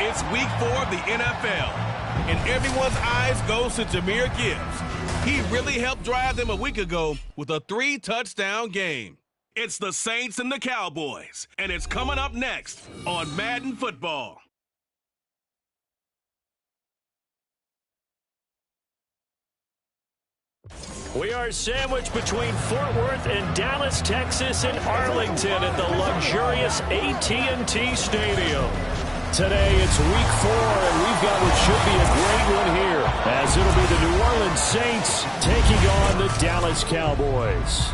It's week 4 of the NFL, and everyone's eyes goes to Jahmyr Gibbs. He really helped drive them a week ago with a 3-touchdown game. It's the Saints and the Cowboys, and it's coming up next on Madden Football. We are sandwiched between Fort Worth and Dallas, Texas, and Arlington at the luxurious AT&T Stadium. Today, it's week 4, and we've got what should be a great one here, as it'll be the New Orleans Saints taking on the Dallas Cowboys.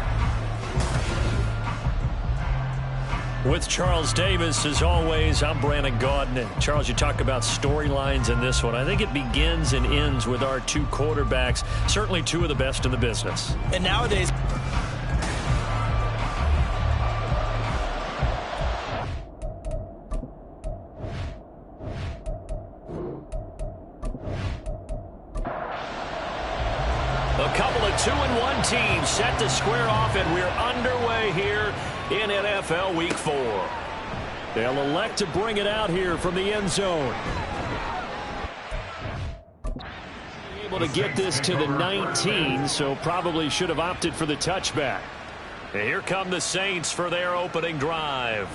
With Charles Davis, as always, I'm Brandon Gaudin. And Charles, you talk about storylines in this one. I think it begins and ends with our two quarterbacks, certainly two of the best in the business. And nowadays, a couple of 2-1 teams set to square off, and we're underway here in NFL Week 4. They'll elect to bring it out here from the end zone. Able to get this to the 19, so probably should have opted for the touchback. And here come the Saints for their opening drive.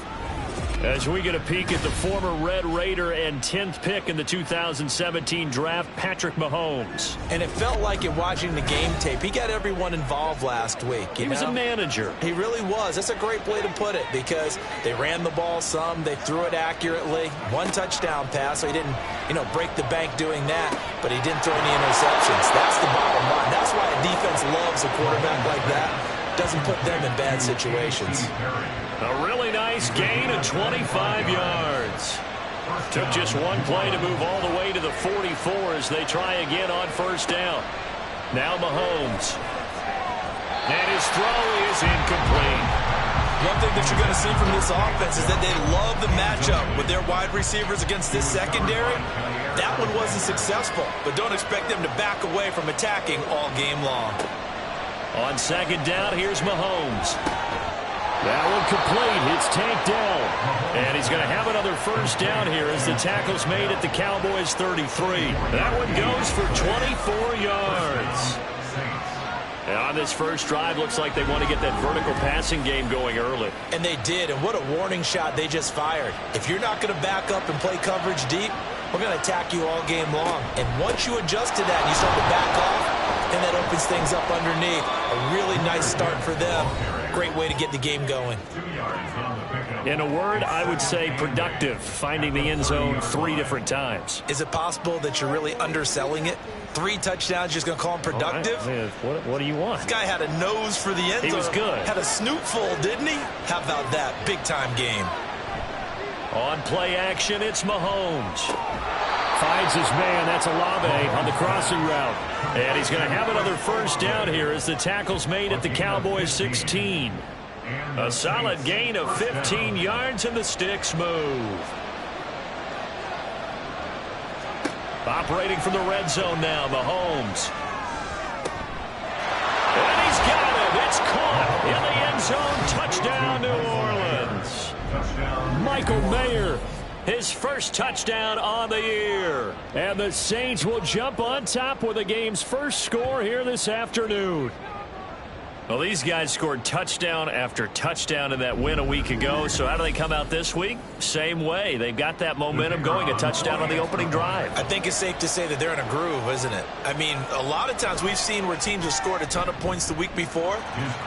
As we get a peek at the former Red Raider and 10th pick in the 2017 draft, Patrick Mahomes. And it felt like it watching the game tape. He got everyone involved last week. He was a manager. He really was. That's a great way to put it because they ran the ball some. They threw it accurately. One touchdown pass, so he didn't, break the bank doing that, but he didn't throw any interceptions. That's the bottom line. That's why a defense loves a quarterback like that. Doesn't put them in bad situations. A really nice gain of 25 yards. Took just one play to move all the way to the 44 as they try again on first down. Now Mahomes. And his throw is incomplete. One thing that you're going to see from this offense is that they love the matchup with their wide receivers against this secondary. That one wasn't successful, but don't expect them to back away from attacking all game long. On second down, here's Mahomes. That one complete. It's tanked down. And he's going to have another first down here as the tackle's made at the Cowboys' 33. That one goes for 24 yards. And on this first drive, looks like they want to get that vertical passing game going early. And they did, and what a warning shot they just fired. If you're not going to back up and play coverage deep, we're going to attack you all game long. And once you adjust to that and you start to back off, then that opens things up underneath. A really nice start for them. Great way to get the game going. In a word, I would say productive, finding the end zone 3 different times. Is it possible that you're really underselling it? 3 touchdowns, just going to call them productive? Right. What do you want? This guy had a nose for the end zone. He was good. Had a snootful, didn't he? How about that? Big-time game. On play action, it's Mahomes. Finds his man. That's Olave on the crossing route. And he's going to have another first down here as the tackle's made at the Cowboys' 16. A solid gain of 15 yards and the sticks move. Operating from the red zone now, Mahomes. And he's got it. It's caught in the end zone. Touchdown, New Orleans. Michael Mayer, his first touchdown on the year. And the Saints will jump on top with the game's first score here this afternoon. Well, these guys scored touchdown after touchdown in that win a week ago. So how do they come out this week? Same way. They've got that momentum going, a touchdown on the opening drive. I think it's safe to say that they're in a groove, isn't it? I mean, a lot of times we've seen where teams have scored a ton of points the week before.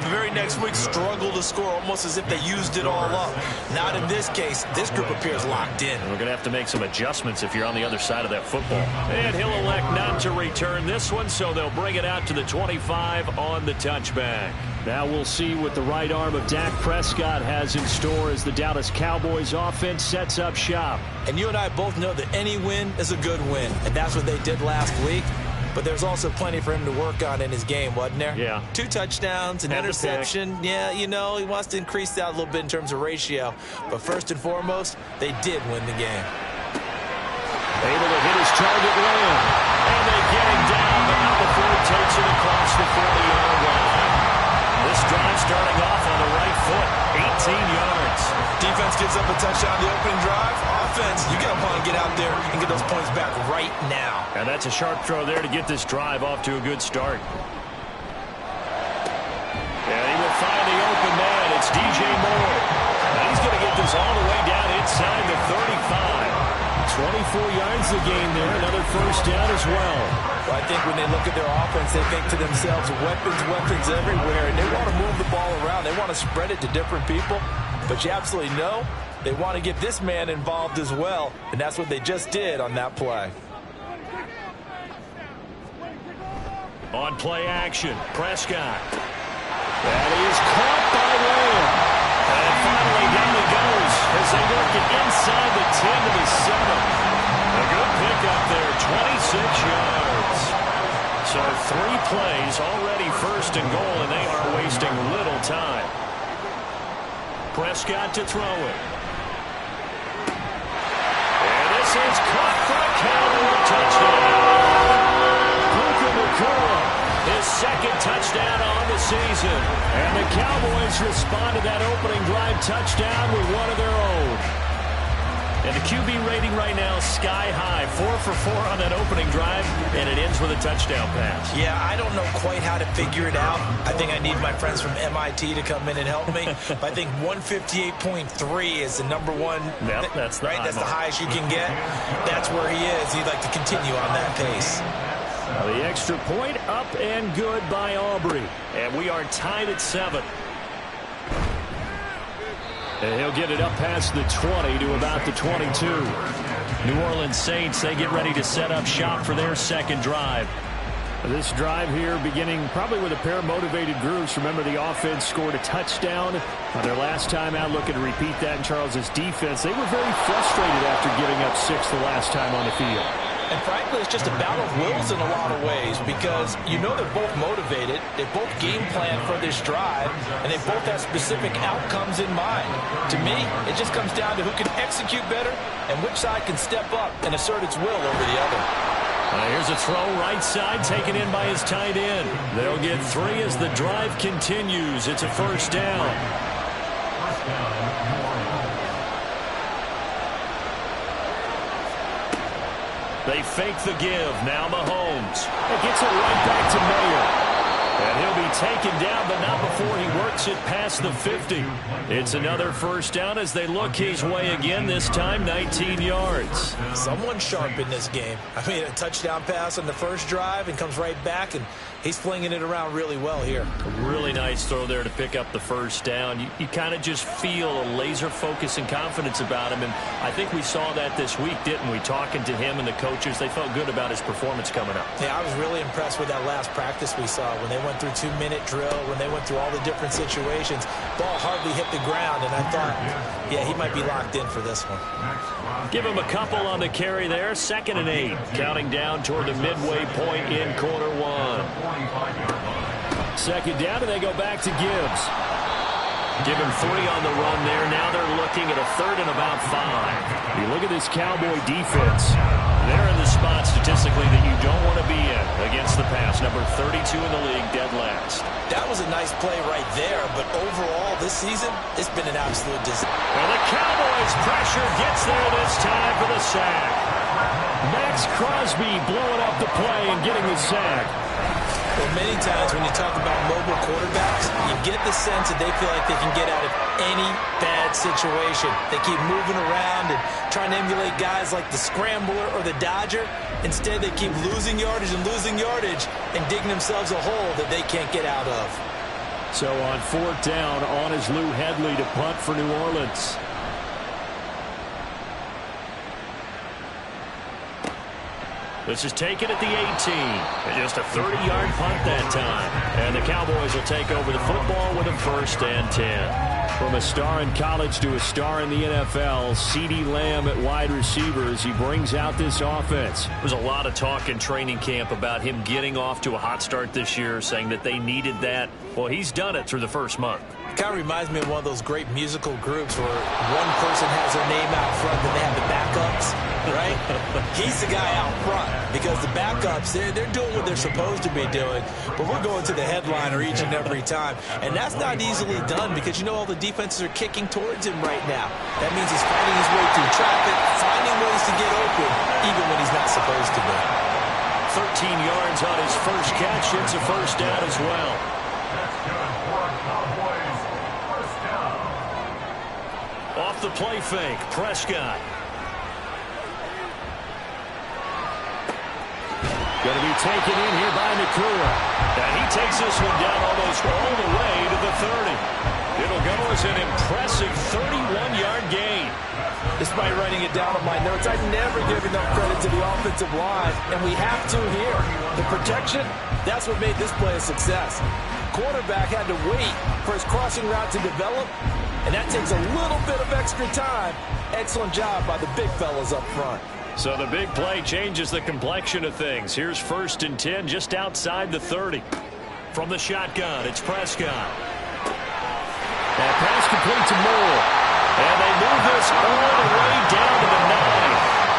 The very next week struggle to score almost as if they used it all up. Not in this case. This group appears locked in. We're going to have to make some adjustments if you're on the other side of that football. And he'll elect not to return this one, so they'll bring it out to the 25 on the touchback. Now we'll see what the right arm of Dak Prescott has in store as the Dallas Cowboys offense sets up shop. And you and I both know that any win is a good win, and that's what they did last week. But there's also plenty for him to work on in his game, wasn't there? Yeah. 2 touchdowns, an interception. Yeah, he wants to increase that a little bit in terms of ratio. But first and foremost, they did win the game. Able to hit his target land. And they get him down, but not before he takes it across the 40-yard line. This drive starting off on the right foot, 18 yards. Defense gives up a touchdown the opening drive. Offense, you got to want to get out there and get those points back right now. And that's a sharp throw there to get this drive off to a good start. And he will find the open man. It's DJ Moore. And he's going to get this all the way down inside the 35. 24 yards a game there. Another first down as well. Well, I think when they look at their offense, they think to themselves, weapons everywhere. And they want to move the ball around. They want to spread it to different people. But you absolutely know they want to get this man involved as well. And that's what they just did on that play. On play action, Prescott. That is caught by Lamb. And finally down it goes as they work it inside the 10 to the 7. A good pickup there, 26 yards. So 3 plays, already first and goal, and they are wasting little time. Prescott to throw it. And this is caught for a Cowboy touchdown. Puka Nacua, his second touchdown on the season. And the Cowboys respond to that opening drive touchdown with one of their own. And the QB rating right now, sky high. 4 for 4 on that opening drive, and it ends with a touchdown pass. Yeah, I don't know quite how to figure it out. I think I need my friends from MIT to come in and help me. But I think 158.3 is the number one. Yep, that's the right. That's the highest you can get. That's where he is. He'd like to continue on that pace. The extra point up and good by Aubrey. And we are tied at 7. And he'll get it up past the 20 to about the 22. New Orleans Saints, they get ready to set up shop for their second drive. This drive here beginning probably with a pair of motivated groups. Remember, the offense scored a touchdown on their last time out, looking to repeat that in Charles's defense. They were very frustrated after giving up 6 the last time on the field. And frankly, it's just a battle of wills in a lot of ways because you know they're both motivated, they both game plan for this drive, and they both have specific outcomes in mind. To me, it just comes down to who can execute better and which side can step up and assert its will over the other. Here's a throw right side taken in by his tight end. They'll get 3 as the drive continues. It's a first down. They fake the give. Now Mahomes. It gets it right back to Mayer. And he'll be taken down, but not before he works it past the 50. It's another first down as they look his way again, this time 19 yards. Someone sharp in this game. I mean, a touchdown pass on the first drive and comes right back, and he's flinging it around really well here. A really nice throw there to pick up the first down. You kind of just feel a laser focus and confidence about him, and I think we saw that this week, didn't we? Talking to him and the coaches, they felt good about his performance coming up. Yeah, I was really impressed with that last practice we saw when they went through 2-minute drill, when they went through all the different situations. Ball hardly hit the ground, and I thought, yeah, he might be locked in for this one. Give him a couple on the carry there. 2nd and 8, counting down toward the midway point in quarter 1. 2nd down, and they go back to Gibbs. Give him 3 on the run there. Now they're looking at a 3rd and about 5. You look at this Cowboy defense. They're in the spot statistically that you don't want to be in against the pass. Number 32 in the league, dead last. That was a nice play right there, but overall this season, it's been an absolute disaster. And the Cowboys pressure gets there this time for the sack. Max Crosby blowing up the play and getting the sack. Well, many times when you talk about mobile quarterbacks, you get the sense that they feel like they can get out of any bad situation. They keep moving around and trying to emulate guys like the Scrambler or the Dodger. Instead, they keep losing yardage and digging themselves a hole that they can't get out of. So on 4th down, on is Lou Hedley to punt for New Orleans. This is taken at the 18. And just a 30-yard punt that time. And the Cowboys will take over the football with a 1st and 10. From a star in college to a star in the NFL, CeeDee Lamb at wide receiver as he brings out this offense. There's a lot of talk in training camp about him getting off to a hot start this year, saying that they needed that. Well, he's done it through the first month. It kind of reminds me of one of those great musical groups where one person has their name out front, then they have the backups, right? He's the guy out front because the backups, they're doing what they're supposed to be doing, but we're going to the headliner each and every time. And that's not easily done because, you know, all the defenses are kicking towards him right now. That means he's fighting his way through traffic, finding ways to get open, even when he's not supposed to be. 13 yards on his first catch. It's a first down as well. Off the play fake, Prescott. Going to be taken in here by Nakua. And he takes this one down almost all the way to the 30. It'll go as an impressive 31-yard gain. Despite writing it down on my notes, I never give enough credit to the offensive line, and we have to here. The protection, that's what made this play a success. Quarterback had to wait for his crossing route to develop, and that takes a little bit of extra time. Excellent job by the big fellas up front. So the big play changes the complexion of things. Here's 1st and 10 just outside the 30. From the shotgun, it's Prescott. And pass complete to Moore. And they move this all the way down to the 9.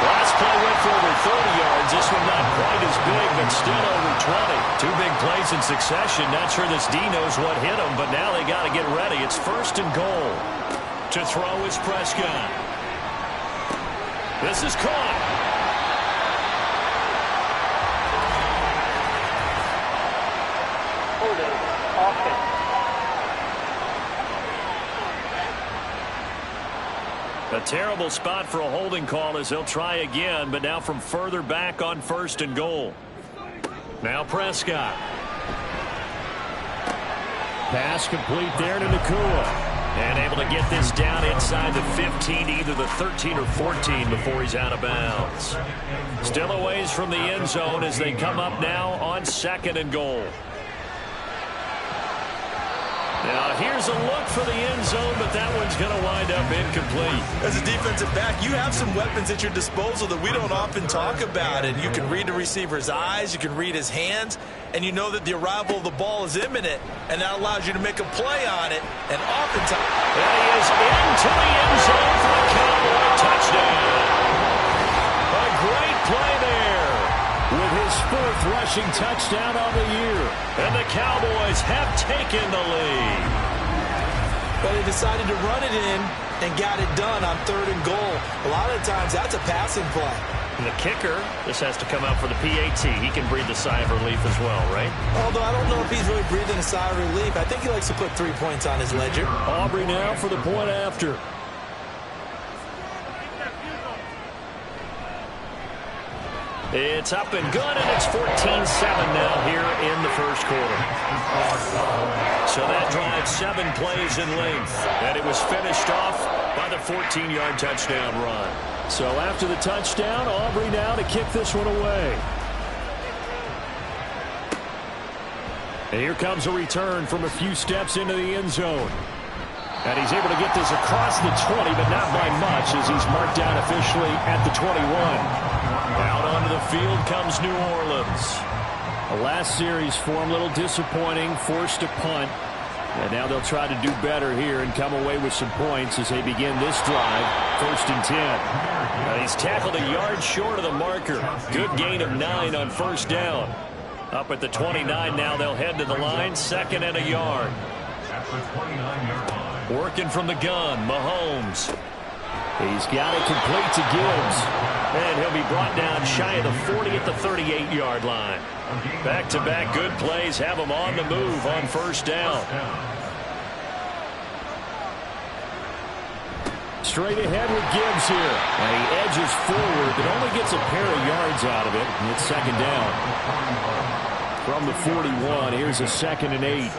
Last play went for over 30 yards. This one not quite as big, but still over 20. 2 big plays in succession. Not sure this D knows what hit him, but now they got to get ready. It's 1st and goal. To throw is Prescott. This is caught. A terrible spot for a holding call as they'll try again, but now from further back on 1st and goal. Now Prescott. Pass complete there to Nakua. And able to get this down inside the 15, either the 13 or 14 before he's out of bounds. Still a ways from the end zone as they come up now on 2nd and goal. Now, here's a look for the end zone, but that one's going to wind up incomplete. As a defensive back, you have some weapons at your disposal that we don't often talk about. And you can read the receiver's eyes, you can read his hands, and you know that the arrival of the ball is imminent, and that allows you to make a play on it. And oftentimes... And he is into the end zone for a Cowboy touchdown. A great play there with his 4th rushing touchdown of the year. And the Cowboys have taken the lead. But he decided to run it in and got it done on 3rd and goal. A lot of the times that's a passing play. And the kicker, this has to come out for the PAT. He can breathe a sigh of relief as well, right? Although I don't know if he's really breathing a sigh of relief. I think he likes to put 3 points on his ledger. Aubrey now for the point after. It's up and good, and it's 14-7 now here in the 1st quarter. So that drive 7 plays in length, and it was finished off by the 14-yard touchdown run. So after the touchdown, Aubrey now to kick this one away. And here comes a return from a few steps into the end zone. And he's able to get this across the 20, but not by much as he's marked down officially at the 21. Out onto the field comes New Orleans. The last series for him, a little disappointing, forced a punt. And now they'll try to do better here and come away with some points as they begin this drive, 1st and 10. Now he's tackled a yard short of the marker. Good gain of 9 on 1st down. Up at the 29 now, they'll head to the line, 2nd and a yard. Working from the gun, Mahomes. He's got it complete to Gibbs. And he'll be brought down shy of the 40 at the 38-yard line. Back-to-back good plays have him on the move on 1st down. Straight ahead with Gibbs here. And he edges forward, but only gets a pair of yards out of it. And it's 2nd down. From the 41, here's a 2nd and 8.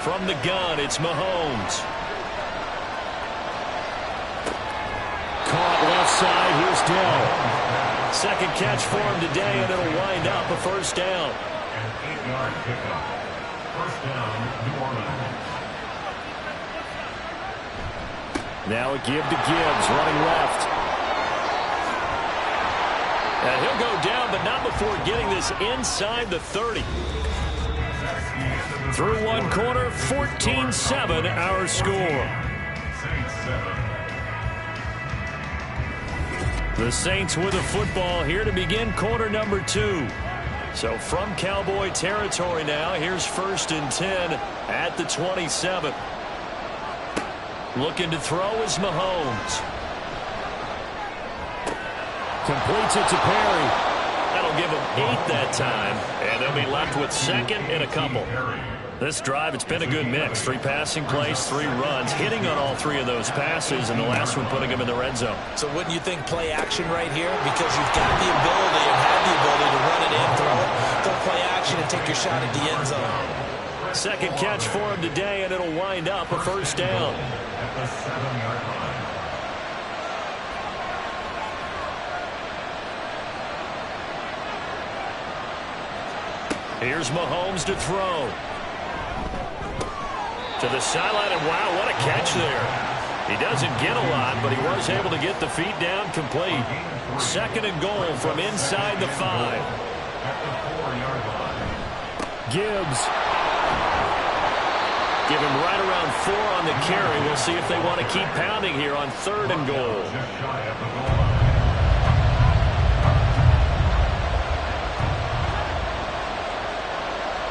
From the gun, it's Mahomes. Caught left side, here's Dell. 2nd catch for him today, and it'll wind up a 1st down. An 8-yard pickup. 1st down, New Orleans. Now a give to Gibbs, running left. And he'll go down, but not before getting this inside the 30. Through one quarter, 14-7 our score. The Saints with a football here to begin quarter number 2. So from Cowboy territory now, here's 1st and 10 at the 27. Looking to throw is Mahomes. Completes it to Perry. That'll give him 8 that time, and they'll be left with 2nd and a couple. This drive, it's been a good mix. 3 passing plays, 3 runs, hitting on all 3 of those passes, and the last one putting him in the red zone. So wouldn't you think play action right here? Because you've got the ability and have the ability to run it in, throw it, go play action, and take your shot at the end zone. 2nd catch for him today, and it'll wind up a 1st down. At the 7-yard line. Here's Mahomes to throw. To the sideline, and wow, what a catch there. He doesn't get a lot, but he was able to get the feet down complete. 2nd and goal from inside the 5. At the 4-yard line. Gibbs. Give him right around 4 on the carry. We'll see if they want to keep pounding here on 3rd and goal. Just shy of the goal line.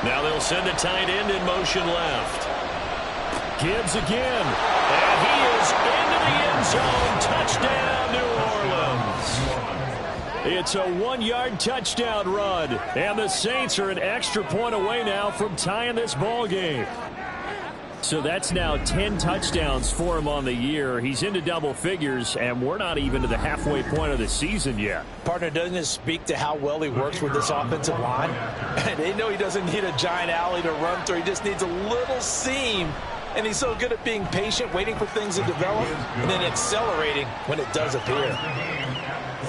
Now they'll send a tight end in motion left. Gibbs again. And he is into the end zone. Touchdown, New Orleans. It's a 1-yard touchdown run, and the Saints are an extra point away now from tying this ball game. So that's now 10 touchdowns for him on the year. He's into double figures, and we're not even to the halfway point of the season yet. Partner, doesn't it speak to how well he works with this offensive line? They know he doesn't need a giant alley to run through. He just needs a little seam. And he's so good at being patient, waiting for things to develop, and then accelerating when it does appear.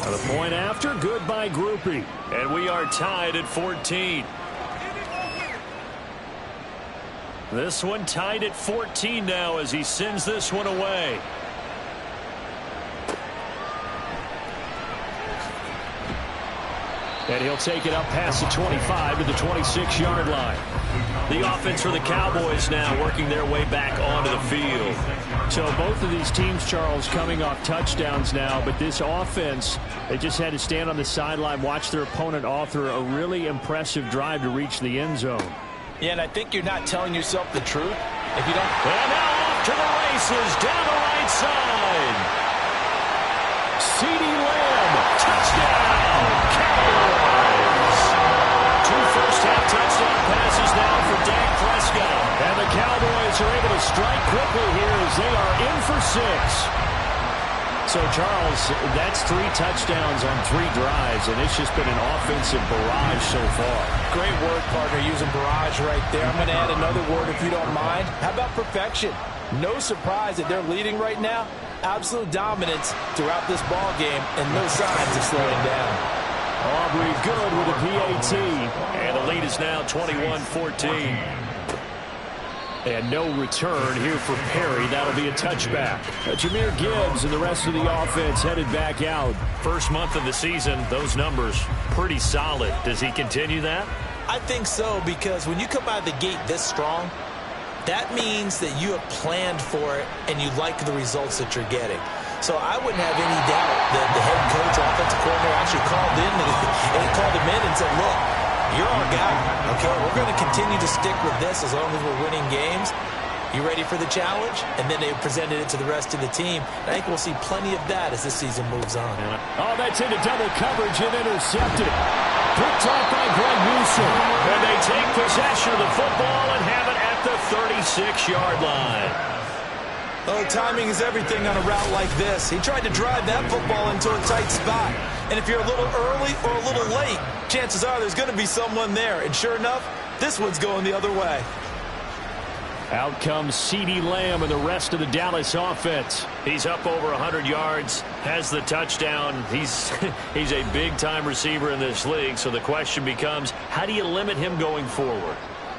The point after, good by Groupie. And we are tied at 14. This one tied at 14 now as he sends this one away. And he'll take it up past the 25 to the 26-yard line. The offense for the Cowboys now working their way back onto the field. So both of these teams, Charles, coming off touchdowns now, but this offense, they just had to stand on the sideline, watch their opponent author a really impressive drive to reach the end zone. Yeah, and I think you're not telling yourself the truth if you don't. And now off to the races down the right side. CeeDee Lamb, touchdown, Cowboys. 2 first-half touchdown passes now for Dak Prescott. And the Cowboys are able to strike quickly here as they are in for 6. So, Charles, that's 3 touchdowns on 3 drives, and it's just been an offensive barrage so far. Great word, partner, using barrage right there. I'm going to add another word if you don't mind. How about perfection? No surprise that they're leading right now. Absolute dominance throughout this ball game, and no signs of slowing down. Aubrey good with a PAT. And the lead is now 21-14. And no return here for Perry. That'll be a touchback. Jahmyr Gibbs and the rest of the offense headed back out. First month of the season, those numbers pretty solid. Does he continue that? I think so, because when you come out of the gate this strong, that means that you have planned for it and you like the results that you're getting. So I wouldn't have any doubt that the head coach or offensive coordinator actually called him in and said, look, you're our guy, okay? We're going to continue to stick with this as long as we're winning games. You ready for the challenge? And then they presented it to the rest of the team. I think we'll see plenty of that as this season moves on. Oh, that's into double coverage and intercepted. Picked off by Greg Newsom. And they take possession of the football and have it at the 36-yard line. Oh, timing is everything on a route like this. He tried to drive that football into a tight spot. And if you're a little early or a little late, chances are there's going to be someone there. And sure enough, this one's going the other way. Out comes CeeDee Lamb and the rest of the Dallas offense. He's up over 100 yards, has the touchdown. He's a big-time receiver in this league, so the question becomes, how do you limit him going forward?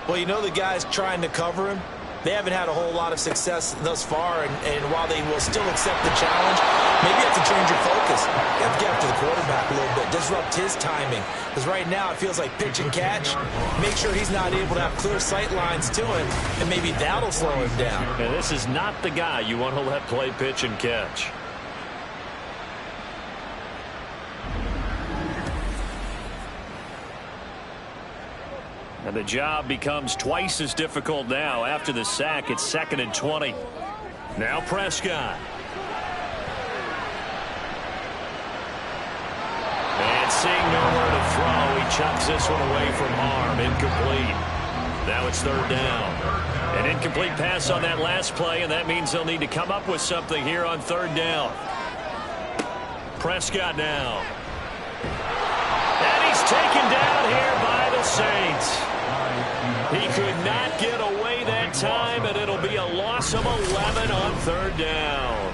Well, you know the guys trying to cover him, they haven't had a whole lot of success thus far, and while they will still accept the challenge, maybe you have to change your focus. You have to get after the quarterback a little bit, disrupt his timing. Because right now it feels like pitch and catch. Make sure he's not able to have clear sight lines to him, and maybe that'll slow him down. And this is not the guy you want to let play pitch and catch. And the job becomes twice as difficult now. After the sack, it's 2nd and 20. Now Prescott. And seeing nowhere to throw, he chucks this one away from arm. Incomplete. Now it's 3rd down. An incomplete pass on that last play, and that means they'll need to come up with something here on 3rd down. Prescott now. And he's taken down here by the Saints. He could not get away that time, and it'll be a loss of 11 on 3rd down.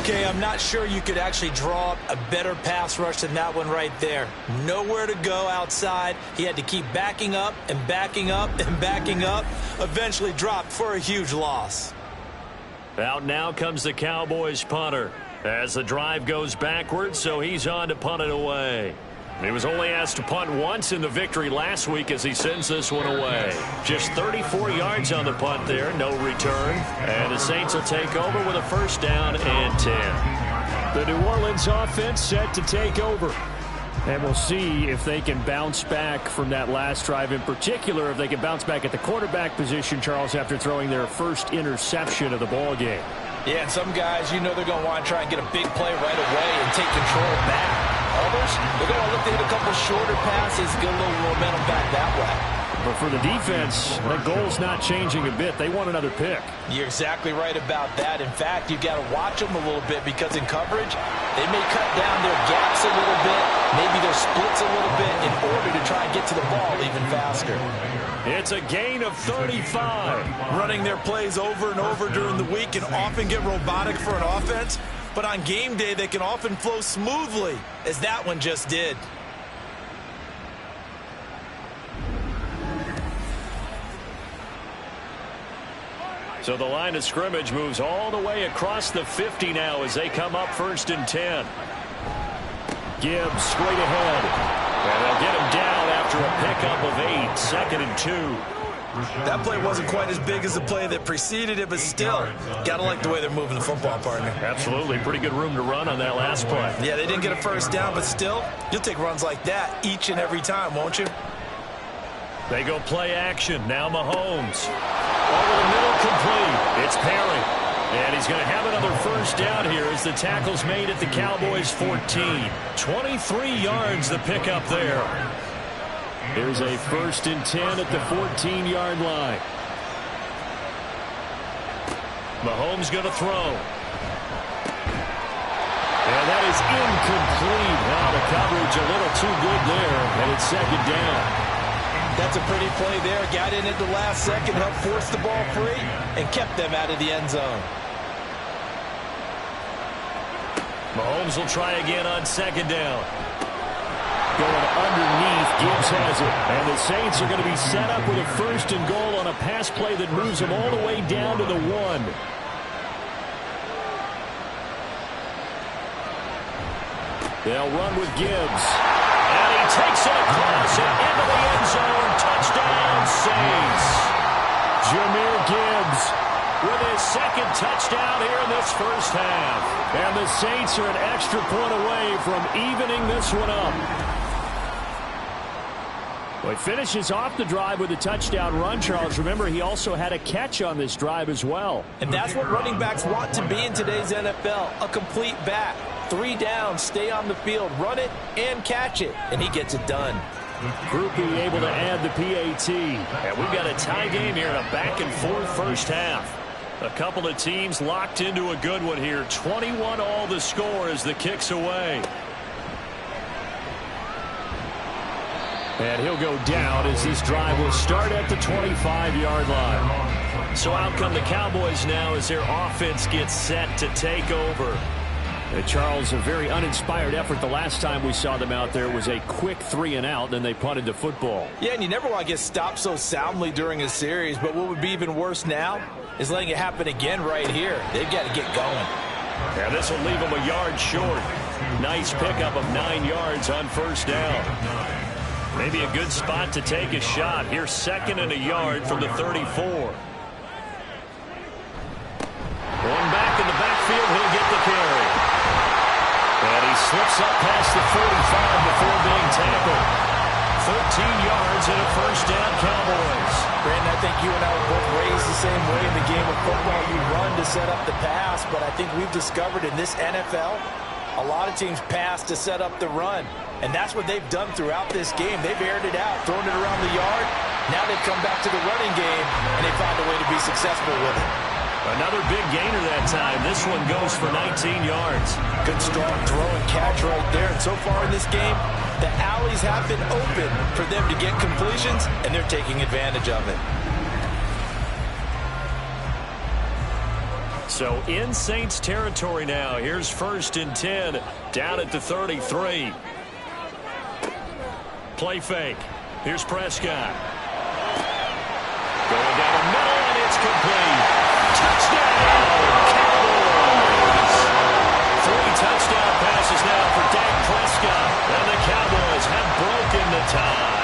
Okay, I'm not sure you could actually draw up a better pass rush than that one right there. Nowhere to go outside. He had to keep backing up and backing up and backing up. Eventually dropped for a huge loss. Out now comes the Cowboys punter as the drive goes backwards, so he's on to punt it away. He was only asked to punt once in the victory last week as he sends this one away. Just 34 yards on the punt there, no return. And the Saints will take over with a 1st down and 10. The New Orleans offense set to take over. And we'll see if they can bounce back from that last drive. In particular, if they can bounce back at the quarterback position, Charles, after throwing their first interception of the ball game. Yeah, and some guys, you know they're going to want to try and get a big play right away and take control back. Others, they're going to look to hit a couple shorter passes, get a little momentum back that way. But for the defense, that goal's not changing a bit. They want another pick. You're exactly right about that. In fact, you've got to watch them a little bit because in coverage, they may cut down their gaps a little bit, maybe their splits a little bit in order to try and get to the ball even faster. It's a gain of 35. Running their plays over and over during the week can often get robotic for an offense, but on game day, they can often flow smoothly, as that one just did. So the line of scrimmage moves all the way across the 50 now as they come up 1st and 10. Gibbs straight ahead. And they'll get him down after a pickup of 8, 2nd and 2. That play wasn't quite as big as the play that preceded it, but still, got to like the way they're moving the football, partner. Absolutely. Pretty good room to run on that last play. Yeah, they didn't get a first down, but still, you'll take runs like that each and every time, won't you? They go play action. Now Mahomes. Over the middle, complete. It's Perry. And he's going to have another first down here as the tackle's made at the Cowboys' 14. 23 yards the pickup there. Here's a 1st and 10 at the 14-yard line. Mahomes going to throw. And that is incomplete. Now the coverage a little too good there, and it's 2nd down. That's a pretty play there. Got in at the last second, helped force the ball free, and kept them out of the end zone. Mahomes will try again on 2nd down. Going underneath, Gibbs has it. And the Saints are going to be set up with a 1st and goal on a pass play that moves them all the way down to the 1. They'll run with Gibbs. And he takes it across and into the end zone. Touchdown, Saints. Jahmyr Gibbs with his 2nd touchdown here in this first half. And the Saints are an extra point away from evening this one up. Well, he finishes off the drive with a touchdown run, Charles. Remember, he also had a catch on this drive as well. And that's what running backs want to be in today's NFL, a complete back. 3 downs, stay on the field, run it, and catch it. And he gets it done. Groupie able to add the PAT. And we've got a tie game here in a back-and-forth first half. A couple of teams locked into a good one here. 21 all the score as the kick's away. And he'll go down as this drive will start at the 25-yard line. So out come the Cowboys now as their offense gets set to take over. Charles, a very uninspired effort. The last time we saw them out there was a quick 3-and-out, then they punted the football. Yeah, and you never want to get stopped so soundly during a series, but what would be even worse now is letting it happen again right here. They've got to get going. And this will leave them a yard short. Nice pickup of 9 yards on first down. Maybe a good spot to take a shot. Here's 2nd and a yard from the 34. Going back in the backfield, he'll get the carry. And he slips up past the 45 before being tackled. 13 yards and a first down, Cowboys. Brandon, I think you and I were both raised the same way in the game of football. You run to set up the pass, but I think we've discovered in this NFL, a lot of teams pass to set up the run. And that's what they've done throughout this game. They've aired it out, thrown it around the yard. Now they've come back to the running game, and they found a way to be successful with it. Another big gainer that time. This one goes for 19 yards. Good strong throw and catch right there. And so far in this game, the alleys have been open for them to get completions, and they're taking advantage of it. So in Saints territory now. Here's 1st and 10 down at the 33. Play fake. Here's Prescott. Going down the middle, and it's complete. Touchdown, Cowboys! 3 touchdown passes now for Dak Prescott, and the Cowboys have broken the tie.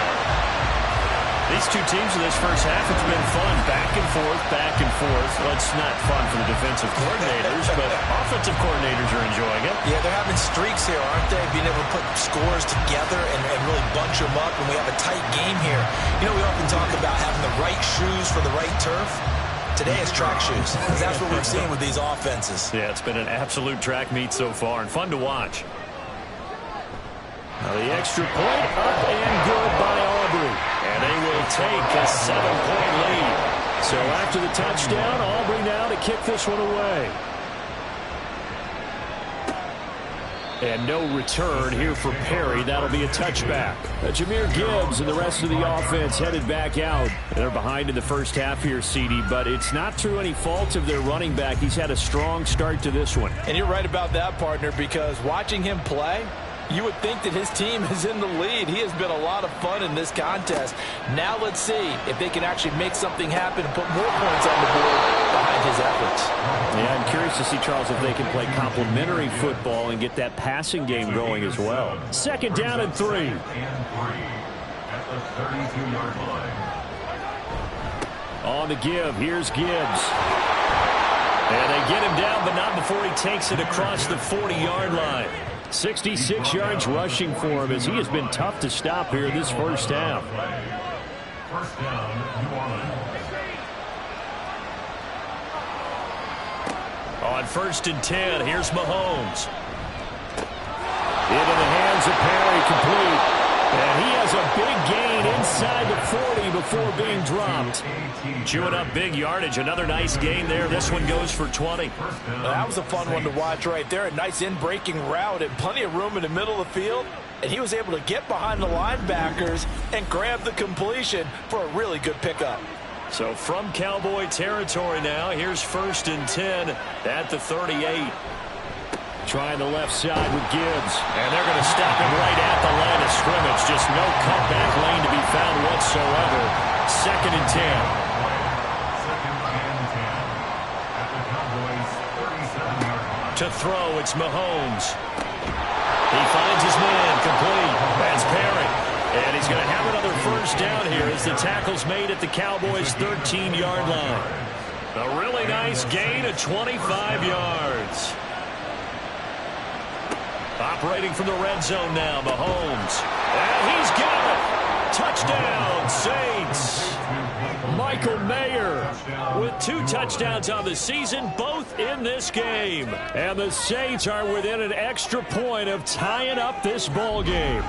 These two teams in this first half, it's been fun. Back and forth, back and forth. Well, it's not fun for the defensive coordinators, but offensive coordinators are enjoying it. Yeah, they're having streaks here, aren't they? Being able to put scores together and really bunch them up, and we have a tight game here. You know, we often talk about having the right shoes for the right turf. Today it's track shoes, because that's what we've seen with these offenses. Yeah, it's been an absolute track meet so far and fun to watch. Now the extra point up and good by Aubrey. And they will take a 7-point lead. So after the touchdown, Aubrey now to kick this one away. And no return here for Perry. That'll be a touchback. Jahmyr Gibbs and the rest of the offense headed back out. They're behind in the first half here, CD, but it's not through any fault of their running back. He's had a strong start to this one. And you're right about that, partner, because watching him play, you would think that his team is in the lead. He has been a lot of fun in this contest. Now let's see if they can actually make something happen and put more points on the board behind his efforts. Yeah, I'm curious to see, Charles, if they can play complementary football and get that passing game going as well. Second down and 3. At the 32-yard line. On the give, here's Gibbs. And they get him down, but not before he takes it across the 40-yard line. 66 yards rushing for him as he has been tough to stop here this first half. First down, New Orleans. On 1st and 10, here's Mahomes. Into the hands of Perry, complete. And he has a big gain inside the 40 before being dropped. Chewing up big yardage. Another nice gain there. This one goes for 20. That was a fun one to watch right there. A nice in-breaking route and plenty of room in the middle of the field. And he was able to get behind the linebackers and grab the completion for a really good pickup. So from Cowboy territory now, here's 1st and 10 at the 38. Trying the left side with Gibbs. And they're going to stop him right at the line of scrimmage. Just no cutback lane to be found whatsoever. 2nd and 10. At the Cowboys' 37-yard line. To throw, it's Mahomes. He finds his man, complete. That's Perry. And he's going to have another first down here as the tackle's made at the Cowboys' 13-yard line. A really nice gain of 25 yards. Operating from the red zone now, Mahomes. And he's got it. Touchdown, Saints. Michael Mayer with 2 touchdowns on the season, both in this game. And the Saints are within an extra point of tying up this ball game.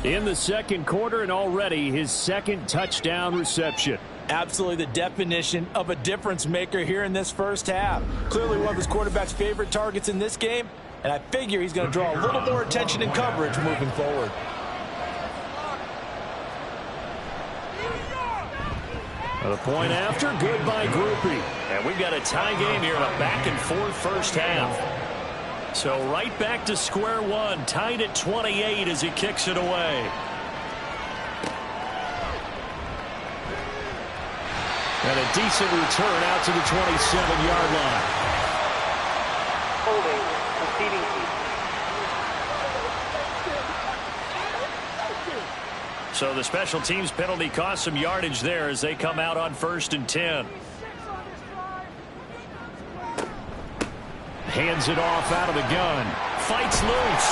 In the second quarter, and already his 2nd touchdown reception. Absolutely the definition of a difference maker here in this first half. Clearly one of his quarterback's favorite targets in this game. And I figure he's going to draw a little more attention and coverage moving forward. The point after, good by Groupie. And we've got a tie game here in a back-and-forth first half. So right back to square one, tied at 28 as he kicks it away. And a decent return out to the 27-yard line. Holding. So the special teams penalty cost some yardage there as they come out on 1st and 10. Hands it off out of the gun. Fights loose.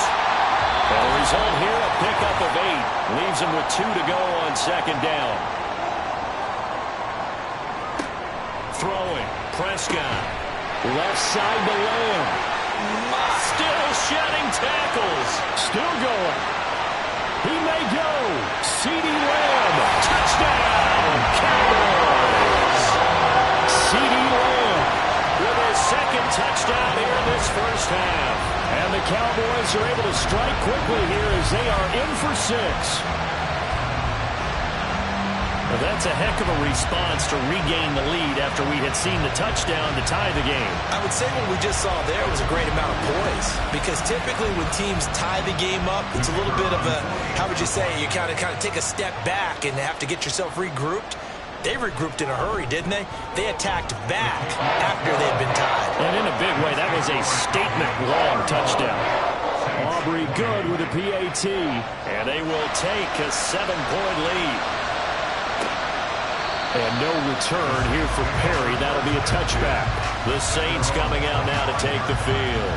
And the result here, a pickup of 8. Leaves him with 2 to go on 2nd down. Throwing. Prescott. Left side to Lamb. Still shedding tackles. Still going. He may go. CeeDee Lamb. Touchdown. Cowboys. CeeDee Lamb with his 2nd touchdown here in this first half. And the Cowboys are able to strike quickly here as they are in for 6. Well, that's a heck of a response to regain the lead after we had seen the touchdown to tie the game. I would say what we just saw there was a great amount of poise, because typically when teams tie the game up, it's a little bit of a, how would you say, you kind of take a step back and have to get yourself regrouped. They regrouped in a hurry, didn't they? They attacked back after they'd been tied. And in a big way, that was a statement-long touchdown. Aubrey good with a PAT, and they will take a 7-point lead. And no return here for Perry. That'll be a touchback. The Saints coming out now to take the field.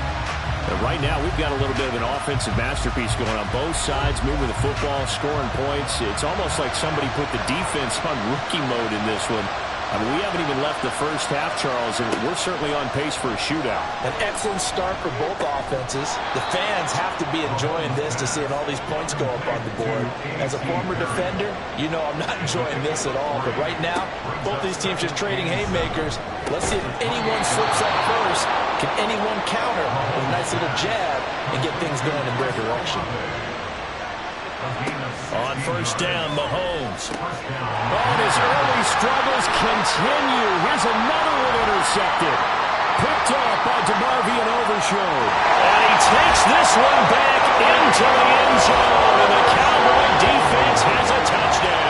And right now, we've got a little bit of an offensive masterpiece going on both sides, moving the football, scoring points. It's almost like somebody put the defense on rookie mode in this one. I mean, we haven't even left the first half, Charles, and we're certainly on pace for a shootout. An excellent start for both offenses. The fans have to be enjoying this to seeing all these points go up on the board. As a former defender, you know I'm not enjoying this at all. But right now, both these teams just trading haymakers. Let's see if anyone slips up first. Can anyone counter with a nice little jab and get things going in their direction? On first down, Mahomes. And his early struggles continue. Here's another one intercepted. Picked off by DeMarvion Overshown. And he takes this one back into the end zone. And the Cowboy defense has a touchdown.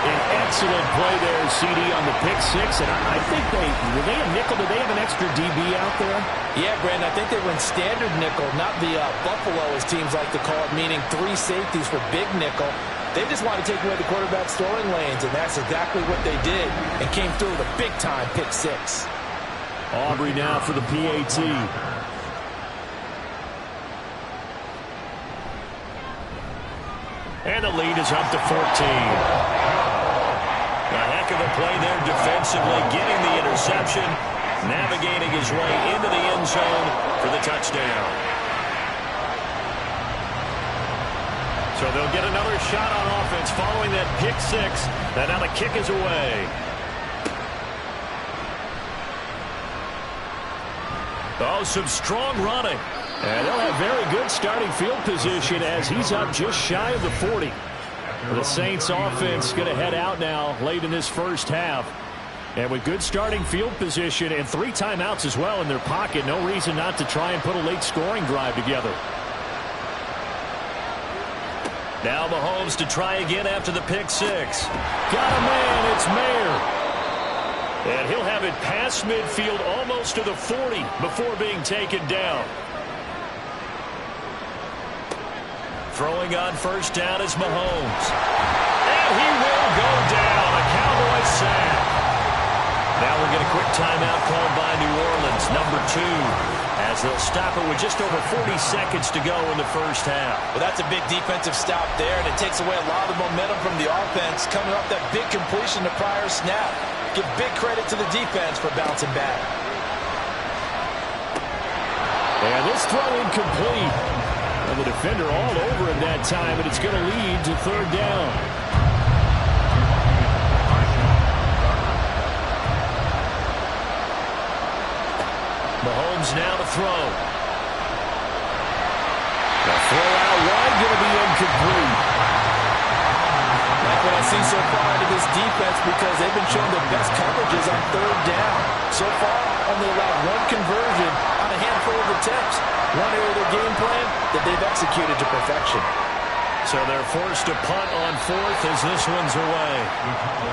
An excellent play there, CD, on the pick six. And I think were they a nickel? Did they have an extra DB out there? Yeah, Brandon, I think they went standard nickel, not the Buffalo, as teams like to call it, meaning 3 safeties for big nickel. They just want to take away the quarterback's throwing lanes, and that's exactly what they did, and came through with a big-time pick six. Aubrey now for the PAT. And the lead is up to 14. A heck of a play there defensively, getting the interception, navigating his way into the end zone for the touchdown. So they'll get another shot on offense following that pick six. And now the kick is away. Oh, some strong running. And they'll have very good starting field position as he's up just shy of the 40. The Saints offense going to head out now late in this first half. And with good starting field position and 3 timeouts as well in their pocket, no reason not to try and put a late scoring drive together. Now Mahomes to try again after the pick six. Got a man, it's Mayer. And he'll have it past midfield almost to the 40 before being taken down. Throwing on first down is Mahomes. And he will go down. A Cowboy sack. Now we'll get a quick timeout called by New Orleans, number 2, as they'll stop it with just over 40 seconds to go in the first half. Well, that's a big defensive stop there, and it takes away a lot of the momentum from the offense coming off that big completion the prior snap. Give big credit to the defense for bouncing back. And this throw incomplete. And the defender all over him that time, and it's going to lead to third down. Mahomes now to throw. The throw out wide going to be incomplete. Like what I've seen so far out of this defense, because they've been showing the best coverages on third down. So far, only allowed 1 conversion on a handful of attempts. One area of their game plan that they've executed to perfection. So they're forced to punt on 4th as this one's away.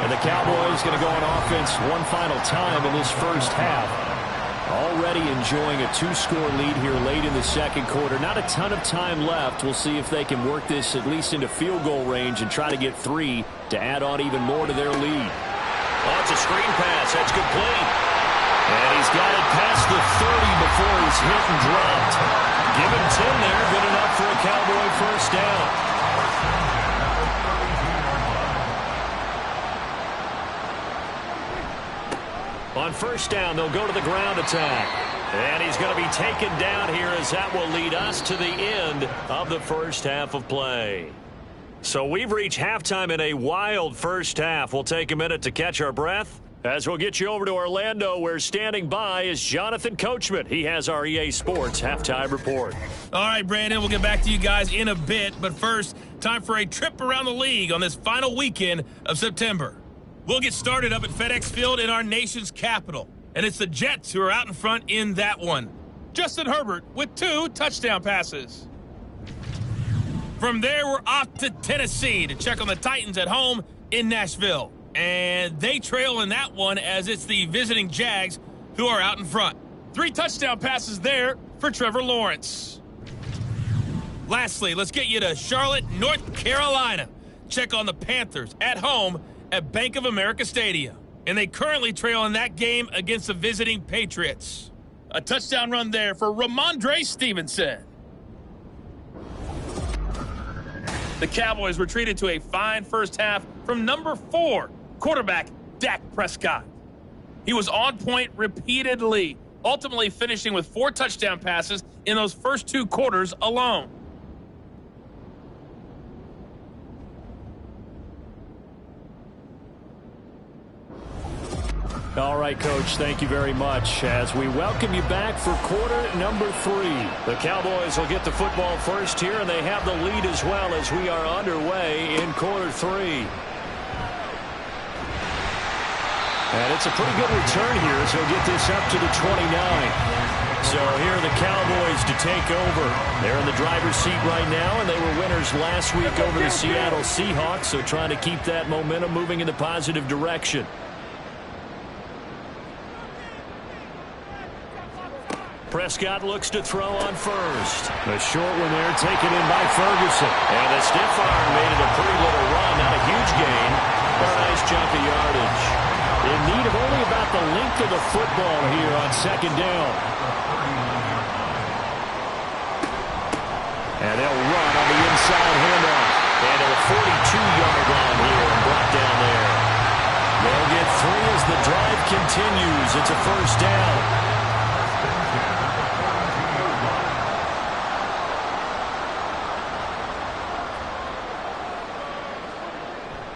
And the Cowboys going to go on offense one final time in this first half. Already enjoying a 2-score lead here late in the second quarter. Not a ton of time left. We'll see if they can work this at least into field goal range and try to get 3 to add on even more to their lead. Oh, it's a screen pass. That's complete. And he's got it past the 30 before he's hit and dropped. Give him 10 there. Good enough for a Cowboy first down. On first down, they'll go to the ground attack. And he's going to be taken down here as that will lead us to the end of the first half of play. So we've reached halftime in a wild first half. We'll take a minute to catch our breath as we'll get you over to Orlando, where standing by is Jonathan Coachman. He has our EA Sports halftime report. All right, Brandon, we'll get back to you guys in a bit. But first, time for a trip around the league on this final weekend of September. We'll get started up at FedEx Field in our nation's capital. And it's the Jets who are out in front in that one. Justin Herbert with 2 touchdown passes. From there, we're off to Tennessee to check on the Titans at home in Nashville. And they trail in that one as it's the visiting Jags who are out in front. 3 touchdown passes there for Trevor Lawrence. Lastly, let's get you to Charlotte, North Carolina. Check on the Panthers at home at Bank of America Stadium. And they currently trail in that game against the visiting Patriots. A touchdown run there for Ramondre Stevenson. The Cowboys retreated to a fine first half from number 4, quarterback Dak Prescott. He was on point repeatedly, ultimately finishing with 4 touchdown passes in those first 2 quarters alone. All right, Coach, thank you very much as we welcome you back for quarter number 3. The Cowboys will get the football first here, and they have the lead as well as we are underway in quarter 3. And it's a pretty good return here as he'll get this up to the 29. So here are the Cowboys to take over. They're in the driver's seat right now, and they were winners last week over the Seattle Seahawks, so trying to keep that momentum moving in the positive direction. Prescott looks to throw on first. The short one there taken in by Ferguson. And the stiff arm made it a pretty little run. Not a huge gain, but a nice chunk of yardage. In need of only about the length of the football here on second down. And they'll run on the inside handoff. And a 42-yard line here and brought down there. They'll get 3 as the drive continues. It's a first down.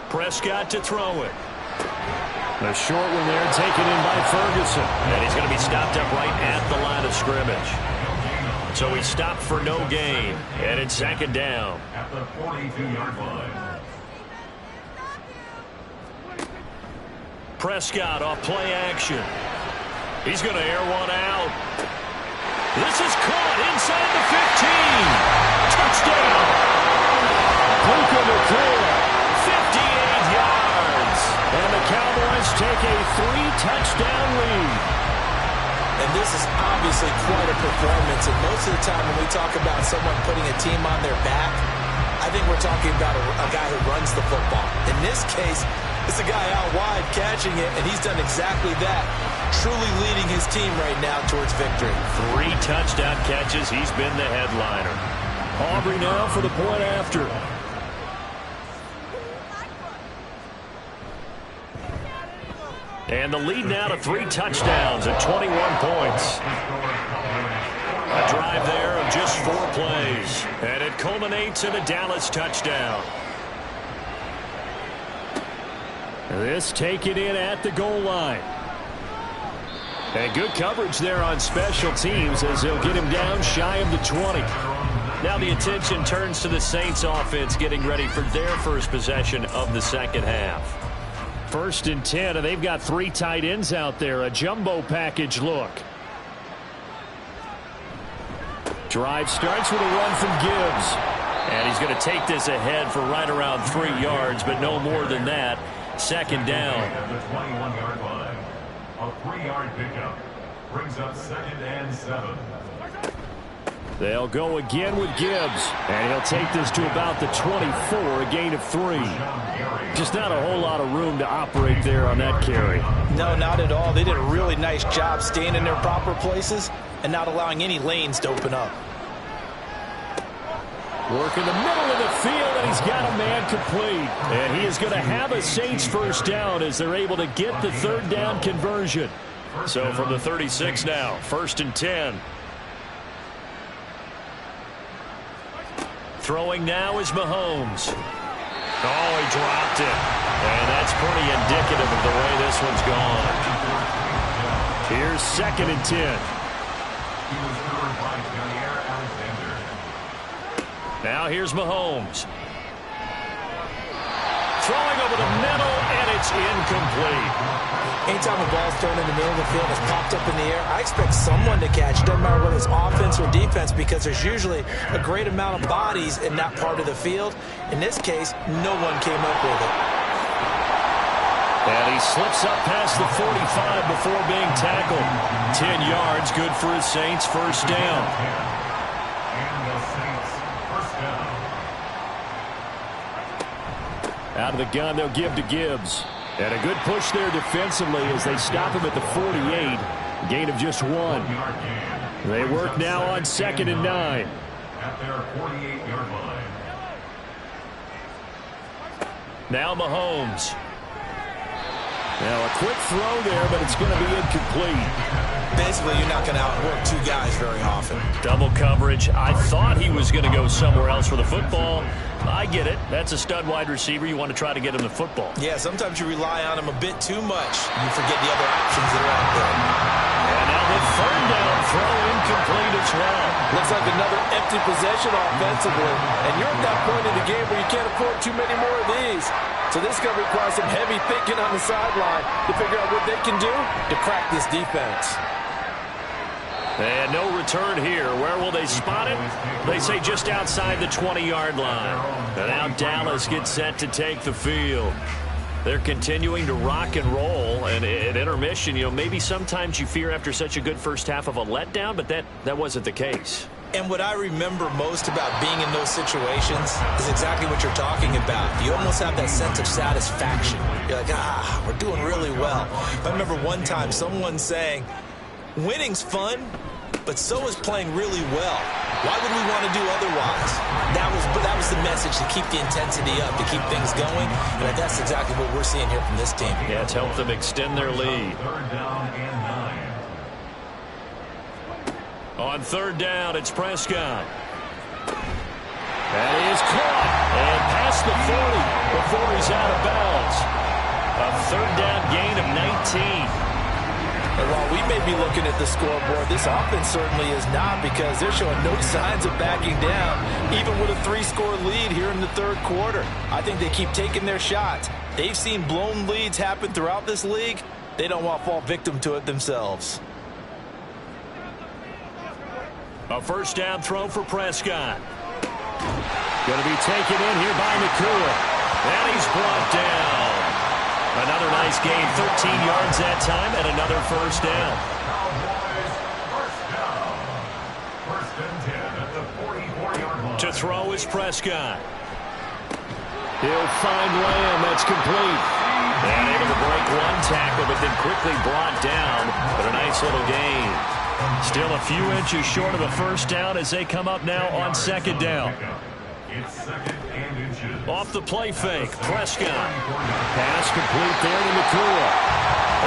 Prescott to throw it. The short one there taken in by Ferguson. And he's going to be stopped up right at the line of scrimmage. So he stopped for no gain. And it's second down. At the 42-yard line. Prescott off play action. He's going to air one out. This is caught inside the 15. Touchdown. Puka Nacua. 58 yards. And the Cowboys take a 3-touchdown lead. And this is obviously quite a performance. And most of the time when we talk about someone putting a team on their back, I think we're talking about a guy who runs the football. In this case, it's a guy out wide catching it, and he's done exactly that. Truly leading his team right now towards victory. 3 touchdown catches. He's been the headliner. Aubrey now for the point after. And the lead now to 3 touchdowns at 21 points. A drive there of just 4 plays. And it culminates in a Dallas touchdown. This taken in at the goal line. And good coverage there on special teams as they'll get him down shy of the 20. Now the attention turns to the Saints offense getting ready for their first possession of the second half. 1st and 10, and they've got 3 tight ends out there. A jumbo package look. Drive starts with a run from Gibbs. And he's going to take this ahead for right around 3 yards, but no more than that. Second down. At the 21-yard line. A 3-yard pickup brings up 2nd and 7. They'll go again with Gibbs. And he'll take this to about the 24, a gain of 3. Just not a whole lot of room to operate there on that carry. No, not at all. They did a really nice job staying in their proper places and not allowing any lanes to open up. Work in the middle of the field, and he's got a man complete. And he is going to have a Saints first down as they're able to get the 3rd down conversion. So from the 36 now, 1st and 10. Throwing now is Mahomes. Oh, he dropped it. And that's pretty indicative of the way this one's gone. Here's 2nd and 10. Now here's Mahomes. Throwing over the middle, and it's incomplete. Anytime a ball's thrown in the middle of the field and it's popped up in the air, I expect someone to catch. It doesn't matter whether it's offense or defense, because there's usually a great amount of bodies in that part of the field. In this case, no one came up with it. And he slips up past the 45 before being tackled. 10 yards, good for his Saints first down. Out of the gun, they'll give to Gibbs. And a good push there defensively as they stop him at the 48. Gain of just 1. They work now on 2nd and 9. At their 48-yard line. Now Mahomes. Now a quick throw there, but it's going to be incomplete. Basically, you're not going to outwork two guys very often. Double coverage. I thought he was going to go somewhere else for the football. I get it. That's a stud wide receiver. You want to try to get him the football. Yeah, sometimes you rely on him a bit too much. You forget the other options that are out there. And now the third down throw incomplete as well. Looks like another empty possession offensively. And you're at that point in the game where you can't afford too many more of these. So this is going to require some heavy thinking on the sideline to figure out what they can do to crack this defense. And no return here. Where will they spot it? They say just outside the 20-yard line. And now Dallas gets set to take the field. They're continuing to rock and roll. And at intermission, you know, maybe sometimes you fear after such a good first half of a letdown, but that wasn't the case. And what I remember most about being in those situations is exactly what you're talking about. You almost have that sense of satisfaction. You're like, we're doing really well. I remember one time someone saying, winning's fun, but so is playing really well. Why would we want to do otherwise? That was the message, to keep the intensity up, to keep things going. And that's exactly what we're seeing here from this team. Yeah, it's helped them extend their lead. Third down and 9. On third down, it's Prescott. That is caught. And past the 40 before he's out of bounds. A third down gain of 19. And while we may be looking at the scoreboard, this offense certainly is not, because they're showing no signs of backing down, even with a 3-score lead here in the third quarter. I think they keep taking their shots. They've seen blown leads happen throughout this league. They don't want to fall victim to it themselves. A first down throw for Prescott. Going to be taken in here by Nakua. And he's brought down. Another nice gain, 13 yards that time, and another first down. First and 10 at the 44-yard line. To throw is Prescott. He'll find Lamb. That's complete. And able to break one tackle, but then quickly brought down. But a nice little gain. Still a few inches short of a first down as they come up now on second down. It's second and inches. Off the play fake, Prescott. Pass complete there to Nakua.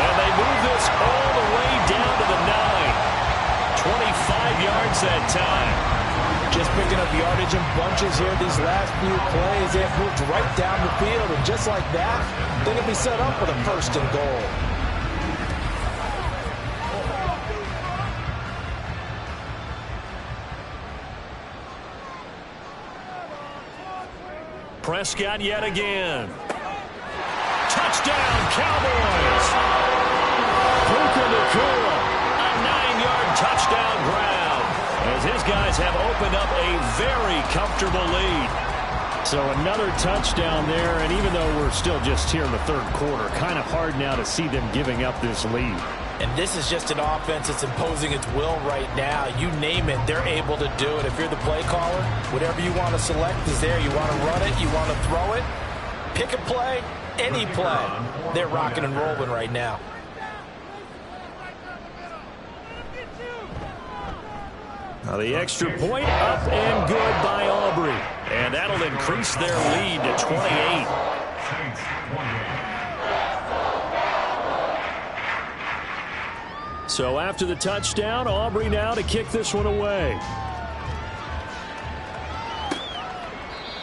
And they move this all the way down to the 9. 25 yards that time. Just picking up yardage in bunches here these last few plays. They have moved right down the field, and just like that, they're going to be set up for the first and goal. Prescott yet again. Touchdown, Cowboys. Puka Nakua, a 9-yard touchdown grab, as his guys have opened up a very comfortable lead. So another touchdown there, and even though we're still just here in the third quarter, kind of hard now to see them giving up this lead. And this is just an offense that's imposing its will right now. You name it, they're able to do it. If you're the play caller, whatever you want to select is there. You want to run it, you want to throw it, pick a play, any play. They're rocking and rolling right now. Now the extra point up and good by Aubrey. And that'll increase their lead to 28. Saints 28. So after the touchdown, Aubrey now to kick this one away.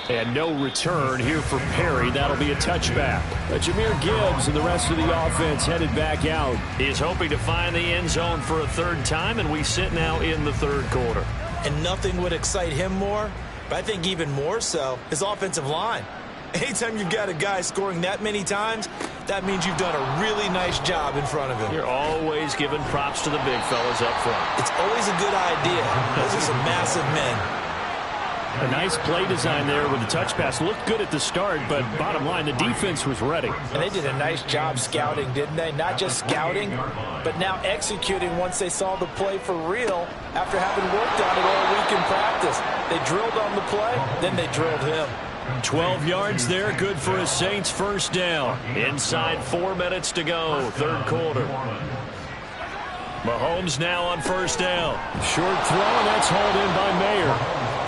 And no return here for Perry. That'll be a touchback. Jahmyr Gibbs and the rest of the offense headed back out. He is hoping to find the end zone for a third time, and we sit now in the third quarter. And nothing would excite him more, but I think even more so, his offensive line. Anytime you've got a guy scoring that many times, that means you've done a really nice job in front of him. You're always giving props to the big fellas up front. It's always a good idea. Those are some massive men. A nice play design there with the touch pass. Looked good at the start, but bottom line, the defense was ready. And they did a nice job scouting, didn't they? Not just scouting, but now executing once they saw the play for real after having worked on it all week in practice. They drilled on the play, then they drilled him. 12 yards there, good for a Saints first down. Inside 4 minutes to go, third quarter. Mahomes now on first down. Short throw, and that's hauled in by Mayer.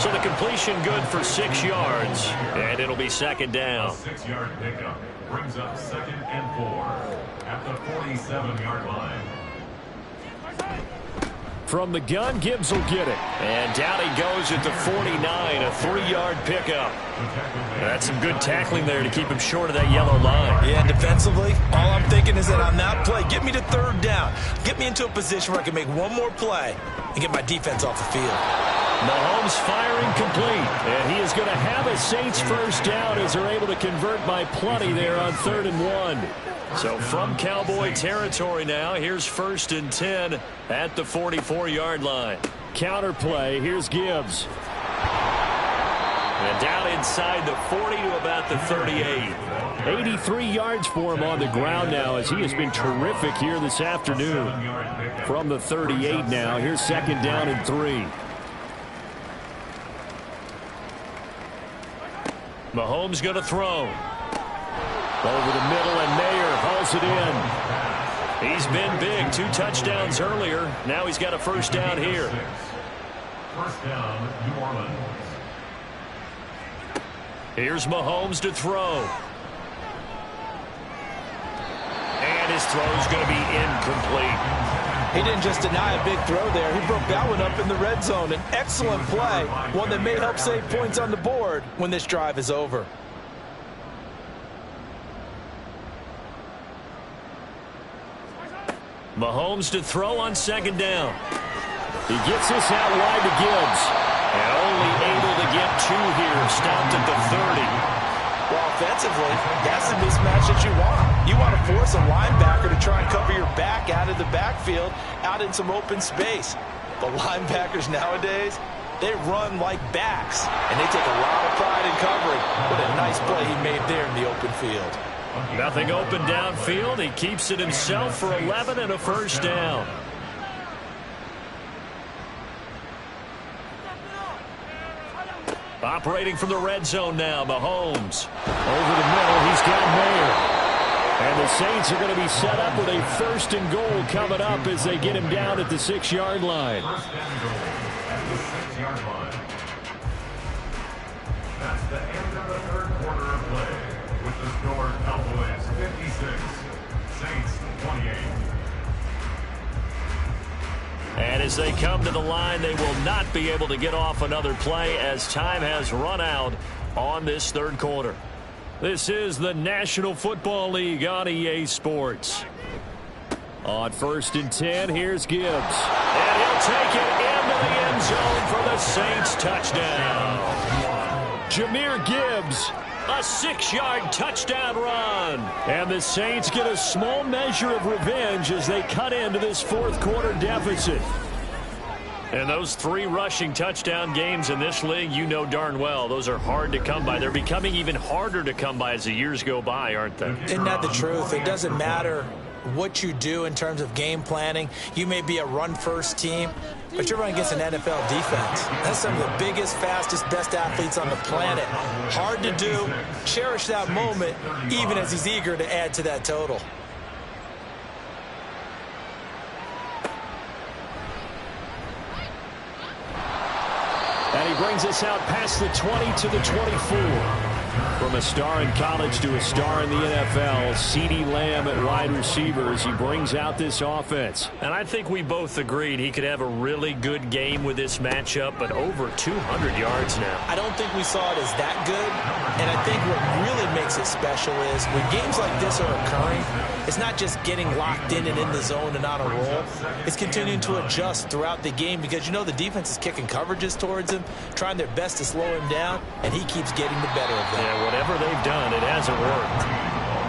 So the completion good for 6 yards, and it'll be second down. A 6-yard pickup brings up 2nd and 4 at the 47-yard line. From the gun, Gibbs will get it. And down he goes at the 49, a 3-yard pickup. That's some good tackling there to keep him short of that yellow line. Yeah, and defensively, all I'm thinking is that on that play, get me to 3rd down. Get me into a position where I can make one more play and get my defense off the field. Mahomes firing complete. And he is going to have a Saints first down as they're able to convert by plenty there on 3rd and 1. So from Cowboy territory now, here's 1st and 10 at the 44-yard line. Counter play, here's Gibbs. And down inside the 40 to about the 38. 83 yards for him on the ground now as he has been terrific here this afternoon. From the 38 now, here's 2nd down and 3. Mahomes going to throw. Over the middle, and Mayer hauls it in. He's been big. 2 touchdowns earlier. Now he's got a first down here. First down, New Orleans. Here's Mahomes to throw. And his throw's going to be incomplete. He didn't just deny a big throw there. He broke that one up in the red zone. An excellent play, one that may help save points on the board when this drive is over. Mahomes to throw on 2nd down. He gets this out wide to Gibbs. And only able to get 2 here. Stopped at the 30. Well, offensively, that's the mismatch that you want. You want to force a linebacker to try and cover your back out of the backfield, out in some open space. The linebackers nowadays, they run like backs, and they take a lot of pride in covering. What a nice play he made there in the open field. Nothing open downfield. He keeps it himself for 11 and a first down. Operating from the red zone now, Mahomes. Over the middle, he's got Mayer. And the Saints are going to be set up with a 1st and goal coming up as they get him down at the 6-yard line. 1st and goal at the 6-yard line. That's the end of the 3rd quarter of play. With the score, Cowboys 56, Saints 28. And as they come to the line, they will not be able to get off another play as time has run out on this 3rd quarter. This is the National Football League on EA Sports. On 1st and 10, here's Gibbs. And he'll take it into the end zone for the Saints touchdown. Jahmyr Gibbs. A 6-yard touchdown run. And the Saints get a small measure of revenge as they cut into this 4th quarter deficit. And those 3 rushing touchdown games in this league, you know darn well, those are hard to come by. They're becoming even harder to come by as the years go by, aren't they? Isn't that the truth? It doesn't matter what you do in terms of game planning. You may be a run-first team, but you're running against an NFL defense. That's some of the biggest, fastest, best athletes on the planet. Hard to do. Cherish that moment, even as he's eager to add to that total. And he brings us out past the 20 to the 24. From a star in college to a star in the NFL, CeeDee Lamb at wide receiver as he brings out this offense. And I think we both agreed he could have a really good game with this matchup, but over 200 yards now. I don't think we saw it as that good, and I think what really makes it special is when games like this are occurring, it's not just getting locked in and in the zone and on a roll. It's continuing to adjust throughout the game because you know the defense is kicking coverages towards him, trying their best to slow him down, and he keeps getting the better of them. Yeah, whatever they've done, it hasn't worked.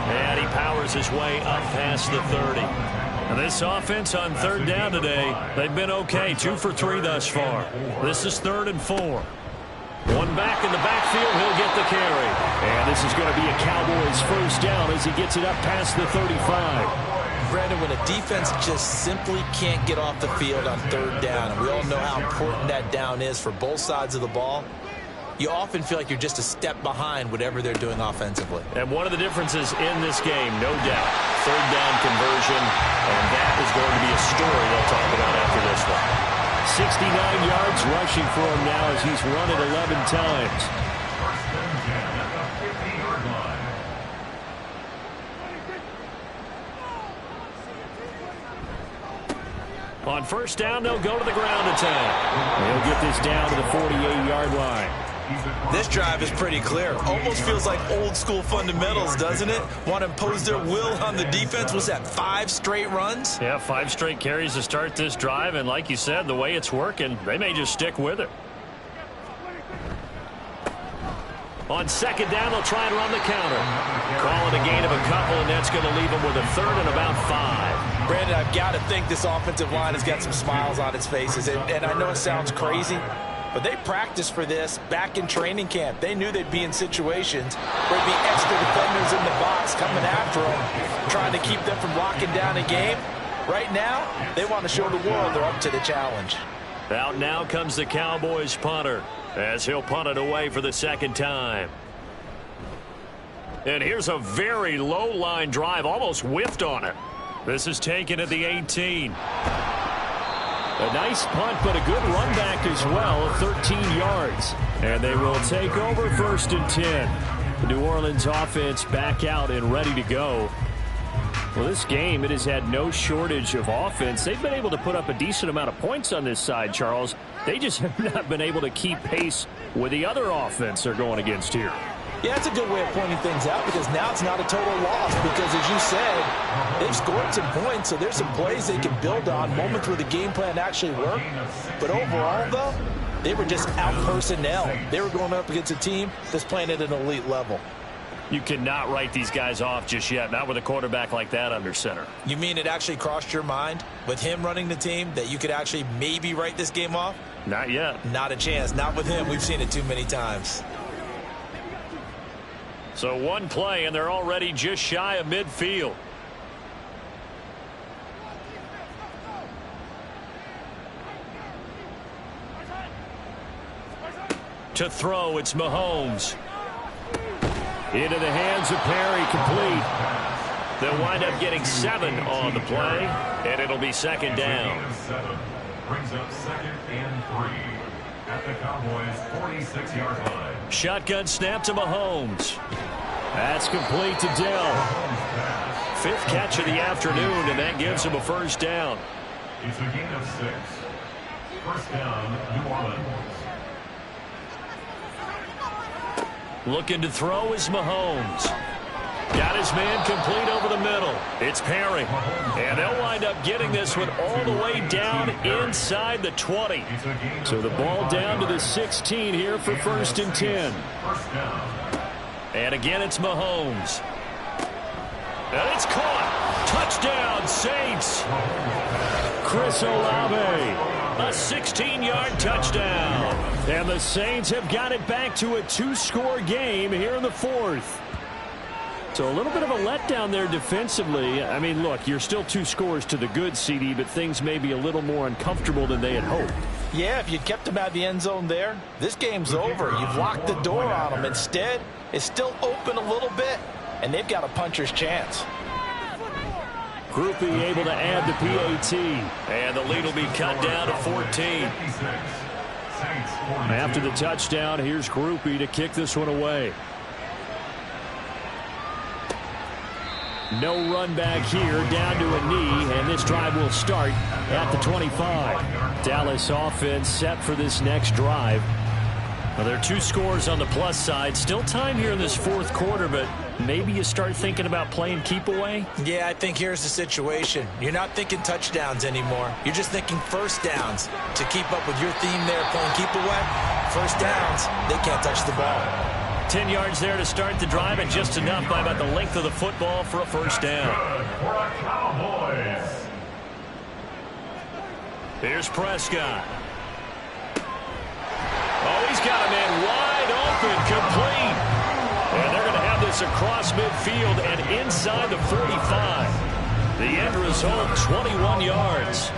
And he powers his way up past the 30. And this offense on 3rd down today, they've been okay. 2 for 3 thus far. This is 3rd and 4. One back in the backfield, he'll get the carry. And this is going to be a Cowboys first down as he gets it up past the 35. Brandon, when a defense just simply can't get off the field on 3rd down, and we all know how important that down is for both sides of the ball, you often feel like you're just a step behind whatever they're doing offensively. And one of the differences in this game, no doubt, 3rd down conversion, and that is going to be a story they'll talk about after this one. 69 yards rushing for him now as he's run it 11 times. First and 10 at the 50-yard line. On first down, they'll go to the ground attack. They'll get this down to the 48-yard line. This drive is pretty clear. Almost feels like old school fundamentals, doesn't it? Want to impose their will on the defense. Was that 5 straight runs? Yeah, 5 straight carries to start this drive. And like you said, the way it's working, they may just stick with it. On second down, they'll try and run the counter. Call it a gain of a couple, and that's going to leave them with a third and about 5. Brandon, I've got to think this offensive line has got some smiles on its faces. And I know it sounds crazy, but they practiced for this back in training camp. They knew they'd be in situations where there'd be extra defenders in the box coming after them, trying to keep them from locking down a game. Right now, they want to show the world they're up to the challenge. Out now comes the Cowboys punter as he'll punt it away for the second time. And here's a very low line drive, almost whiffed on it. This is taken at the 18. A nice punt, but a good run back as well, 13 yards. And they will take over first and 10. The New Orleans offense back out and ready to go. Well, this game, it has had no shortage of offense. They've been able to put up a decent amount of points on this side, Charles. They just have not been able to keep pace with the other offense they're going against here. Yeah, it's a good way of pointing things out because now it's not a total loss because, as you said, they've scored some points, so there's some plays they can build on, moments where the game plan actually worked. But overall, though, they were just out-personnel. They were going up against a team that's playing at an elite level. You cannot write these guys off just yet, not with a quarterback like that under center. You mean it actually crossed your mind with him running the team that you could actually maybe write this game off? Not yet. Not a chance. Not with him. We've seen it too many times. So one play, and they're already just shy of midfield. To throw, it's Mahomes. Into the hands of Perry, complete. They'll wind up getting 7 on the play, and it'll be second down. Brings up second and 3 at the Cowboys' 46-yard line. Shotgun snap to Mahomes. That's complete to Dell. 5th catch of the afternoon, and that gives him a first down. It's a gain of 6. First down, New Orleans. Looking to throw is Mahomes. Got his man complete over the middle. It's Perry. And they'll wind up getting this one all the way down inside the 20. So the ball down to the 16 here for first and 10. And again, it's Mahomes. And it's caught. Touchdown, Saints. Chris Olave. A 16-yard touchdown. And the Saints have got it back to a 2-score game here in the 4th. So a little bit of a letdown there defensively. I mean, look, you're still 2 scores to the good, CD, but things may be a little more uncomfortable than they had hoped. Yeah, if you kept them out of the end zone there, this game's over. You've locked the door on them. Instead, it's still open a little bit, and they've got a puncher's chance. Groupie able to add the PAT. And the lead will be cut down to 14. After the touchdown, here's Groupie to kick this one away. No run back here, down to a knee, and this drive will start at the 25. Dallas offense set for this next drive. Well, there are 2 scores on the plus side. Still time here in this 4th quarter, but maybe you start thinking about playing keep away? Yeah, I think here's the situation. You're not thinking touchdowns anymore. You're just thinking first downs. To keep up with your theme there, playing keep away, first downs, they can't touch the ball. 10 yards there to start the drive, and just enough by about the length of the football for a first down. For the Cowboys. Here's Prescott. Oh, he's got a man wide open, complete. And they're going to have this across midfield and inside the 45. The end result, 21 yards.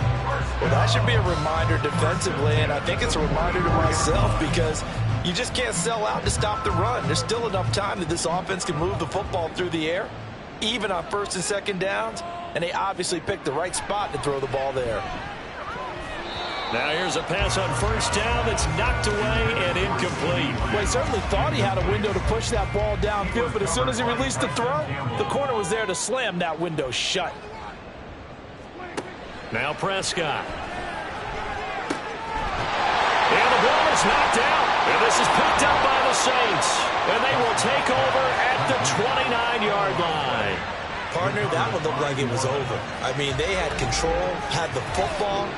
Well, that should be a reminder defensively, and I think it's a reminder to myself because you just can't sell out to stop the run. There's still enough time that this offense can move the football through the air, even on first and second downs, and they obviously picked the right spot to throw the ball there. Now here's a pass on first down that's knocked away and incomplete. Well, he certainly thought he had a window to push that ball downfield, but as soon as he released the throw, the corner was there to slam that window shut. Now Prescott. And the ball is knocked out. And this is picked up by the Saints. And they will take over at the 29-yard line. Partner, that would look like it was over. I mean, they had control, had the football,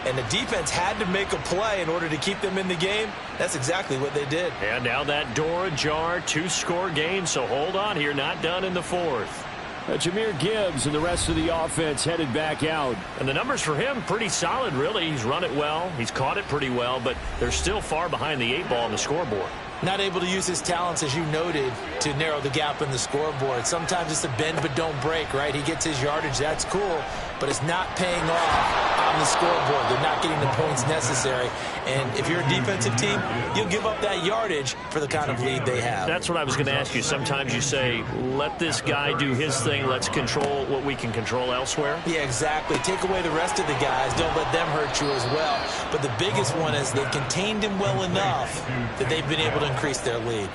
and the defense had to make a play in order to keep them in the game. That's exactly what they did. And now that door ajar, 2-score game, so hold on here, not done in the fourth. Jahmyr Gibbs and the rest of the offense headed back out. And the numbers for him, pretty solid, really. He's run it well. He's caught it pretty well, but they're still far behind the 8-ball on the scoreboard. Not able to use his talents, as you noted, to narrow the gap in the scoreboard. Sometimes it's a bend but don't break, right? He gets his yardage. That's cool, but it's not paying off on the scoreboard. They're not getting the points necessary. And if you're a defensive team, you'll give up that yardage for the kind of lead they have. That's what I was going to ask you. Sometimes you say, let this guy do his thing. Let's control what we can control elsewhere. Yeah, exactly. Take away the rest of the guys. Don't let them hurt you as well. But the biggest one is they've contained him well enough that they've been able to increase their lead.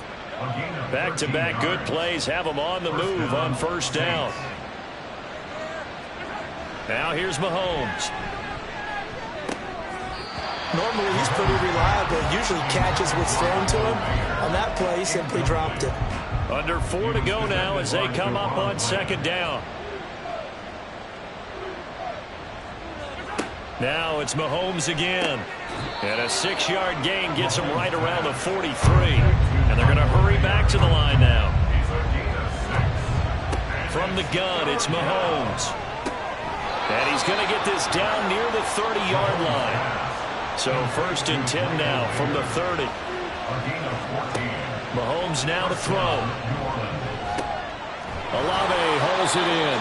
Back-to-back good plays have them on the move on first down. Now here's Mahomes. Normally he's pretty reliable. Usually catches what's thrown to him. On that play, he simply dropped it. Under 4 to go now as they come up on second down. Now it's Mahomes again. And a 6-yard gain gets him right around the 43. And they're going to hurry back to the line now. From the gun, it's Mahomes. And he's going to get this down near the 30-yard line. So first and 10 now from the 30. Mahomes now to throw. Olave holds it in.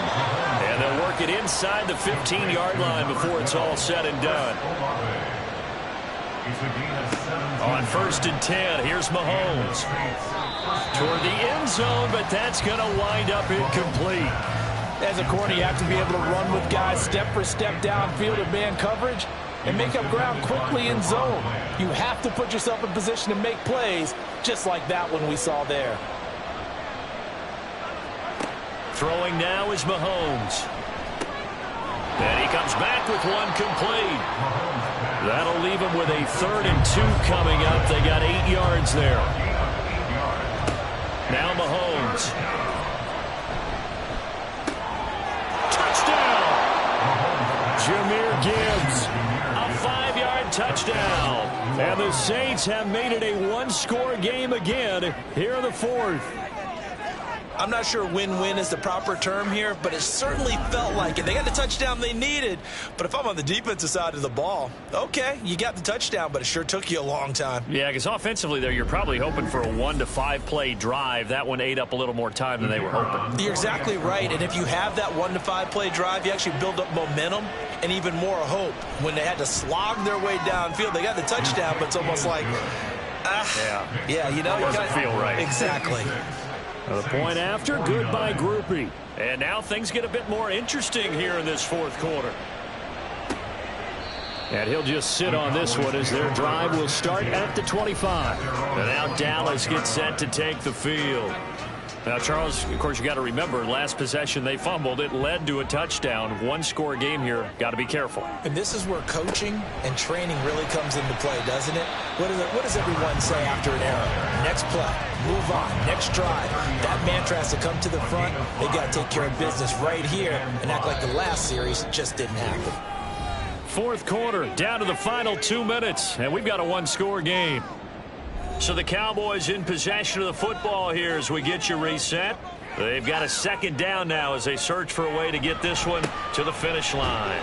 And they'll work it inside the 15-yard line before it's all said and done. On first and 10, here's Mahomes. Toward the end zone, but that's going to wind up incomplete. As a corner, you have to be able to run with guys step for step downfield in man coverage and make up ground quickly in zone. You have to put yourself in position to make plays, just like that one we saw there. Throwing now is Mahomes. And he comes back with one complete. That'll leave him with a 3rd and 2 coming up. They got 8 yards there. Now Mahomes. Touchdown! Jahmyr Gibbs. A 5-yard touchdown. And the Saints have made it a 1-score game again here in the fourth. I'm not sure win-win is the proper term here, but it certainly felt like it. They got the touchdown they needed, but if I'm on the defensive side of the ball, okay, you got the touchdown, but it sure took you a long time. Yeah, because offensively there, you're probably hoping for a 1 to 5 play drive. That one ate up a little more time than they were hoping. You're exactly right, and if you have that 1 to 5 play drive, you actually build up momentum and even more hope. When they had to slog their way downfield, they got the touchdown, but it's almost like, yeah, you know, it doesn't feel right. Exactly. The point after, goodbye groupie. And now things get a bit more interesting here in this fourth quarter. And he'll just sit on this one as their drive will start at the 25. And now Dallas gets set to take the field. Now, Charles, of course, you got to remember, last possession they fumbled. It led to a touchdown. 1-score game here. Got to be careful. And this is where coaching and training really comes into play, doesn't it? What does everyone say after an error? Next play, move on, next drive. That mantra has to come to the front. They got to take care of business right here and act like the last series just didn't happen. Fourth quarter, down to the final 2 minutes, and we've got a 1-score game. So the Cowboys in possession of the football here as we get you reset. They've got a second down now as they search for a way to get this one to the finish line.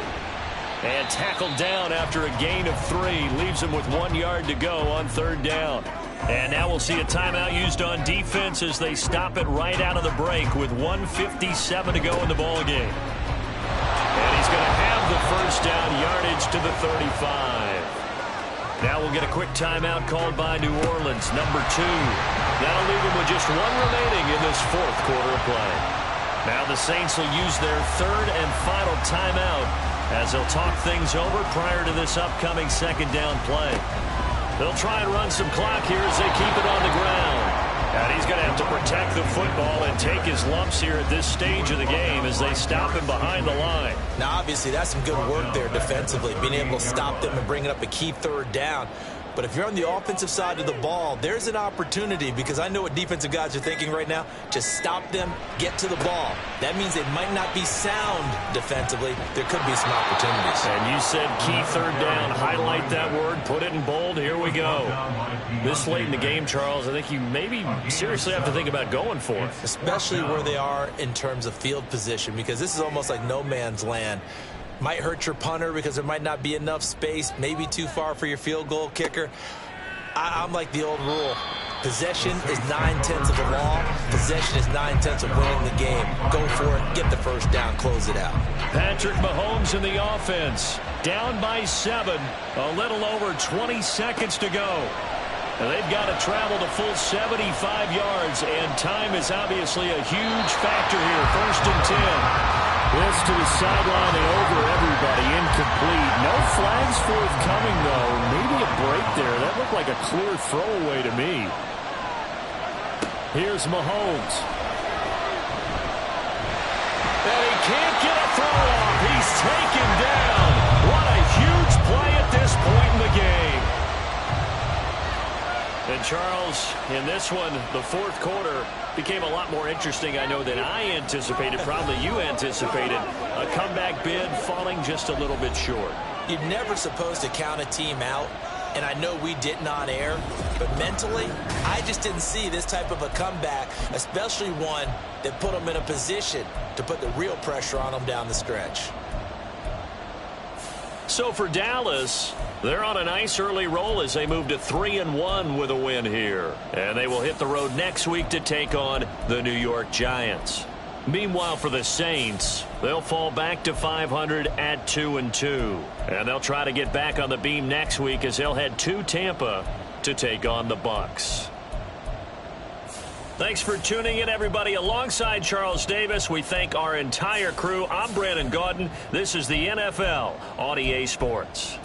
And tackled down after a gain of 3. Leaves them with 1 yard to go on 3rd down. And now we'll see a timeout used on defense as they stop it right out of the break with 1:57 to go in the ballgame. And he's going to have the first down yardage to the 35. Now we'll get a quick timeout called by New Orleans, number 2. That'll leave them with just 1 remaining in this fourth quarter of play. Now the Saints will use their 3rd and final timeout as they'll talk things over prior to this upcoming second down play. They'll try and run some clock here as they keep it on the ground. And he's going to have to protect the football and take his lumps here at this stage of the game as they stop him behind the line. Now, obviously, that's some good work there defensively, being able to stop them and bring it up a key third down. But if you're on the offensive side of the ball, there's an opportunity, because I know what defensive guys are thinking right now. Just stop them, get to the ball. That means they might not be sound defensively. There could be some opportunities. And you said key third down. Highlight that word. Put it in bold. Here we go. This late in the game, Charles, I think you maybe seriously have to think about going for it. Especially where they are in terms of field position, because this is almost like no man's land. Might hurt your punter because there might not be enough space, maybe too far for your field goal kicker. I'm like the old rule. Possession is 9/10 of the law. Possession is 9/10 of winning the game. Go for it. Get the first down. Close it out. Patrick Mahomes in the offense. Down by 7. A little over 20 seconds to go. And they've got to travel the full 75 yards, and time is obviously a huge factor here. 1st and 10. This to the sideline and over everybody. Incomplete. No flags forthcoming, though. Maybe a break there. That looked like a clear throwaway to me. Here's Mahomes. And he can't get a throw off. He's taken down. What a huge play at this point in the game. And Charles, in this one, the 4th quarter became a lot more interesting, I know, than I anticipated. Probably you anticipated. A comeback bid falling just a little bit short. You're never supposed to count a team out, and I know we didn't on air, but mentally, I just didn't see this type of a comeback, especially one that put them in a position to put the real pressure on them down the stretch. So for Dallas, they're on a nice early roll as they move to 3-1 with a win here. And they will hit the road next week to take on the New York Giants. Meanwhile, for the Saints, they'll fall back to 500 at 2-2. And they'll try to get back on the beam next week as they'll head to Tampa to take on the Bucs. Thanks for tuning in, everybody. Alongside Charles Davis, we thank our entire crew. I'm Brandon Gaudin. This is the NFL on EA Sports.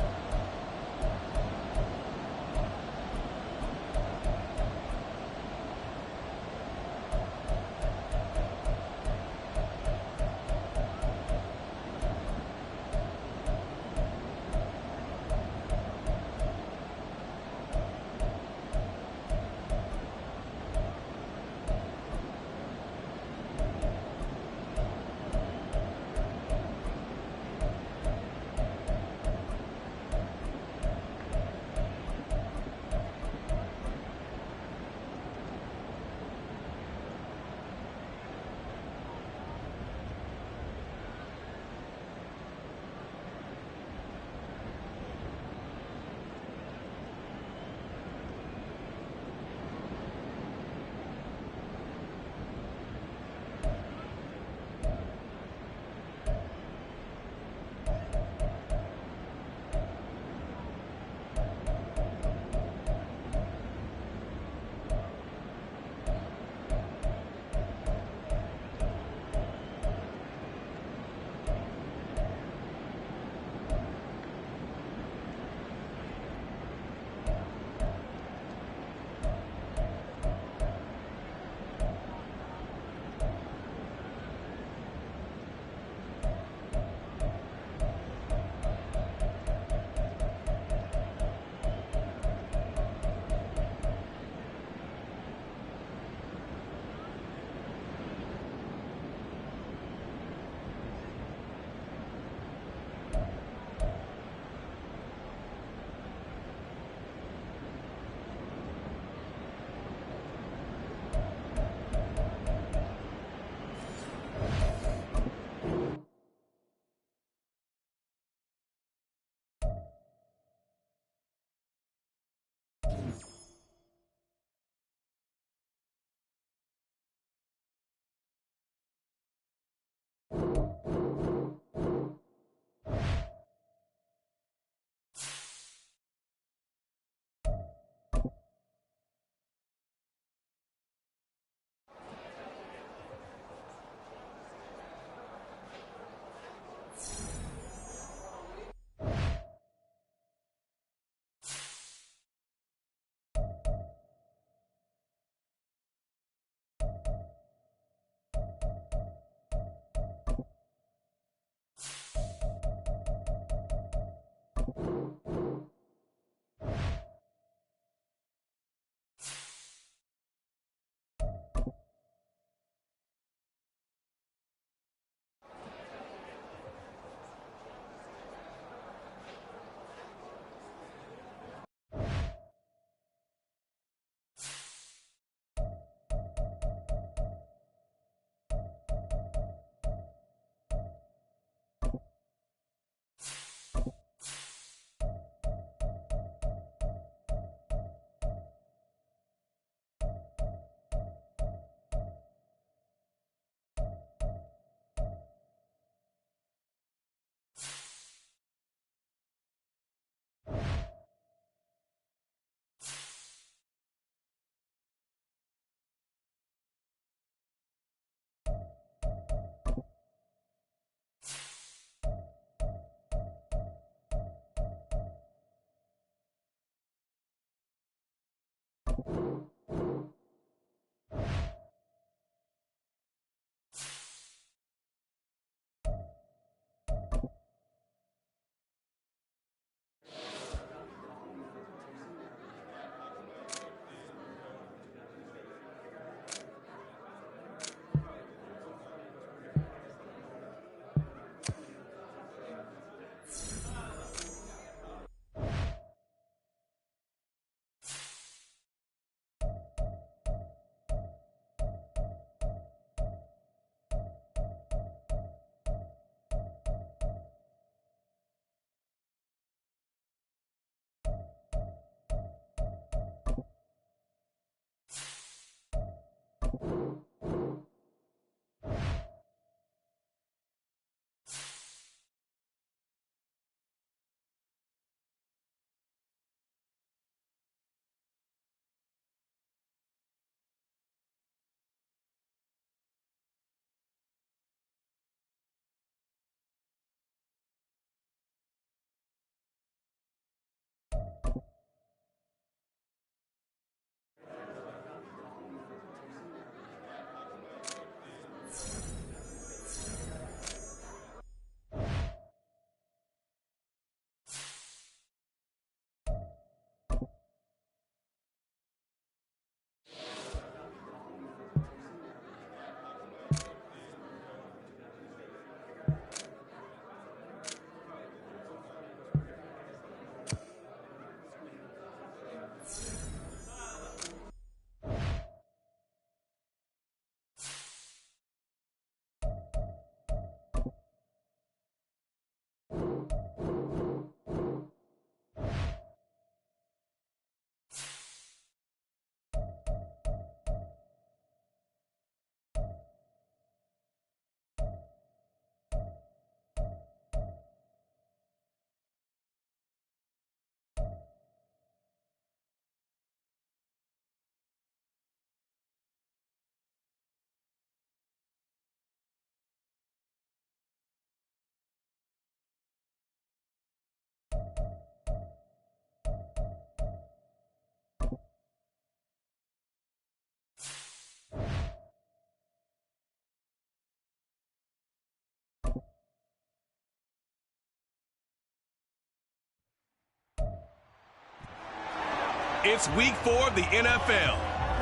It's week 4 of the NFL,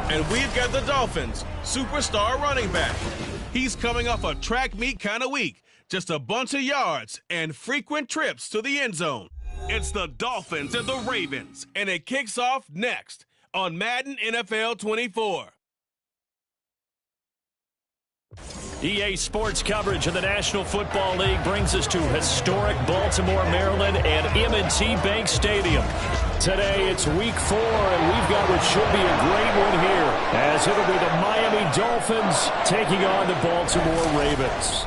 and we've got the Dolphins' superstar running back. He's coming off a track meet kind of week, just a bunch of yards and frequent trips to the end zone. It's the Dolphins and the Ravens, and it kicks off next on Madden NFL 24. EA Sports coverage of the National Football League brings us to historic Baltimore, Maryland, and M&T Bank Stadium. Today, it's week 4, and we've got what should be a great one here, as it'll be the Miami Dolphins taking on the Baltimore Ravens.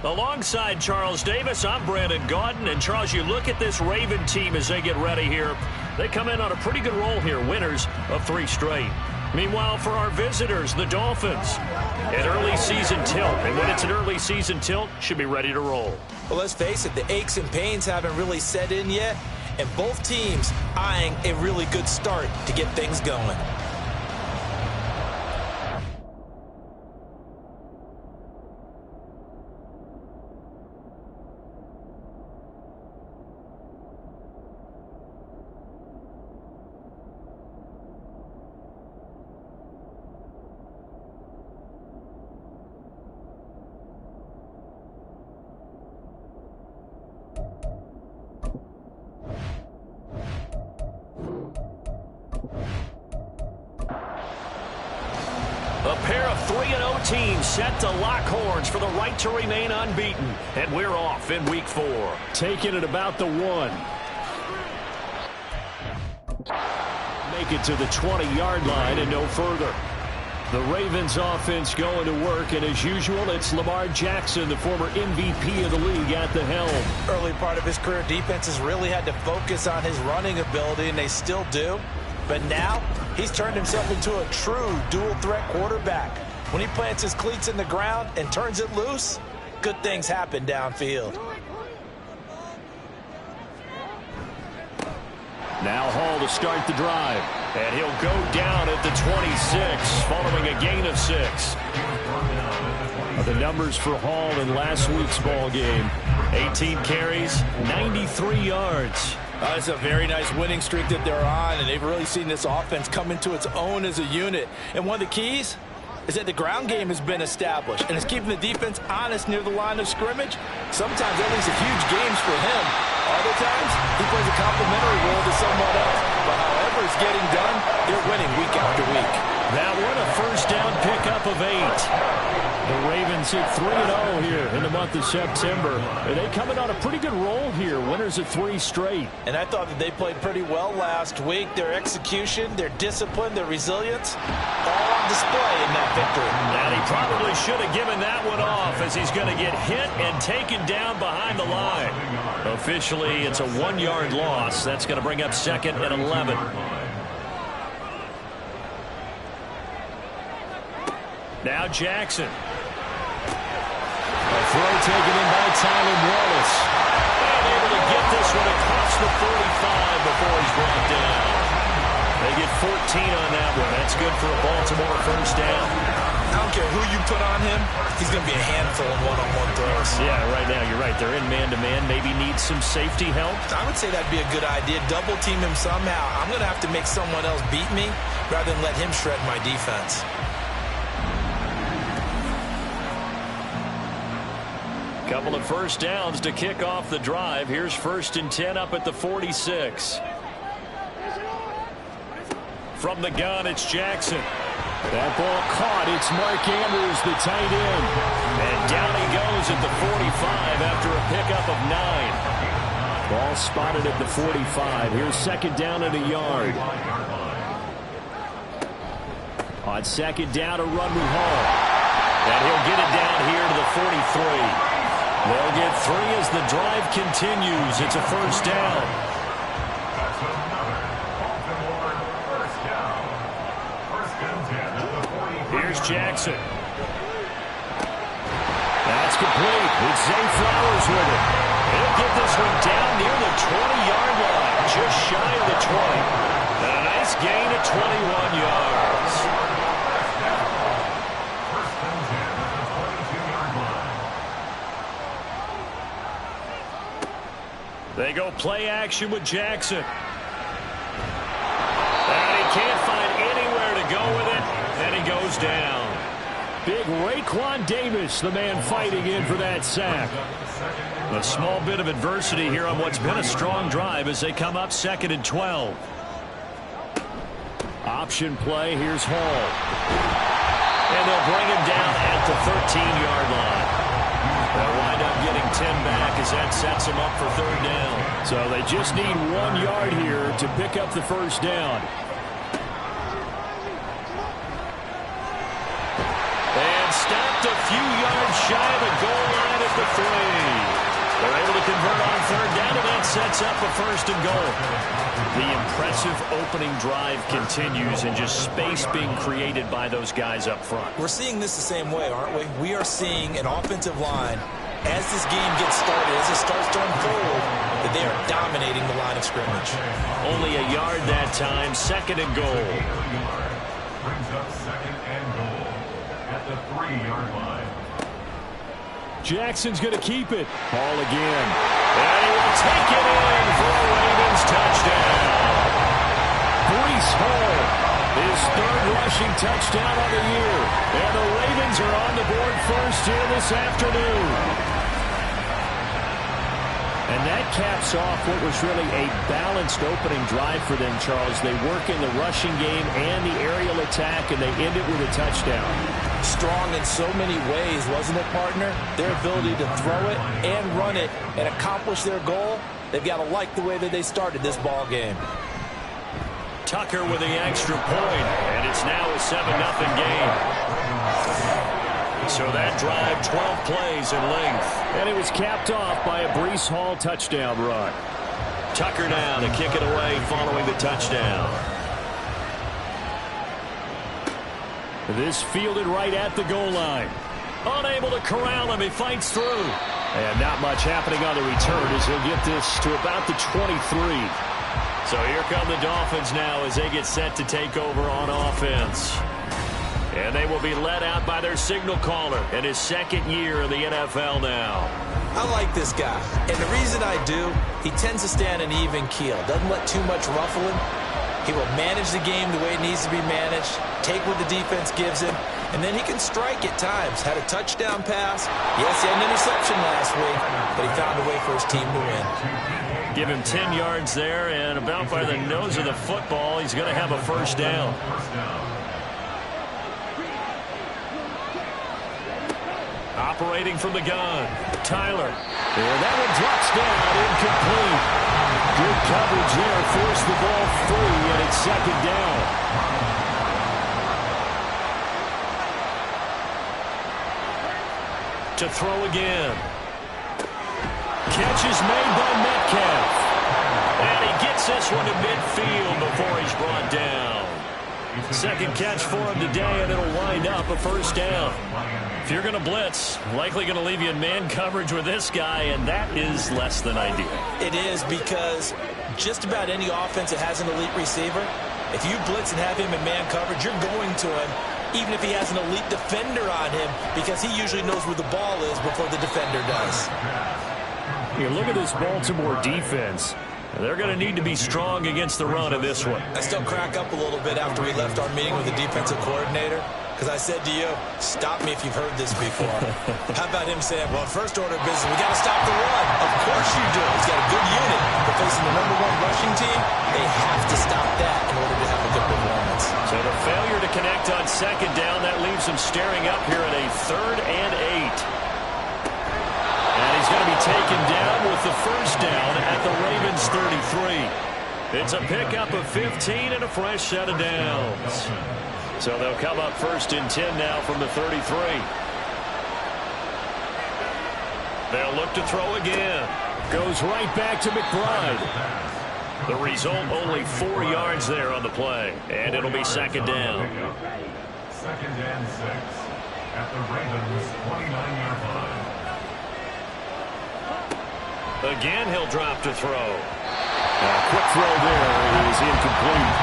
Alongside Charles Davis, I'm Brandon Gaudin. And Charles, you look at this Raven team as they get ready here. They come in on a pretty good roll here, winners of 3 straight. Meanwhile, for our visitors, the Dolphins, an early season tilt. And when it's an early season tilt, should be ready to roll. Well, let's face it, the aches and pains haven't really set in yet, and both teams eyeing a really good start to get things going. A pair of 3-0 teams set to lock horns for the right to remain unbeaten. And we're off in week 4. Taking it about the 1. Make it to the 20-yard line and no further. The Ravens offense going to work, and as usual, it's Lamar Jackson, the former MVP of the league, at the helm. Early part of his career, defenses really had to focus on his running ability, and they still do. But now, he's turned himself into a true dual-threat quarterback. When he plants his cleats in the ground and turns it loose, good things happen downfield. Now Hall to start the drive. And he'll go down at the 26 following a gain of 6. The numbers for Hall in last week's ball game: 18 carries, 93 yards. It's a very nice winning streak that they're on, and they've really seen this offense come into its own as a unit. And one of the keys is that the ground game has been established, and it's keeping the defense honest near the line of scrimmage. Sometimes that leads to huge games for him. Other times, he plays a complementary role to someone else. But however it's getting done, they're winning week after week. That one a first down pickup of 8. The Ravens hit 3-0 here in the month of September. They coming on a pretty good roll here. Winners of 3 straight. And I thought that they played pretty well last week. Their execution, their discipline, their resilience, all on display in that victory. And he probably should have given that one off, as he's going to get hit and taken down behind the line. Officially, it's a 1-yard loss. That's going to bring up 2nd and 11. Now Jackson. A throw taken in by Tylan Wallace. And able to get this one across the 45 before he's brought down. They get 14 on that one. That's good for a Baltimore first down. I don't care who you put on him, he's going to be a handful in one-on-one throws. Yeah, right now you're right. They're in man-to-man. Maybe need some safety help. I would say that'd be a good idea. Double team him somehow. I'm going to have to make someone else beat me rather than let him shred my defense. Couple of first downs to kick off the drive. Here's 1st and 10 up at the 46. From the gun, it's Jackson. That ball caught. It's Mark Andrews, the tight end. And down he goes at the 45 after a pickup of 9. Ball spotted at the 45. Here's 2nd down and a yard. On 2nd down, a run with Hall. And he'll get it down here to the 43. They'll get 3 as the drive continues. It's a first down. Here's Jackson. That's complete. It's Zay Flowers with it. He'll get this one down near the 20-yard line, just shy of the 20. And a nice gain of 21 yards. They go play action with Jackson. And he can't find anywhere to go with it, and he goes down. Big Raekwon Davis, the man fighting in for that sack. A small bit of adversity here on what's been a strong drive as they come up 2nd and 12. Option play, here's Hall. And they'll bring him down at the 13-yard line. They'll wind up getting 10 back as that sets them up for 3rd down. So they just need 1 yard here to pick up the first down. And stopped a few yards shy of the goal line at the 3. They're able to convert on 3rd down, and that sets up a 1st and goal. The impressive opening drive continues, and just space being created by those guys up front. We're seeing this the same way, aren't we? We are seeing an offensive line, as this game gets started, as it starts to unfold, that they are dominating the line of scrimmage. Only a yard that time, 2nd and goal. Brings up 2nd and goal at the 3-yard line. Jackson's going to keep it. Hall again. And he will take it in for a Ravens touchdown. Breece Hall, his 3rd rushing touchdown of the year. And the Ravens are on the board first here this afternoon. And that caps off what was really a balanced opening drive for them, Charles. They work in the rushing game and the aerial attack, and they end it with a touchdown. Strong in so many ways, wasn't it, partner? Their ability to throw it and run it and accomplish their goal, they've got to like the way that they started this ball game. Tucker with the extra point, and it's now a 7-0 game. So that drive, 12 plays in length. And it was capped off by a Breece Hall touchdown run. Tucker now to kick it away following the touchdown. This fielded right at the goal line. Unable to corral him, he fights through. And not much happening on the return as he'll get this to about the 23. So here come the Dolphins now as they get set to take over on offense. And they will be led out by their signal caller in his second year in the NFL now. I like this guy, and the reason I do, he tends to stand an even keel. Doesn't let too much ruffle him. He will manage the game the way it needs to be managed, take what the defense gives him, and then he can strike at times. Had a touchdown pass. Yes, he had an interception last week, but he found a way for his team to win. Give him 10 yards there, and about by the nose of the football, he's going to have a first down. Operating from the gun, Tyler. And that one drops down, incomplete. Good coverage there, forced the ball free, and it's second down. To throw again. Catch is made by Metcalf. And he gets this one to midfield before he's brought down. Second catch for him today, and it'll wind up a first down. If you're going to blitz, likely going to leave you in man coverage with this guy, and that is less than ideal. It is, because just about any offense that has an elite receiver, if you blitz and have him in man coverage, you're going to him, even if he has an elite defender on him, because he usually knows where the ball is before the defender does. Here, look at this Baltimore defense. They're going to need to be strong against the run in this one. I still crack up a little bit after we left our meeting with the defensive coordinator, because I said to you, stop me if you've heard this before. How about him saying, well, first order of business, we got to stop the run. Of course you do. He's got a good unit. They're facing the #1 rushing team. They have to stop that in order to have a good performance. So the failure to connect on second down, that leaves them staring up here at a 3rd and 8. And he's going to be taken down with the first down at the Ravens 33. It's a pickup of 15 and a fresh set of downs. So they'll come up 1st and 10 now from the 33. They'll look to throw again. Goes right back to McBride. The result, only 4 yards there on the play. And it'll be second down. 2nd and 6 at the Ravens 29-yard line. Again, he'll drop to throw. Quick throw there is incomplete.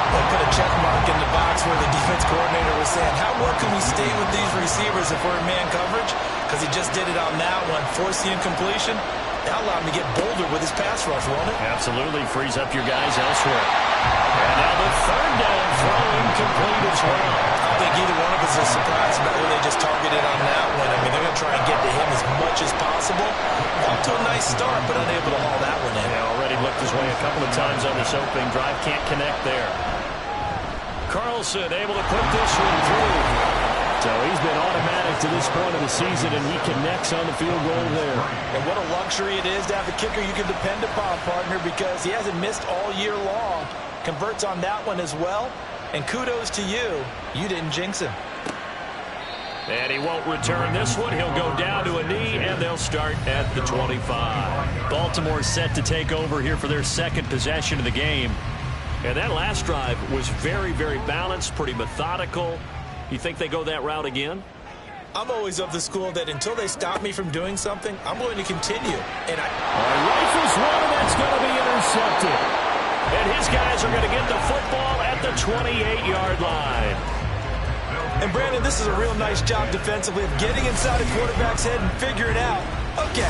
They'll put a check mark in the box where the defense coordinator was saying, how well can we stay with these receivers if we're in man coverage? Because he just did it on that one, forced the incompletion. That allowed him to get bolder with his pass rush, won't it? Absolutely, frees up your guys elsewhere. And now the 3rd down throw incomplete as well. I don't think either one of us is surprised about who they just targeted on that one. I mean, they're going to try and get to him as much as possible. Off to a nice start, but unable to haul that one in. Yeah, already looked his way a couple of times on this opening drive. Can't connect there. Carlson able to put this one through. So he's been automatic to this point of the season, and he connects on the field goal there. And what a luxury it is to have a kicker you can depend upon, partner, because he hasn't missed all year long. Converts on that one as well. And kudos to you. You didn't jinx him. And he won't return this one. He'll go down to a knee, and they'll start at the 25. Baltimore set to take over here for their second possession of the game. And that last drive was very, very balanced, pretty methodical. You think they go that route again? I'm always of the school that until they stop me from doing something, I'm going to continue. And rifles one, that's going to be intercepted. And his guys are going to get the football at the 28-yard line. And, Brandon, this is a real nice job defensively of getting inside a quarterback's head and figuring out, okay,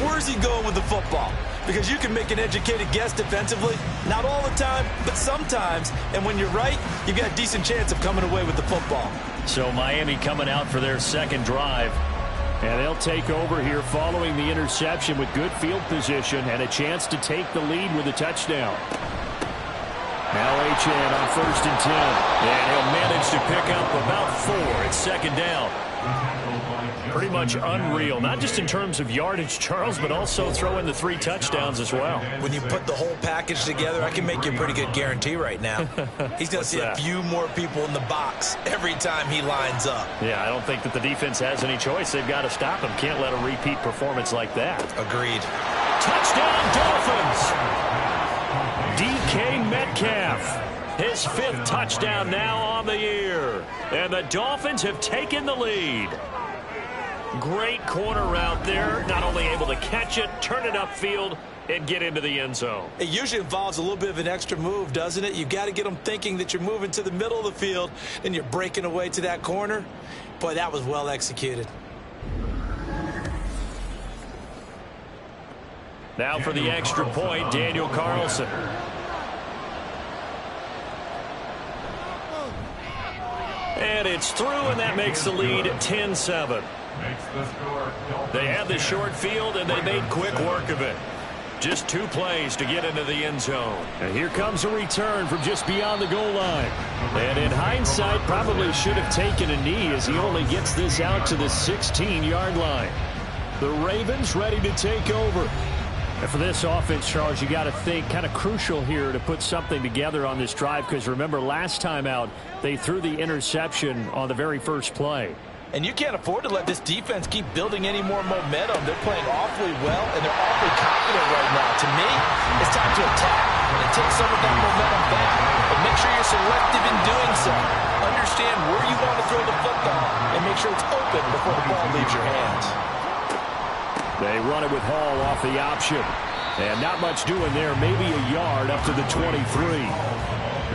where's he going with the football? Because you can make an educated guess defensively, not all the time, but sometimes. And when you're right, you've got a decent chance of coming away with the football. So Miami coming out for their second drive. And they'll take over here following the interception with good field position and a chance to take the lead with a touchdown. Now Achane on 1st and 10. And he'll manage to pick up about 4. It's second down. Pretty much unreal, not just in terms of yardage, Charles, but also throw in the 3 touchdowns as well. When you put the whole package together, I can make you a pretty good guarantee right now. He's going to see a few more people in the box every time he lines up. Yeah, I don't think that the defense has any choice. They've got to stop him. Can't let a repeat performance like that. Agreed. Touchdown, Dolphins! DK Metcalf, his 5th touchdown now on the year. And the Dolphins have taken the lead. Great corner route there. Not only able to catch it, turn it upfield, and get into the end zone. It usually involves a little bit of an extra move, doesn't it? You've got to get them thinking that you're moving to the middle of the field and you're breaking away to that corner. Boy, that was well executed. Now for the extra point, Daniel Carlson. And it's through, and that makes the lead 10-7. They had the short field, and they made quick work of it. Just 2 plays to get into the end zone. And here comes a return from just beyond the goal line. And in hindsight, probably should have taken a knee as he only gets this out to the 16-yard line. The Ravens ready to take over. And for this offense, Charles, you got to think kind of crucial here to put something together on this drive, because remember last time out, they threw the interception on the very first play. And you can't afford to let this defense keep building any more momentum. They're playing awfully well, and they're awfully confident right now. To me, it's time to attack and take some of that momentum back. But make sure you're selective in doing so. Understand where you want to throw the football, and make sure it's open before the ball leaves your hands. They run it with Hall off the option. And not much doing there, maybe a yard up to the 23.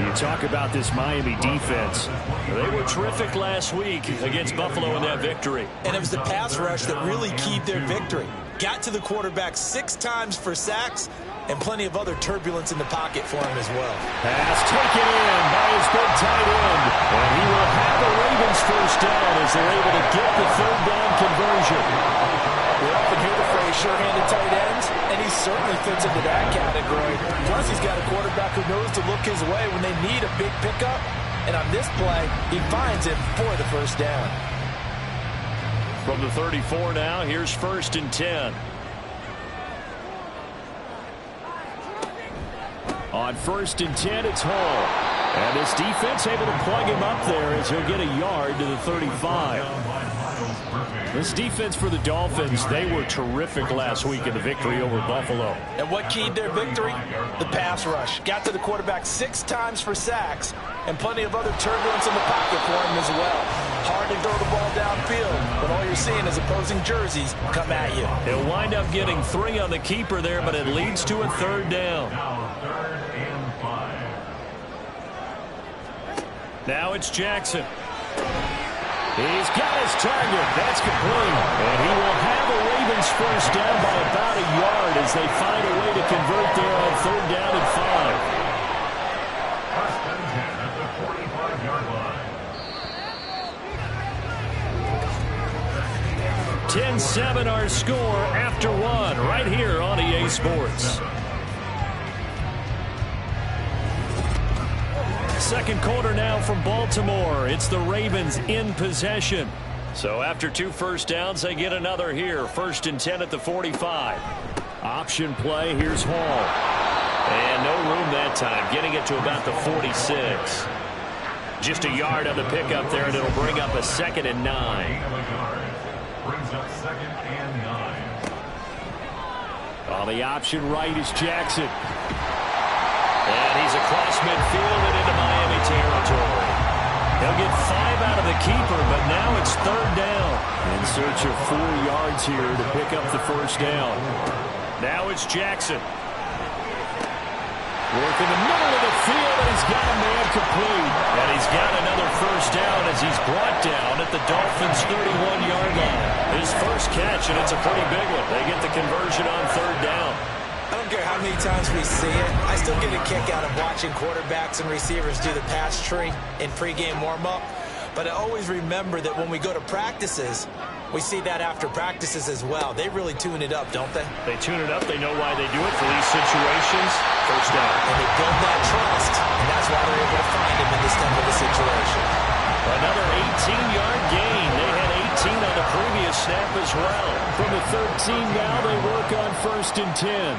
You talk about this Miami defense. They were terrific last week against Buffalo in that victory. And it was the pass rush that really keyed their victory. Got to the quarterback 6 times for sacks, and plenty of other turbulence in the pocket for him as well. Pass taken in by his big tight end. And he will have the Ravens first down as they're able to get the third down conversion. We often hear the phrase sure-handed tight ends, and he certainly fits into that category. Plus, he's got a quarterback who knows to look his way when they need a big pickup. And on this play, he finds it for the first down. From the 34 now, here's 1st and 10. On 1st and 10, it's Hall. And this defense able to plug him up there as he'll get a yard to the 35. This defense for the Dolphins, they were terrific last week in the victory over Buffalo. And what keyed their victory? The pass rush. Got to the quarterback 6 times for sacks, and plenty of other turbulence in the pocket for him as well. Hard to throw the ball downfield, but all you're seeing is opposing jerseys come at you. He'll wind up getting 3 on the keeper there, but it leads to a 3rd down. Now it's Jackson. He's got his target. That's complete. And he will have the Ravens first down by about a yard as they find a way to convert there on 3rd down and 5. First and 10 at the 45-yard line. 10-7 our score after 1 right here on EA Sports. Second quarter now from Baltimore. It's the Ravens in possession. So after 2 first downs, they get another here. 1st and 10 at the 45. Option play. Here's Hall. And no room that time. Getting it to about the 46. Just a yard on the pickup there, and it'll bring up a 2nd and 9. Brings up 2nd and 9. On the option right is Jackson. And he's across midfield and into Miami territory. He'll get 5 out of the keeper, but now it's 3rd down. In search of 4 yards here to pick up the first down. Now it's Jackson. Work in the middle of the field, and he's got a man complete. And he's got another first down as he's brought down at the Dolphins' 31-yard line. His first catch, and it's a pretty big one. They get the conversion on 3rd down. I don't care how many times we see it. I still get a kick out of watching quarterbacks and receivers do the pass tree in pregame warm-up. But I always remember that when we go to practices, we see that after practices as well. They really tune it up, don't they? They tune it up. They know why they do it for these situations. First down. And they build that trust, and that's why they're able to find him in this type of a situation. Another 18-yard gain. They had 18 on the previous snap as well. From the 13 now, they work on 1st and 10.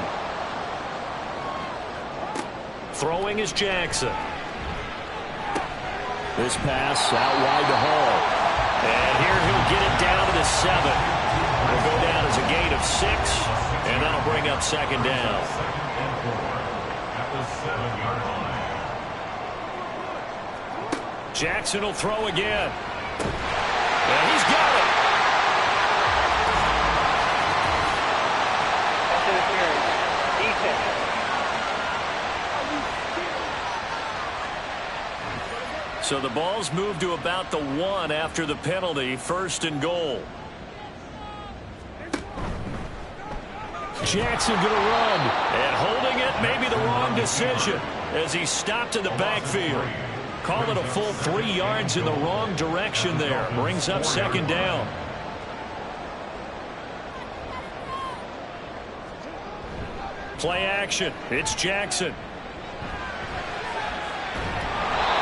Throwing is Jackson. This pass out wide to Hall. And here he'll get it down to the 7. It'll go down as a gain of 6, and that'll bring up 2nd down. At the 7-yard line. Jackson will throw again. And he's got it. After the carry, So the ball's moved to about the 1 after the penalty, 1st and goal. Jackson going to run, and holding it may be the wrong decision as he stopped in the backfield. Call it a full 3 yards in the wrong direction there. Brings up 2nd down. Play action. It's Jackson.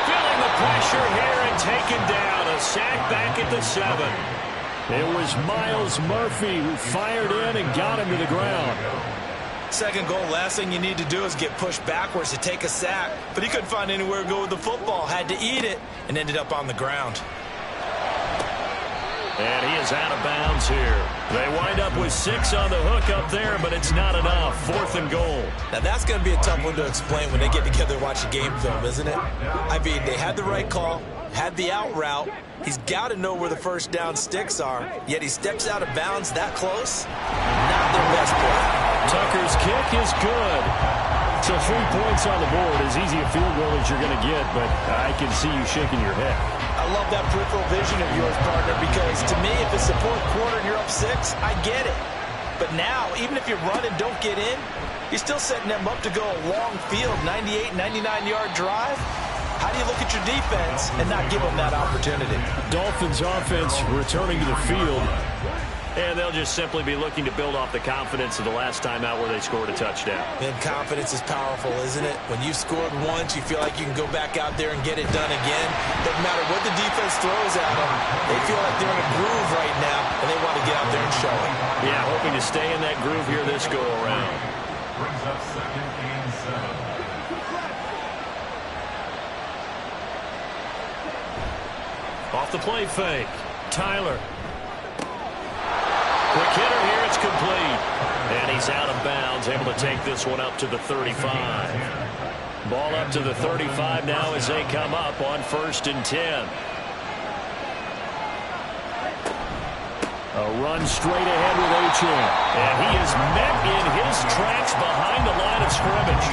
Feeling the pressure here and taken down. A sack back at the 7. It was Miles Murphy who fired in and got him to the ground. 2nd goal, last thing you need to do is get pushed backwards to take a sack. But he couldn't find anywhere to go with the football. Had to eat it and ended up on the ground. And he is out of bounds here. They wind up with 6 on the hook up there, but it's not enough. 4th and goal. Now that's going to be a tough one to explain when they get together and watch a game film, isn't it? I mean, they had the right call, had the out route. He's got to know where the first down sticks are, yet he steps out of bounds that close. Not their best play. Tucker's kick is good. So 3 points on the board, as easy a field goal as you're going to get, but I can see you shaking your head. I love that peripheral vision of yours, partner, because to me, if it's the 4th quarter and you're up 6, I get it. But now, even if you run and don't get in, you're still setting them up to go a long field, 98, 99-yard drive. How do you look at your defense and not give them that opportunity? Dolphins offense returning to the field, and they'll just simply be looking to build off the confidence of the last time out where they scored a touchdown. And confidence is powerful, isn't it? When you've scored once, you feel like you can go back out there and get it done again. Doesn't matter what the defense throws at them. They feel like they're in a groove right now, and they want to get out there and show it. Yeah, hoping to stay in that groove here this go-around. Brings up 2nd and 7. Off the play fake. Tyler. Quick hitter here. It's complete. And he's out of bounds. Able to take this one up to the 35. Ball up to the 35 now as they come up on 1st and 10. A run straight ahead with Achane. And he is met in his tracks behind the line of scrimmage.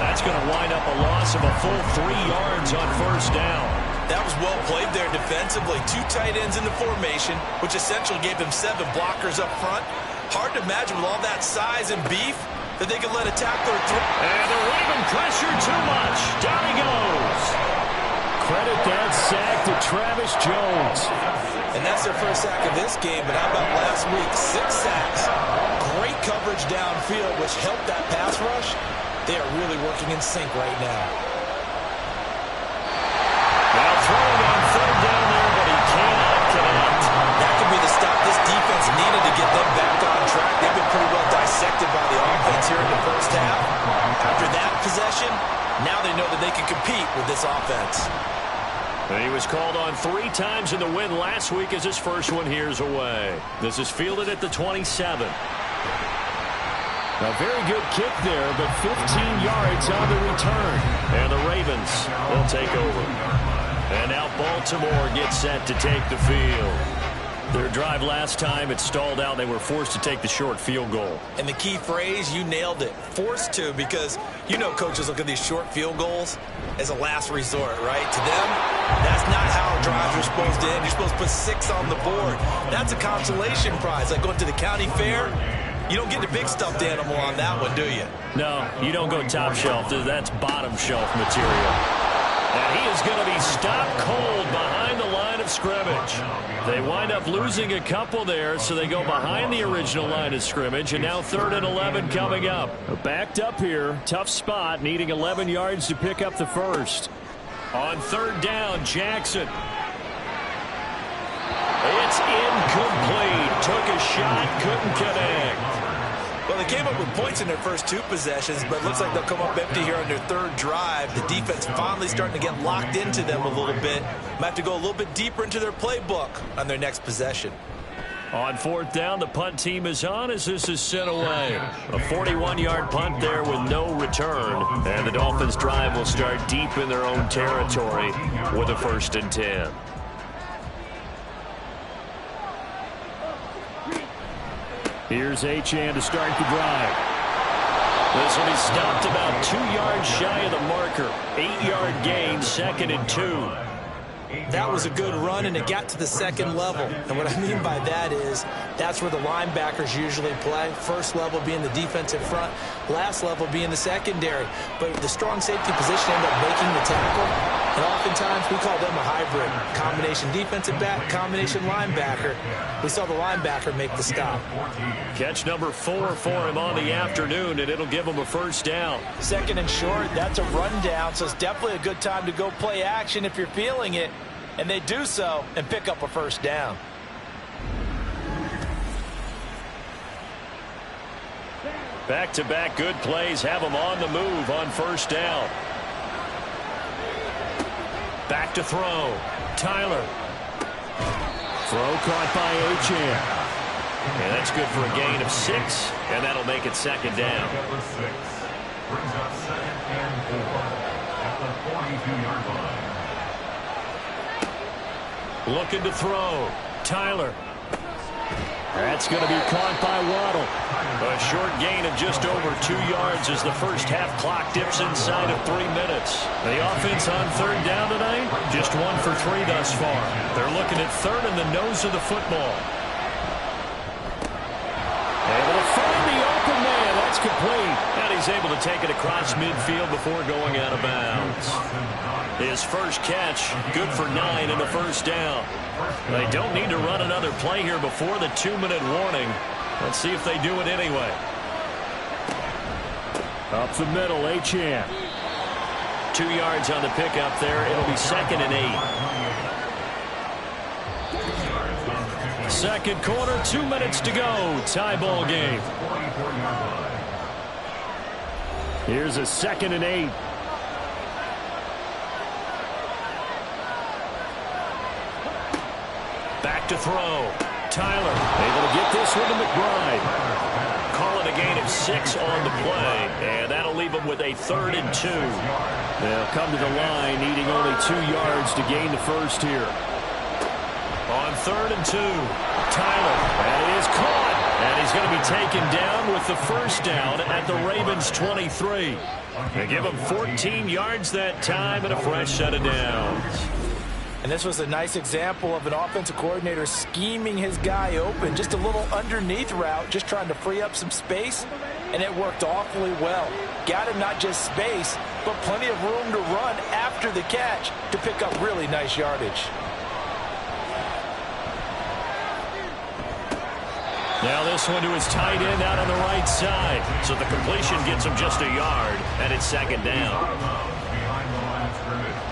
That's going to wind up a loss of a full 3 yards on 1st down. That was well played there defensively. 2 tight ends in the formation, which essentially gave them 7 blockers up front. Hard to imagine with all that size and beef that they could let a tackler through. And the Raven pressure too much. Down he goes. Credit that sack to Travis Jones. And that's their first sack of this game, but how about last week? 6 sacks. Great coverage downfield, which helped that pass rush. They are really working in sync right now. Now throwing on 3rd down there, but he cannot connect. That could be the stop this defense needed to get them back on track. They've been pretty well dissected by the offense here in the first half. After that possession, now they know that they can compete with this offense. And he was called on 3 times in the win last week as his first one here's away. This is fielded at the 27. A very good kick there, but 15 yards on the return. And the Ravens will take over. And now Baltimore gets set to take the field. Their drive last time, it stalled out. They were forced to take the short field goal. And the key phrase, you nailed it. Forced to, because you know coaches look at these short field goals as a last resort, right? To them, that's not how drives are supposed to end. You're supposed to put 6 on the board. That's a consolation prize. Like going to the county fair, you don't get the big stuffed animal on that one, do you? No, you don't go top shelf. That's bottom shelf material. And he is going to be stopped cold behind the line of scrimmage. They wind up losing a couple there, so they go behind the original line of scrimmage, and now 3rd and 11 coming up. Backed up here, tough spot, needing 11 yards to pick up the first. On 3rd down, Jackson. It's incomplete. Took a shot, couldn't connect. Well, they came up with points in their first 2 possessions, but it looks like they'll come up empty here on their 3rd drive. The defense finally starting to get locked into them a little bit. Might have to go a little bit deeper into their playbook on their next possession. On 4th down, the punt team is on as this is sent away. A 41-yard punt there with no return. And the Dolphins' drive will start deep in their own territory with a 1st and 10. Here's Achane to start the drive. This will be stopped about 2 yards shy of the marker. 8-yard gain, 2nd and 2. That was a good run, and it got to the second level. And what I mean by that is that's where the linebackers usually play. First level being the defensive front, last level being the secondary. But the strong safety position ended up making the tackle. And oftentimes we call them a hybrid. Combination defensive back, combination linebacker. We saw the linebacker make the stop. Catch number 4 for him on the afternoon, and it'll give him a first down. Second and short, that's a rundown, so it's definitely a good time to go play action if you're feeling it. And they do so and pick up a first down. Back-to-back good plays have them on the move on first down. Back to throw. Tyler. Throw caught by Achane. And that's good for a gain of 6, and that'll make it second down. Number 6 brings up 2nd and 4 at the 42-yard line. Looking to throw. Tyler. That's going to be caught by Waddle. A short gain of just over 2 yards as the first half clock dips inside of 3 minutes. The offense on third down tonight, just 1 for 3 thus far. They're looking at third in the nose of the football. Able to find the open man. That's complete. And he's able to take it across midfield before going out of bounds. His first catch, good for 9 in the first down. They don't need to run another play here before the 2-minute warning. Let's see if they do it anyway. Up the middle, Achane. 2 yards on the pickup there. It'll be 2nd and 8. Second quarter, 2 minutes to go. Tie ball game. Here's a 2nd and 8. Back to throw. Tyler able to get this one to McBride. Call it a gain of 6 on the play, and that'll leave them with a 3rd and 2. They'll come to the line needing only 2 yards to gain the first here. On 3rd and 2, Tyler, and it is caught, and he's going to be taken down with the first down at the Ravens' 23. They give him 14 yards that time and a fresh set of downs. And this was a nice example of an offensive coordinator scheming his guy open. Just a little underneath route, just trying to free up some space, and it worked awfully well. Got him not just space, but plenty of room to run after the catch to pick up really nice yardage. Now this one to his tight end out on the right side. So the completion gets him just a yard, and it's 2nd down. Behind the line of scrimmage.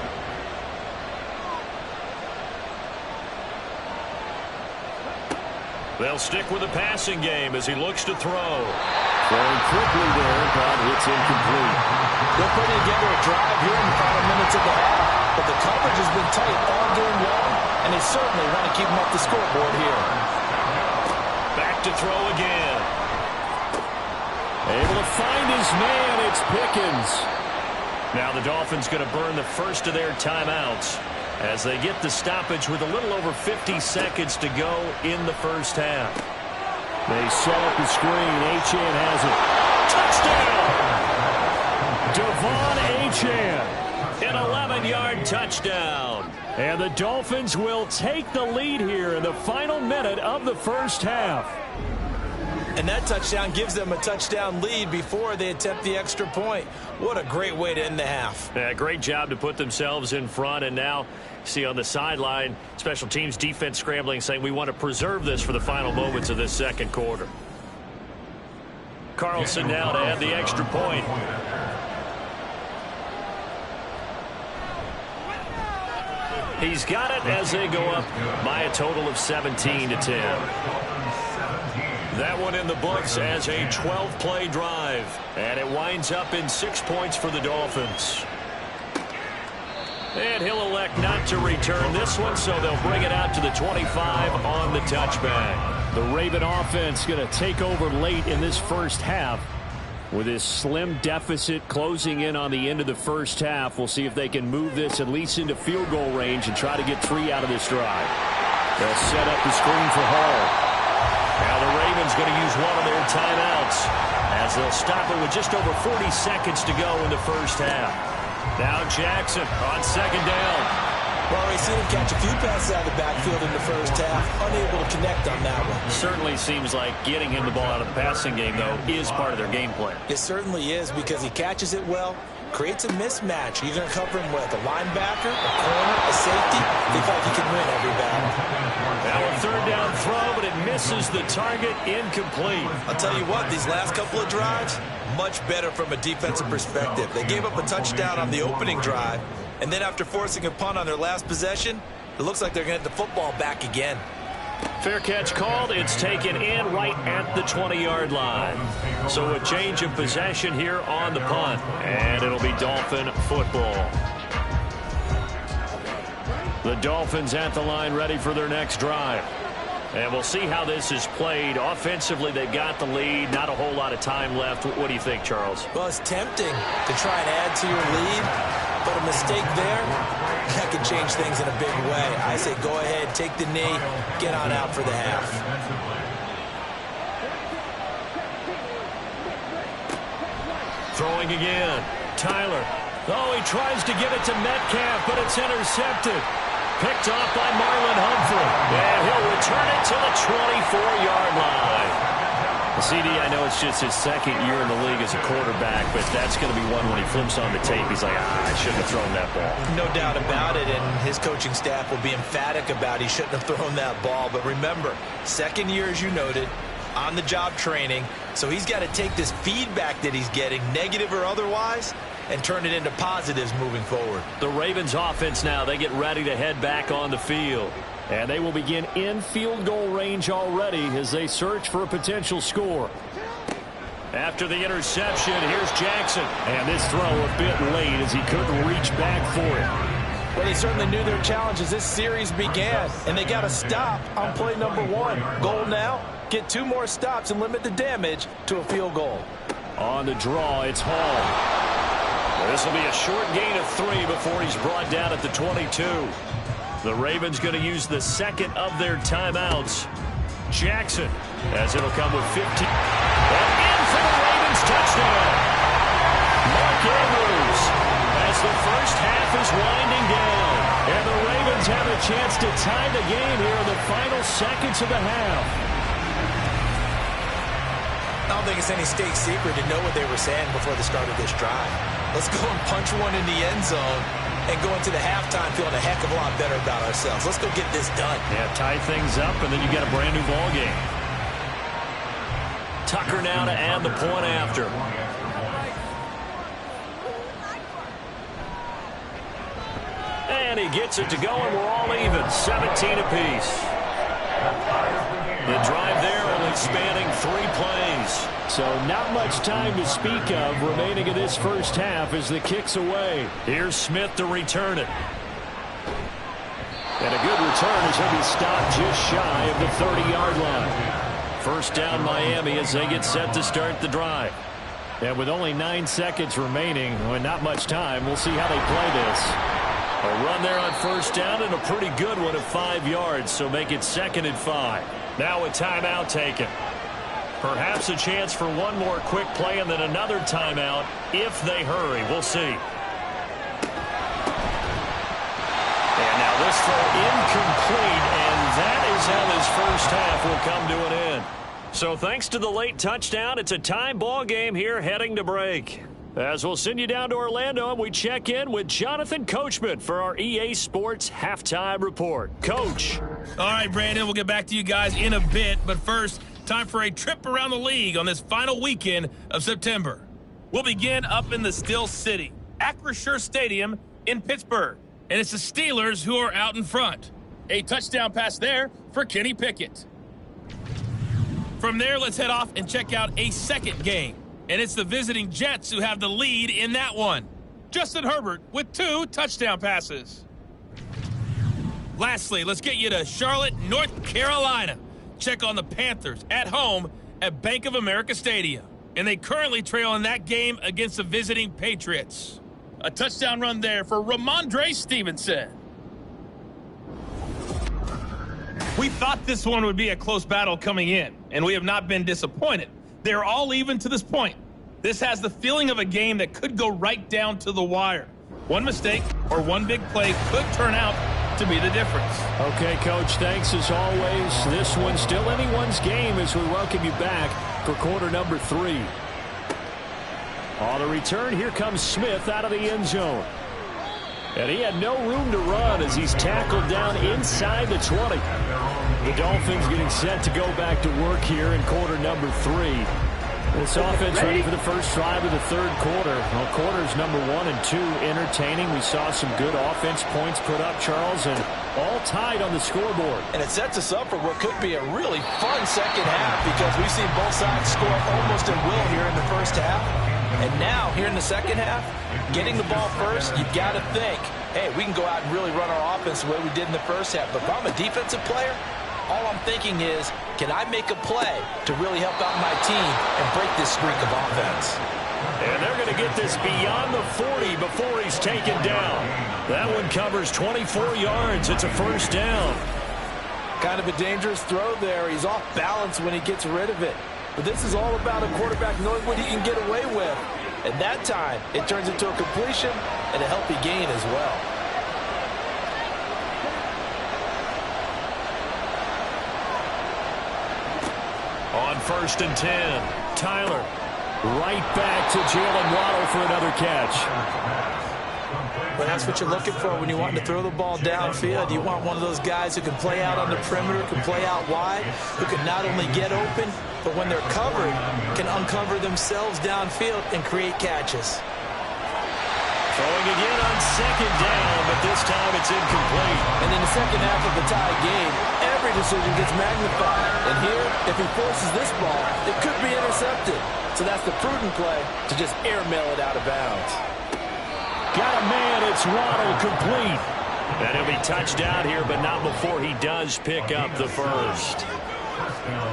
They'll stick with the passing game as he looks to throw. Throwing quickly there, but it's incomplete. They're putting together a drive here in the final minutes of the half, but the coverage has been tight all game long, and they certainly want to keep them up the scoreboard here. Back to throw again. Able to find his man. It's Pickens. Now the Dolphins going to burn the first of their timeouts as they get the stoppage with a little over 50 seconds to go in the first half. They set up the screen. Achane has it. Touchdown! Devon Achane. An 11-yard touchdown. And the Dolphins will take the lead here in the final minute of the first half. And that touchdown gives them a touchdown lead before they attempt the extra point. What a great way to end the half. Yeah, great job to put themselves in front. And now, see on the sideline, special teams defense scrambling, saying we want to preserve this for the final moments of this second quarter. Carlson now to add the extra point. He's got it as they go up by a total of 17-10. That one in the books as a 12-play drive. And it winds up in 6 points for the Dolphins. And he'll elect not to return this one, so they'll bring it out to the 25 on the touchback. The Raven offense going to take over late in this first half with this slim deficit closing in on the end of the first half. We'll see if they can move this at least into field goal range and try to get 3 out of this drive. They'll set up the screen for Hall. Now the Ravens going to use one of their timeouts as they'll stop it with just over 40 seconds to go in the first half. Now Jackson on second down. We've already seen him catch a few passes out of the backfield in the first half, unable to connect on that one. Certainly seems like getting him the ball out of the passing game, though, is part of their game plan. It certainly is, because he catches it well, creates a mismatch. You're going to cover him with a linebacker, a corner, a safety. They feel like he can win every battle. Now a third down throw, but it misses the target, incomplete. I'll tell you what, these last couple of drives, much better from a defensive perspective. They gave up a touchdown on the opening drive, and then after forcing a punt on their last possession, it looks like they're going to get the football back again. Fair catch called. It's taken in right at the 20-yard line. So a change of possession here on the punt, and it'll be Dolphin football. The Dolphins at the line, ready for their next drive. And we'll see how this is played. Offensively, they've got the lead. Not a whole lot of time left. What do you think, Charles? Well, it's tempting to try and add to your lead, but a mistake there, that could change things in a big way. I say go ahead, take the knee, get on out for the half. Throwing again. Tyler. Oh, he tries to give it to Metcalf, but it's intercepted. Picked off by Marlon Humphrey. And he'll return it to the 24-yard line. CD, I know it's just his second year in the league as a quarterback, but that's going to be one when he flips on the tape. He's like, I shouldn't have thrown that ball. No doubt about it, and his coaching staff will be emphatic about he shouldn't have thrown that ball. But remember, second year, as you noted, on-the-job training, so he's got to take this feedback that he's getting, negative or otherwise, and turn it into positives moving forward. The Ravens offense now, they get ready to head back on the field. And they will begin in field goal range already as they search for a potential score. After the interception, here's Jackson. And this throw a bit late as he couldn't reach back for it. Well, they certainly knew their challenge as this series began, and they got to stop on play number 1. Goal now, get 2 more stops and limit the damage to a field goal. On the draw, it's Hall. This will be a short gain of 3 before he's brought down at the 22. The Ravens going to use the second of their timeouts. Jackson, as it'll come with 15. And in for the Ravens touchdown. Mark Andrews, as the first half is winding down. And the Ravens have a chance to tie the game here in the final seconds of the half. I don't think it's any state secret to know what they were saying before the start of this drive. Let's go and punch one in the end zone and go into the halftime feeling a heck of a lot better about ourselves. Let's go get this done. Yeah, tie things up, and then you get a brand new ball game. Tucker now to add the point after. And he gets it to go, and we're all even. 17 apiece. The drive there only spanning 3 plays. So not much time to speak of remaining in this first half as the kick's away. Here's Smith to return it. And a good return as he'll be stopped just shy of the 30-yard line. First down Miami as they get set to start the drive. And with only 9 seconds remaining, and not much time, we'll see how they play this. A run there on first down and a pretty good one of 5 yards, so make it 2nd and 5. Now a timeout taken. Perhaps a chance for one more quick play and then another timeout if they hurry. We'll see. And now this throw incomplete, and that is how this first half will come to an end. So thanks to the late touchdown, it's a tie ball game here heading to break. As we'll send you down to Orlando, and we check in with Jonathan Coachman for our EA Sports Halftime Report. Coach. All right, Brandon, we'll get back to you guys in a bit, but first, time for a trip around the league on this final weekend of September. We'll begin up in the Steel City, Acrisure Stadium in Pittsburgh, and it's the Steelers who are out in front. A touchdown pass there for Kenny Pickett. From there, let's head off and check out a second game. And it's the visiting Jets who have the lead in that one. Justin Herbert with 2 touchdown passes. Lastly, let's get you to Charlotte, North Carolina. Check on the Panthers at home at Bank of America Stadium. And they currently trail in that game against the visiting Patriots. A touchdown run there for Ramondre Stevenson. We thought this one would be a close battle coming in, and we have not been disappointed. They're all even to this point. This has the feeling of a game that could go right down to the wire. One mistake or one big play could turn out to be the difference. Okay, Coach, thanks as always. This one's still anyone's game as we welcome you back for quarter number 3. On the return, here comes Smith out of the end zone. And he had no room to run as he's tackled down inside the 20. The Dolphins getting set to go back to work here in quarter number 3. This offense ready for the first drive of the third quarter. Well, quarters number 1 and 2 entertaining. We saw some good offense points put up, Charles, and all tied on the scoreboard. And it sets us up for what could be a really fun second half because we've seen both sides score almost at will here in the first half. And now, here in the second half, getting the ball first, you've got to think, hey, we can go out and really run our offense the way we did in the first half. But if I'm a defensive player, all I'm thinking is, can I make a play to really help out my team and break this streak of offense? And they're going to get this beyond the 40 before he's taken down. That one covers 24 yards. It's a first down. Kind of a dangerous throw there. He's off balance when he gets rid of it. But this is all about a quarterback knowing what he can get away with. And that time, it turns into a completion and a healthy gain as well. On 1st and 10, Tyler right back to Jalen Waddle for another catch. But that's what you're looking for when you want to throw the ball downfield. You want one of those guys who can play out on the perimeter, can play out wide, who can not only get open, but when they're covered, can uncover themselves downfield and create catches. Throwing again on 2nd down, but this time it's incomplete. And in the second half of the tie game, every decision gets magnified. And here, if he forces this ball, it could be intercepted. So that's the prudent play to just airmail it out of bounds. Got a man, it's Waddle, complete. And he'll be touched out here, but not before he does pick up the first.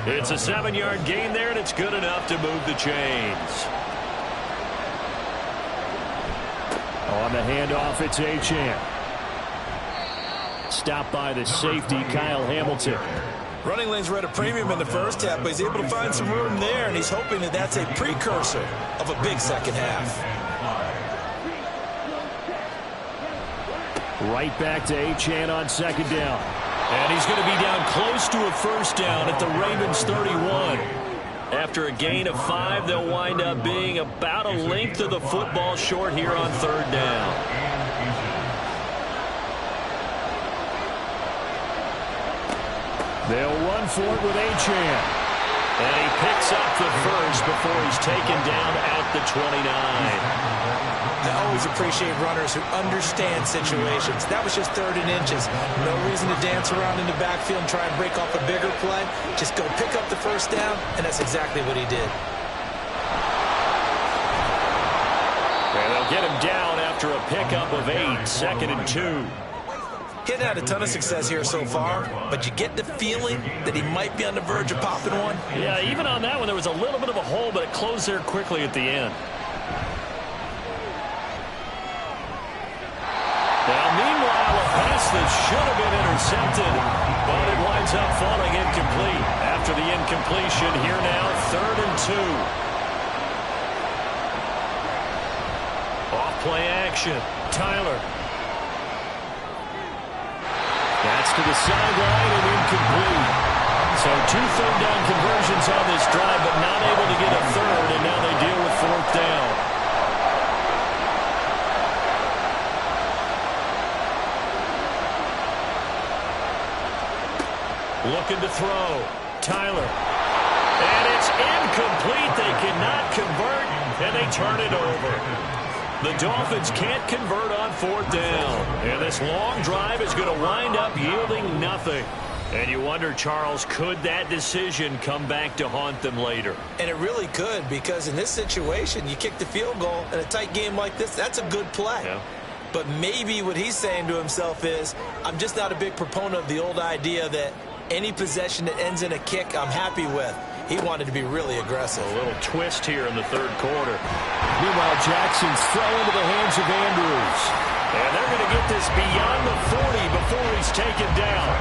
It's a 7-yard gain there, and it's good enough to move the chains. On the handoff, it's Achane. Stopped by the safety, Kyle Hamilton. Running lanes were at a premium in the first half, but he's able to find some room there, and he's hoping that that's a precursor of a big second half. Right back to Achane on 2nd down. And he's going to be down close to a first down at the Ravens 31. After a gain of 5, they'll wind up being about a length of the football short here on 3rd down. They'll run for it with Achane. And he picks up the first before he's taken down at the 29. I always appreciate runners who understand situations. That was just 3rd and inches. No reason to dance around in the backfield and try and break off a bigger play. Just go pick up the first down, and that's exactly what he did. And they'll get him down after a pickup of 8, 2nd and 2. He hadn't had a ton of success here so far, but you get the feeling that he might be on the verge of popping one. Yeah, even on that one, there was a little bit of a hole, but it closed there quickly at the end. Now, meanwhile, a pass that should have been intercepted, but it winds up falling incomplete. After the incompletion, here now, 3rd and 2. Off-play action. Tyler. That's to the sideline and incomplete. So 2 third down conversions on this drive, but not able to get a third, and now they deal with 4th down. Looking to throw. Tyler. And it's incomplete. They cannot convert, and they turn it over. The Dolphins can't convert on 4th down. And this long drive is going to wind up yielding nothing. And you wonder, Charles, could that decision come back to haunt them later? And it really could, because in this situation, you kick the field goal in a tight game like this, that's a good play. Yeah. But maybe what he's saying to himself is, I'm just not a big proponent of the old idea that any possession that ends in a kick I'm happy with. He wanted to be really aggressive. A little twist here in the 3rd quarter. Meanwhile, Jackson's throw into the hands of Andrews. And they're going to get this beyond the 40 before he's taken down.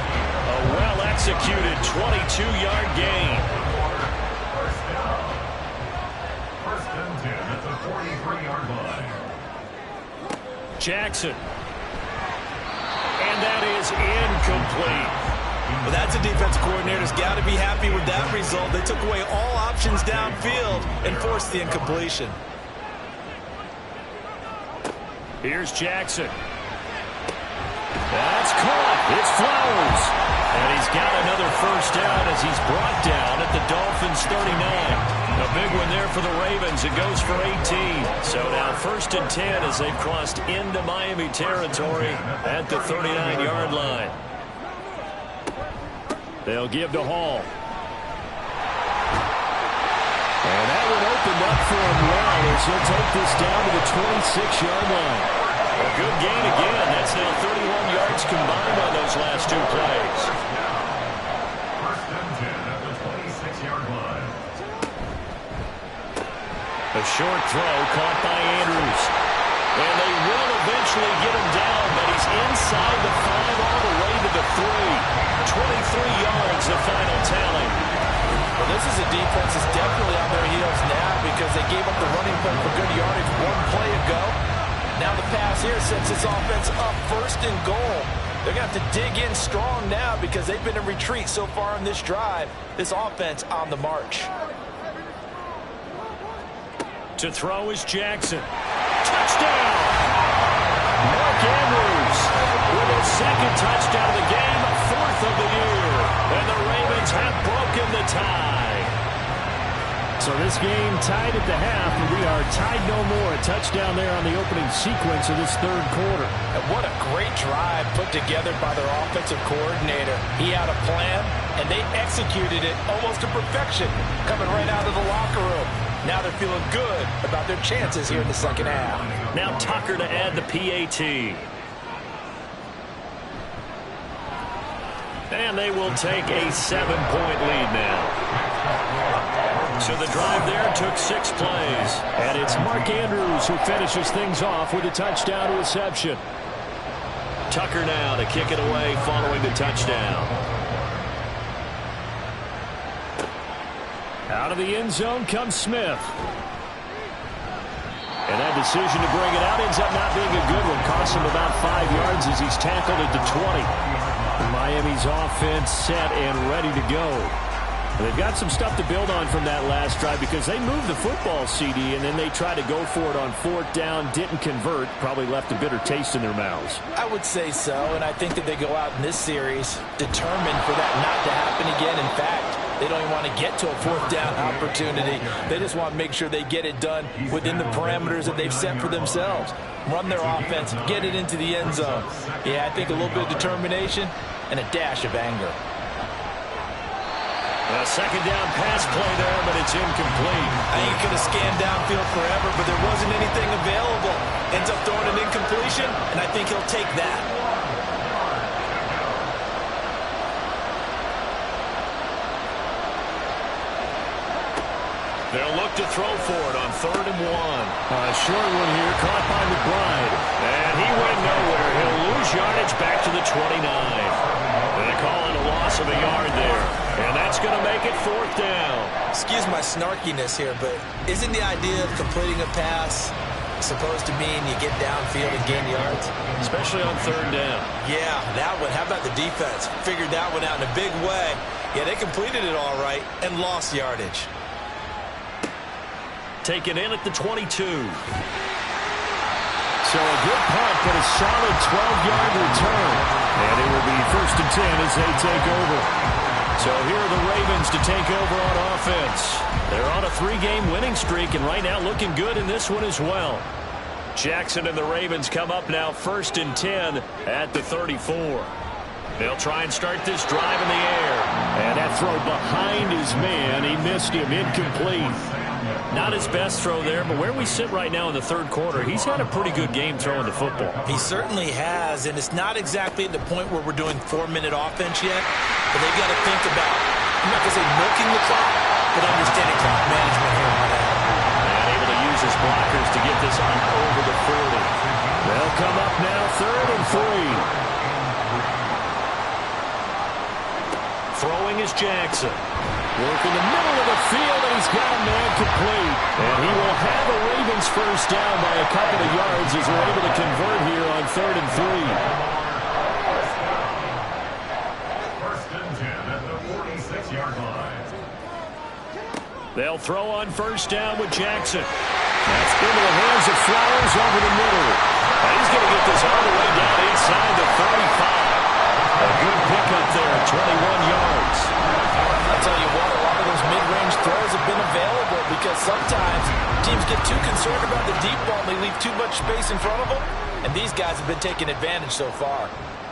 A well-executed 22-yard gain. First and 10 at the 43-yard line. Jackson. And that is incomplete. Well, that's a defense coordinator's got to be happy with that result. They took away all options downfield and forced the incompletion. Here's Jackson. That's caught. It's Flowers. And he's got another first down as he's brought down at the Dolphins' 39. A big one there for the Ravens. It goes for 18. So now 1st and 10 as they've crossed into Miami territory at the 39-yard line. They'll give to Hall. And that one opened up for him well as he'll take this down to the 26-yard line. A good gain again. That's now 31 yards combined on those last two plays. 1st and 10 at the 26-yard line. A short throw caught by Andrews. And they will eventually get him down, but he's inside the 5 all the way to the 3. 23 yards, the final tally. Well, this is a defense that's definitely on their heels now because they gave up the running play for good yardage one play ago. Now the pass here sets this offense up 1st and goal. They're going to have to dig in strong now because they've been in retreat so far in this drive. This offense on the march. To throw is Jackson. Touchdown! Mark Andrews with his 2nd touchdown of the game, 4th of the year. And the Ravens have broken the tie. So this game tied at the half, and we are tied no more. A touchdown there on the opening sequence of this 3rd quarter. And what a great drive put together by their offensive coordinator. He had a plan, and they executed it almost to perfection, coming right out of the locker room. Now they're feeling good about their chances here in the 2nd half. Now Tucker to add the PAT. And they will take a 7-point lead now. So the drive there took 6 plays. And it's Mark Andrews who finishes things off with a touchdown reception. Tucker now to kick it away following the touchdown. Out of the end zone comes Smith. And that decision to bring it out ends up not being a good one. Costs him about 5 yards as he's tackled at the 20. Miami's offense set and ready to go. They've got some stuff to build on from that last drive because they moved the football, CD, and then they tried to go for it on 4th down, didn't convert, probably left a bitter taste in their mouths. I would say so, and I think that they go out in this series determined for that not to happen again. In fact, they don't even want to get to a 4th down opportunity. They just want to make sure they get it done within the parameters that they've set for themselves. Run their offense, get it into the end zone. Yeah, I think a little bit of determination and a dash of anger. A 2nd down pass play there, but it's incomplete. I think he could have scanned downfield forever, but there wasn't anything available. Ends up throwing an incompletion, and I think he'll take that. They'll look to throw for it on 3rd and 1. A short one here, caught by McBride. And he went nowhere. He'll lose yardage back to the 29. They call it a loss of a yard there. And that's going to make it 4th down. Excuse my snarkiness here, but isn't the idea of completing a pass supposed to mean you get downfield and gain yards? Especially on 3rd down. Yeah, that one. How about the defense? Figured that one out in a big way. Yeah, they completed it all right and lost yardage. Taken in at the 22. So a good punt, but a solid 12-yard return. And it will be 1st and 10 as they take over. So here are the Ravens to take over on offense. They're on a 3-game winning streak, and right now looking good in this one as well. Jackson and the Ravens come up now 1st and 10 at the 34. They'll try and start this drive in the air. And that throw behind his man. He missed him, incomplete. Not his best throw there, but where we sit right now in the 3rd quarter, he's had a pretty good game throwing the football. He certainly has, and it's not exactly at the point where we're doing 4-minute offense yet, but they've got to think about, I'm not going to say milking the clock, but understanding clock management here. And able to use his blockers to get this on over the 40. They'll come up now 3rd and 3. Throwing is Jackson. Work in the middle of the field, and he's got a man complete. And he will have a Ravens first down by a couple of yards as we're able to convert here on 3rd and 3. and 10 at the 46-yard line. They'll throw on first down with Jackson. That's into the hands of Flowers over the middle. And he's going to get this all the way down inside the 35. A good pickup there, 21 yards. I'll tell you what, a lot of those mid-range throws have been available because sometimes teams get too concerned about the deep ball and they leave too much space in front of them. And these guys have been taking advantage so far.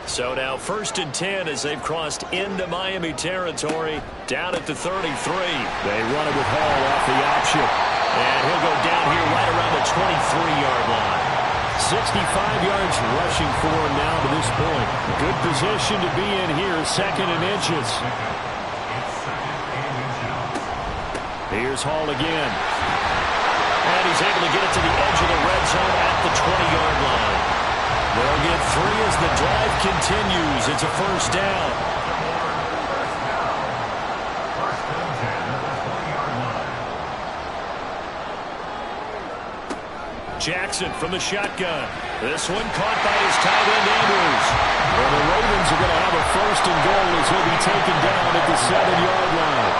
So now 1st and 10 as they've crossed into Miami territory down at the 33. They run it with Hall off the option. And he'll go down here right around the 23-yard line. 65 yards rushing for him now to this point. Good position to be in here, 2nd and inches. Here's Hall again. And he's able to get it to the edge of the red zone at the 20-yard line. They'll get 3 as the drive continues. It's a first down. Jackson from the shotgun. This one caught by his tight end Andrews. Well, the Ravens are going to have a 1st and goal as he'll be taken down at the 7-yard line.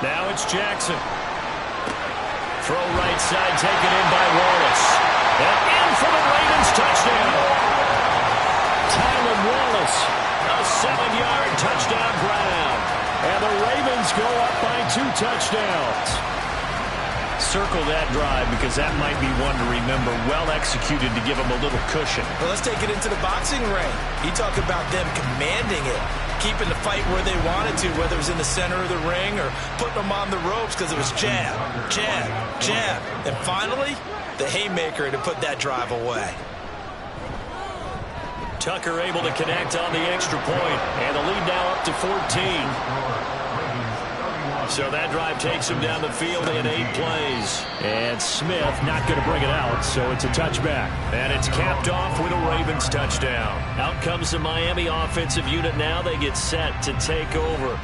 Now it's Jackson. Throw right side, taken in by Wallace. And in for the Ravens touchdown. Tylan Wallace, a 7-yard touchdown grab. And the Ravens go up by 2 touchdowns. Circle that drive because that might be one to remember. Well executed to give them a little cushion. Well, let's take it into the boxing ring. You talk about them commanding it, keeping the fight where they wanted to, whether it was in the center of the ring or putting them on the ropes because it was jab, jab, jab. And finally, the haymaker to put that drive away. Tucker able to connect on the extra point, and the lead now up to 14. So that drive takes him down the field in 8 plays. And Smith not going to bring it out, so it's a touchback. And it's capped off with a Ravens touchdown. Out comes the Miami offensive unit now. They get set to take over.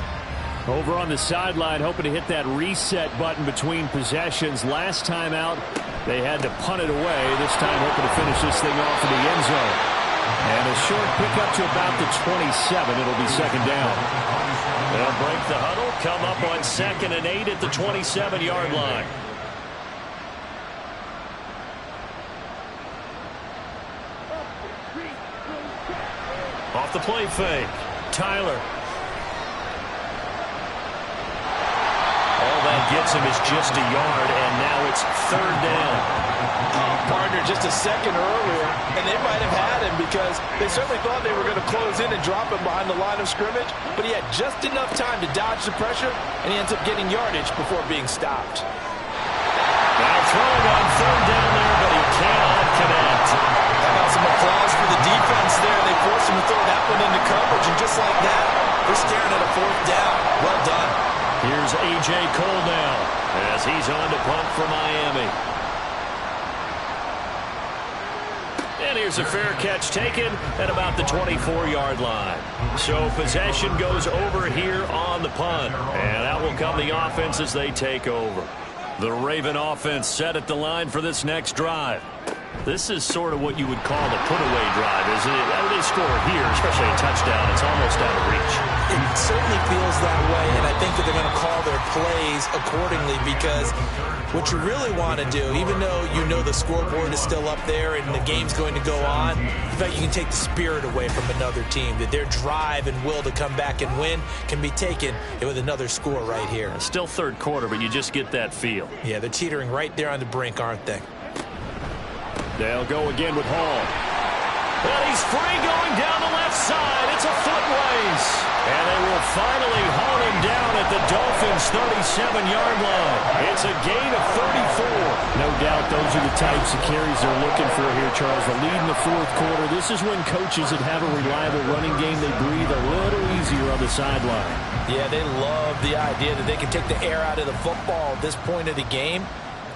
Over on the sideline, hoping to hit that reset button between possessions. Last time out, they had to punt it away. This time hoping to finish this thing off in the end zone. And a short pickup to about the 27. It'll be 2nd down. They'll break the huddle, come up on 2nd and 8 at the 27-yard line. Off the play fake. Tyler. All that gets him is just a yard, and now it's 3rd down. Partner just a second earlier, and they might have had him because they certainly thought they were going to close in and drop him behind the line of scrimmage, but he had just enough time to dodge the pressure, and he ends up getting yardage before being stopped. Now throwing on 3rd down there, but he cannot connect. How about some applause for the defense there? They forced him to throw that one into coverage, and just like that, they're staring at a 4th down. Well done. Here's A.J. Cole now as he's on to punt for Miami. And here's a fair catch taken at about the 24-yard line. So possession goes over here on the punt. And out will come the offense as they take over. The Raven offense set at the line for this next drive. This is sort of what you would call a put-away drive, isn't it? I mean, they score here, especially a touchdown. It's almost out of reach. It certainly feels that way, and I think that they're going to call their plays accordingly because what you really want to do, even though you know the scoreboard is still up there and the game's going to go on, in fact, you can take the spirit away from another team, that their drive and will to come back and win can be taken with another score right here. It's still 3rd quarter, but you just get that feel. Yeah, they're teetering right there on the brink, aren't they? They'll go again with Hall. And he's free going down the left side. It's a foot race. And they will finally haul him down at the Dolphins' 37-yard line. It's a gain of 34. No doubt those are the types of carries they're looking for here, Charles. The lead in the 4th quarter. This is when coaches that have a reliable running game, they breathe a little easier on the sideline. Yeah, they love the idea that they can take the air out of the football at this point of the game.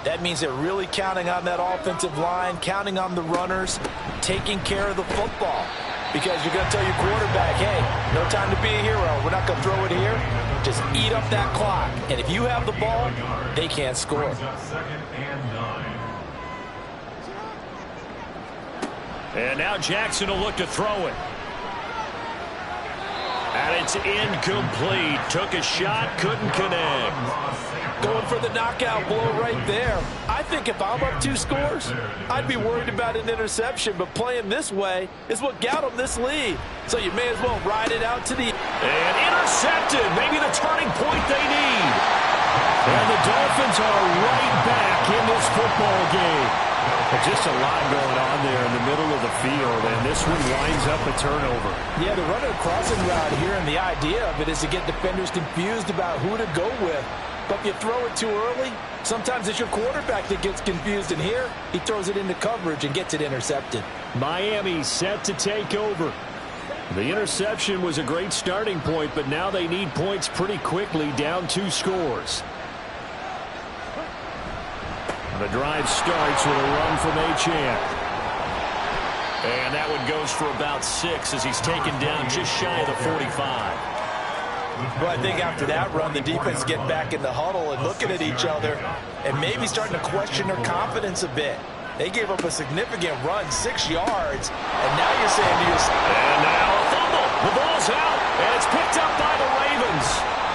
That means they're really counting on that offensive line, counting on the runners, taking care of the football. Because you're going to tell your quarterback, hey, no time to be a hero. We're not going to throw it here. Just eat up that clock. And if you have the ball, they can't score. And now Jackson will look to throw it. And it's incomplete. Took a shot, couldn't connect. Going for the knockout blow right there. I think if I'm up 2 scores, I'd be worried about an interception, but playing this way is what got them this lead. So you may as well ride it out to the... And intercepted. Maybe the turning point they need. And the Dolphins are right back in this football game. Just a lot going on there in the middle of the field, and this one winds up a turnover. Yeah, they're running a crossing route here, and the idea of it is to get defenders confused about who to go with. But if you throw it too early, sometimes it's your quarterback that gets confused, and here he throws it into coverage and gets it intercepted. Miami set to take over. The interception was a great starting point, but now they need points pretty quickly, down 2 scores. The drive starts with a run from Achane. And that one goes for about 6 as he's taken down just shy of the 45. Well, I think after that run, the defense is getting back in the huddle and looking at each other and maybe starting to question their confidence a bit. They gave up a significant run, 6 yards, and now you're saying to yourself... And now a fumble. The ball's out, and it's picked up by the Ravens.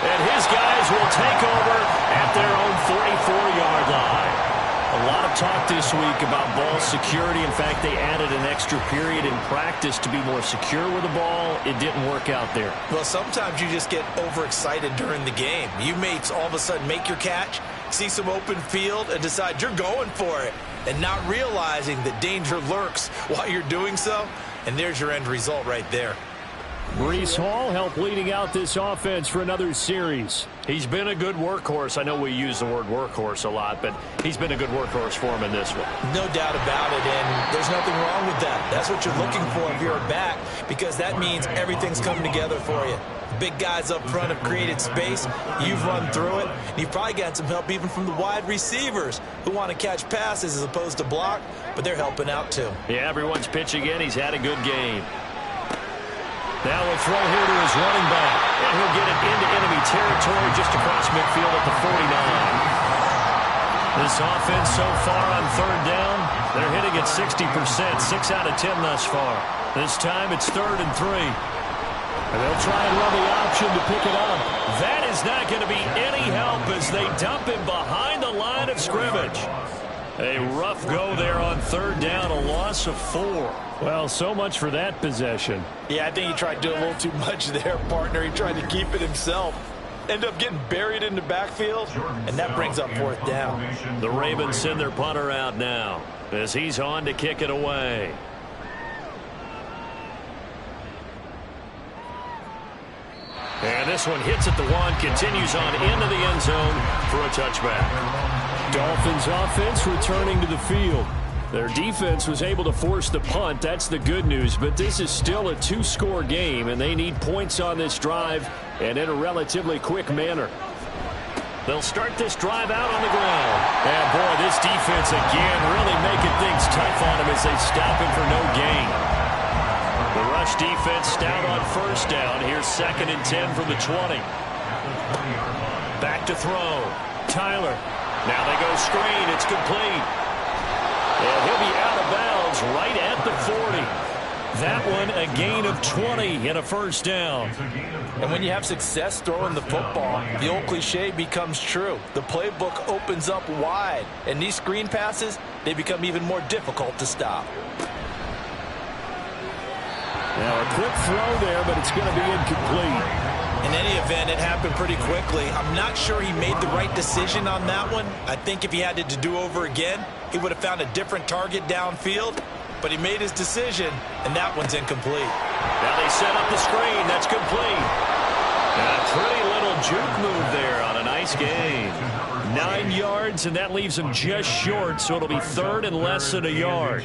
And his guys will take over at their own 44-yard line. A lot of talk this week about ball security. In fact, they added an extra period in practice to be more secure with the ball. It didn't work out there. Well, sometimes you just get overexcited during the game. You may all of a sudden make your catch, see some open field, and decide you're going for it, and not realizing that danger lurks while you're doing so. And there's your end result right there. Breece Hall helped leading out this offense for another series. He's been a good workhorse. I know we use the word workhorse a lot, but he's been a good workhorse for him in this one. No doubt about it, and there's nothing wrong with that. That's what you're looking for if you're a back, because that means everything's coming together for you. Big guys up front have created space. You've run through it. You've probably gotten some help even from the wide receivers who want to catch passes as opposed to block, but they're helping out too. Yeah, everyone's pitching in. He's had a good game. Now a throw here to his running back. And he'll get it into enemy territory just across midfield at the 49. This offense so far on 3rd down, they're hitting at 60%, 6 out of 10 thus far. This time it's 3rd and 3. And they'll try and run the option to pick it up. That is not going to be any help as they dump him behind the line of scrimmage. A rough go there on 3rd down, a loss of 4. Well, so much for that possession. Yeah, I think he tried to do a little too much there, partner. He tried to keep it himself. End up getting buried in the backfield, and that brings up 4th down. The Ravens send their punter out now as he's on to kick it away. And this one hits at the 1, continues on into the end zone for a touchback. Dolphins offense returning to the field. Their defense was able to force the punt. That's the good news, but this is still a 2-score game, and they need points on this drive and in a relatively quick manner. They'll start this drive out on the ground. And, boy, this defense again really making things tough on him as they stop him for no gain. The rush defense stout on 1st down. Here's 2nd and 10 from the 20. Back to throw. Tyler. Now they go screen. It's complete. And he'll be out of bounds right at the 40. That one a gain of 20 and a 1st down. And when you have success throwing the football, the old cliche becomes true. The playbook opens up wide. And these screen passes, they become even more difficult to stop. Now a quick throw there, but it's going to be incomplete. In any event, it happened pretty quickly. I'm not sure he made the right decision on that one. I think if he had it to do over again, he would have found a different target downfield. But he made his decision, and that one's incomplete. Now they set up the screen. That's complete. And a pretty little juke move there on a nice gain. 9 yards, and that leaves him just short, so it'll be 3rd and less than a yard.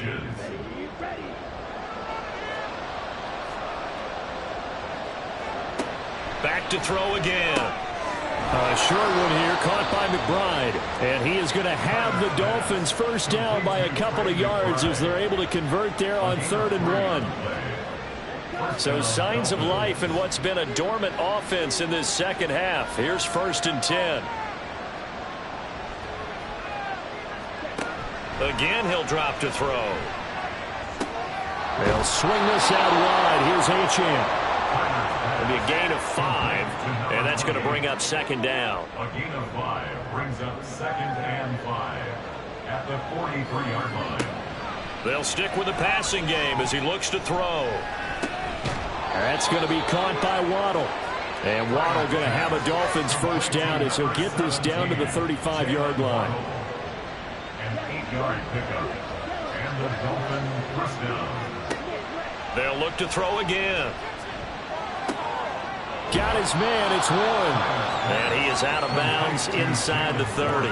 Back to throw again. A short one here caught by McBride. And he is going to have the Dolphins 1st down by a couple of yards as they're able to convert there on 3rd and 1. So signs of life in what's been a dormant offense in this 2nd half. Here's 1st and 10. Again, he'll drop to throw. They'll swing this out wide. Here's Achane. It'll be a gain of 5, and that's going to bring up second down. A gain of 5 brings up 2nd and 5 at the 43-yard line. They'll stick with the passing game as he looks to throw. That's going to be caught by Waddle. And Waddle going to have a Dolphins first down as he'll get this down to the 35-yard line. An 8-yard pickup. And the Dolphin first down. They'll look to throw again. Got his man. It's 1. And he is out of bounds inside the 30.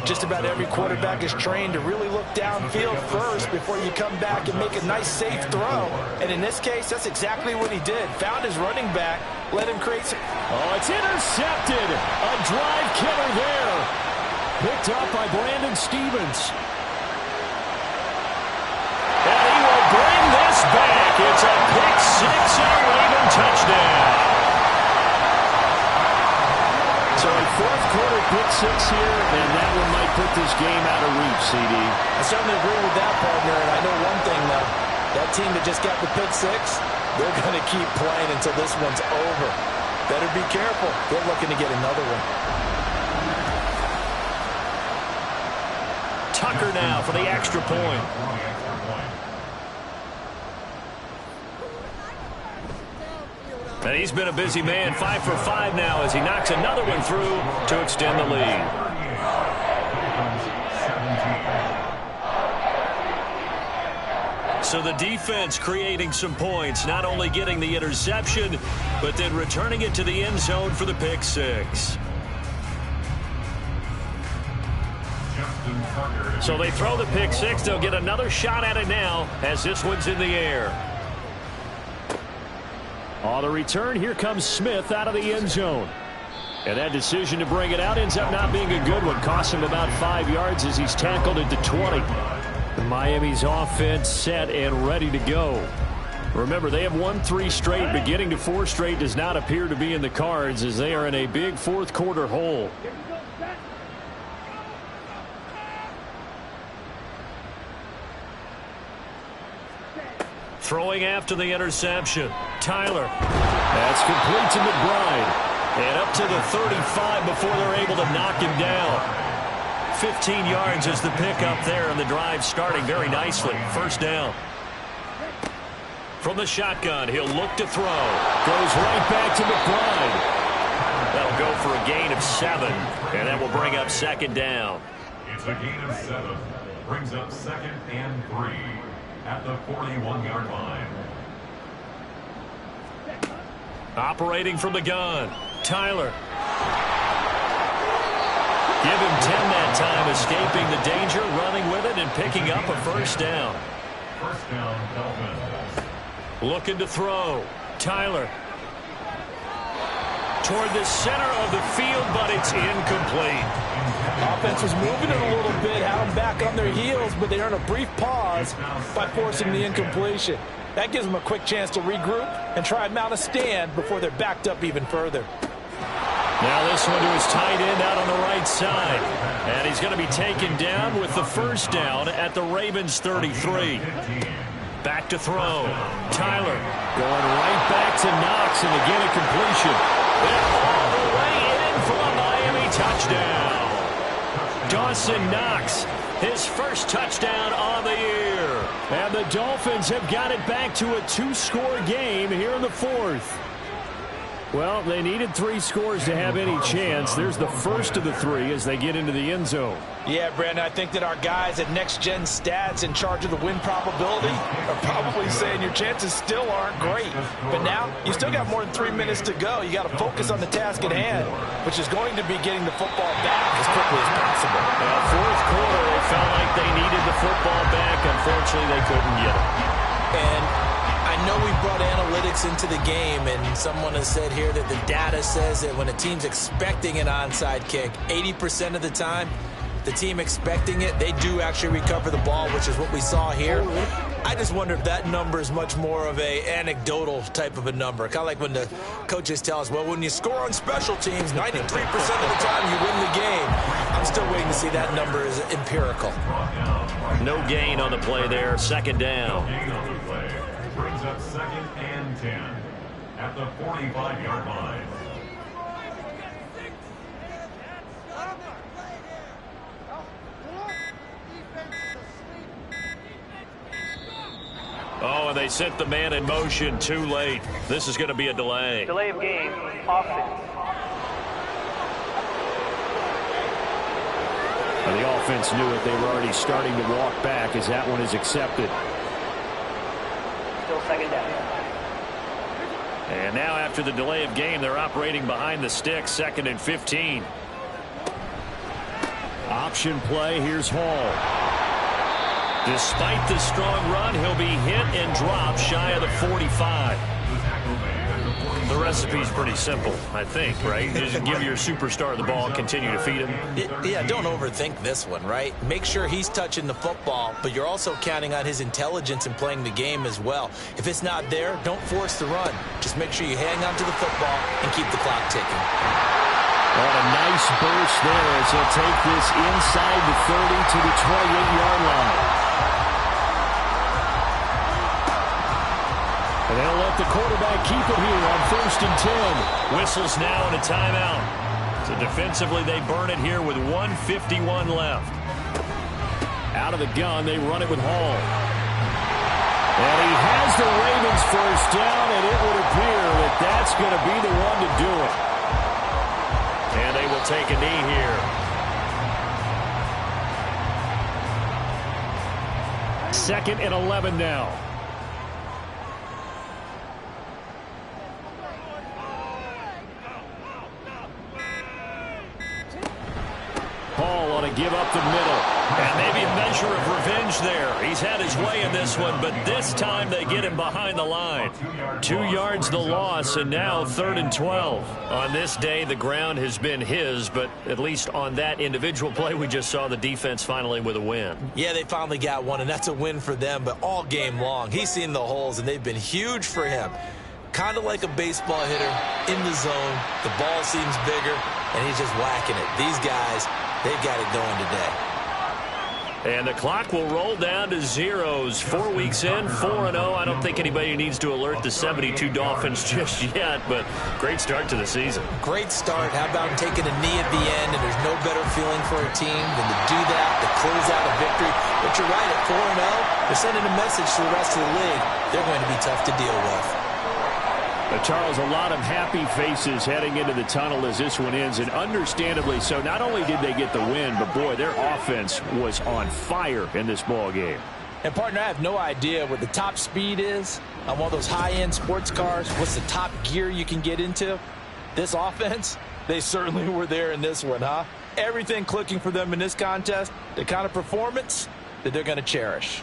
Just about every quarterback is trained to really look downfield first before you come back and make a nice, safe throw. And in this case, that's exactly what he did. Found his running back, let him create some... Oh, it's intercepted. A drive killer there. Picked up by Brandon Stevens. And he will bring this back. It's a pick-6 and a Raven touchdown. So a fourth-quarter pick-6 here, and that one might put this game out of reach, CD. I certainly agree with that, partner. And I know one thing, though. That team that just got the pick-6, they're going to keep playing until this one's over. Better be careful. They're looking to get another one. Tucker now for the extra point. And he's been a busy man, 5 for 5 now as he knocks another one through to extend the lead. So the defense creating some points, not only getting the interception, but then returning it to the end zone for the pick-6. So they throw the pick-6. They'll get another shot at it now as this one's in the air. On the return, here comes Smith out of the end zone. And that decision to bring it out ends up not being a good one. Costs him about 5 yards as he's tackled at the 20. Miami's offense set and ready to go. Remember, they have won 3 straight, but getting to 4 straight does not appear to be in the cards as they are in a big fourth-quarter hole. Throwing after the interception. Tyler. That's complete to McBride. And up to the 35 before they're able to knock him down. 15 yards is the pickup there, and the drive starting very nicely. First down. From the shotgun, he'll look to throw. Goes right back to McBride. That'll go for a gain of 7, and that will bring up second down. It's a gain of 7. Brings up 2nd and 3. At the 41-yard line. Operating from the gun. Tyler. Give him 10 that time, escaping the danger, running with it, and picking up a first down. First down, Dolphins. Looking to throw. Tyler. Toward the center of the field, but it's incomplete. Offense was moving it a little bit, had them back on their heels, but they earn a brief pause by forcing the incompletion. That gives them a quick chance to regroup and try and mount a stand before they're backed up even further. Now this one to his tight end out on the right side. And he's going to be taken down with the first down at the Ravens 33. Back to throw. Tyler going right back to Knox, and again a completion. And all the way in for a Miami touchdown. Dawson Knox, his first touchdown on the year. And the Dolphins have got it back to a 2-score game here in the fourth. Well, they needed 3 scores to have any chance. There's the first of the 3 as they get into the end zone. Yeah, Brandon, I think that our guys at Next Gen Stats in charge of the win probability are probably saying your chances still aren't great. But now, you still got more than 3 minutes to go. You got to focus on the task at hand, which is going to be getting the football back as quickly as possible. Fourth quarter, they felt like they needed the football back. Unfortunately, they couldn't get it. And I know we brought analytics into the game, and someone has said here that the data says that when a team's expecting an onside kick, 80% of the time, the team expecting it, they do actually recover the ball, which is what we saw here. I just wonder if that number is much more of a anecdotal type of a number. Kind of like when the coaches tell us, well, when you score on special teams, 93% of the time you win the game. I'm still waiting to see that number is empirical. No gain on the play there. Second down. Gain on the play brings up 2nd and 10 at the 45-yard line. Oh, and they sent the man in motion too late. This is going to be a delay. Delay of game, offense. Well, the offense knew it. They were already starting to walk back as that one is accepted. Still second down. And now after the delay of game, they're operating behind the sticks, 2nd and 15. Option play, here's Hall. Despite the strong run, he'll be hit and dropped shy of the 45. The recipe's pretty simple, I think, right? Just give your superstar the ball and continue to feed him. Yeah, don't overthink this one, right? Make sure he's touching the football, but you're also counting on his intelligence in playing the game as well. If it's not there, don't force the run. Just make sure you hang on to the football and keep the clock ticking. What a nice burst there as he'll take this inside the 30 to the 28-yard line. And they'll let the quarterback keep it here on 1st and 10. Whistles now and a timeout. So defensively, they burn it here with 1:51 left. Out of the gun, they run it with Hall. And he has the Ravens first down, and it would appear that that's going to be the one to do it. And they will take a knee here. 2nd and 11 now. Hall ought to give up the middle. And maybe a measure of revenge there. He's had his way in this one, but this time they get him behind the line. 2 yards the loss, and now 3rd and 12. On this day, the ground has been his, but at least on that individual play, we just saw the defense finally with a win. Yeah, they finally got one, and that's a win for them, but all game long, he's seen the holes, and they've been huge for him. Kind of like a baseball hitter in the zone. The ball seems bigger, and he's just whacking it. These guys, they've got it going today. And the clock will roll down to zeros. 4 weeks in, 4-0. I don't think anybody needs to alert the 72 Dolphins just yet, but great start to the season. Great start. How about taking a knee at the end, and there's no better feeling for a team than to do that, to close out a victory. But you're right, at 4-0, they're sending a message to the rest of the league. They're going to be tough to deal with. Charles, a lot of happy faces heading into the tunnel as this one ends, and understandably so. Not only did they get the win, but boy, their offense was on fire in this ball game. And partner, I have no idea what the top speed is on one of those high-end sports cars. What's the top gear you can get into? This offense, they certainly were there in this one, huh? Everything clicking for them in this contest, the kind of performance that they're going to cherish.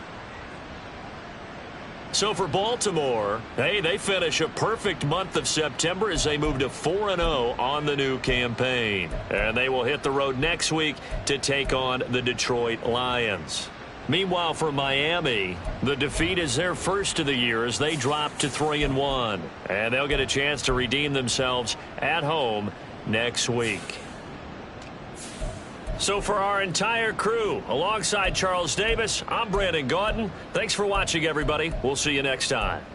So for Baltimore, hey, they finish a perfect month of September as they move to 4-0 on the new campaign. And they will hit the road next week to take on the Detroit Lions. Meanwhile, for Miami, the defeat is their first of the year as they drop to 3-1. And they'll get a chance to redeem themselves at home next week. So for our entire crew, alongside Charles Davis, I'm Brandon Gaudin. Thanks for watching, everybody. We'll see you next time.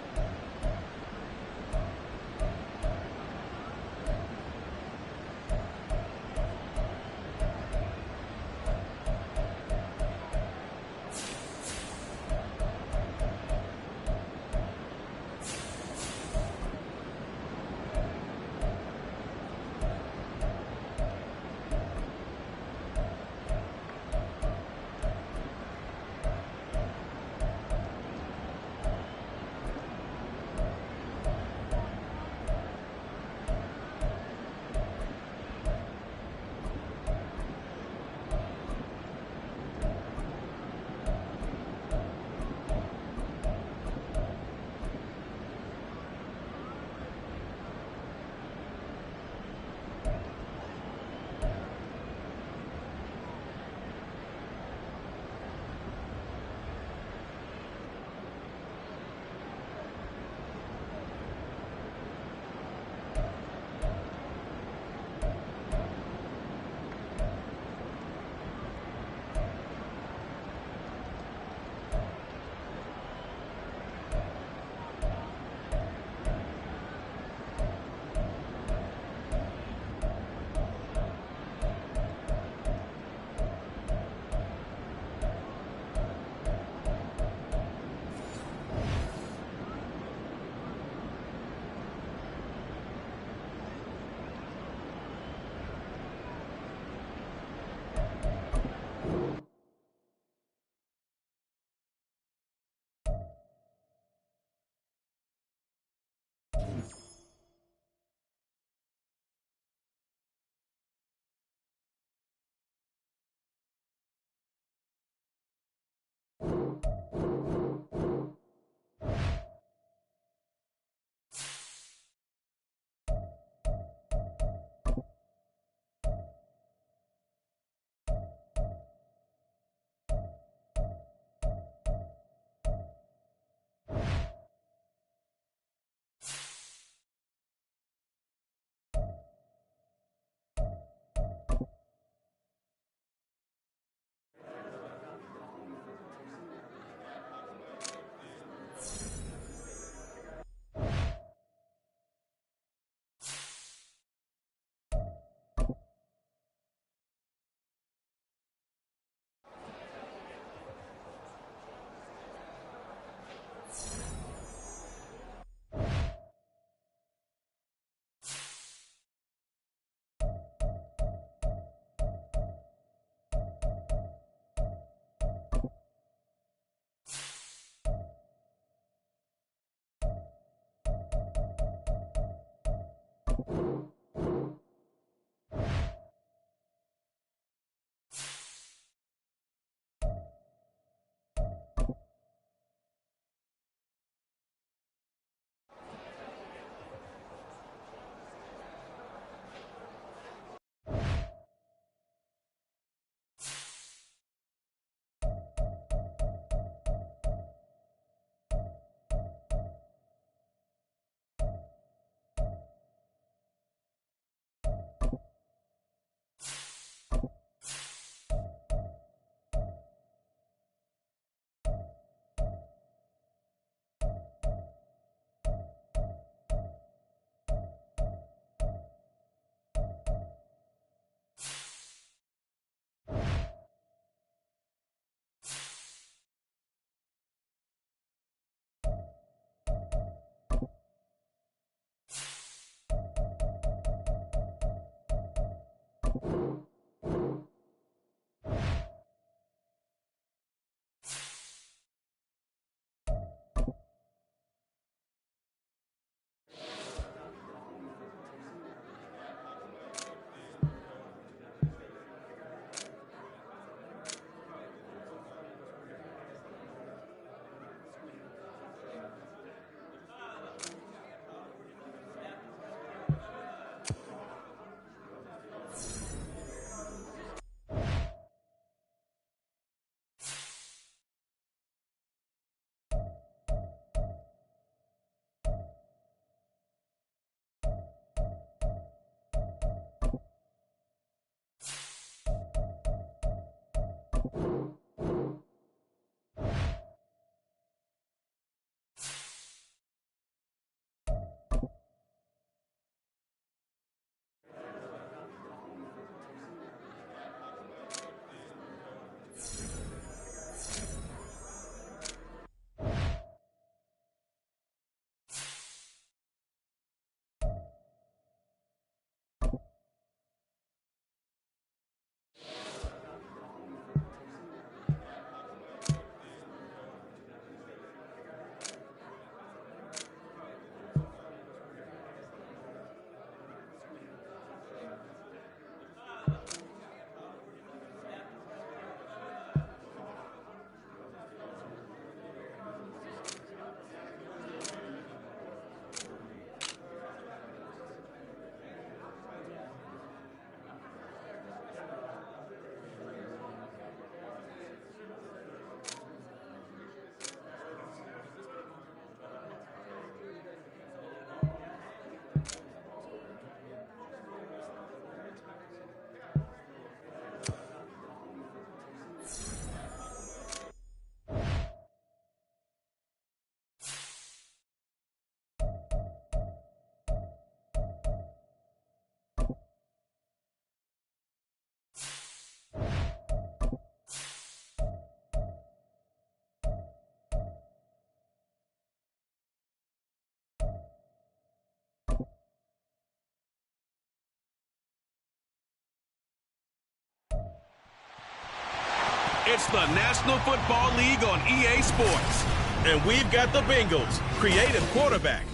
It's the National Football League on EA Sports. And we've got the Bengals' creative quarterback.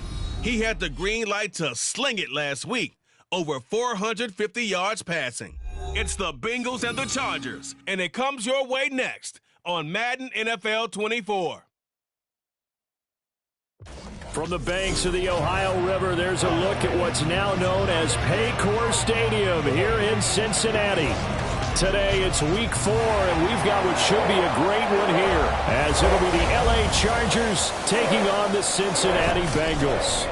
He had the green light to sling it last week, over 450 yards passing. It's the Bengals and the Chargers, and it comes your way next on Madden NFL 24. From the banks of the Ohio River, there's a look at what's now known as Paycor Stadium here in Cincinnati. Today, it's week 4, and we've got what should be a great one here, as it'll be the LA Chargers taking on the Cincinnati Bengals.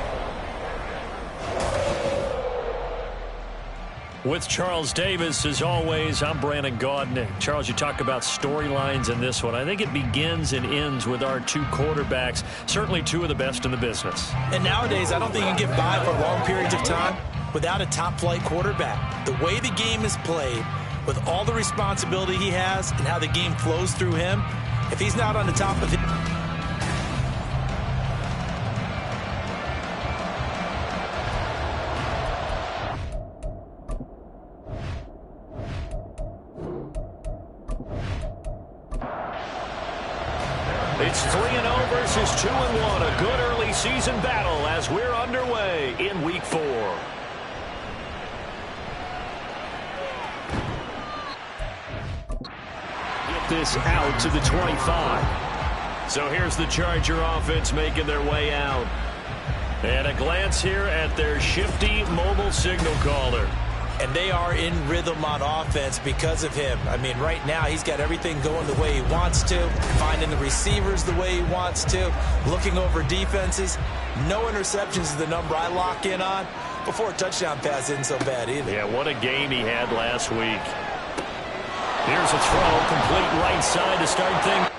With Charles Davis, as always, I'm Brandon Gaudin. Charles, you talk about storylines in this one. I think it begins and ends with our two quarterbacks, certainly two of the best in the business. And nowadays, I don't think you can get by for long periods of time without a top-flight quarterback. The way the game is played, with all the responsibility he has and how the game flows through him, if he's not on the top of it. It's 3-0 versus 2-1, a good early season battle as we're underway in week 4. This out to the 25. So here's the Charger offense making their way out. And a glance here at their shifty mobile signal caller. And they are in rhythm on offense because of him. I mean, right now he's got everything going the way he wants to, finding the receivers the way he wants to, looking over defenses. No interceptions is the number I lock in on. Before a touchdown pass isn't so bad either. Yeah, what a game he had last week. Here's a throw, complete right side to start things.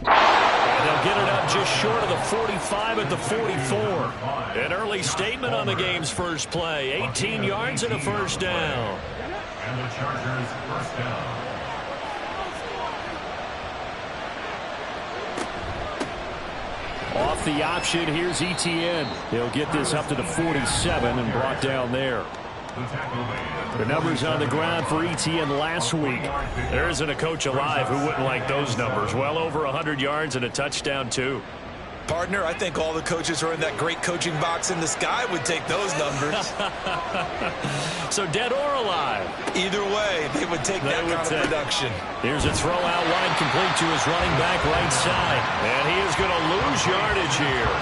And they'll get it up just short of the 45 at the 44. An early statement on the game's first play. 18 yards and a first down. And the Chargers first down. Off the option, here's Etienne. He'll get this up to the 47 and brought down there. tackle The numbers on the ground for ETN last week. There isn't a coach alive who wouldn't like those numbers. Well over 100 yards and a touchdown, too. Partner, I think all the coaches who are in that great coaching box in the sky would take those numbers. So dead or alive? Either way, they would take that kind of production. Here's a throw out wide, complete to his running back right side. And he is going to lose yardage here.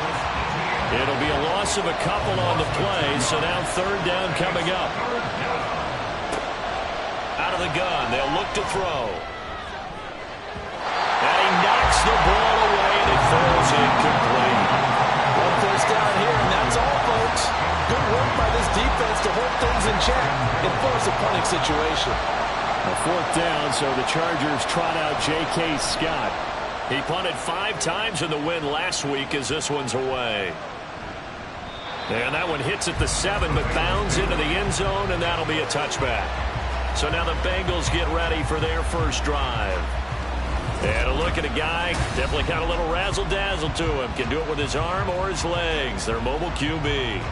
It'll be a loss of a couple on the play, so now third down coming up. Out of the gun, they'll look to throw. And he knocks the ball away, and it falls incomplete. One first down here, and that's all, folks. Good work by this defense to hold things in check and force a punting situation. A fourth down, so the Chargers trot out J.K. Scott. He punted 5 times in the win last week as this one's away. And that one hits at the 7, but bounds into the end zone, and that'll be a touchback. So now the Bengals get ready for their first drive. And a look at a guy, definitely got a little razzle-dazzle to him. Can do it with his arm or his legs. Their mobile QB.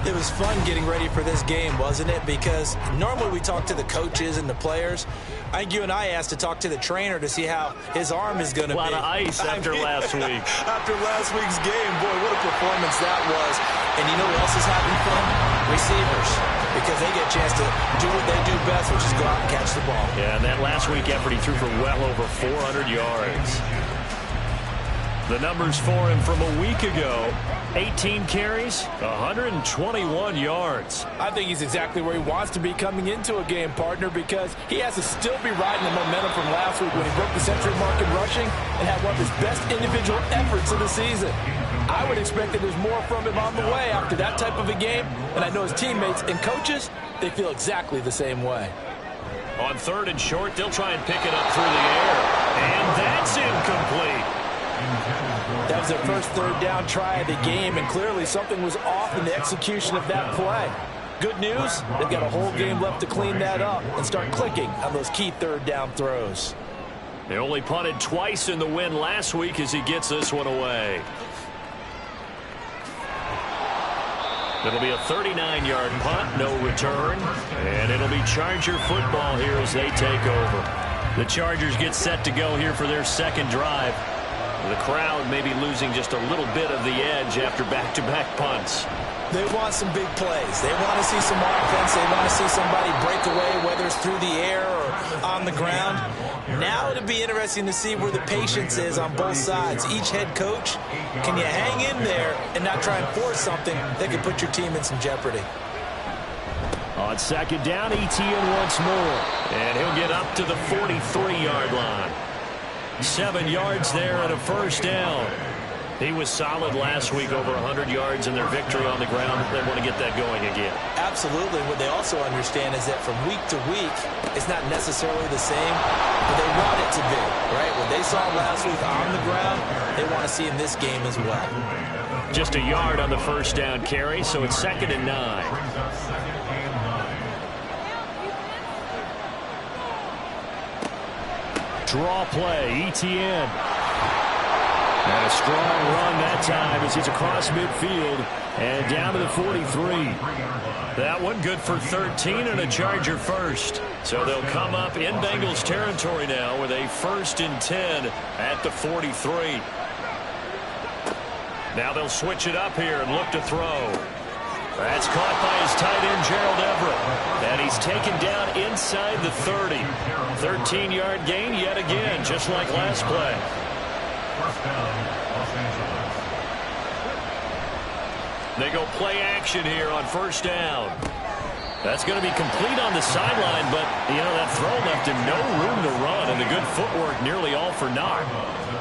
It was fun getting ready for this game, wasn't it? Because normally we talk to the coaches and the players. I think you and I asked to talk to the trainer to see how his arm is going to be. A lot of ice after last week. After last week's game, boy, what a performance that was. And you know what else is having fun? Receivers. Because they get a chance to do what they do best, which is go out and catch the ball. Yeah, and that last week effort, he threw for well over 400 yards. The numbers for him from a week ago: 18 carries, 121 yards. I think he's exactly where he wants to be coming into a game, partner, because he has to still be riding the momentum from last week when he broke the century mark in rushing and had one of his best individual efforts of the season. I would expect that there's more from him on the way after that type of a game, and I know his teammates and coaches, they feel exactly the same way. On third and short, they'll try and pick it up through the air. And that's incomplete. That was their first third down try of the game, and clearly something was off in the execution of that play. Good news, they've got a whole game left to clean that up and start clicking on those key third down throws. They only punted twice in the win last week as he gets this one away. It'll be a 39-yard punt, no return, and it'll be Charger football here as they take over. The Chargers get set to go here for their second drive. The crowd may be losing just a little bit of the edge after back-to-back punts. They want some big plays. They want to see some offense. They want to see somebody break away, whether it's through the air or on the ground. Now it'll be interesting to see where the patience is on both sides. Each head coach, can you hang in there and not try and force something that could put your team in some jeopardy? On second down, ETN once more. And he'll get up to the 43-yard line. 7 yards there and a first down. He was solid last week, over 100 yards in their victory on the ground. They want to get that going again. Absolutely. What they also understand is that from week to week, it's not necessarily the same, but they want it to be, right? What they saw last week on the ground, they want to see in this game as well. Just a yard on the first down carry, so it's 2nd and 9. Draw play, ETN. And a strong run that time as he's across midfield and down to the 43. That one good for 13 and a Charger first. So they'll come up in Bengals territory now with a 1st and 10 at the 43. Now they'll switch it up here and look to throw. That's caught by his tight end, Gerald Everett. And he's taken down inside the 30. 13-yard gain yet again, just like last play. They go play action here on first down. That's going to be complete on the sideline, but, you know, that throw left him no room to run, and the good footwork nearly all for naught.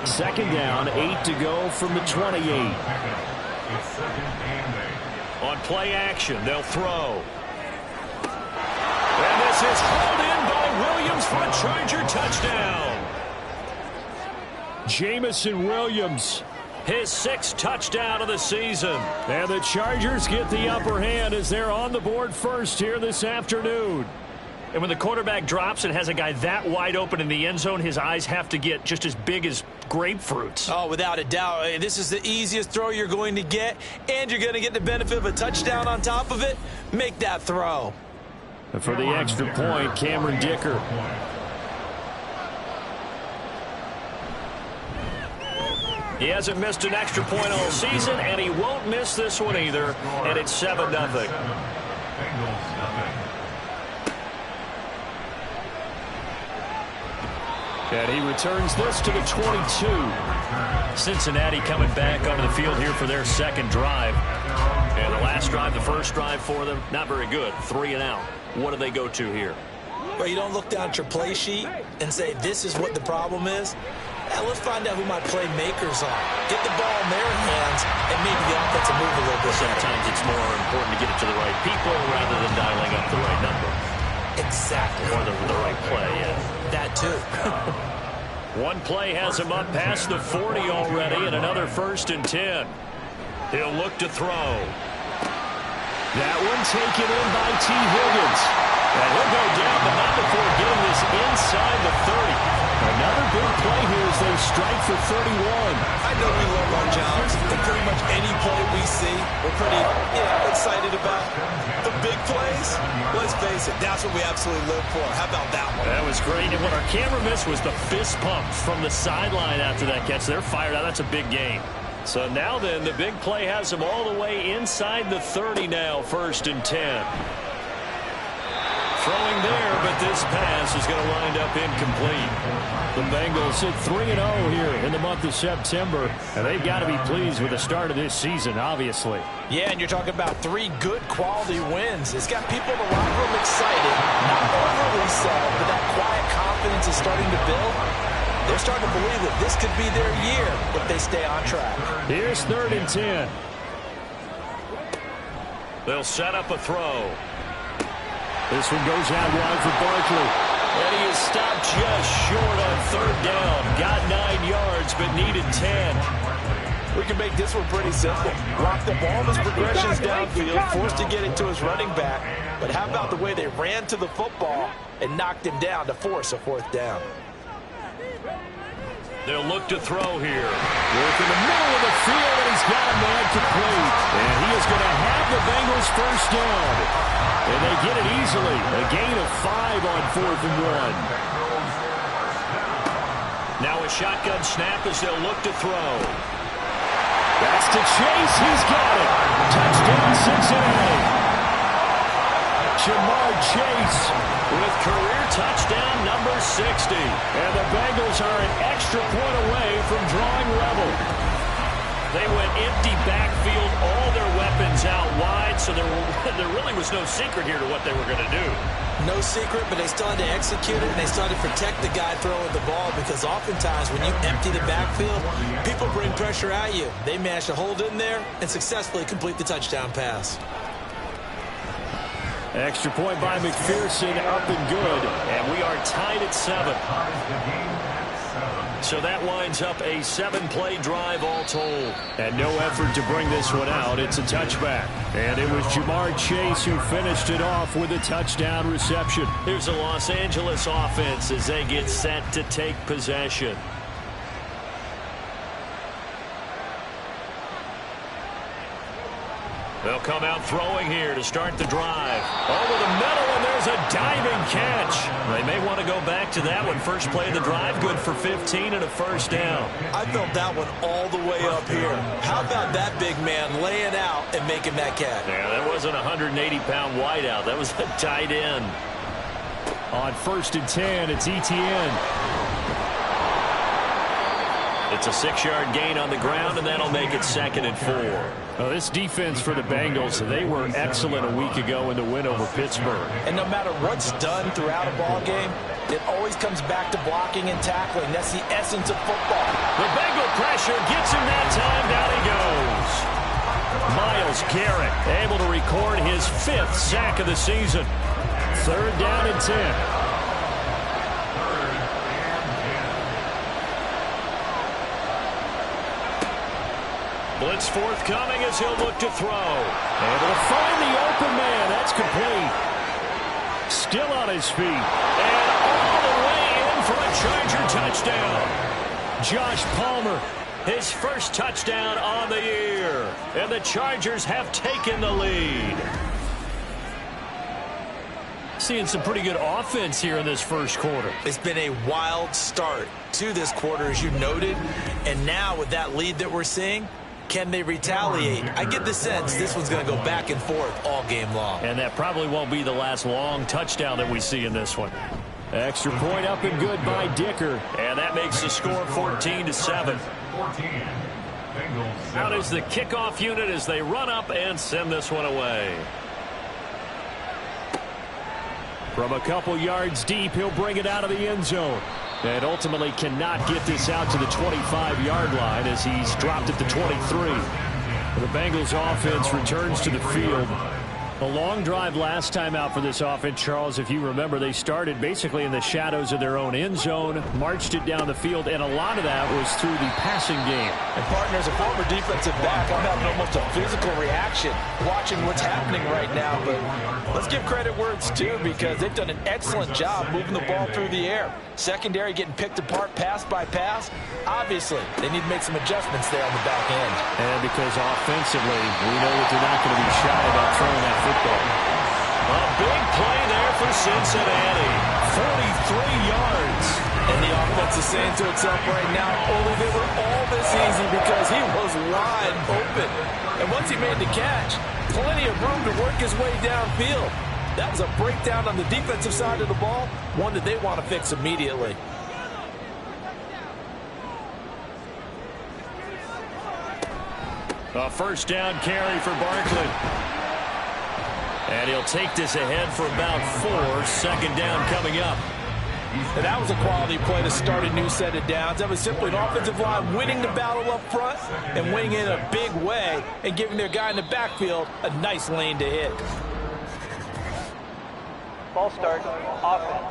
Second down, 8 to go from the 28. On play action, they'll throw. And this is hauled in by Williams for a Charger touchdown. Jamison Williams, his 6th touchdown of the season. And the Chargers get the upper hand as they're on the board first here this afternoon. And when the quarterback drops and has a guy that wide open in the end zone, his eyes have to get just as big as grapefruits. Oh, without a doubt. This is the easiest throw you're going to get, and you're going to get the benefit of a touchdown on top of it. Make that throw. And for the extra point, Cameron Dicker. He hasn't missed an extra point all season, and he won't miss this one either. And it's 7-0. And he returns this to the 22. Cincinnati coming back onto the field here for their second drive. And the last drive, the first drive for them, not very good. 3 and out. What do they go to here? Well, you don't look down at your play sheet and say, this is what the problem is. Let's find out who my playmakers are. Get the ball in their hands, and maybe the offense will move a little bit. Sometimes it's more important to get it to the right people rather than dialing up the right number. Exactly. Or the right play, yeah. That too. One play has him up past the 40 already, and another 1st and 10. He'll look to throw. That one taken in by T. Higgins. And he'll go down, but not before getting this inside the 30. Another big play here as they strike for 31. I know we love our jobs, and pretty much any play we see, we're pretty excited about. The big plays, let's face it, that's what we absolutely live for. How about that one? That was great. And what our camera missed was the fist pumps from the sideline after that catch. They're fired out. That's a big game. So now then, the big play has them all the way inside the 30 now, 1st and 10. Throwing there, but this pass is going to wind up incomplete. The Bengals sit 3-0 here in the month of September, and they've got to be pleased with the start of this season, obviously. Yeah, and you're talking about 3 good quality wins. It's got people in the locker room excited, not overly so, but that quiet confidence is starting to build. They're starting to believe that this could be their year if they stay on track. Here's 3rd and 10. They'll set up a throw. This one goes out wide for Barkley. And he is stopped just short on 3rd down. Got 9 yards, but needed 10. We can make this one pretty simple. Block the ball of his progressions downfield, forced to get it to his running back. But how about the way they ran to the football and knocked him down to force a 4th down? They'll look to throw here. Work in the middle of the field, and he's got a man complete. And he is going to have the Bengals 1st down. And they get it easily. A gain of 5 on 4th and 1. Now a shotgun snap as they'll look to throw. That's to Chase. He's got it. Touchdown, Cincinnati. Jamar Chase with career touchdown number 60. And the Bengals are an extra point away from drawing level. They went empty backfield, all their weapons out wide, so there really was no secret here to what they were going to do. No secret, but they still had to execute it, and they still had to protect the guy throwing the ball, because oftentimes when you empty the backfield, people bring pressure at you. They managed to hold in there and successfully complete the touchdown pass. Extra point by McPherson, up and good. And we are tied at 7. So that winds up a 7-play drive all told. And no effort to bring this one out. It's a touchback. And it was Jamar Chase who finished it off with a touchdown reception. Here's the Los Angeles offense as they get set to take possession. They'll come out throwing here to start the drive. Over the middle, and there's a diving catch. They may want to go back to that one. First play of the drive, good for 15 and a 1st down. I felt that one all the way up here. How about that big man laying out and making that catch? Yeah, that wasn't a 180-pound wideout. That was a tight end. On 1st and 10, it's ETN. It's a 6-yard gain on the ground, and that'll make it 2nd and 4. Well, this defense for the Bengals, they were excellent a week ago in the win over Pittsburgh. And no matter what's done throughout a ball game, it always comes back to blocking and tackling. That's the essence of football. The Bengal pressure gets him that time. Down he goes. Myles Garrett able to record his 5th sack of the season. 3rd down and 10. Blitz forthcoming as he'll look to throw. Able to find the open man. That's complete. Still on his feet. And all the way in for a Charger touchdown. Josh Palmer, his first touchdown on the year. And the Chargers have taken the lead. Seeing some pretty good offense here in this first quarter. It's been a wild start to this quarter, as you noted. And now with that lead that we're seeing, can they retaliate? I get the sense this one's going to go back and forth all game long. And that probably won't be the last long touchdown that we see in this one. Extra point up and good by Dicker. And that makes the score 14-7. Out is the kickoff unit as they run up and send this one away. From a couple yards deep, he'll bring it out of the end zone. And ultimately cannot get this out to the 25-yard line as he's dropped at the 23. The Bengals offense returns to the field. A long drive last time out for this offense, Charles. If you remember, they started basically in the shadows of their own end zone, marched it down the field, and a lot of that was through the passing game. And partner, as a former defensive back, I'm having almost a physical reaction watching what's happening right now. But let's give credit where it's due, because they've done an excellent job moving the ball through the air. Secondary getting picked apart pass by pass. Obviously, they need to make some adjustments there on the back end. And because offensively, we know that they're not going to be shy about throwing that football. A big play there for Cincinnati. 43 yards. And the offense is saying to itself right now, only they were all this easy because he was wide open. And once he made the catch, plenty of room to work his way downfield. That was a breakdown on the defensive side of the ball, one that they want to fix immediately. A first down carry for Barkley. And he'll take this ahead for about 4. Second down coming up. And that was a quality play to start a new set of downs. That was simply an offensive line winning the battle up front and winning in a big way and giving their guy in the backfield a nice lane to hit. Ball start, offense.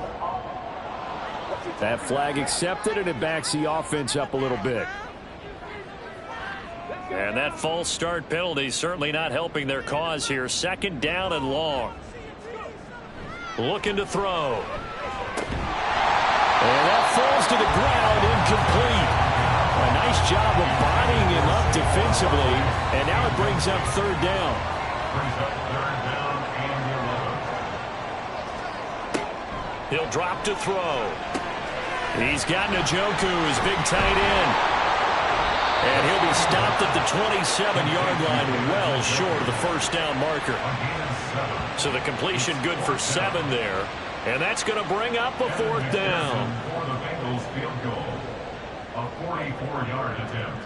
That flag accepted, and it backs the offense up a little bit. And that false start penalty certainly not helping their cause here. Second down and long. Looking to throw. And that falls to the ground, incomplete. A nice job of bodying him up defensively, and now it brings up third down. He'll drop to throw. He's got Njoku, his big tight end. And he'll be stopped at the 27-yard line, well short of the first down marker. So the completion good for 7 there. And that's going to bring up a fourth down. For the Bengals field goal, a 44-yard attempt.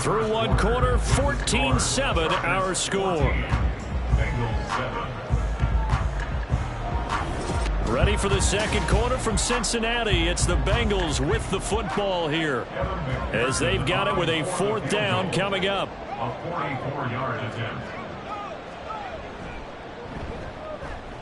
Through one quarter, 14-7 our score. Bengals 7. Ready for the second quarter from Cincinnati. It's the Bengals with the football here, as they've got it with a fourth down coming up. A 44-yard attempt.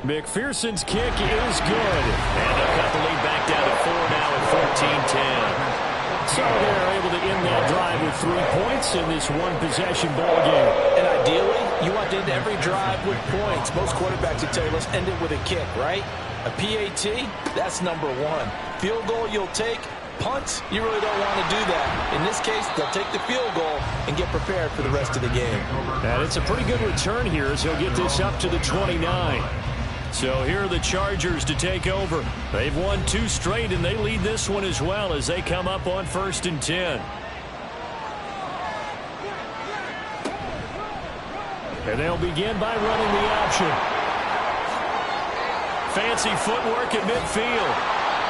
McPherson's kick is good. And they'll cut the lead back down to 4 now at 14-10. So they're able to end that drive with 3 points in this one-possession ball game. And ideally, you want to end every drive with points. Most quarterbacks would tell you, let's end it with a kick, right? A PAT, that's number 1. Field goal you'll take. Punts, you really don't want to do that. In this case, they'll take the field goal and get prepared for the rest of the game. And it's a pretty good return here as he'll get this up to the 29. So here are the Chargers to take over. They've won 2 straight, and they lead this one as well as they come up on 1st and 10. And they'll begin by running the option. Fancy footwork at midfield.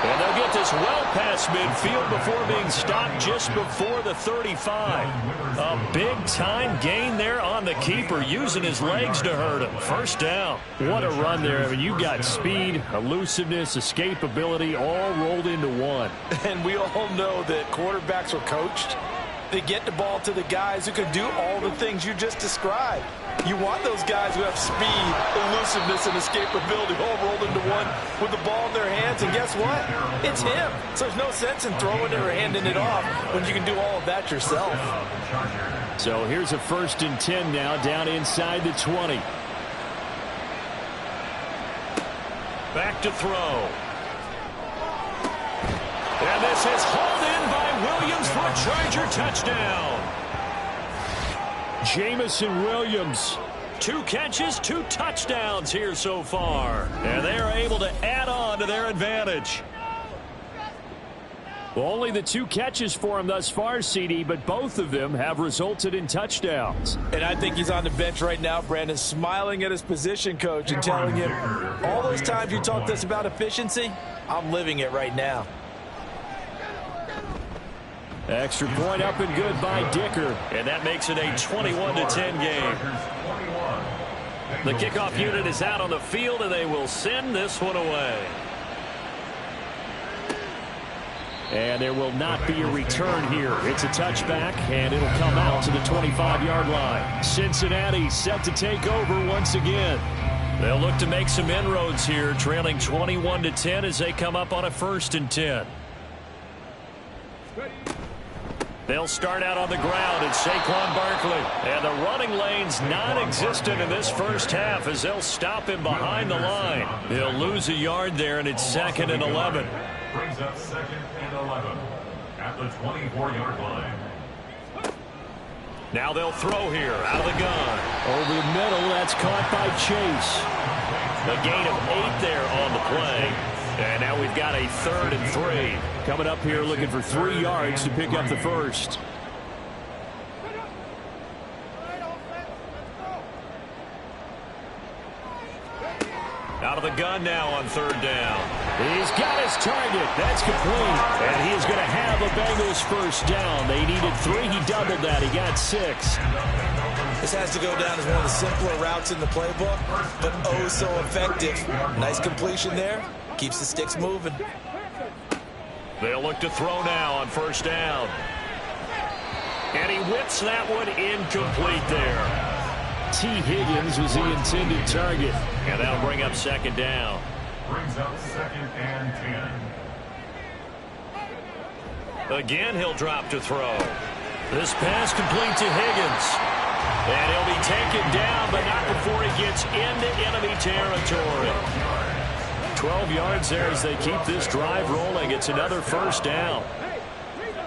And they'll get this well past midfield before being stopped just before the 35. A big-time gain there on the keeper, using his legs to hurt him. First down. What a run there. I mean, you've got speed, elusiveness, escapability, all rolled into one. And we all know that quarterbacks are coached. They get the ball to the guys who can do all the things you just described. You want those guys who have speed, elusiveness, and escapability all rolled into one with the ball in their hands. And guess what? It's him. So there's no sense in throwing it or handing it off when you can do all of that yourself. So here's a 1st and 10 now, down inside the 20. Back to throw. And this is hauled in by Williams for a Charger touchdown. Jamison Williams, 2 catches, 2 touchdowns here so far. And they're able to add on to their advantage. Well, only the 2 catches for him thus far, CD, but both of them have resulted in touchdowns. And I think he's on the bench right now, Brandon, smiling at his position coach and telling him, all those times you talked to us about efficiency, I'm living it right now. Extra point up and good by Dicker, and that makes it a 21-10 game. The kickoff unit is out on the field, and they will send this one away. And there will not be a return here. It's a touchback, and it'll come out to the 25-yard line. Cincinnati set to take over once again. They'll look to make some inroads here, trailing 21-10 as they come up on a 1st and 10. They'll start out on the ground. It's Saquon Barkley. And the running lane's non-existent in this first half as they'll stop him behind the line. He'll lose a yard there, and it's 2nd and 11. Brings up 2nd and 11 at the 24-yard line. Now they'll throw here out of the gun. Over the middle, that's caught by Chase. A gain of 8 there on the play. And now we've got a 3rd and 3. Coming up here looking for 3 yards to pick up the first. Out of the gun now on 3rd down. He's got his target. That's complete. And he is going to have a Bengals first down. They needed 3. He doubled that. He got 6. This has to go down as one of the simpler routes in the playbook, but oh so effective. Nice completion there. Keeps the sticks moving. They'll look to throw now on 1st down. And he whips that one incomplete there. T. Higgins was the intended target. And that'll bring up 2nd down. Brings up 2nd and 10. Again, he'll drop to throw. This pass complete to Higgins. And he'll be taken down, but not before he gets into enemy territory. 12 yards there as they keep this drive rolling. It's another 1st down.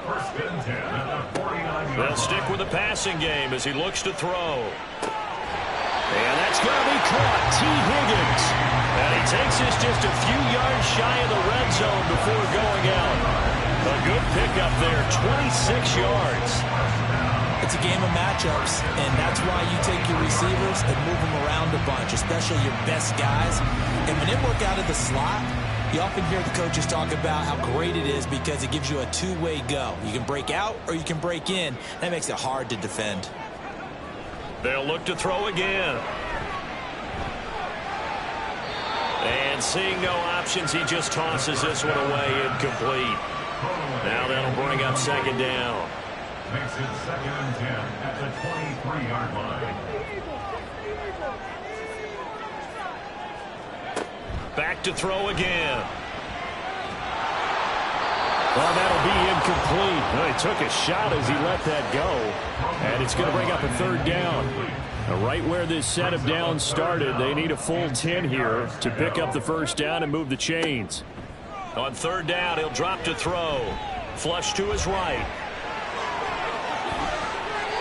1st and 10 at the 49-yard line. They'll stick with the passing game as he looks to throw. And that's going to be caught. T. Higgins. And he takes this just a few yards shy of the red zone before going out. A good pickup there, 26 yards. It's a game of matchups, and that's why you take your receivers and move them around a bunch, especially your best guys. And when they work out of the slot, you often hear the coaches talk about how great it is because it gives you a 2-way go. You can break out or you can break in. That makes it hard to defend. They'll look to throw again. And seeing no options, he just tosses this one away incomplete. Now that'll bring up 2nd down. Makes it 2nd and 10 at the 23-yard line. Back to throw again. Well, that'll be incomplete. Well, he took a shot as he let that go. And it's going to bring up a 3rd down. Right where this set of downs started, they need a full 10 here to pick up the 1st down and move the chains. On 3rd down, he'll drop to throw. Flush to his right.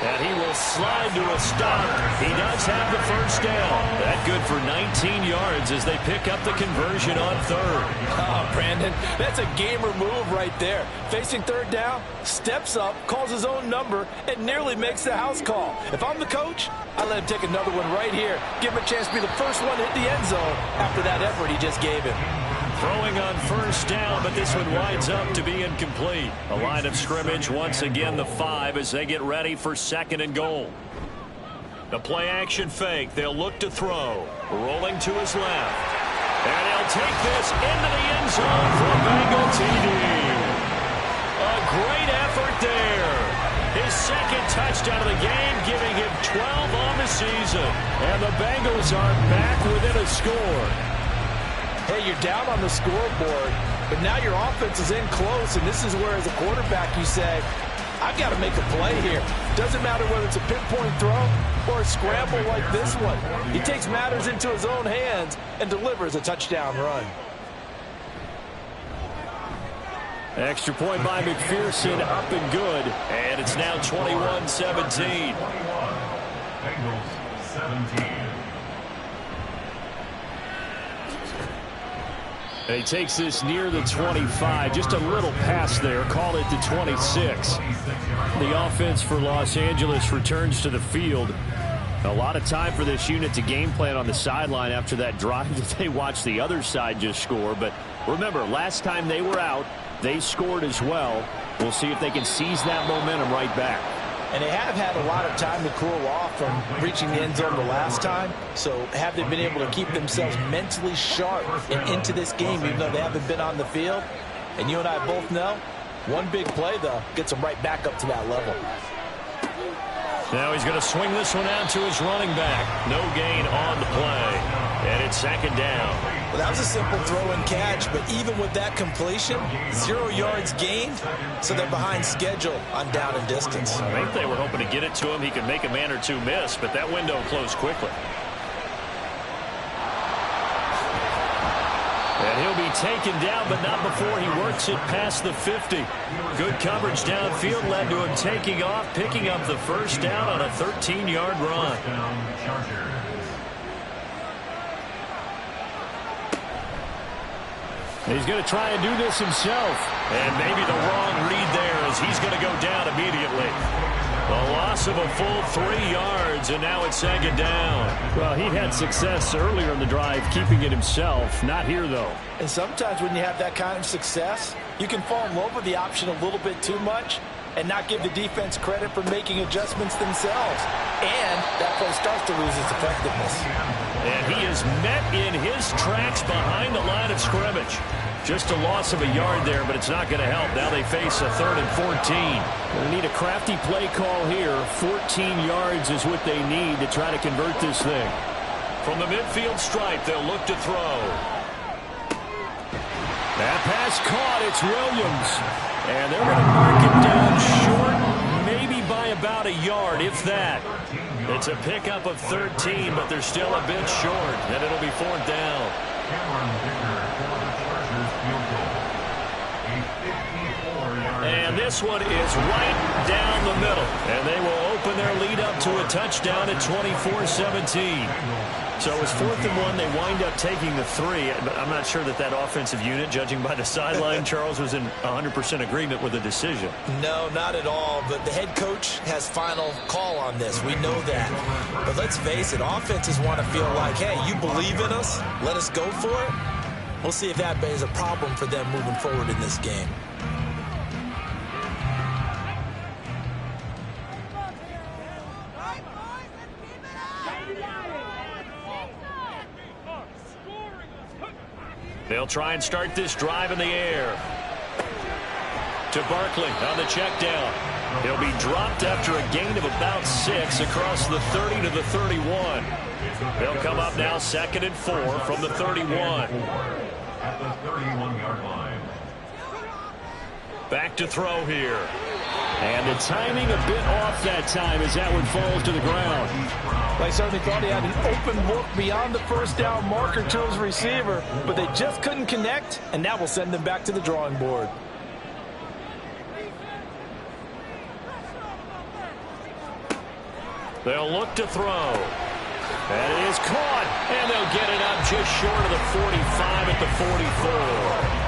And he will slide to a stop. He does have the 1st down. That good for 19 yards as they pick up the conversion on 3rd. Oh, Brandon, that's a gamer move right there. Facing 3rd down, steps up, calls his own number, and nearly makes the house call. If I'm the coach, I let him take another one right here. Give him a chance to be the first one to hit the end zone after that effort he just gave him. Throwing on 1st down, but this one winds up to be incomplete. A line of scrimmage, once again the 5 as they get ready for 2nd and goal. The play action fake. They'll look to throw. Rolling to his left. And he'll take this into the end zone for a Bengal TD. A great effort there. His 2nd touchdown of the game, giving him 12 on the season. And the Bengals are back within a score. Hey, you're down on the scoreboard, but now your offense is in close, and this is where, as a quarterback, you say, I've got to make a play here. Doesn't matter whether it's a pinpoint throw or a scramble like this one. He takes matters into his own hands and delivers a touchdown run. Extra point by McPherson, up and good. And it's now 21-17. Bengals 17. He takes this near the 25. Just a little pass there. Call it the 26. The offense for Los Angeles returns to the field. A lot of time for this unit to game plan on the sideline after that drive that they watched the other side just score. But remember, last time they were out, they scored as well. We'll see if they can seize that momentum right back. And they have had a lot of time to cool off from reaching the end zone the last time. So have they been able to keep themselves mentally sharp and into this game, even though they haven't been on the field? And you and I both know, one big play, though, gets them right back up to that level. Now he's going to swing this one out to his running back. No gain on the play. And it's second down. Well, that was a simple throw and catch, but even with that completion, 0 yards gained, so they're behind schedule on down and distance. I think they were hoping to get it to him. He could make a man or two miss, but that window closed quickly. And he'll be taken down, but not before he works it past the 50. Good coverage downfield led to him taking off, picking up the first down on a 13-yard run. He's going to try and do this himself. And maybe the wrong read there as he's going to go down immediately. A loss of a full 3 yards, and now it's second down. Well, he had success earlier in the drive keeping it himself. Not here, though. And sometimes when you have that kind of success, you can fall in love with the option a little bit too much and not give the defense credit for making adjustments themselves. And that play starts to lose its effectiveness. And he is met in his tracks behind the line of scrimmage. Just a loss of a yard there, but it's not going to help. Now they face a 3rd and 14. They need a crafty play call here. 14 yards is what they need to try to convert this thing. From the midfield stripe, they'll look to throw. That pass caught. It's Williams. And they're going to mark it down short, maybe by about a yard, if that. It's a pickup of 13, but they're still a bit short, and it'll be 4th down. And this one is right down the middle. And they will open their lead up to a touchdown at 24-17. So it's 4th and 1. They wind up taking the 3. I'm not sure that offensive unit, judging by the sideline, Charles, was in 100% agreement with the decision. No, not at all. But the head coach has final call on this. We know that. But let's face it, offenses want to feel like, hey, you believe in us, let us go for it. We'll see if that is a problem for them moving forward in this game. They'll try and start this drive in the air. To Barkley on the check down. He'll be dropped after a gain of about 6 across the 30 to the 31. They'll come up now 2nd and 4 from the 31. At the 31-yard line. Back to throw here. And the timing a bit off that time as that one falls to the ground. I certainly thought he had an open look beyond the first down marker to his receiver, but they just couldn't connect, and that will send them back to the drawing board. They'll look to throw. And it is caught, and they'll get it up just short of the 45 at the 44.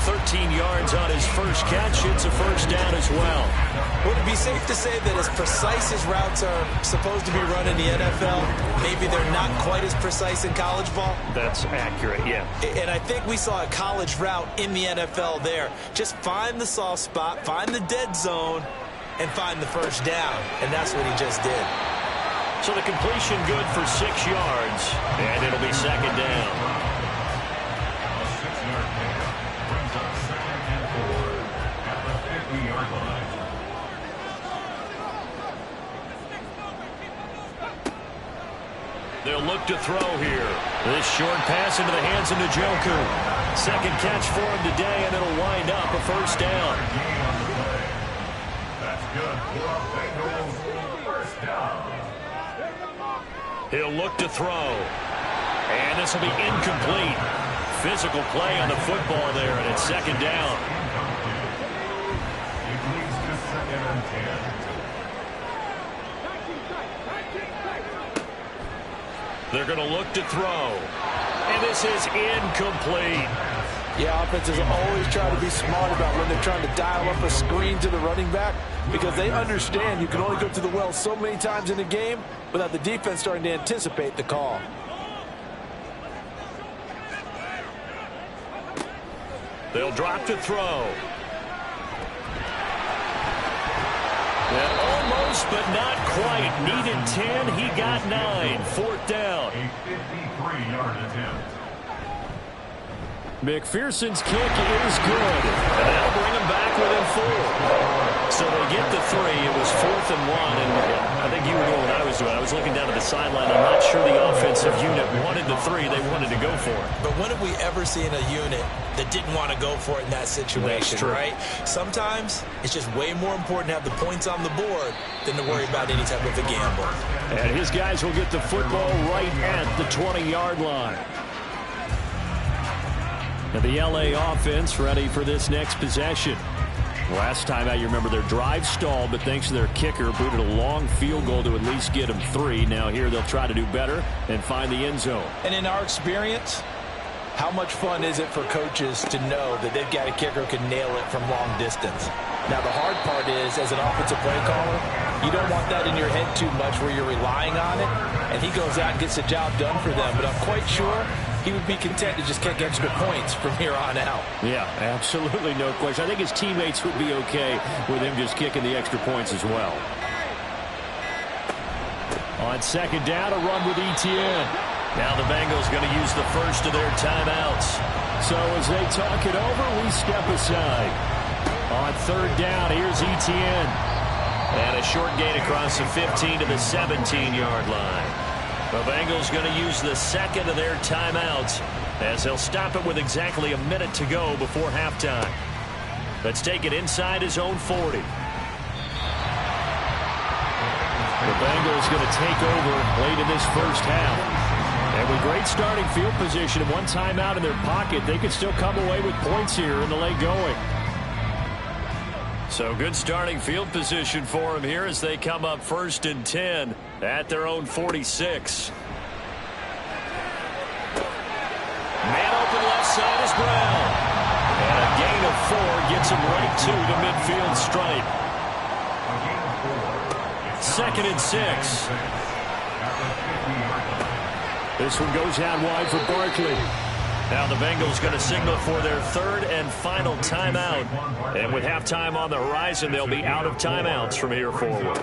13 yards on his first catch. It's a first down as well. Would it be safe to say that as precise as routes are supposed to be run in the NFL, maybe they're not quite as precise in college ball? That's accurate, yeah. And I think we saw a college route in the NFL there. Just find the soft spot, find the dead zone, and find the first down. And that's what he just did. So the completion good for 6 yards, and it'll be second down. They'll look to throw here. This short pass into the hands of Njoku. Second catch for him today, and it'll wind up a first down. Good for a Bengals first down. He'll look to throw. And this will be incomplete. Physical play on the football there, and it's second down. It leads to 2nd and 10. They're going to look to throw. And this is incomplete. Yeah, offenses always try to be smart about when they're trying to dial up a screen to the running back because they understand you can only go to the well so many times in a game without the defense starting to anticipate the call. They'll drop to throw. And almost, but not quite. Needed 10. He got 9. 4th down. A 53-yard attempt. McPherson's kick is good. And that'll bring him back within 4. So they get the 3. It was 4th and 1. And I think you were doing what I was doing. I was looking down at the sideline. I'm not sure the offensive unit wanted the 3. They wanted to go for it. But when have we ever seen a unit that didn't want to go for it in that situation, right? Sometimes it's just way more important to have the points on the board than to worry about any type of a gamble. And his guys will get the football right at the 20-yard line. And the LA offense ready for this next possession. Last time out, you remember their drive stalled, but thanks to their kicker, booted a long field goal to at least get them 3. Now here they'll try to do better and find the end zone. And in our experience, how much fun is it for coaches to know that they've got a kicker who can nail it from long distance? Now, the hard part is, as an offensive play caller, you don't want that in your head too much where you're relying on it, and he goes out and gets the job done for them. But I'm quite sure he would be content to just kick extra points from here on out. Yeah, absolutely no question. I think his teammates would be okay with him just kicking the extra points as well. On second down, a run with Etienne. Now the Bengals going to use the first of their timeouts. So as they talk it over, we step aside. On third down, here's Etienne. And a short gain across the 15 to the 17-yard line. The Bengals going to use the second of their timeouts as they'll stop it with exactly a minute to go before halftime. Let's take it inside his own 40. The Bengals going to take over late in this first half. And with great starting field position and one timeout in their pocket, they could still come away with points here in the late going. So good starting field position for them here as they come up 1st and 10 at their own 46. Man open left side is Brown. And a gain of 4 gets him right to the midfield stripe. 2nd and 6. This one goes out wide for Barkley. Now the Bengals going to signal for their 3rd and final timeout. And with halftime on the horizon, they'll be out of timeouts from here forward.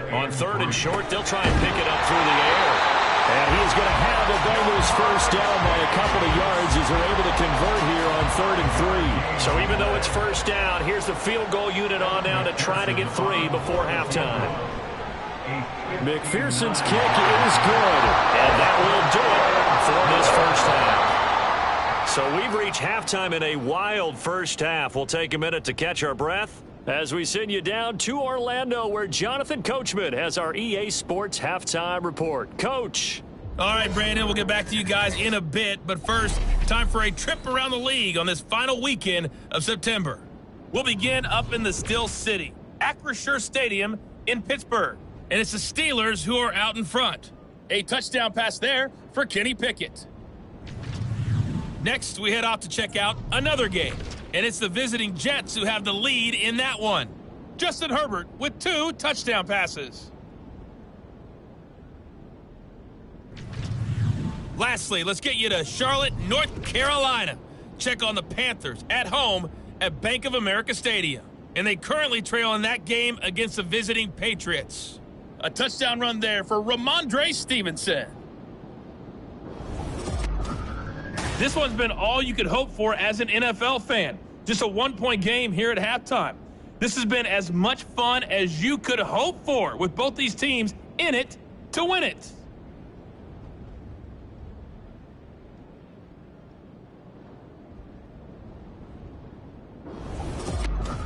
On 3rd and short, they'll try and pick it up through the air. And he is going to have the Bengals first down by a couple of yards as they're able to convert here on 3rd and 3. So even though it's first down, here's the field goal unit on now to try to get 3 before halftime. McPherson's kick is good. And that will do it for this first half. So we've reached halftime in a wild first half. We'll take a minute to catch our breath as we send you down to Orlando, where Jonathan Coachman has our EA Sports Halftime Report. Coach. All right, Brandon, we'll get back to you guys in a bit. But first, time for a trip around the league on this final weekend of September. We'll begin up in the Steel City, Acrisure Stadium in Pittsburgh. And it's the Steelers who are out in front. A touchdown pass there for Kenny Pickett. Next, we head off to check out another game, and it's the visiting Jets who have the lead in that one. Justin Herbert with 2 touchdown passes. Lastly, let's get you to Charlotte, North Carolina. Check on the Panthers at home at Bank of America Stadium. And they currently trail in that game against the visiting Patriots. A touchdown run there for Ramondre Stevenson. This one's been all you could hope for as an NFL fan. Just a 1-point game here at halftime. This has been as much fun as you could hope for with both these teams in it to win it.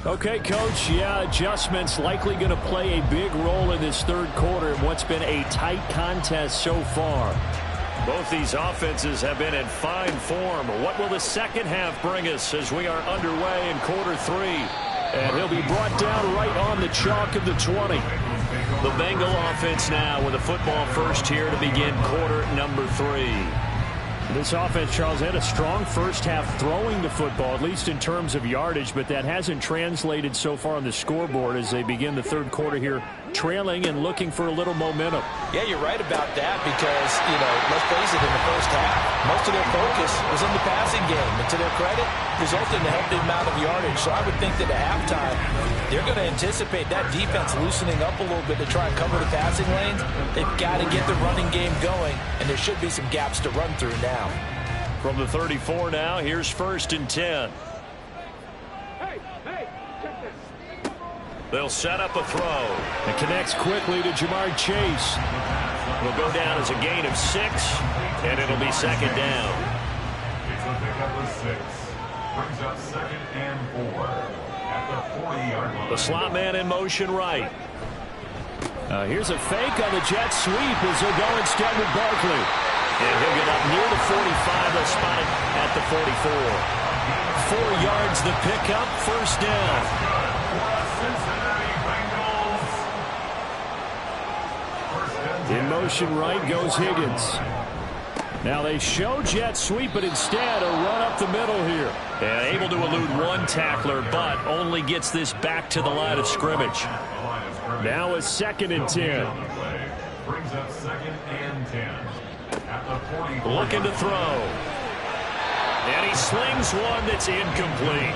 Okay, Coach, yeah, adjustments likely going to play a big role in this third quarter in what's been a tight contest so far. Both these offenses have been in fine form. What will the second half bring us as we are underway in quarter three? And he'll be brought down right on the chalk of the 20. The Bengal offense now with a football first here to begin quarter number 3. This offense, Charles, had a strong first half throwing the football, at least in terms of yardage, but that hasn't translated so far on the scoreboard as they begin the third quarter here, trailing and looking for a little momentum. Yeah, you're right about that because, let's face it, in the first half, most of their focus was in the passing game. And to their credit, resulted in a healthy amount of yardage. So I would think that at halftime, they're going to anticipate that defense loosening up a little bit to try and cover the passing lanes. They've got to get the running game going, and there should be some gaps to run through now. From the 34 now, here's 1st and 10. They'll set up a throw. It connects quickly to Jamar Chase. It'll go down as a gain of 6, and it'll be second down. It's a pickup of 6. Brings up 2nd and 4 at the 40-yard line. The slot man in motion right. Here's a fake on the jet sweep as they'll go instead with Barkley. And he'll get up near the 45. They'll spot it at the 44. 4 yards the pickup, first down. In motion right goes Higgins. Now they show jet sweep, but instead a run up the middle here. And able to elude one tackler, but only gets this back to the line of scrimmage. Now a 2nd and 10. Brings up 2nd and 10. Looking to throw. And he slings one that's incomplete.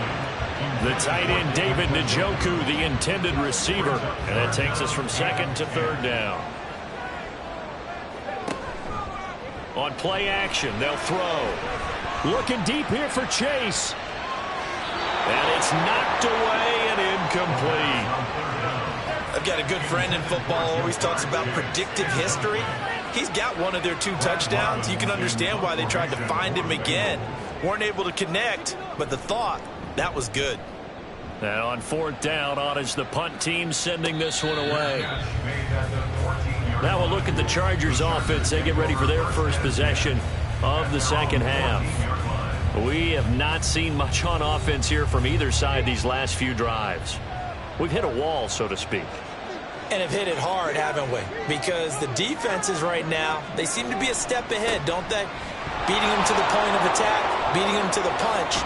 The tight end, David Njoku, the intended receiver. And that takes us from 2nd to 3rd down. On play action, they'll throw. Looking deep here for Chase. And it's knocked away and incomplete. I've got a good friend in football, always talks about predictive history. He's got one of their 2 touchdowns. You can understand why they tried to find him again. Weren't able to connect, but the thought, that was good. Now on 4th down, on is the punt team sending this one away. Now we'll look at the Chargers offense. They get ready for their first possession of the second half. We have not seen much on offense here from either side these last few drives. We've hit a wall, so to speak. And have hit it hard, haven't we? Because the defenses right now, they seem to be a step ahead, don't they? Beating them to the point of attack, beating them to the punch.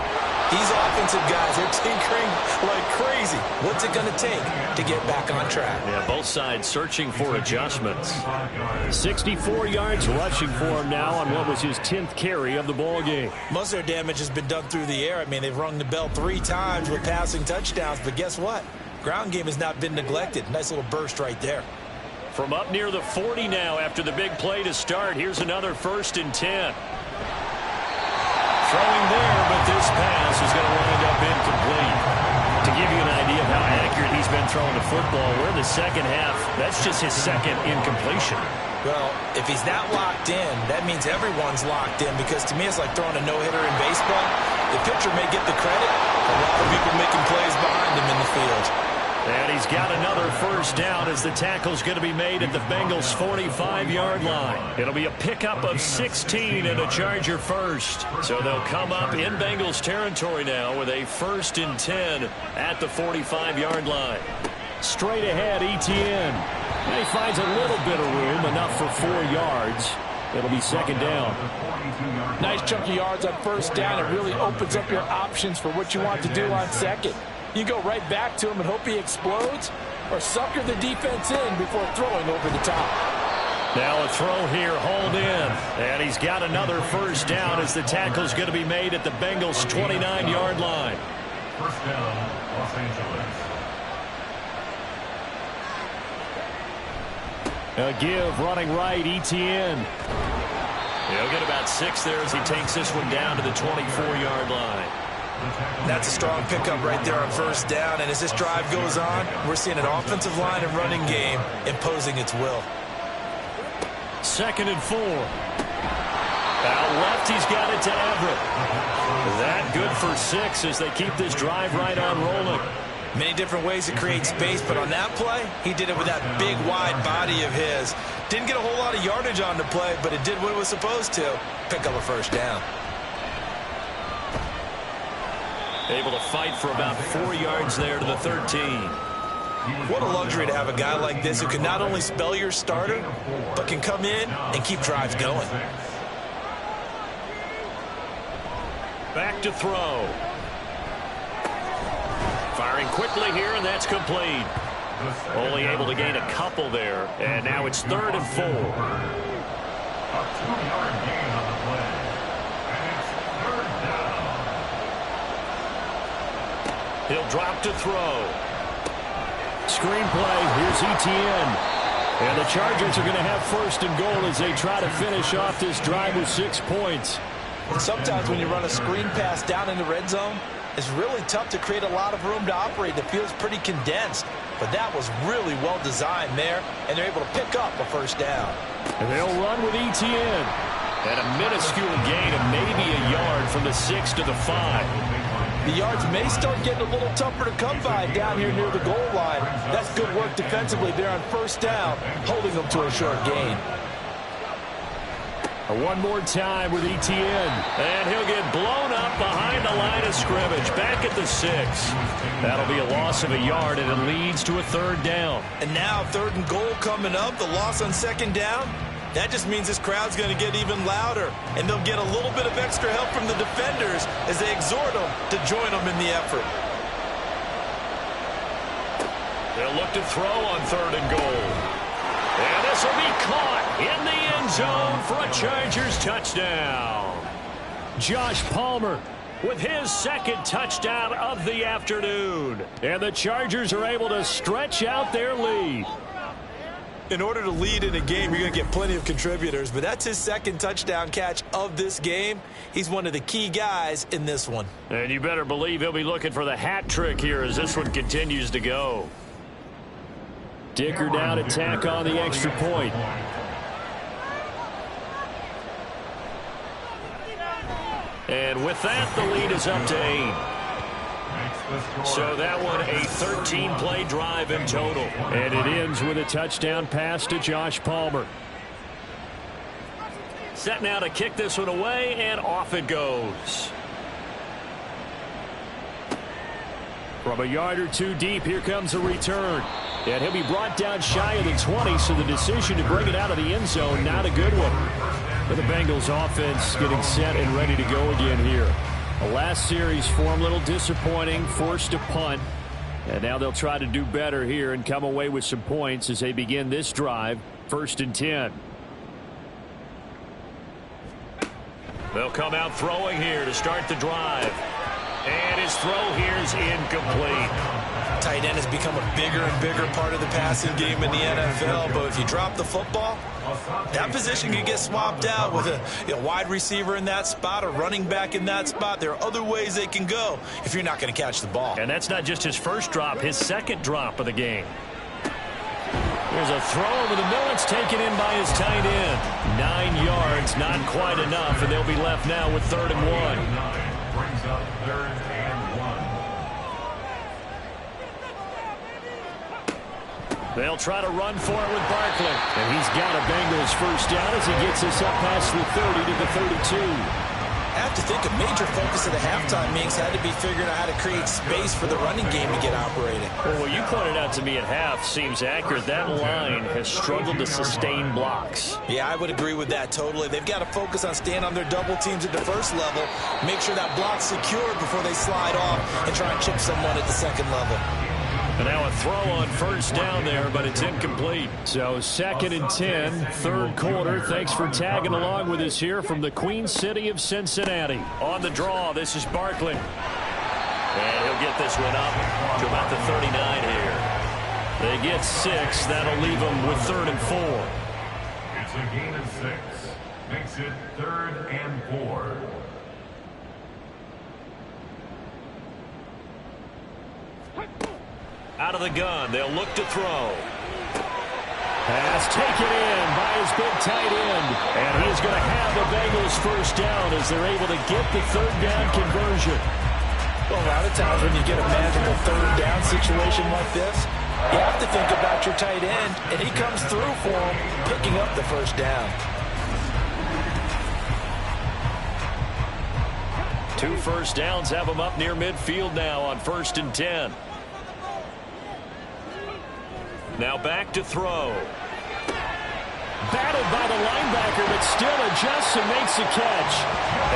These offensive guys are tinkering like crazy. What's it going to take to get back on track? Yeah, both sides searching for adjustments. 64 yards rushing for him now on what was his 10th carry of the ball game. Most of their damage has been done through the air. I mean, they've rung the bell 3 times with passing touchdowns, but guess what? Ground game has not been neglected. Nice little burst right there. From up near the 40 now after the big play to start. Here's another 1st and 10. Throwing there, but this pass is going to wind up incomplete. To give you an idea of how accurate he's been throwing the football, we're in the second half. That's just his 2nd incompletion. Well, if he's that locked in, that means everyone's locked in, because to me it's like throwing a no-hitter in baseball. The pitcher may get the credit, a lot of people making plays behind him in the field. And he's got another 1st down as the tackle's going to be made at the Bengals' 45-yard line. It'll be a pickup of 16 and a Charger first. So they'll come up in Bengals territory now with a 1st and 10 at the 45-yard line. Straight ahead, Etienne. And he finds a little bit of room, enough for 4 yards. It'll be 2nd down. Nice chunk of yards on 1st down. It really opens up your options for what you want to do on 2nd. You go right back to him and hope he explodes, or sucker the defense in before throwing over the top. Now a throw here, hauled in. And he's got another 1st down as the tackle's going to be made at the Bengals' 29-yard line. 1st down, Los Angeles. A give, running right, Etienne. He'll get about 6 there as he takes this one down to the 24-yard line. That's a strong pickup right there on 1st down, and as this drive goes on, we're seeing an offensive line and running game imposing its will. 2nd and 4. Out left, he's got it to Everett. That good for 6 as they keep this drive right on rolling. Many different ways to create space, but on that play, he did it with that big, wide body of his. Didn't get a whole lot of yardage on the play, but it did what it was supposed to. Pick up a first down. Able to fight for about 4 yards there to the 13. What a luxury to have a guy like this who can not only spell your starter, but can come in and keep drives going. Back to throw. Firing quickly here, and that's complete. Only able to gain a couple there, and now it's 3rd and 4. A 2-yard gain on the play. And it's 3rd down. He'll drop to throw. Screenplay, here's Etienne. And the Chargers are going to have 1st and goal as they try to finish off this drive with 6 points. Sometimes when you run a screen pass down in the red zone, it's really tough to create a lot of room to operate. The field's pretty condensed, but that was really well designed there, and they're able to pick up a first down. And they'll run with Etienne. And a minuscule gain of maybe a yard from the 6 to the 5. The yards may start getting a little tougher to come by down here near the goal line. That's good work defensively there on first down, holding them to a short gain. One more time with Etienne. And he'll get blown up behind the line of scrimmage. Back at the 6. That'll be a loss of a yard, and it leads to a 3rd down. And now 3rd and goal coming up. The loss on 2nd down. That just means this crowd's going to get even louder. And they'll get a little bit of extra help from the defenders as they exhort them to join them in the effort. They'll look to throw on 3rd and goal. And this will be caught in the end zone for a Chargers touchdown. Josh Palmer with his 2nd touchdown of the afternoon. And the Chargers are able to stretch out their lead. In order to lead in a game, you're going to get plenty of contributors, but that's his 2nd touchdown catch of this game. He's one of the key guys in this one. And you better believe he'll be looking for the hat trick here as this one continues to go. Dicker down to tack on the extra point. And with that, the lead is up to 8. So that one a 13-play drive in total. And it ends with a touchdown pass to Josh Palmer. Set now to kick this one away, and off it goes. From a yard or 2 deep, here comes a return. And he'll be brought down shy of the 20, so the decision to bring it out of the end zone, not a good one. But the Bengals offense getting set and ready to go again here. The last series for them, a little disappointing, forced to punt. And now they'll try to do better here and come away with some points as they begin this drive, 1st and 10. They'll come out throwing here to start the drive. And his throw here is incomplete. Tight end has become a bigger and bigger part of the passing game in the NFL, but if you drop the football, that position can get swapped out with a wide receiver in that spot, a running back in that spot. There are other ways they can go if you're not going to catch the ball. And that's not just his 1st drop, his 2nd drop of the game. There's a throw over the middle. It's taken in by his tight end. 9 yards, not quite enough, and they'll be left now with 3rd and 1. Brings up 3rd and 1. They'll try to run for it with Barkley. And he's got a Bengals first down as he gets us up past the 30 to the 32. I have to think a major focus of the halftime meetings had to be figuring out how to create space for the running game to get operating. Well, what you pointed out to me at half seems accurate. That line has struggled to sustain blocks. Yeah, I would agree with that totally. They've got to focus on staying on their double teams at the 1st level, make sure that block's secured before they slide off and try and chip someone at the 2nd level. And now a throw on first down there, but it's incomplete. So 2nd and 10, 3rd quarter. Thanks for tagging along with us here from the Queen City of Cincinnati. On the draw, this is Barkley. And he'll get this one up to about the 39 here. They get 6. That'll leave them with 3rd and 4. It's a gain of 6. Makes it 3rd and 4. Out of the gun, they'll look to throw. Pass taken in by his big tight end. And he's going to have the Bengals first down as they're able to get the 3rd down conversion. Well, a lot of times when you get a magical third down situation like this, you have to think about your tight end, and he comes through for him, picking up the first down. 2 first downs have him up near midfield now on 1st and 10. Now back to throw. Battled by the linebacker, but still adjusts and makes a catch.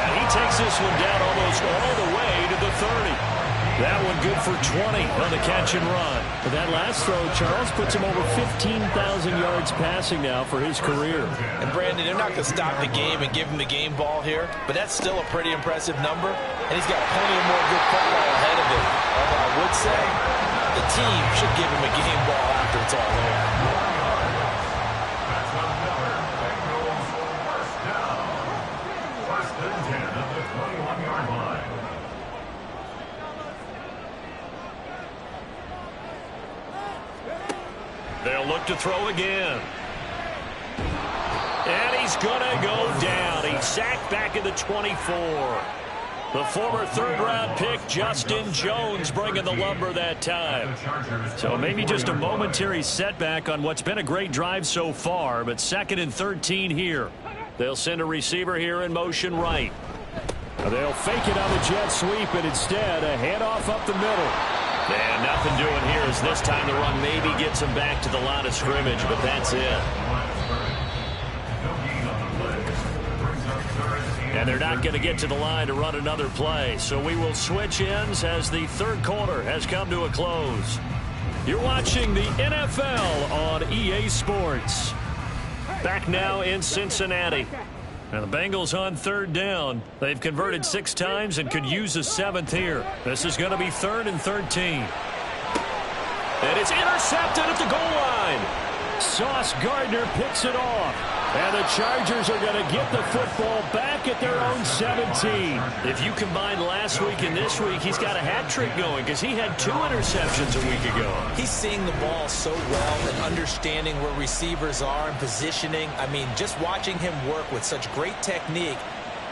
And he takes this one down almost all the way to the 30. That one good for 20 on the catch and run. But that last throw, Charles, puts him over 15,000 yards passing now for his career. And Brandon, they're not going to stop the game and give him the game ball here, but that's still a pretty impressive number, and he's got plenty of more good football ahead of him. Although I would say the team should give him a game ball after it's all over. They'll look to throw again. And he's going to go down. He's sacked back at the 24. The former third-round pick, Justin Jones, bringing the lumber that time. So maybe just a momentary setback on what's been a great drive so far, but 2nd and 13 here. They'll send a receiver here in motion right. They'll fake it on the jet sweep, and instead a handoff up the middle. And nothing doing here as this time the run maybe gets him back to the line of scrimmage, but that's it. And they're not going to get to the line to run another play, so we will switch ends as the 3rd quarter has come to a close. You're watching the NFL on EA Sports. Back now in Cincinnati. And the Bengals on 3rd down. They've converted 6 times and could use a 7th here. This is going to be 3rd and 13. And it's intercepted at the goal line. Sauce Gardner picks it off. And the Chargers are going to get the football back at their own 17. If you combine last week and this week, he's got a hat trick going because he had 2 interceptions a week ago. He's seeing the ball so well and understanding where receivers are and positioning. I mean, just watching him work with such great technique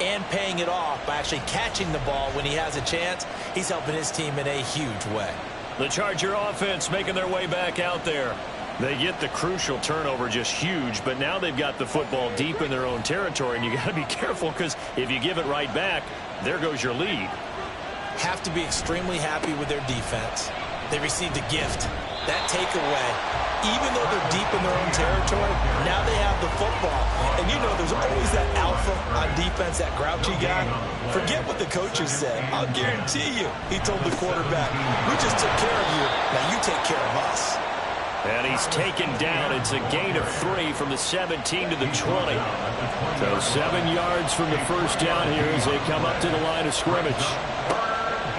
and paying it off by actually catching the ball when he has a chance, he's helping his team in a huge way. The Charger offense making their way back out there. They get the crucial turnover, just huge, but now they've got the football deep in their own territory, and you got to be careful because if you give it right back, there goes your lead. Have to be extremely happy with their defense. They received a gift. That takeaway, even though they're deep in their own territory, now they have the football. And you know there's always that alpha on defense, that grouchy guy. Forget what the coaches said. I'll guarantee you, he told the quarterback, we just took care of you, now you take care of us. And he's taken down. It's a gain of 3 from the 17 to the 20. So 7 yards from the first down here as they come up to the line of scrimmage.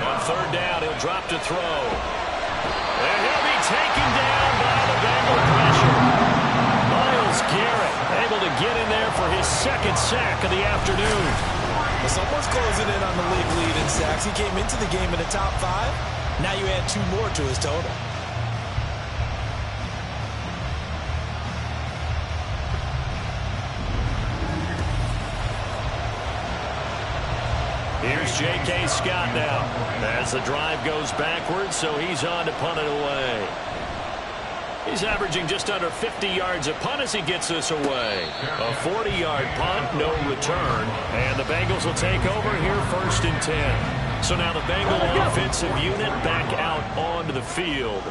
On 3rd down, he'll drop to throw. And he'll be taken down by the Bengal pressure. Myles Garrett able to get in there for his 2nd sack of the afternoon. Well, someone's closing in on the league lead in sacks. He came into the game in the top 5. Now you add 2 more to his total. Here's J.K. Scott now as the drive goes backwards, so he's on to punt it away. He's averaging just under 50 yards a punt as he gets this away. A 40-yard punt, no return, and the Bengals will take over here 1st and 10. So now the Bengal offensive unit back out onto the field.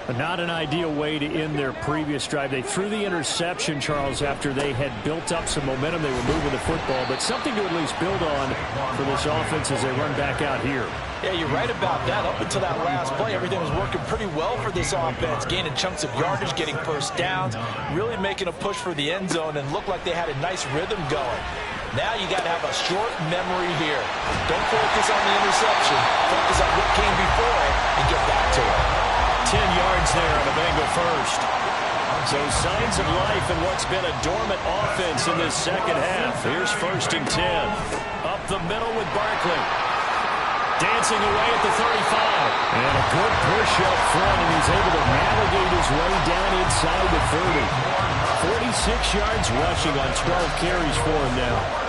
Not an ideal way to end their previous drive. They threw the interception, Charles, after they had built up some momentum. They were moving the football, but something to at least build on for this offense as they run back out here. Yeah, you're right about that. Up until that last play, everything was working pretty well for this offense, gaining chunks of yardage, getting first downs, really making a push for the end zone, and looked like they had a nice rhythm going. Now you got to have a short memory here. Don't focus on the interception. Focus on what came before it and get back to it. 10 yards there on the Bengal first. So signs of life in what's been a dormant offense in this second half. Here's 1st and 10. Up the middle with Barkley. Dancing away at the 35. And a good push up front, and he's able to navigate his way down inside the 30. 46 yards rushing on 12 carries for him now.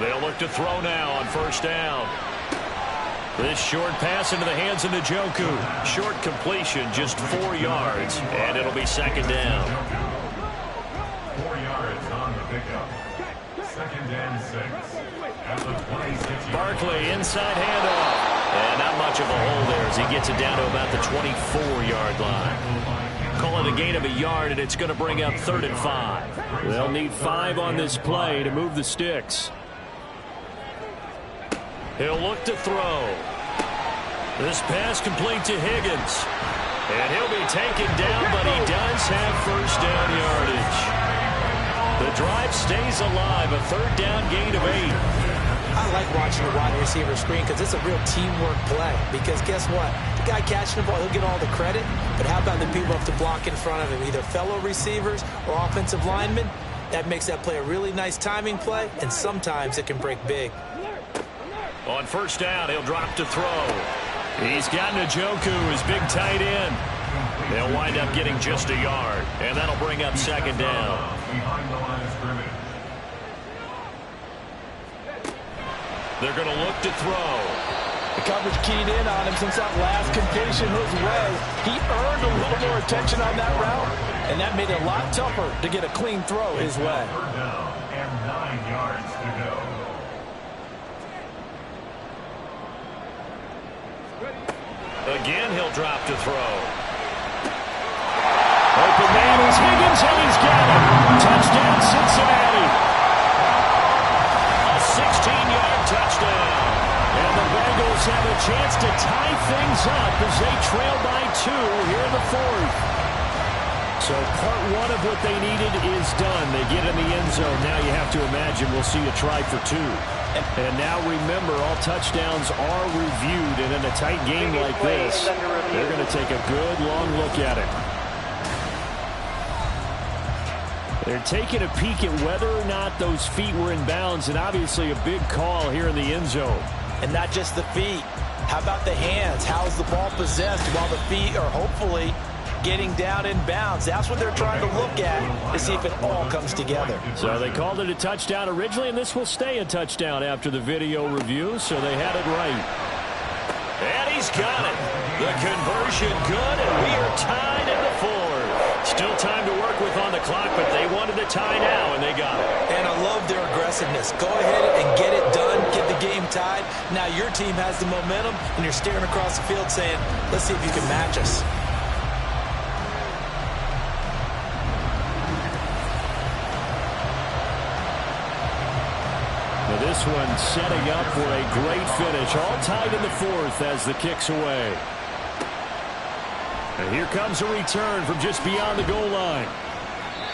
They'll look to throw now on first down. This short pass into the hands of Njoku. Short completion, just 4 yards, and it'll be second down. 4 yards on the pickup. Second and 6. At the 26. Barkley, inside handoff. And not much of a hole there as he gets it down to about the 24-yard line. Call it a gain of a yard, and it's going to bring up 3rd and 5. They'll need 5 on this play to move the sticks. He'll look to throw. This pass complete to Higgins. And he'll be taken down, but he does have first down yardage. The drive stays alive, a 3rd down gain of 8. I like watching the wide receiver screen because it's a real teamwork play. Because guess what? The guy catching the ball, he'll get all the credit. But how about the people who have to block in front of him, either fellow receivers or offensive linemen? That makes that play a really nice timing play, and sometimes it can break big. On first down, he'll drop to throw. He's got Njoku, his big tight end. They'll wind up getting just a yard, and that'll bring up second down. Behind the line of scrimmage. They're going to look to throw. The coverage keyed in on him since that last completion his way. He earned a little more attention on that route, and that made it a lot tougher to get a clean throw his way. 3rd down and 9 yards to go. Again, he'll drop to throw. Open man is Higgins, and he's got it. Touchdown, Cincinnati. A 16-yard touchdown. And the Bengals have a chance to tie things up as they trail by 2 here in the 4th. So part 1 of what they needed is done. They get in the end zone. Now you have to imagine we'll see a try for 2. And now remember, all touchdowns are reviewed. And in a tight game like this, they're going to take a good long look at it. They're taking a peek at whether or not those feet were in bounds, and obviously a big call here in the end zone. And not just the feet. How about the hands? How is the ball possessed while the feet are hopefully getting down in bounds? That's what they're trying to look at to see if it all comes together. So they called it a touchdown originally, and this will stay a touchdown after the video review, so they had it right. And he's got it. The conversion good, and we are tied in the 4th. Still time to work with on the clock, but they wanted to tie now, and they got it. And I love their aggressiveness. Go ahead and get it done, get the game tied. Now your team has the momentum, and you're staring across the field saying, let's see if you can match us. Now this one setting up for a great finish. All tied in the 4th as the kick's away. And here comes a return from just beyond the goal line.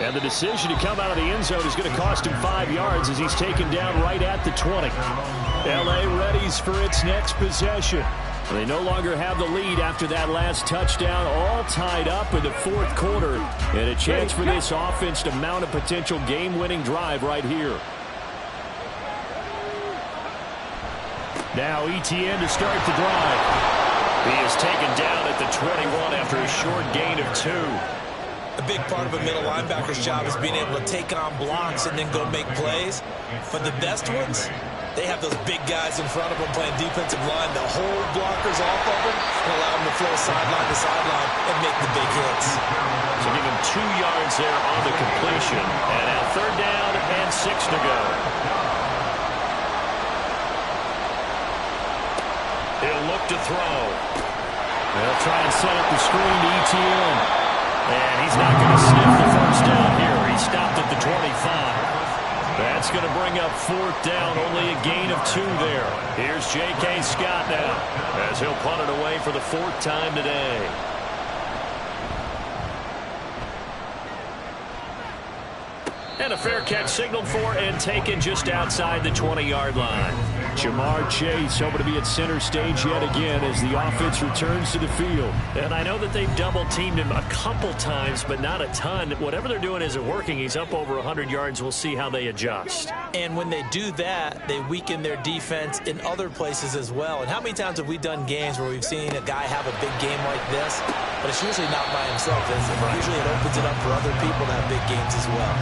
And the decision to come out of the end zone is going to cost him 5 yards as he's taken down right at the 20. L.A. readies for its next possession. They no longer have the lead after that last touchdown, all tied up in the 4th quarter. And a chance for this offense to mount a potential game-winning drive right here. Now Etienne to start the drive. He is taken down at the 21 after a short gain of 2. A big part of a middle linebacker's job is being able to take on blocks and then go make plays. But the best ones, they have those big guys in front of them playing defensive line. They'll hold blockers off of them and allow them to flow sideline to sideline and make the big hits. So give him 2 yards there on the completion. And now 3rd down and 6 to go. He'll look to throw. They'll try and set up the screen to Etienne. And he's not going to sniff the first down here. He stopped at the 25. That's going to bring up 4th down. Only a gain of 2 there. Here's J.K. Scott now as he'll punt it away for the 4th time today. And a fair catch signaled for and taken just outside the 20-yard line. Jamar Chase hoping to be at center stage yet again as the offense returns to the field. And I know that they've double-teamed him a couple times, but not a ton. Whatever they're doing isn't working. He's up over 100 yards. We'll see how they adjust. And when they do that, they weaken their defense in other places as well. And how many times have we done games where we've seen a guy have a big game like this, but it's usually not by himself, is it? Usually it opens it up for other people to have big games as well.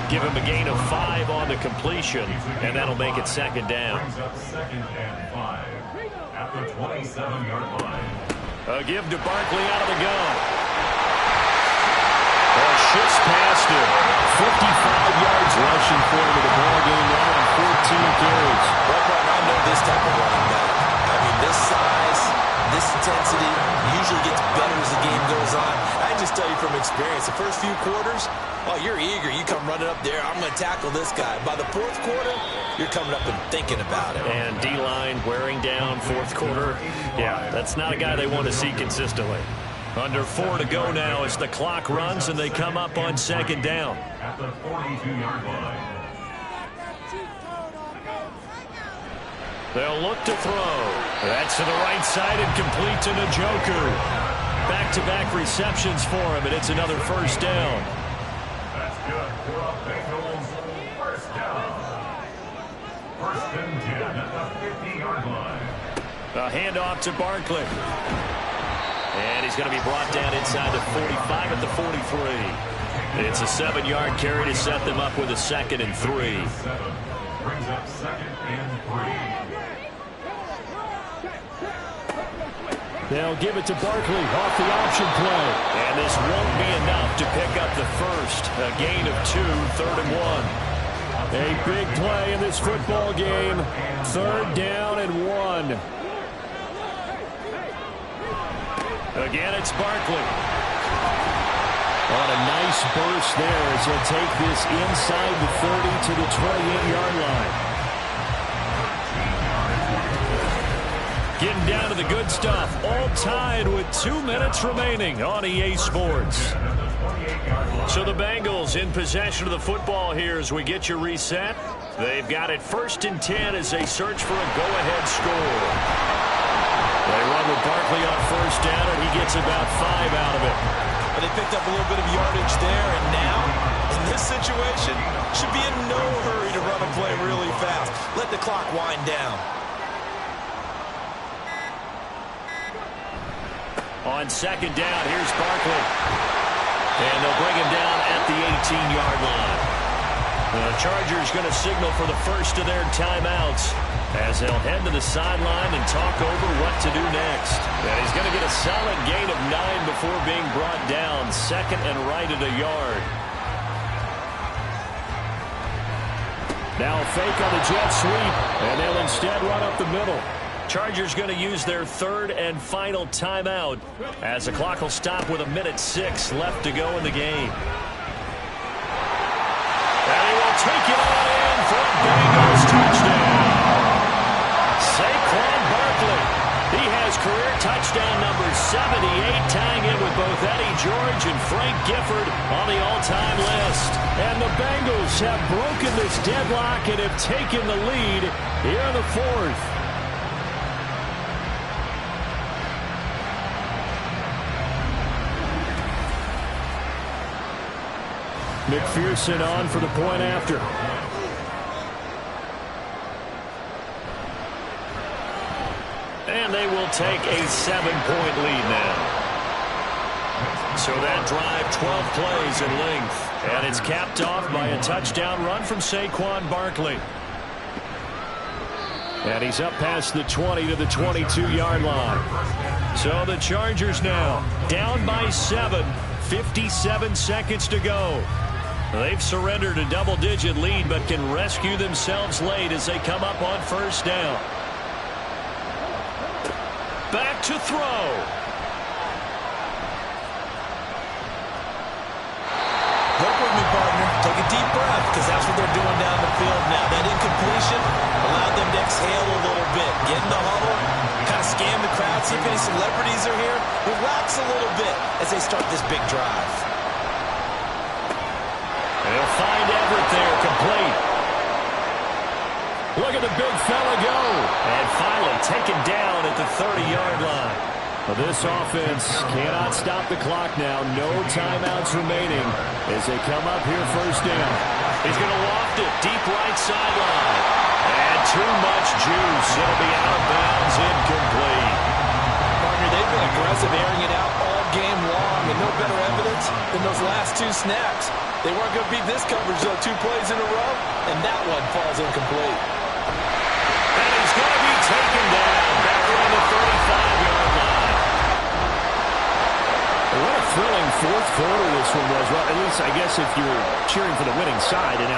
Give him a gain of 5 on the completion, and that'll make it second down. Brings up 2nd and 5 at the 27-yard line. A give to Barkley out of the gun. Shifts past him. 55 yards rushing for him in the ball game now on 14 carries. I know this type of running back. I mean, this size, this intensity usually gets better as the game goes on. I just tell you from experience, the first few quarters, oh, you're eager. You come running up there, I'm going to tackle this guy. By the fourth quarter, you're coming up and thinking about it. And D-line wearing down fourth quarter. Yeah, that's not a guy they want to see consistently. Under 4 to go now as the clock runs and they come up on second down. At the 42-yard line. They'll look to throw. That's to the right side and complete to Njoku. Back-to-back receptions for him, and it's another first down. That's good for a Bengals first down. 1st and 10 at the 50-yard line. A handoff to Barkley. And he's going to be brought down inside the 45 at the 43. It's a 7-yard carry to set them up with a 2nd and 3. Brings up 2nd and 3. They'll give it to Barkley off the option play. And this won't be enough to pick up the first. A gain of 2, 3rd and 1. A big play in this football game. 3rd down and 1. Again, it's Barkley. On a nice burst there as he'll take this inside the 30 to the 28-yard line. Getting down to the good stuff. All tied with 2 minutes remaining on EA Sports. So the Bengals in possession of the football here as we get you reset. They've got it 1st and 10 as they search for a go-ahead score. They run with Barkley on 1st down, and he gets about 5 out of it. But they picked up a little bit of yardage there, and now, in this situation, should be in no hurry to run a play really fast. Let the clock wind down. On 2nd down, here's Barkley. And they'll bring him down at the 18-yard line. The Chargers going to signal for the first of their timeouts as they'll head to the sideline and talk over what to do next. And he's going to get a solid gain of 9 before being brought down. 2nd and right at a yard. Now a fake on the jet sweep, and they'll instead run up the middle. Chargers going to use their 3rd and final timeout as the clock will stop with 1:06 left to go in the game. And he will take it all in for a Bengals touchdown. Saquon Barkley. He has career touchdown number 78, tying in with both Eddie George and Frank Gifford on the all-time list. And the Bengals have broken this deadlock and have taken the lead here in the 4th. McPherson on for the point after. And they will take a 7-point lead now. So that drive, 12 plays in length. And it's capped off by a touchdown run from Saquon Barkley. And he's up past the 20 to the 22-yard line. So the Chargers now down by 7, 57 seconds to go. They've surrendered a double-digit lead but can rescue themselves late as they come up on 1st down. Back to throw. Look with me, partner. Take a deep breath, because that's what they're doing down the field now. That incompletion allowed them to exhale a little bit. Get in the huddle, kind of scan the crowd, see if any celebrities are here. Relax a little bit as they start this big drive. They'll find Everett there, complete. Look at the big fella go. And finally taken down at the 30-yard line. Well, this offense cannot stop the clock now. No timeouts remaining as they come up here 1st down. He's going to loft it deep right sideline. And too much juice. It'll be out of bounds, incomplete. Partner, they've been aggressive, airing it out all game long, and no better evidence than those those last 2 snaps. They weren't going to beat this coverage, though, 2 plays in a row, and that one falls incomplete. And he's going to be taken down back around the 35-yard line. What a thrilling fourth quarter this one was. Well, at least I guess if you're cheering for the winning side, an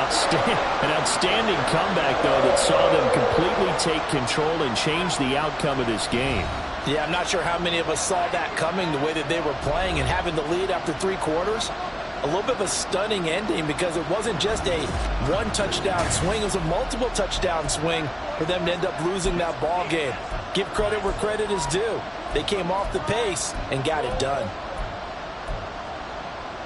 outstanding comeback, though, that saw them completely take control and change the outcome of this game. Yeah, I'm not sure how many of us saw that coming, the way that they were playing and having the lead after 3 quarters. A little bit of a stunning ending because it wasn't just a 1-touchdown swing. It was a multiple touchdown swing for them to end up losing that ball game. Give credit where credit is due. They came off the pace and got it done.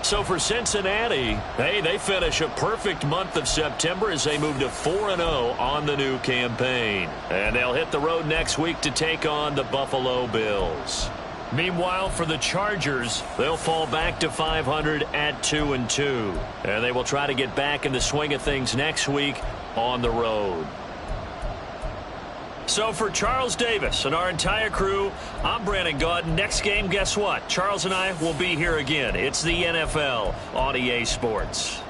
So for Cincinnati, hey, they finish a perfect month of September as they move to 4-0 on the new campaign. And they'll hit the road next week to take on the Buffalo Bills. Meanwhile, for the Chargers, they'll fall back to 500 at 2-2. And they will try to get back in the swing of things next week on the road. So for Charles Davis and our entire crew, I'm Brandon Gaudin. Next game, guess what? Charles and I will be here again. It's the NFL on EA Sports.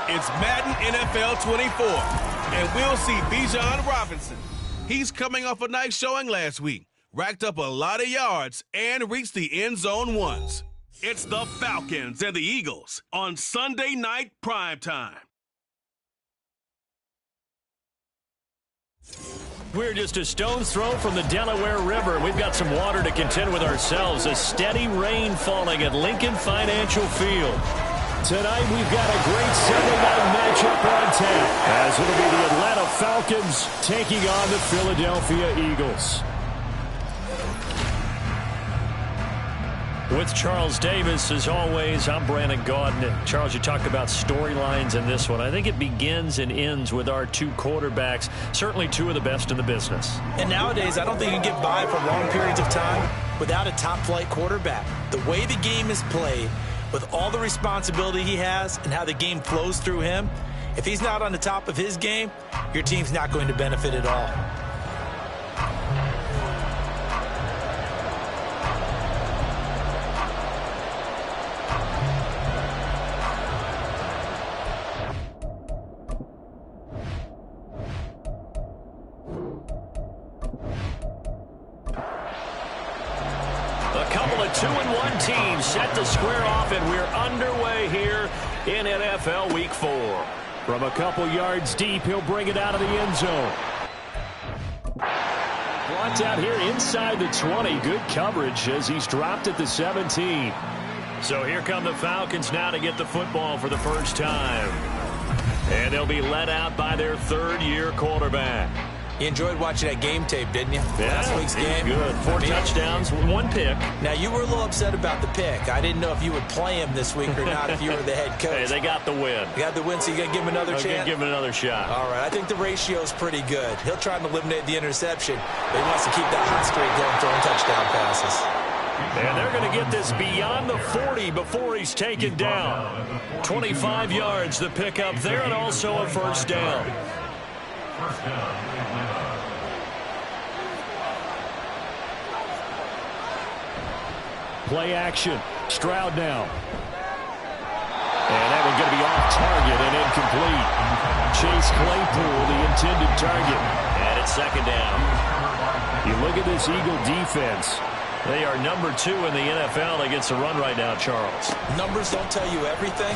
It's Madden NFL 24, and we'll see Bijan Robinson. He's coming off a nice showing last week, racked up a lot of yards, and reached the end zone once. It's the Falcons and the Eagles on Sunday night primetime. We're just a stone's throw from the Delaware River. We've got some water to contend with ourselves. A steady rain falling at Lincoln Financial Field. Tonight, we've got a great Sunday night matchup on tap, as it'll be the Atlanta Falcons taking on the Philadelphia Eagles. With Charles Davis, as always, I'm Brandon Gaudin. Charles, you talk about storylines in this one. I think it begins and ends with our two quarterbacks, certainly two of the best in the business. And nowadays, I don't think you can get by for long periods of time without a top-flight quarterback. The way the game is played, with all the responsibility he has and how the game flows through him, if he's not on the top of his game, your team's not going to benefit at all. A couple of 2-1 teams set to square off, and we're underway here in NFL Week 4. From a couple yards deep, he'll bring it out of the end zone. Brought out here inside the 20. Good coverage as he's dropped at the 17. So here come the Falcons now to get the football for the first time. And they'll be led out by their third-year quarterback. You enjoyed watching that game tape, didn't you? Yeah, Last week's game. Good. 4 touchdowns, 1 pick. Now, you were a little upset about the pick. I didn't know if you would play him this week or not if you were the head coach. Hey, they got the win. You got the win, so you're going to give him another chance? Give him another shot. All right, I think the ratio's pretty good. He'll try and eliminate the interception, but he wants to keep that hot streak going, throwing touchdown passes. And they're going to get this beyond the 40 before he's taken down. 25 yards, the pickup there, and also a first down. First down. Play action. Stroud now. And that one's going to be off target and incomplete. Chase Claypool, the intended target. And it's second down. You look at this Eagle defense. They are number 2 in the NFL against the run right now, Charles. Numbers don't tell you everything,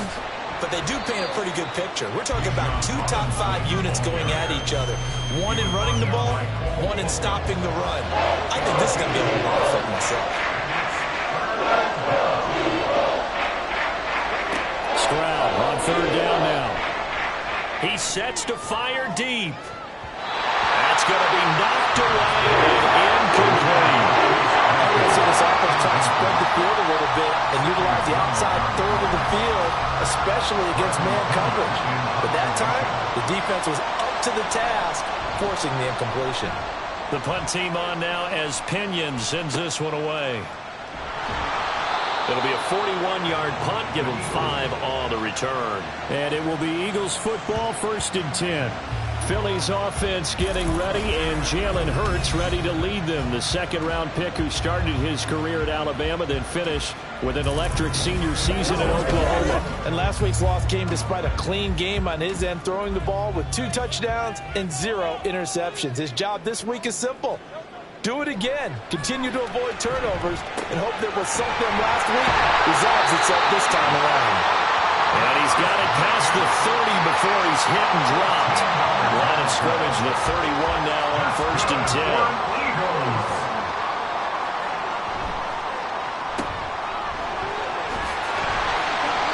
but they do paint a pretty good picture. We're talking about 2 top 5 units going at each other. One in running the ball, one in stopping the run. I think this is going to be a whole lot of fun myself. Stroud on third down now. He sets to fire deep. That's going to be knocked away and incomplete. I'm going to see this offense try to spread the field a little bit and utilize the outside third of the field, especially against man coverage. But that time, the defense was up to the task, forcing the incompletion. The punt team on now as Pinion sends this one away. It'll be a 41-yard punt, give him 5 on the return. And it will be Eagles football, 1st and 10. Philly's offense getting ready, and Jalen Hurts ready to lead them. The second-round pick who started his career at Alabama, then finished with an electric senior season in Oklahoma. And last week's loss came despite a clean game on his end, throwing the ball with 2 touchdowns and 0 interceptions. His job this week is simple. Do it again. Continue to avoid turnovers and hope that what sunk them last week resolves itself this time around. And he's got it past the 30 before he's hit and dropped. Line of scrimmage, the 31 now on 1st and 10.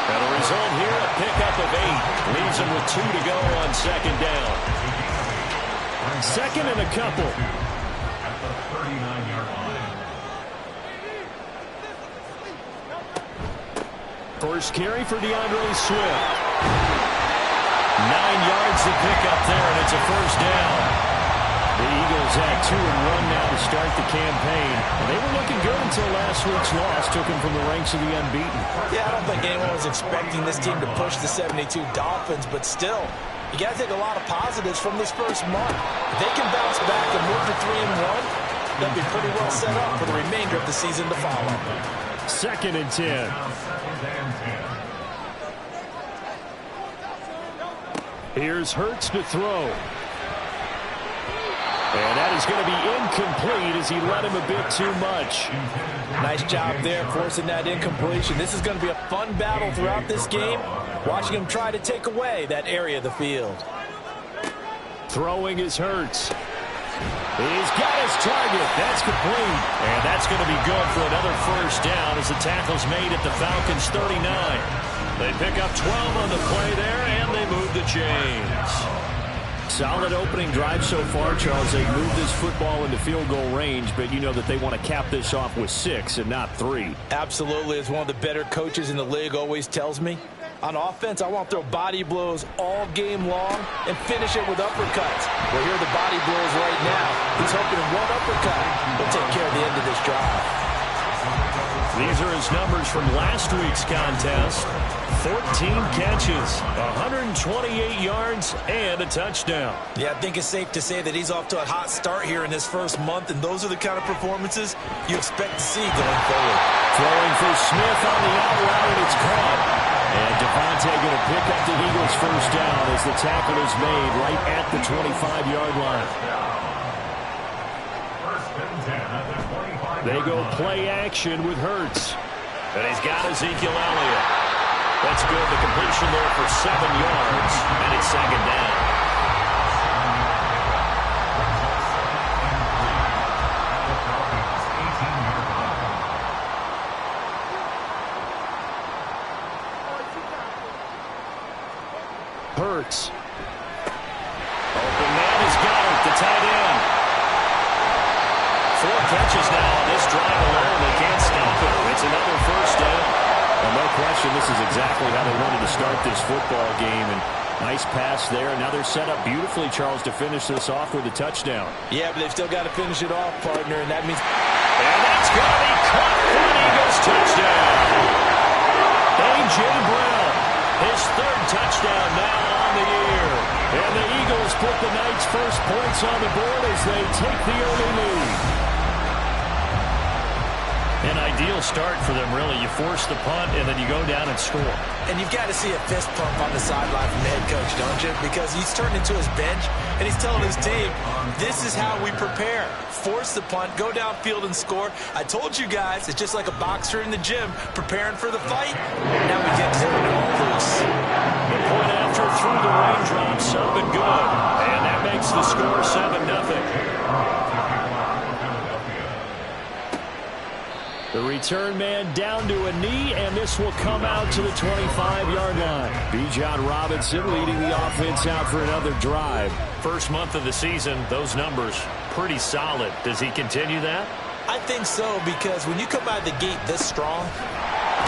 And a result here, a pickup of 8. Leaves him with 2 to go on second down. Second and a couple. At the 39-yard line. First carry for DeAndre Swift. 9 yards to pick up there, and it's a first down. The Eagles at 2-1 now to start the campaign. And they were looking good until last week's loss took them from the ranks of the unbeaten. Yeah, I don't think anyone was expecting this team to push the 72 Dolphins, but still, you got to take a lot of positives from this first month. If they can bounce back and move the 3-1, they'll be pretty well set up for the remainder of the season to follow. 2nd and 10. Here's Hurts to throw. And that is going to be incomplete as he led him a bit too much. Nice job there forcing that incompletion. This is going to be a fun battle throughout this game, watching him try to take away that area of the field. Throwing is Hurts. He's got his target. That's complete. And that's going to be good for another first down as the tackle's made at the Falcons' 39. They pick up 12 on the play there, and they move the chains. Solid opening drive so far, Charles. They moved this football into field goal range, but you know that they want to cap this off with 6 and not 3. Absolutely. As one of the better coaches in the league always tells me, on offense, I want to throw body blows all game long and finish it with uppercuts. Well, here are the body blows right now. He's hoping in one uppercut will take care of the end of this drive. These are his numbers from last week's contest. 14 catches, 128 yards, and a touchdown. Yeah, I think it's safe to say that he's off to a hot start here in his first month, and those are the kind of performances you expect to see going forward. Throwing for Smith on the out route, and it's caught. And Devontae going to pick up the Eagles' first down as the tackle is made right at the 25-yard line. They go play action with Hurts. And he's got Ezekiel Elliott. That's good. The completion there for 7 yards, and it's 2nd down. Hurts. Open man has got it. The tight end. 4 catches now on this drive alone. They can't stop it. It's another first down. Well, no question, this is exactly how they wanted to start this football game. And nice pass there. Now they're set up beautifully, Charles, to finish this off with a touchdown. Yeah, but they've still got to finish it off, partner, and that means... And that's going to be caught for an Eagles touchdown. A.J. Brown, his 3rd touchdown now on the year. And the Eagles put the Knights' first points on the board as they take the early lead. An ideal start for them, really. You force the punt, and then you go down and score. And you've got to see a fist pump on the sideline from the head coach, don't you? Because he's turned into his bench, and he's telling his team, this is how we prepare. Force the punt, go downfield and score. I told you guys, it's just like a boxer in the gym preparing for the fight. Now we get to turn it all loose. The point after through the raindrops, up and good. And that makes the score 7-0. The return man down to a knee, and this will come out to the 25-yard line. Bijan Robinson leading the offense out for another drive. First month of the season, those numbers pretty solid. Does he continue that? I think so, because when you come out of the gate this strong,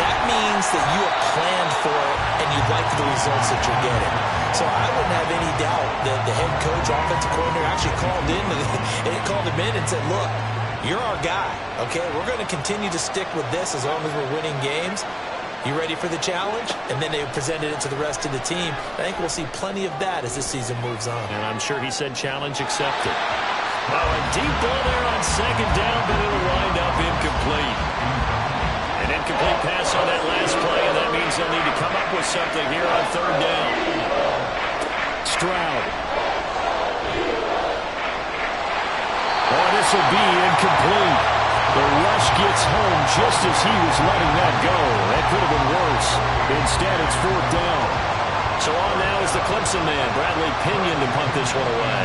that means that you have planned for it and you like the results that you're getting. So I wouldn't have any doubt that the head coach, offensive coordinator actually called him in and said, look, you're our guy, okay? We're going to continue to stick with this as long as we're winning games. You ready for the challenge? And then they presented it to the rest of the team. I think we'll see plenty of that as this season moves on. And I'm sure he said challenge accepted. Now a deep ball there on 2nd down, but it'll wind up incomplete. An incomplete pass on that last play, and that means they'll need to come up with something here on 3rd down. Stroud. Oh, this will be incomplete. The rush gets home just as he was letting that go. That could have been worse. Instead, it's 4th down. So on now is the Clemson man, Bradley Pinion, to punt this one away.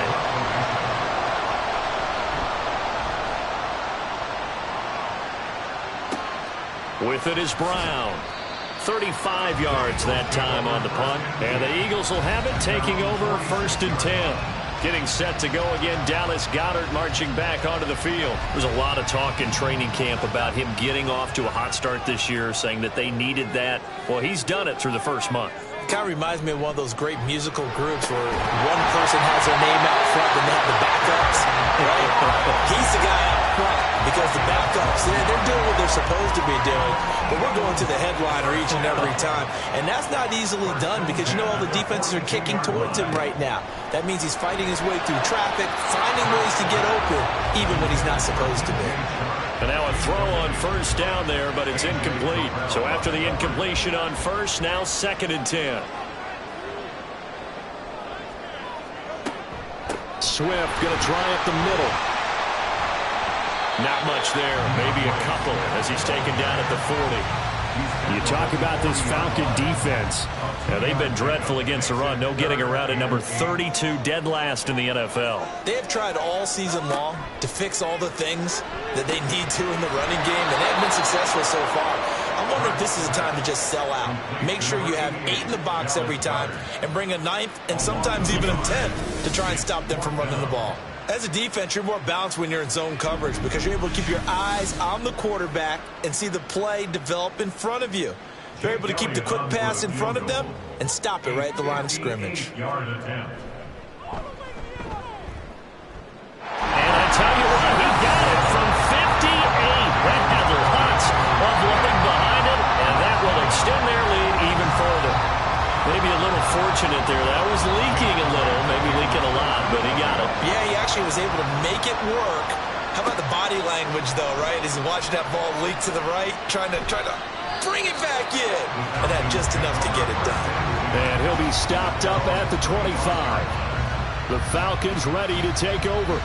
With it is Brown. 35 yards that time on the punt. And the Eagles will have it, taking over 1st and 10. Getting set to go again, Dallas Goedert marching back onto the field. There's a lot of talk in training camp about him getting off to a hot start this year, saying that they needed that. Well, he's done it through the first month. It kind of reminds me of one of those great musical groups where one person has their name out front and they have the backups. Right? He's the guy out front because the backups, they're doing what they're supposed to be doing, but we're going to the headliner each and every time. And that's not easily done because you know all the defenses are kicking towards him right now. That means he's fighting his way through traffic, finding ways to get open, even when he's not supposed to be. And now a throw on first down there, but it's incomplete. So after the incompletion on first, now 2nd and 10. Swift going to try up the middle. Not much there, maybe a couple as he's taken down at the 40. You talk about this Falcon defense. Now, they've been dreadful against the run. No getting around at number 32, dead last in the NFL. They have tried all season long to fix all the things that they need to in the running game, and they've been successful so far. I wonder if this is a time to just sell out. Make sure you have 8 in the box every time and bring a 9th and sometimes even a 10th to try and stop them from running the ball. As a defense, you're more balanced when you're in zone coverage because you're able to keep your eyes on the quarterback and see the play develop in front of you. You're able to keep the quick pass in front of them and stop it right at the line of scrimmage. And I tell you what, he got it from 58. That had lots of leg behind it, and that will extend their lead even further. Maybe a little fortunate there. That was leaking a little, maybe leaking a lot, but he got it. Yeah, he actually was able to make it work. How about the body language, though, right? As he's watching that ball leak to the right, trying to bring it back in. And had just enough to get it done. And he'll be stopped up at the 25. The Falcons ready to take over.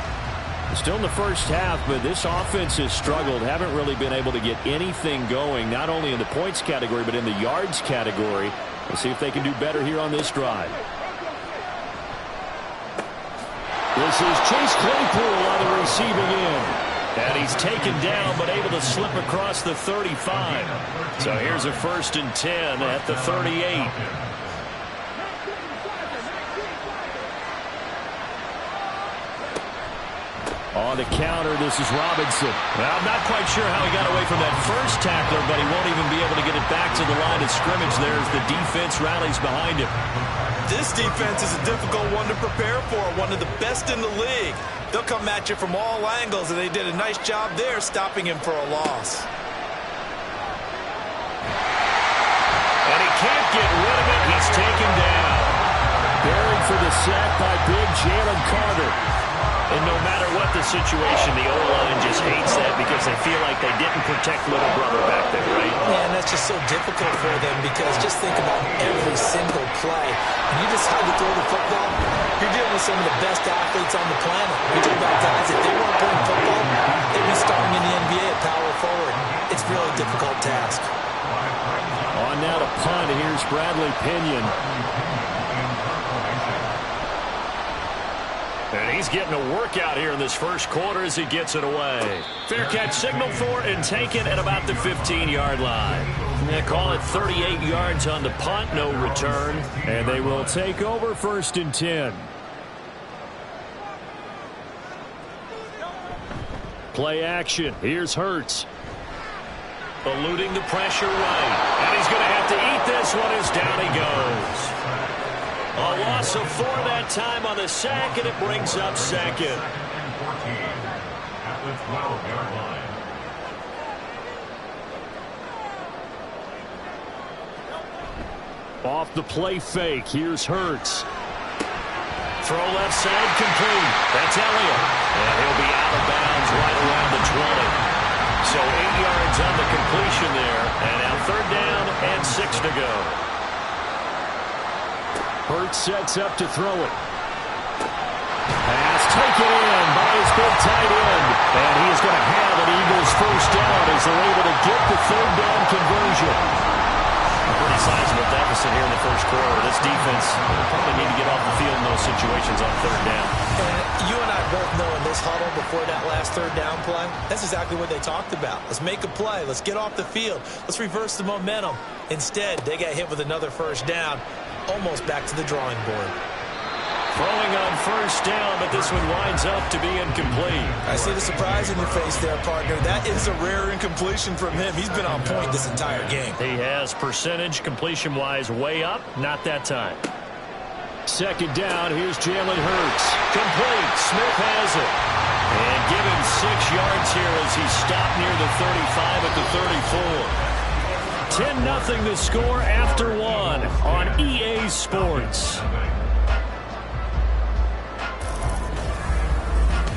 Still in the first half, but this offense has struggled. Haven't really been able to get anything going, not only in the points category, but in the yards category. We'll see if they can do better here on this drive. This is Chase Claypool on the receiving end. And he's taken down, but able to slip across the 35. So here's a 1st and 10 at the 38. On the counter, this is Robinson. Well, I'm not quite sure how he got away from that first tackler, but he won't even be able to get it back to the line of scrimmage there as the defense rallies behind him. This defense is a difficult one to prepare for, one of the best in the league. They'll come at you from all angles, and they did a nice job there stopping him for a loss. And he can't get rid of it. He's taken down. Buried for the sack by big Jalen Carter. And no matter what the situation, the O-line just hates that because they feel like they didn't protect little brother back there, right? Yeah, and that's just so difficult for them because just think about every single play. When you decide to throw the football, you're dealing with some of the best athletes on the planet. We talk about guys, if they weren't playing football, they'd be starting in the NBA at power forward. It's really a difficult task. On now to punt. Here's Bradley Pinion. And he's getting a workout here in this first quarter as he gets it away. Fair catch signaled for and taken at about the 15-yard line. They call it 38 yards on the punt, no return. And they will take over 1st and 10. Play action. Here's Hurts. Eluding the pressure right. And he's going to have to eat this one as down he goes. A loss of 4 that time on the sack, and it brings up 2nd. And 14 at the 12-yard line. Off the play fake, here's Hurts. Throw left side complete. That's Elliott. And he'll be out of bounds right around the 20. So 8 yards on the completion there. And now 3rd down and 6 to go. Hurts sets up to throw it. Pass taken in by his big tight end. And he is going to have an Eagles 1st down as they're able to get the 3rd down conversion. A pretty sizable deficit here in the first quarter. This defense probably need to get off the field in those situations on 3rd down. And you and I both know in this huddle before that last 3rd down play, that's exactly what they talked about. Let's make a play. Let's get off the field. Let's reverse the momentum. Instead, they got hit with another 1st down. Almost back to the drawing board. Throwing on 1st down, but this one winds up to be incomplete. I see the surprise in your face there, partner. That is a rare incompletion from him. He's been on point this entire game. He has percentage completion-wise way up. Not that time. 2nd down. Here's Jalen Hurts. Complete. Smith has it. And give him yards here as he stopped near the 35 at the 34. 10-0 the score after one on EA Sports.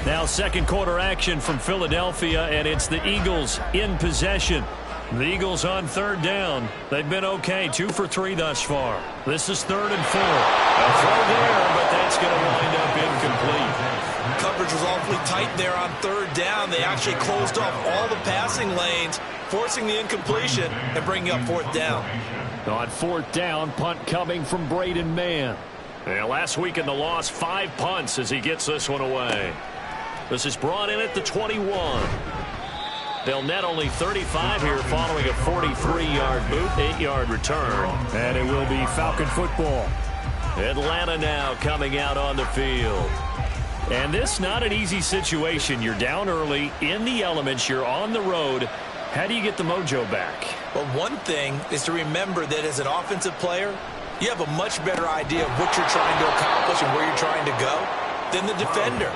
Now second quarter action from Philadelphia, and it's the Eagles in possession. The Eagles on third down. They've been okay, 2 for 3 thus far. This is 3rd and 4. A throw there, but that's going to wind up incomplete. Coverage was awfully tight there on third down. They actually closed off all the passing lanes, forcing the incompletion and bringing up 4th down. On 4th down, punt coming from Braden Mann. Yeah, last week in the loss, 5 punts as he gets this one away. This is brought in at the 21. They'll net only 35 here following a 43-yard boot, 8-yard return. And it will be Falcon football. Atlanta now coming out on the field. And this not an easy situation. You're down early, in the elements, you're on the road. How do you get the mojo back? Well, one thing is to remember that as an offensive player, you have a much better idea of what you're trying to accomplish and where you're trying to go than the defender.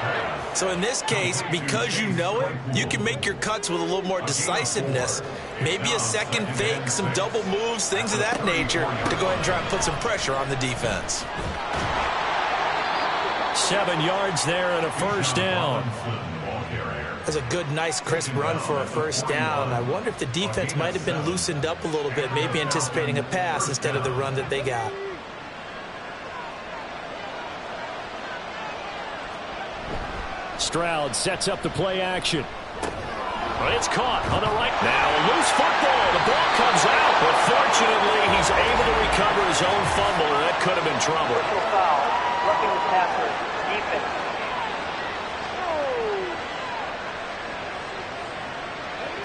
So in this case, because you know it, you can make your cuts with a little more decisiveness. Maybe a second fake, some double moves, things of that nature to go ahead and try and put some pressure on the defense. 7 yards there and a first down. That's a good, nice, crisp run for a first down. I wonder if the defense might have been loosened up a little bit, maybe anticipating a pass instead of the run that they got. Stroud sets up the play action. It's caught on the right. Now a loose football. The ball comes out, but fortunately he's able to recover his own fumble, and that could have been trouble. Personal foul. Roughing the passer. Defense.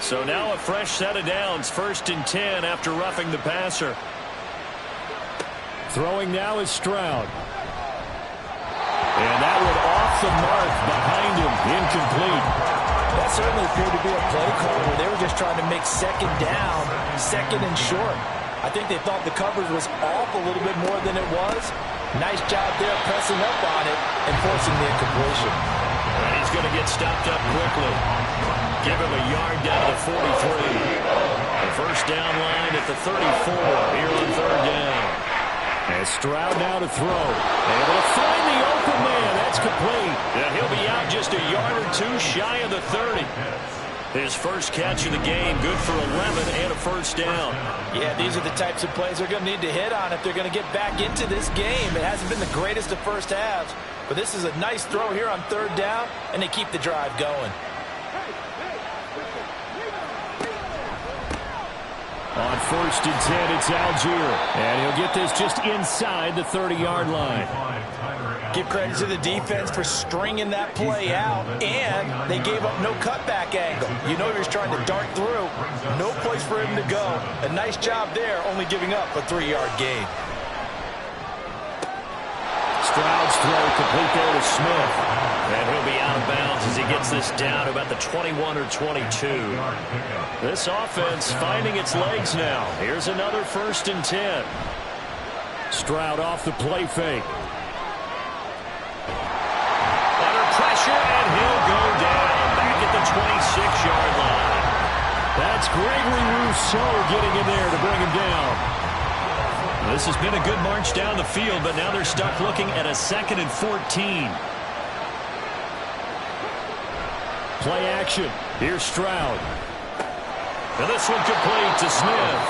So now a fresh set of downs. 1st and 10 after roughing the passer. Throwing now is Stroud. And that one off the mark behind him. Incomplete. That certainly appeared to be a play call where they were just trying to make second down, second and short. I think they thought the coverage was off a little bit more than it was. Nice job there pressing up on it and forcing the incompletion. And he's going to get stopped up quickly. Give him a yard down to the 43. The first down line at the 34 here on 3rd down. And Stroud now to throw. Able to find the open man. That's complete. And he'll be out just a yard or 2 shy of the 30. His first catch of the game, good for 11 and a first down. Yeah, these are the types of plays they're going to need to hit on if they're going to get back into this game. It hasn't been the greatest of first halves, but this is a nice throw here on 3rd down, and they keep the drive going. On 1st and 10, it's Algier. And he'll get this just inside the 30-yard line. Give credit to the defense for stringing that play out, and they gave up no cutback angle. You know he was trying to dart through. No place for him to go. A nice job there, only giving up a 3-yard gain. Stroud's throw complete there to Smith. And he'll be out of bounds as he gets this down to about the 21 or 22. This offense finding its legs now. Here's another 1st and 10. Stroud off the play fake. Under pressure, and he'll go down back at the 26-yard line. That's Gregory Rousseau getting in there to bring him down. This has been a good march down the field, but now they're stuck looking at a 2nd and 14. Play action. Here's Stroud. And this one complete to Smith.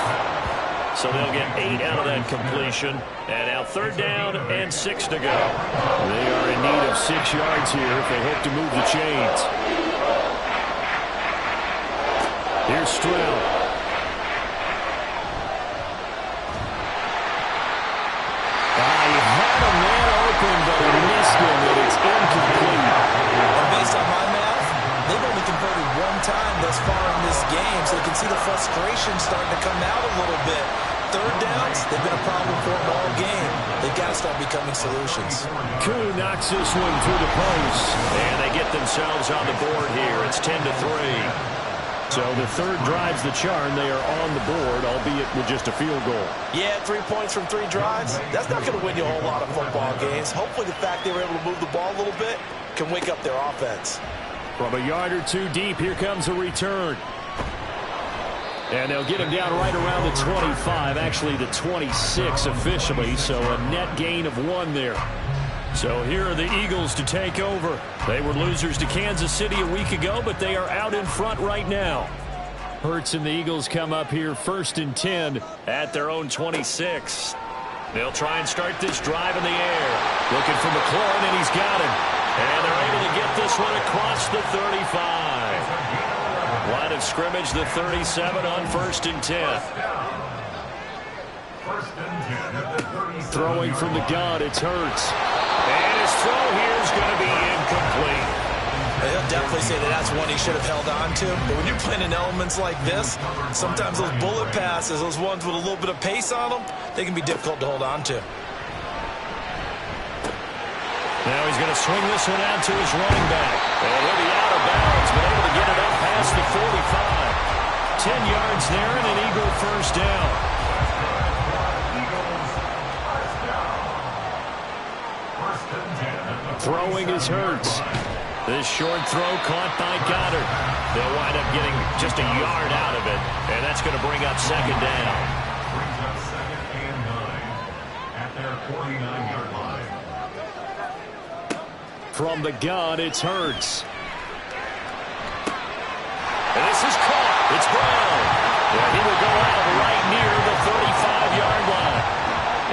So they'll get 8 out of that completion. And now 3rd down and 6 to go. They are in need of 6 yards here if they hope to move the chains. Here's Stroud. He had a man open, but he missed him, and it's incomplete. And based on my math, they've only converted 1 time thus far in this game, so you can see the frustration starting to come out a little bit. 3rd downs, they've been a problem for them all game. They've got to start becoming solutions. Koo knocks this one through the post, and they get themselves on the board here. It's 10-3. So the 3rd drives the charm. They are on the board, albeit with just a field goal. Yeah, 3 points from 3 drives. That's not going to win you a whole lot of football games. Hopefully the fact they were able to move the ball a little bit can wake up their offense. From a yard or two deep, here comes a return. And they'll get him down right around the 25, actually the 26 officially, so a net gain of 1 there. So here are the Eagles to take over. They were losers to Kansas City a week ago, but they are out in front right now. Hurts and the Eagles come up here 1st and 10 at their own 26. They'll try and start this drive in the air. Looking for McLaurin, and he's got him. And they're able to get this one across the 35. Line of scrimmage, the 37 on 1st and 10. Throwing from the gun, it's Hurts. And his throw here is going to be incomplete. He'll definitely say that that's one he should have held on to. But when you're playing in elements like this, sometimes those bullet passes, those ones with a little bit of pace on them, they can be difficult to hold on to. Now he's going to swing this one out to his running back. And he'll be out of bounds, but able to get it up past the 45. 10 yards there and an Eagle first down. Throwing is Hurts. This short throw caught by Goddard. They'll wind up getting just a yard out of it, and that's going to bring up 2nd down. Brings up 2nd and 9 at their 49-yard line. From the gun, it's Hurts. And this is caught. It's Brown. And he will go out right near the 35-yard line.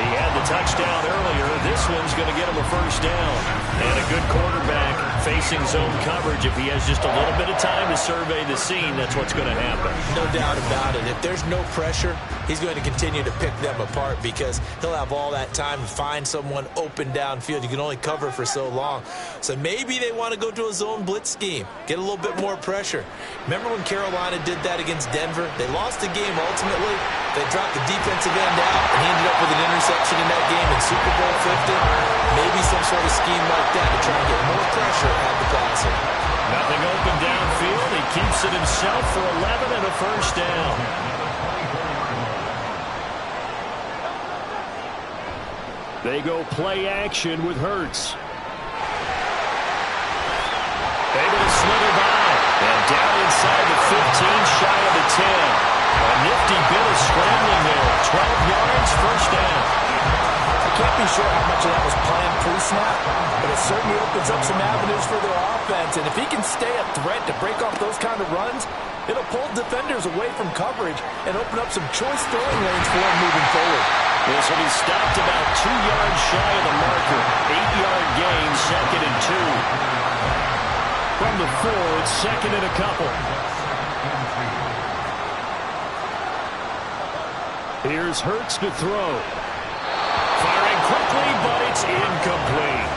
He had the touchdown earlier. This one's going to get him a first down. And a good quarterback facing zone coverage. If he has just a little bit of time to survey the scene, that's what's going to happen. No doubt about it. If there's no pressure, he's going to continue to pick them apart because he'll have all that time to find someone open downfield. You can only cover for so long. So maybe they want to go to a zone blitz scheme, get a little bit more pressure. Remember when Carolina did that against Denver? They lost the game ultimately. They dropped the defensive end out, and he ended up with an interception in that game in Super Bowl 50. Maybe some sort of scheme like that to try and get more pressure at the passer. Nothing open downfield. He keeps it himself for 11 and a first down. They go play action with Hurts. Able to slither by. And down inside the 15, shy of the 10. A nifty bit of scrambling there. 12 yards, first down. I can't be sure how much of that was planned pre-snap, but it certainly opens up some avenues for their offense. And if he can stay a threat to break off those kind of runs, it'll pull defenders away from coverage and open up some choice throwing lanes for him moving forward. This will be stopped about 2 yards shy of the marker. 8-yard gain, 2nd and 2. From the 4, it's 2nd and a couple. Here's Hurts to throw. Firing quickly, but it's incomplete.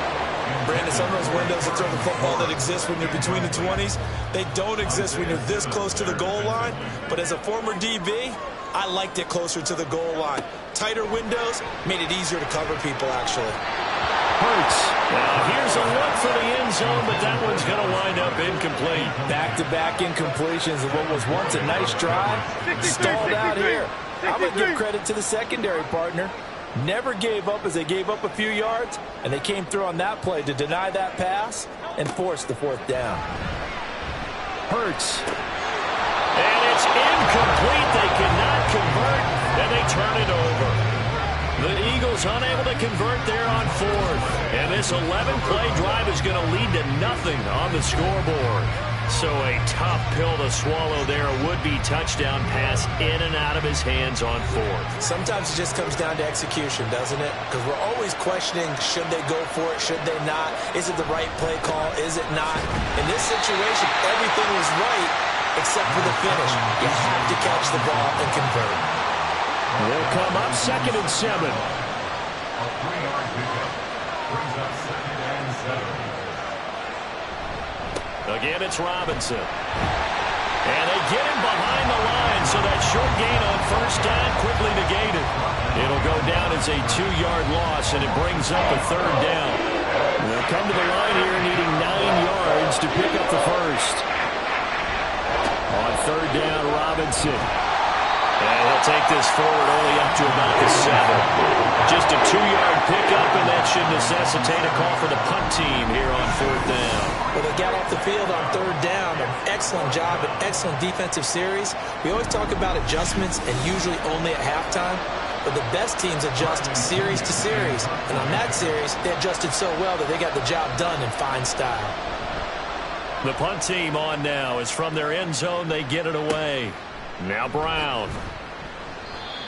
Brandon, some of those windows to throw the football that exist when you're between the 20s, they don't exist when you're this close to the goal line. But as a former DB, I liked it closer to the goal line. Tighter windows made it easier to cover people, actually. Hurts. Now here's a look for the end zone, but that one's going to wind up incomplete. Back-to-back incompletions of what was once a nice drive. Stalled out here. I'm going to give credit to the secondary partner. Never gave up as they gave up a few yards, and they came through on that play to deny that pass and force the 4th down. Hurts. And it's incomplete. They cannot convert, and they turn it over. The Eagles unable to convert there on 4th. And this 11-play drive is going to lead to nothing on the scoreboard. So a tough pill to swallow there. A would-be touchdown pass in and out of his hands on 4th. Sometimes it just comes down to execution, doesn't it? Because we're always questioning, should they go for it, should they not? Is it the right play call, is it not? In this situation, everything was right except for the finish. You have to catch the ball and convert. They'll come up 2nd and 7. A 3-yard pickup brings up 2nd and 7. Again, it's Robinson. And they get him behind the line, so that short gain on first down quickly negated. It'll go down as a 2-yard loss, and it brings up a 3rd down. They'll come to the line here needing 9 yards to pick up the first. On 3rd down, Robinson. And he'll take this forward only up to about the 7. Just a 2-yard pickup, and that should necessitate a call for the punt team here on 4th down. Well, they got off the field on 3rd down. An excellent job, an excellent defensive series. We always talk about adjustments and usually only at halftime. But the best teams adjust series to series. And on that series, they adjusted so well that they got the job done in fine style. The punt team on now. As from their end zone, they get it away. Now Brown.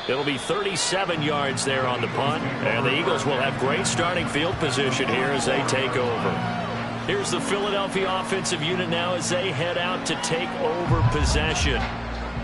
It'll be 37 yards there on the punt. And the Eagles will have great starting field position here as they take over. Here's the Philadelphia offensive unit now as they head out to take over possession.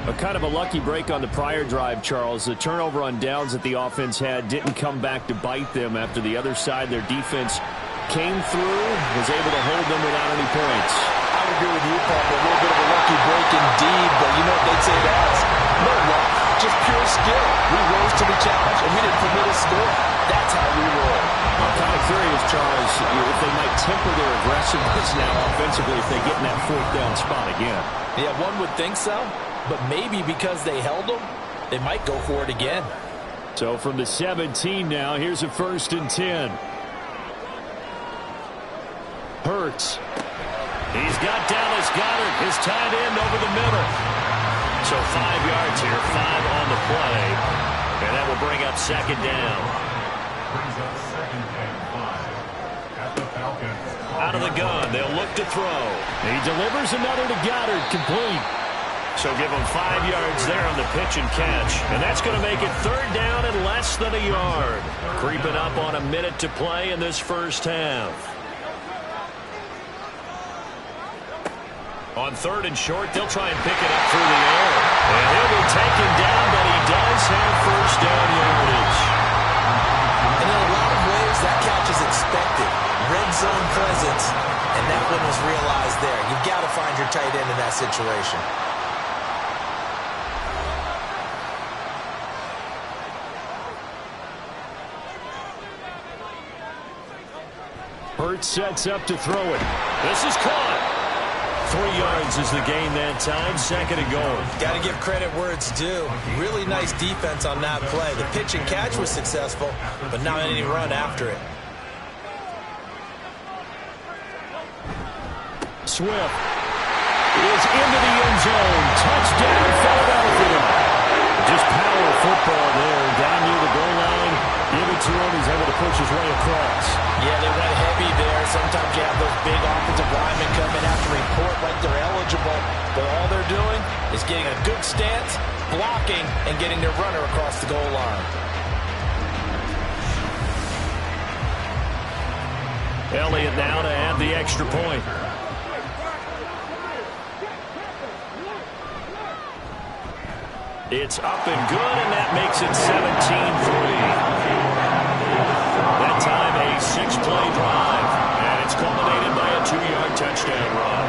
A kind of a lucky break on the prior drive, Charles. The turnover on downs that the offense had didn't come back to bite them after the other side. Their defense came through, was able to hold them without any points. I would agree with you, Paul. A little bit of a lucky break indeed, but you know what they'd say to us? No luck, just pure skill. We rose to the challenge, and we didn't permit a score. That's how we roll. I'm kind of curious, Charles, if they might temper their aggressiveness now offensively if they get in that 4th down spot again. Yeah, one would think so, but maybe because they held them, they might go for it again. So from the 17 now, here's a 1st and 10. Hurts. He's got Dallas Goedert, his tight end, over the middle. So 5 yards here, 5 on the play. And that will bring up 2nd down. Brings up 2nd and 5 at the Falcons. Out of the gun, they'll look to throw. He delivers another to Goedert, complete. So give him 5 yards there on the pitch and catch. And that's going to make it 3rd down and less than a yard. Creeping up on a minute to play in this first half. On 3rd and short, they'll try and pick it up through the air. And he'll be taken down, but he does have 1st down yardage. And in a lot of ways, that catch is expected. Red zone presence, and that one was realized there. You've got to find your tight end in that situation. Hurts sets up to throw it. This is caught. 3 yards is the gain that time. 2nd and goal. Got to give credit where it's due. Really nice defense on that play. The pitch and catch was successful, but not any run after it. Swift is into the end zone. Touchdown, Philadelphia. Just power football there. Down near the goal line. Give it to him. He's able to push his way across. Yeah, they went heavy there. Sometimes you have those big offensive linemen come and have to report like they're eligible. But all they're doing is getting a good stance, blocking, and getting their runner across the goal line. Elliott now to add the extra point. It's up and good, and that makes it 17-3. That time a 6-play drive, and it's culminated by a 2-yard touchdown run.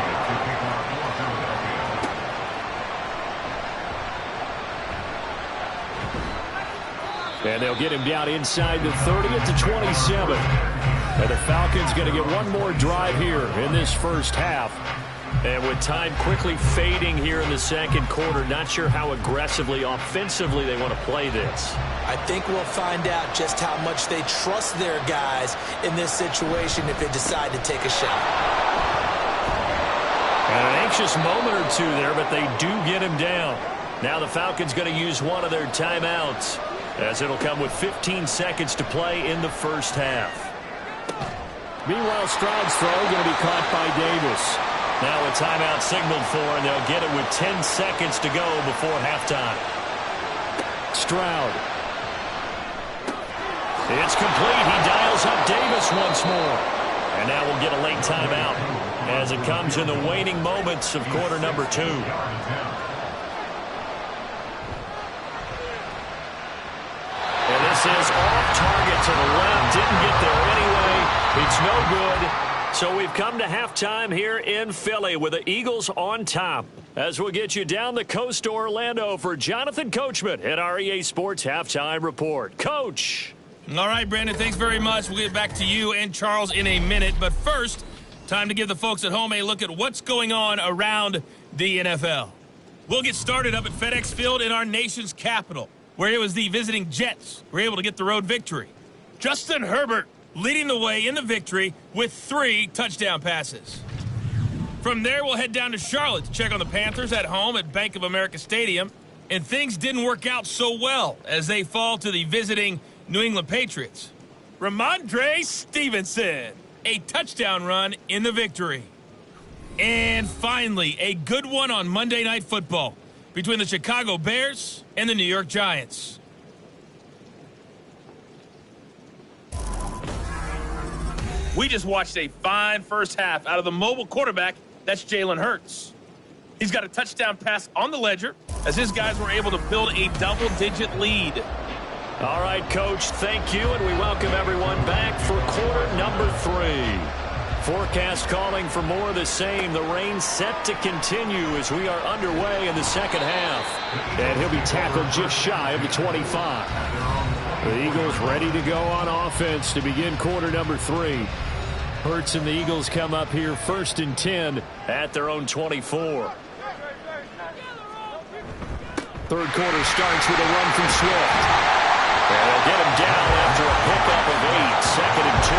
And they'll get him down inside the 30 at the 27. And the Falcons going to get one more drive here in this first half. And with time quickly fading here in the 2nd quarter, not sure how aggressively, offensively they want to play this. I think we'll find out just how much they trust their guys in this situation if they decide to take a shot. And an anxious moment or two there, but they do get him down. Now the Falcons going to use one of their timeouts, as it'll come with 15 seconds to play in the first half. Meanwhile, Stroud's throw going to be caught by Davis. Now a timeout signaled for, and they'll get it with 10 seconds to go before halftime. Stroud. It's complete. He dials up Davis once more. And now we'll get a late timeout as it comes in the waning moments of quarter number 2. And this is off target to the left. Didn't get there anyway. It's no good. So we've come to halftime here in Philly with the Eagles on top. As we'll get you down the coast to Orlando for Jonathan Coachman at our EA Sports Halftime Report. Coach. All right, Brandon, thanks very much. We'll get back to you and Charles in a minute. But first, time to give the folks at home a look at what's going on around the NFL. We'll get started up at FedEx Field in our nation's capital, where it was the visiting Jets who were able to get the road victory. Justin Herbert leading the way in the victory with 3 touchdown passes. From there, we'll head down to Charlotte to check on the Panthers at home at Bank of America Stadium. And things didn't work out so well as they fall to the visiting New England Patriots. Ramondre Stevenson, a touchdown run in the victory. And finally, a good one on Monday Night Football between the Chicago Bears and the New York Giants. We just watched a fine first half out of the mobile quarterback. That's Jalen Hurts. He's got a touchdown pass on the ledger as his guys were able to build a double-digit lead. All right, Coach, thank you, and we welcome everyone back for quarter number 3. Forecast calling for more of the same. The rain set to continue as we are underway in the second half. And he'll be tackled just shy of the 25. The Eagles ready to go on offense to begin quarter number 3. Hurts and the Eagles come up here 1st and 10 at their own 24. Third quarter starts with a run from Swift. And they'll get him down after a pickup of 8, 2nd and 2.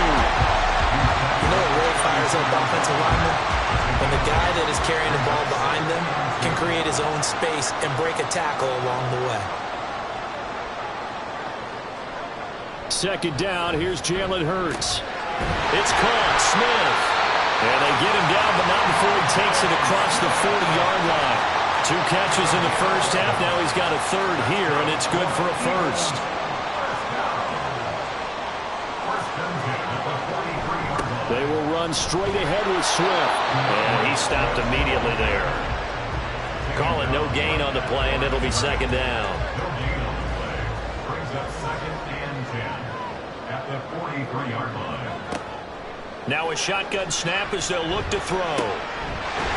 You know what really fires up offensive linemen? When the guy that is carrying the ball behind them can create his own space and break a tackle along the way. 2nd down, here's Jalen Hurts. It's caught, Smith. And they get him down, but not before he takes it across the 40-yard line. 2 catches in the first half. Now he's got a 3rd here, and it's good for a 1st. They will run straight ahead with Swift. And he stopped immediately there. Call it no gain on the play, and it'll be 2nd down. No gain on the play. Brings up 2nd and 10 at the 43-yard line. Now a shotgun snap as they'll look to throw.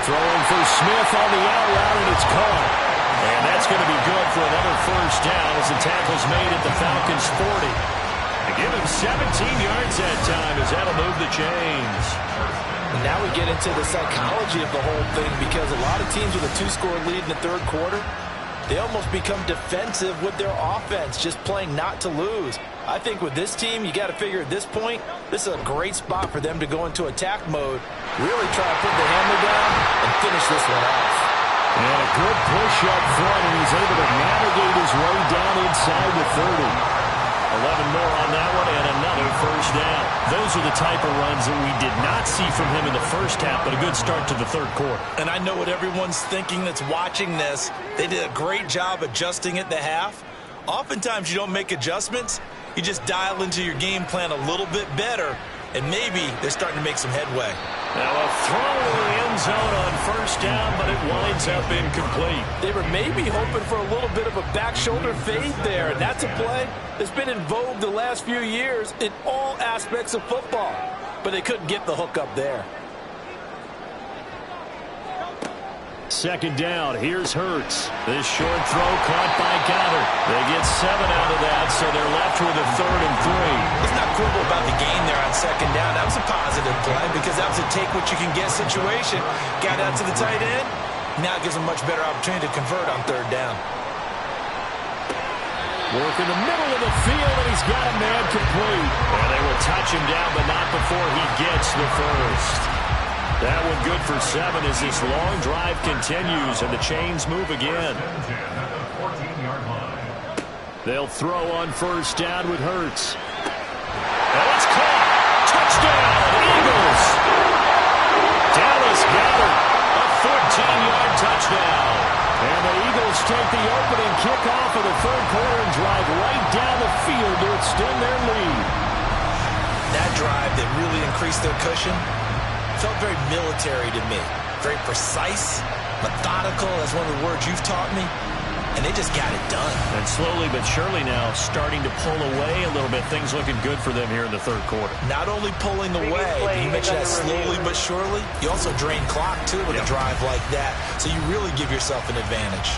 Throwing for Smith on the out route, and it's caught. And that's going to be good for another 1st down as the tackle's made at the Falcons' 40. They give him 17 yards that time as that'll move the chains. And now we get into the psychology of the whole thing because a lot of teams with a 2-score lead in the 3rd quarter, they almost become defensive with their offense, just playing not to lose. I think with this team, you got to figure at this point, this is a great spot for them to go into attack mode, really try to put the hammer down and finish this one off. And a good push up front, and he's able to navigate his way down inside the 30. 11 more on that one, and another 1st down. Those are the type of runs that we did not see from him in the first half, but a good start to the 3rd quarter. And I know what everyone's thinking that's watching this. They did a great job adjusting at the half. Oftentimes you don't make adjustments. You just dial into your game plan a little bit better, and maybe they're starting to make some headway. Now a throw in the end zone on 1st down, but it winds up incomplete. They were maybe hoping for a little bit of a back shoulder fade there, and that's a play that's been in vogue the last few years in all aspects of football. But they couldn't get the hook up there. 2nd down, here's Hurts. This short throw caught by Goddard. They get 7 out of that, so they're left with a 3rd and 3. Let's not quibble about the gain there on 2nd down. That was a positive play because that was a take-what-you-can-get situation. Got out to the tight end. Now it gives them a much better opportunity to convert on 3rd down. Work in the middle of the field, and he's got a man complete. And they will touch him down, but not before he gets the 1st. That one good for 7 as this long drive continues, and the chains move again. They'll throw on 1st down with Hurts. And it's caught. Touchdown, Eagles. Dallas Goedert, a 14-yard touchdown. And the Eagles take the opening kickoff of the 3rd quarter and drive right down the field to extend their lead. That drive that really increased their cushion felt very military to me. Very precise, methodical. That's one of the words you've taught me. And they just got it done. And slowly but surely now starting to pull away a little bit. Things looking good for them here in the 3rd quarter. Not only pulling away, but you mentioned that slowly but surely. You also drain clock, too, with a drive like that. So you really give yourself an advantage.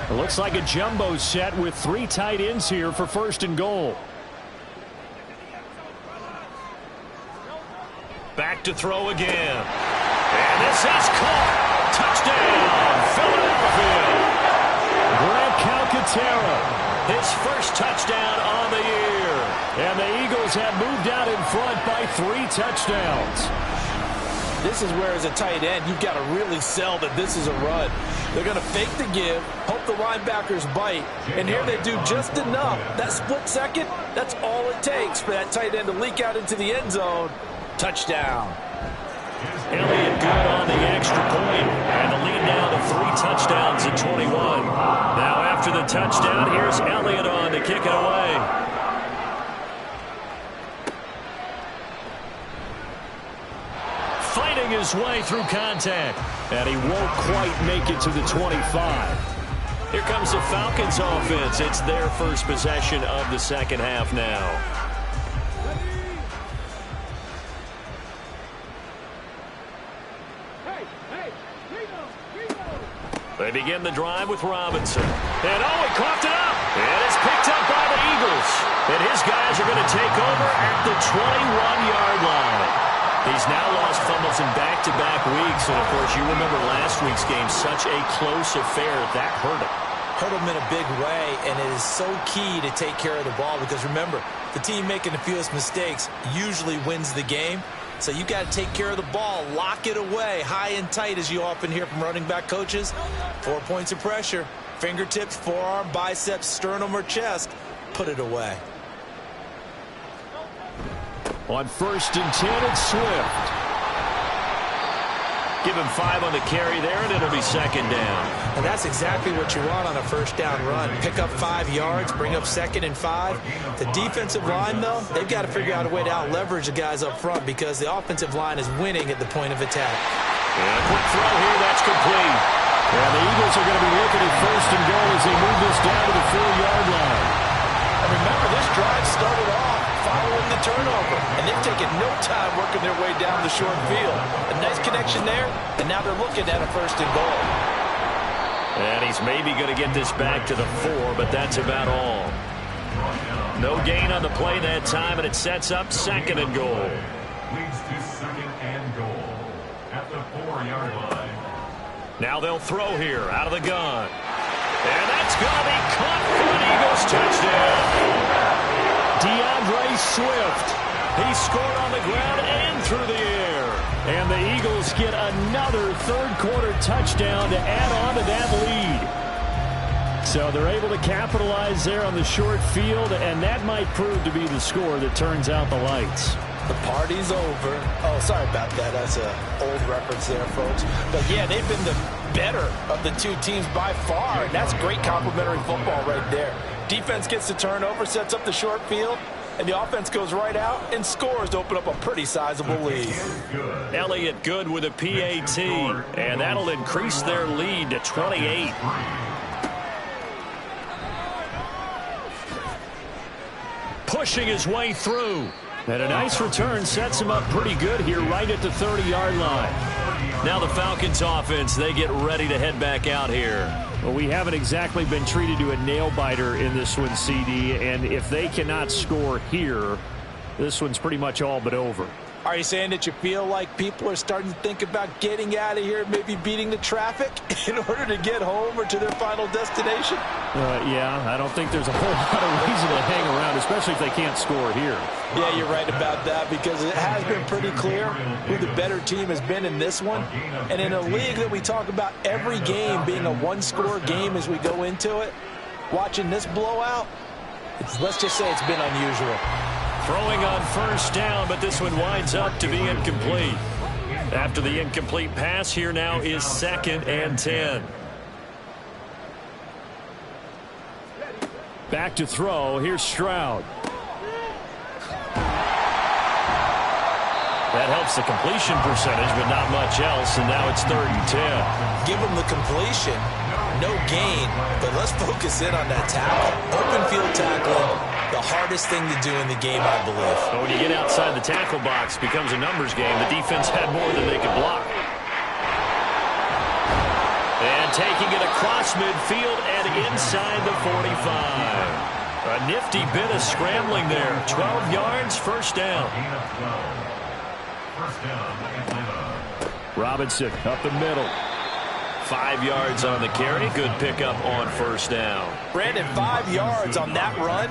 It looks like a jumbo set with 3 tight ends here for 1st and goal. Back to throw again. And this is caught. Touchdown, Philadelphia. Grant Calcaterra, His first touchdown on the year. and the Eagles have moved out in front by 3 touchdowns. This is where, as a tight end, you've got to really sell that this is a run. They're going to fake the give, hope the linebackers bite, and here they do just enough. That split second, that's all it takes for that tight end to leak out into the end zone. Touchdown. Elliott good on the extra point, and the lead now to 3 touchdowns at 21. Now after the touchdown, here's Elliott on to kick it away. Fighting his way through contact, and he won't quite make it to the 25. Here comes the Falcons offense. It's their first possession of the second half now. They begin the drive with Robinson. And oh, he coughed it up. And it's picked up by the Eagles. And his guys are going to take over at the 21-yard line. He's now lost fumbles in back-to-back weeks. And, of course, you remember last week's game, such a close affair. That hurt him. Hurt him in a big way, and it is so key to take care of the ball because, remember, the team making the fewest mistakes usually wins the game. So you got to take care of the ball, lock it away, high and tight, as you often hear from running back coaches. 4 points of pressure, fingertips, forearm, biceps, sternum, or chest. Put it away. On 1st and 10, it's Swift. Give him 5 on the carry there, and it'll be second down. And that's exactly what you want on a first down run. Pick up 5 yards, bring up 2nd and 5. The defensive line, though, they've got to figure out a way to out-leverage the guys up front because the offensive line is winning at the point of attack. And a quick throw here, that's complete. And the Eagles are going to be looking at 1st and goal as they move this down to the 4-yard line. And remember, this drive started off following the turnover, and they've taken no time working their way down the short field. A nice connection there, and now they're looking at a 1st and goal. And he's maybe going to get this back to the 4, but that's about all. No gain on the play that time, and it sets up 2nd and goal. Leads to 2nd and goal at the 4-yard line. Now they'll throw here out of the gun. And that's going to be caught for an Eagles touchdown. DeAndre Swift. He scored on the ground and through the air. And the Eagles get another 3rd-quarter touchdown to add on to that lead. So they're able to capitalize there on the short field, and that might prove to be the score that turns out the lights. The party's over. Oh, sorry about that. That's an old reference there, folks. But, yeah, they've been the better of the 2 teams by far, and that's great complimentary football right there. Defense gets the turnover, sets up the short field, and the offense goes right out and scores to open up a pretty sizable lead. Elliott good with a PAT, and that'll increase their lead to 28. Pushing his way through. And a nice return sets him up pretty good here right at the 30-yard line. Now the Falcons offense, they get ready to head back out here. Well, we haven't exactly been treated to a nail-biter in this one, CD, and if they cannot score here, this one's pretty much all but over. Are you saying that you feel like people are starting to think about getting out of here, maybe beating the traffic in order to get home or to their final destination? Yeah, I don't think there's a whole lot of reason to hang around, especially if they can't score here. Yeah, you're right about that because it has been pretty clear who the better team has been in this one. And in a league that we talk about every game being a one-score game as we go into it, watching this blowout, let's just say it's been unusual. Throwing on 1st down, but this one winds up to be incomplete. After the incomplete pass, here now is 2nd and 10. Back to throw. Here's Stroud. That helps the completion percentage, but not much else, and now it's 3rd and 10. Give them the completion, no gain, but let's focus in on that tackle. Open field tackling, the hardest thing to do in the game, I believe. But when you get outside the tackle box, it becomes a numbers game. The defense had more than they could block. And taking it across midfield and inside the 45. A nifty bit of scrambling there. 12 yards, first down. Robinson up the middle. 5 yards on the carry. Good pickup on first down. Brandon, 5 yards on that run.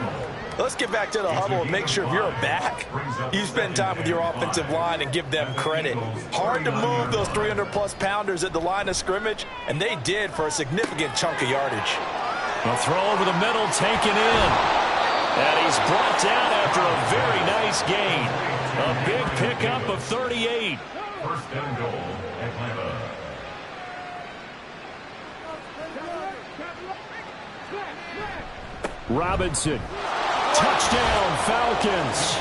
Let's get back to the huddle and make sure if you're a back, you spend time with your offensive line and give them credit. Hard to move those 300-plus pounders at the line of scrimmage, and they did for a significant chunk of yardage. A throw over the middle, taken in. And he's brought down after a very nice gain. A big pickup of 38. First and goal, Atlanta. Robinson. Touchdown, Falcons.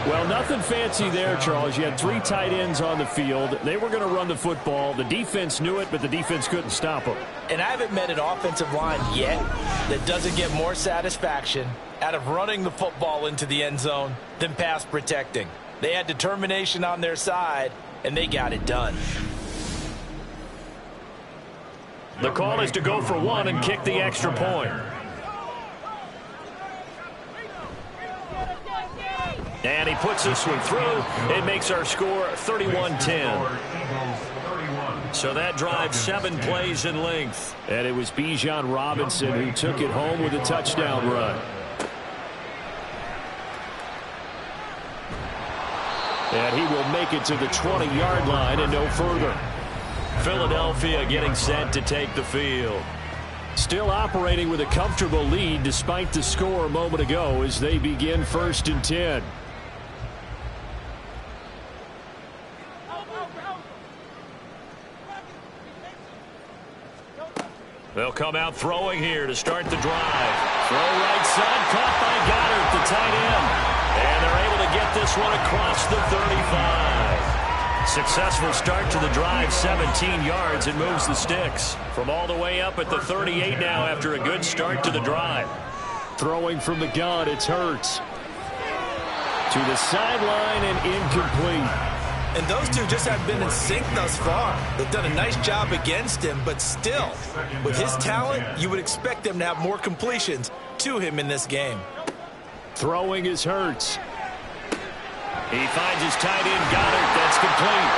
Well, nothing fancy there, Charles. You had 3 tight ends on the field. They were going to run the football. The defense knew it, but the defense couldn't stop them. And I haven't met an offensive line yet that doesn't get more satisfaction out of running the football into the end zone than pass protecting. They had determination on their side, and they got it done. The call is to go for 1 and kick the extra point. And he puts this one through. It makes our score 31-10. So that drives 7 plays in length. And it was Bijan Robinson who took it home with a touchdown run. And he will make it to the 20-yard line and no further. Philadelphia getting set to take the field. Still operating with a comfortable lead despite the score a moment ago as they begin 1st and 10. They'll come out throwing here to start the drive. Throw right side, caught by Goddard, the tight end. And they're able to get this one across the 35. Successful start to the drive, 17 yards, and moves the sticks. From all the way up at the 38 now after a good start to the drive. Throwing from the gun, it's Hurts. To the sideline and incomplete. And those two just have been in sync thus far. They've done a nice job against him, but still, with his talent, you would expect them to have more completions to him in this game. Throwing is Hurts. He finds his tight end, Goddard. That's complete.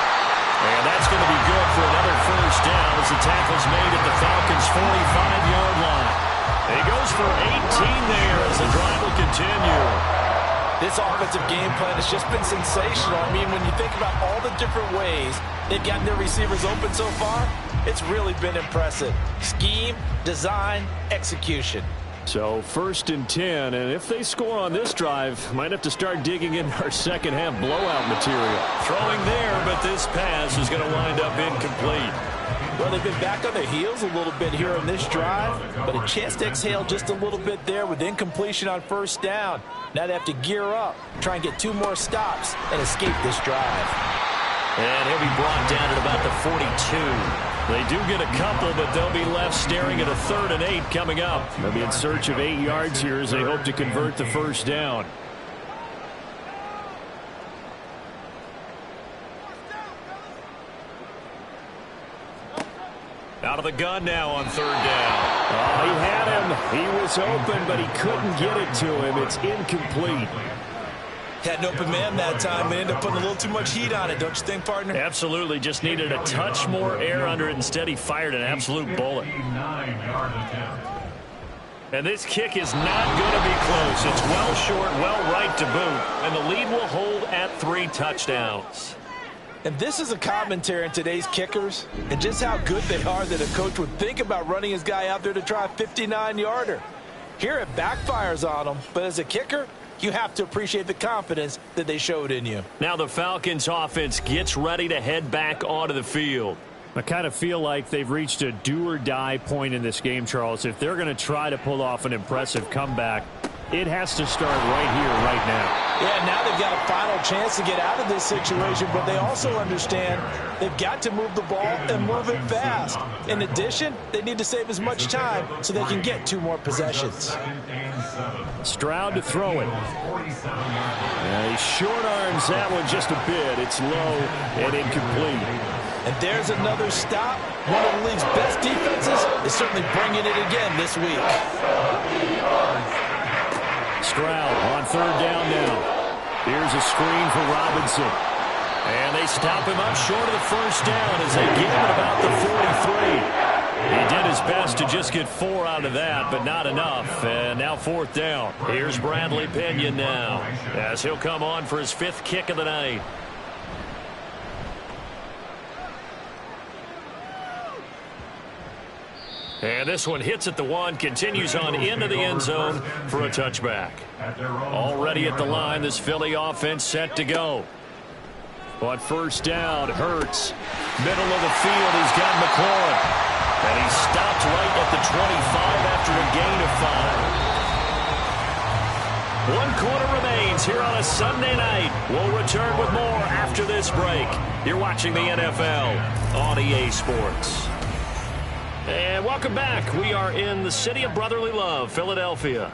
And that's going to be good for another first down as the tackle's made at the Falcons' 45-yard line. He goes for 18 there as the drive will continue. This offensive game plan has just been sensational. I mean, when you think about all the different ways they've gotten their receivers open so far, it's really been impressive. Scheme, design, execution. So 1st and 10, and if they score on this drive, might have to start digging in our second half blowout material. Throwing there, but this pass is going to wind up incomplete. Well, they've been back on their heels a little bit here on this drive, but a chance to exhale just a little bit there with incompletion on first down. Now they have to gear up, try and get 2 more stops, and escape this drive. And he'll be brought down at about the 42. They do get a couple, but they'll be left staring at a 3rd and 8 coming up. They'll be in search of 8 yards here as they hope to convert the first down. Out of the gun now on 3rd down. Oh, he had him. He was open, but he couldn't get it to him. It's incomplete. Had an open man that time, but ended up putting a little too much heat on it, don't you think, partner? Absolutely. Just needed a touch more air under it. Instead, he fired an absolute bullet. And this kick is not going to be close. It's well short, well right to boot. And the lead will hold at 3 touchdowns. And this is a commentary on today's kickers and just how good they are that a coach would think about running his guy out there to try a 59-yarder. Here it backfires on him, but as a kicker, you have to appreciate the confidence that they showed in you. Now the Falcons offense gets ready to head back onto the field. I kind of feel like they've reached a do-or-die point in this game, Charles. If they're going to try to pull off an impressive comeback, it has to start right here, right now. Yeah, now they've got a final chance to get out of this situation, but they also understand they've got to move the ball and move it fast. In addition, they need to save as much time so they can get 2 more possessions. Stroud to throw it. He short arms that one just a bit. It's low and incomplete. And there's another stop. One of the league's best defenses is certainly bringing it again this week. Stroud on third down now. Here's a screen for Robinson. And they stop him up short of the first down as they get him at about the 43. He did his best to just get 4 out of that, but not enough. And now fourth down. Here's Bradley Pinion now as he'll come on for his 5th kick of the night. And this one hits at the 1, continues on into the end zone for a touchback. Already at the line, this Philly offense set to go. On first down, Hurts. Middle of the field, he's got McLaurin. And he stopped right at the 25 after a gain of 5. 1 quarter remains here on a Sunday night. We'll return with more after this break. You're watching the NFL on EA Sports. And welcome back. We are in the city of brotherly love, Philadelphia.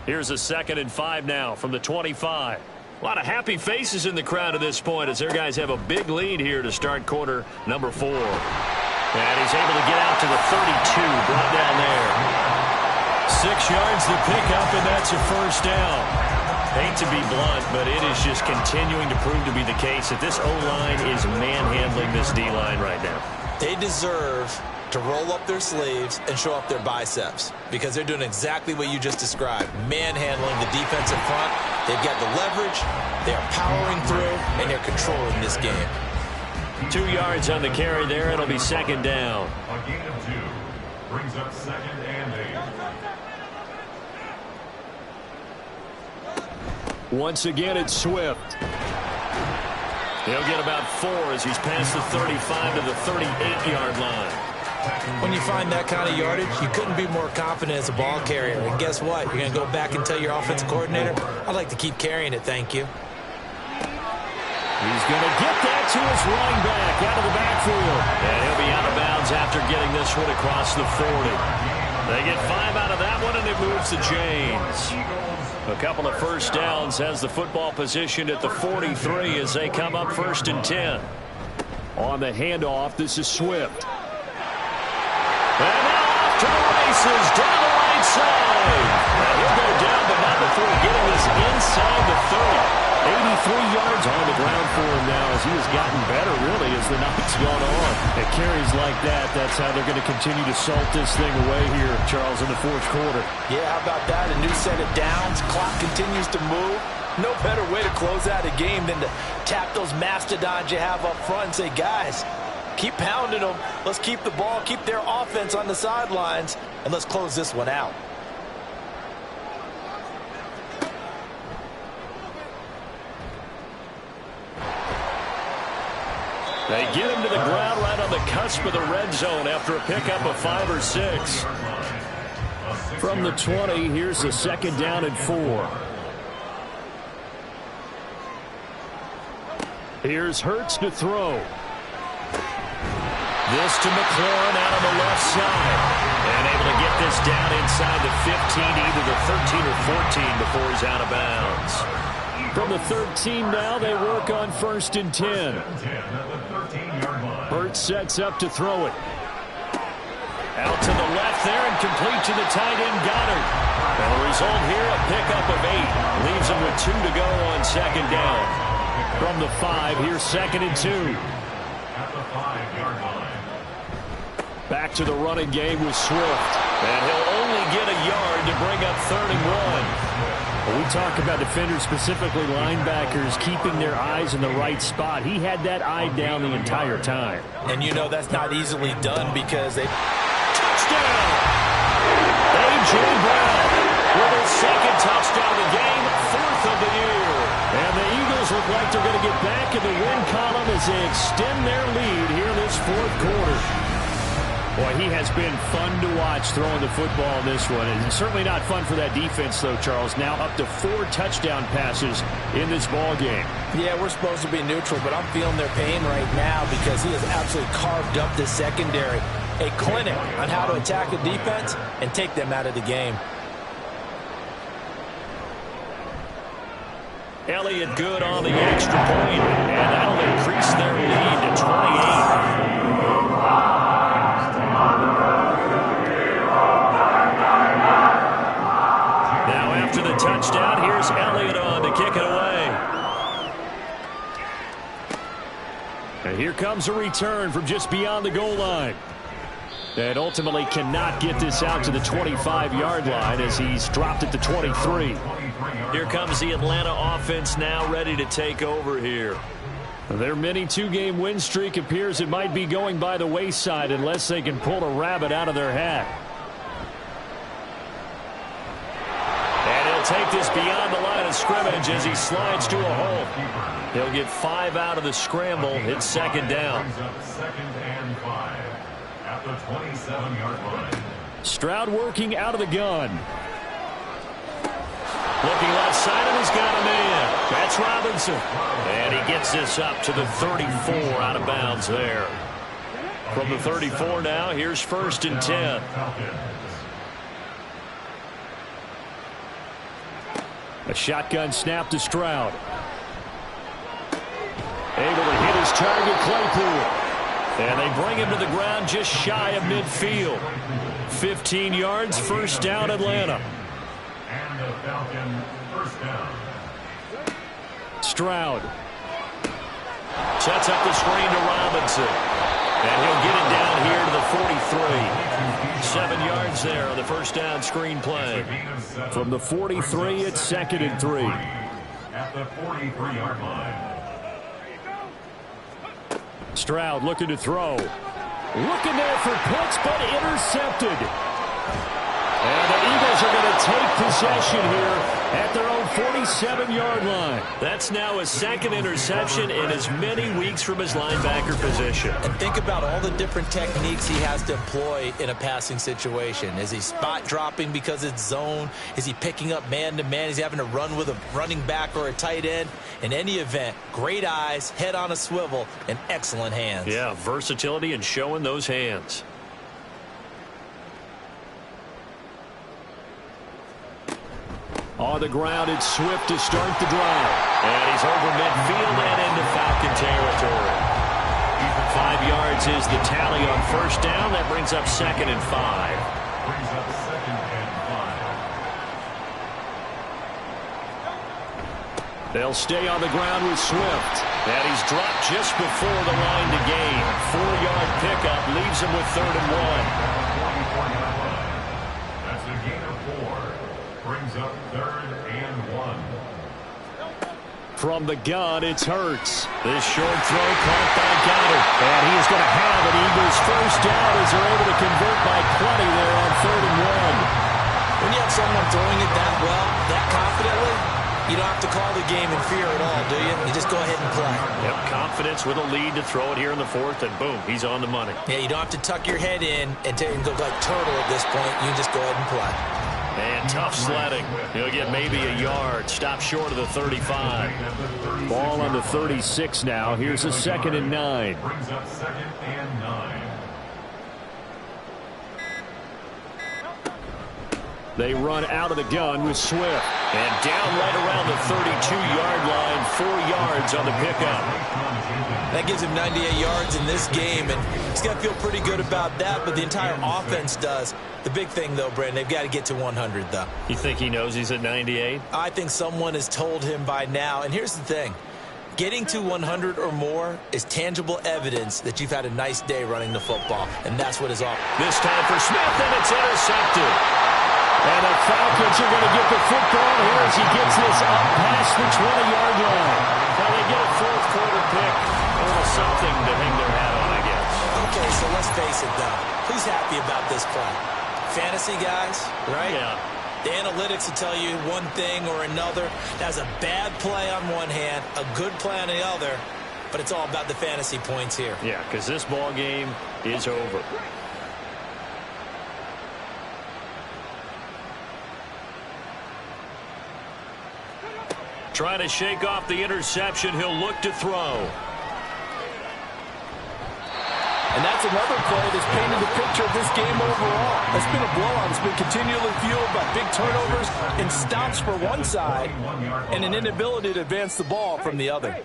Here's a 2nd and 5 now from the 25. A lot of happy faces in the crowd at this point as their guys have a big lead here to start quarter number 4. And he's able to get out to the 32, brought down there. 6 yards to pick up, and that's a first down. Hate to be blunt, but it is just continuing to prove to be the case that this O-line is manhandling this D-line right now. They deserve to roll up their sleeves and show up their biceps because they're doing exactly what you just described, manhandling the defensive front. They've got the leverage, they're powering through, and they're controlling this game. 2 yards on the carry there. It'll be 2nd down. A gain of 2 brings up 2nd and 8. Once again, it's Swift. He'll get about 4 as he's past the 35 to the 38-yard line. When you find that kind of yardage, you couldn't be more confident as a ball carrier. And guess what? You're going to go back and tell your offensive coordinator, I'd like to keep carrying it, thank you. He's going to get that to his running back out of the backfield. And he'll be out of bounds after getting this one across the 40. They get 5 out of that one, and it moves to James. A couple of first downs has the football positioned at the 43 as they come up 1st and 10. On the handoff, this is Swift. And now off to the races, down the right side. And he'll go down, but not before getting this inside the 30. 83 yards on the ground for him now as he has gotten better, really, as the night's gone on. At carries like that, that's how they're going to continue to salt this thing away here, Charles, in the 4th quarter. Yeah, how about that? A new set of downs. Clock continues to move. No better way to close out a game than to tap those mastodons you have up front and say, guys, keep pounding them. Let's keep the ball, keep their offense on the sidelines, and let's close this one out. They get him to the ground right on the cusp of the red zone after a pickup of 5 or 6. From the 20, here's the 2nd down and 4. Here's Hurts to throw. This to McLaurin out on the left side. And able to get this down inside the 15, either the 13 or 14 before he's out of bounds. From the 13 now, they work on 1st and 10. Hurts sets up to throw it. Out to the left there and complete to the tight end Goddard. And the result here, a pickup of 8. Leaves him with 2 to go on 2nd down. From the 5, here's 2nd and 2. At the 5-yard line. Back to the running game with Swift. And he'll only get a yard to bring up 3rd and 1. We talk about defenders, specifically linebackers, keeping their eyes in the right spot. He had that eye down the entire time. And you know that's not easily done because they... Touchdown! A.J. Brown with his 2nd touchdown of the game, 4th of the year. And the Eagles look like they're going to get back in the win column as they extend their lead here this 4th quarter. Boy, he has been fun to watch throwing the football in this one. And certainly not fun for that defense, though, Charles. Now up to 4 touchdown passes in this ball game. Yeah, we're supposed to be neutral, but I'm feeling their pain right now because he has absolutely carved up the secondary. A clinic on how to attack a defense and take them out of the game. Elliott good on the extra point, and that'll increase their lead to 28. touchdown. Here's Elliott on to kick it away. And here comes a return from just beyond the goal line. And ultimately cannot get this out to the 25-yard line as he's dropped it to 23. Here comes the Atlanta offense now ready to take over here. Their mini two-game win streak appears it might be going by the wayside unless they can pull a rabbit out of their hat. And he'll take this beyond the line of scrimmage as he slides to a hole. He'll get 5 out of the scramble. It's second down. Second and 5 at the 27-yard line. Stroud working out of the gun. Looking left side, and he's got a man. That's Robinson. And he gets this up to the 34 out of bounds there. From the 34 now, here's 1st and 10. A shotgun snap to Stroud. Able to hit his target, Claypool. And they bring him to the ground just shy of midfield. 15 yards, first down, Atlanta. And the Falcon first down. Stroud sets up the screen to Robinson. And he'll get it down here to the 43. 7 yards there on the first down screen play. From the 43, it's 2nd and 3. At the 43-yard line. Stroud looking to throw. Looking there for Pitts, but intercepted. And the Eagles are going to take possession here at their own 47-yard line. That's now his 2nd interception in as many weeks from his linebacker position. And think about all the different techniques he has to employ in a passing situation. Is he spot dropping because it's zone? Is he picking up man-to-man? Is he having to run with a running back or a tight end? In any event, great eyes, head on a swivel, and excellent hands. Yeah, versatility and showing those hands. On the ground, it's Swift to start the drive. And he's over midfield and into Falcon territory. 5 yards is the tally on first down. That brings up 2nd and 5. Brings up 2nd and 5. They'll stay on the ground with Swift. And he's dropped just before the line to gain. 4-yard pickup leaves him with 3rd and 1. That's a gain of 4. Brings up 3rd and 1. From the gun, it's Hurts. This short throw caught by Goddard. And he is going to have an Eagles first down as they're able to convert by 20 there on 3rd and 1. When you have someone throwing it that well, that confidently, you don't have to call the game in fear at all, do you? You just go ahead and play. Yep, confidence with a lead to throw it here in the 4th, and boom, he's on the money. Yeah, you don't have to tuck your head in and go like turtle at this point. You just go ahead and play. And tough sledding. He'll get maybe a yard. Stop short of the 35. Ball on the 36 now. Here's a 2nd and 9. Brings up 2nd and 9. They run out of the gun with Swift. And down right around the 32-yard line. 4 yards on the pickup. That gives him 98 yards in this game, and he's got to feel pretty good about that, but the entire offense does. The big thing, though, Brandon, they've got to get to 100, though. You think he knows he's at 98? I think someone has told him by now, and here's the thing. Getting to 100 or more is tangible evidence that you've had a nice day running the football, and that's what is off. This time for Smith, and it's intercepted. And the Falcons are going to get the football here as he gets this up past the 20-yard line. Well, they get a 4th quarter pick. A little something to hang their hat on, I guess. Okay, so let's face it, though. Who's happy about this play? Fantasy guys, right? Yeah. The analytics will tell you one thing or another. That's a bad play on one hand, a good play on the other, but it's all about the fantasy points here. Yeah, because this ball game is over. Trying to shake off the interception. He'll look to throw. And that's another play that's painted the picture of this game overall. It's been a blowout. It's been continually fueled by big turnovers and stops for one side and an inability to advance the ball from the other.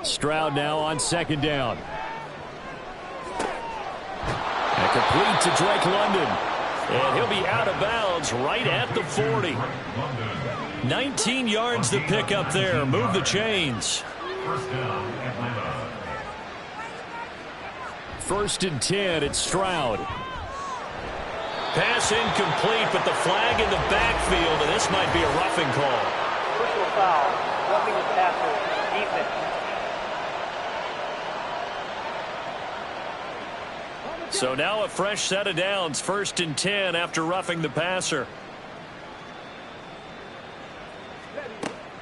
Stroud now on 2nd down. And complete to Drake London. And he'll be out of bounds right at the 40. 19 yards to pick up there. Move the chains. First down, Atlanta. 1st and 10, it's Stroud. Pass incomplete, but the flag in the backfield, and this might be a roughing call. Personal foul. Roughing the passer. Defense. So now a fresh set of downs. 1st and 10 after roughing the passer.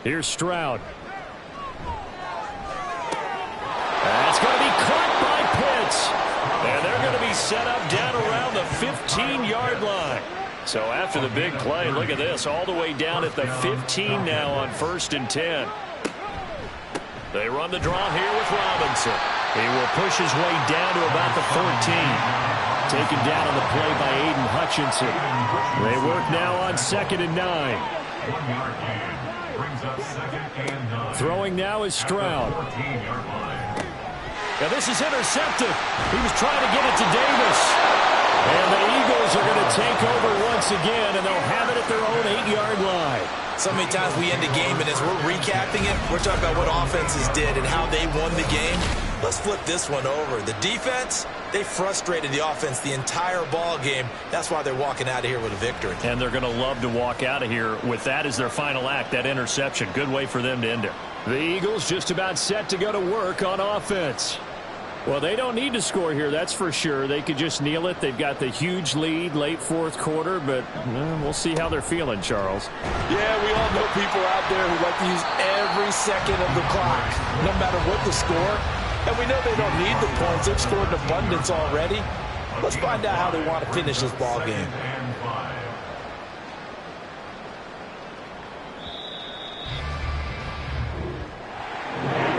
Here's Stroud. That's going to be caught by Pitts. And they're going to be set up down around the 15-yard line. So after the big play, look at this, all the way down at the 15 now on 1st and 10. They run the draw here with Robinson. He will push his way down to about the 14. Taken down on the play by Aiden Hutchinson. They work now on 2nd and 9. 1-yard gain. Brings up 2nd and 9. Throwing now is Stroud. 14-yard line. Now this is intercepted. He was trying to get it to Davis. And the Eagles are going to take over once again, and they'll have it at their own 8-yard line. So many times we end a game, and as we're recapping it, we're talking about what offenses did and how they won the game. Let's flip this one over. The defense, they frustrated the offense the entire ball game. That's why they're walking out of here with a victory. And they're going to love to walk out of here with that as their final act, that interception. Good way for them to end it. The Eagles just about set to go to work on offense. Well, they don't need to score here, that's for sure. They could just kneel it. They've got the huge lead late 4th quarter, but we'll see how they're feeling, Charles. Yeah, we all know people out there who like to use every second of the clock, no matter what the score. And we know they don't need the points. They've scored in abundance already. Let's find out how they want to finish this ball game.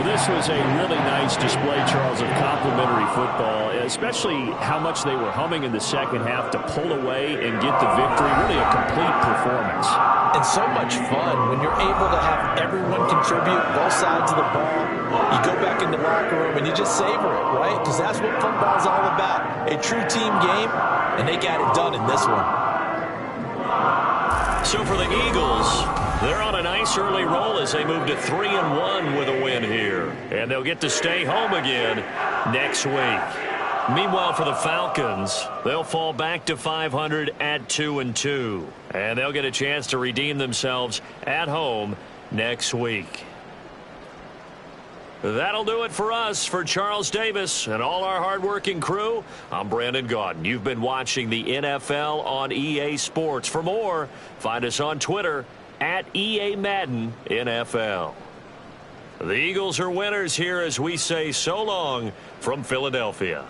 This was a really nice display, Charles, of complimentary football, especially how much they were humming in the second half to pull away and get the victory. Really a complete performance. And so much fun when you're able to have everyone contribute, both sides of the ball. You go back in the locker room and you just savor it, right? Because that's what football's all about. A true team game, and they got it done in this one. So for the Eagles, they're on a nice early roll as they move to 3-1 with a win here. And they'll get to stay home again next week. Meanwhile, for the Falcons, they'll fall back to 500 at 2-2. And they'll get a chance to redeem themselves at home next week. That'll do it for us. For Charles Davis and all our hardworking crew, I'm Brandon Gaudin. You've been watching the NFL on EA Sports. For more, find us on Twitter at EA Madden NFL. The Eagles are winners here as we say so long from Philadelphia.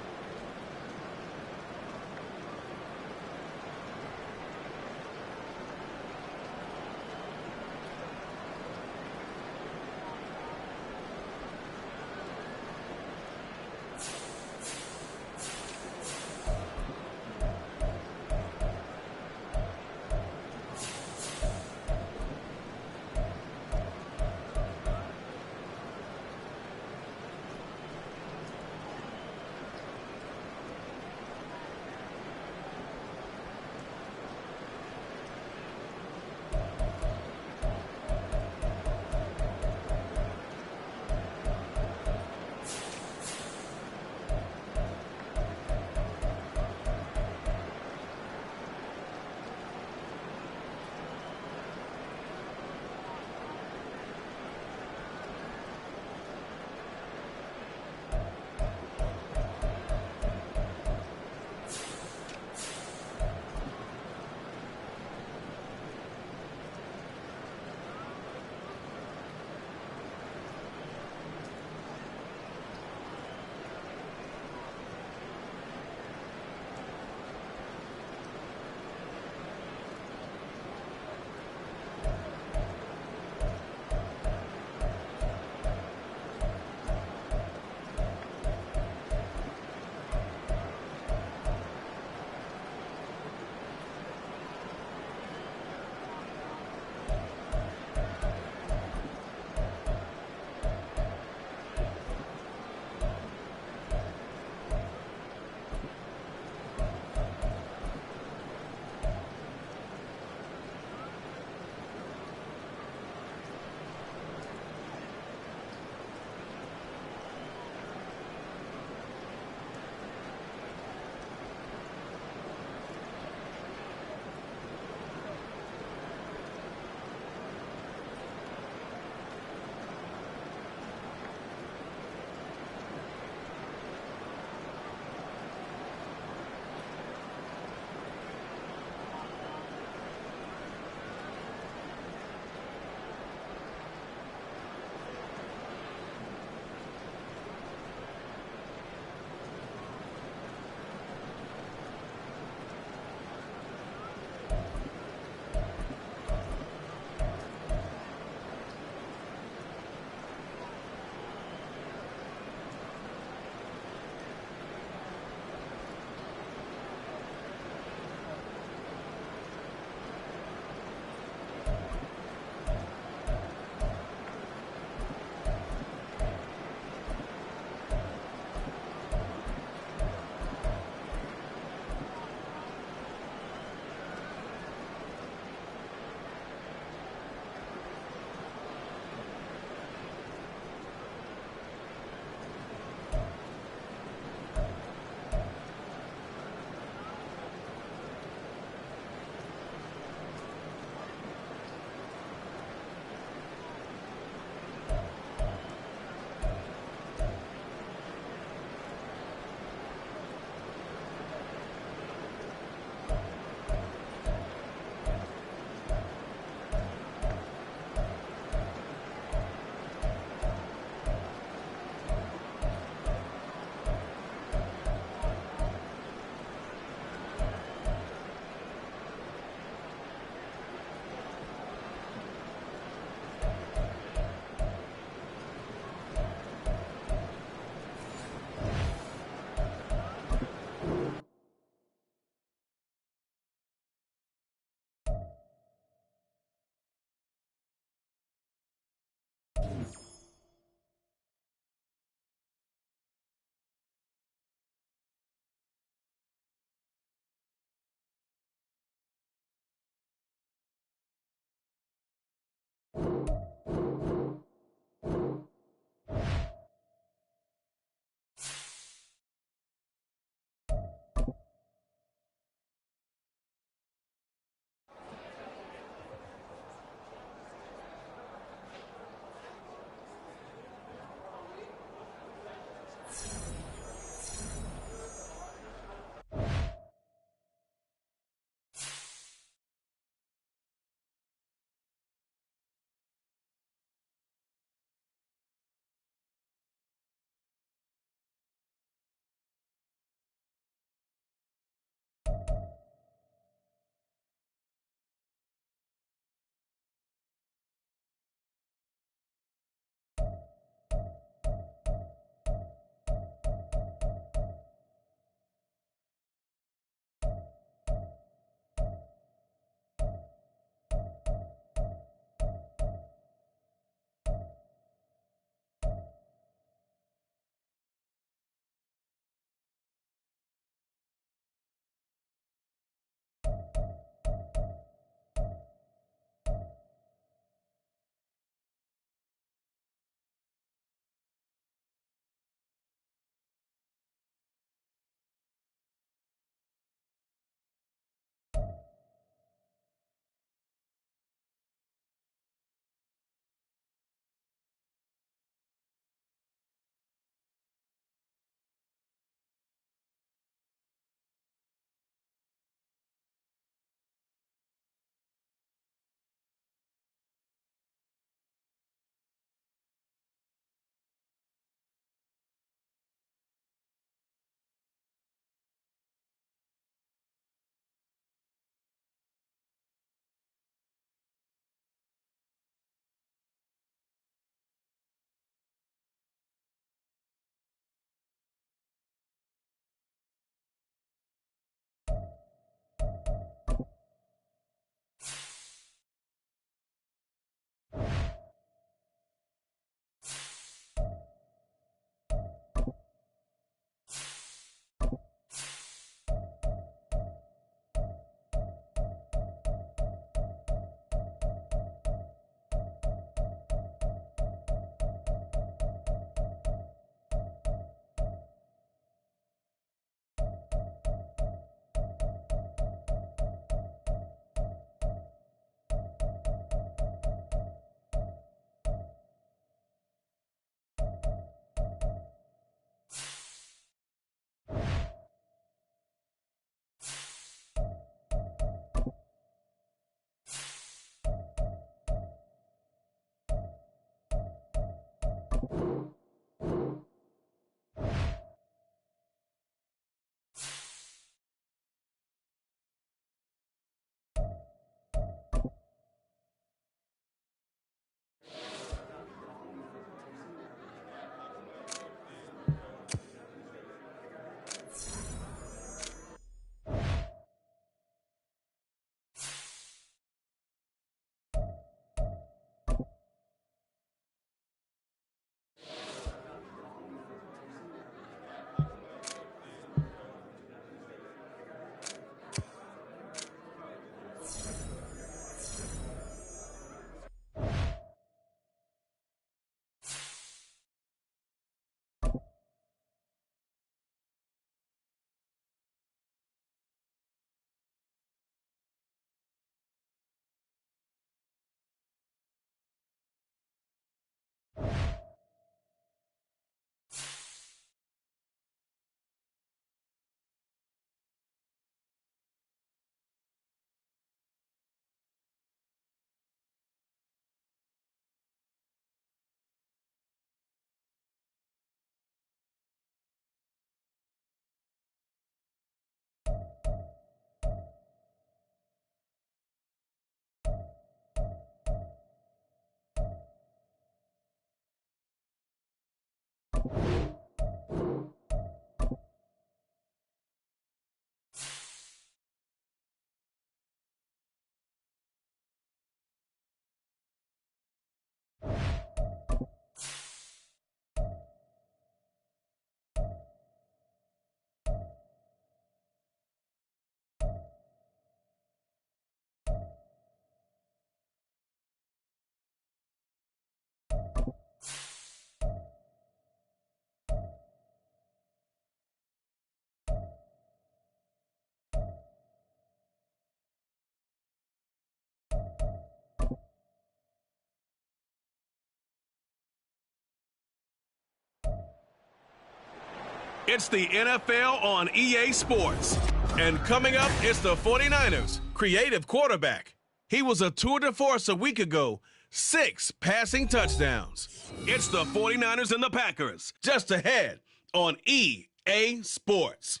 It's the NFL on EA Sports. And coming up, it's the 49ers creative quarterback. He was a tour de force a week ago, 6 passing touchdowns. It's the 49ers and the Packers, just ahead on EA Sports.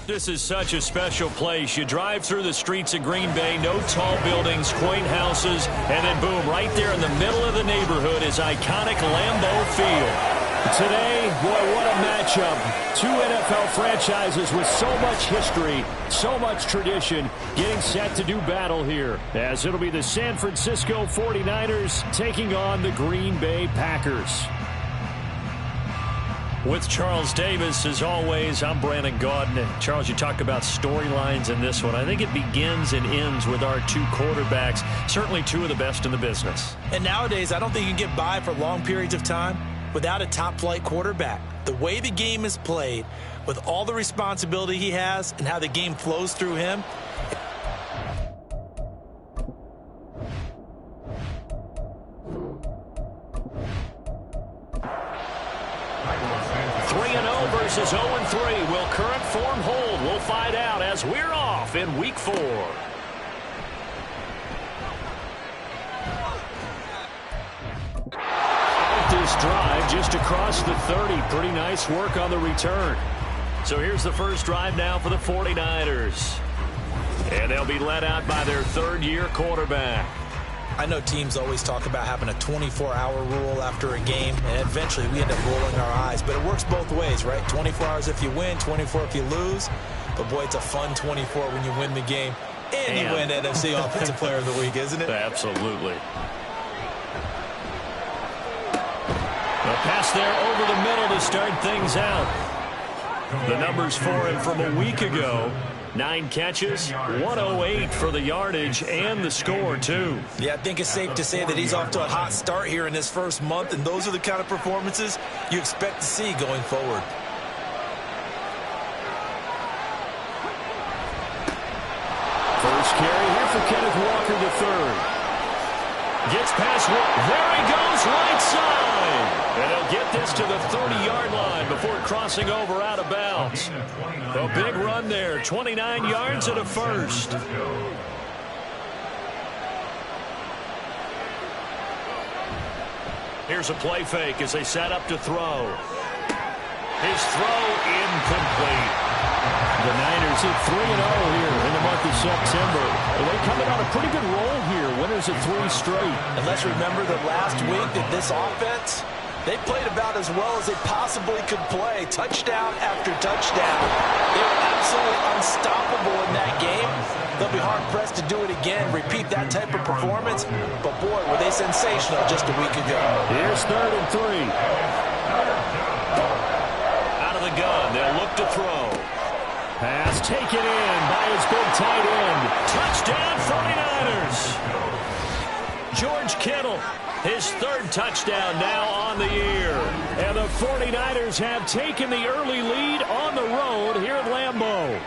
This is such a special place. You drive through the streets of Green Bay, no tall buildings, quaint houses, and then boom, right there in the middle of the neighborhood is iconic Lambeau Field. Today, boy, what a matchup. 2 NFL franchises with so much history, so much tradition, getting set to do battle here, as it'll be the San Francisco 49ers taking on the Green Bay Packers. With Charles Davis, as always, I'm Brandon Gaudin. And Charles, you talk about storylines in this one. I think it begins and ends with our 2 quarterbacks, certainly 2 of the best in the business. And nowadays, I don't think you can get by for long periods of time without a top-flight quarterback. The way the game is played, with all the responsibility he has and how the game flows through him, 3-0 versus 0-3. Will current form hold? We'll find out as we're off in Week 4. This drive just across the 30. Pretty nice work on the return. So here's the first drive now for the 49ers. And they'll be led out by their third-year quarterback. I know teams always talk about having a 24-hour rule after a game, and eventually we end up rolling our eyes. But it works both ways, right? 24 hours if you win, 24 if you lose. But, boy, it's a fun 24 when you win the game and you win NFC Offensive Player of the Week, isn't it? Absolutely. A pass there over the middle to start things out. The numbers for him from a week ago. 9 catches, 108 for the yardage and the score, too. Yeah, I think it's safe to say that he's off to a hot start here in his first month, and those are the kind of performances you expect to see going forward. First carry here for Kenneth Walker III. Gets past one. There he goes, right side. And he'll get this to the 30-yard line before crossing over out of bounds. A big run there, 29 yards and a first. Here's a play fake as they set up to throw. His throw incomplete. The Niners hit 3-0 here in the month of September. They coming on a pretty good roll here. Winners of 3 straight. And let's remember that last week that this offense, they played about as well as they possibly could play. Touchdown after touchdown. They were absolutely unstoppable in that game. They'll be hard-pressed to do it again, repeat that type of performance. But, boy, were they sensational just a week ago. Here's 3rd and 3. Out of the gun, they'll look to throw. Pass taken in by his big tight end. Touchdown, 49ers. George Kittle, his 3rd touchdown now on the year. And the 49ers have taken the early lead on the road here at Lambeau.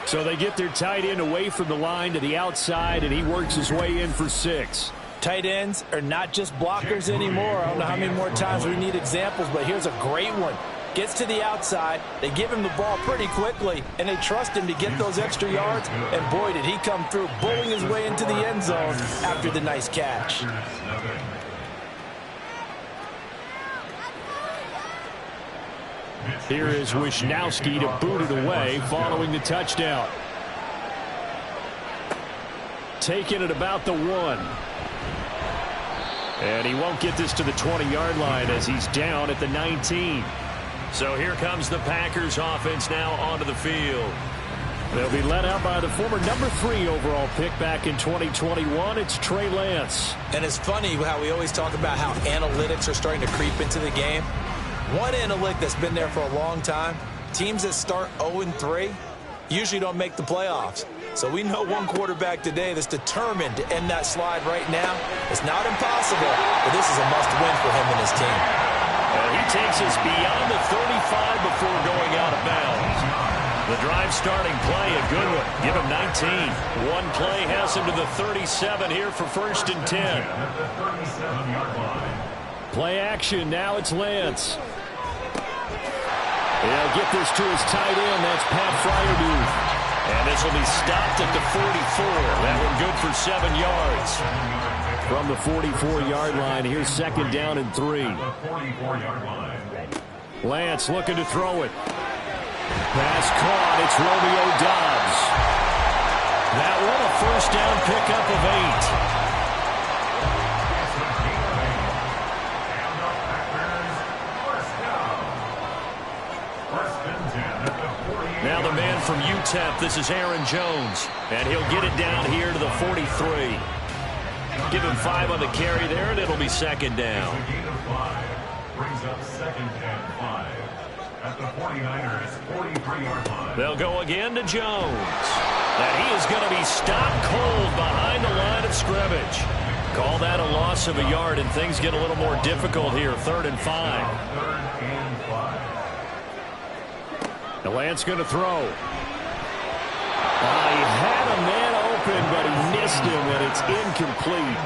So they get their tight end away from the line to the outside, and he works his way in for 6. Tight ends are not just blockers anymore. I don't know how many more times we need examples, but here's a great one. Gets to the outside, they give him the ball pretty quickly, and they trust him to get those extra yards, and boy, did he come through, bowling his way into the end zone after the nice catch. Here is Wisnowski to boot it away following the touchdown. Taking it about the 1. And he won't get this to the 20-yard line as he's down at the 19. So here comes the Packers offense now onto the field. They'll be led out by the former number 3 overall pick back in 2021. It's Trey Lance. And it's funny how we always talk about how analytics are starting to creep into the game. One analytic that's been there for a long time, teams that start 0-3 usually don't make the playoffs. So we know one quarterback today that's determined to end that slide right now. It's not impossible, but this is a must-win for him and his team. And he takes us beyond the 35 before going out of bounds. The drive starting play, a good one. Give him 19. One play has him to the 37 here for 1st and 10. Play action, now it's Lance. He'll get this to his tight end. That's Pat Fryermuth. And this will be stopped at the 44. That one good for 7 yards. From the 44-yard line, here's 2nd down and 3. Lance looking to throw it. Pass caught. It's Romeo Doubs. That one a 1st down pickup of 8. Now the man from UTEP, this is Aaron Jones. And he'll get it down here to the 43. Give him 5 on the carry there, and it'll be 2nd down. Brings up 2nd and 5 at the 49ers 43-yard line. They'll go again to Jones. And he is going to be stopped cold behind the line of scrimmage. Call that a loss of a yard, and things get a little more difficult here. 3rd and 5. 3rd and 5. The Lance going to throw. He had a man open, but he missed him, and it's incomplete.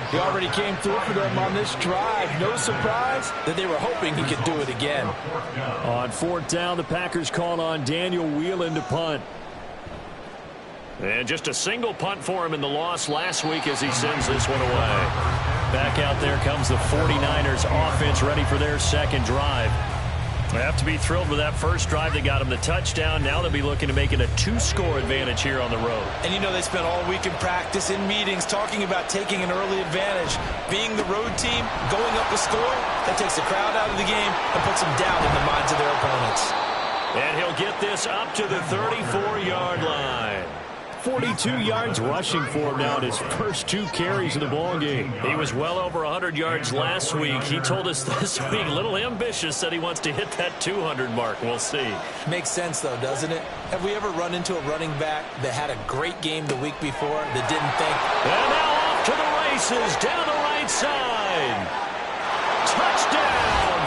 He already came through for them on this drive. No surprise that they were hoping he could do it again. On 4th down, the Packers call on Daniel Whelan to punt. And just a single punt for him in the loss last week as he sends this one away. Back out there comes the 49ers offense ready for their 2nd drive. They have to be thrilled with that first drive. They got him the touchdown. Now they'll be looking to make it a 2-score advantage here on the road. And you know they spent all week in practice, in meetings, talking about taking an early advantage. Being the road team, going up a score, that takes the crowd out of the game and puts them down in the minds of their opponents. And he'll get this up to the 34-yard line. 42 yards rushing for him now in his first 2 carries of the ball game. He was well over 100 yards last week. He told us this week, a little ambitious, that he wants to hit that 200 mark. We'll see. Makes sense, though, doesn't it? Have we ever run into a running back that had a great game the week before that didn't think? And now off to the races, down the right side. Touchdown,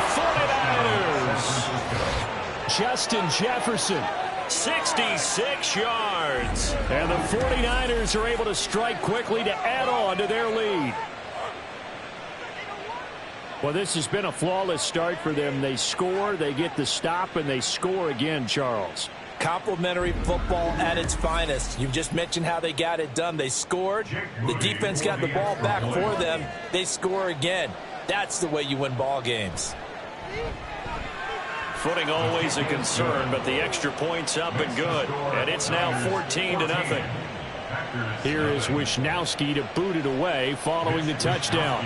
49ers. Justin Jefferson. 66 yards. And the 49ers are able to strike quickly to add on to their lead. Well, this has been a flawless start for them. They score, they get the stop, and they score again, Charles. Complimentary football at its finest. You've just mentioned how they got it done. They scored. The defense got the ball back for them. They score again. That's the way you win ball games. Footing always a concern, but the extra point's up and good. And it's now 14-0. Here is Wisnowski to boot it away following the touchdown.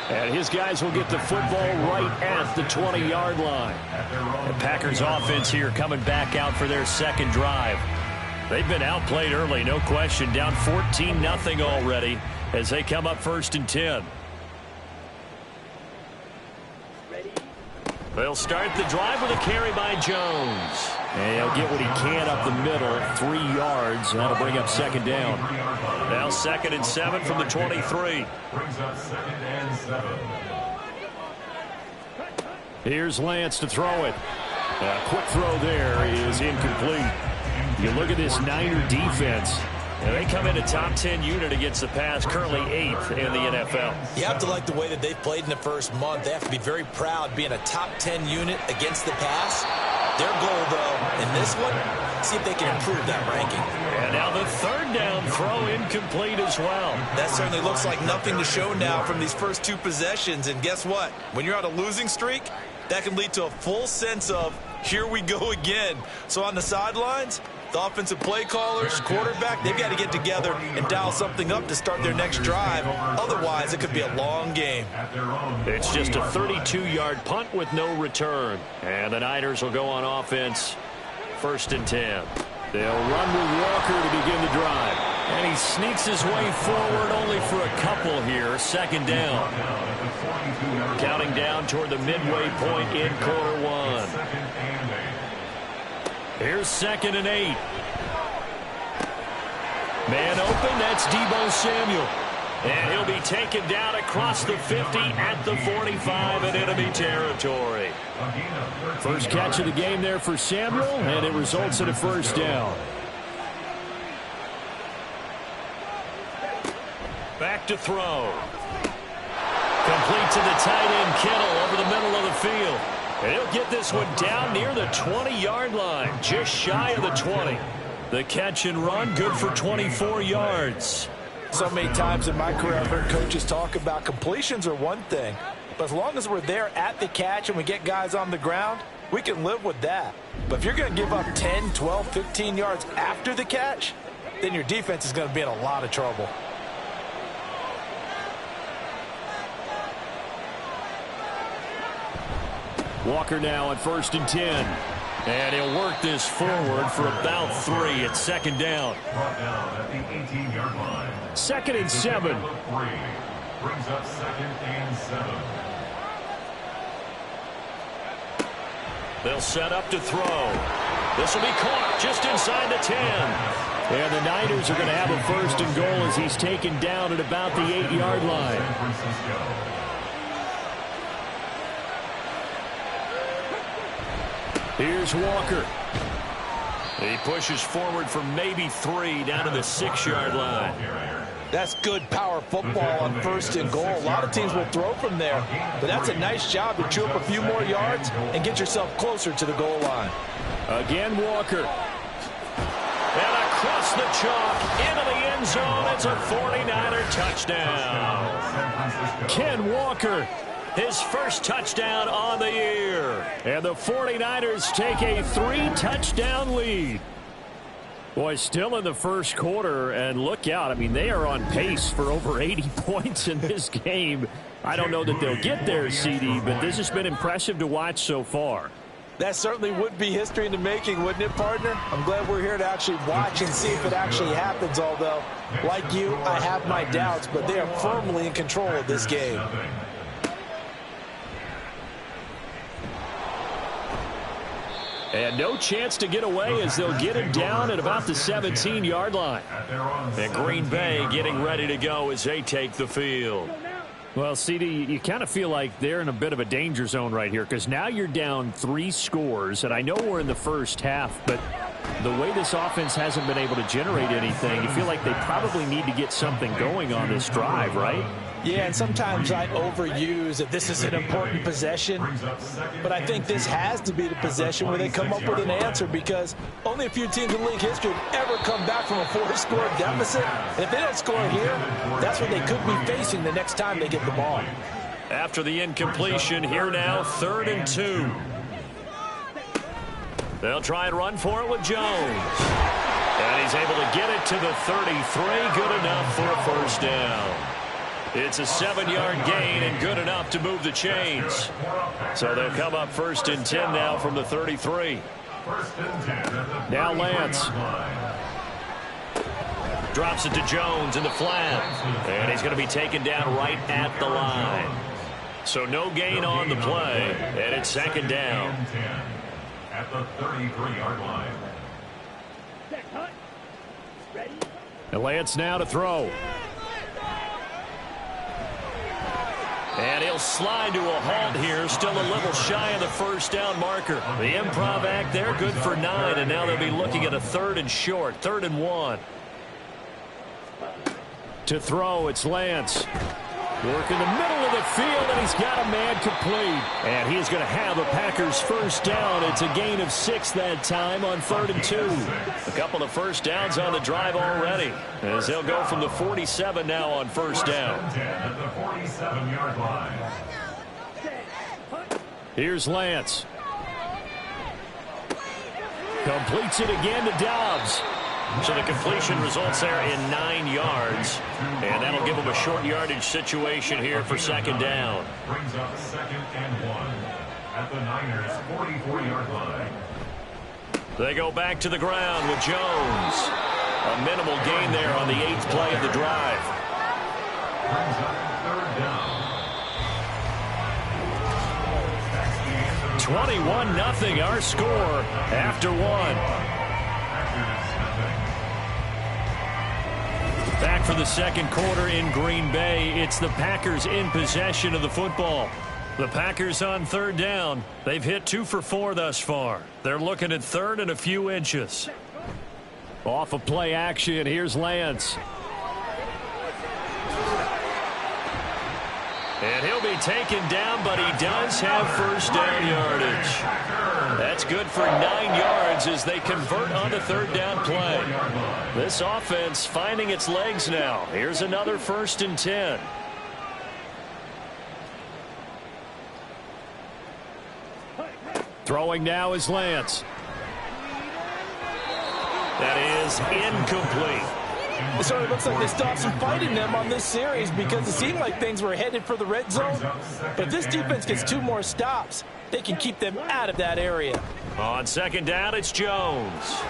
And his guys will get the football right at the 20-yard line. The Packers offense here coming back out for their second drive. They've been outplayed early, no question. Down 14-0 already as they come up 1st and 10. They'll start the drive with a carry by Jones. And he'll get what he can up the middle, 3 yards, and that'll bring up 2nd down. Now 2nd and 7 from the 23. Brings up 2nd and 7. Here's Lance to throw it. A quick throw there is incomplete. You look at this Niner defense. And they come in a top 10 unit against the pass, currently 8th in the NFL. You have to like the way that they've played in the first month. They have to be very proud being a top 10 unit against the pass. Their goal, though, in this one, see if they can improve that ranking. And now the 3rd down throw incomplete as well. That certainly looks like nothing to show now from these first 2 possessions. And guess what? When you're on a losing streak, that can lead to a full sense of, here we go again. So on the sidelines, the offensive play callers, quarterback, they've got to get together and dial something up to start their next drive. Otherwise, it could be a long game. It's just a 32-yard punt with no return. And the Niners will go on offense, 1st and 10. They'll run with Walker to begin the drive. And he sneaks his way forward only for a couple here. 2nd down. Counting down toward the midway point in quarter 1. Here's 2nd and 8. Man open, that's Deebo Samuel. And he'll be taken down across the 50 at the 45 in enemy territory. First catch of the game there for Samuel, and it results in a 1st down. Back to throw. Complete to the tight end, Kittle, over the middle of the field. And he'll get this one down near the 20-yard line, just shy of the 20. The catch and run, good for 24 yards. So many times in my career, I've heard coaches talk about completions are one thing, but as long as we're there at the catch and we get guys on the ground, we can live with that. But if you're going to give up 10, 12, 15 yards after the catch, then your defense is going to be in a lot of trouble. Walker now on 1st and 10. And he'll work this forward for about 3 at 2nd down. Brought down at the 18-yard line. 2nd and 7. Brings up 2nd and 7. They'll set up to throw. This will be caught just inside the 10. And the Niners are going to have a 1st and goal as he's taken down at about the 8-yard line. San Francisco. Here's Walker. He pushes forward for maybe 3 down to the 6-yard line. That's good power football on 1st and goal. A lot of teams will throw from there, but that's a nice job to chew up a few more yards and get yourself closer to the goal line. Again, Walker. And across the chalk into the end zone. It's a 49er touchdown. Ken Walker, his first touchdown on the year. And the 49ers take a 3-touchdown lead. Boy, still in the first quarter, and look out. I mean, they are on pace for over 80 points in this game. I don't know that they'll get there, CD, but this has been impressive to watch so far. That certainly would be history in the making, wouldn't it, partner? I'm glad we're here to actually watch and see if it actually happens, although, like you, I have my doubts, but they are firmly in control of this game. And no chance to get away as they'll get him down at about the 17-yard line. And Green Bay getting ready to go as they take the field. Well, CD, you kind of feel like they're in a bit of a danger zone right here because now you're down 3 scores. And I know we're in the first half, but the way this offense hasn't been able to generate anything, you feel like they probably need to get something going on this drive, right? Yeah, and sometimes I overuse that this is an important possession, but I think this has to be the possession where they come up with an answer, because only a few teams in league history have ever come back from a 4-score deficit. And if they don't score here, that's what they could be facing the next time they get the ball. After the incompletion, here now, 3rd and 2. They'll try and run for it with Jones. And he's able to get it to the 33. Good enough for a first down. It's a 7-yard gain and good enough to move the chains. So they'll come up 1st and 10 now from the 33. Now Lance. Drops it to Jones in the flat. And he's going to be taken down right at the line. So no gain on the play. And it's 2nd down. At the 33-yard line. And Lance now to throw. And he'll slide to a halt here. Still a little shy of the first down marker. The improv act there, good for 9. And now they'll be looking at a 3rd and short. 3rd and 1. To throw, it's Lance. Work in the middle of the field, and he's got a man complete. And he's going to have the Packers first down. It's a gain of 6 that time on 3rd and 2. A couple of first downs on the drive already, as they'll go from the 47 now on first down. At the 47-yard line. Here's Lance. Completes it again to Dobbs. So the completion results there in 9 yards. And that'll give them a short yardage situation here for 2nd down. Brings up 2nd and 1 at the Niners' 44-yard line. They go back to the ground with Jones. A minimal gain there on the 8th play of the drive. Brings up 3rd down. 21-0 our score after 1. Back for the 2nd quarter in Green Bay. It's the Packers in possession of the football. The Packers on 3rd down. They've hit 2 for 4 thus far. They're looking at 3rd and a few inches. Off of play action, here's Lance. And he'll be taken down, but he does have first down yardage. That's good for 9 yards as they convert on the 3rd down play. This offense finding its legs now. Here's another 1st and 10. Throwing now is Lance. That is incomplete. So it looks like they stopped some fighting them on this series, because it seemed like things were headed for the red zone. But this defense gets 2 more stops. They can keep them out of that area. On 2nd down, it's Jones.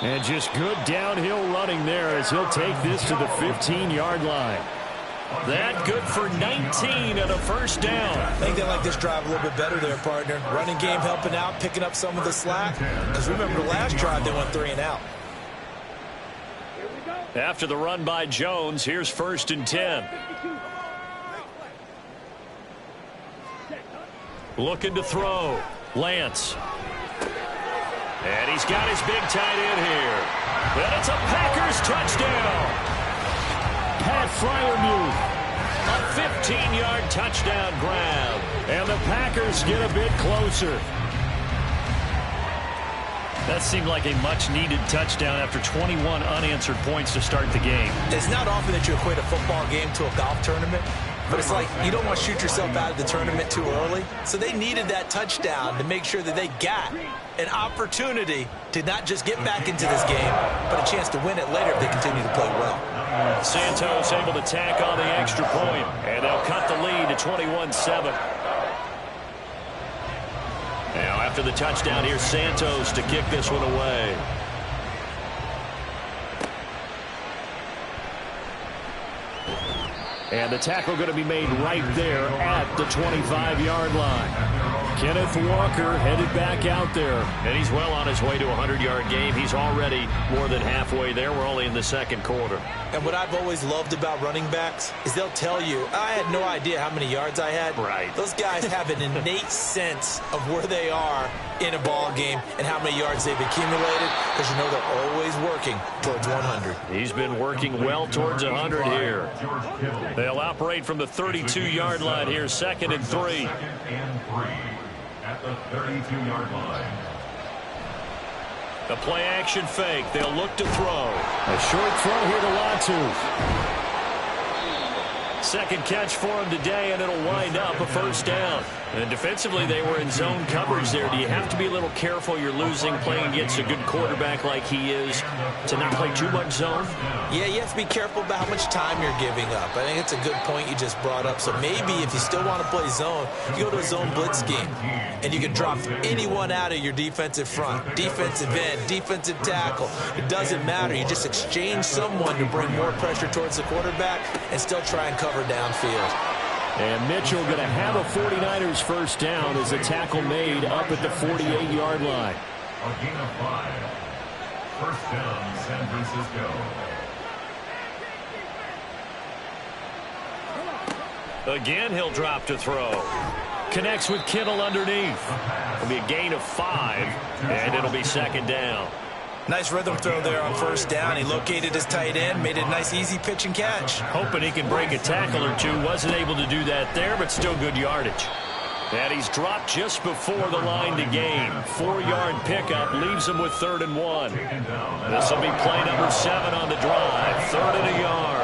And just good downhill running there as he'll take this to the 15-yard line. That good for 19 and a first down. I think they like this drive a little bit better there, partner. Running game helping out, picking up some of the slack. Because remember the last drive, they went 3 and out. After the run by Jones, here's 1st and 10. Looking to throw. Lance. And he's got his big tight end here. And it's a Packers touchdown. Pat Freiermuth. A 15-yard touchdown grab. And the Packers get a bit closer. That seemed like a much-needed touchdown after 21 unanswered points to start the game. It's not often that you equate a football game to a golf tournament, but it's like you don't want to shoot yourself out of the tournament too early. So they needed that touchdown to make sure that they got an opportunity to not just get back into this game, but a chance to win it later if they continue to play well. Santos able to tack on the extra point, and they'll cut the lead to 21-7. Now after the touchdown, here's Santos to kick this one away. And the tackle going to be made right there at the 25-yard line. Kenneth Walker headed back out there. And he's well on his way to a 100-yard game. He's already more than halfway there. We're only in the second quarter. And what I've always loved about running backs is they'll tell you, I had no idea how many yards I had. Right. Those guys have an innate sense of where they are in a ball game and how many yards they've accumulated, because you know they're always working towards 100. He's been working well towards 100 here. They'll operate from the 32-yard line here, 2nd and 3. 2nd and 3 at the 32-yard line. The play-action fake. They'll look to throw. A short throw here to Latu. Second catch for him today, and it'll wind up a first down. And defensively, they were in zone coverage there. Do you have to be a little careful? You're losing, playing against a good quarterback like he is, to not play too much zone? Yeah, you have to be careful about how much time you're giving up. I think it's a good point you just brought up. So maybe if you still want to play zone, you go to a zone blitz scheme, and you can drop anyone out of your defensive front, defensive end, defensive tackle. It doesn't matter. You just exchange someone to bring more pressure towards the quarterback and still try and cover downfield. And Mitchell going to have a 49ers first down as a tackle made up at the 48-yard line. A gain of 5. First down, San Francisco. Again, he'll drop to throw. Connects with Kittle underneath. It'll be a gain of 5, and it'll be 2nd down. Nice rhythm throw there on first down. He located his tight end, made a nice easy pitch and catch. Hoping he can break a tackle or two. Wasn't able to do that there, but still good yardage. And he's dropped just before the line to gain. 4-yard pickup leaves him with 3rd and 1. This will be play number 7 on the drive. 3rd and a yard.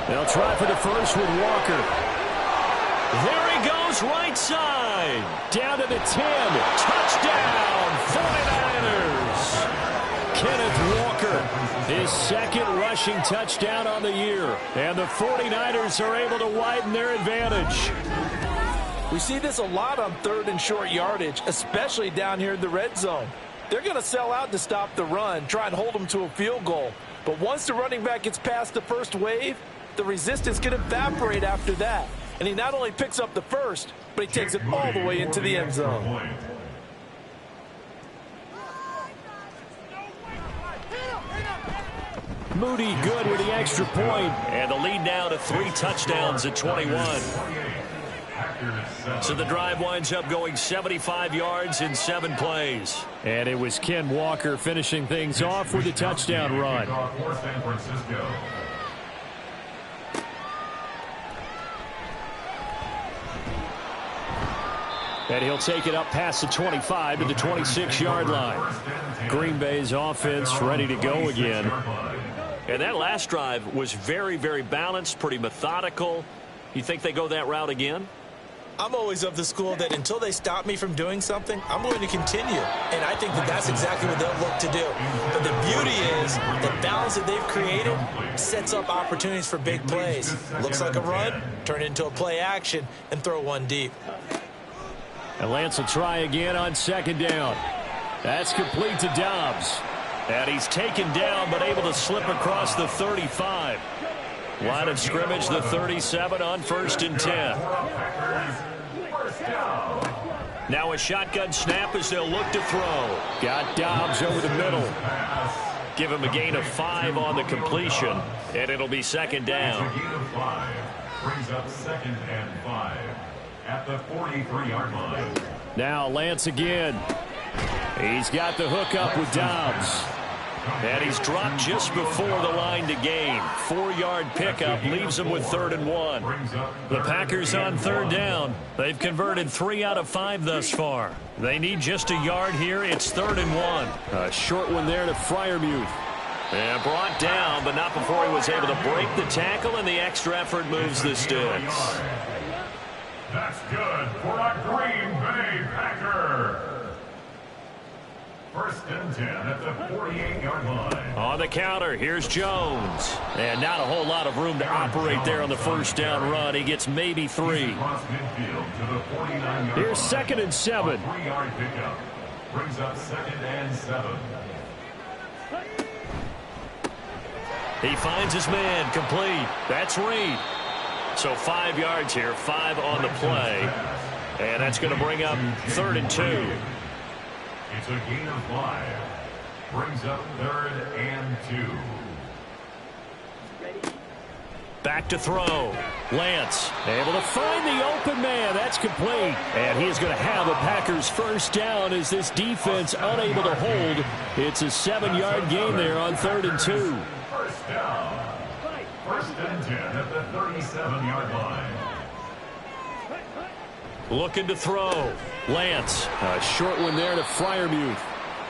They'll try for the first with Walker. There he goes, right side. Down to the 10. Touchdown, 49ers. Kenneth Walker, his 2nd rushing touchdown on the year. And the 49ers are able to widen their advantage. We see this a lot on 3rd and short yardage, especially down here in the red zone. They're going to sell out to stop the run, try and hold them to a field goal. But once the running back gets past the first wave, the resistance can evaporate after that. And he not only picks up the first, but he takes it all the way into the end zone. Moody good with the extra point. And the lead now to 3 touchdowns at 21. So the drive winds up going 75 yards in 7 plays. And it was Ken Walker finishing things off with a touchdown run. And he'll take it up past the 25 to the 26-yard line. Green Bay's offense ready to go again. And that last drive was very, very balanced, pretty methodical. You think they go that route again? I'm always of the school that until they stop me from doing something, I'm going to continue. And I think that that's exactly what they'll look to do. But the beauty is the balance that they've created sets up opportunities for big plays. Looks like a run, turn it into a play action, and throw one deep. And Lance will try again on 2nd down. That's complete to Dobbs. And he's taken down but able to slip across the 35. Line of scrimmage, the 37 on 1st and 10. Now a shotgun snap as they'll look to throw. Got Dobbs over the middle. Give him a gain of 5 on the completion. And it'll be 2nd down. Brings up 2nd and 5. At the 43-yard line. Now Lance again. He's got the hook up with Dobbs. And he's dropped just before the line to gain. 4-yard pickup leaves him with 3rd and 1. The Packers on 3rd down. They've converted 3 out of 5 thus far. They need just a yard here. It's 3rd and 1. A short one there to Freiermuth. And brought down, but not before he was able to break the tackle, and the extra effort moves the sticks. That's good for a Green Bay Packer. 1st and 10 at the 48-yard line. On the counter, here's Jones. And not a whole lot of room to operate there on the first down run. He gets maybe 3. Here's 2nd and 7. 3-yard pickup. Brings up 2nd and 7. He finds his man complete. That's Reed. So 5 yards here, 5 on the play. And that's going to bring up 3rd and 2. It's a gain of 5. Brings up 3rd and 2. Back to throw. Lance able to find the open man. That's complete. And he is going to have a Packers first down as this defense unable to hold. It's a 7-yard gain there on 3rd and 2. First down. 1st and 10 at the 37-yard line. Looking to throw. Lance. A short one there to Freiermuth.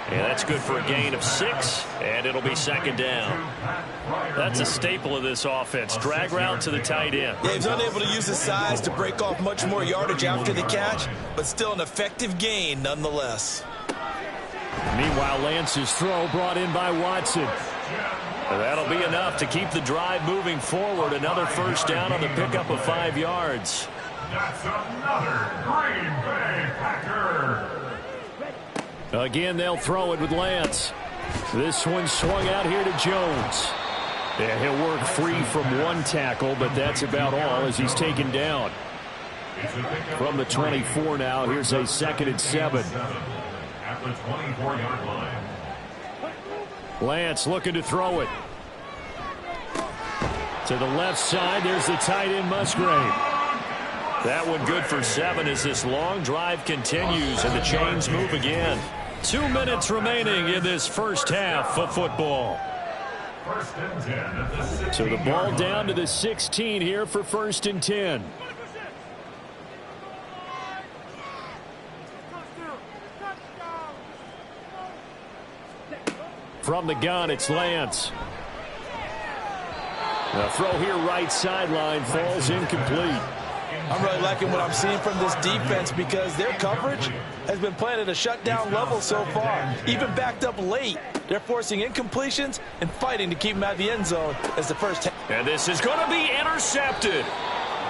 And that's good for a gain of 6, and it'll be 2nd down. That's a staple of this offense. Drag route to the tight end. Yeah, he's unable to use his size to break off much more yardage after the catch, but still an effective gain nonetheless. Meanwhile, Lance's throw brought in by Watson. That'll be enough to keep the drive moving forward. Another first down on the pickup of 5 yards. That's another Green Bay Packer. Again, they'll throw it with Lance. This one swung out here to Jones. And he'll work free from 1 tackle, but that's about all as he's taken down. From the 24 now, here's a 2nd and 7. At the 24-yard line. Lance looking to throw it. To the left side, there's the tight end Musgrave. That one good for 7 as this long drive continues and the chains move again. 2 minutes remaining in this first half of football. 1st and 10 at the 16. So the ball down to the 16 here for 1st and 10. From the gun, it's Lance. The throw here right sideline falls incomplete. I'm really liking what I'm seeing from this defense because their coverage has been playing at a shutdown level so far. Even backed up late, they're forcing incompletions and fighting to keep them out of the end zone as the first. And this is going to be intercepted.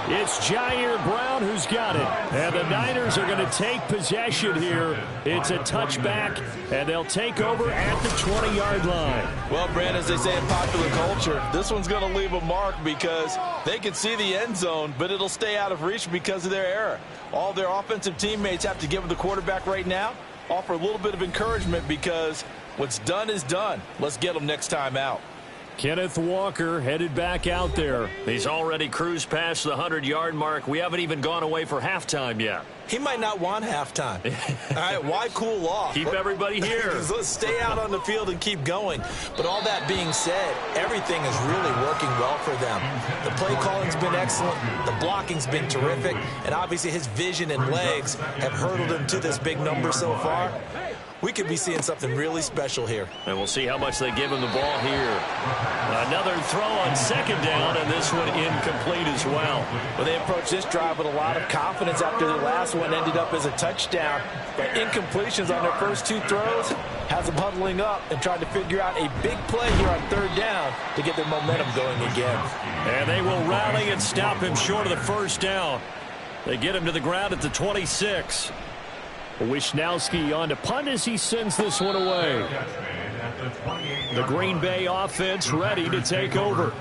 It's Jair Brown who's got it. And the Niners are going to take possession here. It's a touchback, and they'll take over at the 20-yard line. Well, Brand, as they say in popular culture, this one's going to leave a mark because they can see the end zone, but it'll stay out of reach because of their error. All their offensive teammates have to give the quarterback right now, offer a little bit of encouragement because what's done is done. Let's get them next time out. Kenneth Walker headed back out there. He's already cruised past the 100-yard mark. We haven't even gone away for halftime yet. He might not want halftime. All right, why cool off? Keep everybody here. Let's stay out on the field and keep going. But all that being said, everything is really working well for them. The play calling's been excellent. The blocking's been terrific. And obviously his vision and legs have hurdled him to this big number so far. We could be seeing something really special here. And we'll see how much they give him the ball here. Another throw on 2nd down, and this one incomplete as well. Well, they approached this drive with a lot of confidence after the last one ended up as a touchdown. But incompletions on their first 2 throws has them huddling up and trying to figure out a big play here on 3rd down to get their momentum going again. And they will rally and stop him short of the first down. They get him to the ground at the 26. Wishnowski on to punt as he sends this one away. The Green Bay offense ready to take over.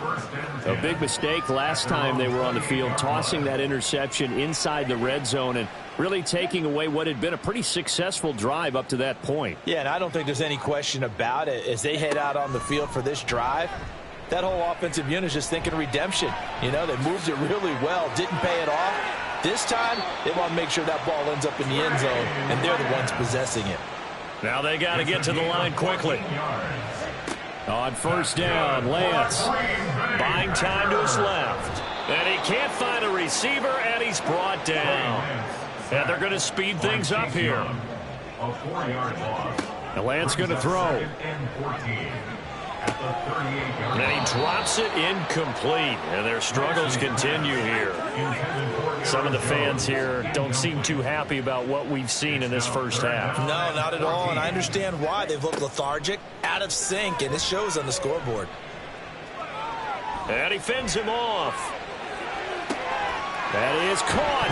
A big mistake last time they were on the field, tossing that interception inside the red zone and really taking away what had been a pretty successful drive up to that point. Yeah, and I don't think there's any question about it. As they head out on the field for this drive, that whole offensive unit is just thinking redemption. You know, they moved it really well, didn't pay it off. This time, they want to make sure that ball ends up in the end zone, and they're the ones possessing it. Now they got to get to the line quickly. On 1st down, Lance buying time to his left. And he can't find a receiver, and he's brought down. And they're going to speed things up here. A 4-yard loss. And Lance going to throw. And he drops it incomplete. And their struggles continue here. Some of the fans here don't seem too happy about what we've seen in this first half. No, not at all. And I understand why. They've looked lethargic, out of sync, and it shows on the scoreboard. And he fends him off. That is caught.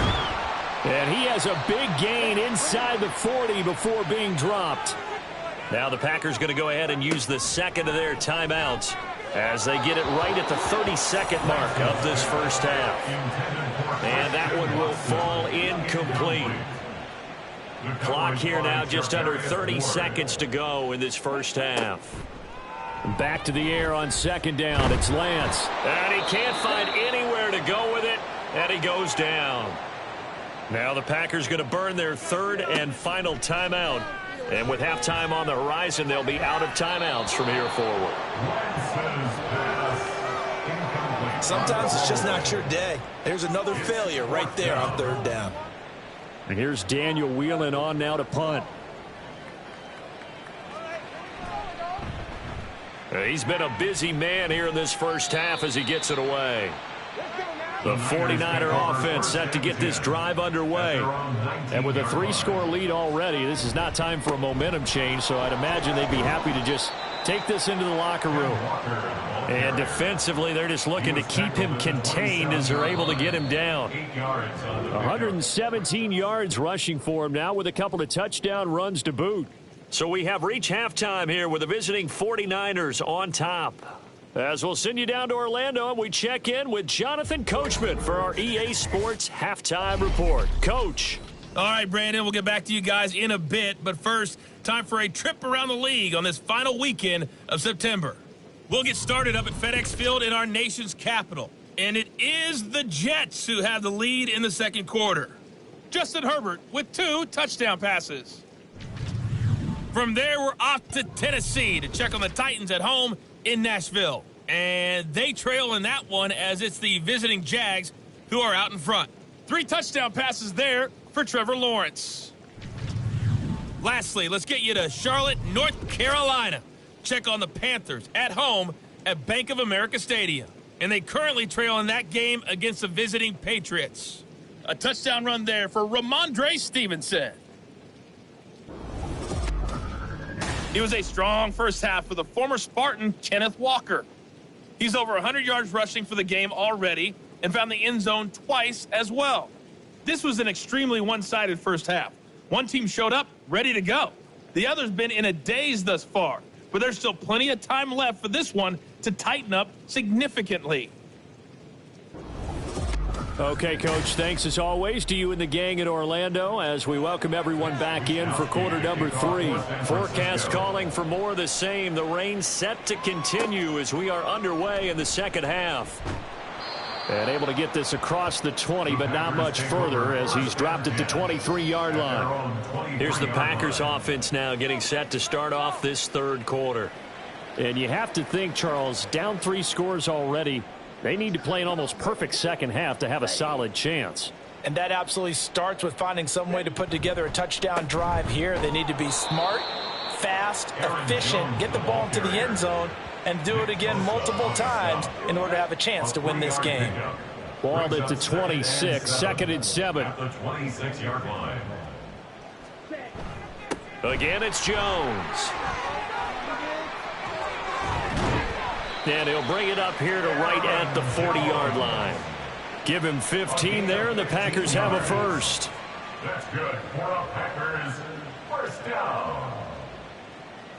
And he has a big gain inside the 40 before being dropped. Now the Packers going to go ahead and use the second of their timeouts as they get it right at the 30-second mark of this first half. And that one will fall incomplete. Clock here now just under 30 seconds to go in this first half. Back to the air on second down. It's Lance. And he can't find anywhere to go with it, and he goes down. Now the Packers going to burn their third and final timeout. And with halftime on the horizon, they'll be out of timeouts from here forward. Sometimes it's just not your day. There's another failure right there on third down. And here's Daniel Whelan on now to punt. He's been a busy man here in this first half as he gets it away. The 49er offense set to get this drive underway. And with a 3-score lead already, this is not time for a momentum change, so I'd imagine they'd be happy to just take this into the locker room. And defensively, they're just looking to keep him contained as they're able to get him down. 117 yards rushing for him now with a couple of touchdown runs to boot. So we have reached halftime here with the visiting 49ers on top. As we'll send you down to Orlando, and we check in with Jonathan Coachman for our EA Sports Halftime Report. Coach. All right, Brandon, we'll get back to you guys in a bit. But first, time for a trip around the league on this final weekend of September. We'll get started up at FedEx Field in our nation's capital. And it is the Jets who have the lead in the second quarter. Justin Herbert with 2 touchdown passes. From there, we're off to Tennessee to check on the Titans at home in Nashville. And they trail in that one as it's the visiting Jags who are out in front. 3 touchdown passes there for Trevor Lawrence. Lastly, let's get you to Charlotte, North Carolina. Check on the Panthers at home at Bank of America Stadium. And they currently trail in that game against the visiting Patriots. A touchdown run there for Ramondre Stevenson. It was a strong first half for the former Spartan, Kenneth Walker. He's over 100 yards rushing for the game already and found the end zone twice as well. This was an extremely one-sided first half. One team showed up ready to go. The other's been in a daze thus far, but there's still plenty of time left for this one to tighten up significantly. Okay, Coach, thanks as always to you and the gang in Orlando as we welcome everyone back in for quarter number 3. Forecast calling for more of the same. The rain set to continue as we are underway in the second half. And able to get this across the 20, but not much further as he's dropped it to 23-yard line. Here's the Packers offense now getting set to start off this third quarter. And you have to think, Charles, down 3 scores already. They need to play an almost perfect second half to have a solid chance. And that absolutely starts with finding some way to put together a touchdown drive here. They need to be smart, fast, efficient, get the ball into the end zone, and do it again multiple times in order to have a chance to win this game. Ball at the 26, 2nd and 7. At the 26-yard line. Again, it's Jones. And he'll bring it up here to right at the 40-yard line. Give him 15 there, and the Packers have a first. That's good for the Packers. First down.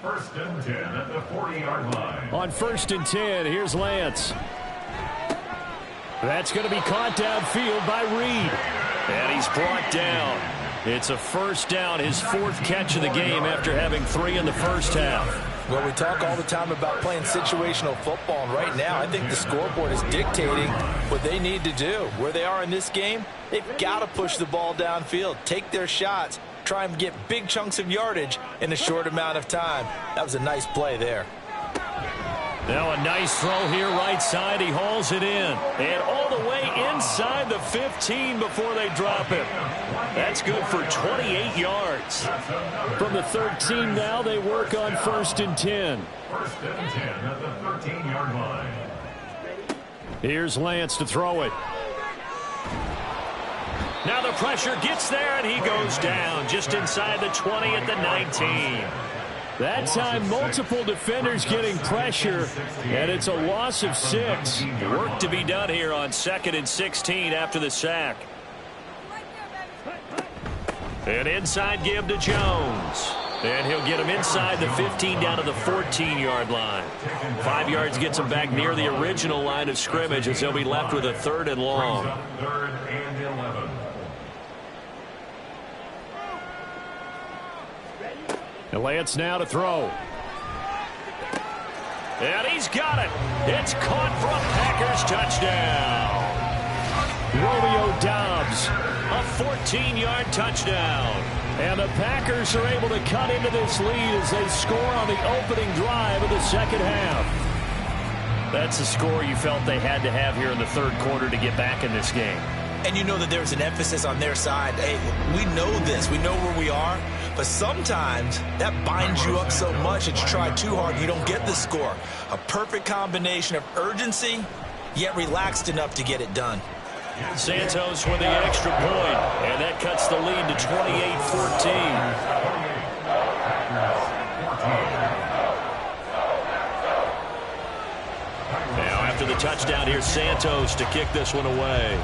1st and 10 at the 40-yard line. On 1st and 10, here's Lance. That's going to be caught downfield by Reed. And he's brought down. It's a first down, his 4th catch of the game after having 3 in the first half. Well, we talk all the time about playing situational football, and right now I think the scoreboard is dictating what they need to do. Where they are in this game, they've got to push the ball downfield, take their shots, try and get big chunks of yardage in a short amount of time. That was a nice play there. Now a nice throw here right side. He hauls it in. And all the way inside the 15 before they drop it. That's good for 28 yards. From the 13 now, they work on 1st and 10. 1st and 10 at the 13-yard line. Here's Lance to throw it. Now the pressure gets there, and he goes down just inside the 20 at the 19. That time, multiple defenders getting pressure, and it's a loss of 6. Work to be done here on 2nd and 16 after the sack. An inside give to Jones. And he'll get him inside the 15 down to the 14-yard line. 5 yards gets him back near the original line of scrimmage as he'll be left with a 3rd and long. 3rd and 11. And Lance now to throw. And he's got it. It's caught for a Packers touchdown. Romeo Doubs, a 14-yard touchdown. And the Packers are able to cut into this lead as they score on the opening drive of the second half. That's a score you felt they had to have here in the 3rd quarter to get back in this game. And you know that there's an emphasis on their side. Hey, we know this. We know where we are. But sometimes that binds you up so much that you try too hard and you don't get the score. A perfect combination of urgency, yet relaxed enough to get it done. Santos with the extra point, and that cuts the lead to 28-14. Now after the touchdown, here's Santos to kick this one away.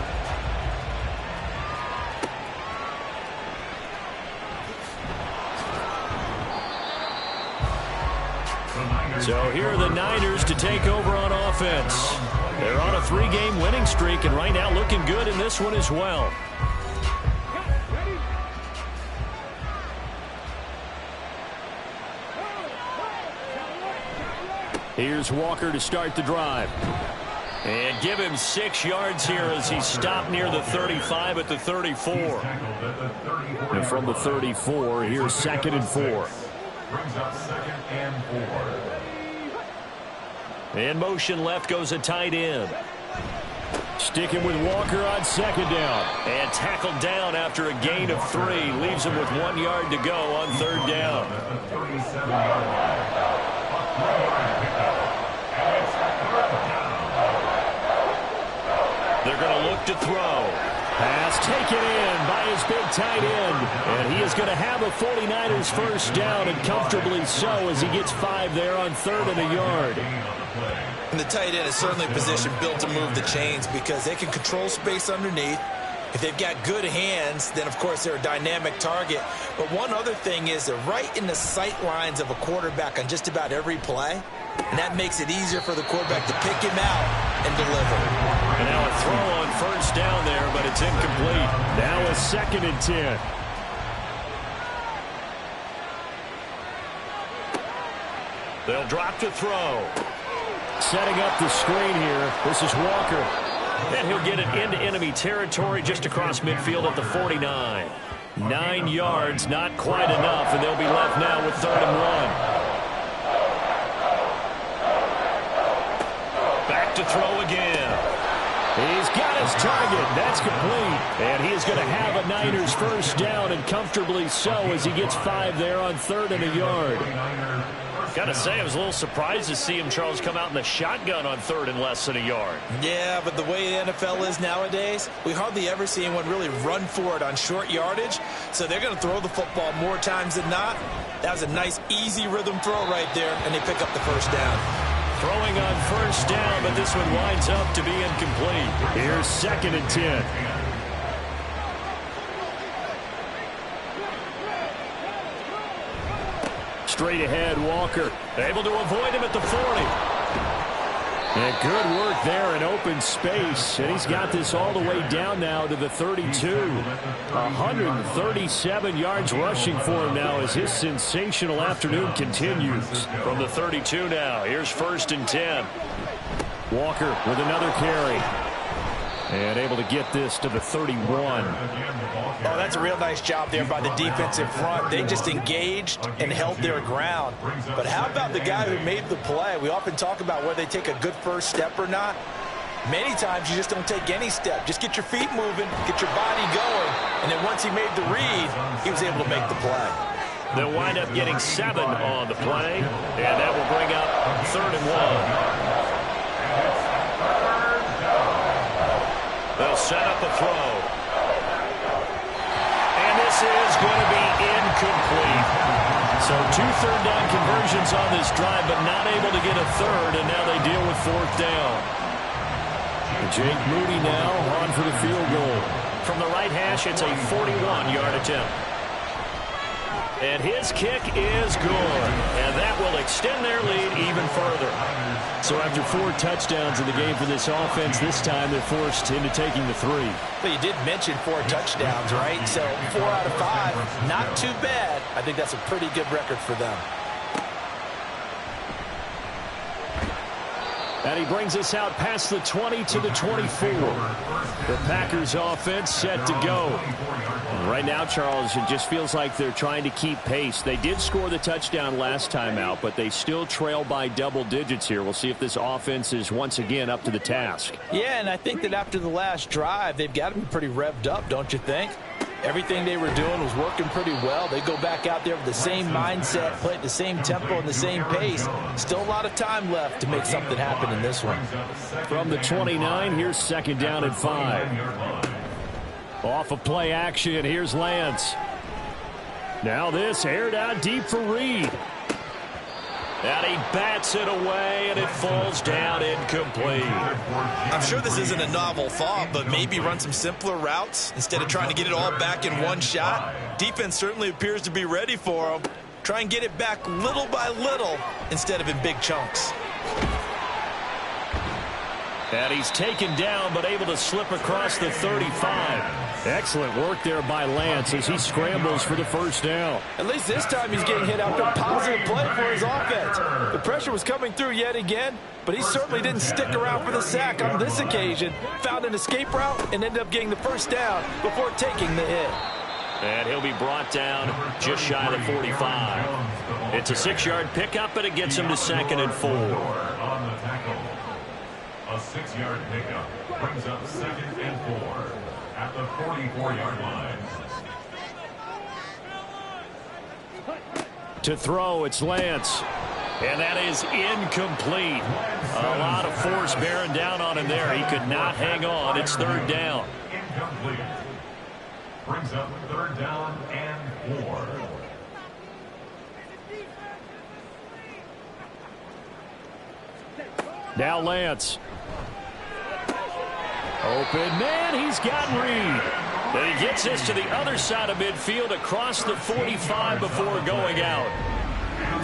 So here are the Niners to take over on offense. They're on a 3-game winning streak, and right now looking good in this one as well. Here's Walker to start the drive. And give him 6 yards here as he stopped near the 35 at the 34. And from the 34, here's 2nd and 4. Brings up 2nd and 4. In motion left goes a tight end. Sticking with Walker on 2nd down. And tackled down after a gain of 3. Leaves him with 1 yard to go on 3rd down. They're going to look to throw. Pass taken in by his big tight end. And he is going to have a 49ers first down, and comfortably so as he gets 5 there on 3rd and a yard. And the tight end is certainly a position built to move the chains because they can control space underneath. If they've got good hands, then of course they're a dynamic target. But one other thing is they're right in the sight lines of a quarterback on just about every play. And that makes it easier for the quarterback to pick him out and deliver. And now a throw on first down there, but it's incomplete. Now a 2nd and 10. They'll drop to throw. Setting up the screen here. This is Walker. And he'll get it into enemy territory just across midfield at the 49. 9 yards, not quite enough, and they'll be left now with 3rd and 1. Back to throw again. He's got his target. That's complete. And he is going to have a Niners first down, and comfortably so as he gets 5 there on 3rd and a yard. Got to say, I was a little surprised to see him, Charles, come out in the shotgun on 3rd and less than a yard. Yeah, but the way the NFL is nowadays, we hardly ever see anyone really run for it on short yardage. So they're going to throw the football more times than not. That was a nice, easy rhythm throw right there, and they pick up the first down. Throwing on first down, but this one winds up to be incomplete. Here's 2nd and 10. Straight ahead, Walker. Able to avoid him at the 40. And good work there in open space. And he's got this all the way down now to the 32. 137 yards rushing for him now as his sensational afternoon continues. From the 32 now, here's 1st and 10. Walker with another carry. And able to get this to the 31. Oh, that's a real nice job there by the defensive front. They just engaged and held their ground. But how about the guy who made the play? We often talk about whether they take a good first step or not. Many times you just don't take any step. Just get your feet moving, get your body going, and then once he made the read, he was able to make the play. They'll wind up getting 7 on the play, and that will bring up 3rd and 1. They'll set up a throw. And this is going to be incomplete. So 2 third-down conversions on this drive, but not able to get a 3rd, and now they deal with 4th down. And Jake Moody now on for the field goal. From the right hash, it's a 41-yard attempt. And his kick is good. And that will extend their lead even further. So after 4 touchdowns in the game for this offense, this time they're forced into taking the 3. But you did mention 4 touchdowns, right? So 4 out of 5, not too bad. I think that's a pretty good record for them. And he brings us out past the 20 to the 24. The Packers offense set to go. And right now, Charles, it just feels like they're trying to keep pace. They did score the touchdown last time out, but they still trail by double digits here. We'll see if this offense is once again up to the task. Yeah, and I think that after the last drive, they've got to be pretty revved up, don't you think? Everything they were doing was working pretty well. They go back out there with the same mindset, play at the same tempo and the same pace. Still a lot of time left to make something happen in this one. From the 29, here's 2nd down and 5. Off of play action, here's Lance. Now this aired out deep for Reed. And he bats it away, and it falls down incomplete. I'm sure this isn't a novel thought, but maybe run some simpler routes instead of trying to get it all back in one shot. Defense certainly appears to be ready for them. Try and get it back little by little instead of in big chunks. And he's taken down, but able to slip across the 35. Excellent work there by Lance as he scrambles for the 1st down. At least this time he's getting hit after a positive play for his offense. The pressure was coming through yet again, but he certainly didn't stick around for the sack on this occasion. Found an escape route and ended up getting the 1st down before taking the hit. And he'll be brought down just shy of the 45. It's a 6-yard pickup, and it gets him to 2nd and 4. On the tackle. A 6-yard pickup brings up 2nd and 4 at the 44-yard line. To throw, it's Lance. And that is incomplete. A lot of force bearing down on him there. He could not hang on. It's 3rd down. Incomplete. Brings up 3rd down and 4. Now Lance. Open man, he's got Reed. And he gets this to the other side of midfield across the 45 before going out.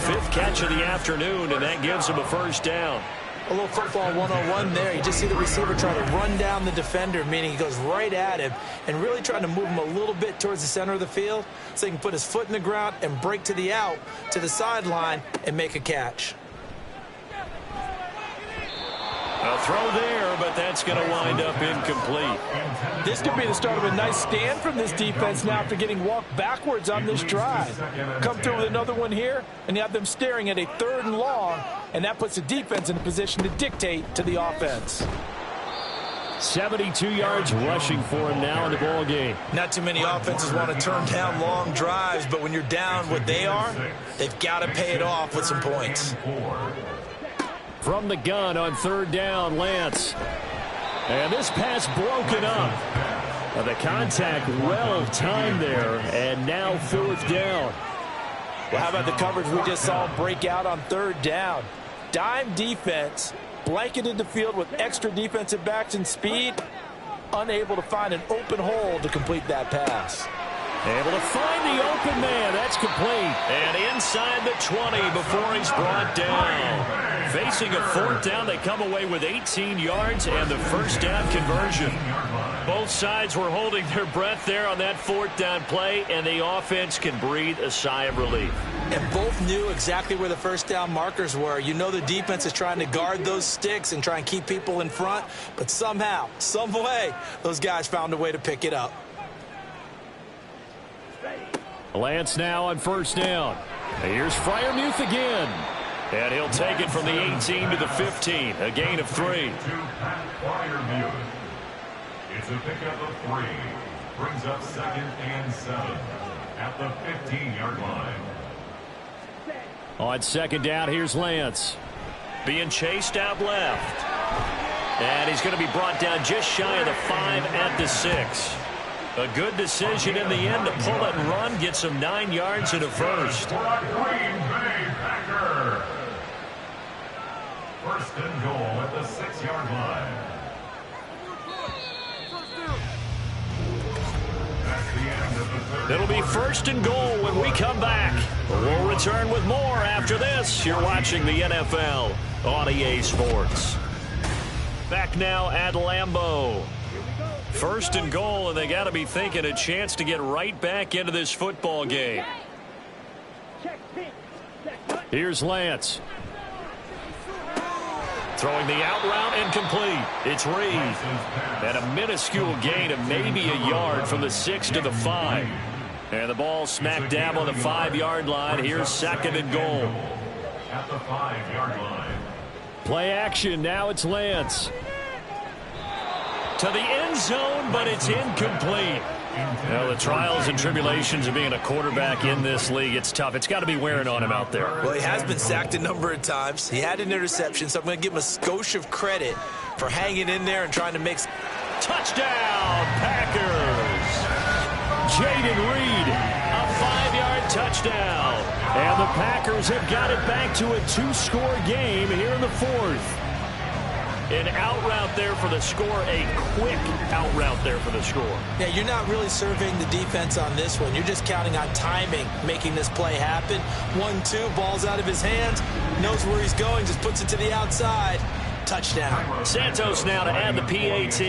5th catch of the afternoon, and that gives him a 1st down. A little football 101 there. You just see the receiver try to run down the defender, meaning he goes right at him and really trying to move him a little bit towards the center of the field so he can put his foot in the ground and break to the out, to the sideline, and make a catch. A throw there, but that's going to wind up incomplete. This could be the start of a nice stand from this defense now after getting walked backwards on this drive. Come through with another one here, and you have them staring at a 3rd and long, and that puts the defense in a position to dictate to the offense. 72 yards rushing for him now in the ball game. Not too many offenses want to turn down long drives, but when you're down what they are, they've got to pay it off with some points. From the gun on 3rd down, Lance. And this pass broken up. The contact well timed there, and now 4th down. Well, how about the coverage we just saw break out on 3rd down? Dime defense, blanketed the field with extra defensive backs and speed, unable to find an open hole to complete that pass. Able to find the open man. That's complete. And inside the 20 before he's brought down. Facing a 4th down, they come away with 18 yards and the 1st down conversion. Both sides were holding their breath there on that 4th down play, and the offense can breathe a sigh of relief. And both knew exactly where the 1st down markers were. You know the defense is trying to guard those sticks and try and keep people in front, but somehow, some way, those guys found a way to pick it up. Lance now on 1st down. Here's Freiermuth again. And he'll take it from the 18 to the 15. A gain of 3. It's a pickup of 3. Brings up 2nd and 7 at the 15-yard line. On 2nd down, here's Lance. Being chased out left. And he's going to be brought down just shy of the 5 at the 6. A good decision in the end to pull it and run, get some 9 yards and a 1st. Green Bay Packer. 1st and goal at the 6-yard line. That's the end of the It'll be 1st and goal when we come back. We'll return with more after this. You're watching the NFL on EA Sports. Back now at Lambeau. 1st and goal, and they got to be thinking a chance to get right back into this football game. Here's Lance. Throwing the out route incomplete. It's Reed. And a minuscule gain of maybe a yard from the 6 to the 5. And the ball smack dab on the 5-yard line. Here's 2nd and goal. At the 5-yard line. Play action. Now it's Lance. To the end zone, but it's incomplete. Well, the trials and tribulations of being a quarterback in this league, it's tough. It's got to be wearing on him out there. Well, he has been sacked a number of times. He had an interception, so I'm going to give him a skosh of credit for hanging in there and trying to make... Touchdown, Packers! Jaden Reed, a 5-yard touchdown. And the Packers have got it back to a 2-score game here in the 4th. An out route there for the score, a quick out route there for the score. Yeah, you're not really surveying the defense on this one. You're just counting on timing, making this play happen. 1-2, ball's out of his hands, knows where he's going, just puts it to the outside. Touchdown. Santos now to add the PAT.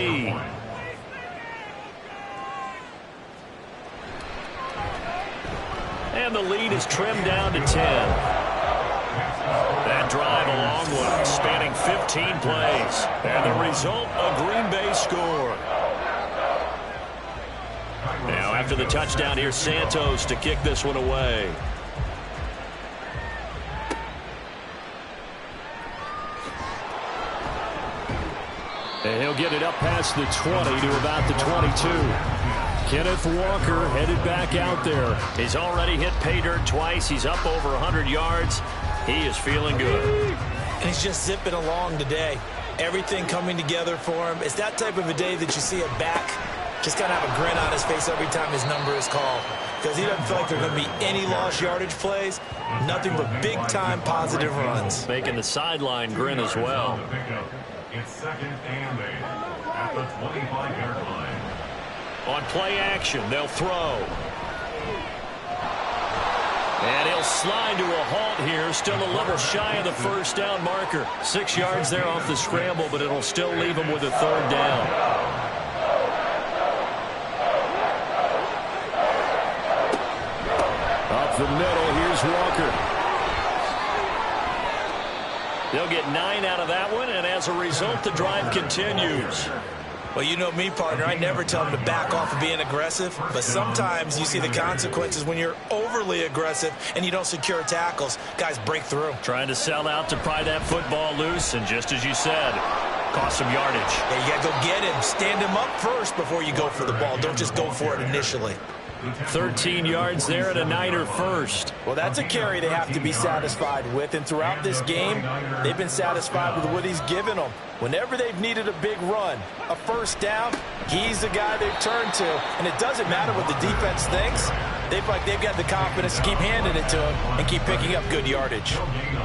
And the lead is trimmed down to 10. That drive a long one, spanning 15 plays. And the result, a Green Bay score. Now after the touchdown, here's Santos to kick this one away. And he'll get it up past the 20 to about the 22. Kenneth Walker headed back out there. He's already hit pay dirt twice. He's up over 100 yards. He is feeling good. And he's just zipping along today. Everything coming together for him. It's that type of a day that you see a back just kind of have a grin on his face every time his number is called. Because he doesn't feel like there are going to be any lost yardage plays. Nothing but big-time positive runs. Making the sideline grin as well. It's 2nd and 8 at the 25-yard line. On play action, they'll throw. And he'll slide to a halt here, still a little shy of the 1st down marker. 6 yards there off the scramble, but it'll still leave him with a 3rd down. Up the middle, here's Walker. They'll get 9 out of that one, and as a result, the drive continues. Well, you know me, partner. I never tell them to back off of being aggressive, but sometimes you see the consequences when you're overly aggressive and you don't secure tackles. Guys break through. Trying to sell out to pry that football loose, and just as you said, cost some yardage. Yeah, you got to go get him. Stand him up first before you go for the ball. Don't just go for it initially. 13 yards there and a Niner first. Well, that's a carry they have to be satisfied with, and throughout this game, they've been satisfied with what he's given them. Whenever they've needed a big run, a 1st down, he's the guy they've turned to, and it doesn't matter what the defense thinks. They've got the confidence to keep handing it to him and keep picking up good yardage.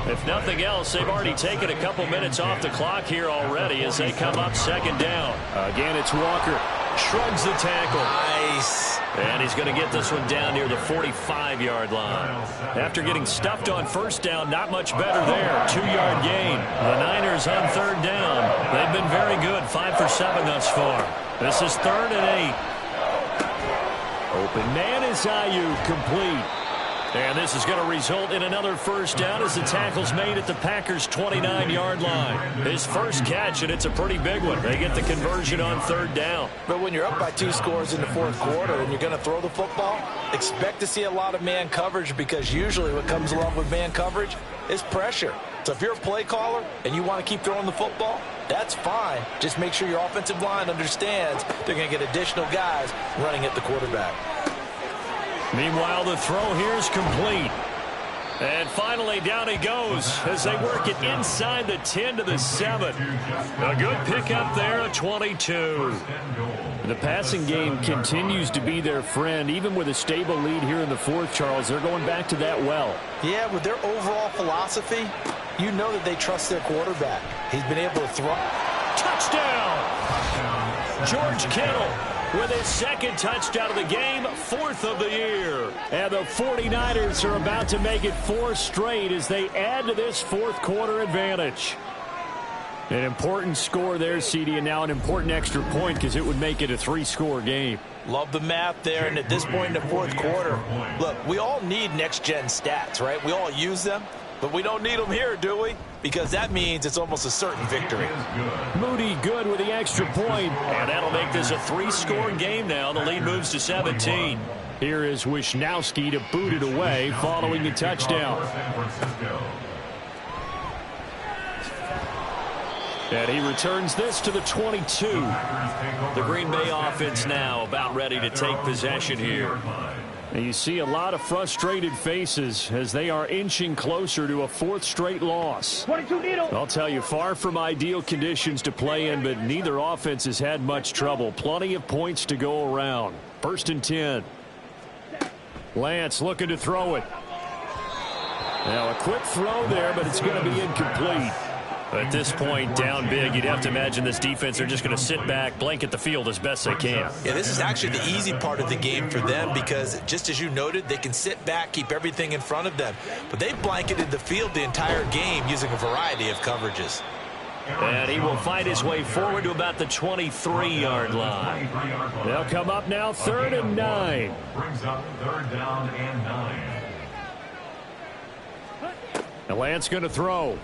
If nothing else, they've already taken a couple minutes off the clock here already as they come up 2nd down. Again, it's Walker. Shrugs the tackle. Nice. And he's going to get this one down near the 45-yard line. After getting stuffed on 1st down, not much better there. 2-yard gain. The Niners on 3rd down. They've been very good. 5 for 7 thus far. This is 3rd and 8. Open man is Ayuk, complete. And this is going to result in another 1st down as the tackle's made at the Packers' 29-yard line. His first catch, and it's a pretty big one. They get the conversion on 3rd down. But when you're up by 2 scores in the 4th quarter and you're going to throw the football, expect to see a lot of man coverage, because usually what comes along with man coverage is pressure. So if you're a play caller and you want to keep throwing the football, that's fine. Just make sure your offensive line understands they're going to get additional guys running at the quarterback. Meanwhile, the throw here is complete. And finally, down he goes as they work it inside the 10 to the 7. A good pickup there, a 22. The passing game continues to be their friend, even with a stable lead here in the 4th, Charles. They're going back to that well. Yeah, with their overall philosophy, you know that they trust their quarterback. He's been able to throw. Touchdown! George Kittle. with his second touchdown of the game, 4th of the year. And the 49ers are about to make it 4 straight as they add to this fourth quarter advantage. An important score there, CD, and now an important extra point because it would make it a 3-score game. Love the math there, and at this point in the fourth quarter, look, we all need next-gen stats, right? We all use them, but we don't need them here, do we? Because that means it's almost a certain victory. Moody good with the extra point, and that'll make this a 3-score game now. The lead moves to 17. Here is Wisnowski to boot it away following the touchdown. And he returns this to the 22. The Green Bay offense now about ready to take possession here. And you see a lot of frustrated faces as they are inching closer to a 4th straight loss. I'll tell you, far from ideal conditions to play in, but neither offense has had much trouble. Plenty of points to go around. 1st and 10. Lance looking to throw it. Now a quick throw there, but it's going to be incomplete. At this point, down big, you'd have to imagine this defense, they're just going to sit back, blanket the field as best they can. Yeah, this is actually the easy part of the game for them because, just as you noted, they can sit back, keep everything in front of them. But they blanketed the field the entire game using a variety of coverages. And he will fight his way forward to about the 23-yard line. They'll come up now 3rd and 9. Brings up 3rd down and 9. And Lance going to throw.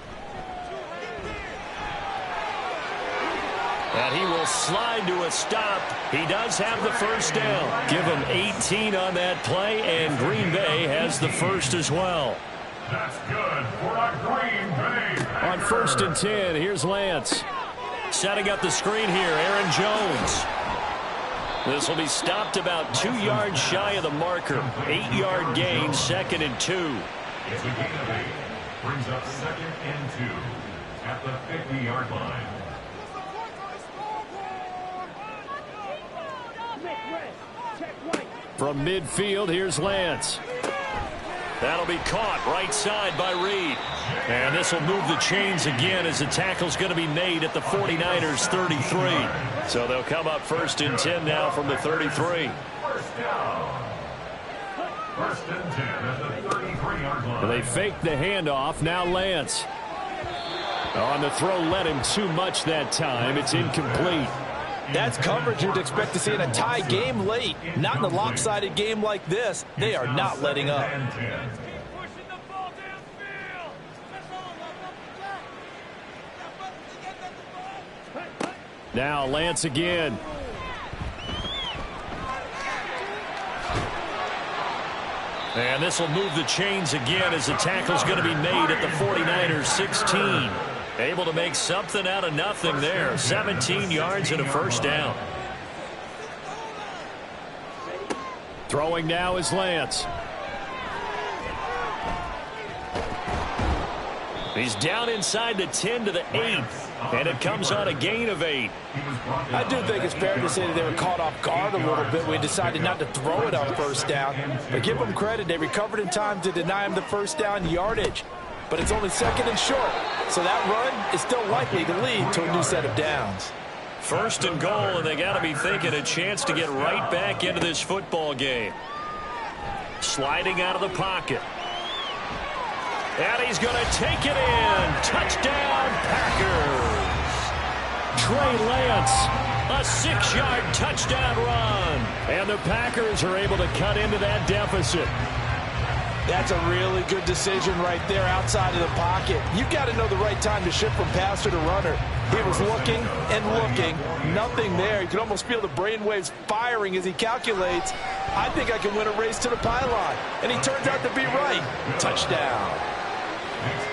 And he will slide to a stop. He does have the first down. Give him 18 on that play, and Green Bay has the first as well. That's good for a Green Bay. On 1st and 10, here's Lance. Setting up the screen here, Aaron Jones. This will be stopped about 2 yards shy of the marker. 8-yard gain, 2nd and 2. It's a gain of 8. Brings up 2nd and 2 at the 50-yard line. From midfield, here's Lance. That'll be caught right side by Reed. And this will move the chains again as the tackle's going to be made at the 49ers 33. So they'll come up 1st and 10 now from the 33. First down. 1st and 10 at the 33-yard line. They fake the handoff. Now Lance. On the throw, led him too much that time. It's incomplete. That's coverage you'd expect to see in a tie game late. Not in a lopsided game like this. They are not letting up. Now Lance again. And this will move the chains again as the tackle's going to be made at the 49ers 16. Able to make something out of nothing there. 17 yards and a first down. Throwing now is Lance. He's down inside the 10 to the 8. And it comes on a gain of 8. I do think it's fair to say that they were caught off guard a little bit. We decided not to throw it on 1st down. But give them credit. They recovered in time to deny him the first down yardage. But it's only 2nd and short. So that run is still likely to lead to a new set of downs. 1st and goal, and they got to be thinking a chance to get right back into this football game. Sliding out of the pocket. And he's going to take it in. Touchdown, Packers. Trey Lance, a 6-yard touchdown run. And the Packers are able to cut into that deficit. That's a really good decision right there outside of the pocket. You've got to know the right time to shift from passer to runner. He was looking and looking. Nothing there. You can almost feel the brainwaves firing as he calculates, I think I can win a race to the pylon. And he turns out to be right. Touchdown.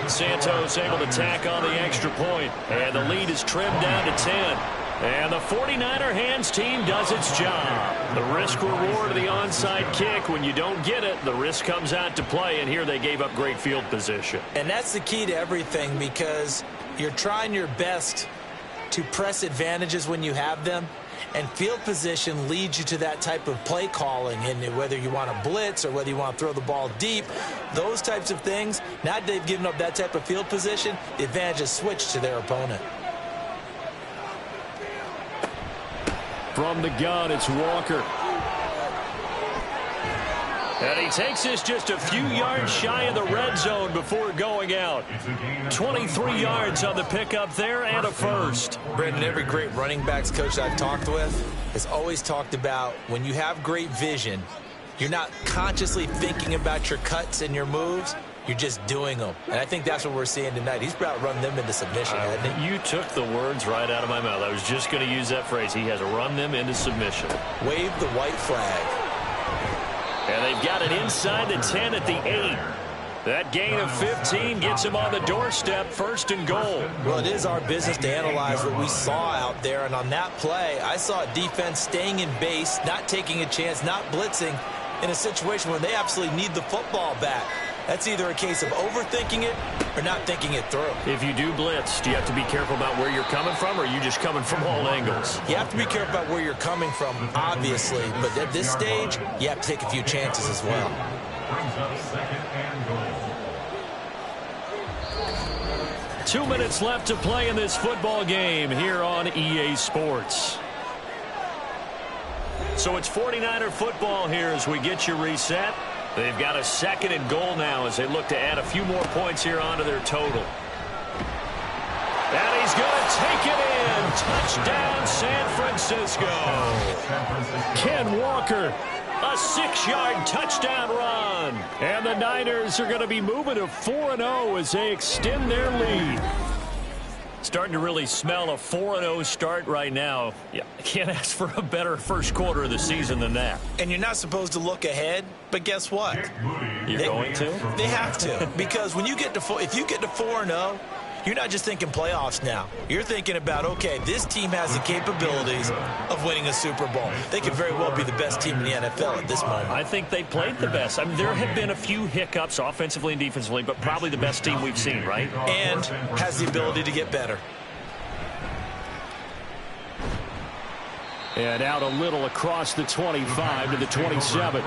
Santos able to tack on the extra point. And the lead is trimmed down to 10. And the 49er hands team does its job. The risk reward of the onside kick. When you don't get it, the risk comes out to play. And here they gave up great field position. And that's the key to everything, because you're trying your best to press advantages when you have them. And field position leads you to that type of play calling. And whether you want to blitz or whether you want to throw the ball deep, those types of things, now that they've given up that type of field position, the advantage is switched to their opponent. From the gun, it's Walker. And he takes this just a few yards shy of the red zone before going out. 23 yards on the pickup there and a first. Brendan, every great running backs coach I've talked with has always talked about when you have great vision, you're not consciously thinking about your cuts and your moves. You're just doing them. And I think that's what we're seeing tonight. He's about to run them into submission, hasn't he? You took the words right out of my mouth. I was just going to use that phrase. He has run them into submission. Wave the white flag. And they've got it inside the 10 at the 8. That gain of 15 gets him on the doorstep, 1st and goal. Well, it is our business to analyze what we saw out there. And on that play, I saw a defense staying in base, not taking a chance, not blitzing in a situation where they absolutely need the football back. That's either a case of overthinking it or not thinking it through. If you do blitz, do you have to be careful about where you're coming from, or are you just coming from all angles? You have to be careful about where you're coming from, obviously. But at this stage, you have to take a few chances as well. Brings up 2nd and goal. 2 minutes left to play in this football game here on EA Sports. So it's 49er football here as we get you reset. They've got a 2nd and goal now as they look to add a few more points here onto their total. And he's going to take it in. Touchdown, San Francisco. Ken Walker, a 6-yard touchdown run. And the Niners are going to be moving to 4-0 as they extend their lead. Starting to really smell a 4-0 start right now. Yeah, I can't ask for a better first quarter of the season than that. And you're not supposed to look ahead, but guess what? You're going to? They have to, because when you get to if you get to 4-0, you're not just thinking playoffs now. You're thinking about, okay, this team has the capabilities of winning a Super Bowl. They could very well be the best team in the NFL at this moment. I think they played the best. I mean, there have been a few hiccups offensively and defensively, but probably the best team we've seen, right? And has the ability to get better. And out a little across the 25 to the 27.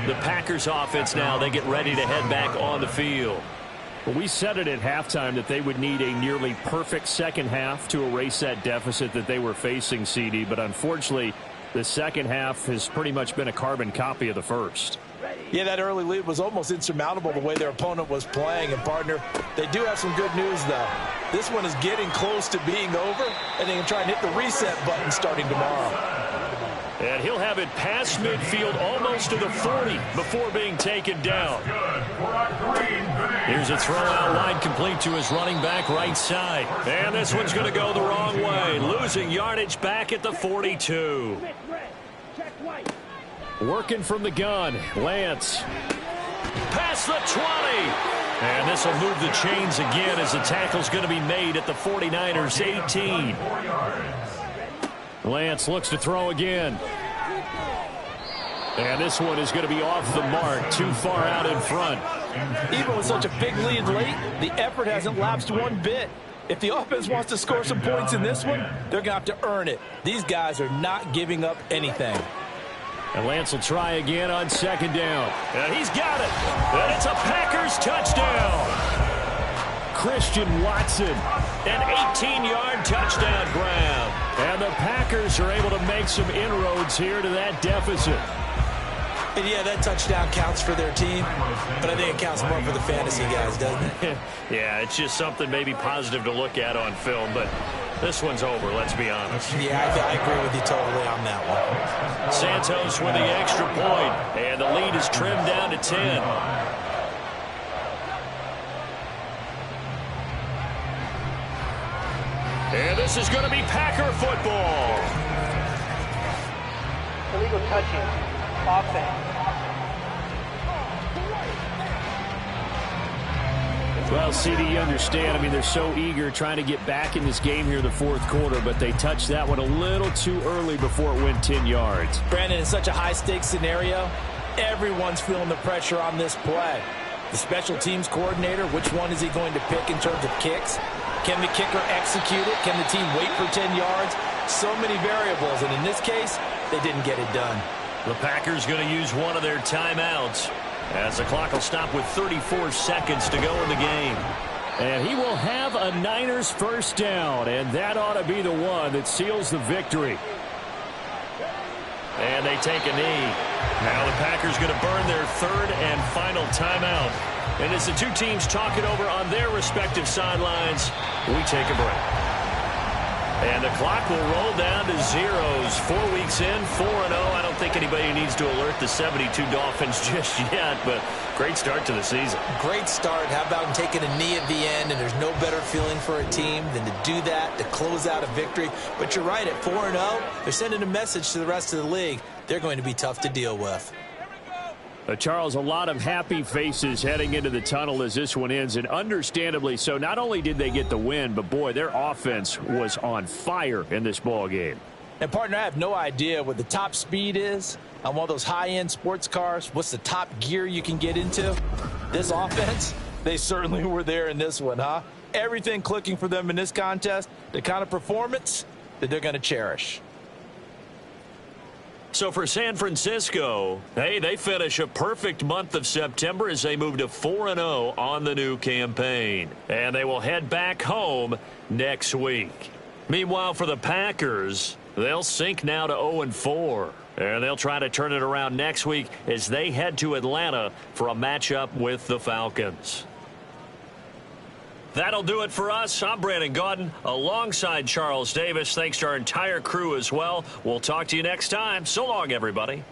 The Packers offense now, they get ready to head back on the field. Well, we said it at halftime that they would need a nearly perfect second half to erase that deficit that they were facing, CD. But unfortunately, the second half has pretty much been a carbon copy of the first. Yeah, that early lead was almost insurmountable the way their opponent was playing. And, partner, they do have some good news, though. This one is getting close to being over, and they can try and hit the reset button starting tomorrow. And he'll have it past midfield almost to the 40 before being taken down. Here's a throw out wide complete to his running back right side. And this one's going to go the wrong way. Losing yardage back at the 42. Working from the gun. Lance. Past the 20. And this will move the chains again as the tackle's going to be made at the 49ers 18. Lance looks to throw again. And this one is going to be off the mark, too far out in front. Even with such a big lead late, the effort hasn't lapsed one bit. If the offense wants to score some points in this one, they're going to have to earn it. These guys are not giving up anything. And Lance will try again on 2nd down. And he's got it. And it's a Packers touchdown. Christian Watson, an 18-yard touchdown grab. And the Packers are able to make some inroads here to that deficit. And yeah, that touchdown counts for their team, but I think it counts more for the fantasy guys, doesn't it? Yeah, it's just something maybe positive to look at on film, but this one's over, let's be honest. Yeah, I agree with you totally on that one. Santos with the extra point, and the lead is trimmed down to 10. And this is going to be Packer football. Illegal touching. Offense. Well, CD, you understand. I mean, they're so eager trying to get back in this game here in the 4th quarter, but they touched that one a little too early before it went 10 yards. Brandon, in such a high-stakes scenario, everyone's feeling the pressure on this play. The special teams coordinator, which one is he going to pick in terms of kicks? Can the kicker execute it? Can the team wait for 10 yards? So many variables, and in this case, they didn't get it done. The Packers going to use one of their timeouts as the clock will stop with 34 seconds to go in the game. And he will have a Niners first down, and that ought to be the one that seals the victory. And they take a knee. Now the Packers going to burn their third and final timeout. And as the two teams talk it over on their respective sidelines, we take a break. And the clock will roll down to zeros. 4 weeks in, 4-0. I don't think anybody needs to alert the 72 Dolphins just yet, but great start to the season. Great start. How about taking a knee at the end? And there's no better feeling for a team than to do that, to close out a victory. But you're right, at 4-0, they're sending a message to the rest of the league. They're going to be tough to deal with. Charles, a lot of happy faces heading into the tunnel as this one ends, and understandably so. Not only did they get the win, but, boy, their offense was on fire in this ball game. And, partner, I have no idea what the top speed is on one of those high-end sports cars. What's the top gear you can get into? This offense, they certainly were there in this one, huh? Everything clicking for them in this contest, the kind of performance that they're going to cherish. So for San Francisco, hey, they finish a perfect month of September as they move to 4-0 on the new campaign. And they will head back home next week. Meanwhile, for the Packers, they'll sink now to 0-4. And they'll try to turn it around next week as they head to Atlanta for a matchup with the Falcons. That'll do it for us. I'm Brandon Gaudin alongside Charles Davis. Thanks to our entire crew as well. We'll talk to you next time. So long, everybody.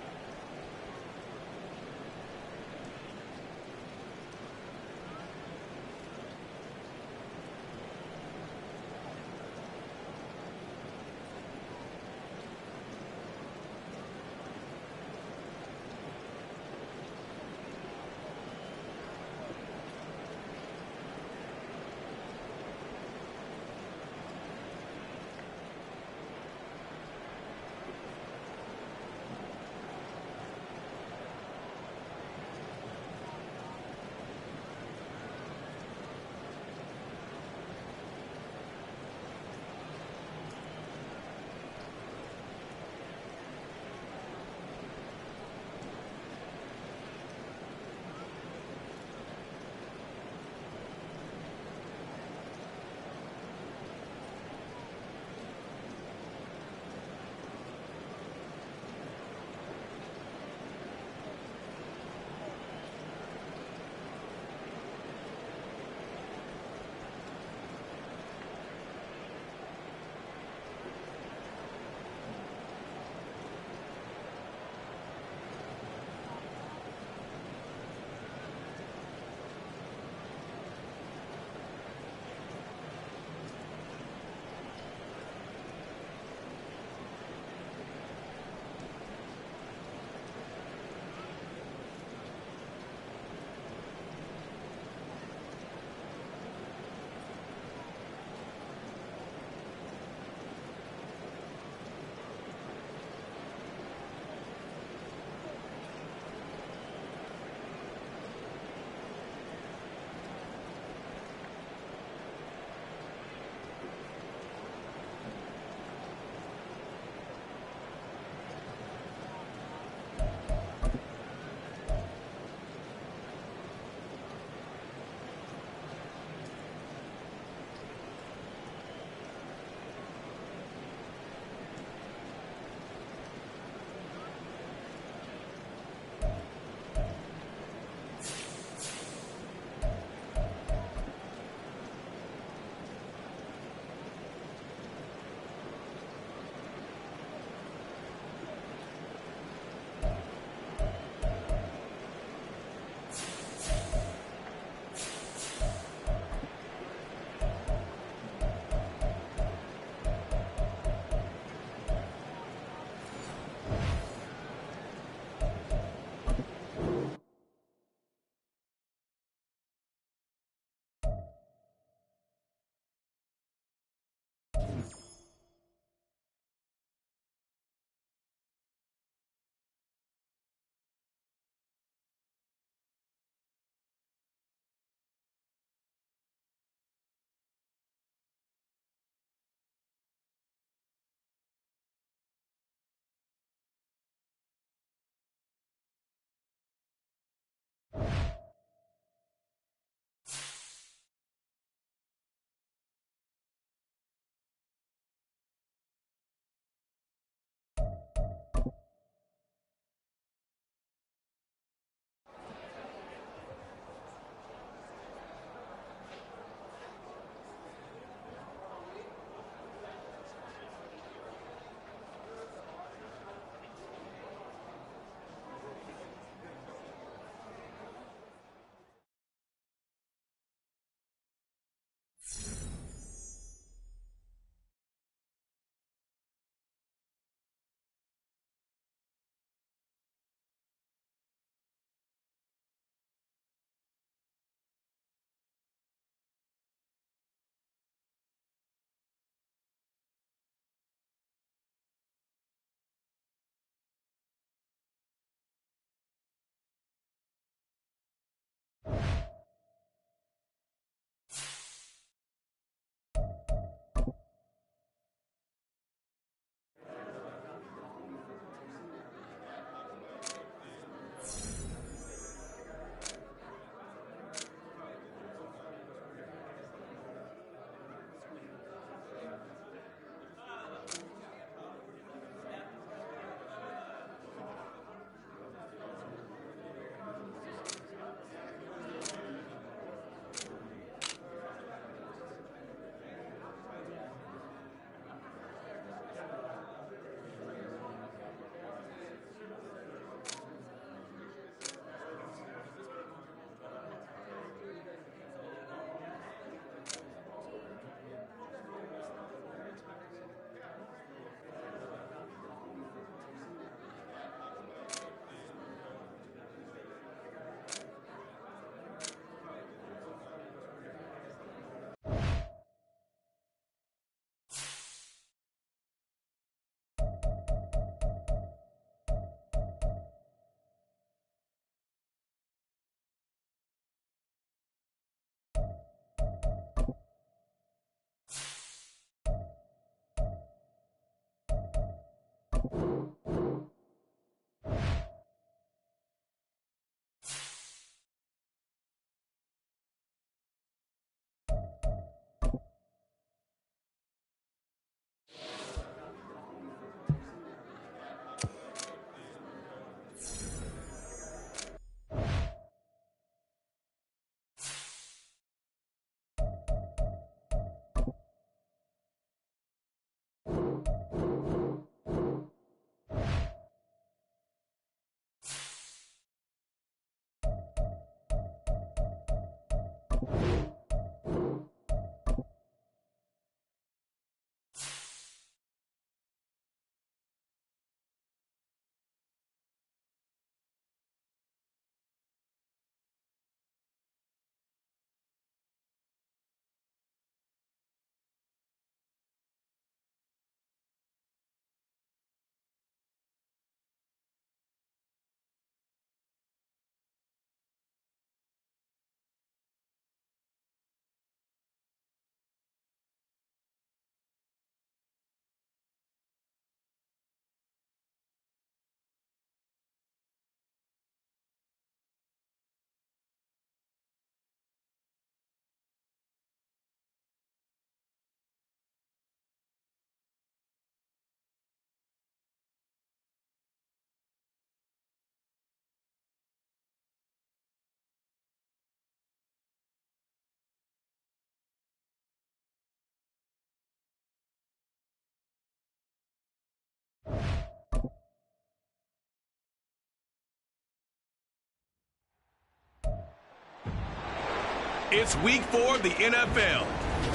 It's week 4 of the NFL.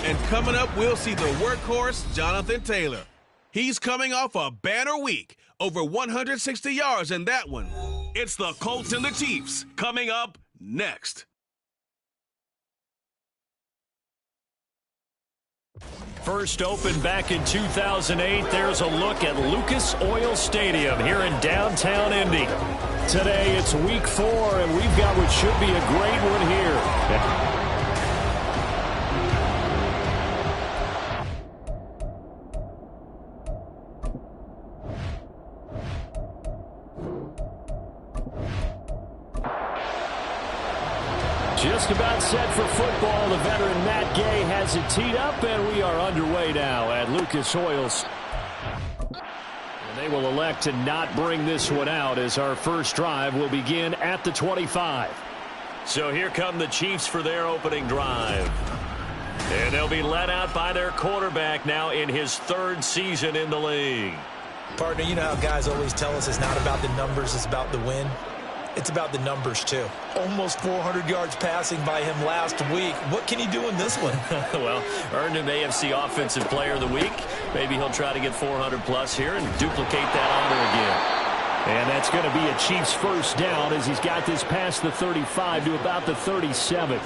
And coming up, we'll see the workhorse, Jonathan Taylor. He's coming off a banner week, over 160 yards in that one. It's the Colts and the Chiefs coming up next. First opened back in 2008, there's a look at Lucas Oil Stadium here in downtown Indy. Today it's week 4, and we've got what should be a great one here. Just about set for football. The veteran Matt Gay has it teed up, and we are underway now at Lucas Oil's. And they will elect to not bring this one out as our first drive will begin at the 25. So here come the Chiefs for their opening drive. And they'll be led out by their quarterback now in his 3rd season in the league. Partner, you know how guys always tell us it's not about the numbers, it's about the win. It's about the numbers, too. Almost 400 yards passing by him last week. What can he do in this one? Well, earned him AFC Offensive Player of the Week. Maybe he'll try to get 400-plus here and duplicate that honor again. And that's going to be a Chiefs first down as he's got this past the 35 to about the 37.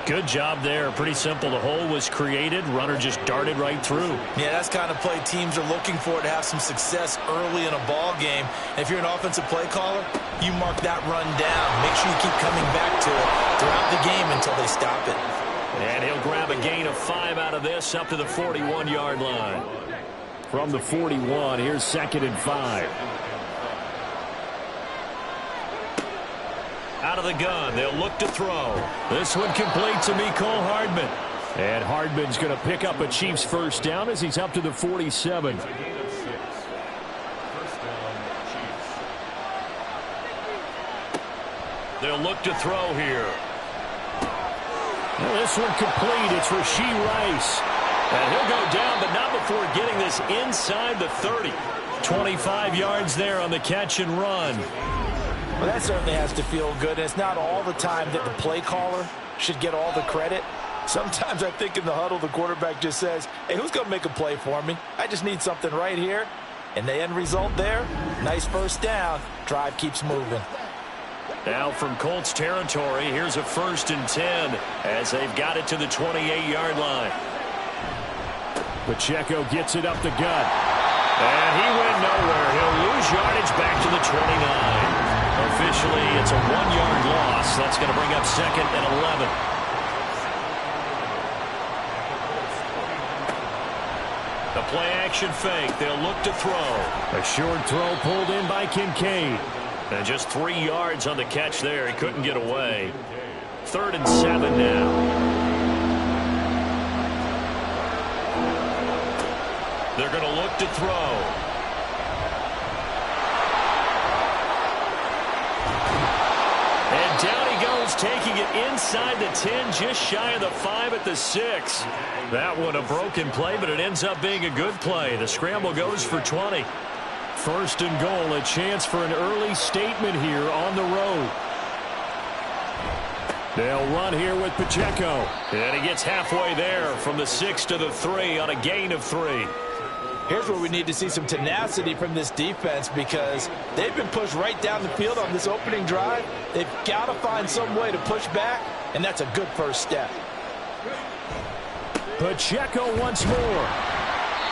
Good job there. Pretty simple. The hole was created. Runner just darted right through. Yeah, that's the kind of play teams are looking for to have some success early in a ball game. And if you're an offensive play caller, you mark that run down. Make sure you keep coming back to it throughout the game until they stop it. And he'll grab a gain of 5 out of this up to the 41-yard line. From the 41, here's 2nd and 5. Out of the gun, they'll look to throw. This one complete to Mecole Hardman. And Hardman's going to pick up a Chiefs first down as he's up to the 47. They'll look to throw here. Well, this one complete. It's Rashee Rice. And he'll go down, but not before getting this inside the 30. 25 yards there on the catch and run. Well, that certainly has to feel good. And it's not all the time that the play caller should get all the credit. Sometimes I think in the huddle, the quarterback just says, hey, who's going to make a play for me? I just need something right here. And the end result there, nice first down. Drive keeps moving. Now from Colts territory, here's a 1st and 10 as they've got it to the 28-yard line. Pacheco gets it up the gut. And he went nowhere. He'll lose yardage back to the 29. Officially, it's a 1-yard loss. That's going to bring up 2nd and 11. The play-action fake. They'll look to throw. A short throw pulled in by Kincaid. And just 3 yards on the catch there. He couldn't get away. 3rd and 7 now. They're going to look to throw. And down he goes, taking it inside the 10, just shy of the 5 at the 6. That one a broken play, but it ends up being a good play. The scramble goes for 20. 1st and goal, a chance for an early statement here on the road. They'll run here with Pacheco. And he gets halfway there from the 6 to the 3 on a gain of 3. Here's where we need to see some tenacity from this defense because they've been pushed right down the field on this opening drive. They've got to find some way to push back, and that's a good first step. Pacheco once more.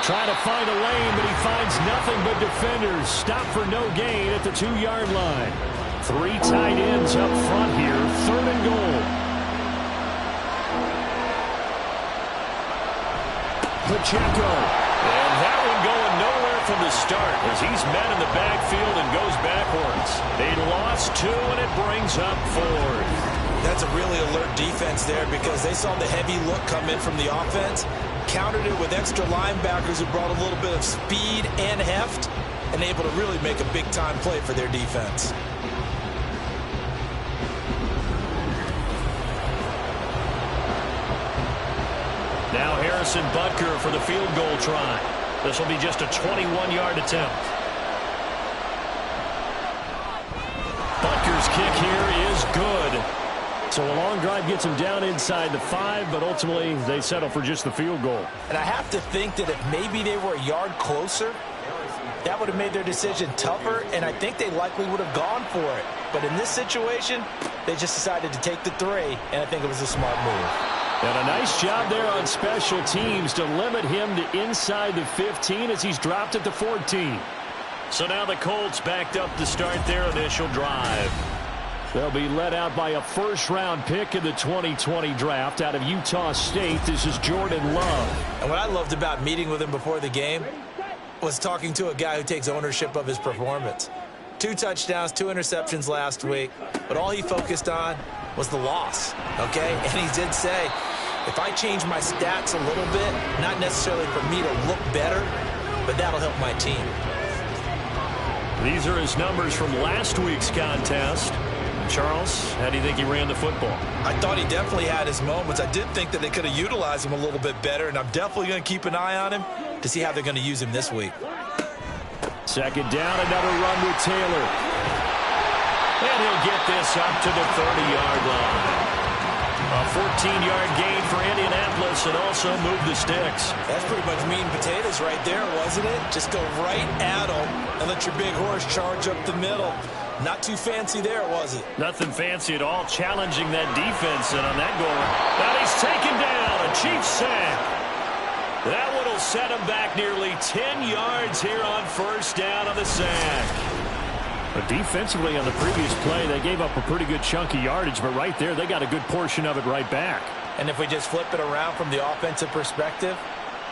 Trying to find a lane, but he finds nothing but defenders. Stop for no gain at the 2-yard line. 3 tight ends up front here. 3rd and goal. Pacheco. And that one going nowhere from the start as he's met in the backfield and goes backwards. They lost 2, and it brings up 4th. That's a really alert defense there because they saw the heavy look come in from the offense, countered it with extra linebackers who brought a little bit of speed and heft, and able to really make a big-time play for their defense. Now Harrison Butker for the field goal try. This will be just a 21-yard attempt. Butker's kick here is good. So a long drive gets them down inside the 5, but ultimately they settle for just the field goal. And I have to think that if maybe they were a yard closer, that would have made their decision tougher, and I think they likely would have gone for it. But in this situation, they just decided to take the 3, and I think it was a smart move. And a nice job there on special teams to limit him to inside the 15 as he's dropped at the 14. So now the Colts backed up to start their initial drive. They'll be led out by a first-round pick in the 2020 draft out of Utah State. This is Jordan Love. And what I loved about meeting with him before the game was talking to a guy who takes ownership of his performance. 2 touchdowns, 2 interceptions last week, but all he focused on was the loss, okay? And he did say, if I change my stats a little bit, not necessarily for me to look better, but that'll help my team. These are his numbers from last week's contest. Charles, how do you think he ran the football? I thought he definitely had his moments. I did think that they could have utilized him a little bit better, and I'm definitely going to keep an eye on him to see how they're going to use him this week. 2nd down, another run with Taylor. And he'll get this up to the 30-yard line. A 14-yard gain for Indianapolis and also move the sticks. That's pretty much meat and potatoes right there, wasn't it? Just go right at them and let your big horse charge up the middle. Not too fancy there, was it? Nothing fancy at all, challenging that defense, and on that goal, that he's taken down, a Chiefs sack. That one will set him back nearly 10 yards here on 1st down on the sack. But defensively on the previous play, they gave up a pretty good chunk of yardage, but right there, they got a good portion of it right back. And if we just flip it around from the offensive perspective,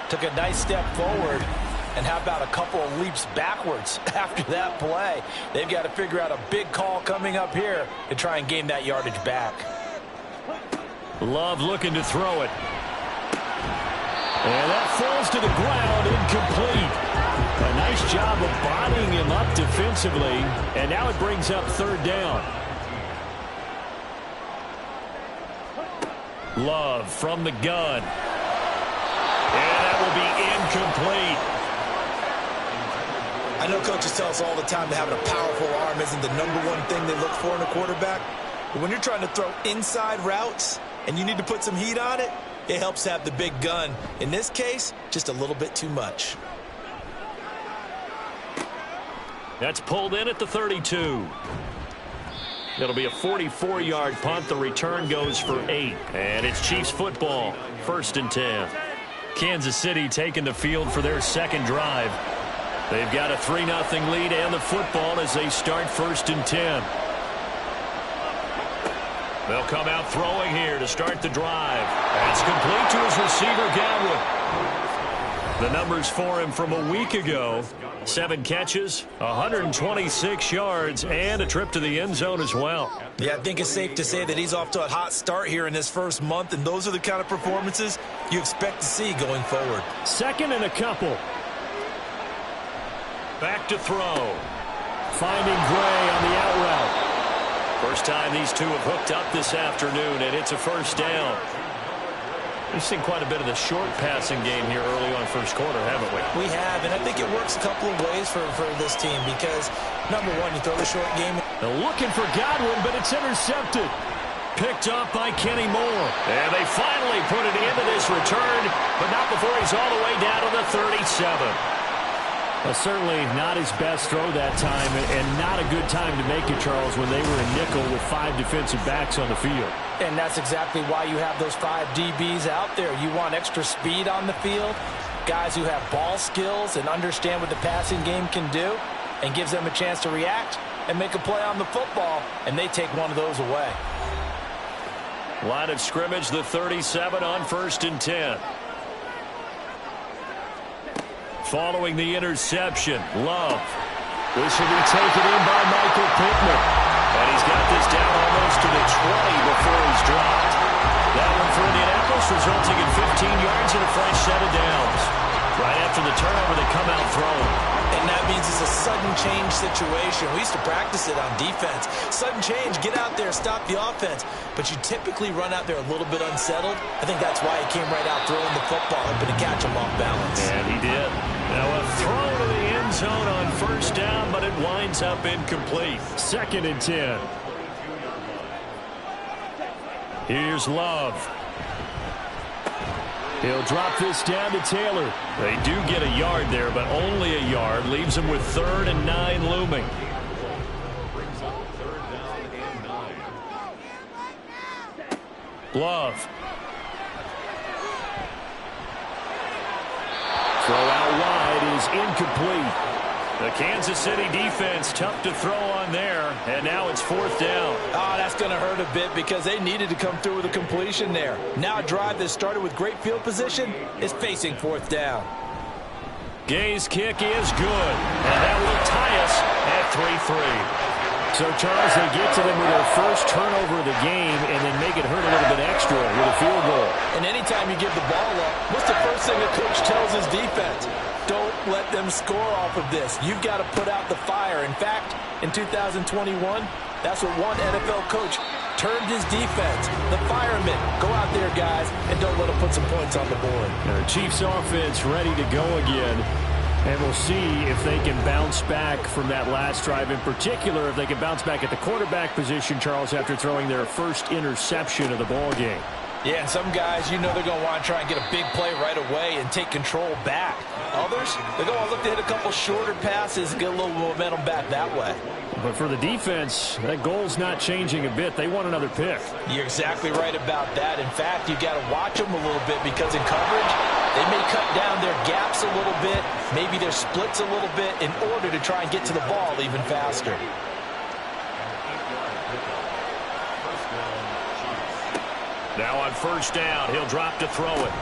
took a nice step forward, and how about a couple of leaps backwards after that play? They've got to figure out a big call coming up here to try and gain that yardage back. Love looking to throw it. And that falls to the ground, incomplete. A nice job of bodying him up defensively, and now it brings up 3rd down. Love from the gun. And that will be incomplete. I know coaches tell us all the time that having a powerful arm isn't the #1 thing they look for in a quarterback. But when you're trying to throw inside routes and you need to put some heat on it, it helps have the big gun. In this case, just a little bit too much. That's pulled in at the 32. It'll be a 44-yard punt. The return goes for 8. And it's Chiefs football, 1st and 10. Kansas City taking the field for their 2nd drive. They've got a 3-0 lead and the football as they start 1st and 10. They'll come out throwing here to start the drive. That's complete to his receiver, Godwin. The numbers for him from a week ago. 7 catches, 126 yards, and a trip to the end zone as well. Yeah, I think it's safe to say that he's off to a hot start here in this first month, and those are the kind of performances you expect to see going forward. 2nd and a couple. Back to throw. Finding Gray on the out route. First time these two have hooked up this afternoon, and it's a 1st down. We've seen quite a bit of the short passing game here early on 1st quarter, haven't we? We have, and I think it works a couple of ways for this team because, #1, you throw the short game. They're looking for Godwin, but it's intercepted. Picked up by Kenny Moore. And they finally put it into this return, but not before he's all the way down to the 37. Well, certainly not his best throw that time, and not a good time to make it, Charles, when they were in nickel with 5 defensive backs on the field. And that's exactly why you have those 5 DBs out there. You want extra speed on the field, guys who have ball skills and understand what the passing game can do, and gives them a chance to react and make a play on the football, and they take one of those away. Line of scrimmage, the 37 on 1st and 10. Following the interception, Love. This will be taken in by Michael Pittman. And he's got this down almost to the 20 before he's dropped. That one for Indianapolis, resulting in 15 yards and a fresh set of downs. Right after the turnover, they come out throwing. And that means it's a sudden change situation. We used to practice it on defense. Sudden change, get out there, stop the offense. But you typically run out there a little bit unsettled. I think that's why he came right out throwing the football, hoping to catch him off balance. And he did. Now a throw to the end zone on 1st down, but it winds up incomplete. 2nd and 10. Here's Love. He'll drop this down to Taylor. They do get a yard there, but only a yard. Leaves them with 3rd and 9 looming. Love. Throw out wide is incomplete. The Kansas City defense tough to throw on there, and now it's 4th down. Oh, that's going to hurt a bit because they needed to come through with a completion there. Now a drive that started with great field position is facing 4th down. Gay's kick is good, and that will tie us at 3-3. So, Charles, they get to them with their first turnover of the game and then make it hurt a little bit extra with a field goal. And anytime you give the ball up, what's the first thing a coach tells his defense? Don't let them score off of this. You've got to put out the fire. In fact, in 2021, that's what one NFL coach termed his defense. The firemen. Go out there, guys, and don't let them put some points on the board. The Chiefs offense ready to go again. And we'll see if they can bounce back from that last drive. In particular, if they can bounce back at the quarterback position, Charles, after throwing their first interception of the ball game. Yeah, and some guys, you know they're going to want to try and get a big play right away and take control back. Others, they're going to look to hit a couple shorter passes and get a little momentum back that way. But for the defense, that goal's not changing a bit. They want another pick. You're exactly right about that. In fact, you've got to watch them a little bit because in coverage, they may cut down their gaps a little bit, maybe their splits a little bit in order to try and get to the ball even faster. Now on 1st down, he'll drop to throw it.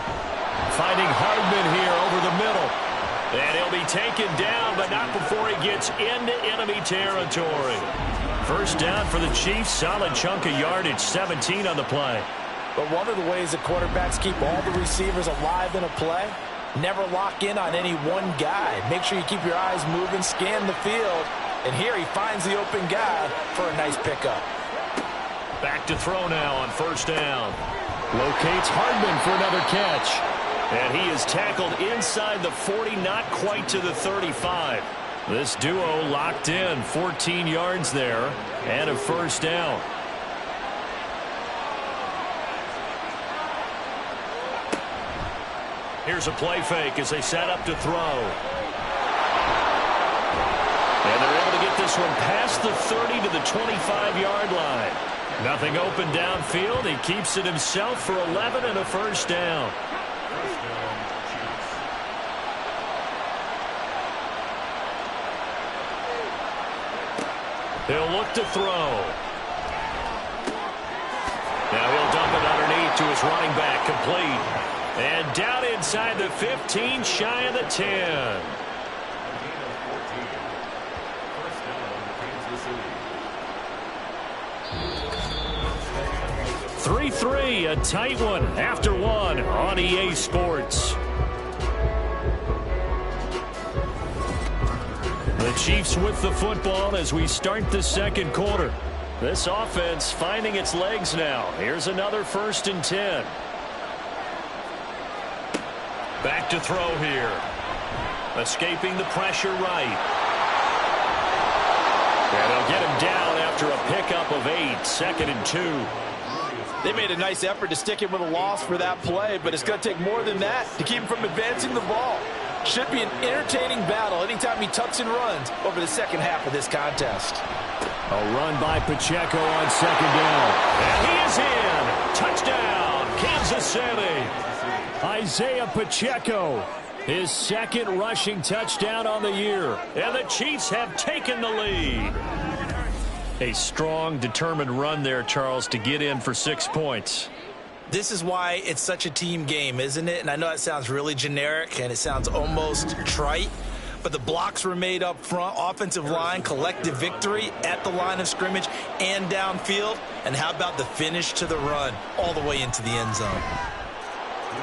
Finding Hardman here over the middle. And he'll be taken down, but not before he gets into enemy territory. 1st down for the Chiefs. Solid chunk of yardage, 17 on the play. But one of the ways the quarterbacks keep all the receivers alive in a play, never lock in on any one guy. Make sure you keep your eyes moving, scan the field. And here he finds the open guy for a nice pickup. Back to throw now on 1st down. Locates Hardman for another catch. And he is tackled inside the 40, not quite to the 35. This duo locked in, 14 yards there, and a 1st down. Here's a play fake as they set up to throw. And they're able to get this one past the 30 to the 25-yard line. Nothing open downfield. He keeps it himself for 11 and a 1st down. He'll look to throw. Now he'll dump it underneath to his running back, complete. And down inside the 15, shy of the 10. 3-3, a tight one after one on EA Sports. The Chiefs with the football as we start the 2nd quarter. This offense finding its legs now. Here's another 1st and 10. Back to throw here. Escaping the pressure right. And they'll get him down after a pickup of 8. 2nd and 2. They made a nice effort to stick him with a loss for that play, but it's going to take more than that to keep him from advancing the ball. Should be an entertaining battle anytime he tucks and runs over the second half of this contest. A run by Pacheco on second down. And he is in. Touchdown, Kansas City. Isaiah Pacheco, his second rushing touchdown on the year. And the Chiefs have taken the lead. A strong, determined run there, Charles, to get in for 6 points. This is why it's such a team game, isn't it? And I know it sounds really generic and it sounds almost trite, but the blocks were made up front, offensive line, collective victory at the line of scrimmage and downfield. And how about the finish to the run all the way into the end zone?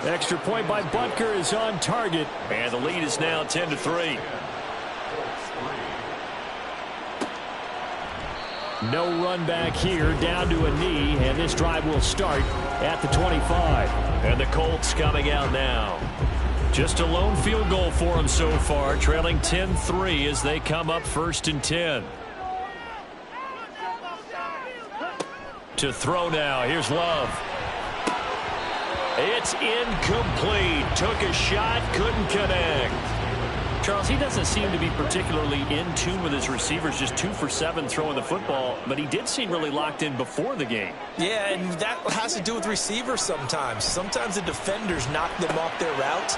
Extra point by Butker is on target, and the lead is now 10-3. No run back here, down to a knee, and this drive will start at the 25. And the Colts coming out now. Just a lone field goal for them so far, trailing 10-3 as they come up 1st and 10. To throw now, here's Love. It's incomplete. Took a shot, couldn't connect. Charles, he doesn't seem to be particularly in tune with his receivers, just 2 for 7 throwing the football, but he did seem really locked in before the game. Yeah, and that has to do with receivers sometimes. Sometimes the defenders knock them off their routes,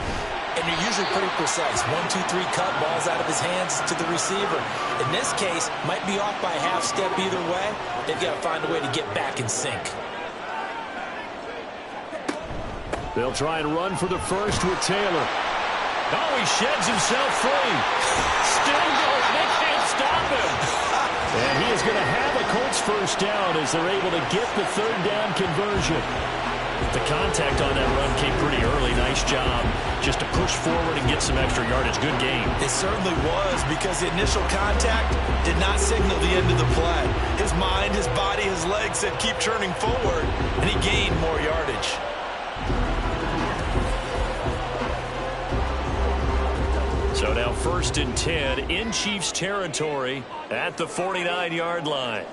and they're usually pretty precise. 1, 2, 3 cut, balls out of his hands to the receiver. In this case, might be off by a half step either way. They've got to find a way to get back in sync. They'll try and run for the first with Taylor. Oh, he sheds himself free. Still going. They can't stop him. And he is going to have a Colts first down as they're able to get the third down conversion. The contact on that run came pretty early. Nice job just to push forward and get some extra yardage. Good game. It certainly was, because the initial contact did not signal the end of the play. His mind, his body, his legs said keep churning forward, and he gained more yardage. So now 1st and 10 in Chiefs territory at the 49-yard line.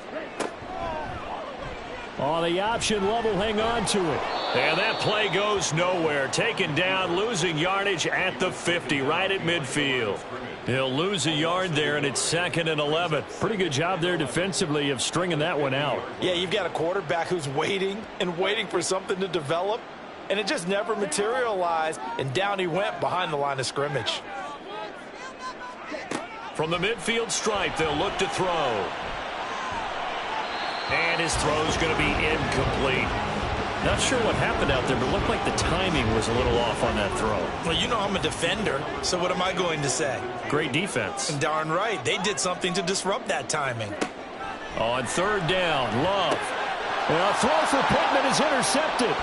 On the option, Love will hang on to it. And that play goes nowhere. Taken down, losing yardage at the 50, right at midfield. He'll lose a yard there, and it's 2nd and 11. Pretty good job there defensively of stringing that one out. Yeah, you've got a quarterback who's waiting and waiting for something to develop, and it just never materialized, and down he went behind the line of scrimmage. From the midfield stripe, they'll look to throw. And his throw's going to be incomplete. Not sure what happened out there, but it looked like the timing was a little off on that throw. Well, you know I'm a defender, so what am I going to say? Great defense. Darn right. They did something to disrupt that timing. On 3rd down, Love. And a throw for Pittman is intercepted.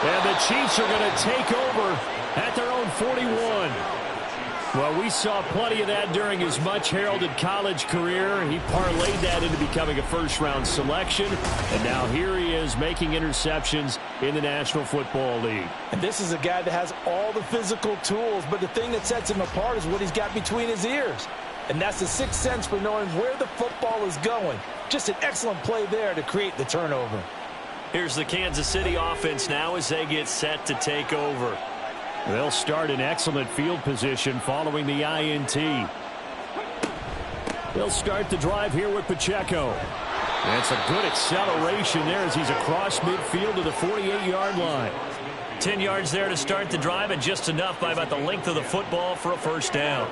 And the Chiefs are going to take over at their own 41. Well, we saw plenty of that during his much-heralded college career. He parlayed that into becoming a first-round selection, and now here he is making interceptions in the National Football League. And this is a guy that has all the physical tools, but the thing that sets him apart is what he's got between his ears. And that's the sixth sense for knowing where the football is going. Just an excellent play there to create the turnover. Here's the Kansas City offense now as they get set to take over. They'll start in excellent field position following the INT. They'll start the drive here with Pacheco. That's a good acceleration there as he's across midfield to the 48-yard line. 10 yards there to start the drive, and just enough by about the length of the football for a first down.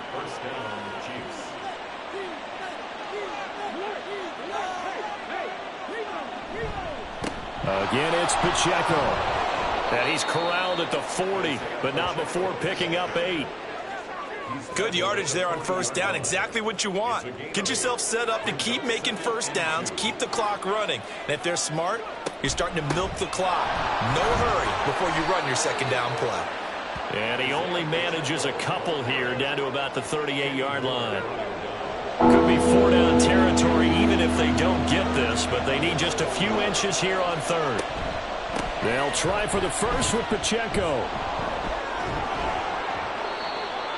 Again, it's Pacheco. And he's corralled at the 40, but not before picking up 8. Good yardage there on first down. Exactly what you want. Get yourself set up to keep making first downs, keep the clock running. And if they're smart, you're starting to milk the clock. No hurry before you run your second down play. And he only manages a couple here down to about the 38-yard line. Could be 4-down territory even if they don't get this, but they need just a few inches here on 3rd. They'll try for the first with Pacheco.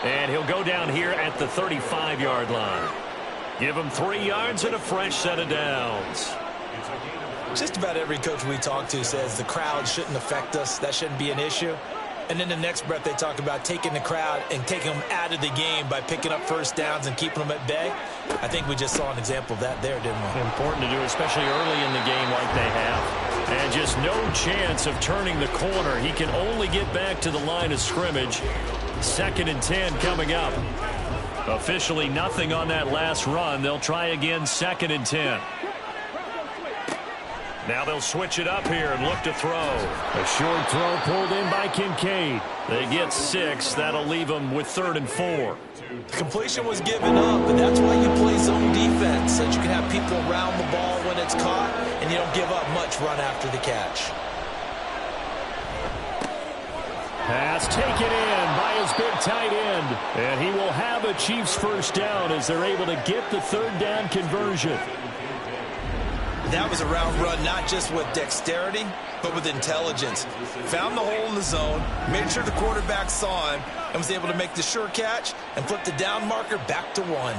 And he'll go down here at the 35-yard line. Give him 3 yards and a fresh set of downs. Just about every coach we talk to says the crowd shouldn't affect us. That shouldn't be an issue. And then the next breath they talk about taking the crowd and taking them out of the game by picking up first downs and keeping them at bay. I think we just saw an example of that there, didn't we? Important to do, especially early in the game like they have. And just no chance of turning the corner. He can only get back to the line of scrimmage. 2nd and 10 coming up. Officially nothing on that last run. They'll try again 2nd and 10. Now they'll switch it up here and look to throw. A short throw pulled in by Kincaid. They get 6. That'll leave them with 3rd and 4. The completion was given up, but that's why you play zone defense, so that you can have people around the ball when it's caught, and you don't give up much run after the catch. Pass taken in by his big tight end. And he will have a Chiefs first down as they're able to get the 3rd down conversion. That was a route run, not just with dexterity, but with intelligence. Found the hole in the zone, made sure the quarterback saw him, and was able to make the sure catch and flip the down marker back to 1.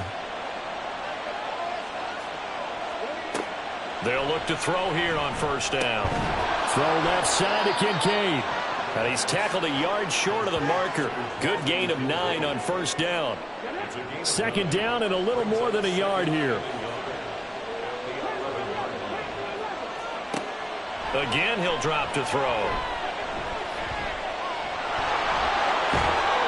They'll look to throw here on first down. Throw left side to Kincaid. And he's tackled a yard short of the marker. Good gain of 9 on first down. 2nd down and a little more than a yard here. Again, he'll drop to throw.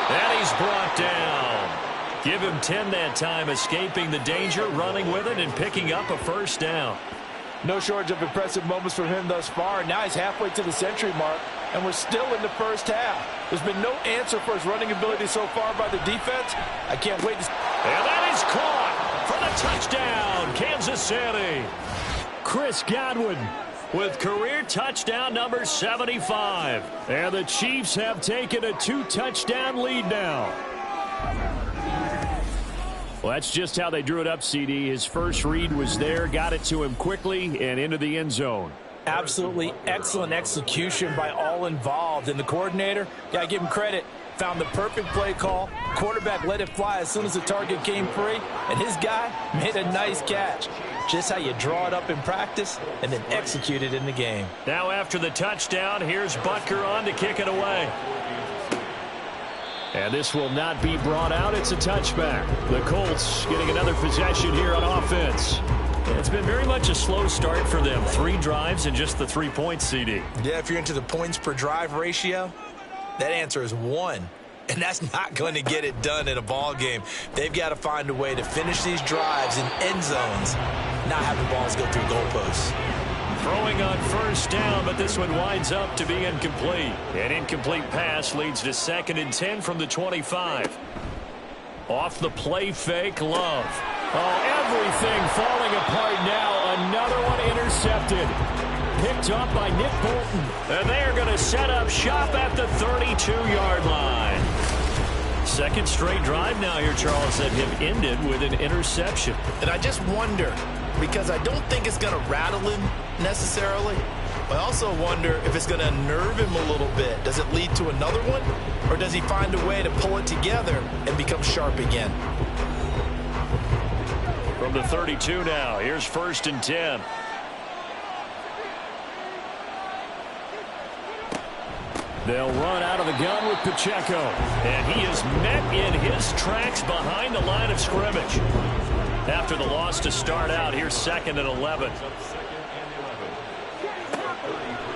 And he's brought down. Give him 10 that time, escaping the danger, running with it, and picking up a first down. No shortage of impressive moments from him thus far. Now he's halfway to the century mark, and we're still in the first half. There's been no answer for his running ability so far by the defense. I can't wait to... And that is caught for the touchdown, Kansas City. Chris Godwin with career touchdown number 75. And the Chiefs have taken a 2-touchdown lead now. Well, that's just how they drew it up, CD. His first read was there, got it to him quickly, and into the end zone. Absolutely excellent execution by all involved. And the coordinator, got to give him credit, found the perfect play call. Quarterback let it fly as soon as the target came free, and his guy made a nice catch. Just how you draw it up in practice and then execute it in the game. Now after the touchdown, here's Butker on to kick it away. And this will not be brought out. It's a touchback. The Colts getting another possession here on offense. It's been very much a slow start for them. 3 drives and just the 3 points, CD. Yeah, if you're into the points per drive ratio, that answer is 1. And that's not going to get it done in a ball game. They've got to find a way to finish these drives in end zones, not having balls go through goalposts. Throwing on first down, but this one winds up to be incomplete. An incomplete pass leads to 2nd and 10 from the 25. Off the play fake, Love. Oh, everything falling apart now. Another one intercepted. Picked up by Nick Bolton. And they are going to set up shop at the 32-yard line. 2nd straight drive now here, Charles, that have ended with an interception. And I just wonder, because I don't think it's going to rattle him necessarily. I also wonder if it's going to unnerve him a little bit. Does it lead to another one? Or does he find a way to pull it together and become sharp again? From the 32 now, here's 1st and 10. They'll run out of the gun with Pacheco. And he is met in his tracks behind the line of scrimmage. After the loss to start out, here's 2nd and 11.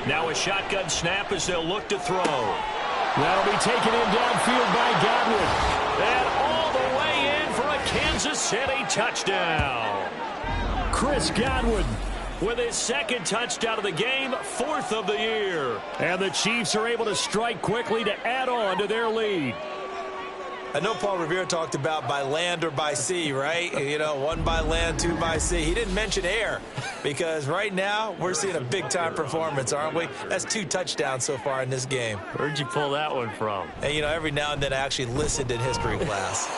Now a shotgun snap as they'll look to throw. That'll be taken in downfield by Godwin. And all the way in for a Kansas City touchdown. Chris Godwin with his 2nd touchdown of the game, 4th of the year. And the Chiefs are able to strike quickly to add on to their lead. I know Paul Revere talked about by land or by sea, right? You know, 1 by land, 2 by sea. He didn't mention air because right now we're seeing a big-time performance, aren't we? That's 2 touchdowns so far in this game. Where'd you pull that one from? And, you know, every now and then I actually listened in history class.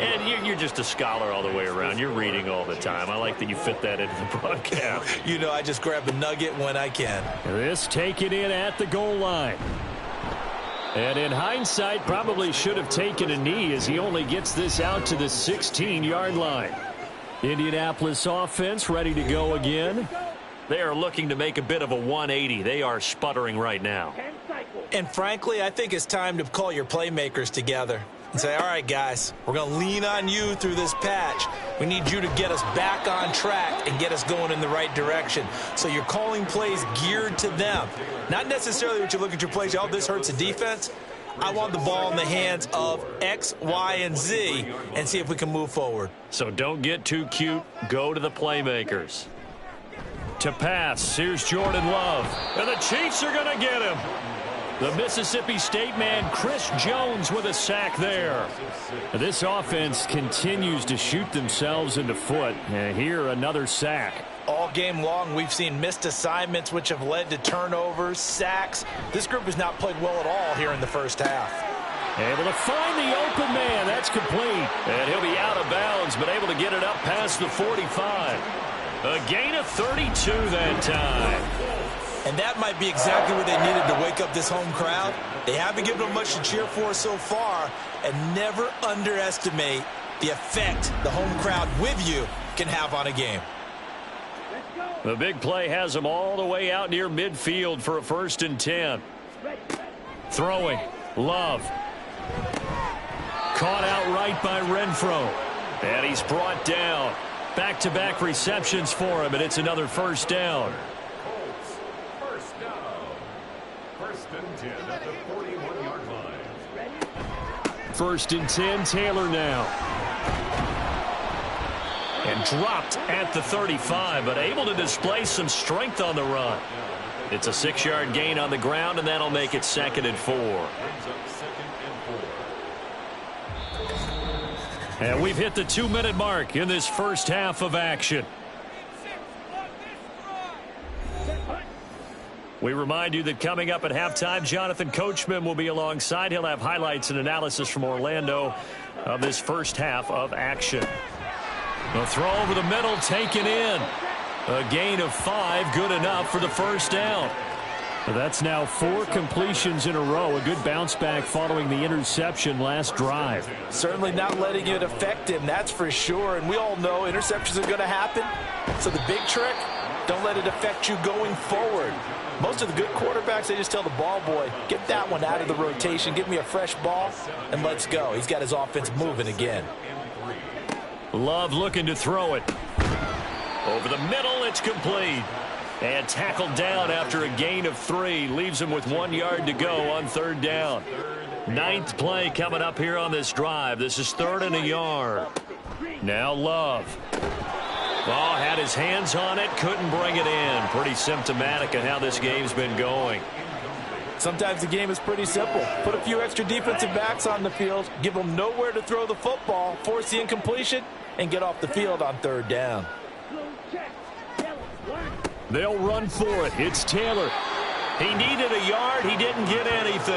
And you're just a scholar all the way around. You're reading all the time. I like that you fit that into the broadcast. You know, I just grab a nugget when I can. This taken in at the goal line. And in hindsight, probably should have taken a knee as he only gets this out to the 16-yard line. Indianapolis offense ready to go again. They are looking to make a bit of a 180. They are sputtering right now. And frankly, I think it's time to call your playmakers together and say, all right, guys, we're going to lean on you through this patch. We need you to get us back on track and get us going in the right direction. So you're calling plays geared to them. Not necessarily what you look at your plays, oh, this hurts the defense. I want the ball in the hands of X, Y, and Z and see if we can move forward. So don't get too cute. Go to the playmakers. To pass, here's Jordan Love. And the Chiefs are going to get him. The Mississippi State man, Chris Jones, with a sack there. This offense continues to shoot themselves in the foot. And here, another sack. All game long, we've seen missed assignments, which have led to turnovers, sacks. This group has not played well at all here in the first half. Able to find the open man. That's complete. And he'll be out of bounds, but able to get it up past the 45. A gain of 32 that time. And that might be exactly what they needed to wake up this home crowd. They haven't given them much to cheer for so far, and never underestimate the effect the home crowd with you can have on a game. The big play has them all the way out near midfield for a 1st and 10. Throwing. Love. Caught outright by Renfro. And he's brought down. Back-to-back receptions for him, and it's another 1st down. First down. 1st and 10 at the 41-yard line. 1st and 10, Taylor now. And dropped at the 35, but able to display some strength on the run. It's a 6-yard gain on the ground, and that'll make it 2nd and 4. And we've hit the 2-minute mark in this first half of action. We remind you that coming up at halftime, Jonathan Coachman will be alongside. He'll have highlights and analysis from Orlando of this first half of action. The throw over the middle, taken in. A gain of 5, good enough for the 1st down. That's now 4 completions in a row. A good bounce back following the interception last drive. Certainly not letting it affect him, that's for sure. And we all know interceptions are going to happen. So the big trick, don't let it affect you going forward. Most of the good quarterbacks, they just tell the ball boy, get that one out of the rotation, give me a fresh ball, and let's go. He's got his offense moving again. Love looking to throw it. Over the middle, it's complete. And tackled down after a gain of 3. Leaves him with 1 yard to go on 3rd down. 9th play coming up here on this drive. This is 3rd and a yard. Now Love. Oh, had his hands on it, couldn't bring it in. Pretty symptomatic of how this game's been going. Sometimes the game is pretty simple. Put a few extra defensive backs on the field, give them nowhere to throw the football, force the incompletion, and get off the field on 3rd down. They'll run for it. It's Taylor. He needed a yard. He didn't get anything.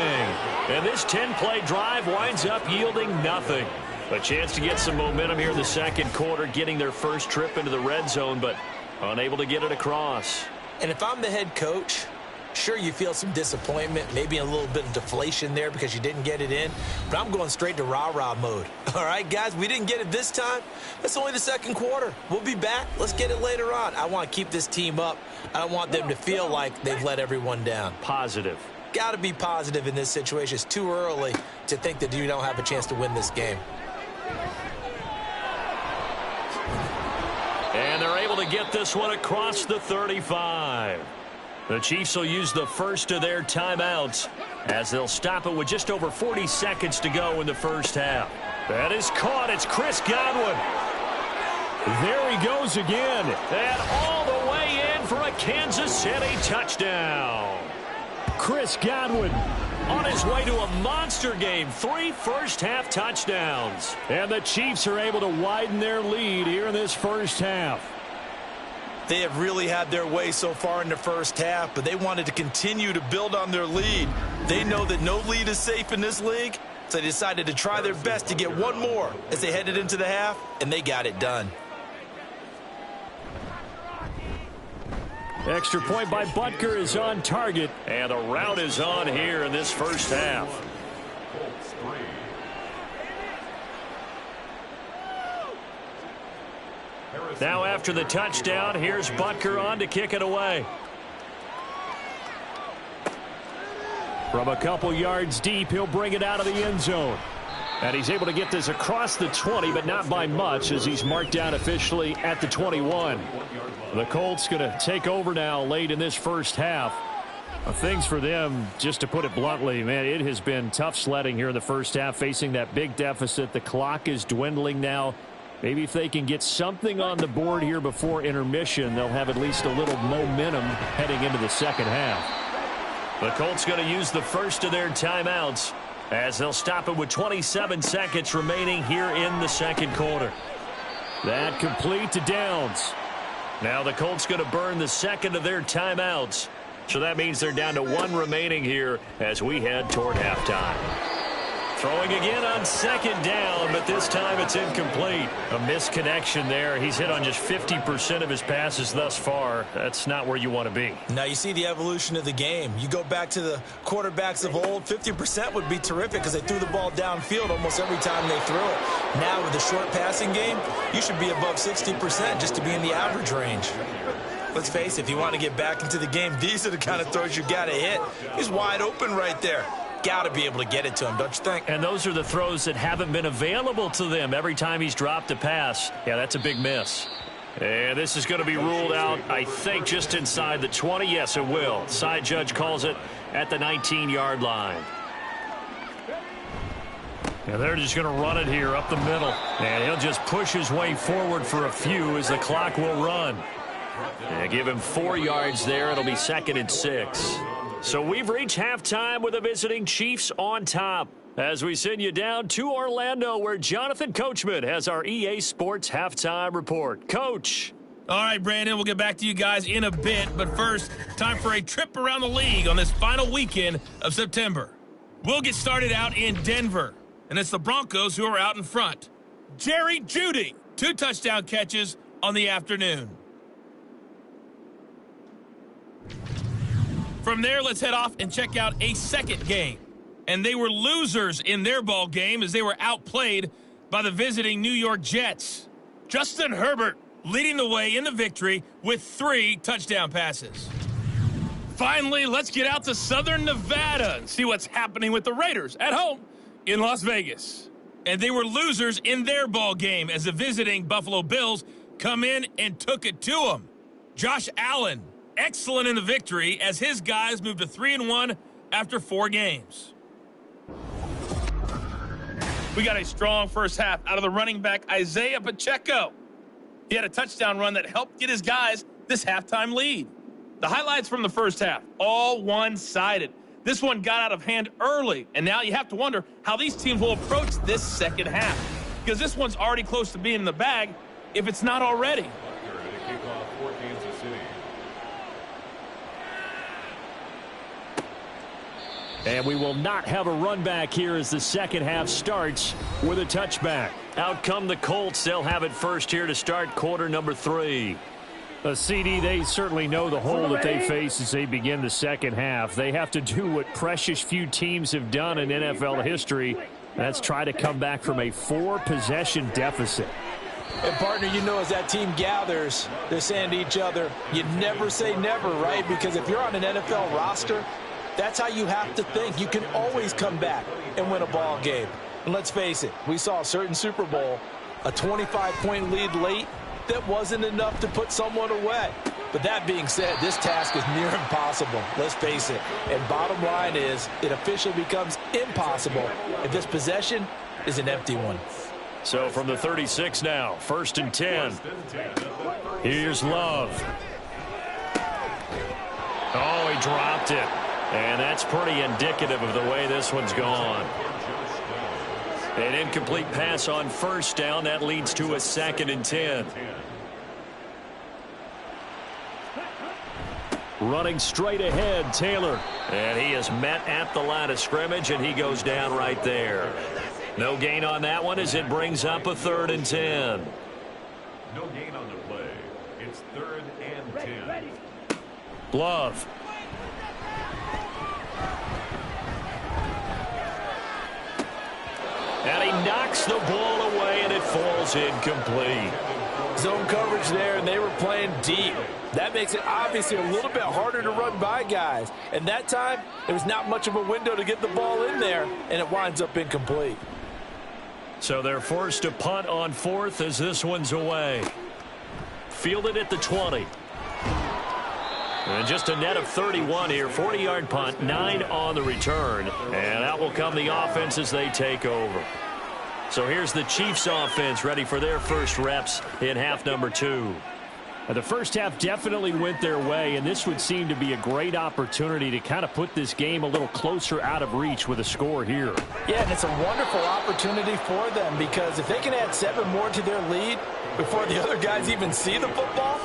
And this 10-play drive winds up yielding nothing. A chance to get some momentum here in the 2nd quarter, getting their first trip into the red zone, but unable to get it across. And if I'm the head coach, sure, you feel some disappointment, maybe a little bit of deflation there because you didn't get it in, but I'm going straight to rah-rah mode. All right, guys, we didn't get it this time. That's only the 2nd quarter. We'll be back. Let's get it later on. I want to keep this team up. I don't want them to feel like they've let everyone down. Positive. Got to be positive in this situation. It's too early to think that you don't have a chance to win this game. And they're able to get this one across the 35. The Chiefs will use the first of their timeouts as they'll stop it with just over 40 seconds to go in the first half. That is caught. It's Chris Godwin. There he goes again. And all the way in for a Kansas City touchdown. Chris Godwin on his way to a monster game. 3 first-half touchdowns. And the Chiefs are able to widen their lead here in this first half. They have really had their way so far in the first half, but they wanted to continue to build on their lead. They know that no lead is safe in this league, so they decided to try their best to get one more as they headed into the half, and they got it done. Extra point by Butker is on target, and the route is on here in this first half. Now after the touchdown, here's Butker on to kick it away. From a couple yards deep, he'll bring it out of the end zone. And he's able to get this across the 20, but not by much, as he's marked down officially at the 21. The Colts going to take over now late in this first half. Things for them, just to put it bluntly, man, it has been tough sledding here in the first half, facing that big deficit. The clock is dwindling now. Maybe if they can get something on the board here before intermission, they'll have at least a little momentum heading into the second half. The Colts going to use the first of their timeouts as they'll stop it with 27 seconds remaining here in the second quarter. That complete to Downs. Now the Colts going to burn the second of their timeouts. So that means they're down to one remaining here as we head toward halftime. Throwing again on second down, but this time it's incomplete. A misconnection there. He's hit on just 50% of his passes thus far. That's not where you want to be. Now you see the evolution of the game. You go back to the quarterbacks of old, 50% would be terrific because they threw the ball downfield almost every time they threw it. Now with the short passing game, you should be above 60% just to be in the average range. Let's face it, if you want to get back into the game, these are the kind of throws you got to hit. He's wide open right there. Got to be able to get it to him, don't you think? And those are the throws that haven't been available to them every time he's dropped a pass. Yeah, that's a big miss. And this is going to be ruled out, I think, just inside the 20. Yes, it will. Side judge calls it at the 19-yard line. And they're just going to run it here up the middle. And he'll just push his way forward for a few as the clock will run. And give him 4 yards there. It'll be 2nd and 6. So we've reached halftime with the visiting Chiefs on top as we send you down to Orlando, where Jonathan Coachman has our EA Sports halftime report. Coach. All right, Brandon, we'll get back to you guys in a bit. But first, time for a trip around the league on this final weekend of September. We'll get started out in Denver, and it's the Broncos who are out in front. Jerry Jeudy, 2 touchdown catches on the afternoon. From there, let's head off and check out a second game. And they were losers in their ball game as they were outplayed by the visiting New York Jets. Justin Herbert leading the way in the victory with 3 touchdown passes. Finally, let's get out to Southern Nevada and see what's happening with the Raiders at home in Las Vegas. And they were losers in their ball game as the visiting Buffalo Bills come in and took it to them. Josh Allen, excellent in the victory as his guys moved to 3-1 after 4 games. We got a strong first half out of the running back Isaiah Pacheco. He had a touchdown run that helped get his guys this halftime lead. The highlights from the first half, all one-sided. This one got out of hand early, and now you have to wonder how these teams will approach this second half, because this one's already close to being in the bag if it's not already. And we will not have a run back here as the second half starts with a touchback. Out come the Colts. They'll have it first here to start quarter number 3. CD, they certainly know the hole that they face as they begin the second half. They have to do what precious few teams have done in NFL history. That's try to come back from a 4-possession deficit. And, partner, you know, as that team gathers, they're saying to each other, you never say never, right? Because if you're on an NFL roster, that's how you have to think. You can always come back and win a ball game. And let's face it, we saw a certain Super Bowl, a 25-point lead late that wasn't enough to put someone away. But that being said, this task is near impossible. Let's face it. And bottom line is, it officially becomes impossible if this possession is an empty one. So from the 36 now, 1st and 10. Here's Love. Oh, he dropped it. And that's pretty indicative of the way this one's gone. An incomplete pass on 1st down. That leads to a 2nd and 10. Running straight ahead, Taylor. And he is met at the line of scrimmage, and he goes down right there. No gain on that one as it brings up a 3rd and 10. No gain on the play. It's 3rd and 10. Love. And he knocks the ball away, and it falls incomplete. Zone coverage there, and they were playing deep. That makes it obviously a little bit harder to run by guys. And that time, there was not much of a window to get the ball in there, and it winds up incomplete. So they're forced to punt on fourth as this one's away. Fielded at the 20. And just a net of 31 here. 40-yard punt, 9 on the return. And out will come the offense as they take over. So here's the Chiefs offense ready for their first reps in half number 2. The first half definitely went their way, and this would seem to be a great opportunity to kind of put this game a little closer out of reach with a score here. Yeah, and it's a wonderful opportunity for them because if they can add 7 more to their lead before the other guys even see the football,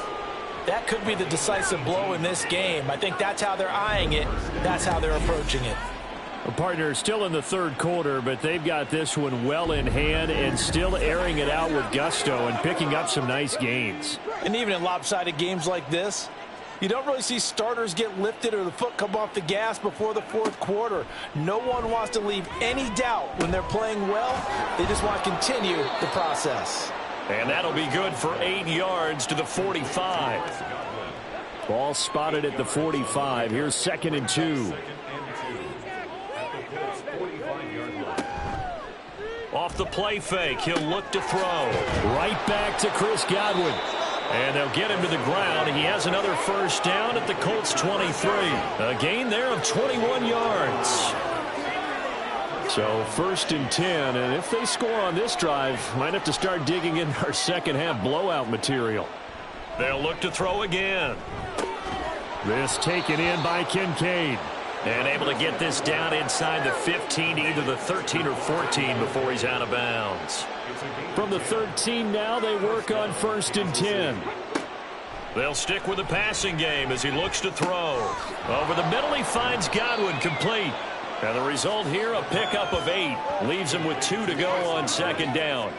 that could be the decisive blow in this game. I think that's how they're eyeing it. That's how they're approaching it. A partner still in the third quarter, but they've got this one well in hand and still airing it out with gusto and picking up some nice gains. And even in lopsided games like this, you don't really see starters get lifted or the foot come off the gas before the fourth quarter. No one wants to leave any doubt when they're playing well. They just want to continue the process. And that'll be good for 8 yards to the 45. Ball spotted at the 45. Here's 2nd and 2. Off the play fake, he'll look to throw. Right back to Chris Godwin. And they'll get him to the ground. He has another first down at the Colts 23. A gain there of 21 yards. So 1st and 10, and if they score on this drive, might have to start digging in our second half blowout material. They'll look to throw again. This taken in by Kincaid. And able to get this down inside the 15 to either the 13 or 14 before he's out of bounds. From the 13 now, they work on 1st and 10. They'll stick with the passing game as he looks to throw. Over the middle, he finds Godwin complete. And the result here, a pickup of 8. Leaves him with 2 to go on 2nd down.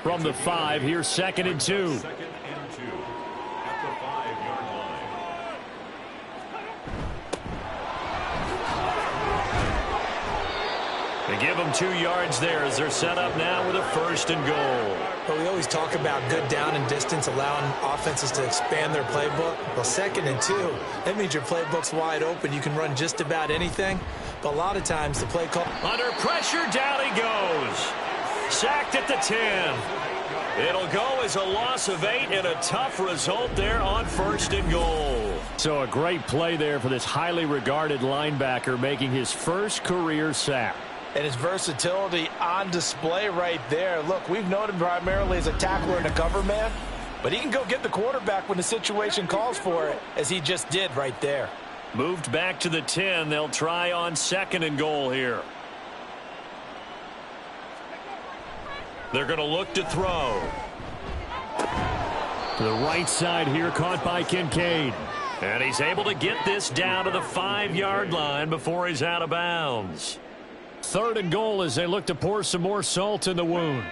From the 5, here's 2nd and 2. They give them 2 yards there as they're set up now with a 1st and goal. Well, we always talk about good down and distance, allowing offenses to expand their playbook. Well, 2nd and 2, that means your playbook's wide open. You can run just about anything. But a lot of times the play call... Under pressure, down he goes. Sacked at the 10. It'll go as a loss of 8 and a tough result there on 1st and goal. So a great play there for this highly regarded linebacker making his first career sack. And his versatility on display right there. Look, we've known him primarily as a tackler and a cover man, but he can go get the quarterback when the situation calls for it, as he just did right there. Moved back to the 10. They'll try on 2nd and goal here. They're going to look to throw. To the right side here, caught by Kincaid. And he's able to get this down to the 5-yard line before he's out of bounds. 3rd and goal as they look to pour some more salt in the wound.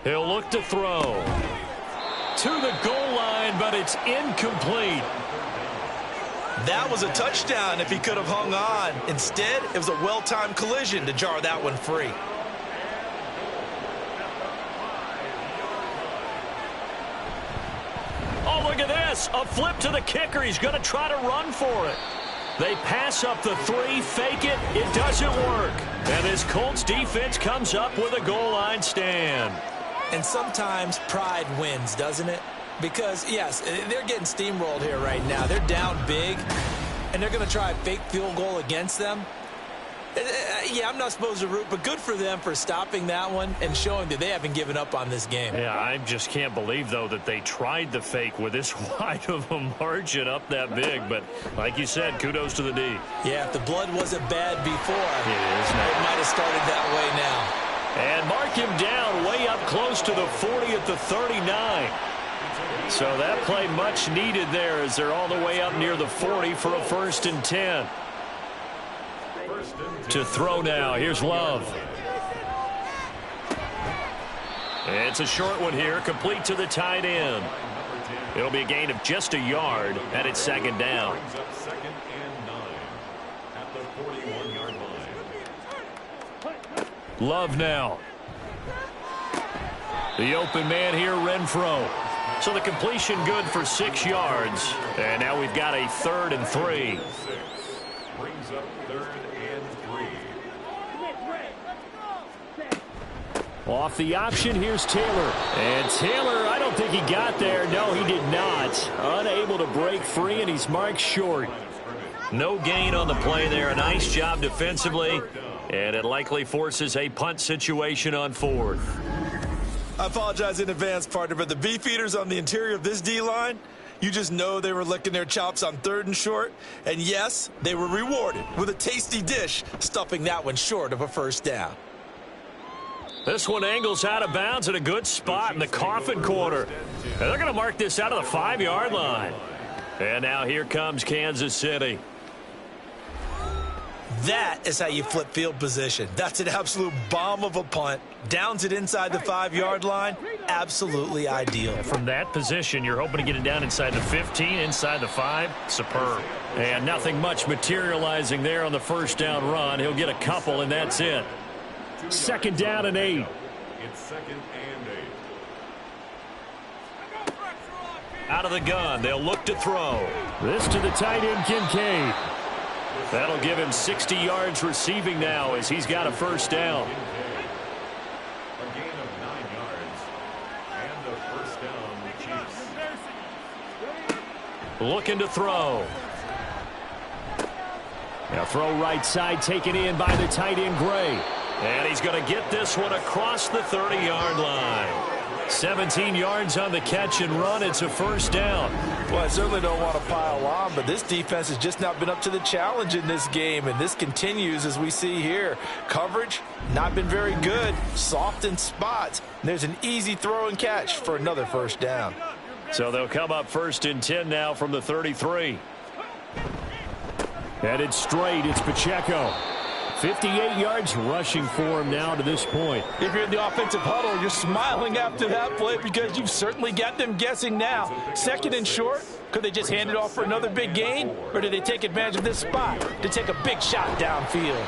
He'll look to throw. To the goal line, but it's incomplete. That was a touchdown if he could have hung on. Instead, it was a well-timed collision to jar that one free. Oh, look at this. A flip to the kicker. He's going to try to run for it. They pass up the 3, fake it. It doesn't work. And this Colts defense comes up with a goal line stand. And sometimes pride wins, doesn't it? Because, yes, they're getting steamrolled here right now. They're down big, and they're going to try a fake field goal against them. Yeah, I'm not supposed to root, but good for them for stopping that one and showing that they haven't given up on this game. Yeah, I just can't believe, though, that they tried the fake with this wide of a margin up that big. But like you said, kudos to the D. Yeah, if the blood wasn't bad before, it might have started that way now. And mark him down way up close to the 40 at the 39. So that play much needed there as they're all the way up near the 40 for a 1st and 10. To throw now. Here's Love. It's a short one here, complete to the tight end. It'll be a gain of just a yard, and it's 2nd down. Love now. The open man here, Renfro. So the completion good for 6 yards. And now we've got a 3rd and 3. Brings up 3rd and 3. Off the option, here's Taylor. And Taylor, I don't think he got there. No, he did not. Unable to break free, and he's marked short. No gain on the play there. A nice job defensively. And it likely forces a punt situation on 4th. I apologize in advance, partner, but the beef eaters on the interior of this D-line, you just know they were licking their chops on 3rd and short. And yes, they were rewarded with a tasty dish, stuffing that one short of a first down. This one angles out of bounds at a good spot in the coffin corner. And they're going to mark this out of the 5-yard line. And now here comes Kansas City. That is how you flip field position. That's an absolute bomb of a punt. Downs it inside the 5-yard line. Absolutely ideal. From that position, you're hoping to get it down inside the 15, inside the 5. Superb. And nothing much materializing there on the first down run. He'll get a couple, and that's it. 2nd down and 8. It's 2nd and 8. Out of the gun, they'll look to throw. This to the tight end, Kincaid. That'll give him 60 yards receiving now as he's got a first down. A gain of 9 yards and a first down, the Chiefs. Looking to throw. Now throw right side taken in by the tight end, Gray. And he's going to get this one across the 30-yard line. 17 yards on the catch and run. It's a first down. Well, I certainly don't want to pile on, but this defense has just not been up to the challenge in this game, and this continues as we see here. Coverage, not been very good. Soft in spots. And there's an easy throw and catch for another first down. So they'll come up 1st and 10 now from the 33. Headed straight, it's Pacheco. 58 yards rushing for him now to this point. If you're in the offensive huddle, you're smiling after that play because you've certainly got them guessing now. 2nd and short, could they just hand it off for another big gain? Or do they take advantage of this spot to take a big shot downfield?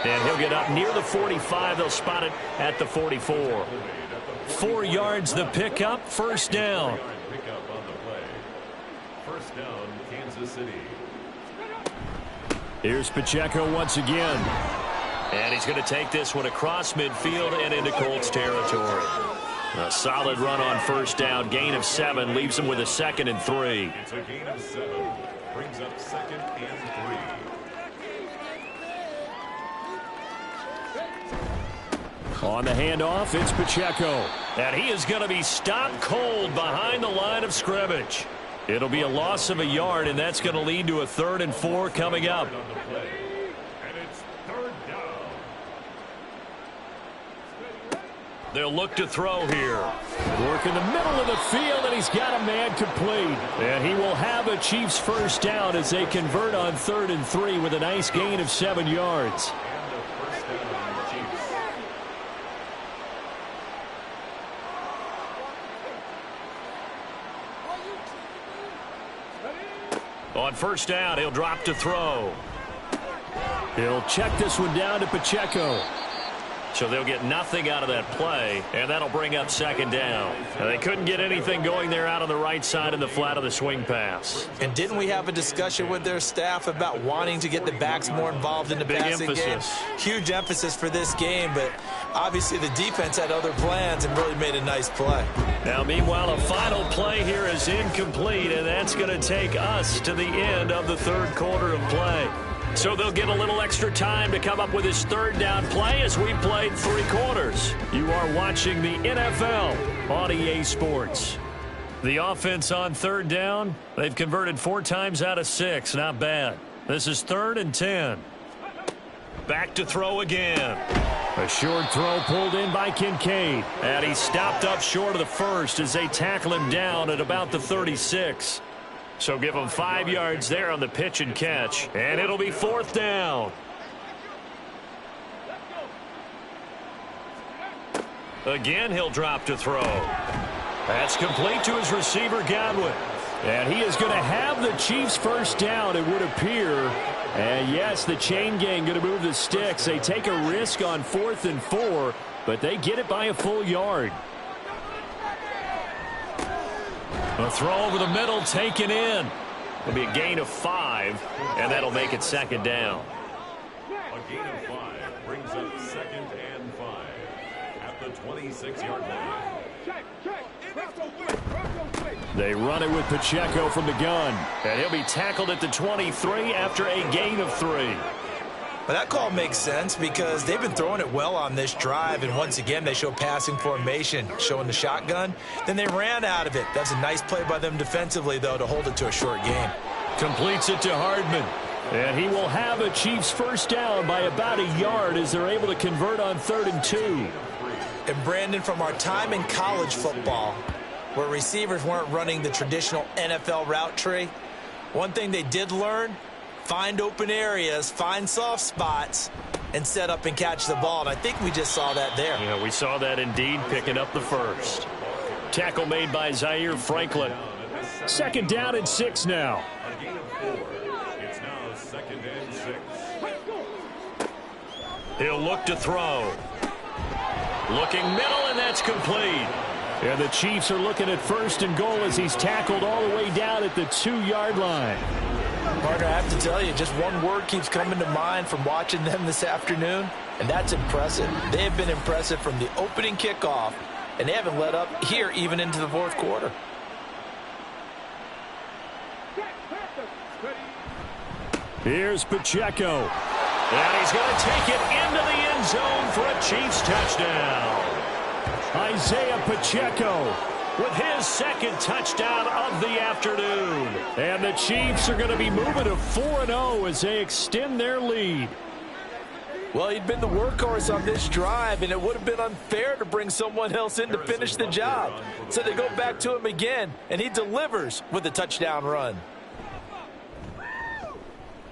And he'll get up near the 45. They'll spot it at the 44. 4 yards the pickup, first down. Pickup on the play. First down, Kansas City. Here's Pacheco once again. And he's going to take this one across midfield and into Colts territory. A solid run on first down. Gain of 7 leaves him with a 2nd and 3. It's a gain of 7. Brings up 2nd and 3. On the handoff, it's Pacheco. And he is going to be stopped cold behind the line of scrimmage. It'll be a loss of a yard, and that's going to lead to a 3rd and 4 coming up. And it's 3rd down. They'll look to throw here. Work in the middle of the field, and he's got a man complete. And he will have a Chiefs first down as they convert on 3rd and 3 with a nice gain of 7 yards. And a first down, Chiefs. On first down, he'll drop to throw. He'll check this one down to Pacheco. So they'll get nothing out of that play, and that'll bring up 2nd down. Now, they couldn't get anything going there out on the right side in the flat of the swing pass. And didn't we have a discussion with their staff about wanting to get the backs more involved in the passing game? Huge emphasis for this game, but obviously the defense had other plans and really made a nice play. Now, meanwhile, a final play here is incomplete, and that's going to take us to the end of the 3rd quarter of play. So they'll get a little extra time to come up with his 3rd down play as we played 3 quarters. You are watching the NFL on EA Sports. The offense on 3rd down, they've converted 4 times out of 6. Not bad. This is 3rd and 10. Back to throw again. A short throw pulled in by Kincaid. And he stopped up short of the first as they tackle him down at about the 36. So give him 5 yards there on the pitch and catch. And it'll be 4th down. Again, he'll drop to throw. That's complete to his receiver, Godwin. And he is going to have the Chiefs first down, it would appear. And yes, the chain gang going to move the sticks. They take a risk on 4th and 4, but they get it by a full yard. A throw over the middle taken in. It'll be a gain of 5, and that'll make it second down. A gain of 5 brings up 2nd and 5 at the 26-yard line. They run it with Pacheco from the gun, and he'll be tackled at the 23 after a gain of 3. But that call makes sense because they've been throwing it well on this drive, and once again they show passing formation, showing the shotgun. Then they ran out of it. That's a nice play by them defensively, though, to hold it to a short game. Completes it to Hardman, and he will have a Chiefs first down by about a yard as they're able to convert on 3rd and 2. And Brandon, from our time in college football, where receivers weren't running the traditional NFL route tree, one thing they did learn: find open areas, find soft spots, and set up and catch the ball. And I think we just saw that there. Yeah, we saw that indeed, picking up the first. Tackle made by Zaire Franklin. 2nd down and 6 now. A gain of 4. It's now 2nd and 6. He'll look to throw. Looking middle, and that's complete. And the Chiefs are looking at 1st and goal as he's tackled all the way down at the 2-yard line. Partner, I have to tell you, just one word keeps coming to mind from watching them this afternoon, and that's impressive. They have been impressive from the opening kickoff, and they haven't let up here even into the 4th quarter. Here's Pacheco. And he's going to take it into the end zone for a Chiefs touchdown. Isaiah Pacheco with his 2nd touchdown of the afternoon. And the Chiefs are going to be moving to 4-0 as they extend their lead. Well, he'd been the workhorse on this drive, and it would have been unfair to bring someone else in to finish the job. So they go back to him again, and he delivers with a touchdown run.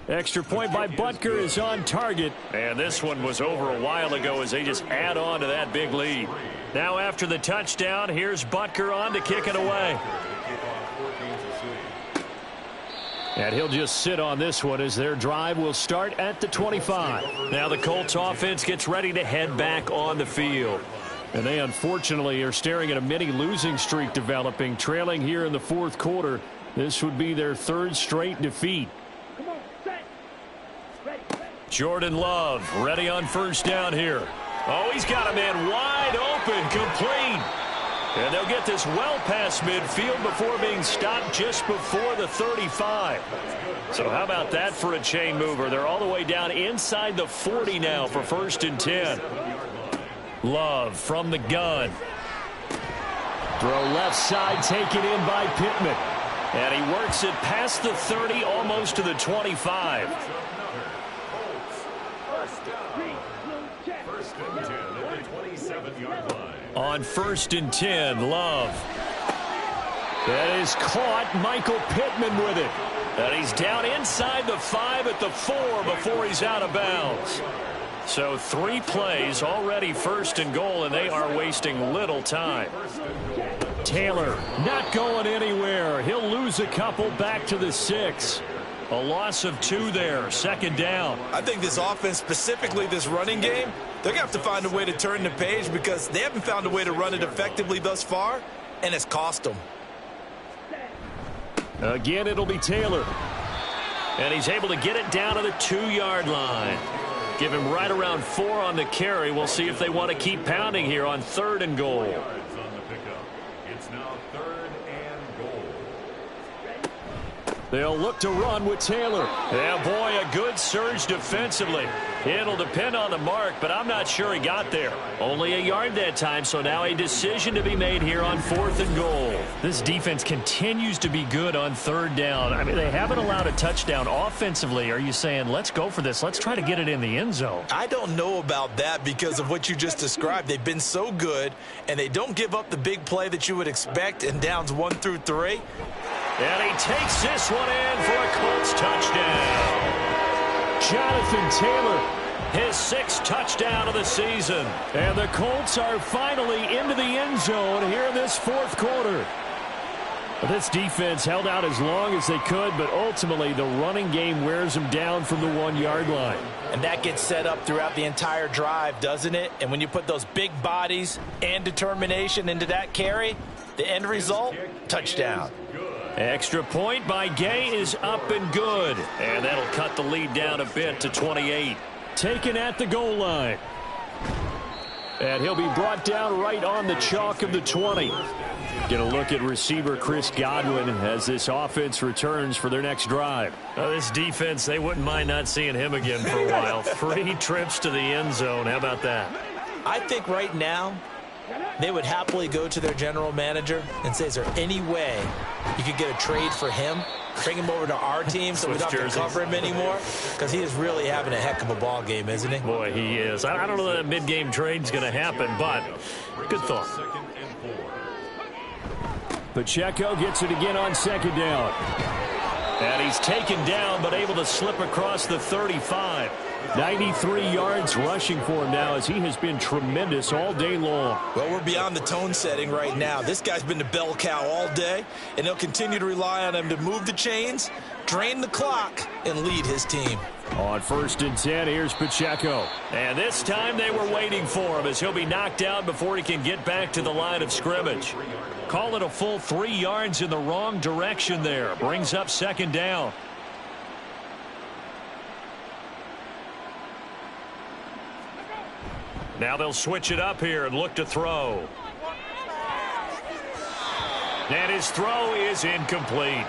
Extra point by Butker is on target. And this one was over a while ago as they just add on to that big lead. Now after the touchdown, here's Butker on to kick it away. And he'll just sit on this one as their drive will start at the 25. Now the Colts offense gets ready to head back on the field. And they unfortunately are staring at a mini losing streak developing, trailing here in the 4th quarter. This would be their 3rd straight defeat. Jordan Love ready on 1st down here. Oh, he's got a man wide open, complete. And they'll get this well past midfield before being stopped just before the 35. So how about that for a chain mover? They're all the way down inside the 40 now for 1st and 10. Love from the gun. Throw left side taken in by Pittman. And he works it past the 30, almost to the 25. On 1st and 10, Love. That is caught. Michael Pittman with it. And he's down inside the 5 at the 4 before he's out of bounds. So 3 plays already 1st and goal, and they are wasting little time. Taylor not going anywhere. He'll lose a couple back to the 6. A loss of 2 there, 2nd down. I think this offense, specifically this running game, they're going to have to find a way to turn the page because they haven't found a way to run it effectively thus far, and it's cost them. Again, it'll be Taylor. And he's able to get it down to the 2-yard line. Give him right around 4 on the carry. We'll see if they want to keep pounding here on 3rd and goal. It's now 3rd and goal. They'll look to run with Taylor. Yeah, boy, a good surge defensively. It'll depend on the mark, but I'm not sure he got there. Only a yard that time, so now a decision to be made here on 4th and goal. This defense continues to be good on 3rd down. I mean, they haven't allowed a touchdown offensively. Are you saying, let's go for this? Let's try to get it in the end zone. I don't know about that because of what you just described. They've been so good, and they don't give up the big play that you would expect in downs 1 through 3. And he takes this one in for a Colts touchdown. Jonathan Taylor, his 6th touchdown of the season. And the Colts are finally into the end zone here in this 4th quarter. This defense held out as long as they could, but ultimately the running game wears them down from the 1-yard line. And that gets set up throughout the entire drive, doesn't it? And when you put those big bodies and determination into that carry, The end result, touchdown. Extra point by Gay is up and good. And that'll cut the lead down a bit to 28. Taken at the goal line. And he'll be brought down right on the chalk of the 20. Get a look at receiver Chris Godwin as this offense returns for their next drive. This defense, they wouldn't mind not seeing him again for a while. 3 trips to the end zone. How about that? I think right now they would happily go to their general manager and say, is there any way you could get a trade for him? Bring him over to our team so we don't have to cover him anymore? Because he is really having a heck of a ball game, isn't he? Boy, he is. I don't know that mid-game trade's going to happen, but good thought. Pacheco gets it again on second down. And he's taken down but able to slip across the 35. 93 yards rushing for him now as he has been tremendous all day long. Well, we're beyond the tone setting right now. This guy's been the bell cow all day, and they'll continue to rely on him to move the chains, drain the clock, and lead his team. On 1st and 10, here's Pacheco. And this time they were waiting for him as he'll be knocked down before he can get back to the line of scrimmage. Call it a full 3 yards in the wrong direction there. Brings up second down. Now they'll switch it up here and look to throw. And his throw is incomplete.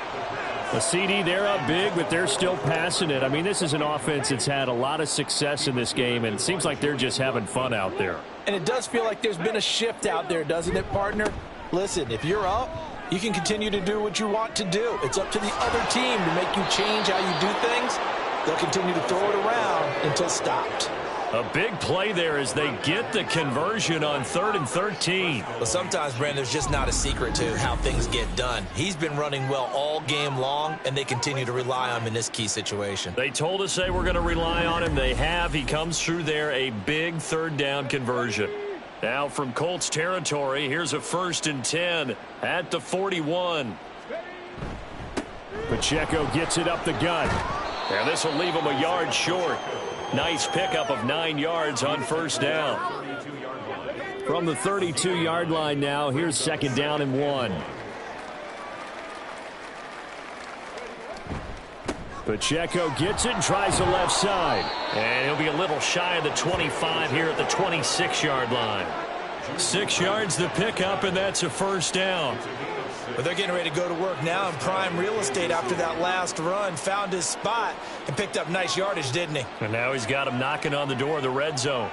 A CD, they're up big, but they're still passing it. I mean, this is an offense that's had a lot of success in this game, and it seems like they're just having fun out there. And it does feel like there's been a shift out there, doesn't it, partner? Listen, if you're up, you can continue to do what you want to do. It's up to the other team to make you change how you do things. They'll continue to throw it around until stopped. A big play there as they get the conversion on 3rd and 13. Well, sometimes, Brandon, there's just not a secret to how things get done. He's been running well all game long, and they continue to rely on him in this key situation. They told us they were going to rely on him. They have. He comes through there, a big 3rd down conversion. Now from Colts territory, here's a 1st and 10 at the 41. Pacheco gets it up the gut. And this will leave him a yard short. Nice pickup of 9 yards on 1st down. From the 32-yard line now, here's 2nd down and 1. Pacheco gets it and tries the left side. And he'll be a little shy of the 25 here at the 26-yard line. 6 yards the pickup, and that's a 1st down. But they're getting ready to go to work now in prime real estate after that last run. Found his spot and picked up nice yardage, didn't he? And now he's got him knocking on the door of the red zone.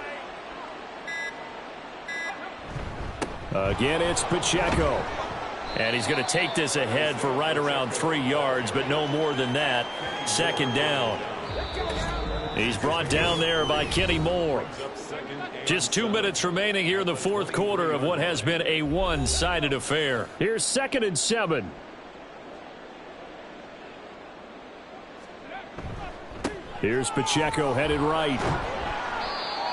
Again, it's Pacheco. And he's going to take this ahead for right around 3 yards, but no more than that. 2nd down. He's brought down there by Kenny Moore. Just 2 minutes remaining here in the 4th quarter of what has been a one-sided affair. Here's 2nd and 7. Here's Pacheco headed right.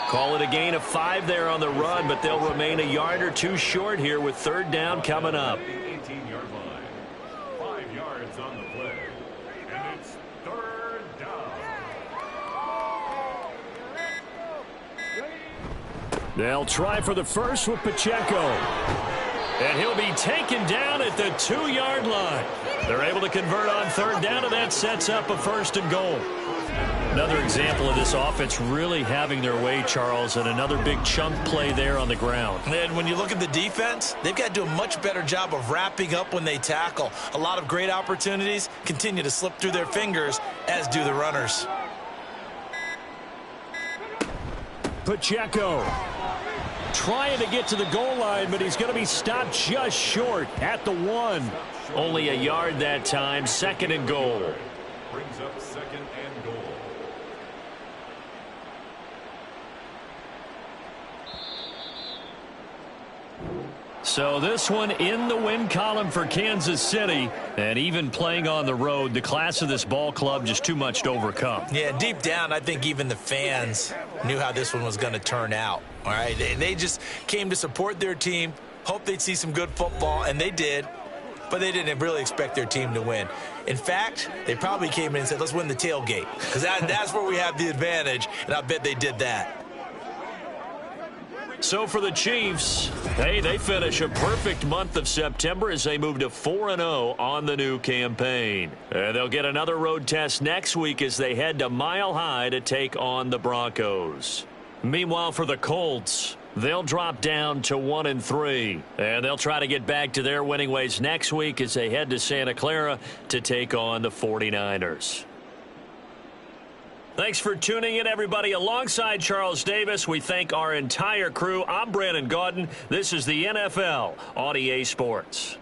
Call it a gain of 5 there on the run, but they'll remain a yard or 2 short here with 3rd down coming up. 18-yard line. 5 yards on the play. And it's 3rd down. They'll try for the first with Pacheco. And he'll be taken down at the 2-yard line. They're able to convert on 3rd down, and that sets up a 1st and goal. Another example of this offense really having their way, Charles, and another big chunk play there on the ground. And when you look at the defense, they've got to do a much better job of wrapping up when they tackle. A lot of great opportunities continue to slip through their fingers, as do the runners. Pacheco trying to get to the goal line, but he's going to be stopped just short at the 1. Only a yard that time, 2nd and goal. Brings up 2nd and goal. So this one in the win column for Kansas City. And even playing on the road, the class of this ball club just too much to overcome. Yeah, deep down, I think even the fans knew how this one was going to turn out. All right, they just came to support their team, hoped they'd see some good football, and they did. But they didn't really expect their team to win. In fact, they probably came in and said, let's win the tailgate. Because that's where we have the advantage, and I bet they did that. So for the Chiefs, hey, they finish a perfect month of September as they move to 4-0 on the new campaign. And they'll get another road test next week as they head to Mile High to take on the Broncos. Meanwhile, for the Colts, they'll drop down to 1-3. And they'll try to get back to their winning ways next week as they head to Santa Clara to take on the 49ers. Thanks for tuning in, everybody. Alongside Charles Davis, we thank our entire crew. I'm Brandon Gaudin. This is the NFL on EA Sports.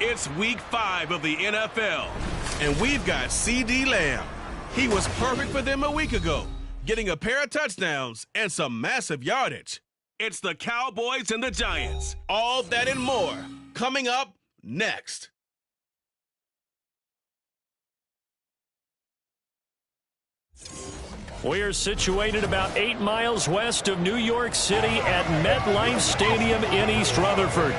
It's week 5 of the NFL, and we've got C.D. Lamb. He was perfect for them a week ago, getting a pair of touchdowns and some massive yardage. It's the Cowboys and the Giants. All that and more coming up next. We are situated about 8 miles west of New York City at MetLife Stadium in East Rutherford.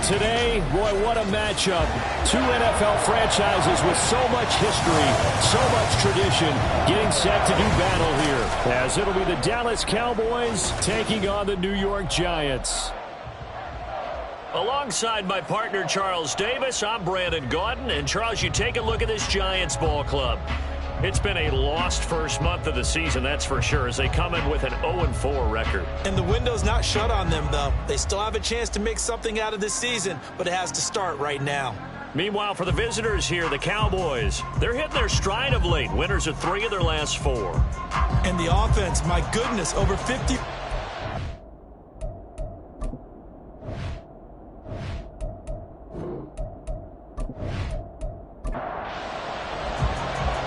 Today, boy, what a matchup. Two NFL franchises with so much history, so much tradition, getting set to do battle here. As it'll be the Dallas Cowboys taking on the New York Giants. Alongside my partner, Charles Davis, I'm Brandon Gaudin. And, Charles, you take a look at this Giants ball club. It's been a lost first month of the season, that's for sure, as they come in with an 0-4 record. And the window's not shut on them, though. They still have a chance to make something out of this season, but it has to start right now. Meanwhile, for the visitors here, the Cowboys, they're hitting their stride of late. Winners of 3 of their last 4. And the offense, my goodness, over 50.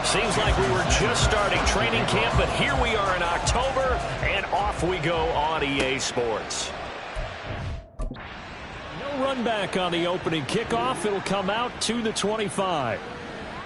Seems like we were just starting training camp, but here we are in October, and off we go on EA Sports. No run back on the opening kickoff. It'll come out to the 25.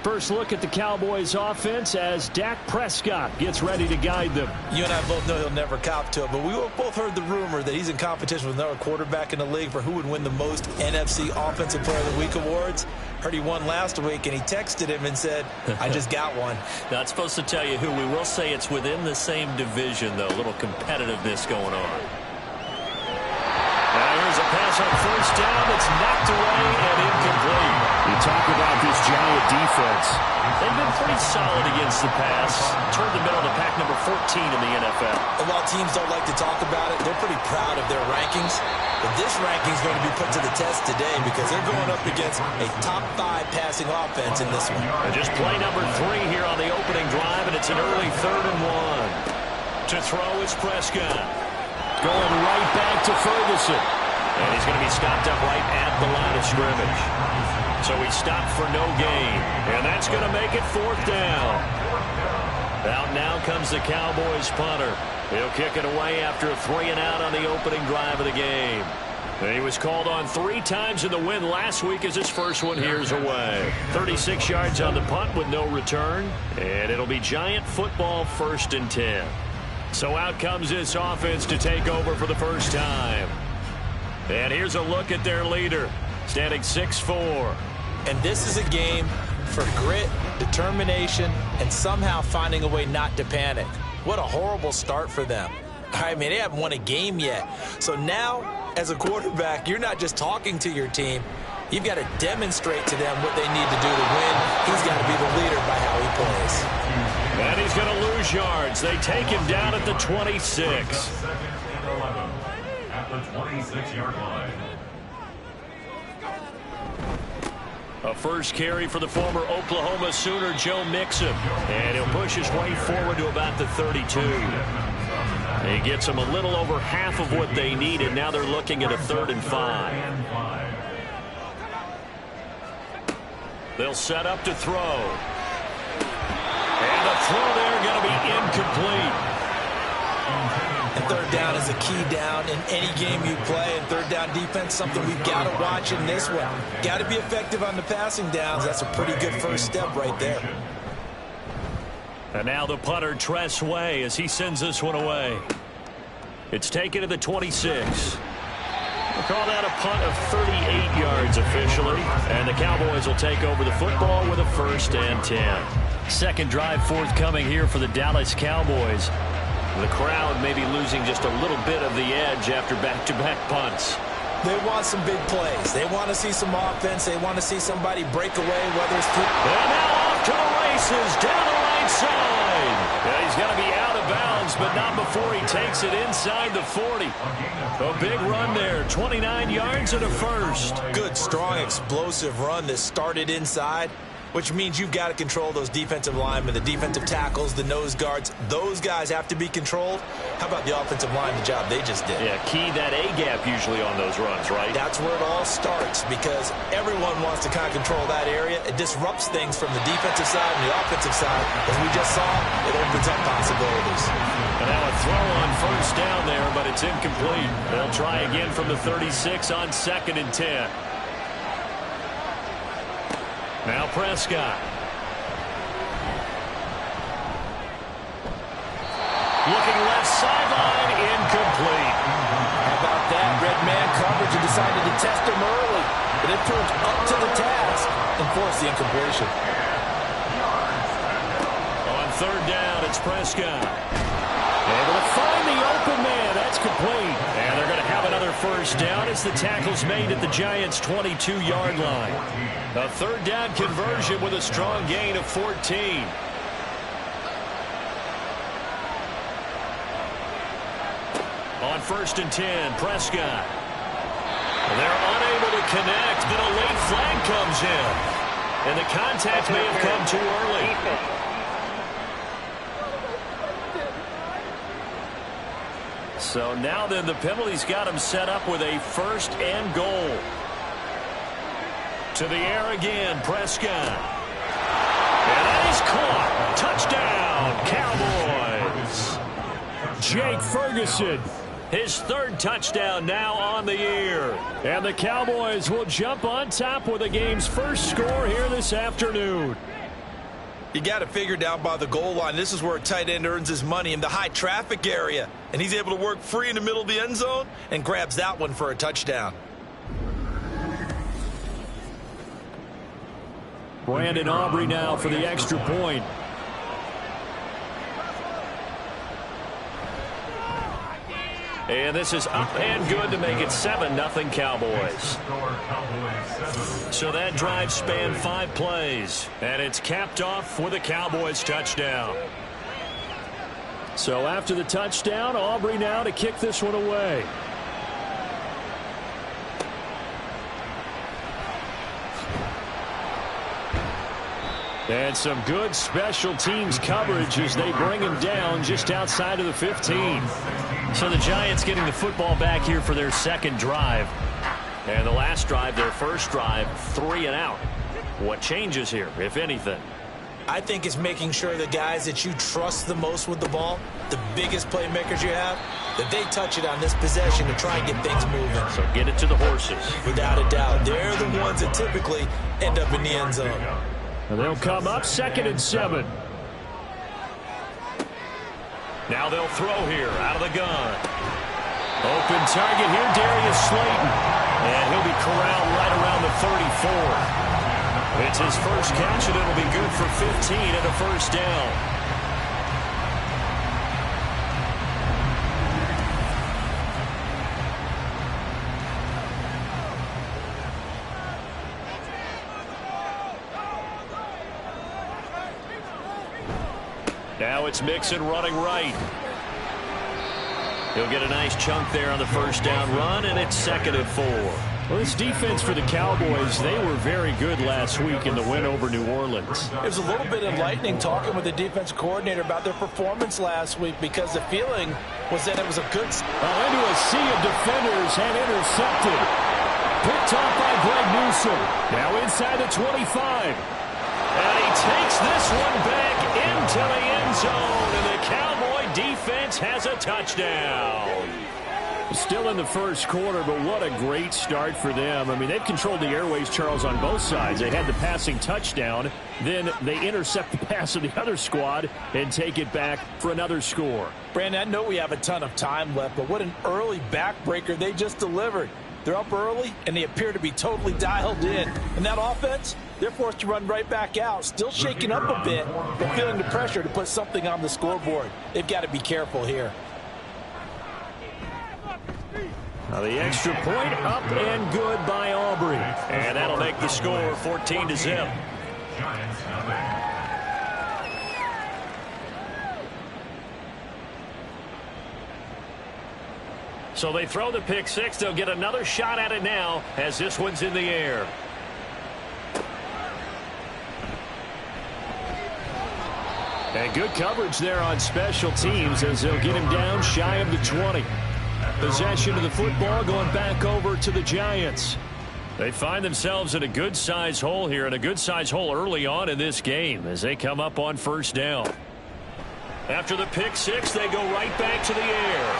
First look at the Cowboys offense as Dak Prescott gets ready to guide them. You and I both know he'll never cop to it, but we both heard the rumor that he's in competition with another quarterback in the league for who would win the most NFC Offensive Player of the Week awards. Heard he won last week, and he texted him and said, I just got one. Not supposed to tell you who. We will say it's within the same division, though. A little competitiveness going on. Now here's a pass on first down that's knocked away and incomplete. You talk about this Giant defense. They've been pretty solid against the pass. Toward the middle of the pack, number 14 in the NFL. And while teams don't like to talk about it, they're pretty proud of their rankings. But this ranking is going to be put to the test today because they're going up against a top 5 passing offense in this one. And just play number 3 here on the opening drive, and it's an early 3rd and 1. To throw is Prescott. Going right back to Ferguson. And he's going to be stopped up right at the line of scrimmage. So he stopped for no gain. And that's going to make it 4th down. Out now comes the Cowboys punter. He'll kick it away after a 3-and-out on the opening drive of the game. And he was called on 3 times in the win last week as his first one here's away. 36 yards on the punt with no return. And it'll be Giant football 1st and 10. So out comes this offense to take over for the first time. And here's a look at their leader, standing 6'4". And this is a game for grit, determination, and somehow finding a way not to panic. What a horrible start for them. I mean, they haven't won a game yet. So now, as a quarterback, you're not just talking to your team. You've got to demonstrate to them what they need to do to win. He's got to be the leader by how he plays. And he's going to lose yards. They take him down at the 26. At the 26-yard line. A first carry for the former Oklahoma Sooner, Joe Mixon. And he'll push his way forward to about the 32. He gets them a little over half of what they needed. Now they're looking at a 3rd and 5. They'll set up to throw. And the throw there going to be incomplete. And 3rd down is a key down in any game you play. And 3rd down defense, something we've got to watch in this one. Got to be effective on the passing downs. That's a pretty good first step right there. And now the punter, Tress Way, as he sends this one away. It's taken to the 26. We'll call that a punt of 38 yards officially. And the Cowboys will take over the football with a 1st and 10. Second drive forthcoming here for the Dallas Cowboys. The crowd may be losing just a little bit of the edge after back-to-back punts. They want some big plays. They want to see some offense. They want to see somebody break away, whether it's through. And now off to the races, down the right side. Yeah, he's going to be out of bounds, but not before he takes it inside the 40. A big run there, 29 yards and a 1st. Good, strong, explosive run that started inside, which means you've got to control those defensive linemen, the defensive tackles, the nose guards. Those guys have to be controlled. How about the offensive line, the job they just did? Yeah, key that A-gap usually on those runs, right? That's where it all starts because everyone wants to kind of control that area. It disrupts things from the defensive side and the offensive side. As we just saw, it opens up possibilities. And now a throw on 1st down there, but it's incomplete. They'll try again from the 36 on 2nd and 10. Now Prescott. Looking left sideline, incomplete. How about that? Red man coverage, a decided to test him early, but it proved up to the task and forced the incompletion. On third down, it's Prescott. Able to find the open man. That's complete. And they're going to have another first down as the tackle's made at the Giants' 22-yard line. A third down conversion with a strong gain of 14. On 1st and 10, Prescott. They're unable to connect, but a late flag comes in. And the contact may have come too early. So now then the penalty's got him set up with a 1st and goal. To the air again, Prescott. And that is caught. Touchdown, Cowboys. Jake Ferguson, his 3rd touchdown now on the year. And the Cowboys will jump on top with the game's first score here this afternoon. You got it figured out by the goal line. This is where a tight end earns his money, in the high traffic area. And he's able to work free in the middle of the end zone and grabs that one for a touchdown. Brandon Aubrey now for the extra point. And this is up and good to make it 7-0 Cowboys. So that drive spanned 5 plays, and it's capped off with a Cowboys touchdown. So after the touchdown, Aubrey now to kick this one away. And some good special teams coverage as they bring him down just outside of the 15. So the Giants getting the football back here for their 2nd drive. And the last drive, their 1st drive, 3 and out. What changes here, if anything? I think it's making sure the guys that you trust the most with the ball, the biggest playmakers you have, that they touch it on this possession to try and get things moving. So get it to the horses. Without a doubt. They're the ones that typically end up in the end zone. And they'll come up 2nd and 7. Now they'll throw here out of the gun. Open target here, Darius Slayton. And he'll be corralled right around the 34. It's his first catch, and it'll be good for 15 and a 1st down. Now it's Mixon running right. He'll get a nice chunk there on the 1st down run, and it's 2nd and 4. Well, this defense for the Cowboys, they were very good last week in the win over New Orleans. It was a little bit enlightening talking with the defense coordinator about their performance last week, because the feeling was that it was a good... Into a sea of defenders and intercepted. Picked off by Greg Newsome. Now inside the 25. And he takes this one back into the end zone, and the Cowboy defense has a touchdown. Still in the 1st quarter, but what a great start for them. I mean, they've controlled the airways, Charles, on both sides. They had the passing touchdown, then they intercept the pass of the other squad and take it back for another score. Brandon, I know we have a ton of time left, but what an early backbreaker they just delivered. They're up early, and they appear to be totally dialed in. And that offense, they're forced to run right back out, still shaking up a bit, but feeling the pressure to put something on the scoreboard. They've got to be careful here. Now the extra point up and good by Aubrey. And that'll make the score 14-0. So they throw the pick 6. They'll get another shot at it now as this one's in the air. And good coverage there on special teams as they'll get him down shy of the 20. Possession of the football going back over to the Giants. They find themselves in a good-sized hole here, and a good-sized hole early on in this game as they come up on 1st down. After the pick 6, they go right back to the air.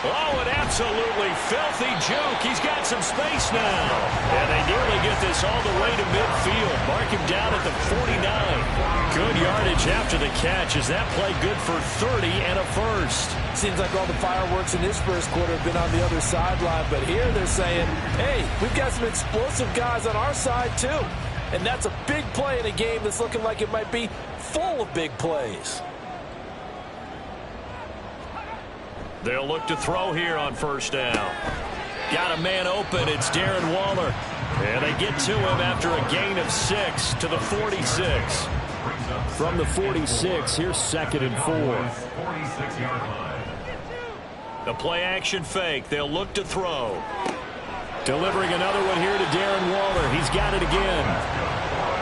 Oh, an absolutely filthy juke. He's got some space now. And they nearly get this all the way to midfield. Mark him down at the 49. Good yardage after the catch. Is that play good for 30 and a first? Seems like all the fireworks in this first quarter have been on the other sideline, but here they're saying, hey, we've got some explosive guys on our side too. And that's a big play in a game that's looking like it might be full of big plays. They'll look to throw here on first down. Got a man open. It's Darren Waller. And they get to him after a gain of 6 to the 46. From the 46, here's 2nd and 4. The play action fake. They'll look to throw. Delivering another one here to Darren Waller. He's got it again.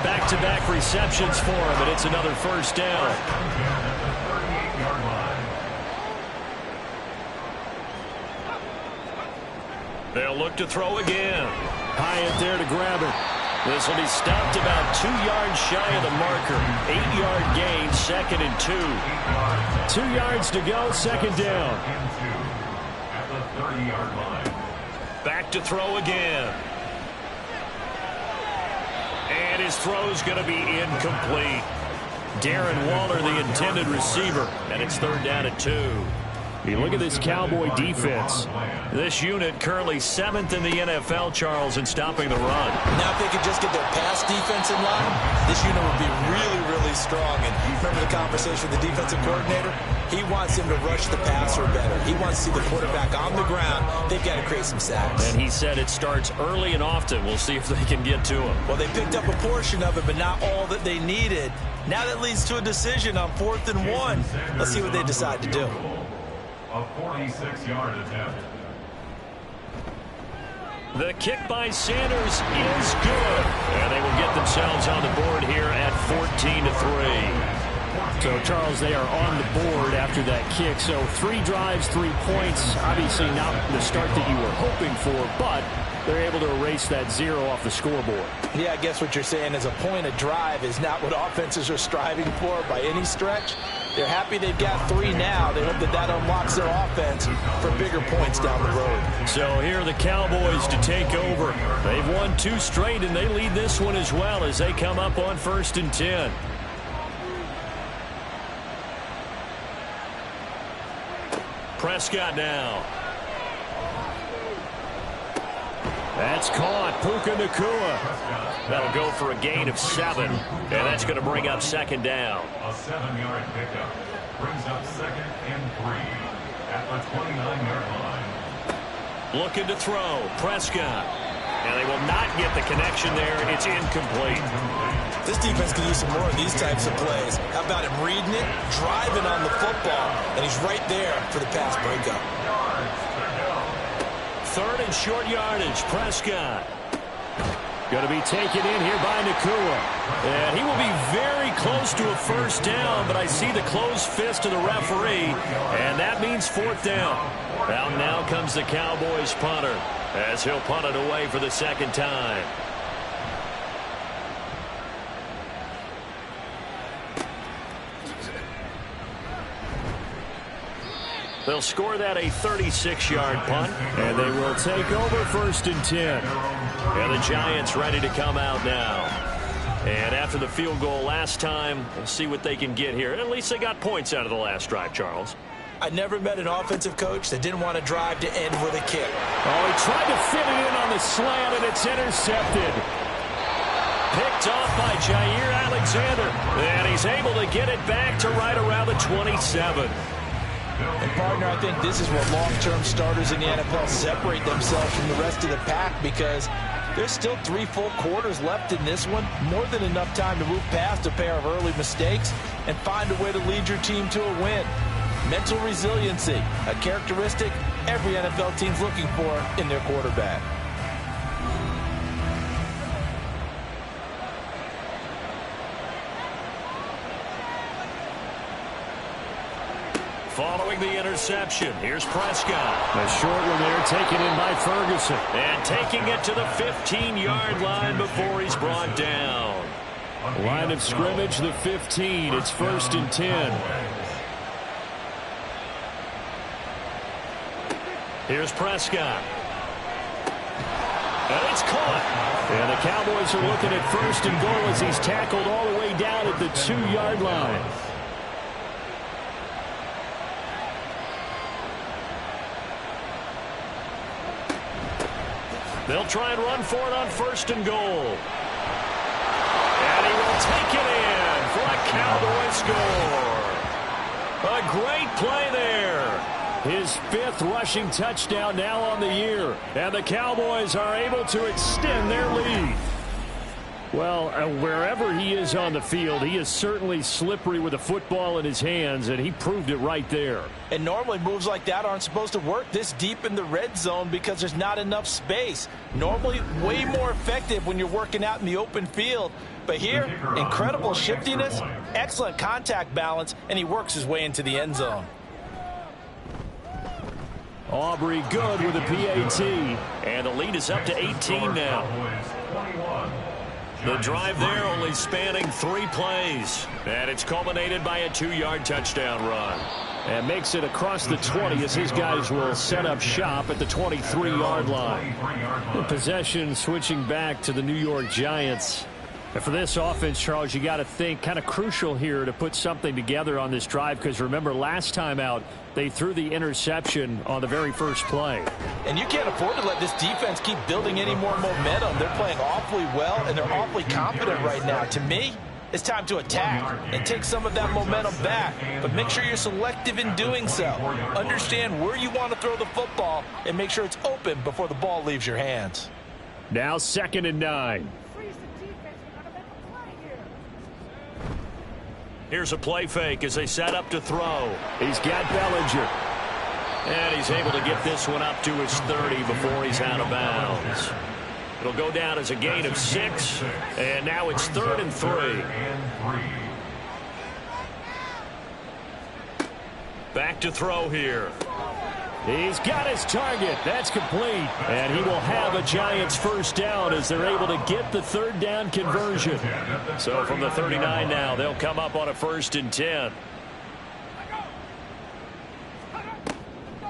Back-to-back receptions for him, and it's another first down. They'll look to throw again. Hyatt there to grab it. This will be stopped about 2 yards shy of the marker. 8-yard gain, 2nd and 2. 2 yards to go, 2nd down. At the 30-yard line. Back to throw again. And his throw's going to be incomplete. Darren Waller, the intended receiver, and it's 3rd down and 2. You look at this Cowboy defense. This unit currently 7th in the NFL, Charles, in stopping the run. Now if they could just get their pass defense in line, this unit would be really, really strong. And remember the conversation with the defensive coordinator? He wants him to rush the passer better. He wants to see the quarterback on the ground. They've got to create some sacks. And he said it starts early and often. We'll see if they can get to him. Well, they picked up a portion of it, but not all that they needed. Now that leads to a decision on 4th and 1. Let's see what they decide to do. A 46-yard attempt. The kick by Sanders is good. And they will get themselves on the board here at 14-3. So, Charles, they are on the board after that kick. So 3 drives, 3 points. Obviously not the start that you were hoping for, but they're able to erase that 0 off the scoreboard. Yeah, I guess what you're saying is a point a drive is not what offenses are striving for by any stretch. They're happy they've got 3 now. They hope that that unlocks their offense for bigger points down the road. So here are the Cowboys to take over. They've won 2 straight, and they lead this one as well as they come up on 1st and 10. Prescott now. That's caught. Puka Nacua. That'll go for a gain of 7. And that's going to bring up 2nd down. A 7-yard pickup brings up 2nd and 3 at the 29-yard line. Looking to throw. Prescott. And they will not get the connection there. It's incomplete. This defense can use some more of these types of plays. How about him reading it, driving on the football, and he's right there for the pass breakup. 3rd and short yardage. Prescott. Going to be taken in here by Nacua. And he will be very close to a first down, but I see the closed fist of the referee, and that means 4th down. Out now comes the Cowboys punter as he'll punt it away for the 2nd time. They'll score that a 36-yard punt, and they will take over 1st and 10. And the Giants ready to come out now. And after the field goal last time, we'll see what they can get here. At least they got points out of the last drive, Charles. I never met an offensive coach that didn't want to drive to end with a kick. Oh, he tried to fit it in on the slant, and it's intercepted. Picked off by Jair Alexander. And he's able to get it back to right around the 27. And, partner, I think this is where long-term starters in the NFL separate themselves from the rest of the pack, because there's still 3 full quarters left in this one. More than enough time to move past a pair of early mistakes and find a way to lead your team to a win. Mental resiliency, a characteristic every NFL team's looking for in their quarterback. Following the interception, here's Prescott. A short one there, taken in by Ferguson. And taking it to the 15-yard line before he's brought down. Line of scrimmage, the 15. It's 1st and 10. Here's Prescott. And it's caught. And the Cowboys are looking at 1st and goal as he's tackled all the way down at the 2-yard line. They'll try and run for it on 1st and goal. And he will take it in for a Cowboy score. A great play there. His 5th rushing touchdown now on the year. And the Cowboys are able to extend their lead. Well, wherever he is on the field, he is certainly slippery with a football in his hands, and he proved it right there. And normally moves like that aren't supposed to work this deep in the red zone because there's not enough space. Normally way more effective when you're working out in the open field. But here, incredible shiftiness, excellent contact balance, and he works his way into the end zone. Aubrey good with a PAT, and the lead is up to 18 now. The drive there only spanning 3 plays, and it's culminated by a 2-yard touchdown run. And makes it across the 20 as his guys will set up shop at the 23-yard line. The possession switching back to the New York Giants. And for this offense, Charles, you got to think kind of crucial here to put something together on this drive, because remember last time out they threw the interception on the very first play. And you can't afford to let this defense keep building any more momentum. They're playing awfully well, and they're awfully confident right now. To me, it's time to attack and take some of that momentum back, but make sure you're selective in doing so. Understand where you want to throw the football and make sure it's open before the ball leaves your hands. Now 2nd and 9. Here's a play fake as they set up to throw. He's got Bellinger. And he's able to get this one up to his 30 before he's out of bounds. It'll go down as a gain of 6, and now it's 3rd and 3. Back to throw here. He's got his target. That's complete. And he will have a Giants 1st down as they're able to get the 3rd down conversion. So from the 39 now, they'll come up on a 1st and 10.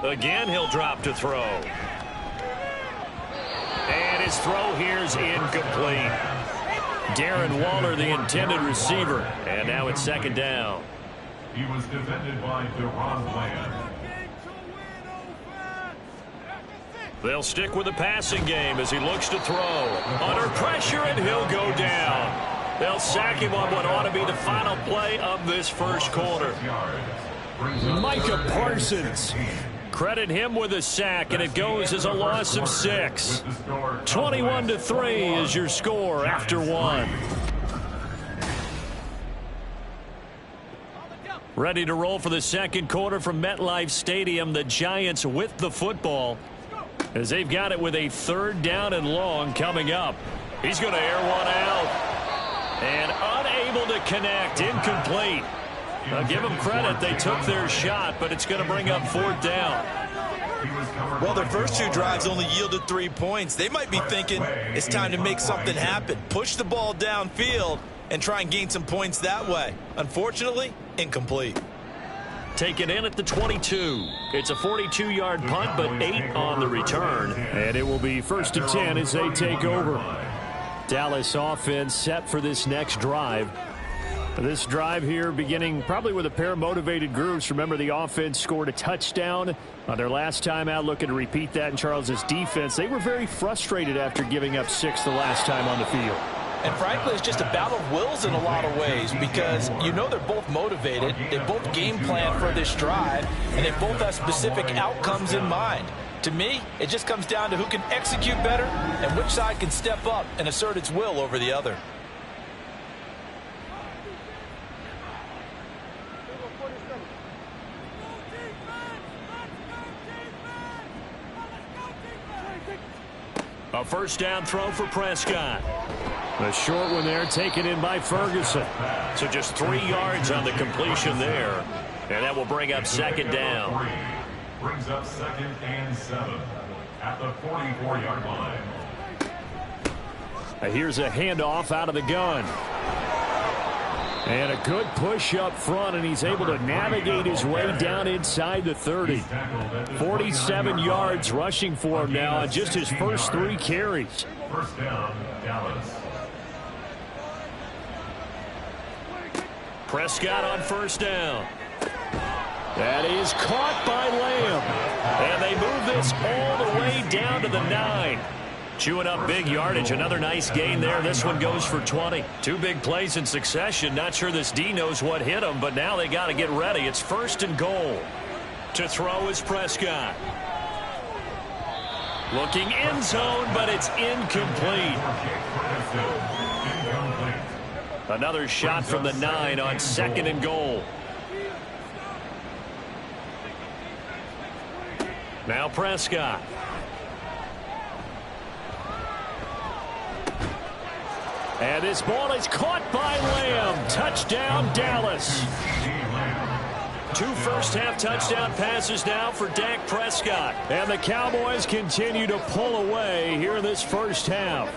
Again, he'll drop to throw. And his throw here's incomplete. Darren Waller, the intended receiver. And now it's 2nd down. He was defended by Deron Bland. They'll stick with the passing game as he looks to throw. Under pressure, and he'll go down. They'll sack him on what ought to be the final play of this 1st quarter. Micah Parsons. Credit him with a sack, and it goes as a loss of 6. 21-3 is your score after 1. Ready to roll for the 2nd quarter from MetLife Stadium. The Giants with the football, as they've got it with a 3rd down and long coming up. He's going to air one out. And unable to connect. Incomplete. Now give them credit. They took their shot, but it's going to bring up 4th down. Well, their first 2 drives only yielded 3 points. They might be thinking it's time to make something happen. Push the ball downfield and try and gain some points that way. Unfortunately, incomplete. Taken in at the 22. It's a 42-yard punt, but 8 on the return. And it will be 1st and 10 as they take over. Dallas offense set for this next drive. This drive here beginning probably with a pair of motivated groups. Remember, the offense scored a touchdown on their last time out, looking to repeat that in Charles's defense. They were very frustrated after giving up 6 the last time on the field. And frankly, it's just a battle of wills in a lot of ways, because you know they're both motivated, they both game plan for this drive, and they both have specific outcomes in mind. To me, it just comes down to who can execute better and which side can step up and assert its will over the other. A 1st down throw for Prescott. A short one there, taken in by Ferguson. So just 3 yards on the completion there. And that will bring up 2nd down. Brings up 2nd and 7 at the 44-yard line. Here's a handoff out of the gun. And a good push up front, and he's able to navigate his way down inside the 30. 47 yards rushing for him now on just his first 3 carries. First down, Dallas. Prescott on first down. That is caught by Lamb. And they move this all the way down to the 9. Chewing up big yardage. Another nice gain there. This one goes for 20. 2 big plays in succession. Not sure this D knows what hit him, but now they got to get ready. It's first and goal. To throw is Prescott. Looking end zone, but it's incomplete. Another shot from the 9 on second and goal. Now Prescott. And this ball is caught by Lamb. Touchdown, Dallas. 2 first-half touchdown passes now for Dak Prescott. And the Cowboys continue to pull away here in this first half.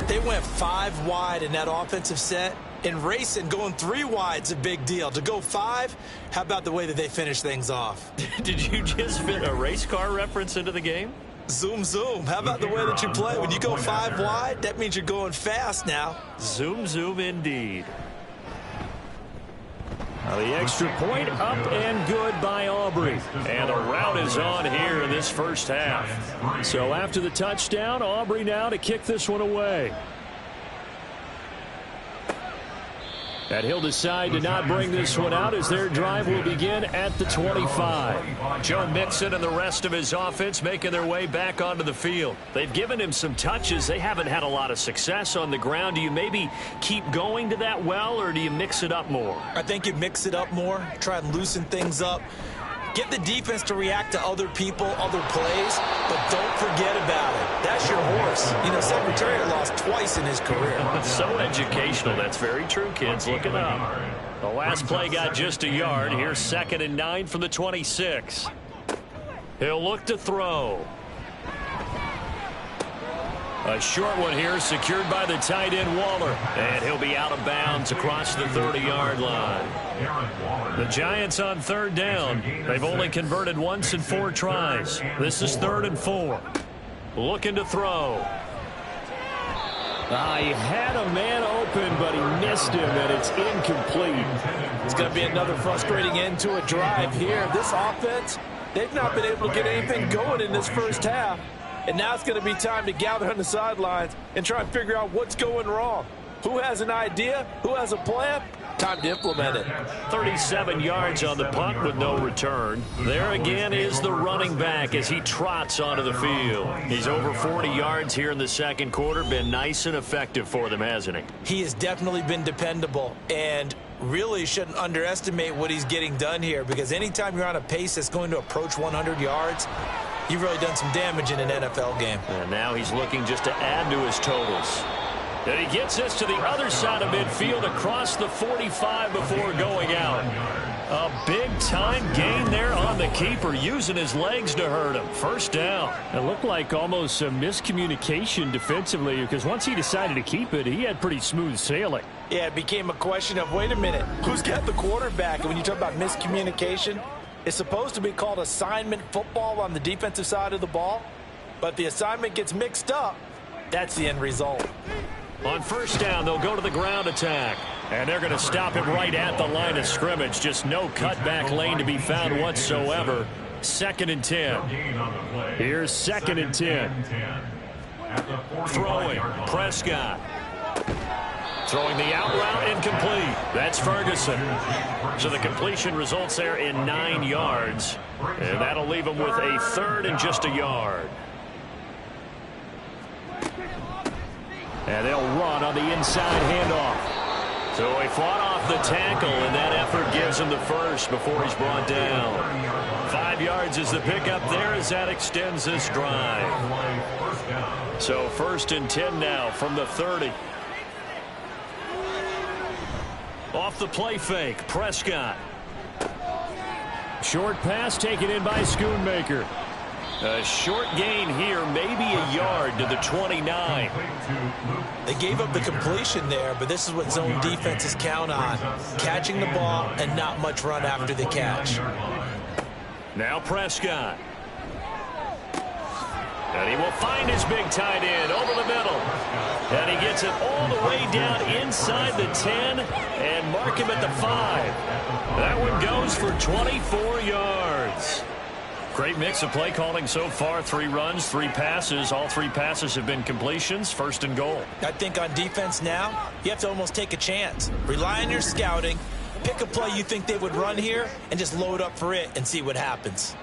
They went 5 wide in that offensive set. And racing, going 3 wide is a big deal. To go 5, how about the way that they finish things off? Did you just fit a race car reference into the game? Zoom, zoom. How about the way that you play? When you go 5 wide, that means you're going fast now. Zoom, zoom indeed. Now the extra point up and good by Aubrey. And the route is on here in this first half. So after the touchdown, Aubrey now to kick this one away. And he'll decide to not bring this one out as their drive will begin at the 25. Joe Mixon and the rest of his offense making their way back onto the field. They've given him some touches. They haven't had a lot of success on the ground. Do you maybe keep going to that well, or do you mix it up more? I think you mix it up more, try and loosen things up. Get the defense to react to other people, other plays, but don't forget about it. That's your horse. You know, Secretariat lost twice in his career. So educational. That's very true, kids. Look it up. The last play got just a yard. Here's 2nd and 9 from the 26. He'll look to throw. A short one here secured by the tight end Waller. And he'll be out of bounds across the 30-yard line. The Giants on 3rd down. They've only converted once in 4 tries. This is 3rd and 4. Looking to throw. He had a man open, but he missed him, and it's incomplete. It's going to be another frustrating end to a drive here. This offense, they've not been able to get anything going in this first half. And now it's going to be time to gather on the sidelines and try and figure out what's going wrong. Who has an idea? Who has a plan? Time to implement it. 37 yards on the punt with no return. There again is the running back as he trots onto the field. He's over 40 yards here in the second quarter. Been nice and effective for them, hasn't he? He has definitely been dependable, and really shouldn't underestimate what he's getting done here, because anytime you're on a pace that's going to approach 100 yards, you've really done some damage in an NFL game. And now he's looking just to add to his totals. And he gets this to the other side of midfield across the 45 before going out. A big-time gain there on the keeper, using his legs to hurt him. First down. It looked like almost some miscommunication defensively, because once he decided to keep it, he had pretty smooth sailing. Yeah, it became a question of, wait a minute, who's got the quarterback? And when you talk about miscommunication, it's supposed to be called assignment football on the defensive side of the ball, but the assignment gets mixed up. That's the end result. On first down, they'll go to the ground attack. And they're going to stop him right at the line of scrimmage. Just no cutback lane to be found whatsoever. 2nd and 10. Here's 2nd and 10. Throwing, Prescott. Throwing the out route, incomplete. That's Ferguson. So the completion results there in 9 yards. And that'll leave him with a 3rd and just a yard. And they'll run on the inside handoff. So he fought off the tackle, and that effort gives him the first before he's brought down. 5 yards is the pickup there as that extends this drive. So 1st and 10 now from the 30. Off the play fake, Prescott. Short pass taken in by Schoonmaker. A short gain here, maybe a yard to the 29. They gave up the completion there, but this is what zone defenses count on. Catching the ball and not much run after the catch. Now Prescott. And he will find his big tight end over the middle. And he gets it all the way down inside the 10 and mark him at the 5. That one goes for 24 yards. Great mix of play calling so far. 3 runs, 3 passes. All 3 passes have been completions. First and goal. I think on defense now, you have to almost take a chance. Rely on your scouting. Pick a play you think they would run here and just load up for it and see what happens.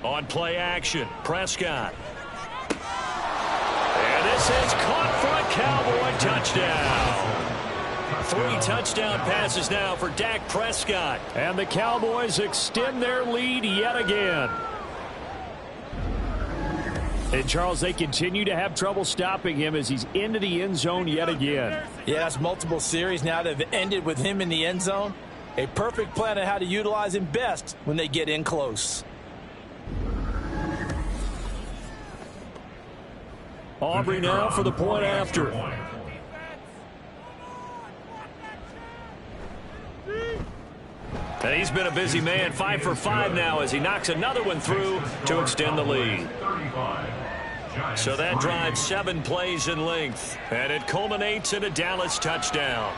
On play action, Prescott. And this is caught for a Cowboy touchdown. 3 touchdown passes now for Dak Prescott. And the Cowboys extend their lead yet again. And, Charles, they continue to have trouble stopping him as he's into the end zone yet again. Yeah, it's multiple series now that have ended with him in the end zone. A perfect plan on how to utilize him best when they get in close. Aubrey now for the point after. And he's been a busy man, 5 for 5 now as he knocks another one through to extend the lead. So that drives 7 plays in length, and it culminates in a Dallas touchdown.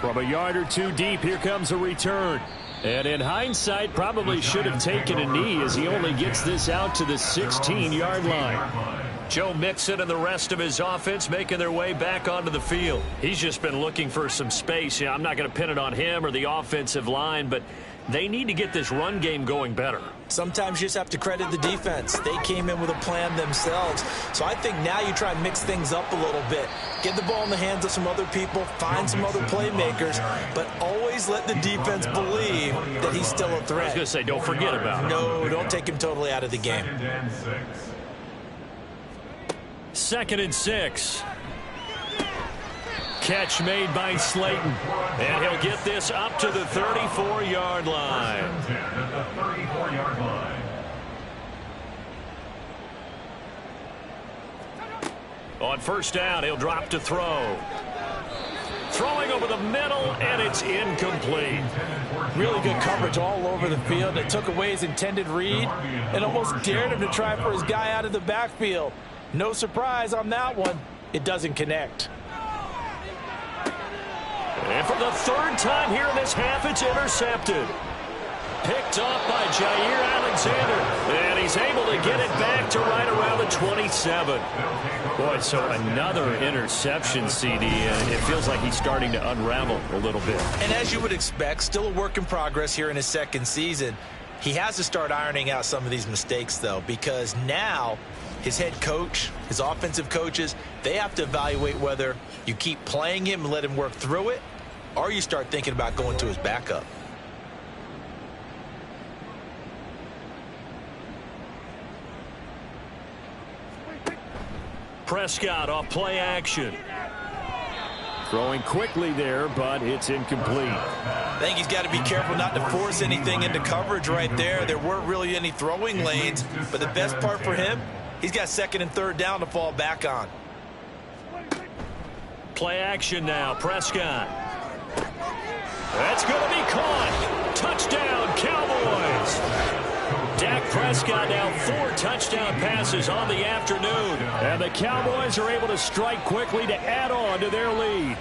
From a yard or 2 deep, here comes a return. And in hindsight, probably should have taken a knee as he only gets this out to the 16-yard line. Joe Mixon and the rest of his offense making their way back onto the field. He's just been looking for some space. I'm not going to pin it on him or the offensive line, but they need to get this run game going better. Sometimes you just have to credit the defense. They came in with a plan themselves. So I think now you try and mix things up a little bit. Get the ball in the hands of some other people, find some other playmakers, but always let the defense believe that he's still a threat. I was going to say, don't forget about him. No, don't take him totally out of the game. 2nd and 6. Catch made by Slayton. And he'll get this up to the 34-yard line. On first down, he'll drop to throw. Throwing over the middle, and it's incomplete. Really good coverage all over the field. It took away his intended read and almost dared him to try for his guy out of the backfield. No surprise on that one. It doesn't connect. And for the 3rd time here in this half, it's intercepted. Picked off by Jair Alexander. And he's able to get it back to right around the 27. Boy, so another interception, CD. And it feels like he's starting to unravel a little bit. And as you would expect, still a work in progress here in his 2nd season. He has to start ironing out some of these mistakes, though, because now his head coach, his offensive coaches, they have to evaluate whether you keep playing him and let him work through it, or you start thinking about going to his backup. Prescott off play action. Throwing quickly there, but it's incomplete. I think he's got to be careful not to force anything into coverage right there. There weren't really any throwing lanes, but the best part for him, he's got 2nd and 3rd down to fall back on. Play action now, Prescott. That's going to be caught. Touchdown, Cowboys. Dak Prescott now 4 touchdown passes on the afternoon. And the Cowboys are able to strike quickly to add on to their lead.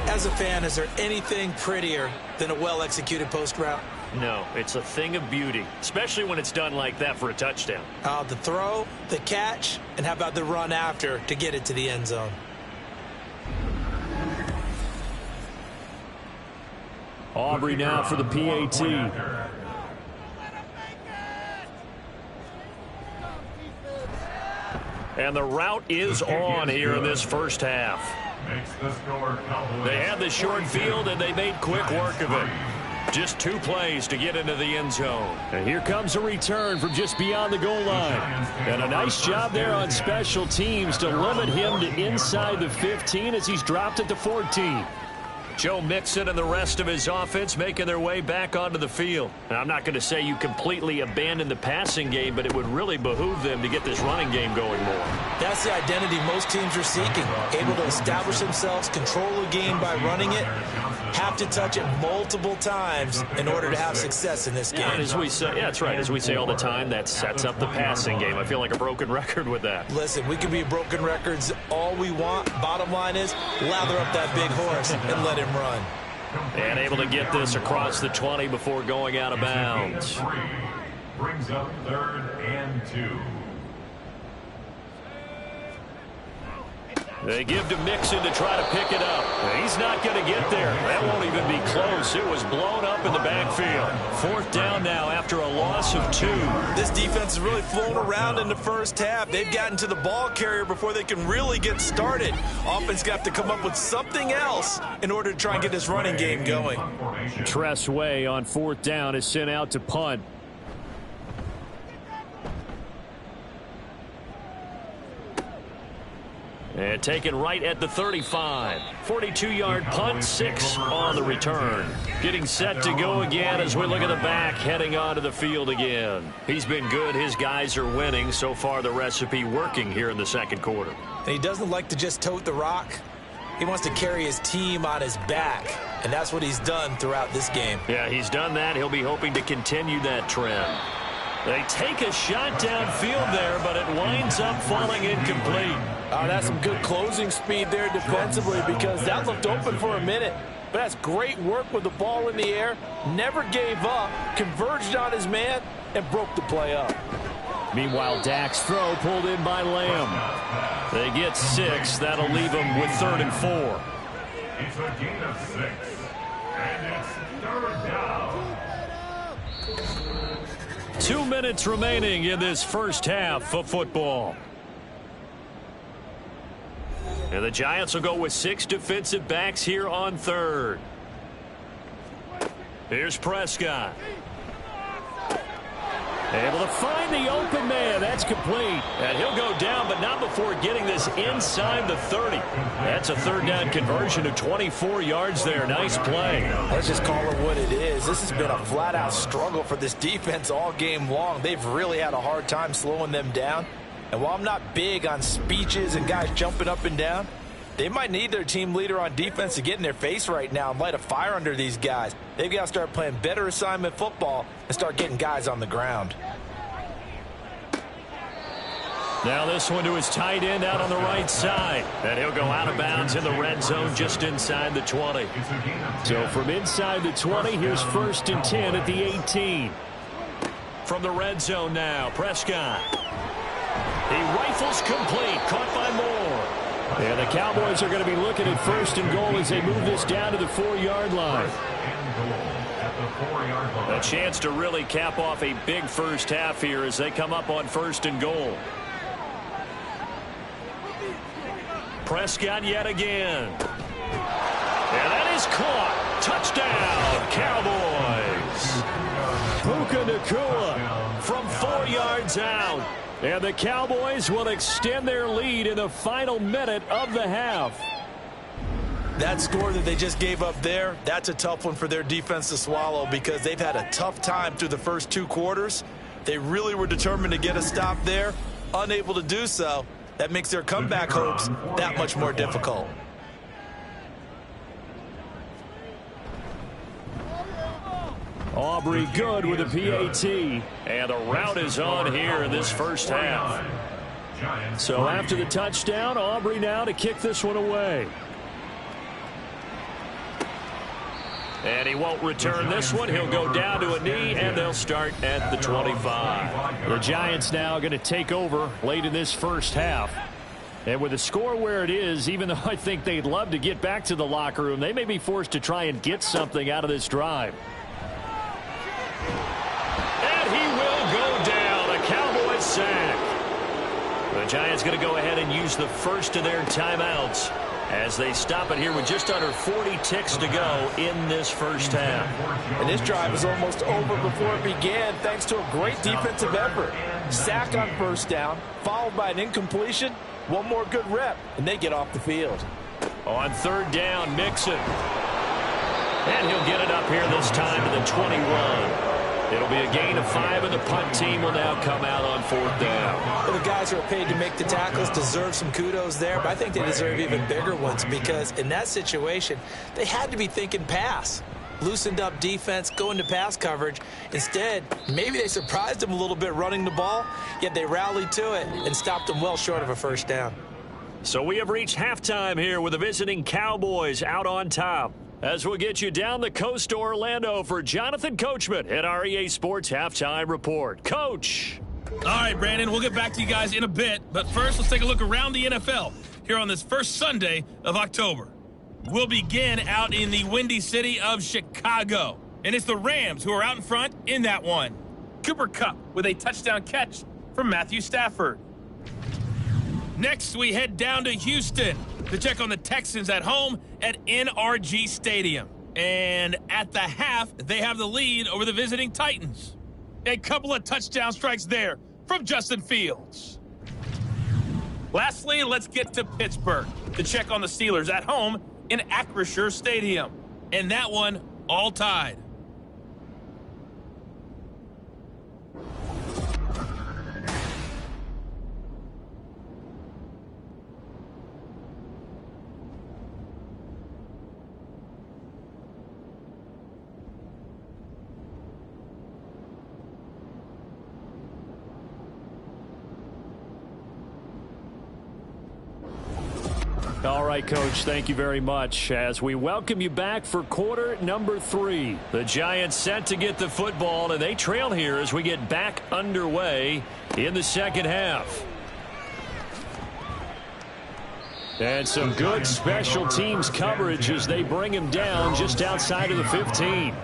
As a fan, is there anything prettier than a well-executed post route? No, it's a thing of beauty, especially when it's done like that for a touchdown. The throw, the catch, and how about the run after to get it to the end zone? Aubrey now for the PAT. And the route is on here in this first half. They had the short field, and they made quick work of it. Just 2 plays to get into the end zone. And here comes a return from just beyond the goal line. And a nice job there on special teams to limit him to inside the 15 as he's dropped at the 14. Joe Mixon and the rest of his offense making their way back onto the field. And I'm not going to say you completely abandon the passing game, but it would really behoove them to get this running game going more. That's the identity most teams are seeking. Able to establish themselves, control the game by running it, have to touch it multiple times in order to have success in this game. Yeah, and as we say, yeah, that's right. As we say all the time, that sets up the passing game. I feel like a broken record with that. Listen, we can be broken records all we want. Bottom line is, lather up that big horse and let him run. And able to get this across the 20 before going out of bounds. Brings up 3rd and 2. They give to Mixon to try to pick it up. He's not going to get there. That won't even be close. It was blown up in the backfield. 4th down now after a loss of 2. This defense is really flown around in the first half. They've gotten to the ball carrier before they can really get started. Offense got to come up with something else in order to try and get this running game going. Tress Way on 4th down is sent out to punt. And taken right at the 35. 42-yard punt, 6 on the return. Getting set to go again as we look at the back, heading onto the field again. He's been good. His guys are winning. So far, the recipe working here in the second quarter. And he doesn't like to just tote the rock. He wants to carry his team on his back, and that's what he's done throughout this game. Yeah, he's done that. He'll be hoping to continue that trend. They take a shot downfield there, but it winds up falling incomplete. That's some good closing speed there defensively because that looked open for a minute. But that's great work with the ball in the air. Never gave up, converged on his man, and broke the play up. Meanwhile, Dak's throw pulled in by Lamb. They get 6. That'll leave them with 3rd and 4. It's a gain of 6. And it's 3rd down. 2 minutes remaining in this first half of football. And the Giants will go with 6 defensive backs here on 3rd. Here's Prescott. Able to find the open man. That's complete. And he'll go down, but not before getting this inside the 30. That's a 3rd down conversion of 24 yards there. Nice play. Let's just call it what it is. This has been a flat-out struggle for this defense all game long. They've really had a hard time slowing them down. And while I'm not big on speeches and guys jumping up and down, they might need their team leader on defense to get in their face right now and light a fire under these guys. They've got to start playing better assignment football and start getting guys on the ground. Now this one to his tight end out on the right side. And he'll go out of bounds in the red zone just inside the 20. So from inside the 20, here's 1st and 10 at the 18. From the red zone now, Prescott. He rifles complete, caught by Moore. And the Cowboys are going to be looking at 1st and goal as they move this down to the 4-yard line. A chance to really cap off a big first half here as they come up on 1st and goal. Prescott yet again. And that is caught. Touchdown, Cowboys. Puka Nacua from 4 yards out. And the Cowboys will extend their lead in the final minute of the half. That score that they just gave up there, that's a tough one for their defense to swallow because they've had a tough time through the first 2 quarters. They really were determined to get a stop there, unable to do so. That makes their comeback hopes that much more difficult. Aubrey good with a PAT. And the route is on here in this first half. So after the touchdown, Aubrey now to kick this one away. And he won't return this one. He'll go down to a knee, and they'll start at the 25. The Giants now going to take over late in this first half. And with the score where it is, even though I think they'd love to get back to the locker room, they may be forced to try and get something out of this drive. And he will go down. A Cowboys sack. The Giants going to go ahead and use the first of their timeouts as they stop it here with just under 40 ticks to go in this first half. And this drive is almost over before it began thanks to a great defensive effort. Sack on 1st down, followed by an incompletion. One more good rep, and they get off the field. On 3rd down, Mixon. And he'll get it up here this time to the 21. It'll be a gain of 5, and the punt team will now come out on 4th down. Well, the guys who are paid to make the tackles deserve some kudos there, but I think they deserve even bigger ones because in that situation, they had to be thinking pass. Loosened up defense, going to pass coverage. Instead, maybe they surprised them a little bit running the ball, yet they rallied to it and stopped them well short of a first down. So we have reached halftime here with the visiting Cowboys out on top. As we'll get you down the coast to Orlando for Jonathan Coachman at our EA Sports Halftime Report. Coach! All right, Brandon, we'll get back to you guys in a bit. But first, let's take a look around the NFL here on this first Sunday of October. We'll begin out in the windy city of Chicago. And it's the Rams who are out in front in that one. Cooper Kupp with a touchdown catch from Matthew Stafford. Next, we head down to Houston to check on the Texans at home at NRG Stadium. And at the half, they have the lead over the visiting Titans. A couple of touchdown strikes there from Justin Fields. Lastly, let's get to Pittsburgh to check on the Steelers at home in Acrisure Stadium. And that one all tied. All right, Coach, thank you very much. As we welcome you back for quarter number 3. The Giants set to get the football, and they trail here as we get back underway in the second half. And some good special teams coverage as they bring him down just outside of the 15.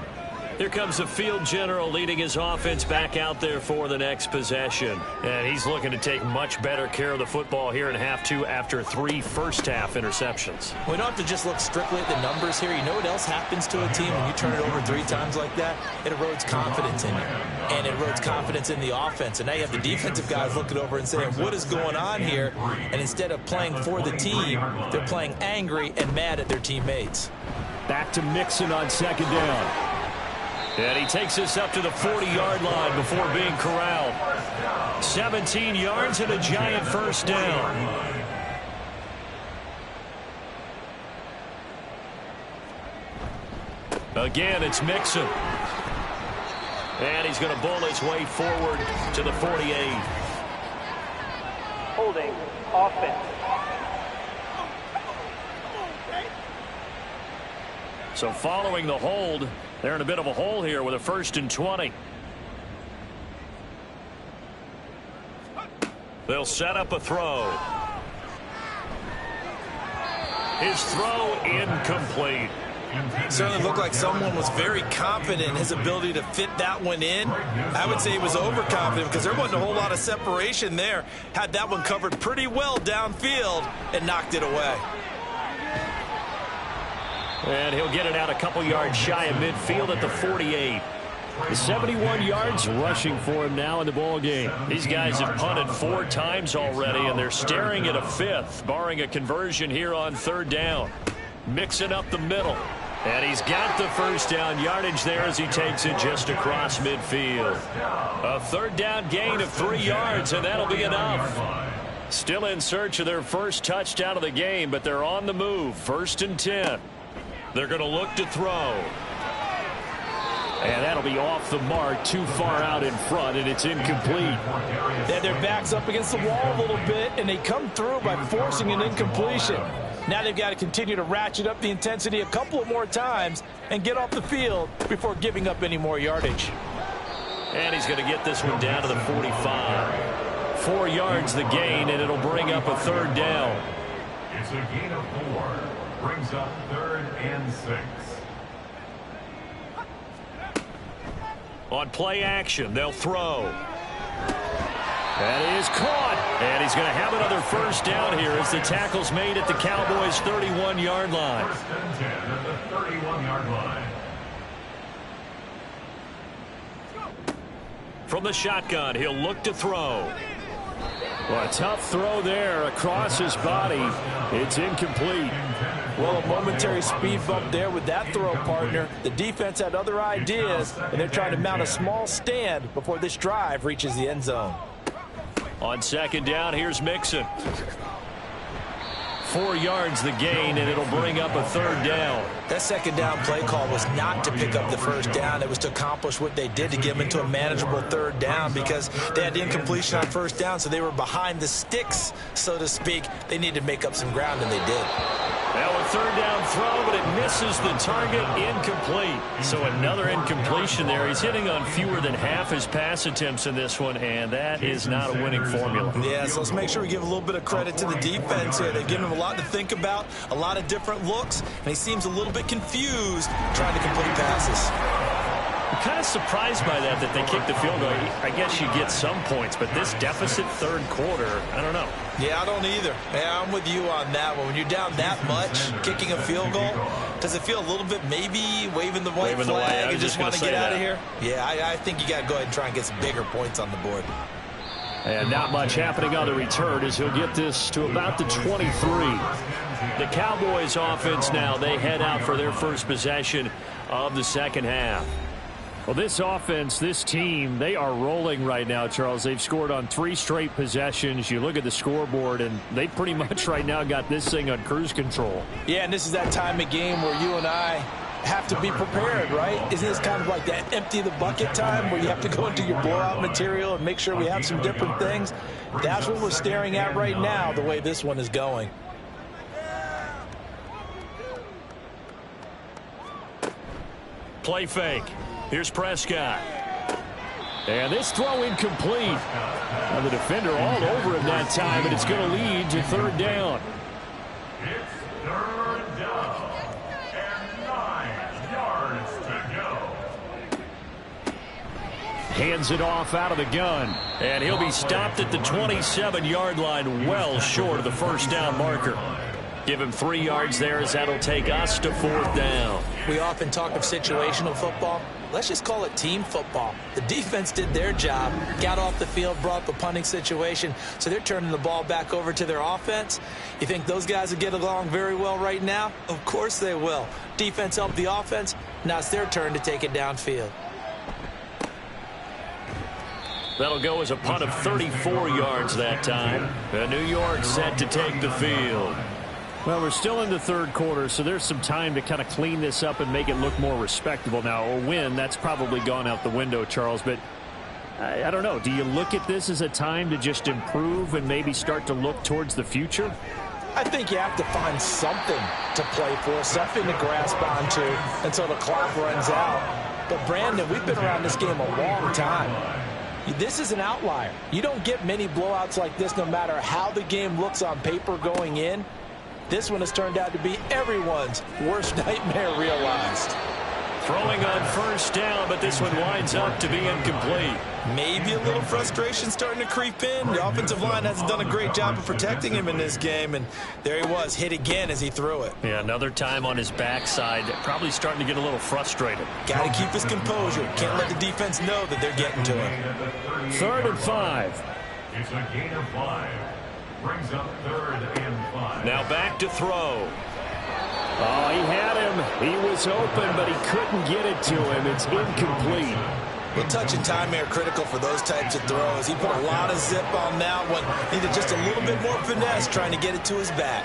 Here comes the field general leading his offense back out there for the next possession. And he's looking to take much better care of the football here in half 2 after 3 first-half interceptions. We don't have to just look strictly at the numbers here. You know what else happens to a team when you turn it over 3 times like that? It erodes confidence in you. And it erodes confidence in the offense. And now you have the defensive guys looking over and saying, what is going on here? And instead of playing for the team, they're playing angry and mad at their teammates. Back to Mixon on second down. And he takes us up to the 40-yard line before being corralled. 17 yards and a Giant first down. Again, it's Mixon. And he's going to bowl his way forward to the 48. Holding offense. So following the hold, they're in a bit of a hole here with a 1st and 20. They'll set up a throw. His throw incomplete. Certainly looked like someone was very confident in his ability to fit that one in. I would say he was overconfident because there wasn't a whole lot of separation there. Had that one covered pretty well downfield and knocked it away. And he'll get it out a couple yards shy of midfield at the 48. The 71 yards rushing for him now in the ball game. These guys have punted 4 times already, and they're staring at a 5th, barring a conversion here on 3rd down. Mixing up the middle. And he's got the first down yardage there as he takes it just across midfield. A 3rd down gain of 3 yards, and that'll be enough. Still in search of their first touchdown of the game, but they're on the move. 1st and 10. They're going to look to throw. And that'll be off the mark, too far out in front, and it's incomplete. They had their backs up against the wall a little bit, and they come through by forcing an incompletion. Now they've got to continue to ratchet up the intensity a couple of more times and get off the field before giving up any more yardage. And he's going to get this one down to the 45. 4 yards the gain, and it'll bring up a 3rd down. It's a gain of 4. Brings up 3rd and 6. On play action, they'll throw. That is caught. And he's going to have another first down here as the tackle's made at the Cowboys' 31-yard line. 1st and 10 at the 31-yard line. From the shotgun, he'll look to throw. Well, a tough throw there across his body. It's incomplete. Well, a momentary speed bump there with that throw, partner. The defense had other ideas, and they're trying to mount a small stand before this drive reaches the end zone. On second down, here's Mixon. 4 yards the gain, and it'll bring up a third down. That second down play call was not to pick up the first down. It was to accomplish what they did to get them into a manageable third down because they had the incompletion on first down, so they were behind the sticks, so to speak. They needed to make up some ground, and they did. Now a third down throw, but it misses the target, incomplete. So another incompletion there. He's hitting on fewer than half his pass attempts in this one, and that is not a winning formula. Yeah, so let's make sure we give a little bit of credit to the defense here. They've given him a lot to think about, a lot of different looks, and he seems a little bit confused trying to complete passes. I'm kind of surprised by that they kicked the field goal. I guess you get some points, but this deficit third quarter, I don't know. Yeah, I don't either. Yeah, I'm with you on that one. When you're down that much, kicking a field goal, does it feel a little bit maybe waving the white flag and just want to get out of here? Yeah, I think you got to go ahead and try and get some bigger points on the board. And not much happening on the return as he'll get this to about the 23. The Cowboys offense now, they head out for their first possession of the second half. Well, this offense, this team, they are rolling right now, Charles. They've scored on 3 straight possessions. You look at the scoreboard, and they pretty much right now got this thing on cruise control. Yeah, and this is that time of game where you and I have to be prepared, right? Isn't this kind of like that empty the bucket time where you have to go into your blowout material and make sure we have some different things? That's what we're staring at right now, the way this one is going. Play fake. Here's Prescott. And this throw incomplete. And the defender all over him that time, and it's going to lead to third down. It's third down and 9 yards to go. Hands it off out of the gun. And he'll be stopped at the 27-yard line, well short of the first down marker. Give him 3 yards there as that'll take us to fourth down. We often talk of situational football. Let's just call it team football. The defense did their job, got off the field, brought up a punting situation, so they're turning the ball back over to their offense. You think those guys will get along very well right now? Of course they will. Defense helped the offense. Now it's their turn to take it downfield. That'll go as a punt of 34 yards that time. New York set to take the field. Well, we're still in the third quarter, so there's some time to kind of clean this up and make it look more respectable now. A win, that's probably gone out the window, Charles, but I don't know. Do you look at this as a time to just improve and maybe start to look towards the future? I think you have to find something to play for, something to grasp onto until the clock runs out. But, Brandon, we've been around this game a long time. This is an outlier. You don't get many blowouts like this no matter how the game looks on paper going in. This one has turned out to be everyone's worst nightmare realized. Throwing on first down, but this one winds up to be incomplete. Maybe a little frustration starting to creep in. The offensive line hasn't done a great job of protecting him in this game, and there he was, hit again as he threw it. Yeah, another time on his backside, probably starting to get a little frustrated. Got to keep his composure. Can't let the defense know that they're getting to him. 3rd and 5. It's a gain of 5. Brings up 3rd and 5. Now back to throw. Oh, he had him. He was open, but he couldn't get it to him. It's incomplete. Well, touch and time are critical for those types of throws. He put a lot of zip on that one. Needed just a little bit more finesse trying to get it to his back.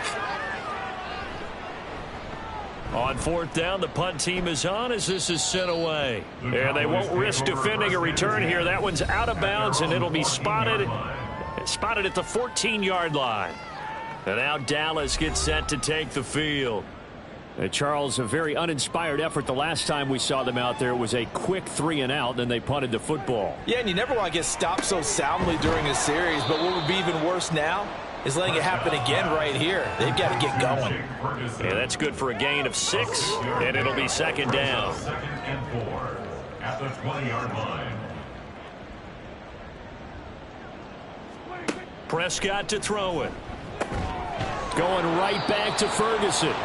On 4th down, the punt team is on as this is sent away. And they won't risk defending a return here. That one's out of bounds, and it'll be spotted at the 14-yard line. And now Dallas gets set to take the field. Charles, a very uninspired effort. The last time we saw them out there, it was a quick 3-and-out, then they punted the football. Yeah, and you never want to get stopped so soundly during a series, but what would be even worse now is letting it happen again right here. They've got to get going. Yeah, that's good for a gain of 6, and it'll be 2nd down. 2nd and 4 at the 20-yard line. Prescott to throw it. Going right back to Ferguson.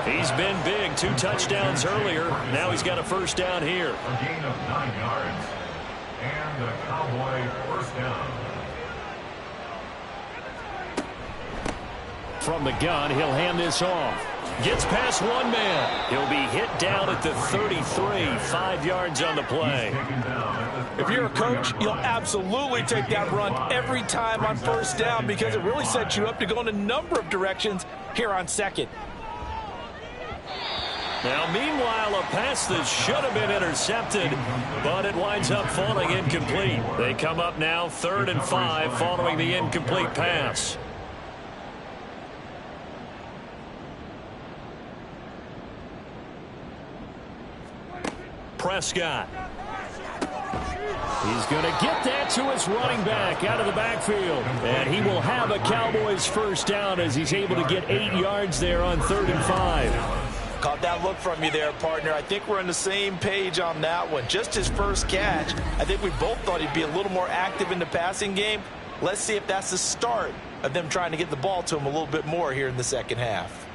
He's been big. 2 touchdowns earlier. Now he's got a first down here. A gain of 9 yards. And a Cowboy first down. From the gun, he'll hand this off. Gets past one man. He'll be hit down at the 33, 5 yards on the play. If you're a coach, you'll absolutely take that run every time on first down because it really sets you up to go in a number of directions here on second. Now, meanwhile, a pass that should have been intercepted, but it winds up falling incomplete. They come up now 3rd and 5 following the incomplete pass. Prescott. He's going to get that to his running back out of the backfield. And he will have a Cowboys first down as he's able to get 8 yards there on 3rd and 5. Caught that look from you there, partner. I think we're on the same page on that one. Just his first catch. I think we both thought he'd be a little more active in the passing game. Let's see if that's the start of them trying to get the ball to him a little bit more here in the second half.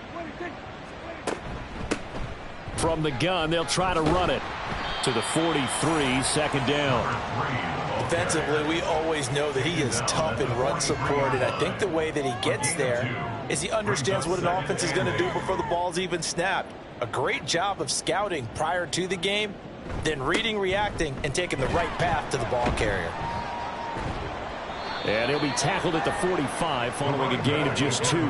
From the gun, they'll try to run it to the 43, 2nd down. Defensively, we always know that he is tough in run support, and I think the way that he gets there is he understands what an offense is going to do before the ball's even snapped. A great job of scouting prior to the game, then reading, reacting, and taking the right path to the ball carrier. And he'll be tackled at the 45 following a gain of just 2.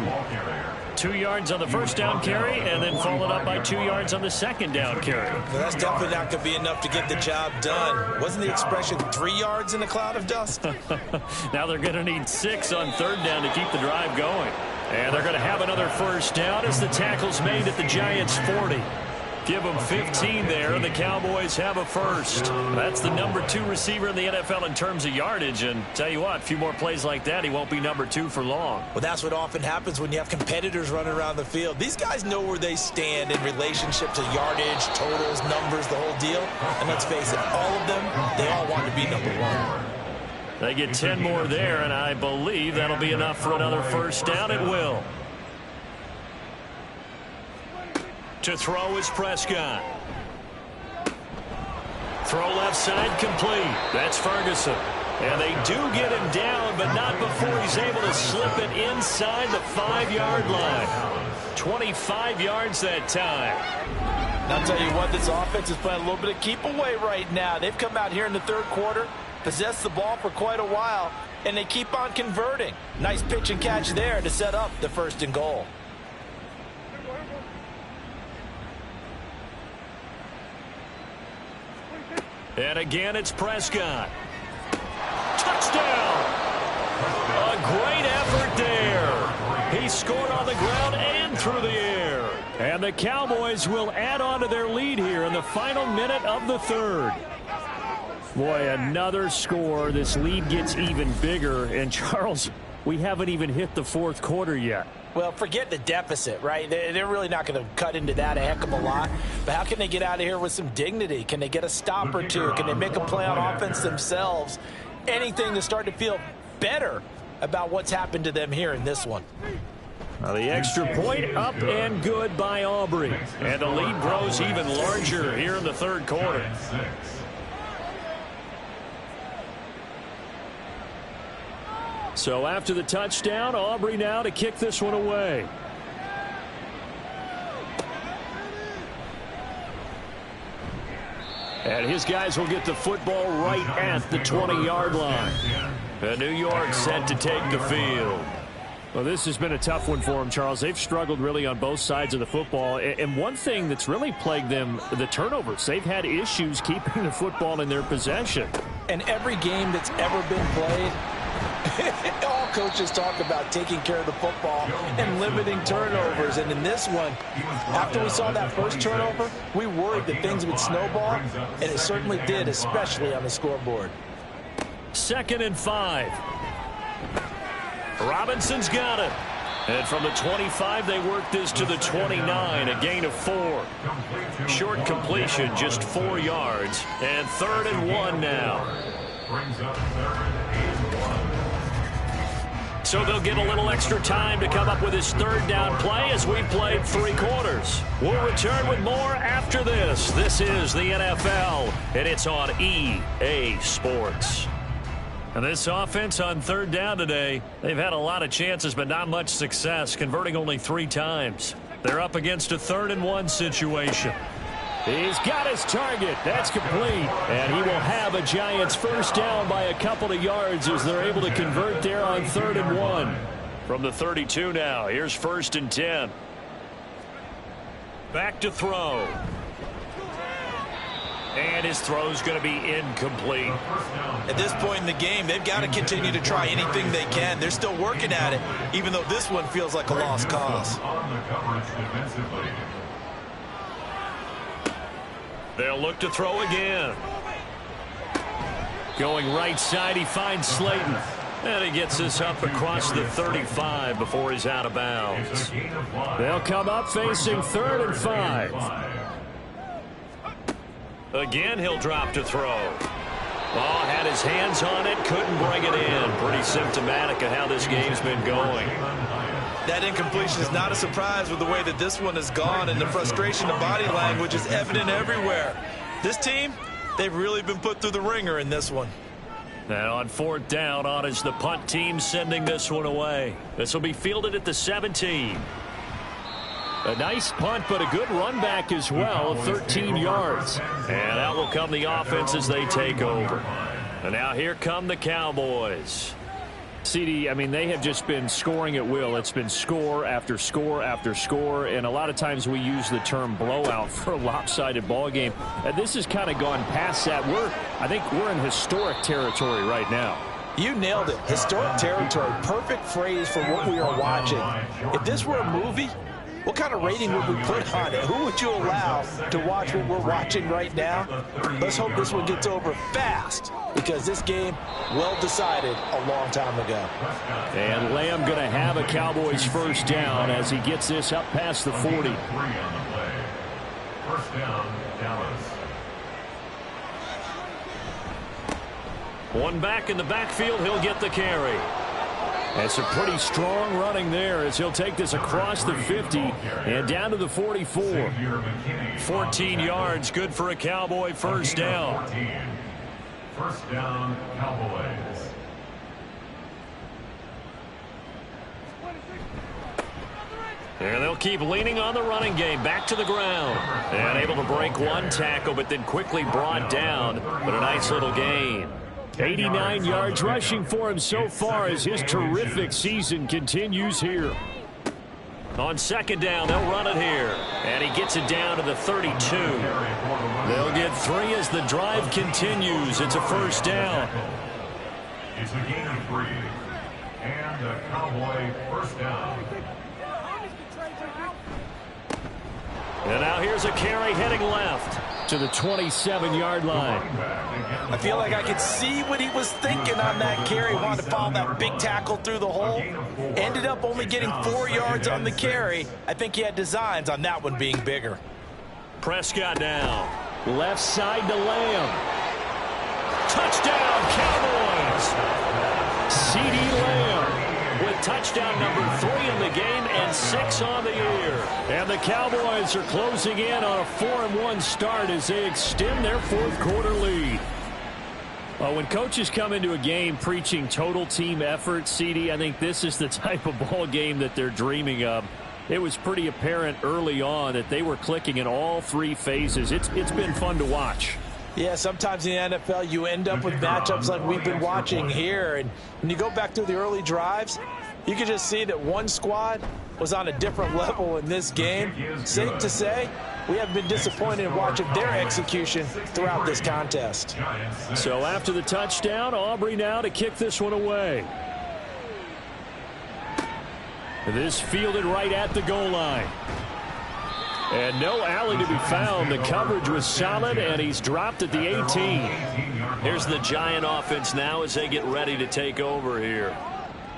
2 yards on the first down carry, and then followed up by 2 yards on the second down carry. Well, that's definitely not going to be enough to get the job done. Wasn't the expression 3 yards in a cloud of dust? Now they're going to need 6 on 3rd down to keep the drive going. And they're going to have another first down as the tackle's made at the Giants' 40. Give them 15 there, and the Cowboys have a first. That's the number 2 receiver in the NFL in terms of yardage. And tell you what, a few more plays like that, he won't be number 2 for long. Well, that's what often happens when you have competitors running around the field. These guys know where they stand in relationship to yardage, totals, numbers, the whole deal. And let's face it, all of them, they all want to be number 1. They get 10 more there, and I believe that'll be enough for another first down. It will. To throw is Prescott. Throw left side complete. That's Ferguson. And they do get him down, but not before he's able to slip it inside the 5-yard line. 25 yards that time. I'll tell you what, this offense is playing a little bit of keep away right now. They've come out here in the 3rd quarter, possessed the ball for quite a while, and they keep on converting. Nice pitch and catch there to set up the 1st and goal. And again, it's Prescott. Touchdown! A great effort there. He scored on the ground and through the air. And the Cowboys will add on to their lead here in the final minute of the 3rd. Boy, another score. This lead gets even bigger. And, Charles, we haven't even hit the 4th quarter yet. Well, forget the deficit, right? They're really not going to cut into that a heck of a lot. But how can they get out of here with some dignity? Can they get a stop or two? Can they make a play on offense themselves? Anything to start to feel better about what's happened to them here in this one. Now the extra point up and good by Aubrey. And the lead grows even larger here in the 3rd quarter. So after the touchdown, Aubrey now to kick this one away. And his guys will get the football right at the 20-yard line. And New York set to take the field. Well, this has been a tough one for them, Charles. They've struggled really on both sides of the football. And one thing that's really plagued them, the turnovers. They've had issues keeping the football in their possession. And every game that's ever been played, all coaches talk about taking care of the football and limiting turnovers. And in this one, after we saw that first turnover, we worried that things would snowball, and it certainly did, especially on the scoreboard. 2nd and 5. Robinson's got it. And from the 25, they work this to the 29, a gain of 4. Short completion, just 4 yards. And 3rd and 1 now. So they'll get a little extra time to come up with his 3rd down play as we've played 3 quarters. We'll return with more after this. This is the NFL, and it's on EA Sports. And this offense on third down today, they've had a lot of chances, but not much success, converting only 3 times. They're up against a 3rd-and-1 situation. He's got his target. That's complete. And he will have a Giants first down by a couple of yards as they're able to convert there on 3rd-and-1. From the 32 now, here's 1st and 10. Back to throw. And his throw's going to be incomplete. At this point in the game, they've got to continue to try anything they can. They're still working at it, even though this one feels like a lost cause. They'll look to throw again. Going right side, he finds Slayton. And he gets this up across the 35 before he's out of bounds. They'll come up facing 3rd and 5. Again, he'll drop to throw. Ball had his hands on it, couldn't bring it in. Pretty symptomatic of how this game's been going. That incompletion is not a surprise with the way that this one has gone, and the frustration of body language is evident everywhere. This team, they've really been put through the ringer in this one. Now on 4th down, on is the punt team sending this one away. This will be fielded at the 17. A nice punt, but a good run back as well, 13 yards. And out will come the offense as they take over. And now here come the Cowboys. CD, I mean, they have just been scoring at will. It's been score after score after score, and a lot of times we use the term blowout for a lopsided ball game. And this has kind of gone past that. I think we're in historic territory right now. You nailed it. Historic territory. Perfect phrase for what we are watching. If this were a movie, what kind of rating would we put on it? Who would you allow to watch what we're watching right now? Let's hope this one gets over fast, because this game, well decided a long time ago. And Lamb going to have a Cowboys first down as he gets this up past the 40. First down, Dallas. One back in the backfield, he'll get the carry. That's a pretty strong running there as he'll take this across the 50 and down to the 44. 14 yards, good for a Cowboy first down. First down, Cowboys. And they'll keep leaning on the running game, back to the ground. And able to break one tackle, but then quickly brought down. But a nice little gain. 89 yards rushing for him so far as his terrific season continues here. On 2nd down, they'll run it here. And he gets it down to the 32. They'll get 3 as the drive continues. It's a first down. It's a gain of 3. And a Cowboy first down. And now here's a carry heading left to the 27-yard line. I feel like I could see what he was thinking on that carry. Wanted to follow that big tackle through the hole. Ended up only getting 4 yards on the carry. I think he had designs on that one being bigger. Prescott down. Left side to Lamb. Touchdown, Cowboys! CD Lamb with touchdown number 3 in the game and 6 on the year. And the Cowboys are closing in on a 4-1 start as they extend their 4th quarter lead. Well, when coaches come into a game preaching total team effort, CD, I think this is the type of ball game that they're dreaming of. It was pretty apparent early on that they were clicking in all 3 phases. It's been fun to watch. Yeah, sometimes in the NFL you end up with matchups like we've been watching here. And when you go back to the early drives, you can just see that one squad was on a different level in this game. Safe to say, we have been disappointed in watching their execution throughout this contest. So after the touchdown, Aubrey now to kick this one away. This fielded right at the goal line. And no alley to be found. The coverage was solid, and he's dropped at the 18. Here's the Giant offense now as they get ready to take over here.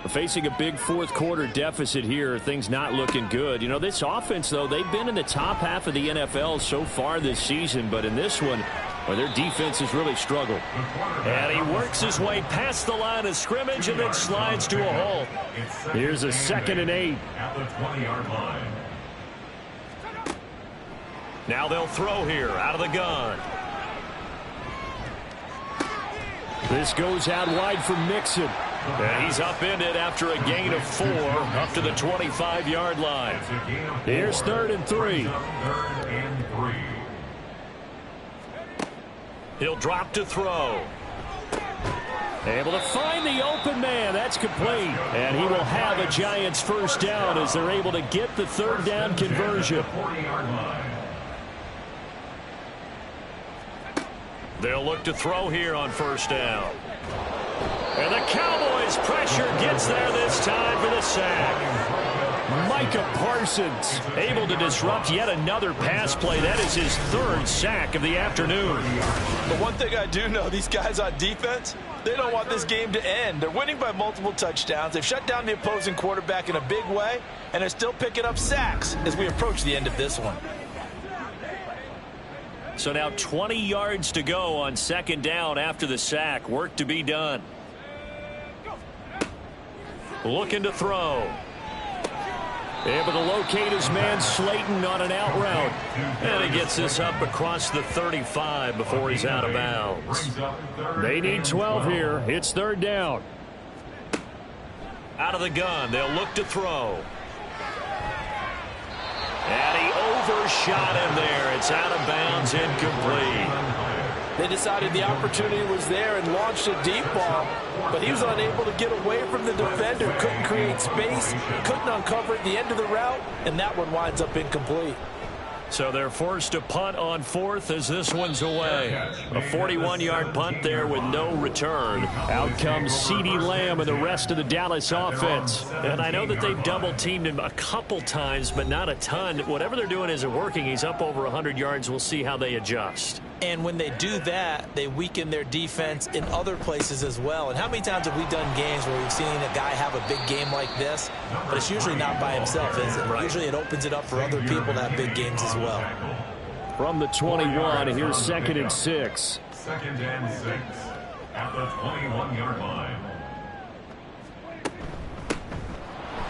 Facing a big 4th quarter deficit here, things not looking good. You know, this offense, though, they've been in the top half of the NFL so far this season, but in this one, well, their defense has really struggled. And he works his way past the line of scrimmage and then slides to a hole. Here's a 2nd and 8. At the 20-yard line. Now they'll throw here out of the gun. This goes out wide for Mixon. And he's upended after a gain of 4 up to the 25-yard line. Here's 3rd and 3. He'll drop to throw. Able to find the open man. That's complete. And he will have a Giants first down as they're able to get the 3rd down conversion. They'll look to throw here on 1st down. And the Cowboys' pressure gets there this time for the sack. Micah Parsons able to disrupt yet another pass play. That is his 3rd sack of the afternoon. But one thing I do know, these guys on defense, they don't want this game to end. They're winning by multiple touchdowns. They've shut down the opposing quarterback in a big way, and they're still picking up sacks as we approach the end of this one. So now 20 yards to go on 2nd down after the sack. Work to be done. Looking to throw. Able to locate his man Slayton on an out route. And he gets this up across the 35 before he's out of bounds. They need 12 here. It's 3rd down. Out of the gun. They'll look to throw. And he overshot him there. It's out of bounds, incomplete. They decided the opportunity was there and launched a deep ball, but he was unable to get away from the defender, couldn't create space, couldn't uncover at the end of the route, and that one winds up incomplete. So they're forced to punt on 4th as this one's away. A 41-yard punt there with no return. Out comes CeeDee Lamb and the rest of the Dallas offense. And I know that they've double-teamed him a couple times, but not a ton. Whatever they're doing isn't working. He's up over 100 yards. We'll see how they adjust. And when they do that, they weaken their defense in other places as well. And how many times have we done games where we've seen a guy have a big game like this, but it's usually not by himself, is it? Right. Usually it opens it up for other people to have big games as well. From the 21, here's 2nd and 6. 2nd and 6 at the 21-yard line.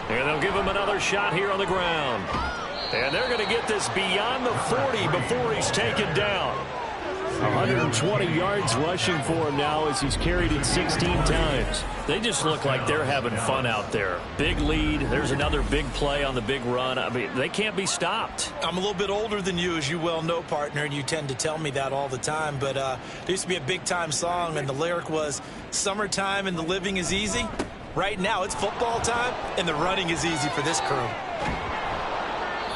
And they'll give him another shot here on the ground. And they're going to get this beyond the 40 before he's taken down. 120 yards rushing for him now as he's carried it 16 times. They just look like they're having fun out there. Big lead. There's another big play on the big run. I mean, they can't be stopped. I'm a little bit older than you, as you well know, partner, and you tend to tell me that all the time. But there used to be a big-time song, and the lyric was, "Summertime and the living is easy." Right now, it's football time, and the running is easy for this crew.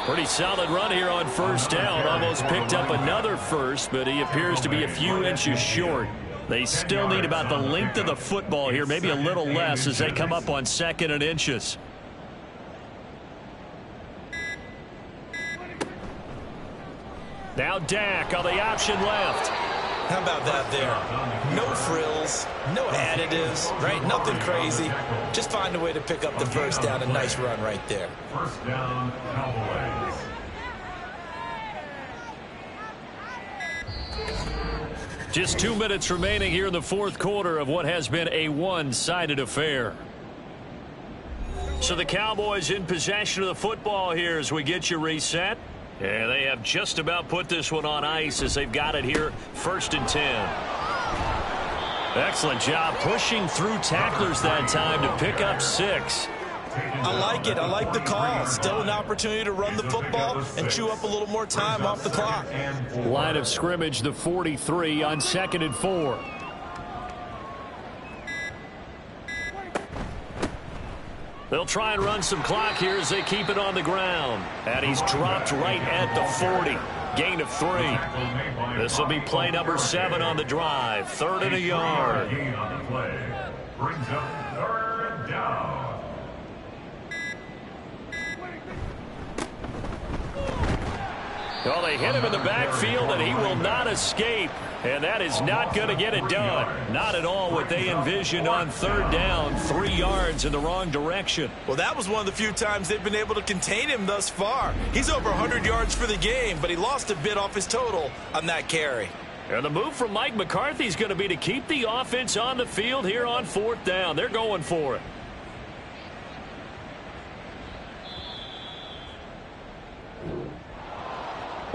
Pretty solid run here on 1st down. Almost picked up another first, but he appears to be a few inches short. They still need about the length of the football here, maybe a little less as they come up on 2nd and inches. Now Dak on the option left. How about that there? No frills, no additives, right? Nothing crazy. Just find a way to pick up the 1st down. A nice run right there. 1st down, Cowboys. Just 2 minutes remaining here in the 4th quarter of what has been a one-sided affair. So the Cowboys in possession of the football here as we get you reset. And they have just about put this one on ice as they've got it here 1st and 10. Excellent job pushing through tacklers that time to pick up 6. I like it. I like the call. Still an opportunity to run the football and chew up a little more time off the clock. Line of scrimmage, the 43 on 2nd and 4. They'll try and run some clock here as they keep it on the ground. And he's dropped right at the 40. Gain of 3. This will be play number 7 on the drive. 3rd and a yard. Brings up 3rd down. Well, they hit him in the backfield, and he will not escape. And that is not going to get it done. Not at all what they envisioned on 3rd down. 3 yards in the wrong direction. Well, that was one of the few times they've been able to contain him thus far. He's over 100 yards for the game, but he lost a bit off his total on that carry. And the move from Mike McCarthy is going to be to keep the offense on the field here on 4th down. They're going for it.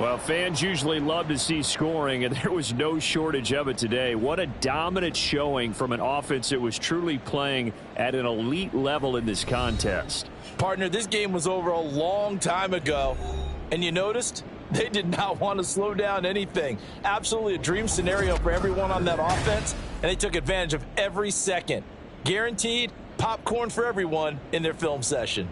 Well, fans usually love to see scoring, and there was no shortage of it today. What a dominant showing from an offense that was truly playing at an elite level in this contest. Partner, this game was over a long time ago, and you noticed they did not want to slow down anything. Absolutely a dream scenario for everyone on that offense, and they took advantage of every second. Guaranteed popcorn for everyone in their film session.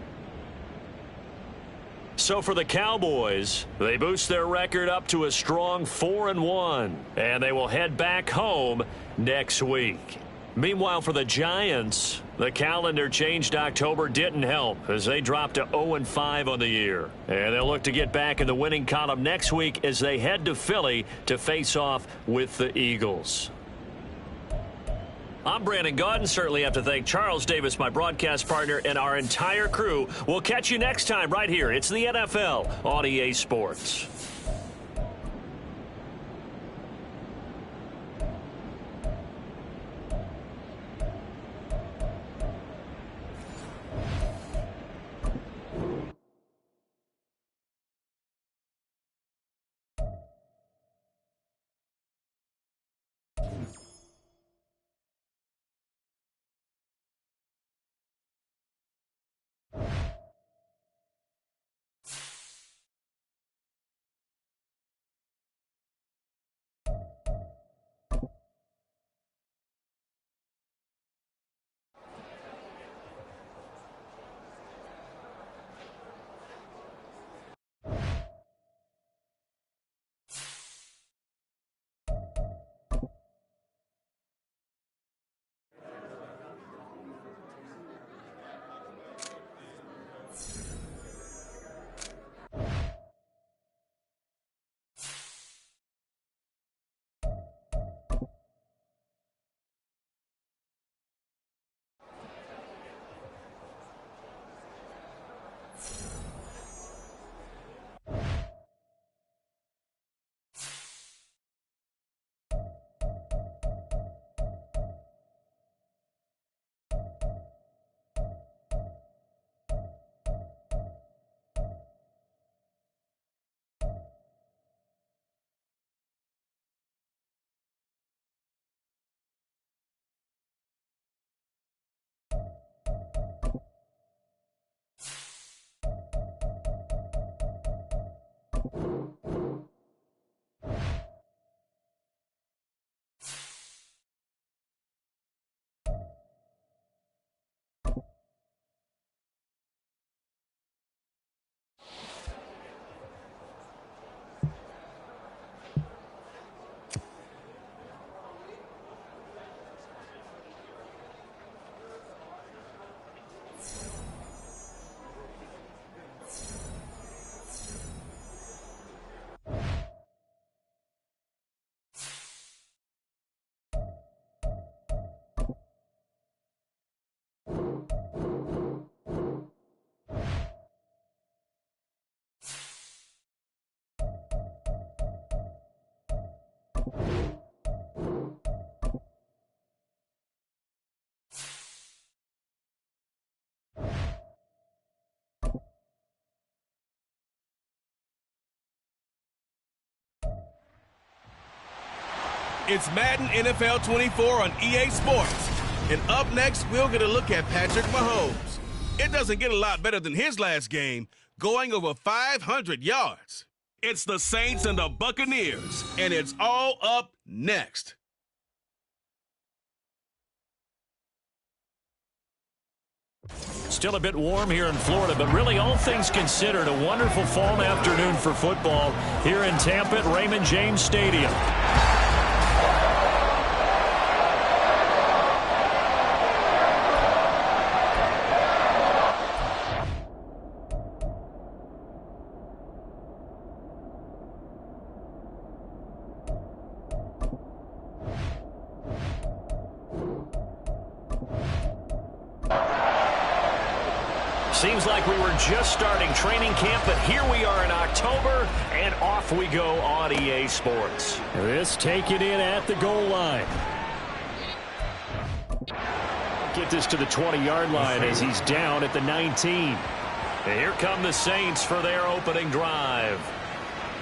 So for the Cowboys, they boost their record up to a strong 4-1, and they will head back home next week. Meanwhile, for the Giants, the calendar changed October didn't help as they dropped to 0-5 on the year. And they'll look to get back in the winning column next week as they head to Philly to face off with the Eagles. I'm Brandon Gaudin. Certainly have to thank Charles Davis, my broadcast partner, and our entire crew. We'll catch you next time right here. It's the NFL on EA Sports. It's Madden NFL 24 on EA Sports. And up next, we'll get a look at Patrick Mahomes. It doesn't get a lot better than his last game, going over 500 yards. It's the Saints and the Buccaneers, and it's all up next. Still a bit warm here in Florida, but really all things considered, a wonderful fall afternoon for football here in Tampa at Raymond James Stadium. Seems like we were just starting training camp, but here we are in October, and off we go on EA Sports. This taken in at the goal line. Get this to the 20-yard line as he's down at the 19. And here come the Saints for their opening drive.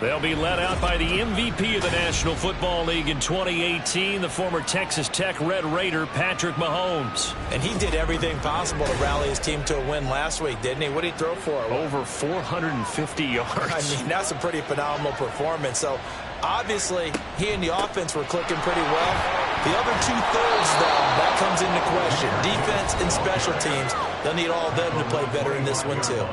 They'll be led out by the MVP of the National Football League in 2018, the former Texas Tech Red Raider, Patrick Mahomes. And he did everything possible to rally his team to a win last week, didn't he? What did he throw for? Over 450 yards. I mean, that's a pretty phenomenal performance. So, obviously, he and the offense were clicking pretty well. The other two-thirds, though, that comes into question. Defense and special teams, they'll need all of them to play better in this one, too.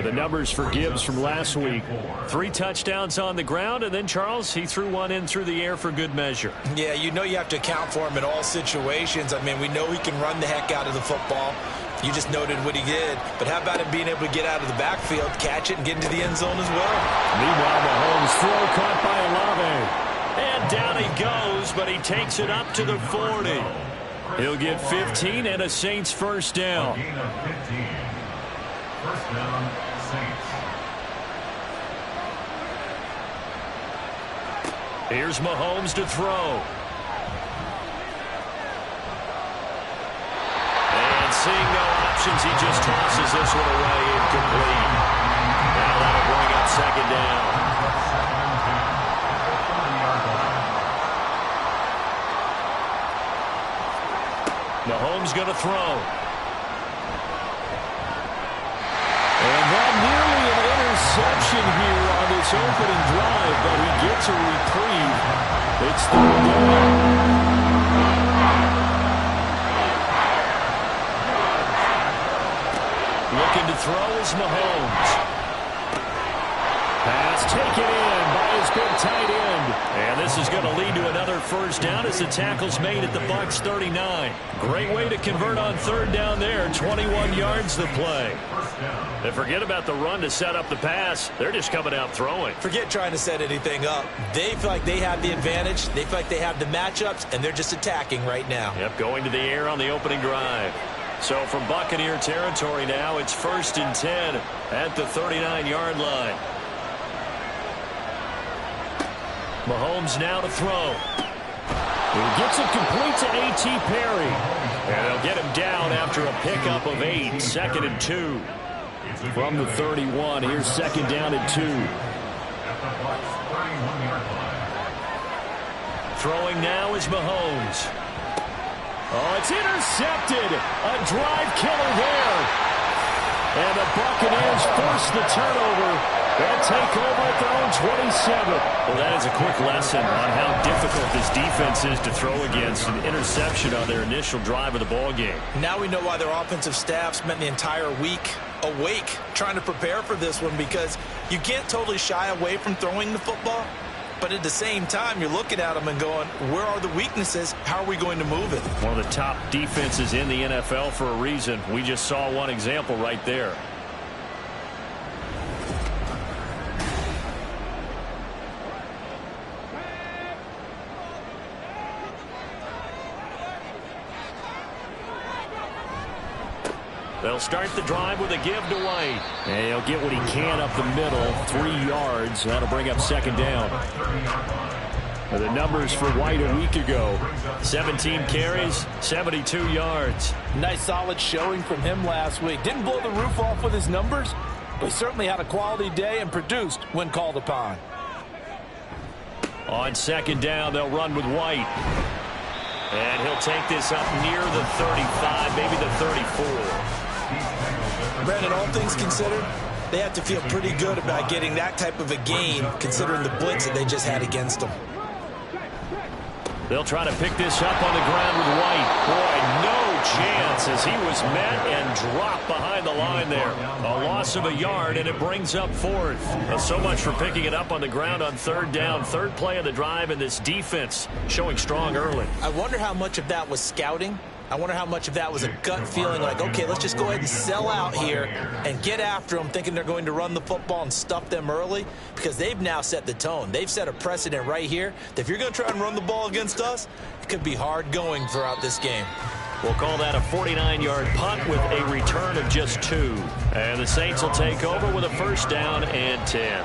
The numbers for Gibbs from last week. 3 touchdowns on the ground, and then, Charles, he threw one in through the air for good measure. Yeah, you know you have to account for him in all situations. I mean, we know he can run the heck out of the football. You just noted what he did. But how about him being able to get out of the backfield, catch it, and get into the end zone as well? Meanwhile, Mahomes throw caught by Olave. And down he goes, but he takes it up to the 40. He'll get 15 and a Saints first down. First down, Saints. Here's Mahomes to throw. And seeing no options, he just tosses this one away incomplete. Now that'll bring up second down. Mahomes going to throw. And that nearly an interception here on this opening drive, but he gets a reprieve. It's third down. Looking to throw is Mahomes. Pass taken in by his big tight end. And this is going to lead to another first down as the tackle's made at the Bucs 39. Great way to convert on third down there. 21 yards the play. And forget about the run to set up the pass. They're just coming out throwing. Forget trying to set anything up. They feel like they have the advantage. They feel like they have the matchups, and they're just attacking right now. Yep, going to the air on the opening drive. So from Buccaneer territory now, it's 1st and 10 at the 39-yard line. Mahomes now to throw. He gets it complete to A.T. Perry. And they'll get him down after a pickup of 8. 2nd and 2. From the 31, here's 2nd down and 2. Throwing now is Mahomes. Oh, it's intercepted. A drive killer there. And the Buccaneers force the turnover. They'll take over at their own 27. Well, that is a quick lesson on how difficult this defense is to throw against. An interception on their initial drive of the ball game. Now we know why their offensive staff spent the entire week awake trying to prepare for this one, because you can't totally shy away from throwing the football. But at the same time, you're looking at them and going, where are the weaknesses? How are we going to move it? One of the top defenses in the NFL for a reason. We just saw one example right there. They'll start the drive with a give to White. And he'll get what he can up the middle, 3 yards. That'll bring up 2nd down. And the numbers for White a week ago: 17 carries, 72 yards. Nice solid showing from him last week. Didn't blow the roof off with his numbers, but he certainly had a quality day and produced when called upon. On 2nd down, they'll run with White. And he'll take this up near the 35, maybe the 34. Brandon, all things considered, they have to feel pretty good about getting that type of a gain, considering the blitz that they just had against them. They'll try to pick this up on the ground with White. Boy, no chance, as he was met and dropped behind the line there. A loss of a yard, and it brings up 4th. So much for picking it up on the ground on 3rd down. 3rd play of the drive, and this defense showing strong early. I wonder how much of that was scouting. I wonder how much of that was a gut feeling like, okay, let's just go ahead and sell out here and get after them, thinking they're going to run the football and stuff them early, because they've now set the tone. They've set a precedent right here that if you're going to try and run the ball against us, it could be hard going throughout this game. We'll call that a 49-yard punt with a return of just 2. And the Saints will take over with a 1st down and 10.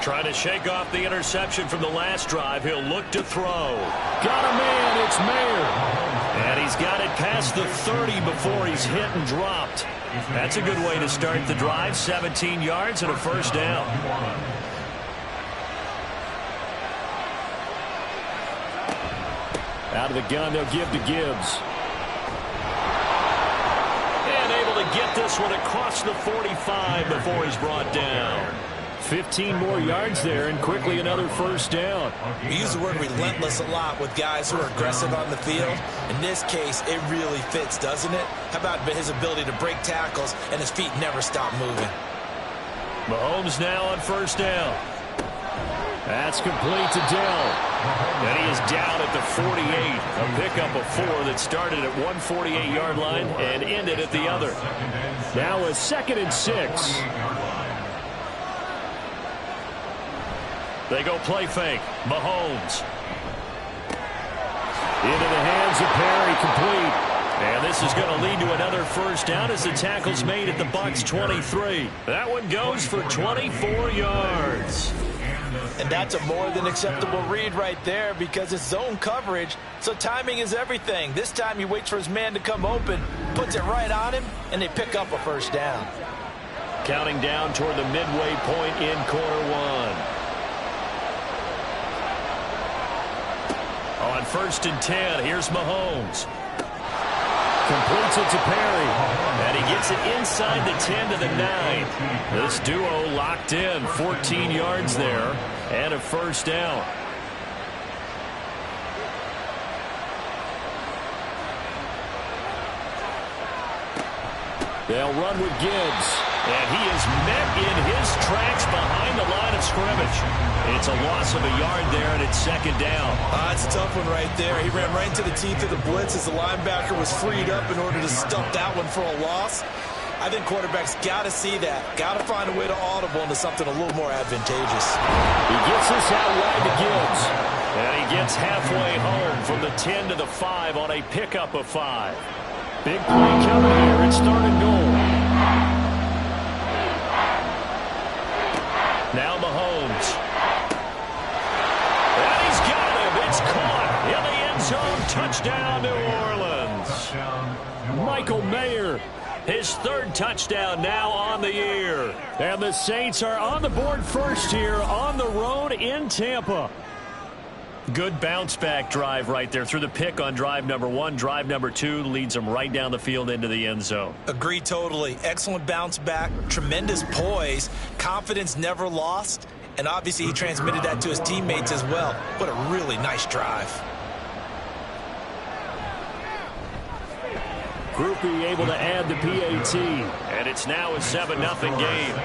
Trying to shake off the interception from the last drive. He'll look to throw. Got a man. It's Mayer. And he's got it past the 30 before he's hit and dropped. That's a good way to start the drive. 17 yards and a first down. Out of the gun, they'll give to Gibbs. And able to get this one across the 45 before he's brought down. 15 more yards there, and quickly another first down. We use the word relentless a lot with guys who are aggressive on the field. In this case, it really fits, doesn't it? How about his ability to break tackles and his feet never stop moving? Mahomes now on first down. That's complete to Dell. And he is down at the 48. A pickup of 4 that started at 148-yard line and ended at the other. Now a 2nd and 6. They go play fake. Mahomes. Into the hands of Perry, complete. And this is going to lead to another first down as the tackle's made at the Bucs 23. That one goes for 24 yards. And that's a more than acceptable read right there because it's zone coverage, so timing is everything. This time he waits for his man to come open, puts it right on him, and they pick up a first down. Counting down toward the midway point in quarter 1. On 1st and 10, here's Mahomes. Completes it to Perry. And he gets it inside the 10 to the 9. This duo locked in. 14 yards there. And a first down. They'll run with Gibbs. And he is met in his tracks behind the line of scrimmage. It's a loss of a yard there, and it's 2nd down. It's a tough one right there. He ran right into the teeth of the blitz as the linebacker was freed up in order to stuff that one for a loss. I think quarterbacks got to see that. Got to find a way to audible into something a little more advantageous. He gets this out wide to Gibbs. And he gets halfway home from the 10 to the 5 on a pickup of 5. Big play coming here. It's 3rd and goal. Now Mahomes. And he's got him. It's caught in the end zone. Touchdown, New Orleans. Michael Mayer, his 3rd touchdown now on the year. And the Saints are on the board first here on the road in Tampa. Good bounce-back drive right there through the pick on drive number 1. Drive number 2 leads them right down the field into the end zone. Agree totally. Excellent bounce back, tremendous poise, confidence never lost, and obviously he transmitted that to his teammates as well. What a really nice drive. Groupie able to add the PAT, and it's now a 7-0 game.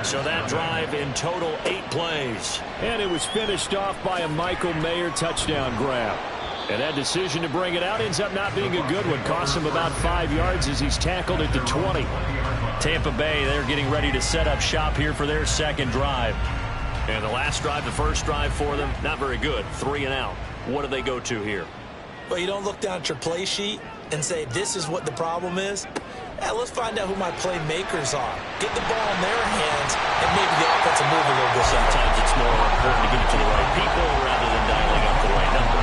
So that drive in total 8 plays. And it was finished off by a Michael Mayer touchdown grab. And that decision to bring it out ends up not being a good one. Costs him about 5 yards as he's tackled at the 20. Tampa Bay, they're getting ready to set up shop here for their 2nd drive. And the last drive, the first drive for them, not very good. 3 and out. What do they go to here? Well, you don't look down at your play sheet and say, this is what the problem is. Let's find out who my playmakers are. Get the ball in their hands, and maybe the offense will move a little bit. Sometimes it's more important to get it to the right people rather than dialing up the right number.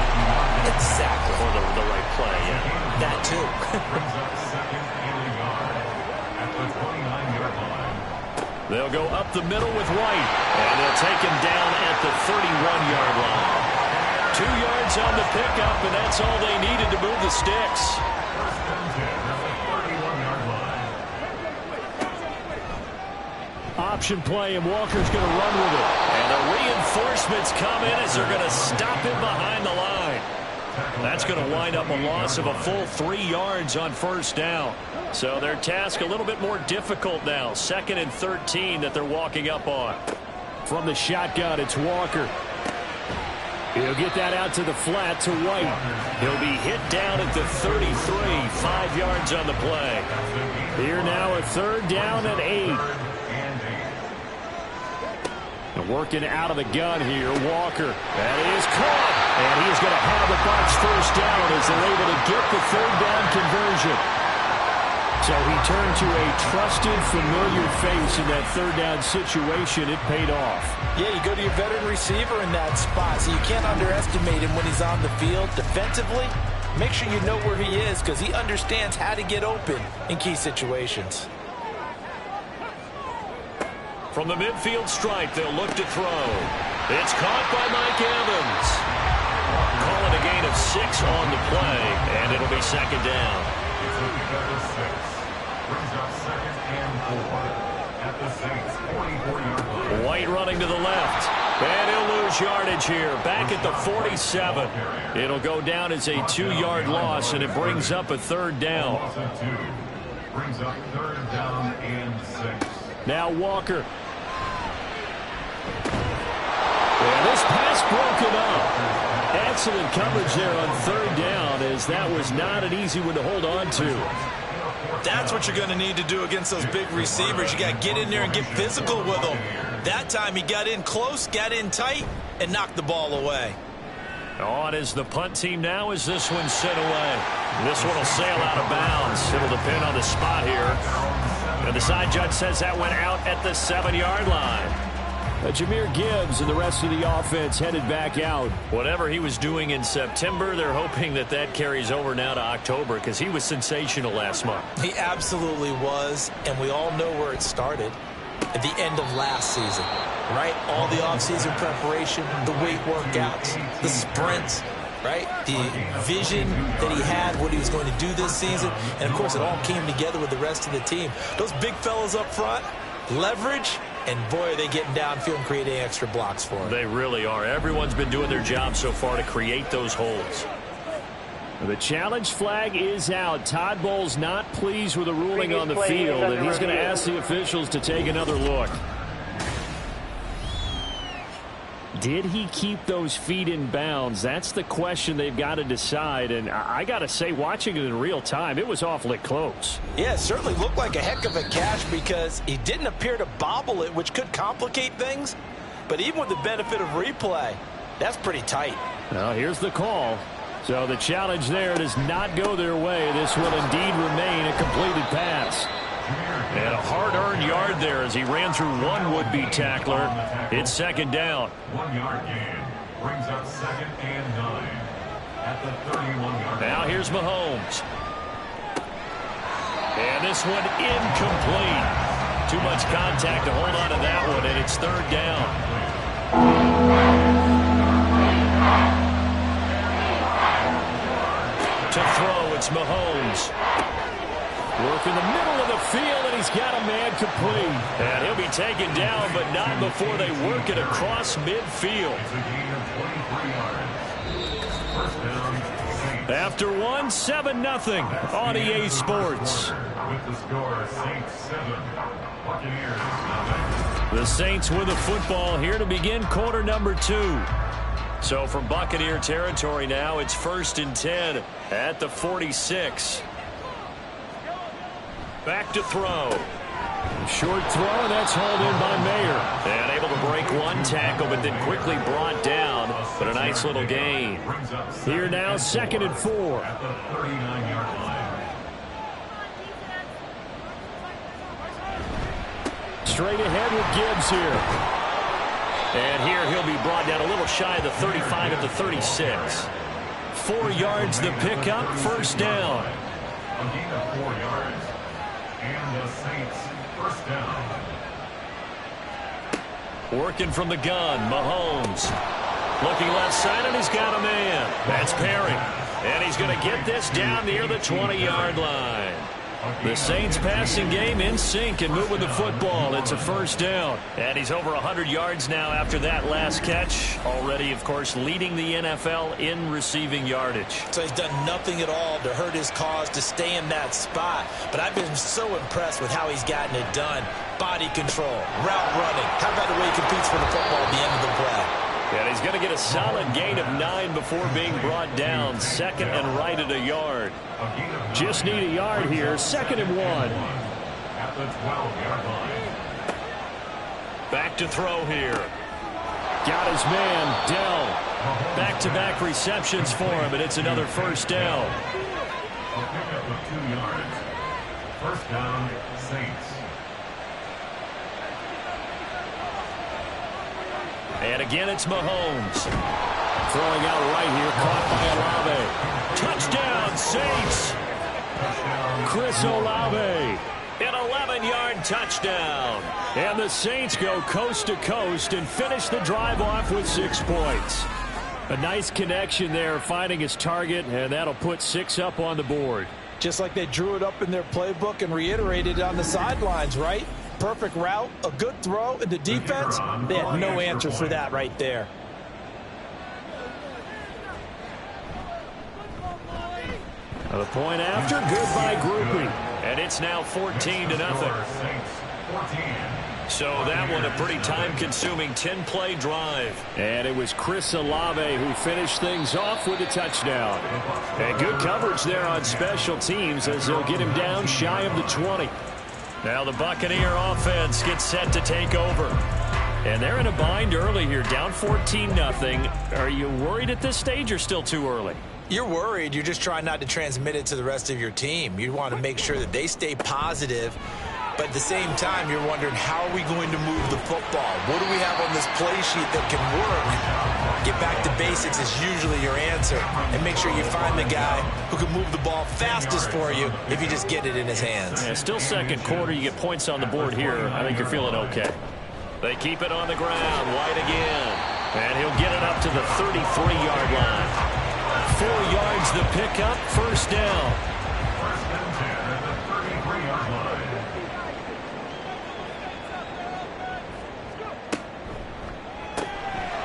Exactly. Or the right play, yeah. That too. They'll go up the middle with White, and they'll take him down at the 31-yard line. 2 yards on the pickup, and that's all they needed to move the sticks. Option play, and Walker's going to run with it. And the reinforcements come in as they're going to stop him behind the line. That's going to wind up a loss of a full 3 yards on first down. So their task a little bit more difficult now. 2nd and 13 that they're walking up on. From the shotgun, it's Walker. He'll get that out to the flat to White. He'll be hit down at the 33, 5 yards on the play. Here now a 3rd down and 8. And working out of the gun here, Walker. That is caught. And he's going to have the Bucs first down as they're able to get the 3rd down conversion. So he turned to a trusted, familiar face in that third down situation. It paid off. Yeah, you go to your veteran receiver in that spot, so you can't underestimate him when he's on the field. Defensively, make sure you know where he is because he understands how to get open in key situations. From the midfield stripe, they'll look to throw. It's caught by Mike Evans. Call it a gain of 6 on the play, and it'll be second down. White running to the left. And he'll lose yardage here. Back at the 47. It'll go down as a 2-yard loss, and it brings up a third down. Brings up third down and 6. Now Walker. And this pass broken up. Excellent coverage there on third down, as that was not an easy one to hold on to. That's what you're going to need to do against those big receivers. You got to get in there and get physical with them. That time he got in close, got in tight, and knocked the ball away. On is the punt team now as this one's sent away. This one will sail out of bounds. It'll depend on the spot here. And the side judge says that went out at the 7-yard line. Jahmyr Gibbs and the rest of the offense headed back out. Whatever he was doing in September, they're hoping that that carries over now to October because he was sensational last month. He absolutely was, and we all know where it started. At the end of last season, right? All the offseason preparation, the weight workouts, the sprints, right? The vision that he had, what he was going to do this season. And, of course, it all came together with the rest of the team. Those big fellas up front, leverage, and, boy, are they getting downfield and creating extra blocks for him. They really are. Everyone's been doing their job so far to create those holes. The challenge flag is out. Todd Bowles not pleased with the ruling on the field, and he's going to ask the officials to take another look. Did he keep those feet in bounds? That's the question they've got to decide, and I got to say, watching it in real time, it was awfully close. Yeah, it certainly looked like a heck of a catch because he didn't appear to bobble it, which could complicate things. But even with the benefit of replay, that's pretty tight. Now, here's the call. So the challenge there does not go their way. This will indeed remain a completed pass. And a hard-earned yard there as he ran through one would-be tackler. It's second down. 1-yard gain brings up second and 9 at the 31-yard line. Now here's Mahomes. And this one incomplete. Too much contact to hold on to that one, and it's third down. To throw, it's Mahomes. Work in the middle of the field, and he's got a man complete. And he'll be taken down, but not before they work it across midfield. After one, 7-0 on EA Sports. With the score, Saints 7, Buccaneers 9. The Saints with the football here to begin quarter number 2. So from Buccaneer territory now, it's 1st and 10 at the 46. Back to throw. Short throw, that's hauled in by Mayer. And able to break one tackle, but then quickly brought down. But a nice little gain. Here now, 2nd and 4. At the 39-yard line. Straight ahead with Gibbs here. And here he'll be brought down a little shy of the 35 at the 36. 4 yards the pickup, first down. A gain of 4 yards. And the Saints first down. Working from the gun, Mahomes. Looking left side, and he's got a man. That's Perry. And he's going to get this down near the 20-yard line. The Saints passing game in sync and moving the football. It's a first down. And he's over 100 yards now after that last catch. Already, of course, leading the NFL in receiving yardage. So he's done nothing at all to hurt his cause, to stay in that spot. But I've been so impressed with how he's gotten it done. Body control, route running. How about the way he competes for the football at the end of the play? And he's going to get a solid gain of 9 before being brought down. 2nd and right at a yard. Just need a yard here. 2nd and 1. At the 12-yard line. Back to throw here. Got his man, Dell. Back-to-back receptions for him, and it's another first down. A pickup of 2 yards. First down, Saints. And again, it's Mahomes. Throwing out right here, caught by Olave. Touchdown, Saints. Chris Olave. An 11-yard touchdown. And the Saints go coast to coast and finish the drive off with 6 points. A nice connection there, finding his target, and that'll put 6 up on the board. Just like they drew it up in their playbook and reiterated it on the sidelines, right? Perfect route, a good throw, and the defense, they had no answer for that right there. The point after, good by grouping. And it's now 14-0. So that one a pretty time-consuming 10-play drive. And it was Chris Olave who finished things off with a touchdown. And good coverage there on special teams as they'll get him down shy of the 20. Now the Buccaneer offense gets set to take over. And they're in a bind early here, down 14-0. Are you worried at this stage or still too early? You're worried. You're just trying not to transmit it to the rest of your team. You want to make sure that they stay positive. But at the same time, you're wondering, how are we going to move the football? What do we have on this play sheet that can work? Get back to basics is usually your answer. And make sure you find the guy who can move the ball fastest for you if you just get it in his hands. Yeah, still second quarter. You get points on the board here. I think you're feeling okay. They keep it on the ground. White again. And he'll get it up to the 33-yard line. 4 yards the pickup, first down. First and 10 at the 33-yard line.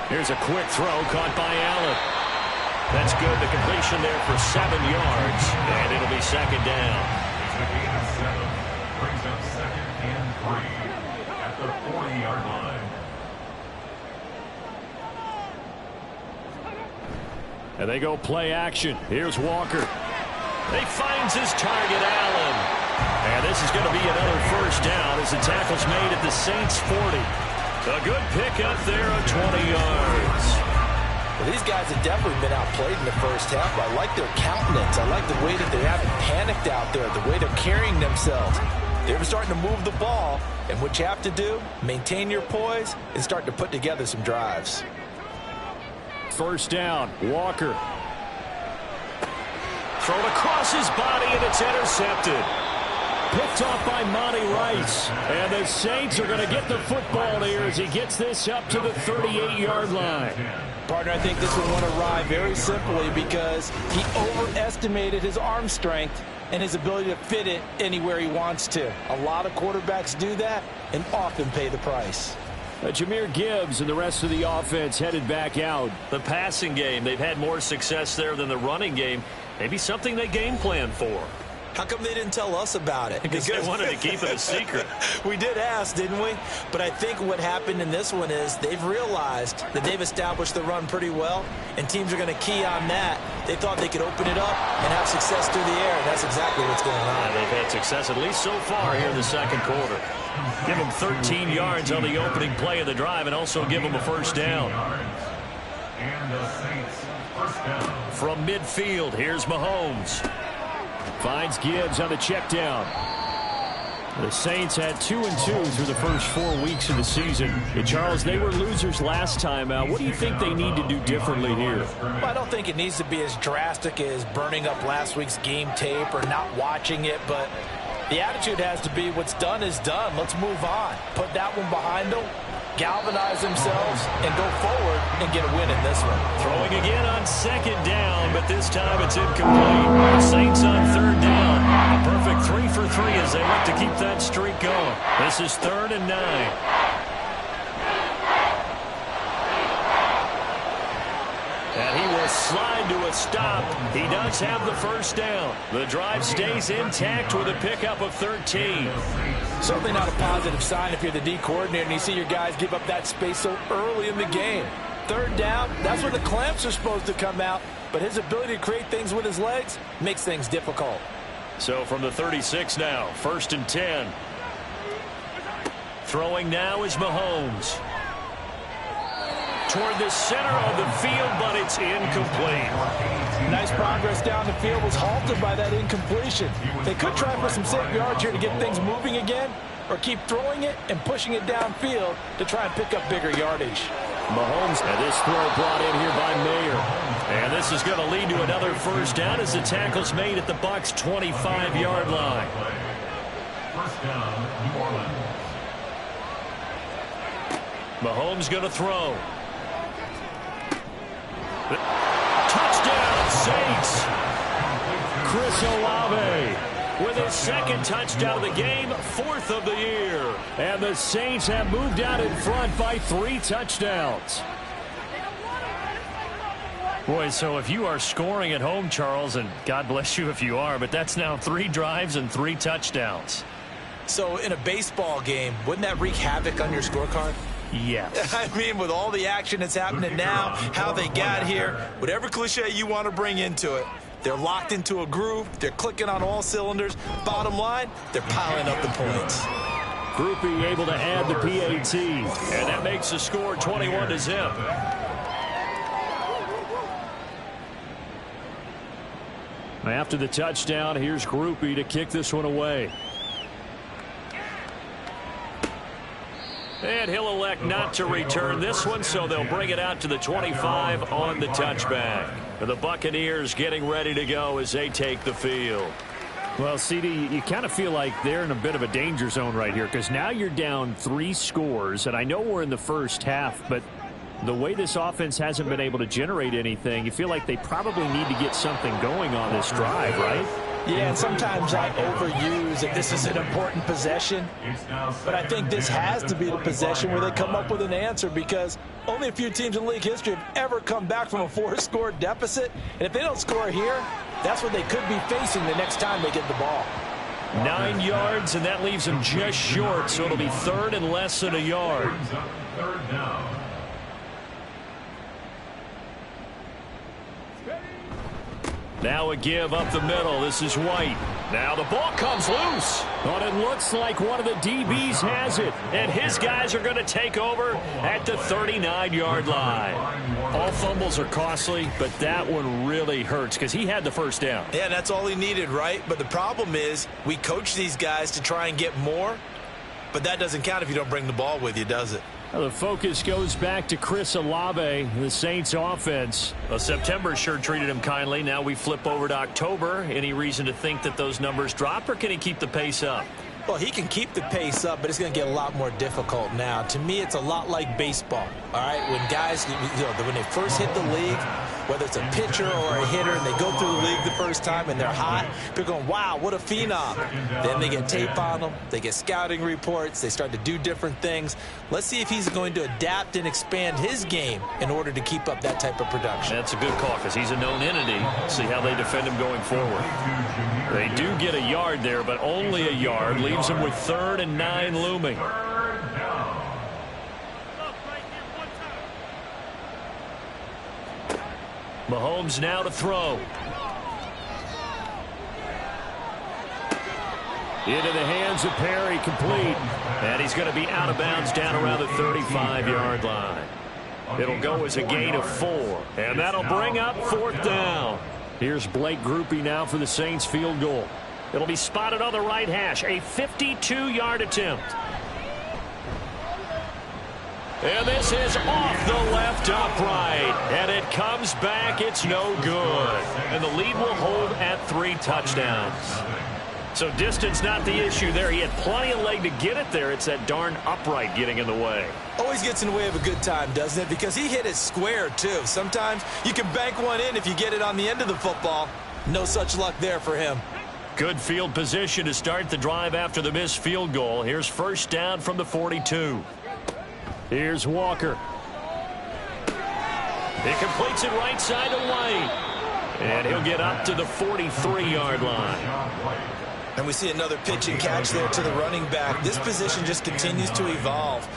Here's a quick throw caught by Allen. That's good. The completion there for 7 yards, and it'll be second down. It's a gain of 7. Brings up second and 3 at the 40-yard line. And they go play action. Here's Walker. He finds his target, Allen. And this is going to be another first down as the tackle's made at the Saints 40. A good pickup there of 20 yards. Well, these guys have definitely been outplayed in the first half. I like their countenance. I like the way that they haven't panicked out there, the way they're carrying themselves. They're starting to move the ball, and what you have to do, maintain your poise and start to put together some drives. First down, Walker. Thrown across his body, and it's intercepted. Picked off by Monty Rice. And the Saints are going to get the football here as he gets this up to the 38-yard line. Partner, I think this one went awry very simply because he overestimated his arm strength and his ability to fit it anywhere he wants to. A lot of quarterbacks do that and often pay the price. Jahmyr Gibbs and the rest of the offense headed back out. The passing game, they've had more success there than the running game. Maybe something they game plan for. How come they didn't tell us about it? Because they wanted to keep it a secret. We did ask, didn't we? But I think what happened in this one is they've realized that they've established the run pretty well, and teams are going to key on that. They thought they could open it up and have success through the air, and that's exactly what's going on. Yeah, they've had success, at least so far, here in the second quarter. Give them 13 yards on the opening play of the drive and also give them a first down. And the Saints first down. From midfield, here's Mahomes. Finds Gibbs on the check down. The Saints had 2-2 through the first 4 weeks of the season. And Charles, they were losers last time out. What do you think they need to do differently here? Well, I don't think it needs to be as drastic as burning up last week's game tape or not watching it, but the attitude has to be what's done is done. Let's move on. Put that one behind them, galvanize themselves, and go forward and get a win in this one. Throwing again on second down, but this time it's incomplete. Saints on third down. A perfect 3 for 3 as they look to keep that streak going. This is 3rd and 9. And he will slide to a stop. He does have the first down. The drive stays intact with a pickup of 13. Certainly not a positive sign if you're the D coordinator and you see your guys give up that space so early in the game. Third down, that's where the clamps are supposed to come out, but his ability to create things with his legs makes things difficult. So from the 36 now, 1st and 10. Throwing now is Mahomes. toward the center of the field, but it's incomplete. Nice progress down the field was halted by that incompletion. They could try for some safe yards here to get things moving again, or keep throwing it and pushing it downfield to try and pick up bigger yardage. Mahomes, and this throw brought in here by Mayer. And this is going to lead to another first down as the tackle's made at the Bucs' 25-yard line. First down, New Orleans. Mahomes going to throw. Touchdown, Saints! Chris Olave with his second touchdown of the game, 4th of the year. And the Saints have moved out in front by 3 touchdowns. Boy, so if you are scoring at home, Charles, and God bless you if you are, but that's now 3 drives and 3 touchdowns. So in a baseball game, wouldn't that wreak havoc on your scorecard? Yes. I mean, with all the action that's happening now, how they got here, whatever cliche you want to bring into it, they're locked into a groove. They're clicking on all cylinders. Bottom line, they're piling up the points. Groupie able to add the PAT. And that makes the score 21-0. After the touchdown, here's Groupie to kick this one away. And he'll elect not to return this one, so they'll bring it out to the 25 on the touchback. The Buccaneers getting ready to go as they take the field. Well, CD, you kind of feel like they're in a bit of a danger zone right here because now you're down 3 scores, and I know we're in the first half, but the way this offense hasn't been able to generate anything, you feel like they probably need to get something going on this drive, right? Yeah, and sometimes I overuse that this is an important possession, but I think this has to be the possession where they come up with an answer because only a few teams in league history have ever come back from a 4-score deficit, and if they don't score here, that's what they could be facing the next time they get the ball. 9 yards, and that leaves them just short, so it'll be 3rd and less than a yard. Third down. Now a give up the middle. This is White. Now the ball comes loose. But it looks like one of the DBs has it. And his guys are going to take over at the 39-yard line. All fumbles are costly, but that one really hurts because he had the first down. Yeah, that's all he needed, right? But the problem is we coach these guys to try and get more, but that doesn't count if you don't bring the ball with you, does it? Well, the focus goes back to Chris Olave, the Saints offense. Well, September sure treated him kindly. Now we flip over to October. Any reason to think that those numbers drop, or can he keep the pace up? Well, he can keep the pace up, but it's going to get a lot more difficult now. To me, it's a lot like baseball, all right? When guys, when they first hit the league, whether it's a pitcher or a hitter, and they go through the league the first time and they're hot, they're going, wow, what a phenom. Then they get tape on them. They get scouting reports. They start to do different things. Let's see if he's going to adapt and expand his game in order to keep up that type of production. That's a good call because he's a known entity. See how they defend him going forward. They do get a yard there, but only a yard. Leaves them with 3rd and 9 looming. Mahomes now to throw. Into the hands of Perry, complete. And he's going to be out of bounds down around the 35-yard line. It'll go as a gain of 4. And that'll bring up 4th down. Here's Blake Groupie now for the Saints field goal. It'll be spotted on the right hash. A 52-yard attempt. And this is off the left upright. And it comes back. It's no good. And the lead will hold at 3 touchdowns. So distance not the issue there. He had plenty of leg to get it there. It's that darn upright getting in the way. Always gets in the way of a good time, doesn't it? Because he hit it square, too. Sometimes you can bank one in if you get it on the end of the football. No such luck there for him. Good field position to start the drive after the missed field goal. Here's first down from the 42. Here's Walker. He completes it right side to White. And he'll get up to the 43-yard line. And we see another pitch and catch there to the running back. This position just continues to evolve.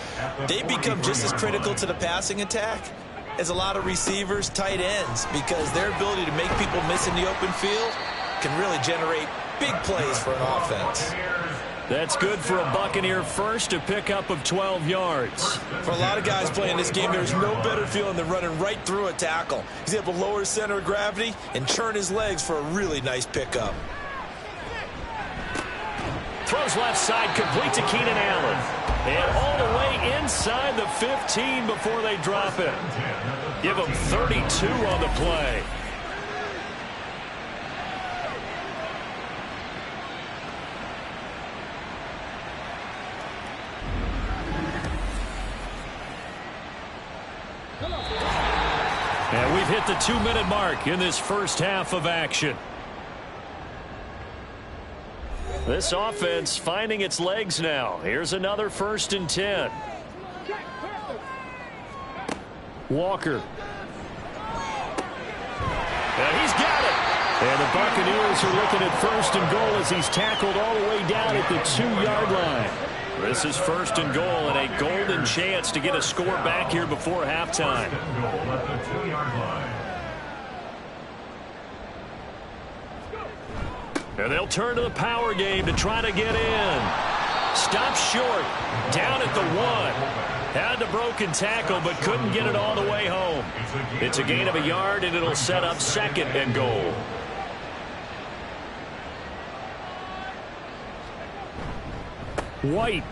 They become just as critical to the passing attack as a lot of receivers, tight ends, because their ability to make people miss in the open field can really generate big plays for an offense. That's good for a Buccaneer first, a pickup of 12 yards. For a lot of guys playing this game, there's no better feeling than running right through a tackle. He's able to lower his center of gravity and churn his legs for a really nice pickup. Throws left side, complete to Keenan Allen. And all the way inside the 15 before they drop it. Give him 32 on the play. And we've hit the 2-minute mark in this first half of action. This offense finding its legs now. Here's another 1st and 10. Walker. And he's got it. And the Buccaneers are looking at 1st and goal as he's tackled all the way down at the 2-yard line. This is 1st and goal and a golden chance to get a score back here before halftime. And they'll turn to the power game to try to get in. Stop short. Down at the 1. Had the broken tackle but couldn't get it all the way home. It's a gain of a yard and it'll set up 2nd and goal. White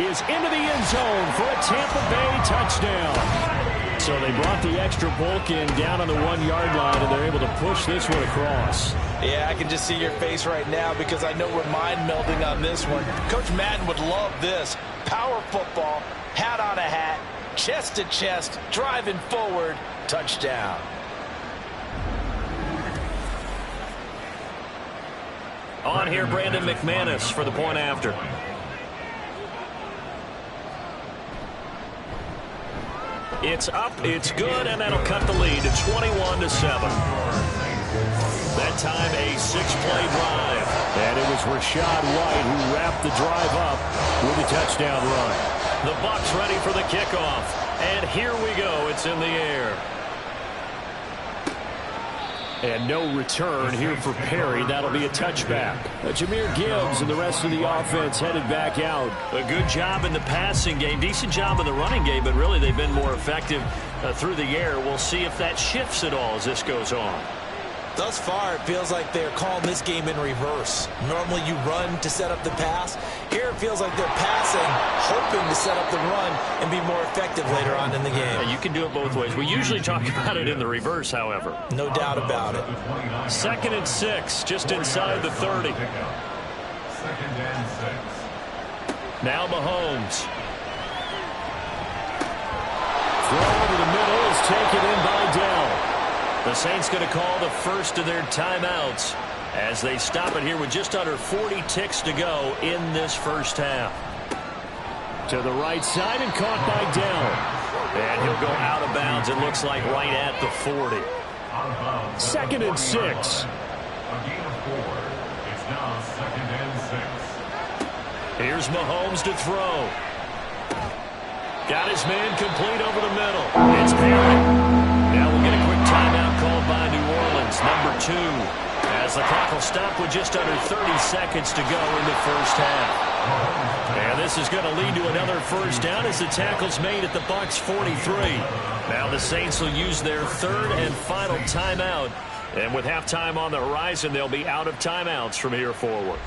is into the end zone for a Tampa Bay touchdown. So they brought the extra bulk in down on the 1-yard line, and they're able to push this one across. Yeah, I can just see your face right now because I know we're mind melding on this one. Coach Madden would love this. Power football, hat on a hat, chest to chest, driving forward, touchdown. On here, Brandon McManus for the point after. It's up, it's good, and that'll cut the lead to 21-7. That time a 6-play drive. And it was Rachaad White who wrapped the drive up with a touchdown run. The Bucs ready for the kickoff. And here we go. It's in the air. And no return here for Perry. That'll be a touchback. Jahmyr Gibbs and the rest of the offense headed back out. A good job in the passing game. Decent job in the running game, but really they've been more effective through the air. We'll see if that shifts at all as this goes on. Thus far, it feels like they're calling this game in reverse. Normally you run to set up the pass. Here it feels like they're passing, hoping to set up the run and be more effective later on in the game. Yeah, you can do it both ways. We usually talk about it in the reverse, however. No doubt about it. 2nd and 6, just inside the 30. 2nd and 6. Now Mahomes. Throw over the middle is taken in by Dell. The Saints going to call the first of their timeouts as they stop it here with just under 40 ticks to go in this first half. To the right side and caught by Dell. And he'll go out of bounds, it looks like, right at the 40. 2nd and 6. A gain of 4. It's now 2nd and 6. Here's Mahomes to throw. Got his man complete over the middle. It's Perry. Now we'll get a quick timeout called by New Orleans, number 2, as the clock will stop with just under 30 seconds to go in the first half. And this is going to lead to another first down as the tackle's made at the Bucs 43. Now the Saints will use their 3rd and final timeout. And with halftime on the horizon, they'll be out of timeouts from here forward.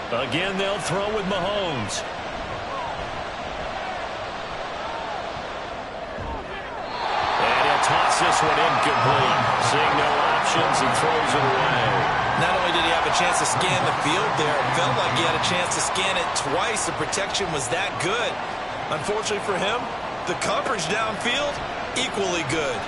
Again, they'll throw with Mahomes. And he'll toss this one incomplete. Seeing no options, he throws it away. Not only did he have a chance to scan the field there, it felt like he had a chance to scan it twice. The protection was that good. Unfortunately for him, the coverage downfield, equally good.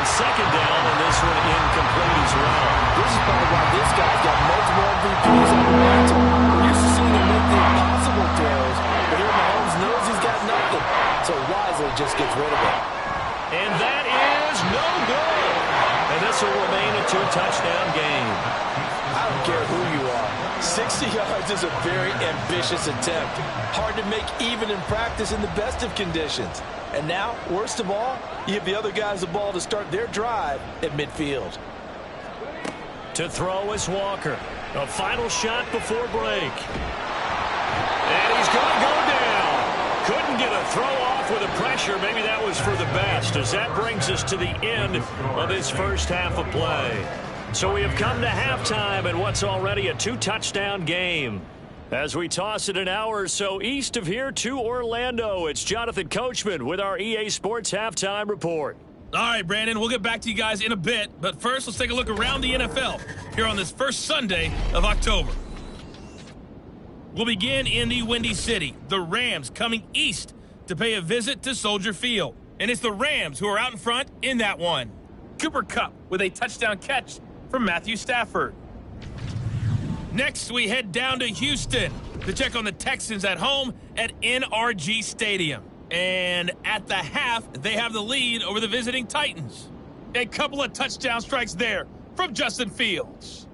Second down, and this one incomplete as well. This is probably why this guy's got multiple MVPs on the mantle. We're used to seeing him make the impossible throws, but here Mahomes knows he's got nothing, so wisely just gets rid of it. And that is no good. And this will remain a 2-touchdown game. I don't care who you are. 60 yards is a very ambitious attempt. Hard to make even in practice in the best of conditions. And now, worst of all, you give the other guys the ball to start their drive at midfield. To throw is Walker. A final shot before break. And he's going to go down. Couldn't get a throw off with the pressure. Maybe that was for the best, as that brings us to the end of this first half of play. So we have come to halftime in what's already a 2-touchdown game. As we toss it an hour or so east of here to Orlando, it's Jonathan Coachman with our EA Sports Halftime Report. All right, Brandon, we'll get back to you guys in a bit. But first, let's take a look around the NFL here on this first Sunday of October. We'll begin in the Windy City. The Rams coming east to pay a visit to Soldier Field. And it's the Rams who are out in front in that one. Cooper Kupp with a touchdown catch from Matthew Stafford. Next, we head down to Houston to check on the Texans at home at NRG Stadium. And at the half, they have the lead over the visiting Titans. A couple of touchdown strikes there from Justin Fields.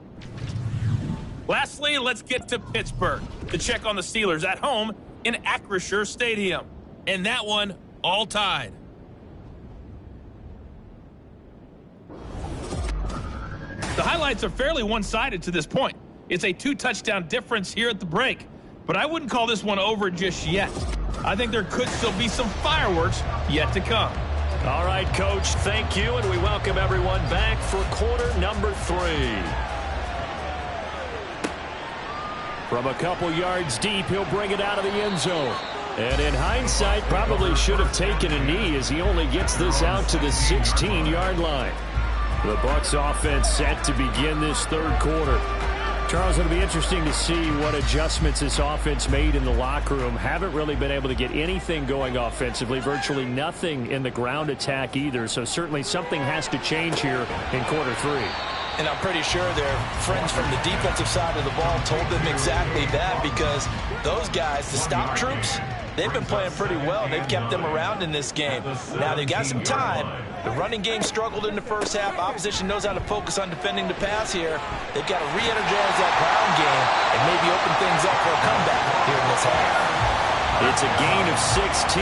Lastly, let's get to Pittsburgh to check on the Steelers at home in Acrisure Stadium. And that one all tied. The highlights are fairly one-sided to this point. It's a 2-touchdown difference here at the break. But I wouldn't call this one over just yet. I think there could still be some fireworks yet to come. All right, Coach, thank you, and we welcome everyone back for quarter number 3. From a couple yards deep, he'll bring it out of the end zone. And in hindsight, probably should have taken a knee as he only gets this out to the 16-yard line. The Bucs offense set to begin this third quarter. Charles, it'll be interesting to see what adjustments this offense made in the locker room. Haven't really been able to get anything going offensively, virtually nothing in the ground attack either. So certainly something has to change here in quarter 3. And I'm pretty sure their friends from the defensive side of the ball told them exactly that, because those guys, the stop troops, they've been playing pretty well. They've kept them around in this game. Now, they've got some time. The running game struggled in the first half. Opposition knows how to focus on defending the pass here. They've got to re-energize that ground game and maybe open things up for a comeback here in this half. It's a gain of 16,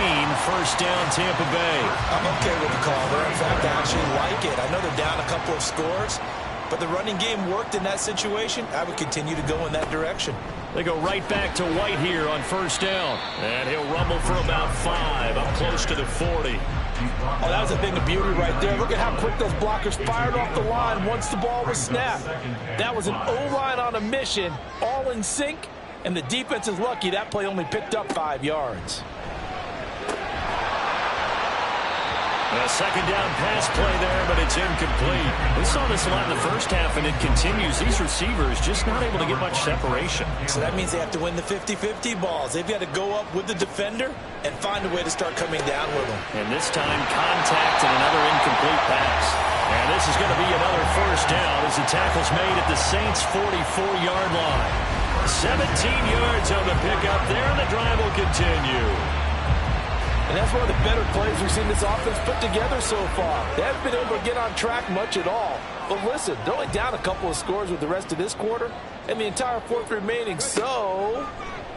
first down Tampa Bay. I'm okay with the call there. In fact, I actually like it. I know they're down a couple of scores, but the running game worked in that situation. I would continue to go in that direction. They go right back to White here on first down. And he'll rumble for about 5, up close to the 40. Oh, that was a thing of beauty right there. Look at how quick those blockers fired off the line once the ball was snapped. That was an O-line on a mission, all in sync, and the defense is lucky that play only picked up 5 yards. A second down pass play there, but it's incomplete. We saw this a lot in the first half, and it continues. These receivers just not able to get much separation. So that means they have to win the 50-50 balls. They've got to go up with the defender and find a way to start coming down with them. And this time, contact and another incomplete pass. And this is going to be another first down as the tackle's made at the Saints' 44-yard line. 17 yards on the pickup there, and the drive will continue. And that's one of the better plays we've seen this offense put together so far. They haven't been able to get on track much at all. But listen, they're only down a couple of scores with the rest of this quarter and the entire fourth remaining. So,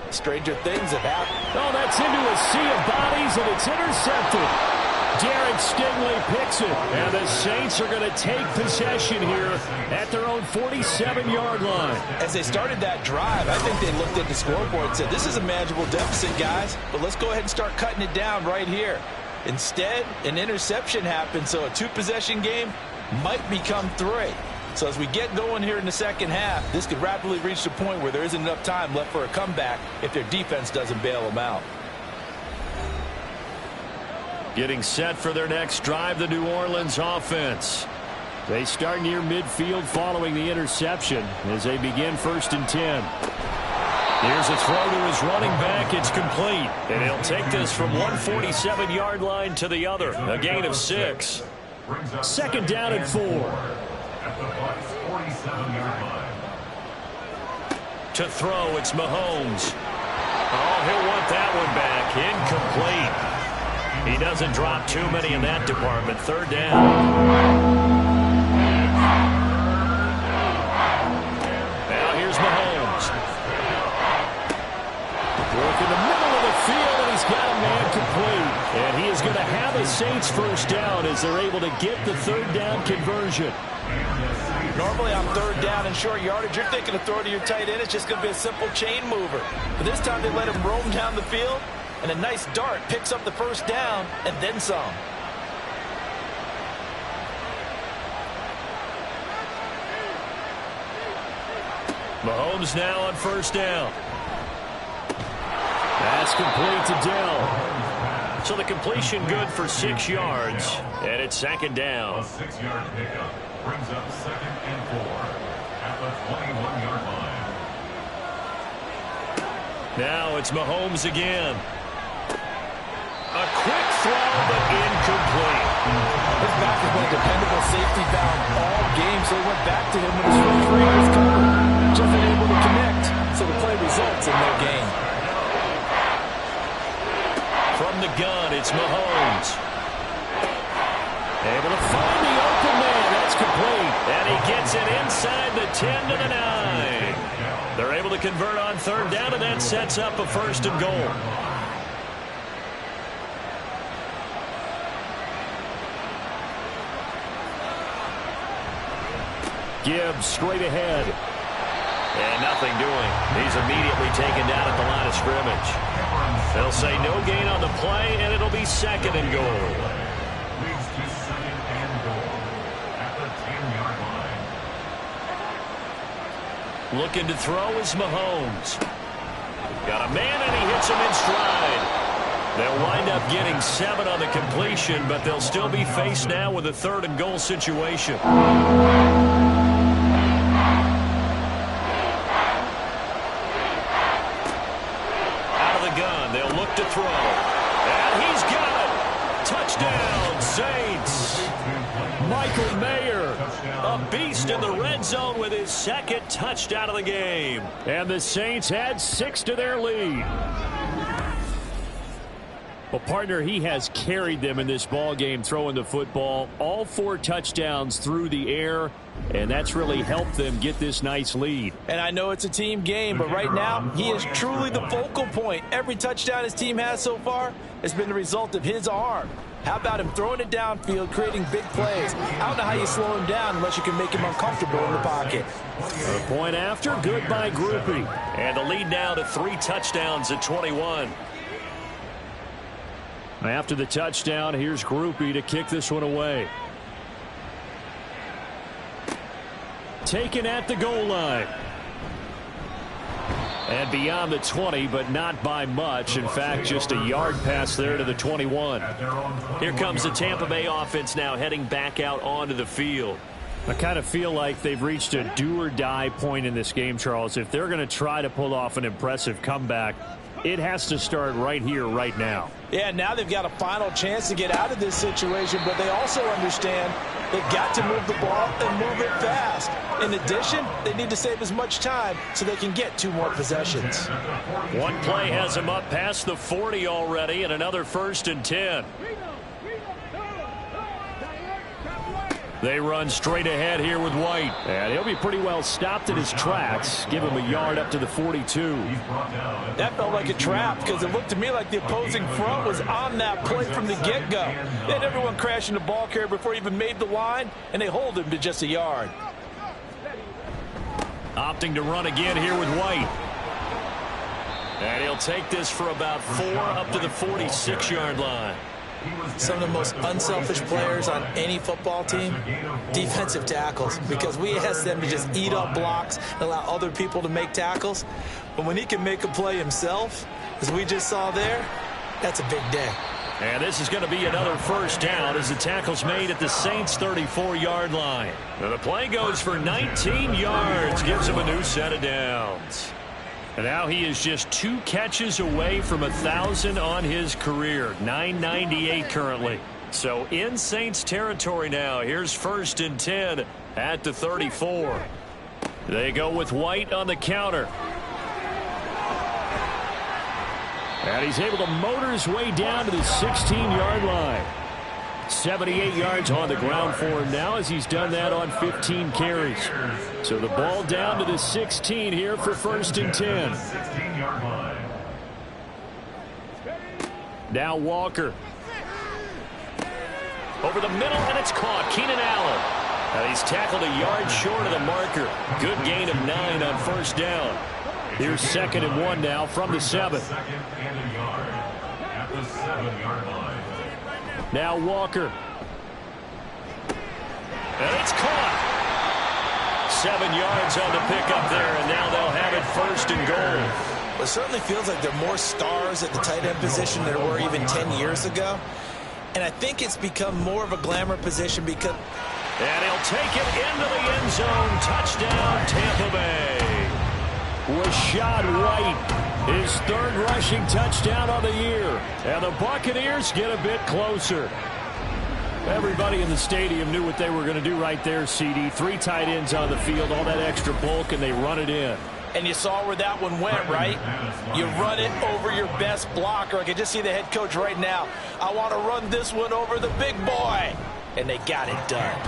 stranger things have happened. Oh, that's into a sea of bodies, and it's intercepted. Derek Stingley picks it, and the Saints are going to take possession here at their own 47-yard line. As they started that drive, I think they looked at the scoreboard and said, this is a manageable deficit, guys, but let's go ahead and start cutting it down right here. Instead, an interception happened, so a 2-possession game might become 3. So as we get going here in the second half, this could rapidly reach the point where there isn't enough time left for a comeback if their defense doesn't bail them out. Getting set for their next drive, the New Orleans offense. They start near midfield following the interception as they begin 1st and 10. Here's a throw to his running back. It's complete. And he'll take this from 147-yard line to the other. A gain of 6. Second down and 4. To throw, it's Mahomes. Oh, he'll want that one back. Incomplete. He doesn't drop too many in that department. Third down. Now here's Mahomes. the Saints first down as they're able to get the third down conversion. Normally on third down and short yardage, you're thinking of throw to your tight end. It's just going to be a simple chain mover. But this time they let him roam down the field, and a nice dart picks up the first down and then some. Mahomes now on first down. That's complete to Dell. So the completion good for 6 yards, and it's second down. A 6-yard pickup brings up 2nd and 4 at the 21-yard line. Now it's Mahomes again. A quick throw, but incomplete. His back has been a dependable safety valve all game, so he went back to him when his first read was covered. Just unable to connect, so the play results in no gain. From the gun, it's Mahomes. Able to find the open man. That's complete. And he gets it inside the 10 to the 9. They're able to convert on third down, and that sets up a first and goal. Gibbs straight ahead. And nothing doing. He's immediately taken down at the line of scrimmage. They'll say no gain on the play, and it'll be second and goal. Leads to 2nd and goal at the 10-yard line. Looking to throw is Mahomes. Got a man, and he hits him in stride. They'll wind up getting 7 on the completion, but they'll still be faced now with a third and goal situation. To throw. And he's got it. Touchdown, Saints. Michael Mayer, a beast in the red zone with his second touchdown of the game. And the Saints add 6 to their lead. Well, partner, he has carried them in this ball game throwing the football. All 4 touchdowns through the air, and that's really helped them get this nice lead. And I know it's a team game, but right now he is truly the focal point. Every touchdown his team has so far has been the result of his arm. How about him throwing it downfield, creating big plays? I don't know how you slow him down unless you can make him uncomfortable in the pocket. A point after, good by Groupie. And the lead now to 3 touchdowns at 21. After the touchdown, here's Groupie to kick this one away. Taken at the goal line. And beyond the 20, but not by much. In fact, just a yard pass there to the 21. Here comes the Tampa Bay offense now heading back out onto the field. I kind of feel like they've reached a do-or-die point in this game, Charles. If they're going to try to pull off an impressive comeback, it has to start right here, right now. Yeah, now they've got a final chance to get out of this situation, but they also understand they've got to move the ball and move it fast. In addition, they need to save as much time so they can get 2 more possessions. One play has them up past the 40 already, and another 1st and 10. They run straight ahead here with White. And he'll be pretty well stopped in his tracks. Give him a yard up to the 42. That felt like a trap because it looked to me like the opposing front was on that play from the get-go. They had everyone crashing the ball carrier before he even made the line, and they hold him to just a yard. Opting to run again here with White. And he'll take this for about 4 up to the 46-yard line. Some of the most unselfish players on any football team, defensive tackles, because we ask them to just eat up blocks and allow other people to make tackles. But when he can make a play himself, as we just saw there, that's a big day. And this is going to be another first down as the tackle's made at the Saints' 34-yard line. Now the play goes for 19 yards, gives him a new set of downs. And now he is just 2 catches away from 1,000 on his career. 998 currently. So in Saints territory now. Here's 1st and 10 at the 34. They go with White on the counter. And he's able to motor his way down to the 16-yard line. 78 yards on the ground for him now as he's done that on 15 carries. So the ball down to the 16 here for 1st and 10. Now Walker. Over the middle, and it's caught. Keenan Allen. And he's tackled a yard short of the marker. Good gain of 9 on first down. Here's 2nd and 1 now from the 7. Second and a yard at the 7-yard line. Now Walker. And it's caught. 7 yards on the pickup there, and now they'll have it 1st and goal. It certainly feels like there are more stars at the tight end position than there were even 10 years ago. And I think it's become more of a glamour position because... And he'll take it into the end zone. Touchdown, Tampa Bay. Rachaad White, his 3rd rushing touchdown of the year. And the Buccaneers get a bit closer. Everybody in the stadium knew what they were going to do right there, CD. 3 tight ends on the field, all that extra bulk, and they run it in. And you saw where that one went, right? You run it over your best blocker. I can just see the head coach right now. I want to run this one over the big boy. And they got it done.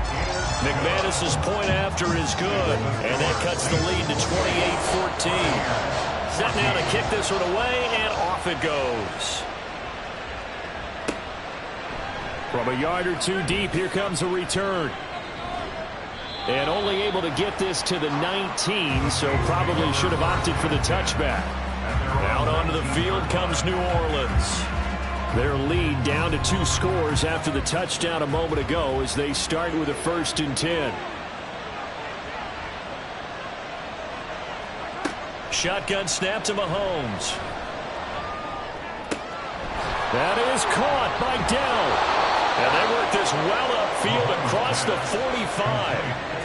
McManus's point after is good, and that cuts the lead to 28-14. Set now to kick this one away, and off it goes. From a yard or 2 deep, here comes a return. And only able to get this to the 19, so probably should have opted for the touchback. Out onto the field comes New Orleans. Their lead down to 2 scores after the touchdown a moment ago as they start with a 1st and 10. Shotgun snap to Mahomes. That is caught by Dell. And they work this well upfield across the 45.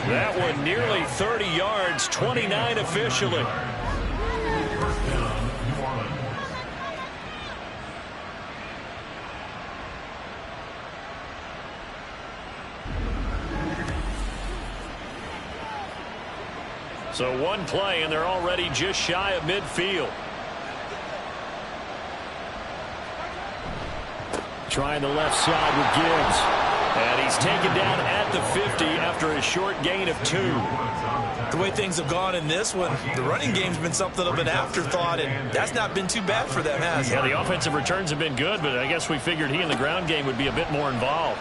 That one nearly 30 yards, 29 officially. So 1 play, and they're already just shy of midfield. Trying the left side with Gibbs. And he's taken down at the 50 after a short gain of 2. The way things have gone in this one, the running game's been something of an afterthought, and that's not been too bad for them, has it? Yeah, the offensive returns have been good, but I guess we figured he in the ground game would be a bit more involved.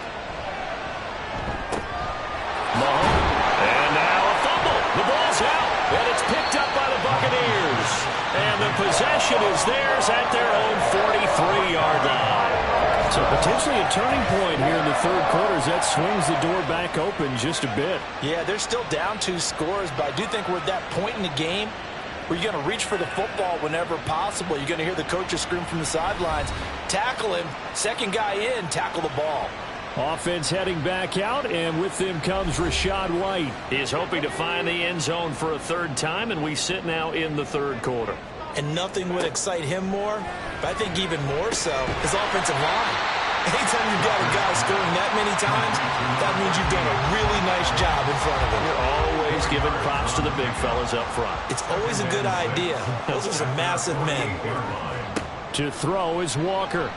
Mahomes. And now a fumble. The ball's out, and it's picked up by the Buccaneers. And the possession is theirs at their own 43-yard line. So potentially a turning point here in the 3rd quarter as that swings the door back open just a bit. Yeah, they're still down 2 scores, but I do think we're at that point in the game where you're going to reach for the football whenever possible. You're going to hear the coaches scream from the sidelines, tackle him, 2nd guy in, tackle the ball. Offense heading back out, and with them comes Rachaad White. He is hoping to find the end zone for a 3rd time, and we sit now in the 3rd quarter. And nothing would excite him more, but I think even more so, his offensive line. Anytime you've got a guy scoring that many times, that means you've done a really nice job in front of him. You're always giving props to the big fellas up front. It's always a good idea. Those are some massive men. To throw is Walker.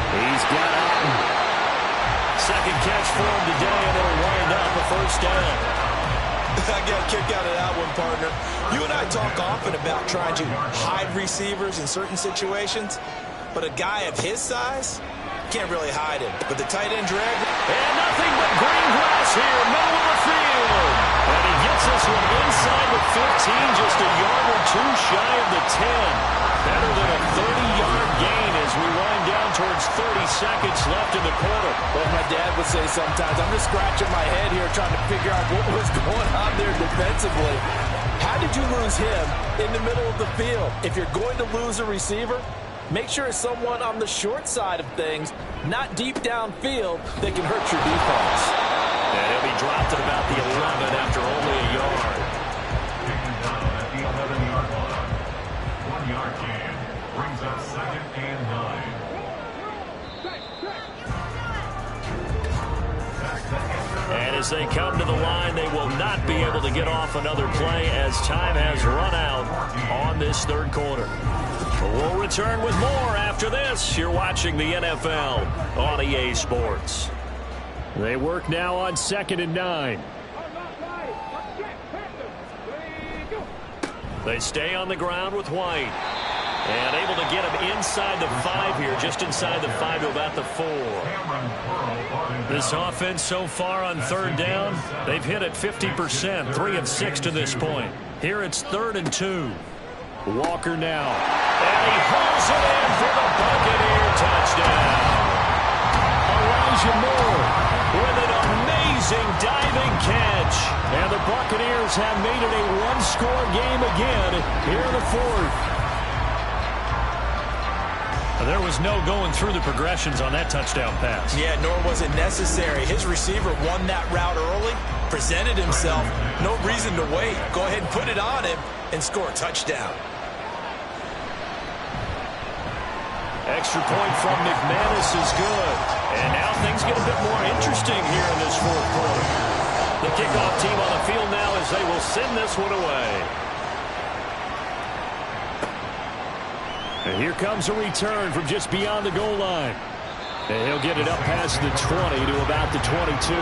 He's got Otten. 2nd catch for him today, and it'll wind up a 1st down. I got a kick out of that one, partner. You and I talk often about trying to hide receivers in certain situations, but a guy of his size can't really hide him. But the tight end drag. And nothing but green grass here, middle of the field. And he gets this one inside the 15, just a yard or 2 shy of the 10. Better than a 30-yard gain as we wind down towards 30 seconds left in the quarter. Well, my dad would say sometimes, I'm just scratching my head here trying to figure out what was going on there defensively. How did you lose him in the middle of the field? If you're going to lose a receiver, make sure it's someone on the short side of things, not deep downfield, that can hurt your defense. And he'll be dropped at about the 11 after only a yard. Taken down at the 11-yard line. 1-yard gain brings up 2nd and 9. And as they come to the line, they will not be able to get off another play as time has run out on this 3rd quarter. We'll return with more after this. You're watching the NFL on EA Sports. They work now on 2nd and 9. They stay on the ground with White. And able to get him inside the 5 here, just inside the 5 to about the 4. This offense so far on 3rd down, they've hit it 50%, 3 of 6 to this point. Here it's 3rd and 2. Walker now. And he hauls it in for the Buccaneer touchdown. Elijah Moore with an amazing diving catch. And the Buccaneers have made it a one-score game again here in the 4th. There was no going through the progressions on that touchdown pass. Yeah, nor was it necessary. His receiver won that route early, presented himself. No reason to wait. Go ahead and put it on him and score a touchdown. Extra point from McManus is good. And now things get a bit more interesting here in this 4th quarter. The kickoff team on the field now as they will send this one away. And here comes a return from just beyond the goal line. And he'll get it up past the 20 to about the 22.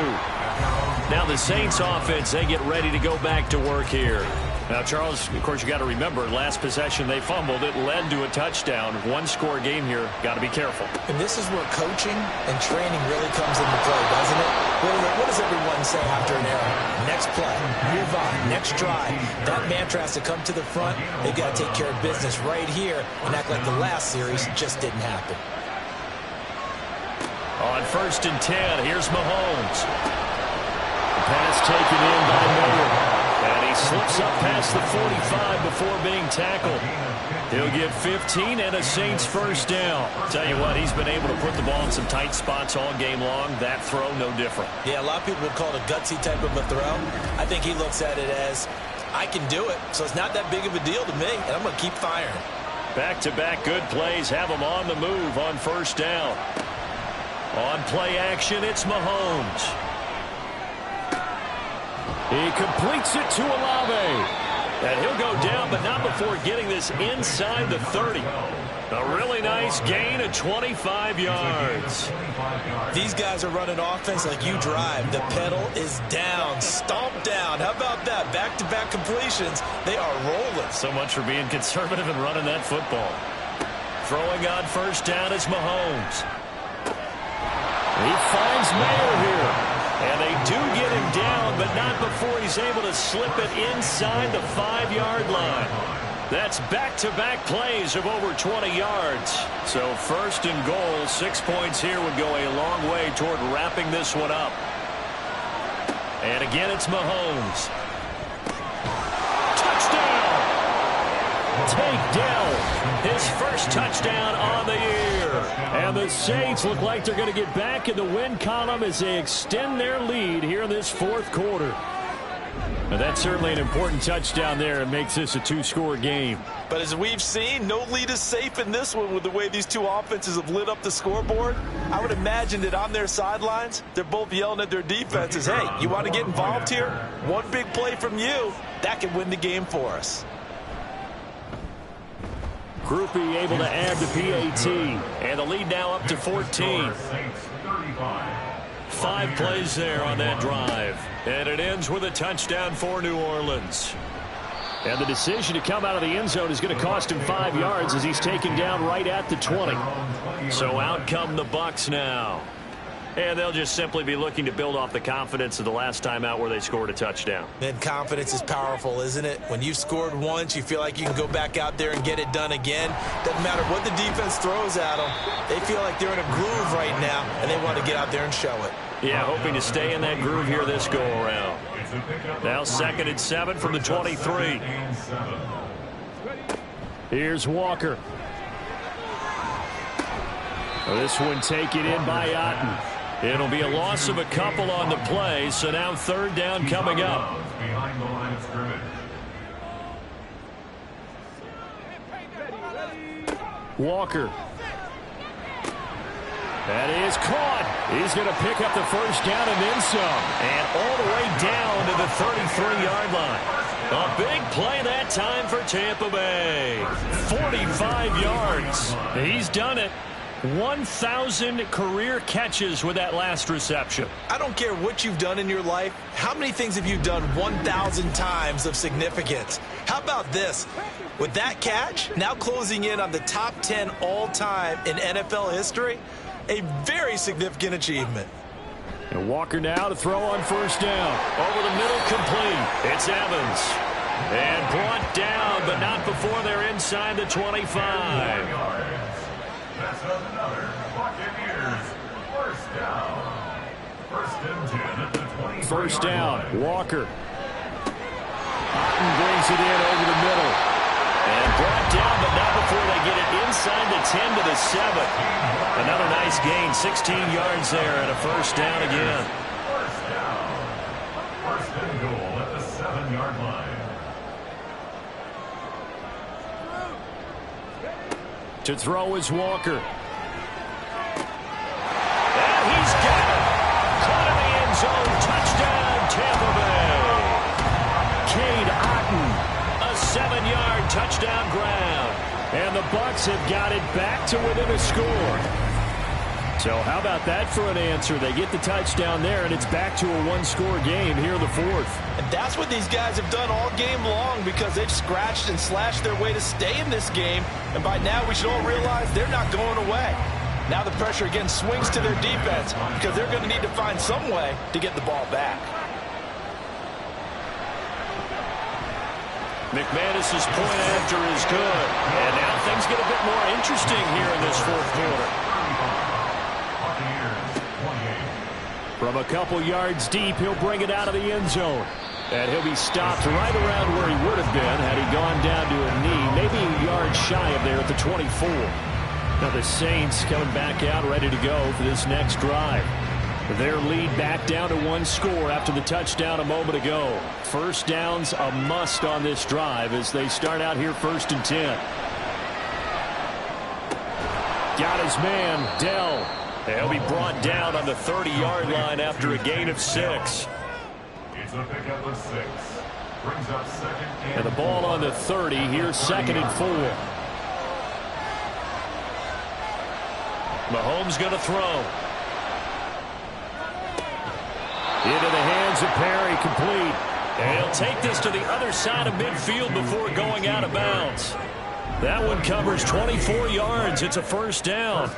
Now the Saints offense, they get ready to go back to work here. Now, Charles, of course, you got to remember, last possession they fumbled. It led to a touchdown. One-score game here. Got to be careful. And this is where coaching and training really comes into play, doesn't it? What does everyone say after an error? Next play, move on, next drive. That mantra has to come to the front. They've got to take care of business right here and act like the last series just didn't happen. On 1st and 10, here's Mahomes. The pass taken in by Miller. And he slips up past the 45 before being tackled. He'll get 15 and a Saints first down. Tell you what, he's been able to put the ball in some tight spots all game long. That throw, no different. Yeah, a lot of people would call it a gutsy type of a throw. I think he looks at it as, I can do it, so it's not that big of a deal to me, and I'm going to keep firing. Back-to-back good plays have him on the move on 1st down. On play action, it's Mahomes. He completes it to Olave. And he'll go down, but not before getting this inside the 30. A really nice gain of 25 yards. These guys are running offense like you drive. The pedal is down, stomped down. How about that? Back-to-back completions. They are rolling. So much for being conservative and running that football. Throwing on 1st down is Mahomes. He finds Mayer here. And they do get him down, but not before he's able to slip it inside the 5-yard line. That's back-to-back plays of over 20 yards. So 1st and goal, 6 points here would go a long way toward wrapping this one up. And again, it's Mahomes. Touchdown! Take Dell, his first touchdown on the year. And the Saints look like they're going to get back in the win column as they extend their lead here in this 4th quarter. Now that's certainly an important touchdown there and makes this a 2-score game. But as we've seen, no lead is safe in this one with the way these two offenses have lit up the scoreboard. I would imagine that on their sidelines, they're both yelling at their defenses, hey, you want to get involved here? One big play from you, that can win the game for us. Groupie able to add the PAT. And the lead now up to 14. 5 plays there on that drive. And it ends with a touchdown for New Orleans. And the decision to come out of the end zone is going to cost him 5 yards as he's taken down right at the 20. So out come the Bucs now. And they'll just simply be looking to build off the confidence of the last time out where they scored a touchdown. And confidence is powerful, isn't it? When you've scored once, you feel like you can go back out there and get it done again. Doesn't matter what the defense throws at them. They feel like they're in a groove right now, and they want to get out there and show it. Yeah, hoping to stay in that groove here this go-around. Now 2nd and 7 from the 23. Here's Walker. This one taken in by Otten. It'll be a loss of a couple on the play, so now 3rd down coming up. Walker. That is caught. He's going to pick up the 1st down and then some. And all the way down to the 33-yard line. A big play that time for Tampa Bay. 45 yards. He's done it. 1,000 career catches with that last reception. I don't care what you've done in your life. How many things have you done 1,000 times of significance? How about this? With that catch, now closing in on the top 10 all-time in NFL history, a very significant achievement. And Walker now to throw on first down. Over the middle, complete. It's Evans. And brought down, but not before they're inside the 25. That's another Buccaneers first down. First and 10 at the 20. First down, Walker. Otten brings it in over the middle. And brought down, but not before they get it inside the 10 to the 7. Another nice gain, 16 yards there, and a first down again. First down. First and goal at the 7-yard line. To throw is Walker. And he's got it. Caught in the end zone. Touchdown, Tampa Bay. Cade Otten, a 7-yard touchdown ground. And the Bucs have got it back to within a score. So how about that for an answer? They get the touchdown there, and it's back to a one-score game here in the fourth. And that's what these guys have done all game long because they've scratched and slashed their way to stay in this game. And by now, we should all realize they're not going away. Now the pressure again swings to their defense because they're going to need to find some way to get the ball back. McManus's point after is good. And now things get a bit more interesting here in this fourth quarter. From a couple yards deep, he'll bring it out of the end zone. And he'll be stopped right around where he would have been had he gone down to a knee, maybe a yard shy of there at the 24. Now the Saints coming back out ready to go for this next drive. Their lead back down to one score after the touchdown a moment ago. First down's a must on this drive as they start out here first and 10. Got his man, Dell. He'll be brought down on the 30-yard line after a gain of 6. It's a pickup of 6. Brings up second and the ball on the 30. Here's second and 4. Mahomes going to throw. Into the hands of Perry, complete. And he'll take this to the other side of midfield before going out of bounds. That one covers 24 yards. It's a first down.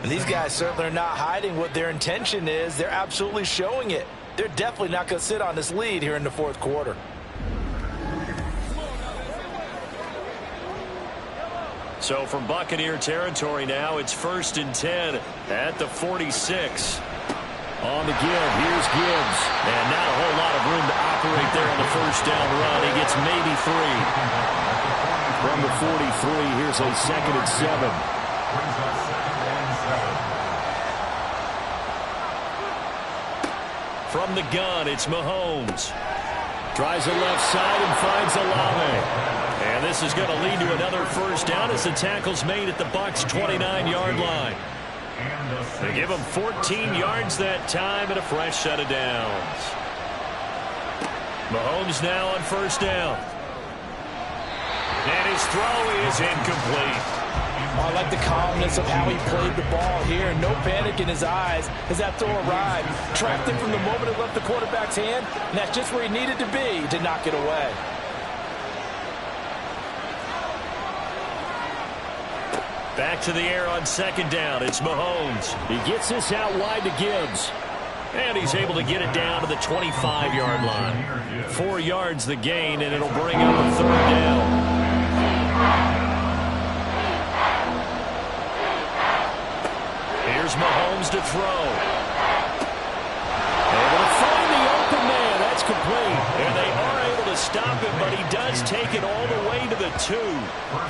And these guys certainly are not hiding what their intention is. They're absolutely showing it. They're definitely not going to sit on this lead here in the fourth quarter. So from Buccaneer territory now, it's first and 10 at the 46. On the give, here's Gibbs. And not a whole lot of room to operate there on the first down run. He gets maybe 3. From the 43, here's a second and 7. From the gun, it's Mahomes. Tries the left side and finds Olave. And this is going to lead to another first down as the tackle's made at the Bucs' 29-yard line. They give him 14 yards that time and a fresh set of downs. Mahomes now on first down. And his throw is incomplete. I like the calmness of how he played the ball here. No panic in his eyes as that throw arrived. Tracked it from the moment it left the quarterback's hand, and that's just where he needed to be to knock it away. Back to the air on second down. It's Mahomes. He gets this out wide to Gibbs. And he's able to get it down to the 25-yard line. 4 yards the gain, and it'll bring up a third down. Here's Mahomes to throw. Able to find the open man. That's complete. And they are able to stop him, but he does take it all the way to the 2.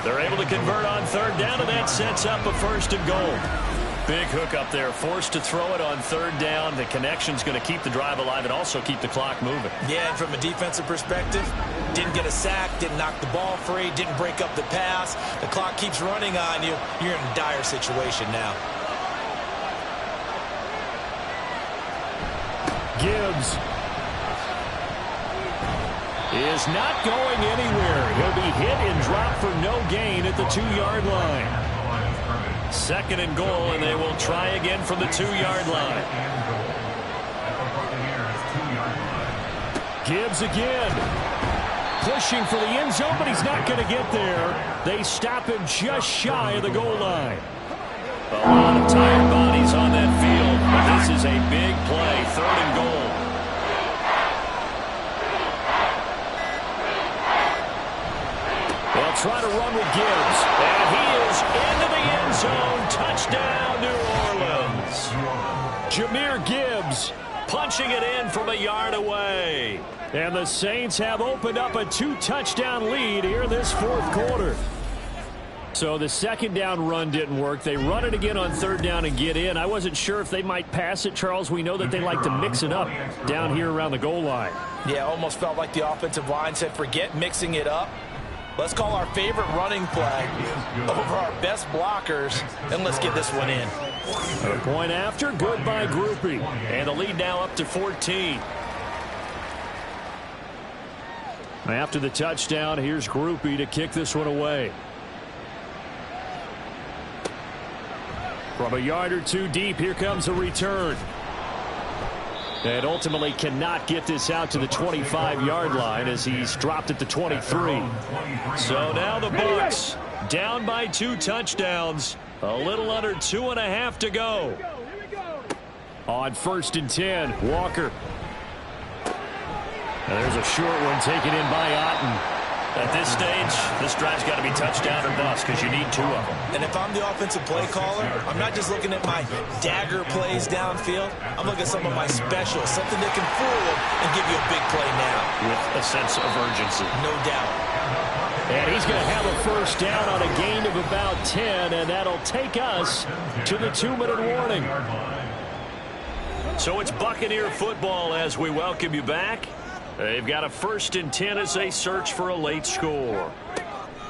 They're able to convert on third down, and that sets up a first and goal. Big hook up there, forced to throw it on third down. The connection's going to keep the drive alive and also keep the clock moving. Yeah, and from a defensive perspective, didn't get a sack, didn't knock the ball free, didn't break up the pass. The clock keeps running on you. You're in a dire situation now. Gibbs is not going anywhere. He'll be hit and dropped for no gain at the 2-yard line. Second and goal, and they will try again from the 2-yard line. Gibbs again. Pushing for the end zone, but he's not going to get there. They stop him just shy of the goal line. A lot of tired bodies on that field, but this is a big play. 3rd and goal. They'll try to run with Gibbs, and he is into the end zone. Touchdown, New Orleans. Jahmyr Gibbs punching it in from a yard away. And the Saints have opened up a 2-touchdown lead here in this 4th quarter. So the second down run didn't work. They run it again on 3rd down and get in. I wasn't sure if they might pass it, Charles. We know that they like to mix it up down here around the goal line. Yeah, almost felt like the offensive line said, forget mixing it up. Let's call our favorite running play over our best blockers, and let's get this one in. A point after, good by Groupie. And the lead now up to 14. After the touchdown, here's Groupie to kick this one away. From a yard or 2 deep, here comes a return. And ultimately cannot get this out to the 25-yard line as he's dropped at the 23. So now the Bucs down by 2 touchdowns. A little under 2.5 to go. On 1st and 10, Walker. And there's a short one taken in by Otten. At this stage, this drive's got to be touchdown or bust because you need 2 of them. And if I'm the offensive play caller, I'm not just looking at my dagger plays downfield. I'm looking at some of my specials, something that can fool them and give you a big play now. With a sense of urgency. No doubt. And he's going to have a 1st down on a gain of about 10, and that'll take us to the 2-minute warning. So it's Buccaneer football as we welcome you back. They've got a 1st and 10 as they search for a late score.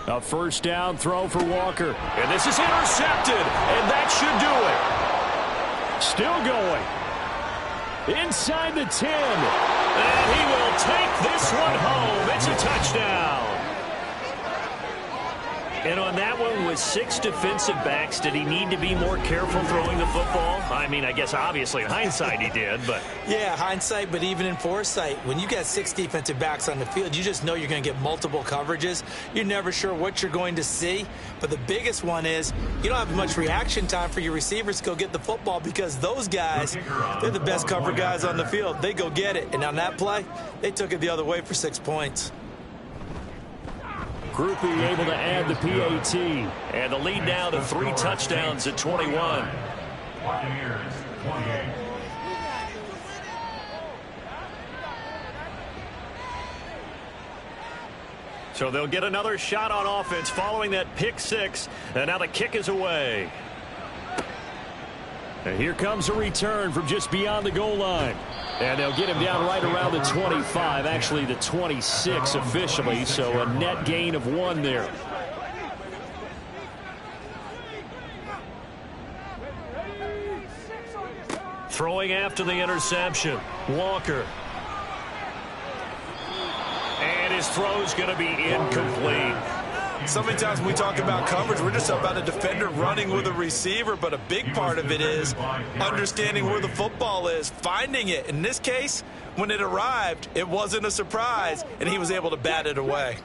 A 1st down throw for Walker. And this is intercepted, and that should do it. Still going. Inside the 10. And he will take this one home. It's a touchdown. And on that one, with 6 defensive backs, did he need to be more careful throwing the football? I mean, I guess obviously in hindsight he did, but... Yeah, hindsight, but even in foresight, when you got 6 defensive backs on the field, you just know you're going to get multiple coverages. You're never sure what you're going to see. But the biggest one is you don't have much reaction time for your receivers to go get the football because those guys, they're the best cover guys on the field. They go get it. And on that play, they took it the other way for 6 points. Groupie able to add the PAT. And the lead now to 3 touchdowns at 21. Buccaneers, 28. So they'll get another shot on offense following that pick 6. And now the kick is away. And here comes a return from just beyond the goal line. And they'll get him down right around the 25, actually the 26 officially, so a net gain of 1 there. Throwing after the interception, Walker. And his throw's going to be incomplete. So many times when we talk about coverage, we're just about a defender running with a receiver, but a big part of it is understanding where the football is, finding it. In this case, when it arrived, it wasn't a surprise, and he was able to bat it away.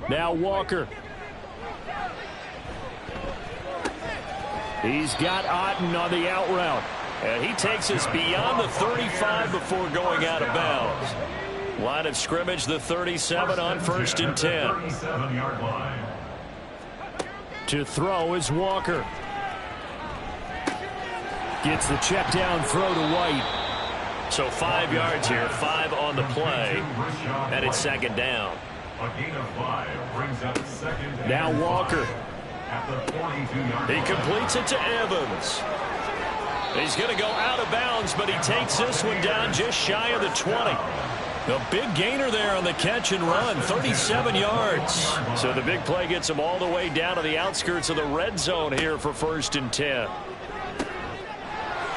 Now Walker. He's got Otten on the out route, and he takes us beyond the 35 before going out of bounds. Line of scrimmage, the 37 on 1st and 10. 37-yard line. To throw is Walker. Gets the check down throw to White. So 5 yards here, 5 on the play. And it's 2nd down. A gain of 5 brings up 2nd down. Now Walker. At the 42-yard line. He completes it to Evans. He's going to go out of bounds, but he takes this one down just shy of the 20. A big gainer there on the catch and run, 37 yards. So the big play gets him all the way down to the outskirts of the red zone here for 1st and 10.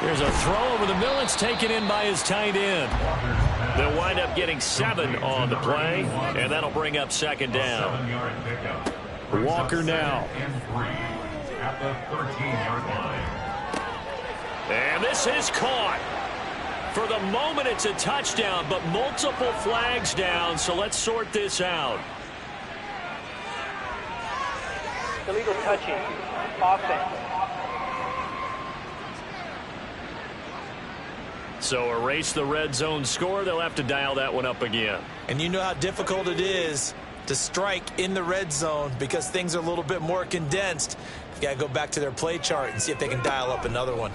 Here's a throw over the middle. It's taken in by his tight end. They'll wind up getting 7 on the play, and that'll bring up 2nd down. Walker now. at the 13-yard line. And this is caught. For the moment, it's a touchdown, but multiple flags down, so let's sort this out. Illegal touching. Offense. So erase the red zone score. They'll have to dial that one up again. And you know how difficult it is to strike in the red zone because things are a little bit more condensed. You've got to go back to their play chart and see if they can dial up another one.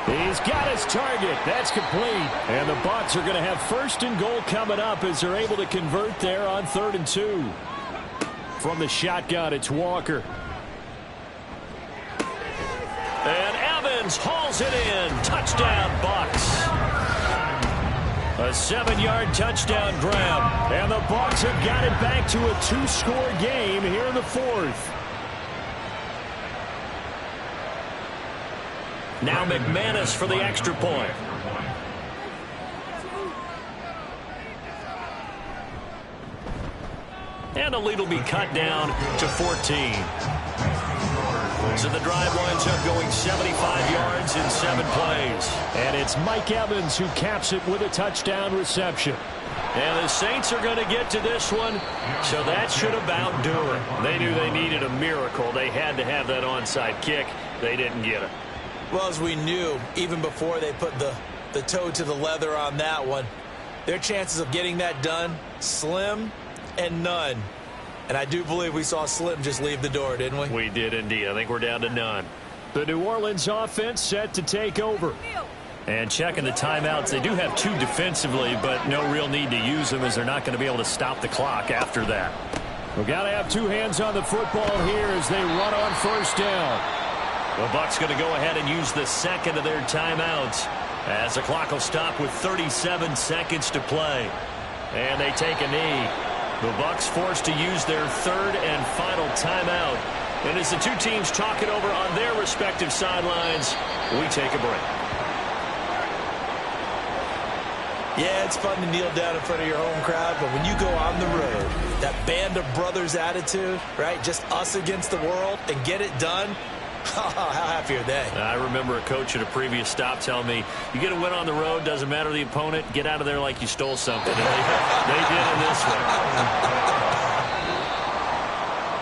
He's got his target. That's complete. And the Bucs are going to have 1st and goal coming up as they're able to convert there on 3rd and 2. From the shotgun, it's Walker. And Evans hauls it in. Touchdown, Bucs. A 7-yard touchdown grab. And the Bucs have got it back to a 2-score game here in the 4th. Now McManus for the extra point. And the lead will be cut down to 14. So the drive winds up going 75 yards in 7 plays. And it's Mike Evans who caps it with a touchdown reception. And the Saints are going to get to this one, so that should about do it. They knew they needed a miracle. They had to have that onside kick. They didn't get it. Well, as we knew, even before they put the toe to the leather on that one, their chances of getting that done, slim and none. And I do believe we saw Slim just leave the door, didn't we? We did indeed. I think we're down to none. The New Orleans offense set to take over. And checking the timeouts, they do have 2 defensively, but no real need to use them as they're not going to be able to stop the clock after that. We've got to have 2 hands on the football here as they run on 1st down. The Bucs going to go ahead and use the 2nd of their timeouts as the clock will stop with 37 seconds to play. And they take a knee. The Bucs forced to use their 3rd and final timeout. And as the 2 teams talk it over on their respective sidelines, we take a break. Yeah, it's fun to kneel down in front of your home crowd, but when you go on the road, that band of brothers attitude, right, just us against the world and get it done, how happy are they? I remember a coach at a previous stop telling me, you get a win on the road, doesn't matter the opponent, get out of there like you stole something. And they did in this one.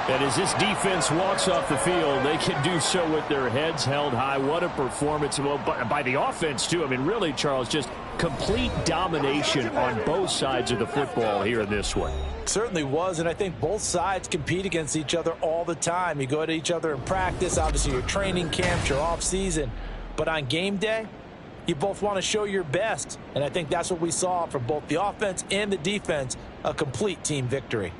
And as this defense walks off the field, they can do so with their heads held high. What a performance. Well, by the offense, too. I mean, really, Charles, just complete domination on both sides of the football here in this one. Certainly was, and I think both sides compete against each other all the time. You go at each other in practice, obviously your training camps, your off-season. But on game day, you both want to show your best. And I think that's what we saw from both the offense and the defense, a complete team victory.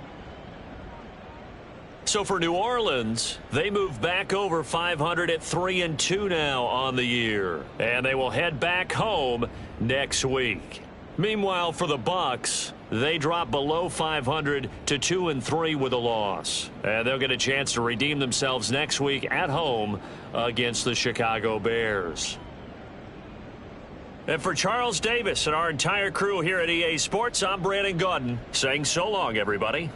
So for New Orleans, they move back over 500 at 3-2 now on the year. And they will head back home next week. Meanwhile, for the Bucs, they drop below 500 to 2-3 with a loss. And they'll get a chance to redeem themselves next week at home against the Chicago Bears. And for Charles Davis and our entire crew here at EA Sports, I'm Brandon Gaudin saying so long, everybody.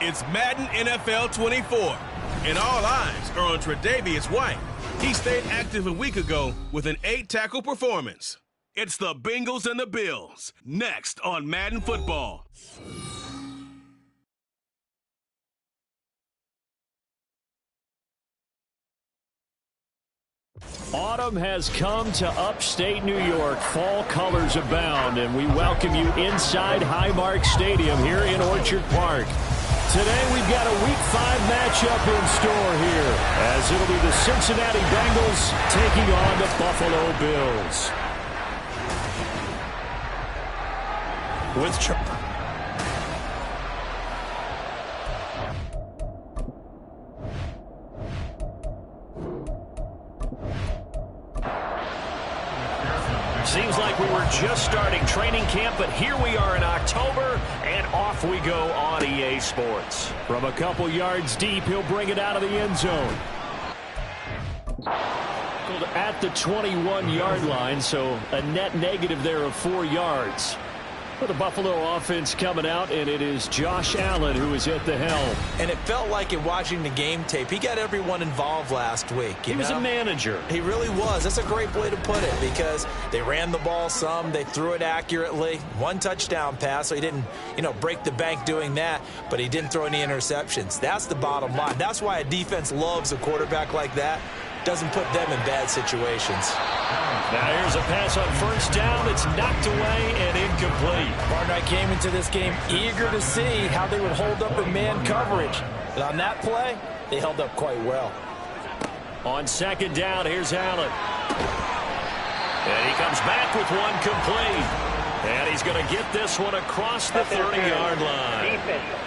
It's Madden NFL 24, and all eyes are on Tre'Davious White. He stayed active a week ago with an 8-tackle performance. It's the Bengals and the Bills, next on Madden Football. Autumn has come to upstate New York. Fall colors abound, and we welcome you inside Highmark Stadium here in Orchard Park. Today we've got a Week 5 matchup in store here, as it'll be the Cincinnati Bengals taking on the Buffalo Bills. Seems like we were just starting training camp, but here we are in October, and off we go on EA Sports. From a couple yards deep, he'll bring it out of the end zone. At the 21-yard line, so a net negative there of 4 yards. For the Buffalo offense coming out, and it is Josh Allen who is at the helm. And it felt like in watching the game tape, he got everyone involved last week. He was a manager. He really was. That's a great way to put it, because they ran the ball some, they threw it accurately. 1 touchdown pass, so he didn't, break the bank doing that, but he didn't throw any interceptions. That's the bottom line. That's why a defense loves a quarterback like that. Doesn't put them in bad situations. Now here's a pass on first down. It's knocked away and incomplete. Partner, I came into this game eager to see how they would hold up in man coverage. But on that play, they held up quite well. On second down, here's Allen. And he comes back with one complete. And he's going to get this one across the 30-yard line. Defense.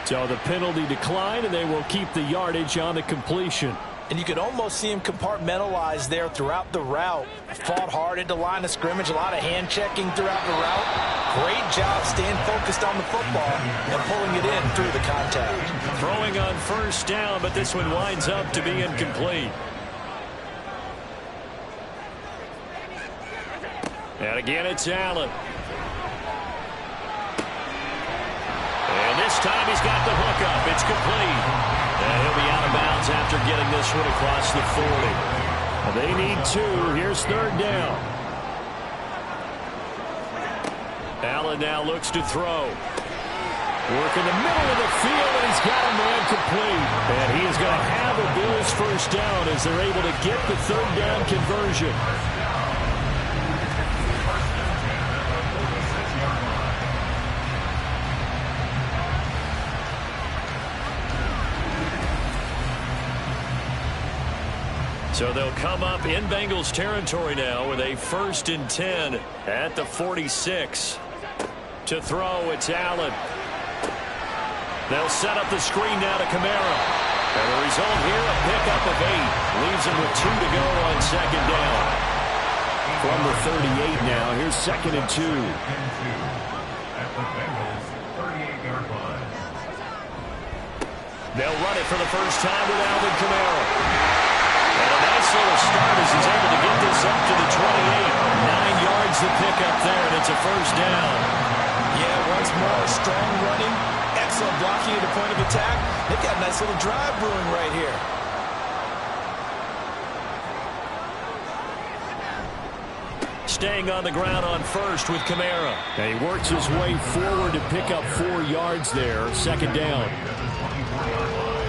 So the penalty declined, and they will keep the yardage on the completion. And you could almost see him compartmentalize there throughout the route. Fought hard at the line of scrimmage, a lot of hand checking throughout the route. Great job staying focused on the football and pulling it in through the contact. Throwing on first down, but this one winds up to be incomplete. And again, it's Allen. And this time he's got the hook up. It's complete. And he'll be out of bounds after getting this one across the 40. They need 2. Here's third down. Allen now looks to throw. Work in the middle of the field, and he's got a man complete. And he is going to have a Bills first down as they're able to get the third down conversion. So they'll come up in Bengals territory now with a 1st and 10 at the 46. To throw, it's Allen. They'll set up the screen now to Kamara. And the result here, a pickup of 8. Leaves him with 2 to go on second down. From the 38 now, here's 2nd and 2. At the Bengals 38-yard line. They'll run it for the first time with Alvin Kamara. And a nice little start as he's able to get this up to the 28. 9 yards to pick up there, and it's a first down. Yeah, once more, strong running, excellent blocking at the point of attack. They've got a nice little drive brewing right here. Staying on the ground on first with Kamara. And he works his way forward to pick up 4 yards there. 2nd down.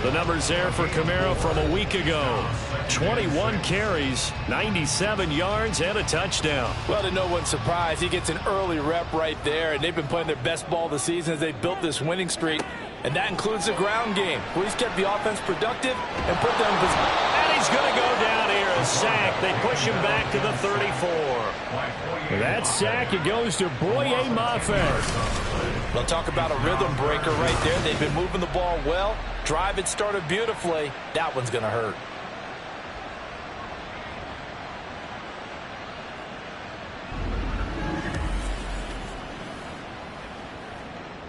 The numbers there for Kamara from a week ago. 21 carries, 97 yards, and a touchdown. Well, to no one's surprise, he gets an early rep right there, and they've been playing their best ball this season as they built this winning streak, and that includes the ground game. He's kept the offense productive and put them in position. And he's going to go down here, a sack. They push him back to the 34. That sack, it goes to Boye Mafe. They'll talk about a rhythm breaker right there. They've been moving the ball well. Drive it started beautifully. That one's going to hurt.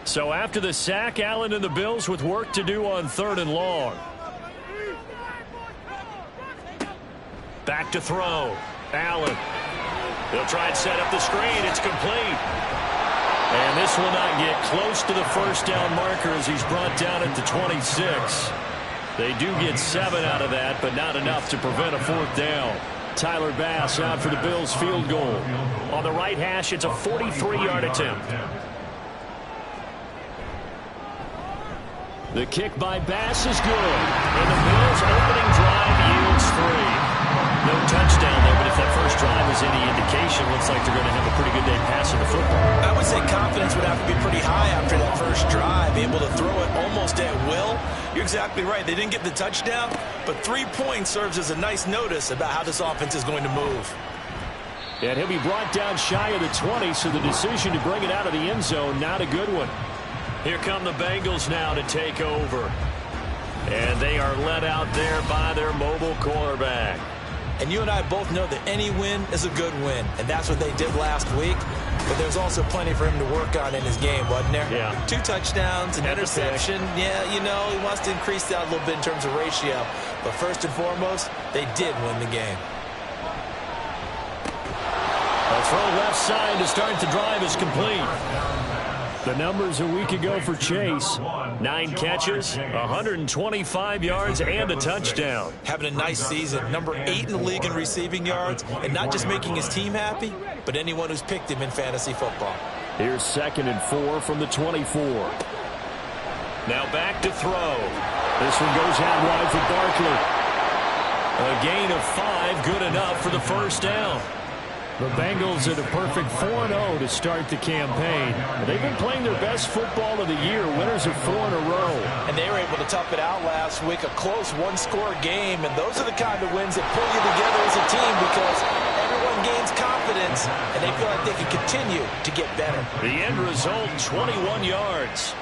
So after the sack, Allen and the Bills with work to do on 3rd and long. Back to throw. Allen. They'll try and set up the screen. It's complete. And this will not get close to the first down marker as he's brought down at the 26. They do get 7 out of that, but not enough to prevent a fourth down. Tyler Bass out for the Bills field goal. On the right hash, it's a 43-yard attempt. The kick by Bass is good. And the Bills' opening drive yields 3. No touchdown there, but if that first drive is any indication, looks like they're going to have a pretty good day passing the football. I would say confidence would have to be pretty high after that first drive, able to throw it almost at will. You're exactly right. They didn't get the touchdown, but 3 points serves as a nice notice about how this offense is going to move. And he'll be brought down shy of the 20, so the decision to bring it out of the end zone, not a good one. Here come the Bengals now to take over. And they are led out there by their mobile quarterback. And you and I both know that any win is a good win, and that's what they did last week. But there's also plenty for him to work on in his game, wasn't there? Yeah. 2 touchdowns, an interception. Yeah, you know, he wants to increase that a little bit in terms of ratio. But first and foremost, they did win the game. A throw left side to start the drive is complete. The numbers a week ago for Chase. 9 catches, 125 yards, and a touchdown. Having a nice season. Number 8 in the league in receiving yards. And not just making his team happy, but anyone who's picked him in fantasy football. Here's 2nd and 4 from the 24. Now back to throw. This one goes out wide for Barkley. A gain of 5, good enough for the first down. The Bengals at a perfect 4-0 to start the campaign. They've been playing their best football of the year, winners of 4 in a row. And they were able to tough it out last week, a close one-score game. And those are the kind of wins that pull you together as a team because everyone gains confidence, and they feel like they can continue to get better. The end result, 21 yards.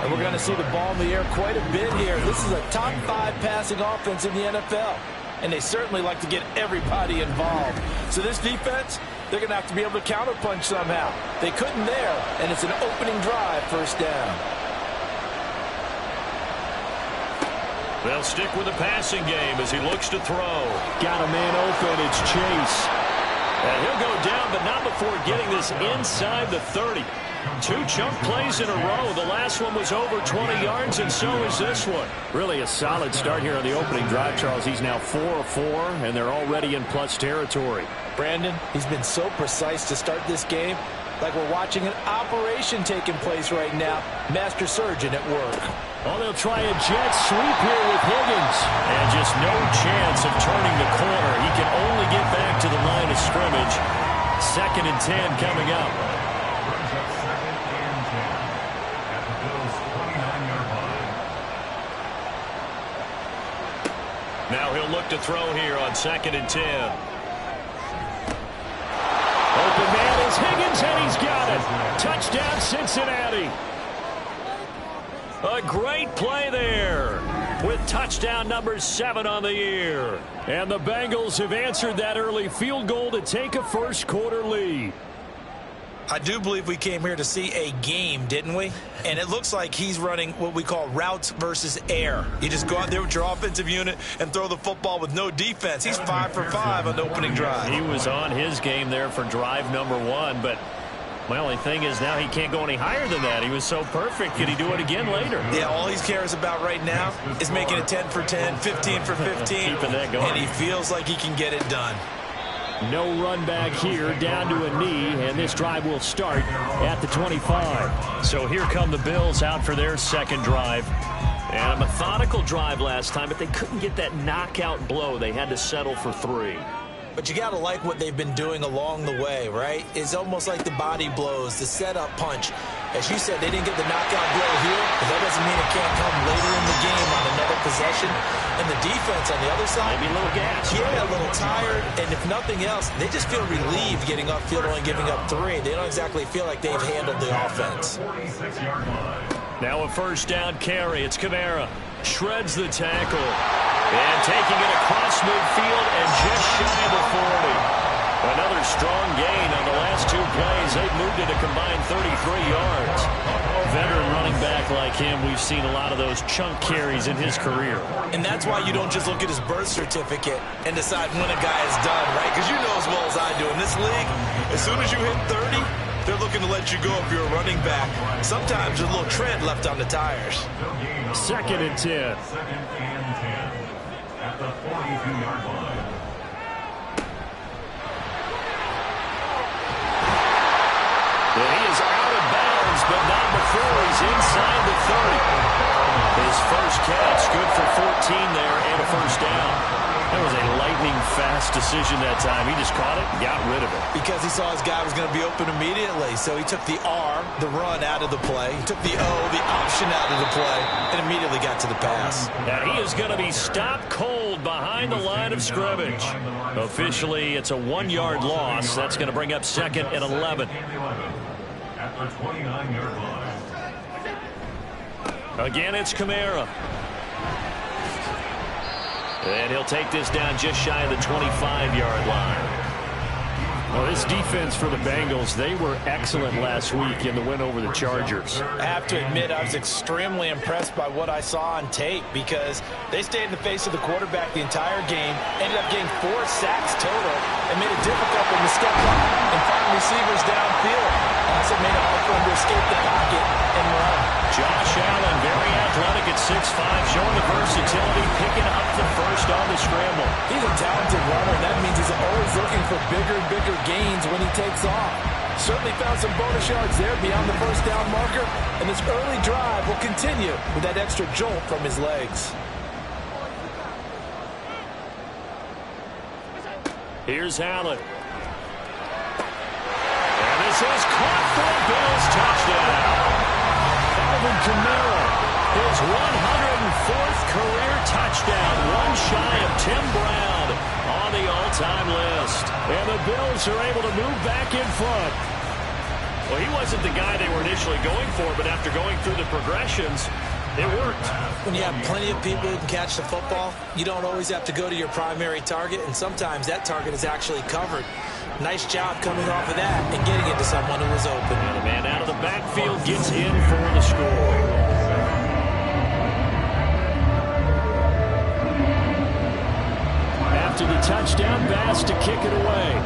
And we're going to see the ball in the air quite a bit here. This is a top 5 passing offense in the NFL. And they certainly like to get everybody involved. So this defense, they're going to have to be able to counterpunch somehow. They couldn't there, and it's an opening drive, first down. They'll stick with the passing game as he looks to throw. Got a man open, it's Chase. And he'll go down, but not before getting this inside the 30. 2 chunk plays in a row. The last one was over 20 yards, and so is this one. Really a solid start here on the opening drive, Charles. He's now 4 of 4, and they're already in plus territory. Brandon, he's been so precise to start this game, like we're watching an operation taking place right now. Master surgeon at work. Oh, they'll try a jet sweep here with Higgins. And just no chance of turning the corner. He can only get back to the line of scrimmage. 2nd and 10 coming up. Now he'll look to throw here on 2nd and 10. Open man is Higgins, and he's got it. Touchdown, Cincinnati. A great play there with touchdown number 7 on the year. And the Bengals have answered that early field goal to take a first quarter lead. I do believe we came here to see a game, didn't we? And it looks like he's running what we call routes versus air. You just go out there with your offensive unit and throw the football with no defense. He's 5 for 5 on the opening drive. He was on his game there for drive number 1, but my only thing is now he can't go any higher than that. He was so perfect. Could he do it again later? Yeah, all he cares about right now is making it 10 for 10, 15 for 15. Keeping that going. And he feels like he can get it done. No run back here, down to a knee, and this drive will start at the 25. So here come the Bills out for their second drive. And a methodical drive last time, but they couldn't get that knockout blow. They had to settle for 3. But you got to like what they've been doing along the way, right? It's almost like the body blows, the setup punch. As you said, they didn't get the knockout blow here, but that doesn't mean it can't come later in the game on another possession. And the defense on the other side, maybe a little gas. Yeah, a little tired. And if nothing else, they just feel relieved getting upfield and giving up 3. They don't exactly feel like they've handled the offense. Now a first down carry. It's Kamara. Shreds the tackle. And taking it across midfield and just shy of the 40. Another strong gain on the last 2 plays. They've moved it a combined 33 yards. Veteran running back like him, we've seen a lot of those chunk carries in his career. And that's why you don't just look at his birth certificate and decide when a guy is done, right? Because you know as well as I do, in this league, as soon as you hit 30, They're looking to let you go if you're a running back. Sometimes there's a little tread left on the tires. 2nd and 10. 2nd and 10 at the 42-yard line. And he is out of bounds, but not before he's inside the 30. His first catch, good for 14 there and a first down. That was a lightning-fast decision that time. He just caught it and got rid of it. Because he saw his guy was going to be open immediately. So he took the R, the run, out of the play. He took the O, the option, out of the play, and immediately got to the pass. And he is going to be stopped cold behind the line of scrimmage. Officially, it's a 1-yard loss. That's going to bring up 2nd and 11. At the 29-yard line. Again, it's Kamara. And he'll take this down just shy of the 25-yard line. Well, this defense for the Bengals, they were excellent last week in the win over the Chargers. I have to admit, I was extremely impressed by what I saw on tape because they stayed in the face of the quarterback the entire game, ended up getting 4 sacks total, and made it difficult for him to step up and find receivers downfield. Also made it hard for him to escape the pocket and run. Josh Allen, very athletic at 6'5", showing the versatility, picking up the first on the scramble. He's a talented runner, and that means he's always looking for bigger and bigger gains when he takes off. Certainly found some bonus yards there beyond the first down marker, and this early drive will continue with that extra jolt from his legs. Here's Allen. And this is caught for a Bills touchdown. Alvin Kamara, his 104th career touchdown, one shy of Tim Brown on the all-time list. And the Bills are able to move back in front. Well, he wasn't the guy they were initially going for, but after going through the progressions, it worked. When you have plenty of people who can catch the football, you don't always have to go to your primary target, and sometimes that target is actually covered. Nice job coming off of that and getting it to someone who was open. And the man out of the backfield gets in for the score. After the touchdown, Bass to kick it away.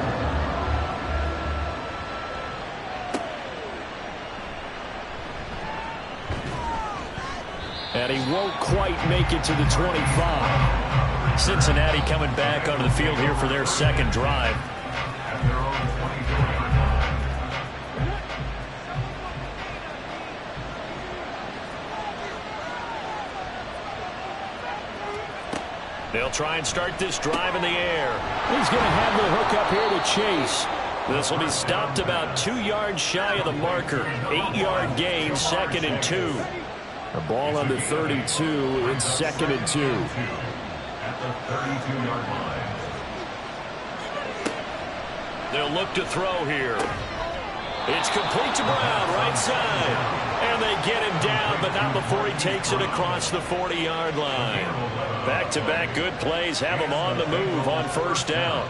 And he won't quite make it to the 25. Cincinnati coming back onto the field here for their second drive. At their own 24-yard line. They'll try and start this drive in the air. He's going to have the hook up here to Chase. This will be stopped about 2 yards shy of the marker. 8-yard gain, 2nd and 2. The ball under 32. It's 2nd and 2. At the 32-yard line. They'll look to throw here. It's complete to Brown, right side. And they get him down, but not before he takes it across the 40-yard line. Back-to-back good plays have him on the move on first down.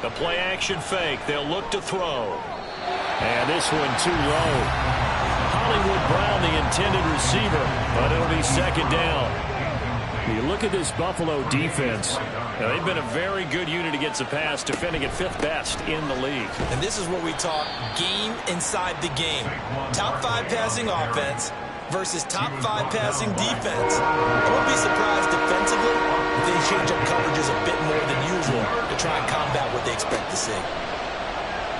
The play-action fake. They'll look to throw. And this one too low. Hollywood Brown, the intended receiver, but it'll be 2nd down. You look at this Buffalo defense. They've been a very good unit against the pass, defending at 5th best in the league. And this is what we talk game inside the game. Top 5 passing offense versus top 5 passing defense. I wouldn't be surprised defensively if they change up coverages a bit more than usual to try and combat what they expect to see.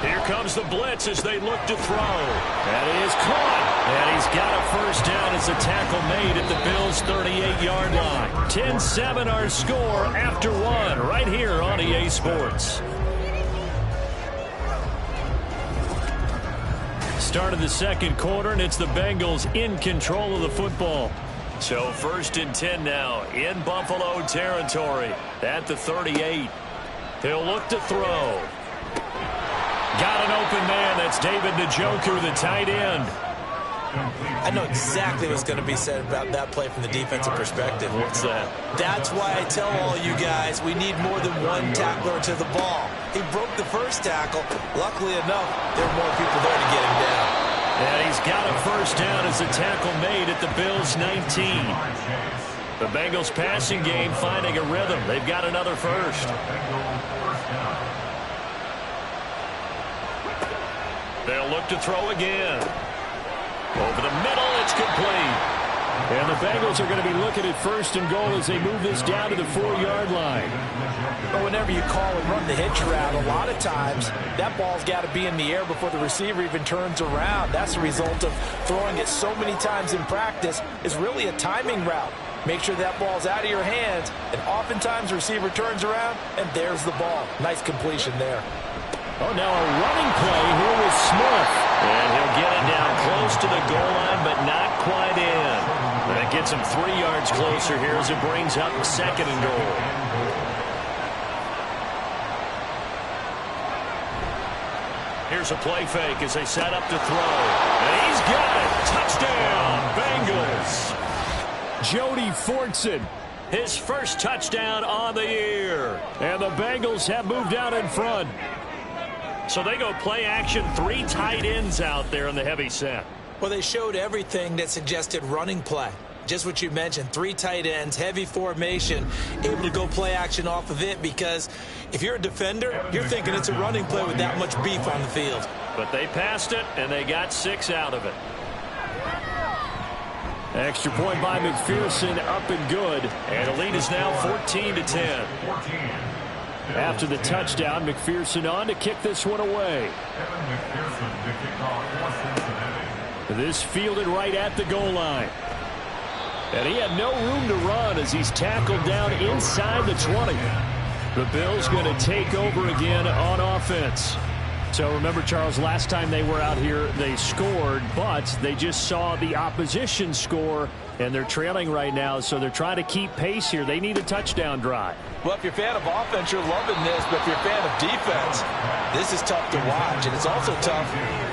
Here comes the blitz as they look to throw. And it is caught. And he's got a first down as a tackle made at the Bills' 38-yard line. 10-7 our score after 1 right here on EA Sports. Start of the second quarter, and it's the Bengals in control of the football. So 1st and 10 now in Buffalo territory at the 38. He'll look to throw. Got an open man. That's David Njoku, the tight end. I know exactly what's going to be said about that play from the defensive perspective. What's that? That's why I tell all you guys we need more than one tackler to the ball. He broke the first tackle. Luckily enough, there were more people there to get him down. And he's got a first down as a tackle made at the Bills' 19. The Bengals passing game finding a rhythm. They've got another first. They'll look to throw again. Over the middle, it's complete. And the Bengals are going to be looking at first and goal as they move this down to the 4-yard line. But whenever you call and run the hitch route, a lot of times that ball's got to be in the air before the receiver even turns around. That's the result of throwing it so many times in practice. It's really a timing route. Make sure that ball's out of your hands, and oftentimes the receiver turns around, and there's the ball. Nice completion there. Oh, now a running play here with Smith. And he'll get it down close to the goal line, but not quite in. That gets him 3 yards closer here as it brings up 2nd and goal. Here's a play fake as they set up to throw. And he's got it. Touchdown, Bengals. Jody Fortson, his first touchdown on the year. And the Bengals have moved out in front. So they go play action, 3 tight ends out there in the heavy set. Well, they showed everything that suggested running play. Just what you mentioned, 3 tight ends, heavy formation, able to go play action off of it, because if you're a defender, you're thinking it's a running play with that much beef on the field. But they passed it, and they got 6 out of it. Extra point by McPherson, up and good. And the lead is now 14-10. After the touchdown, McPherson on to kick this one away. This fielded right at the goal line. And he had no room to run as he's tackled down inside the 20. The Bills going to take over again on offense. So remember, Charles, last time they were out here, they scored, but they just saw the opposition score, and they're trailing right now, so they're trying to keep pace here. They need a touchdown drive. Well, if you're a fan of offense, you're loving this, but if you're a fan of defense, this is tough to watch, and it's also tough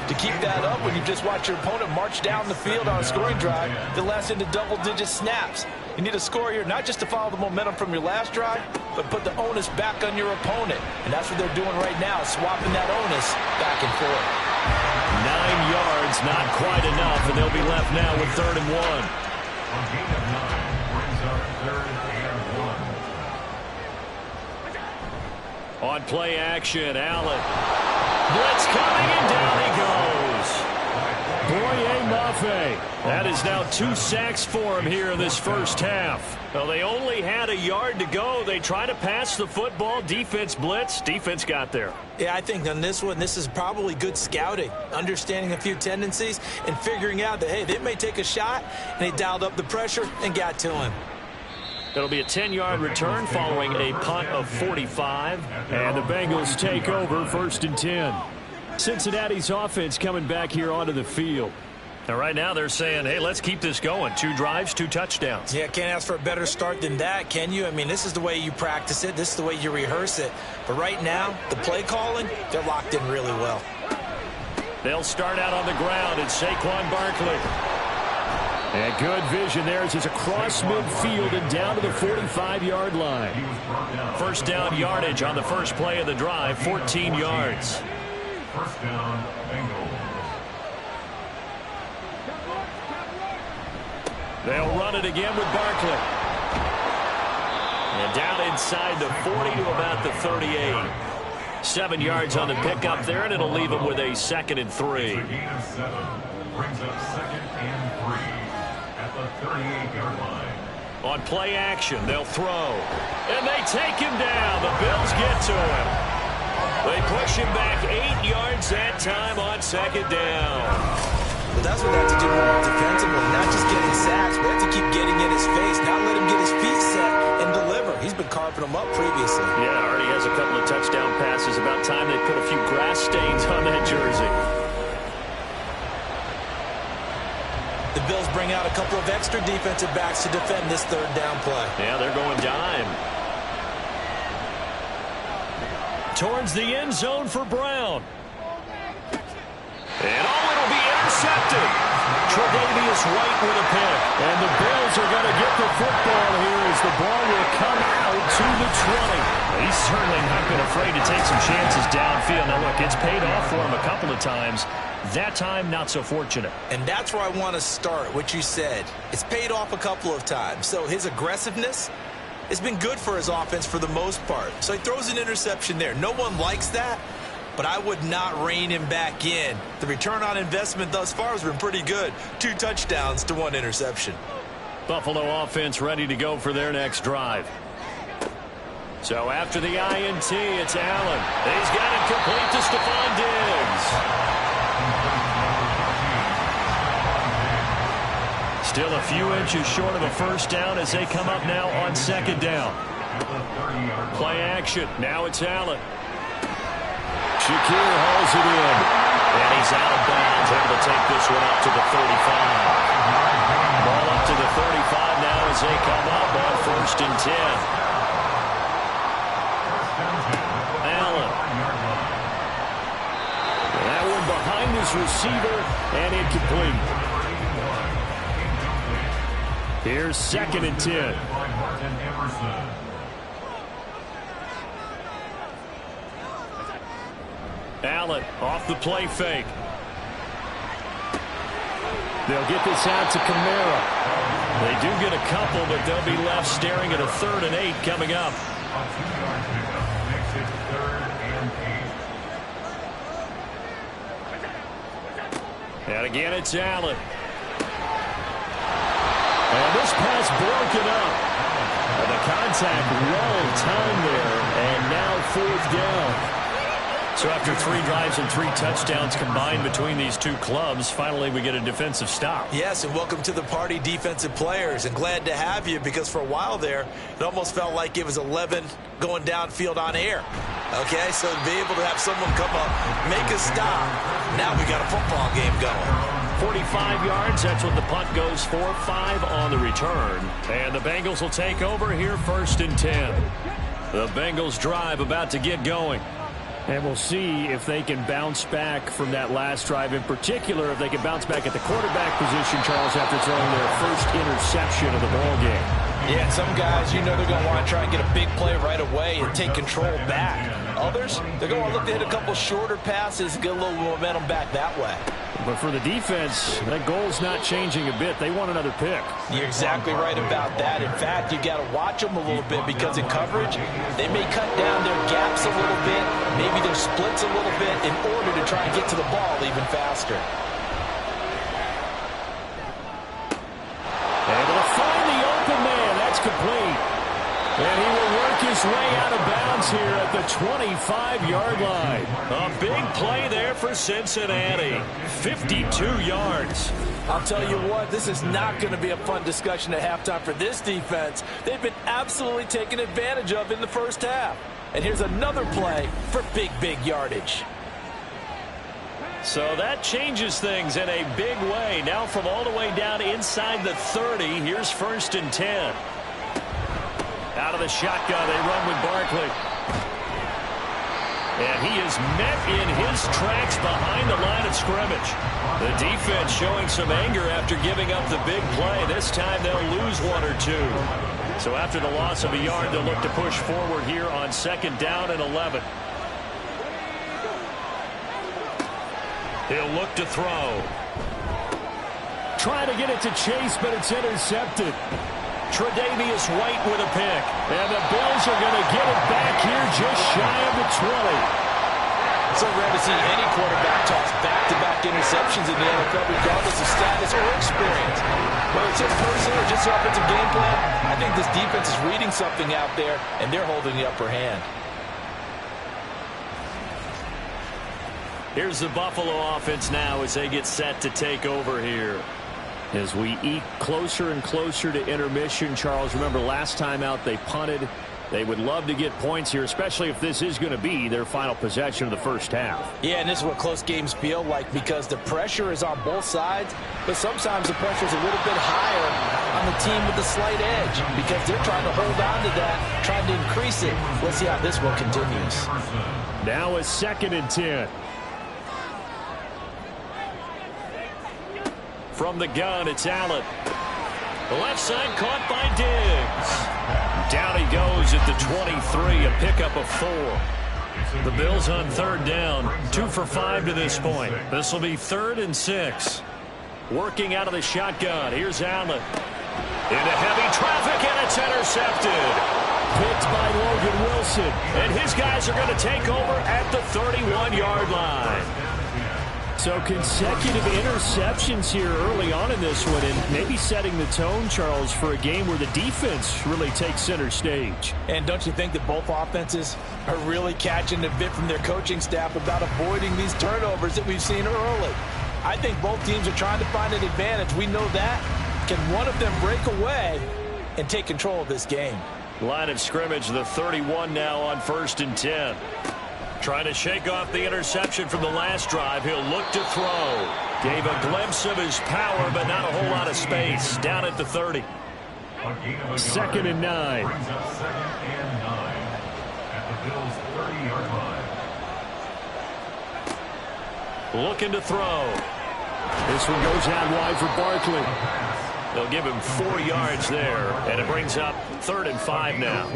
to keep that up when you just watch your opponent march down the field on a scoring drive that lasts into double-digit snaps. You need a score here, not just to follow the momentum from your last drive, but put the onus back on your opponent. And that's what they're doing right now, swapping that onus back and forth. 9 yards, not quite enough, and they'll be left now with 3rd and 1. On gain of 9, brings up 3rd and 1. On play action, Allen. Blitz coming, and down he goes. Boye Mafe. That is now 2 sacks for him here in this first half. Well, they only had a yard to go. They try to pass the football. Defense blitz. Defense got there. Yeah, I think on this one, this is probably good scouting, understanding a few tendencies and figuring out that, hey, they may take a shot, and they dialed up the pressure and got to him. It'll be a 10-yard return following a punt of 45. And the Bengals take over 1st and 10. Cincinnati's offense coming back here onto the field. And right now they're saying, hey, let's keep this going. 2 drives, 2 touchdowns. Yeah, can't ask for a better start than that, can you? I mean, this is the way you practice it. This is the way you rehearse it. But right now, the play calling, they're locked in really well. They'll start out on the ground. It's Saquon Barkley. And good vision there as it's across midfield and down to the 45-yard line. First down yardage on the first play of the drive, 14 yards. First down, Bengals. They'll run it again with Barkley. And down inside the 40 to about the 38. 7 yards on the pickup there, and it'll leave them with a 2nd and 3. Gain of 7 brings up 2nd and 3 at the 38-yard line. On play action, they'll throw. And they take him down. The Bills get to him. They push him back 8 yards that time on 2nd down. But that's what they have to do defensively, not just getting sacks, but they have to keep getting in his face, not let him get his feet set and deliver. He's been carving them up previously. Yeah, already has a couple of touchdown passes. About time they put a few grass stains on that jersey. The Bills bring out a couple of extra defensive backs to defend this 3rd down play. Yeah, they're going dime. Towards the end zone for Brown. And it'll be intercepted. Tre'Davious Tre'Davious White with a pick. And the Bills are going to get the football here as the ball will come out to the 20. He's certainly not been afraid to take some chances downfield. Now, look, it's paid off for him a couple of times. That time, not so fortunate. And that's where I want to start, what you said. It's paid off a couple of times. So his aggressiveness has been good for his offense for the most part. So he throws an interception there. No one likes that, but I would not rein him back in. The return on investment thus far has been pretty good. 2 touchdowns to 1 interception. Buffalo offense ready to go for their next drive. So after the INT, it's Allen. He's got it complete to Stephon Diggs. Still a few inches short of a first down as they come up now on second down. Play action. Now it's Allen. Shakir hauls it in. And he's out of bounds, able to take this one up to the 35. Ball up to the 35 now as they come up on 1st and 10. Allen. That one behind his receiver and incomplete. Here's 2nd and 10. Allen off the play fake. They'll get this out to Kamara. They do get a couple, but they'll be left staring at a 3rd and 8 coming up. And again, it's Allen. And this pass broken up. And the contact well timed there. And now 4th down. So after 3 drives and 3 touchdowns combined between these two clubs, finally we get a defensive stop. Yes, and welcome to the party, defensive players. And glad to have you, because for a while there, it almost felt like it was 11 going downfield on air. Okay, so to be able to have someone come up, make a stop, now we got a football game going. 45 yards, that's what the punt goes for. 5 on the return. And the Bengals will take over here 1st and 10. The Bengals drive about to get going. And we'll see if they can bounce back from that last drive. In particular, if they can bounce back at the quarterback position, Charles, after throwing their first interception of the ball game. Yeah, some guys, you know they're going to want to try and get a big play right away and take control back. Others, they're going to look to hit a couple shorter passes and get a little momentum back that way. But for the defense, that goal's not changing a bit. They want another pick. You're exactly right about that. In fact, you got to watch them a little bit, because in coverage, they may cut down their gaps a little bit, maybe their splits a little bit, in order to try and get to the ball even faster. Able to find the open man. That's complete. And he will work his way out of bounds here at the 25-yard line. A big play there for Cincinnati. 52 yards. I'll tell you what, this is not going to be a fun discussion at halftime for this defense. They've been absolutely taken advantage of in the first half. And here's another play for big, big yardage. So that changes things in a big way. Now from all the way down inside the 30, here's 1st and 10. Out of the shotgun, they run with Barkley. And he is met in his tracks behind the line of scrimmage. The defense showing some anger after giving up the big play. This time they'll lose 1 or 2. So after the loss of a yard, they'll look to push forward here on 2nd down and 11. He'll look to throw. Trying to get it to Chase, but it's intercepted. Tre'Davious White with a pick. And the Bills are going to get it back here just shy of the 20. So rare to see any quarterback toss back-to-back interceptions in the NFL, regardless of status or experience. Whether it's his personal or just the offensive game plan, I think this defense is reading something out there, and they're holding the upper hand. Here's the Buffalo offense now as they get set to take over here. As we eke closer and closer to intermission, Charles, remember last time out they punted. They would love to get points here, especially if this is going to be their final possession of the first half. Yeah, and this is what close games feel like, because the pressure is on both sides, but sometimes the pressure is a little bit higher on the team with the slight edge, because they're trying to hold on to that, trying to increase it. Let's see how this one continues. Now it's 2nd and 10. From the gun, it's Allen. The left side caught by Diggs. Down he goes at the 23, a pickup of 4. The Bills on third down, 2 for 5 to this point. This will be 3rd and 6. Working out of the shotgun. Here's Allen. Into heavy traffic, and it's intercepted. Picked by Logan Wilson. And his guys are going to take over at the 31-yard line. So consecutive interceptions here early on in this one, and maybe setting the tone, Charles, for a game where the defense really takes center stage. And don't you think that both offenses are really catching a bit from their coaching staff about avoiding these turnovers that we've seen early? I think both teams are trying to find an advantage. We know that. Can one of them break away and take control of this game? Line of scrimmage, the 31 now on 1st and 10. Trying to shake off the interception from the last drive. He'll look to throw. Gave a glimpse of his power, but not a whole lot of space. Down at the 30. 2nd and 9. Brings up 2nd and 9 at the Bills' 30-yard line. Looking to throw. This one goes out wide for Barkley. They'll give him 4 yards there, and it brings up 3rd and 5 now.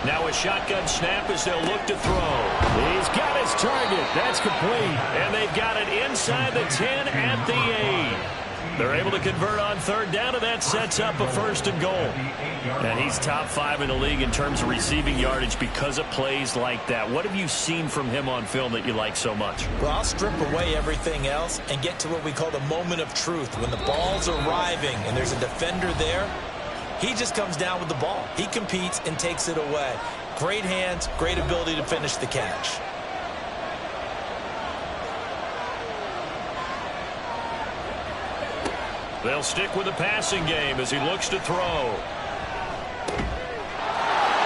Now a shotgun snap as they'll look to throw. He's got his target. That's complete. And they've got it inside the 10 at the 8. They're able to convert on 3rd down, and that sets up a 1st and goal. And he's top 5 in the league in terms of receiving yardage because of plays like that. What have you seen from him on film that you like so much? Well, I'll strip away everything else and get to what we call the moment of truth. When the ball's arriving and there's a defender there, he just comes down with the ball. He competes and takes it away. Great hands, great ability to finish the catch. They'll stick with the passing game as he looks to throw.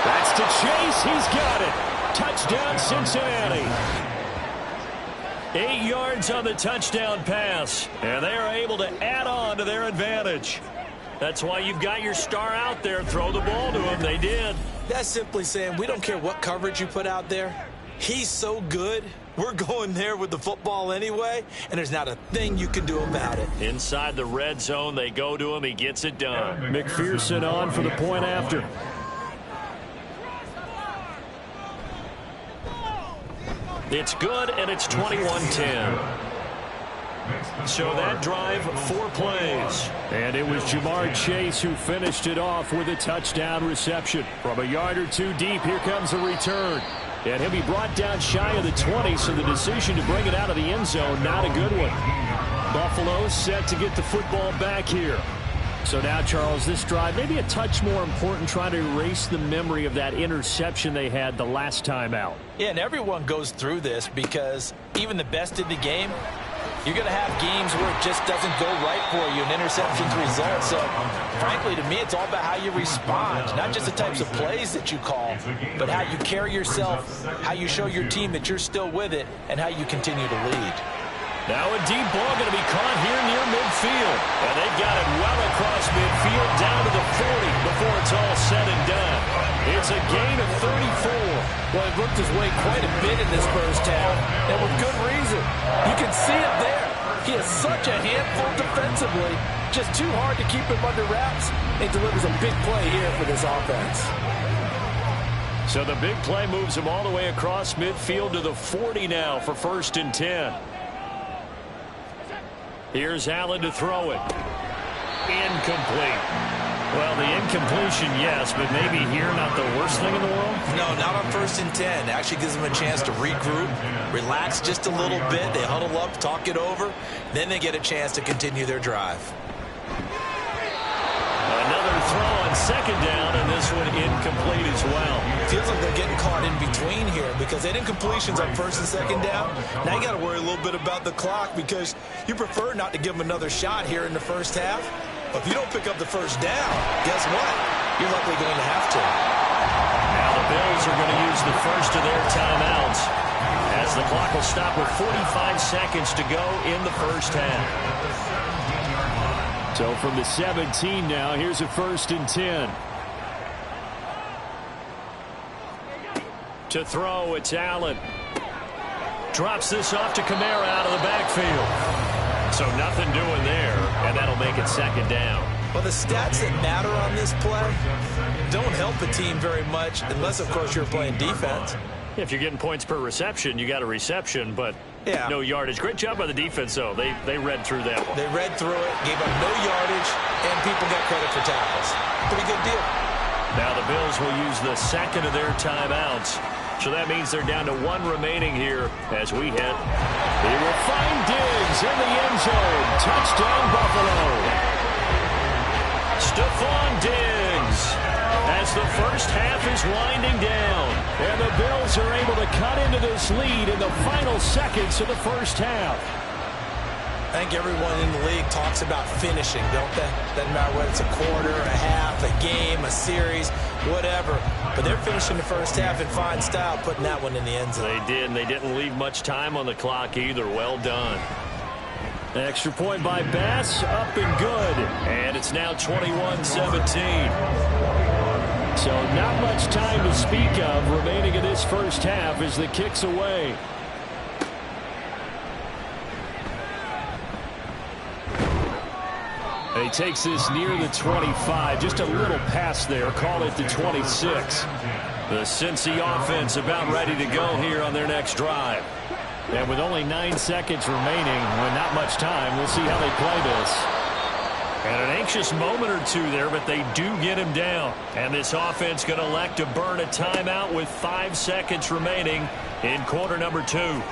That's to Chase. He's got it. Touchdown, Cincinnati. 8 yards on the touchdown pass, and they are able to add on to their advantage. That's why you've got your star out there. Throw the ball to him. They did. That's simply saying we don't care what coverage you put out there. He's so good. We're going there with the football anyway, and there's not a thing you can do about it. Inside the red zone, they go to him. He gets it done. McPherson on for the point after. It's good, and it's 21-10. So that drive, 4 plays. And it was Jamar Chase who finished it off with a touchdown reception. From a yard or 2 deep, here comes the return. And he'll be brought down shy of the 20, so the decision to bring it out of the end zone, not a good one. Buffalo set to get the football back here. So now, Charles, this drive, maybe a touch more important, trying to erase the memory of that interception they had the last time out. Yeah, and everyone goes through this because even the best in the game, you're going to have games where it just doesn't go right for you, and interceptions result. So, frankly, to me, it's all about how you respond, not just the types of plays that you call, but how you carry yourself, how you show your team that you're still with it, and how you continue to lead. Now a deep ball going to be caught here near midfield. And they've got it well across midfield down to the 40 before it's all said and done. It's a gain of 34. Well, he worked his way quite a bit in this first half, and with good reason. You can see it there. He is such a handful defensively. Just too hard to keep him under wraps. He delivers a big play here for this offense. So the big play moves him all the way across midfield to the 40 now for 1st and 10. Here's Allen to throw it. Incomplete. Well, the incompletion, yes, but maybe here not the worst thing in the world? No, not on 1st and 10. Actually gives them a chance to regroup, relax just a little bit. They huddle up, talk it over. Then they get a chance to continue their drive. Another throw on 2nd down, and this one incomplete as well. Feels like they're getting caught in between here because they did incompletions on 1st and 2nd down. Now you got to worry a little bit about the clock because you prefer not to give them another shot here in the first half. But if you don't pick up the 1st down, guess what? You're likely going to have to. Now the Bills are going to use the first of their timeouts as the clock will stop with 45 seconds to go in the first half. So from the 17 now, here's a 1st and 10. To throw, it's Allen. Drops this off to Kamara out of the backfield. So nothing doing there, and that'll make it second down. Well, the stats that matter on this play don't help a team very much unless, of course, you're playing defense. If you're getting points per reception, you got a reception, but no yardage. Great job by the defense, though. They read through that one. They read through it, gave up no yardage, and people got credit for tackles. Pretty good deal. Now the Bills will use the second of their timeouts. So that means they're down to one remaining here as we head. He will find Diggs in the end zone. Touchdown, Buffalo. Stephon Diggs as the first half is winding down. And the Bills are able to cut into this lead in the final seconds of the first half. I think everyone in the league talks about finishing, don't they? Doesn't matter whether it's a quarter, a half, a game, a series, whatever. But they're finishing the first half in fine style, putting that one in the end zone. They did, and they didn't leave much time on the clock either. Well done. Extra point by Bass, up and good. And it's now 21-17. So not much time to speak of remaining in this first half as the kick's away. He takes this near the 25. Just a little pass there. Call it the 26. The Cincy offense about ready to go here on their next drive. And with only 9 seconds remaining, with not much time, we'll see how they play this. And an anxious moment or two there, but they do get him down. And this offense going to elect to burn a timeout with 5 seconds remaining in quarter number 2.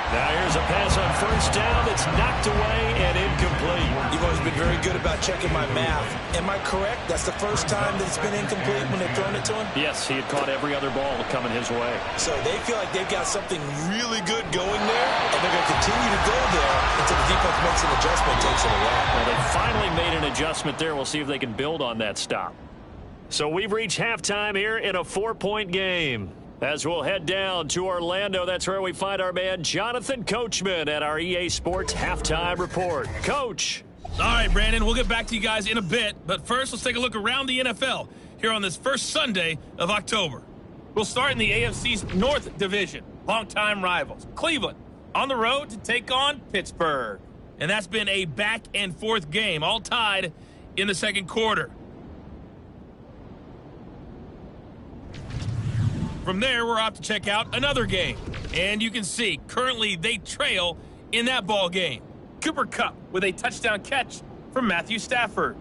Now here's a pass on first down that's knocked away and incomplete. You've always been very good about checking my math. Am I correct? That's the first time that it's been incomplete when they've thrown it to him? Yes, he had caught every other ball coming his way. So they feel like they've got something really good going there, and they're going to continue to go there until the defense makes an adjustment and takes it away. Well, they finally made an adjustment there. We'll see if they can build on that stop. So we've reached halftime here in a 4-point game. As we'll head down to Orlando, that's where we find our man Jonathan Coachman at our EA Sports Halftime Report. Coach. All right, Brandon, we'll get back to you guys in a bit. But first, let's take a look around the NFL here on this first Sunday of October. We'll start in the AFC's North Division. Longtime rivals, Cleveland, on the road to take on Pittsburgh. And that's been a back-and-forth game, all tied in the second quarter. From there, we're off to check out another game. And you can see, currently they trail in that ball game. Cooper Kupp with a touchdown catch from Matthew Stafford.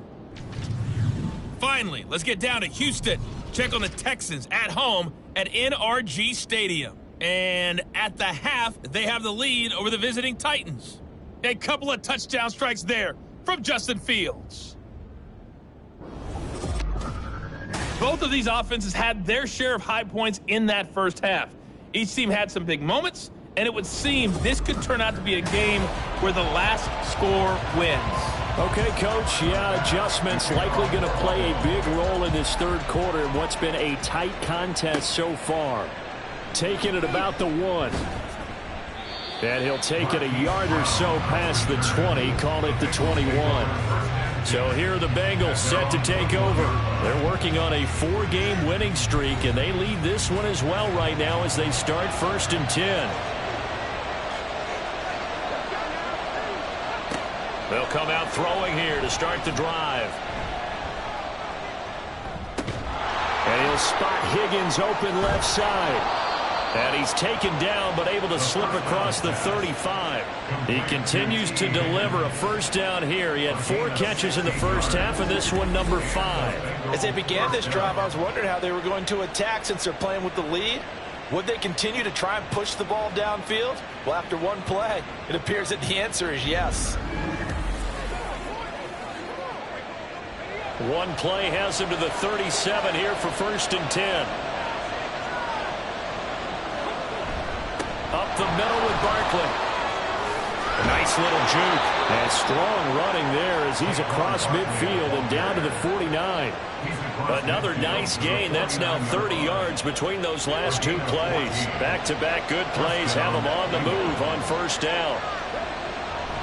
Finally, let's get down to Houston. Check on the Texans at home at NRG Stadium. And at the half, they have the lead over the visiting Titans. A couple of touchdown strikes there from Justin Fields. Both of these offenses had their share of high points in that first half. Each team had some big moments, and it would seem this could turn out to be a game where the last score wins. Okay, Coach, adjustments likely going to play a big role in this third quarter in what's been a tight contest so far. Taking it about the 1. And he'll take it a yard or so past the 20, call it the 21. So here are the Bengals set to take over. They're working on a 4-game winning streak, and they lead this one as well right now as they start 1st and 10. They'll come out throwing here to start the drive. And he'll spot Higgins open left side. And he's taken down, but able to slip across the 35. He continues to deliver a first down here. He had 4 catches in the first half, and this one number 5. As they began this drive, I was wondering how they were going to attack since they're playing with the lead. Would they continue to try and push the ball downfield? Well, after one play, it appears that the answer is yes. One play has him to the 37 here for 1st and 10. Up the middle with Barkley. Nice little juke. And strong running there as he's across midfield and down to the 49. Another nice gain. That's now 30 yards between those last 2 plays. Back-to-back good plays have him on the move on first down.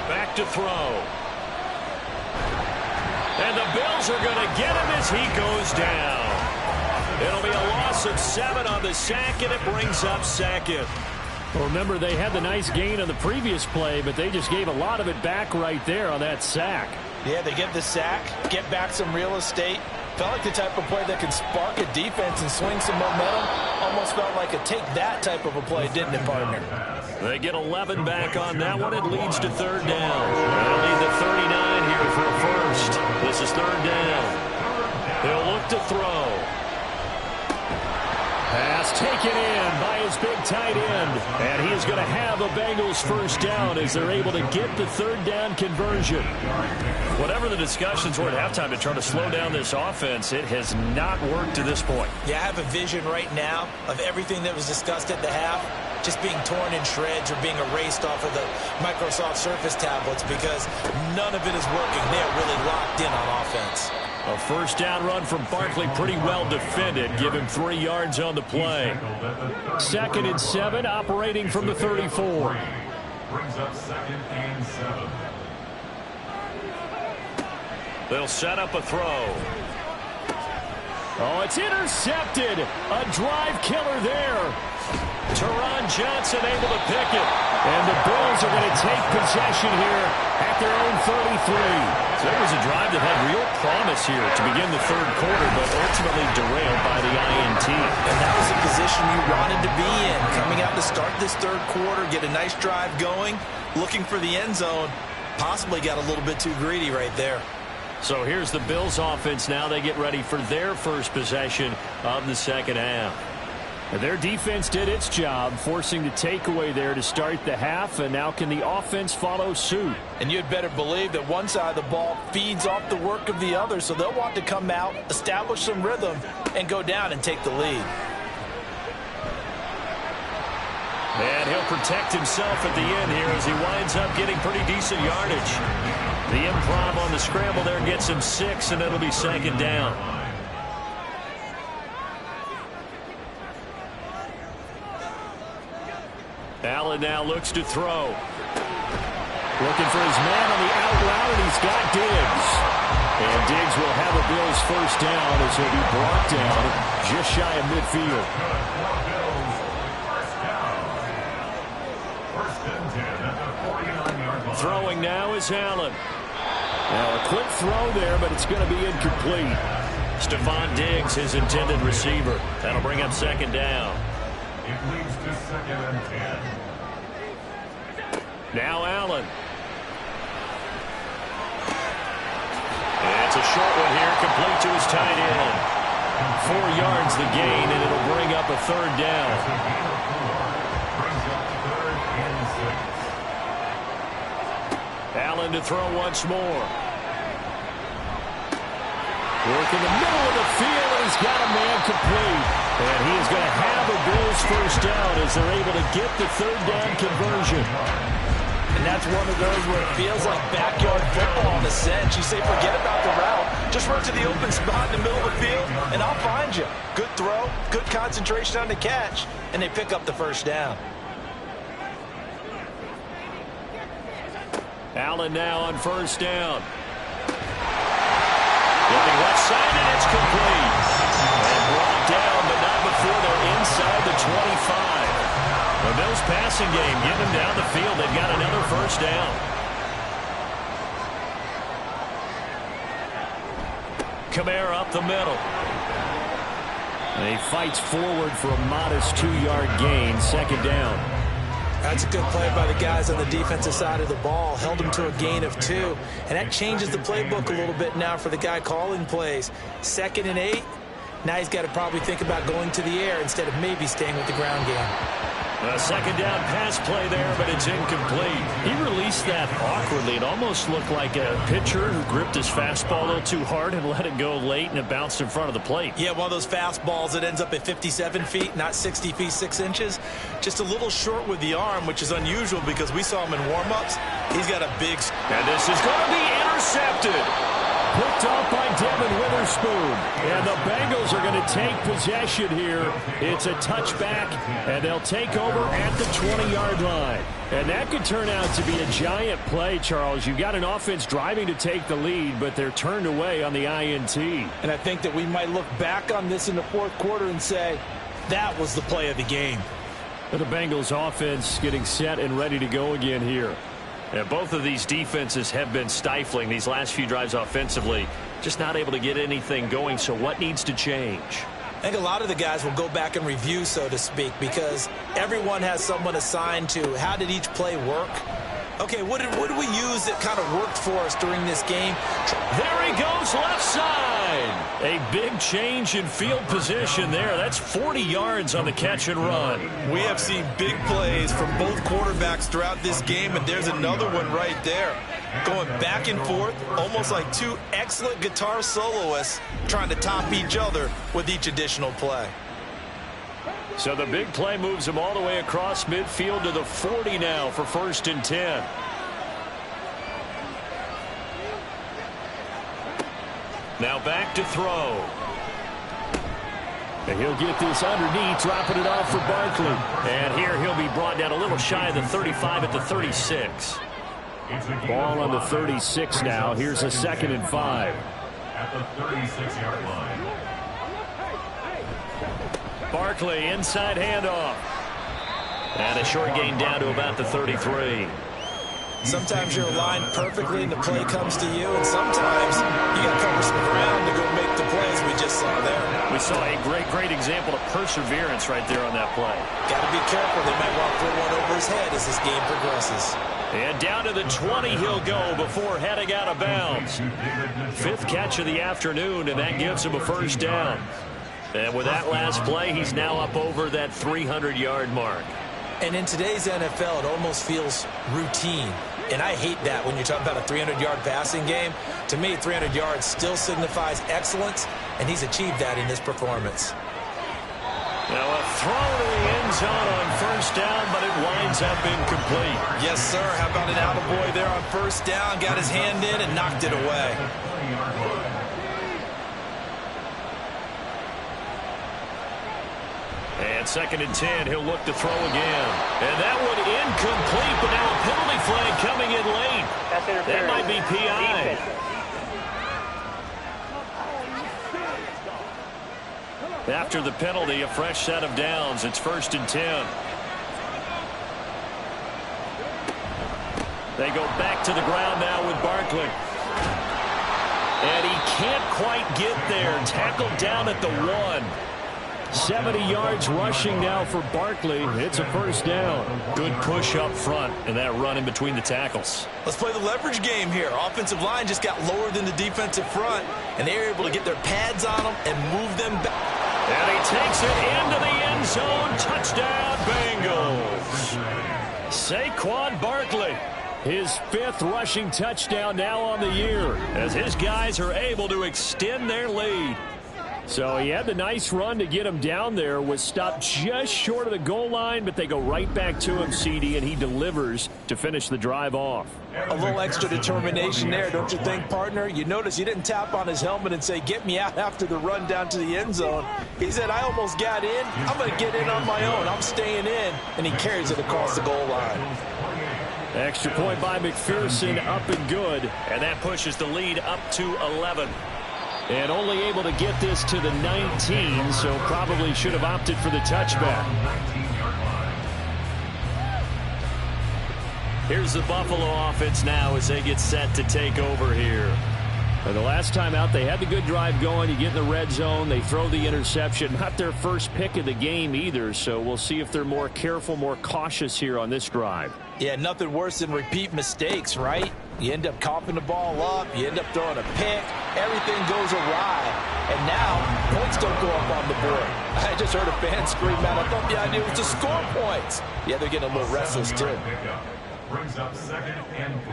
Back to throw. And the Bills are going to get him as he goes down. It'll be a loss of 7 on the sack, and it brings up second. Well, remember, they had the nice gain on the previous play, but they just gave a lot of it back right there on that sack. Yeah, they get the sack, get back some real estate. Felt like the type of play that can spark a defense and swing some momentum. Almost felt like a take that type of a play, didn't it, partner? They get 11 back on that one. It leads to third down. They'll need the 39 here for a first. This is third down. They'll look to throw. Pass taken in by his big tight end. And he is going to have a Bengals first down as they're able to get the third down conversion. Whatever the discussions were at halftime to try to slow down this offense, it has not worked to this point. Yeah, I have a vision right now of everything that was discussed at the half just being torn in shreds or being erased off of the Microsoft Surface tablets because none of it is working. They're really locked in on offense. A first down run from Barkley, pretty well defended. Give him 3 yards on the play. 2nd and 7, operating from the 34. Brings up 2nd and 7. They'll set up a throw. Oh, it's intercepted. A drive killer there. Teron Johnson able to pick it. And the Bills are going to take possession here at their own 33. So it was a drive that had real promise here to begin the third quarter, but ultimately derailed by the INT. And that was the position you wanted to be in. Coming out to start this third quarter, get a nice drive going, looking for the end zone. Possibly got a little bit too greedy right there. So here's the Bills offense now. They get ready for their first possession of the second half. Their defense did its job, forcing the takeaway there to start the half, and now can the offense follow suit? And you'd better believe that one side of the ball feeds off the work of the other, so they'll want to come out, establish some rhythm, and go down and take the lead. And he'll protect himself at the end here as he winds up getting pretty decent yardage. The improv on the scramble there gets him 6, and it'll be second down. Allen now looks to throw. Looking for his man on the out route, and he's got Diggs. And Diggs will have a Bills first down as he'll be brought down just shy of midfield. Throwing now is Allen. Now a quick throw there, but it's going to be incomplete. Stephon Diggs, his intended receiver. That'll bring up second down. It leads to 2nd and 10. Now Allen. It's a short one here, complete to his tight end. 4 yards the gain, and it'll bring up a third down. Brings up 3rd and 6. Allen to throw once more. Work in the middle of the field, and he's got a man complete. And he is going to have a Bills first down as they're able to get the third down conversion. And that's one of those where it feels like backyard football in a sense. You say, forget about the route. Just run to the open spot in the middle of the field, and I'll find you. Good throw, good concentration on the catch, and they pick up the first down. Allen now on first down. Looking left side, and it's complete. And brought down, but not before they're inside the 25. The Bills passing game, get them down the field. They've got another first down. Kamara up the middle. And he fights forward for a modest 2-yard gain, second down. That's a good play by the guys on the defensive side of the ball. Held them to a gain of 2. And that changes the playbook a little bit now for the guy calling plays. 2nd and 8. Now he's got to probably think about going to the air instead of maybe staying with the ground game. A second down pass play there, but it's incomplete. He released that awkwardly. It almost looked like a pitcher who gripped his fastball a little too hard and let it go late, and it bounced in front of the plate. Yeah, one of those fastballs that ends up at 57 feet, not 60 feet, 6 inches. Just a little short with the arm, which is unusual because we saw him in warm-ups. He's got a big... And this is going to be intercepted. Picked off by Devin Witherspoon. And the Bengals are going to take possession here. It's a touchback, and they'll take over at the 20-yard line. And that could turn out to be a giant play, Charles. You've got an offense driving to take the lead, but they're turned away on the INT. And I think that we might look back on this in the fourth quarter and say, that was the play of the game. But the Bengals offense getting set and ready to go again here. Yeah, both of these defenses have been stifling these last few drives offensively. Just not able to get anything going, so what needs to change? I think a lot of the guys will go back and review, so to speak, because everyone has someone assigned to how did each play work. Okay, what did we use that kind of worked for us during this game? There he goes, left side. A big change in field position there. That's 40 yards on the catch and run. We have seen big plays from both quarterbacks throughout this game, and there's another one right there. Going back and forth, almost like two excellent guitar soloists trying to top each other with each additional play. So the big play moves him all the way across midfield to the 40 now for 1st and 10. Now back to throw. And he'll get this underneath, dropping it off for Barkley. And here he'll be brought down a little shy of the 35 at the 36. Ball on the 36 now. Here's a 2nd and 5. At the 36-yard line. Barkley, inside handoff. And a short gain down to about the 33. Sometimes you're aligned perfectly and the play comes to you, and sometimes you got to cover some ground to go make the plays we just saw there. We saw a great example of perseverance right there on that play. Got to be careful. They might want to throw one over his head as this game progresses. And down to the 20 he'll go before heading out of bounds. 5th catch of the afternoon, and that gives him a 1st down. And with that last play, he's now up over that 300-yard mark. And in today's NFL, it almost feels routine. And I hate that when you're talking about a 300-yard passing game. To me, 300 yards still signifies excellence, and he's achieved that in this performance. Now a throw to the end zone on 1st down, but it winds up incomplete. Yes, sir. How about an attaboy there on 1st down? Got his hand in and knocked it away. And 2nd and 10, he'll look to throw again. And that one incomplete, but now a penalty flag coming in late. That might be PI. After the penalty, a fresh set of downs. It's 1st and 10. They go back to the ground now with Barkley. And he can't quite get there. Tackled down at the 1. 70 yards rushing now for Barkley. It's a 1st down. Good push up front and that run in between the tackles. Let's play the leverage game here. Offensive line just got lower than the defensive front, and they were able to get their pads on them and move them back. And he takes it into the end zone. Touchdown, Bengals. Saquon Barkley. His 5th rushing touchdown now on the year, as his guys are able to extend their lead. So he had the nice run to get him down there, was stopped just short of the goal line, but they go right back to him, CD, and he delivers to finish the drive off. A little extra determination there, don't you think, partner? You notice he didn't tap on his helmet and say, get me out after the run down to the end zone. He said, I almost got in. I'm going to get in on my own. I'm staying in. And he carries it across the goal line. Extra point by McPherson, up and good. And that pushes the lead up to 11. And only able to get this to the 19, so probably should have opted for the touchback. Here's the Buffalo offense now as they get set to take over here. And the last time out, they had the good drive going. You get in the red zone, they throw the interception. Not their first pick of the game either, so we'll see if they're more careful, more cautious here on this drive. Yeah, nothing worse than repeat mistakes, right? You end up coughing the ball up, you end up throwing a pick, everything goes awry, and now points don't go up on the board. I just heard a fan scream out, I thought the idea was to score points. Yeah, they're getting a little restless too. Brings up 2nd and 3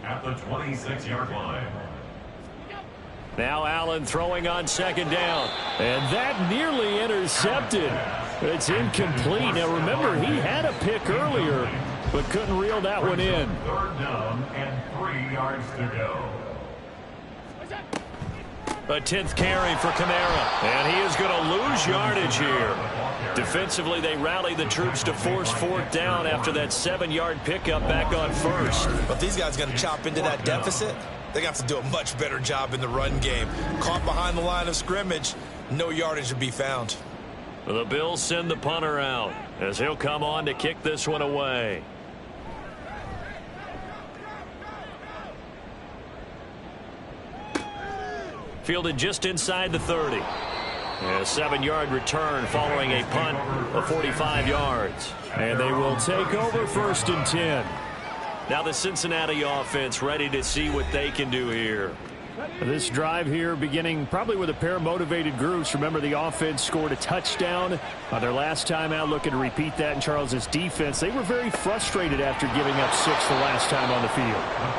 at the 26-yard line. Now Allen throwing on 2nd down. And that nearly intercepted. It's incomplete. Now remember, he had a pick earlier, but couldn't reel that one in. 3rd down and 3 yards to go. A 10th carry for Kamara. And he is going to lose yardage here. Defensively, they rally the troops to force 4th down after that 7-yard pickup back on 1st. But these guys are going to chop into that deficit. They're going to have to do a much better job in the run game. Caught behind the line of scrimmage, no yardage to be found. The Bills send the punter out as he'll come on to kick this one away. Fielded just inside the 30. A 7-yard return following a punt of 45 yards. And they will take over 1st and 10. Now the Cincinnati offense ready to see what they can do here. This drive here beginning probably with a pair of motivated groups. Remember, the offense scored a touchdown their last time out. Looking to repeat that in Charles's defense. They were very frustrated after giving up 6 the last time on the field.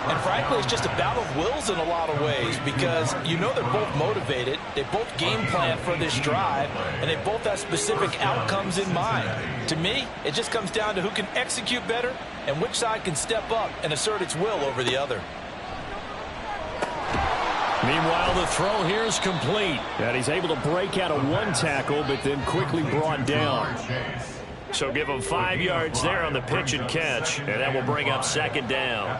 And frankly, it's just a battle of wills in a lot of ways because you know they're both motivated. They both game plan for this drive, and they both have specific outcomes in mind. To me, it just comes down to who can execute better and which side can step up and assert its will over the other. Meanwhile, the throw here is complete. And he's able to break out of 1 tackle, but then quickly brought down. So give him 5 yards there on the pitch and catch, and that will bring up 2nd down.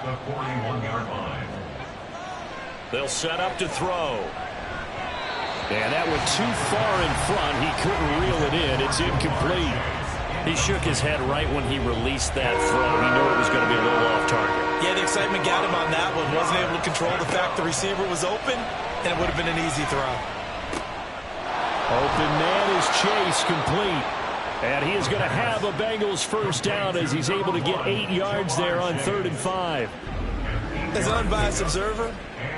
They'll set up to throw. And that went too far in front. He couldn't reel it in. It's incomplete. He shook his head right when he released that throw. He knew it was going to be a little off target. Yeah, the excitement got him on that one. Wasn't able to control the fact the receiver was open, and it would have been an easy throw. Open man is Chase, complete. And he is going to have a Bengals 1st down as he's able to get 8 yards there on 3rd and 5. As an unbiased observer,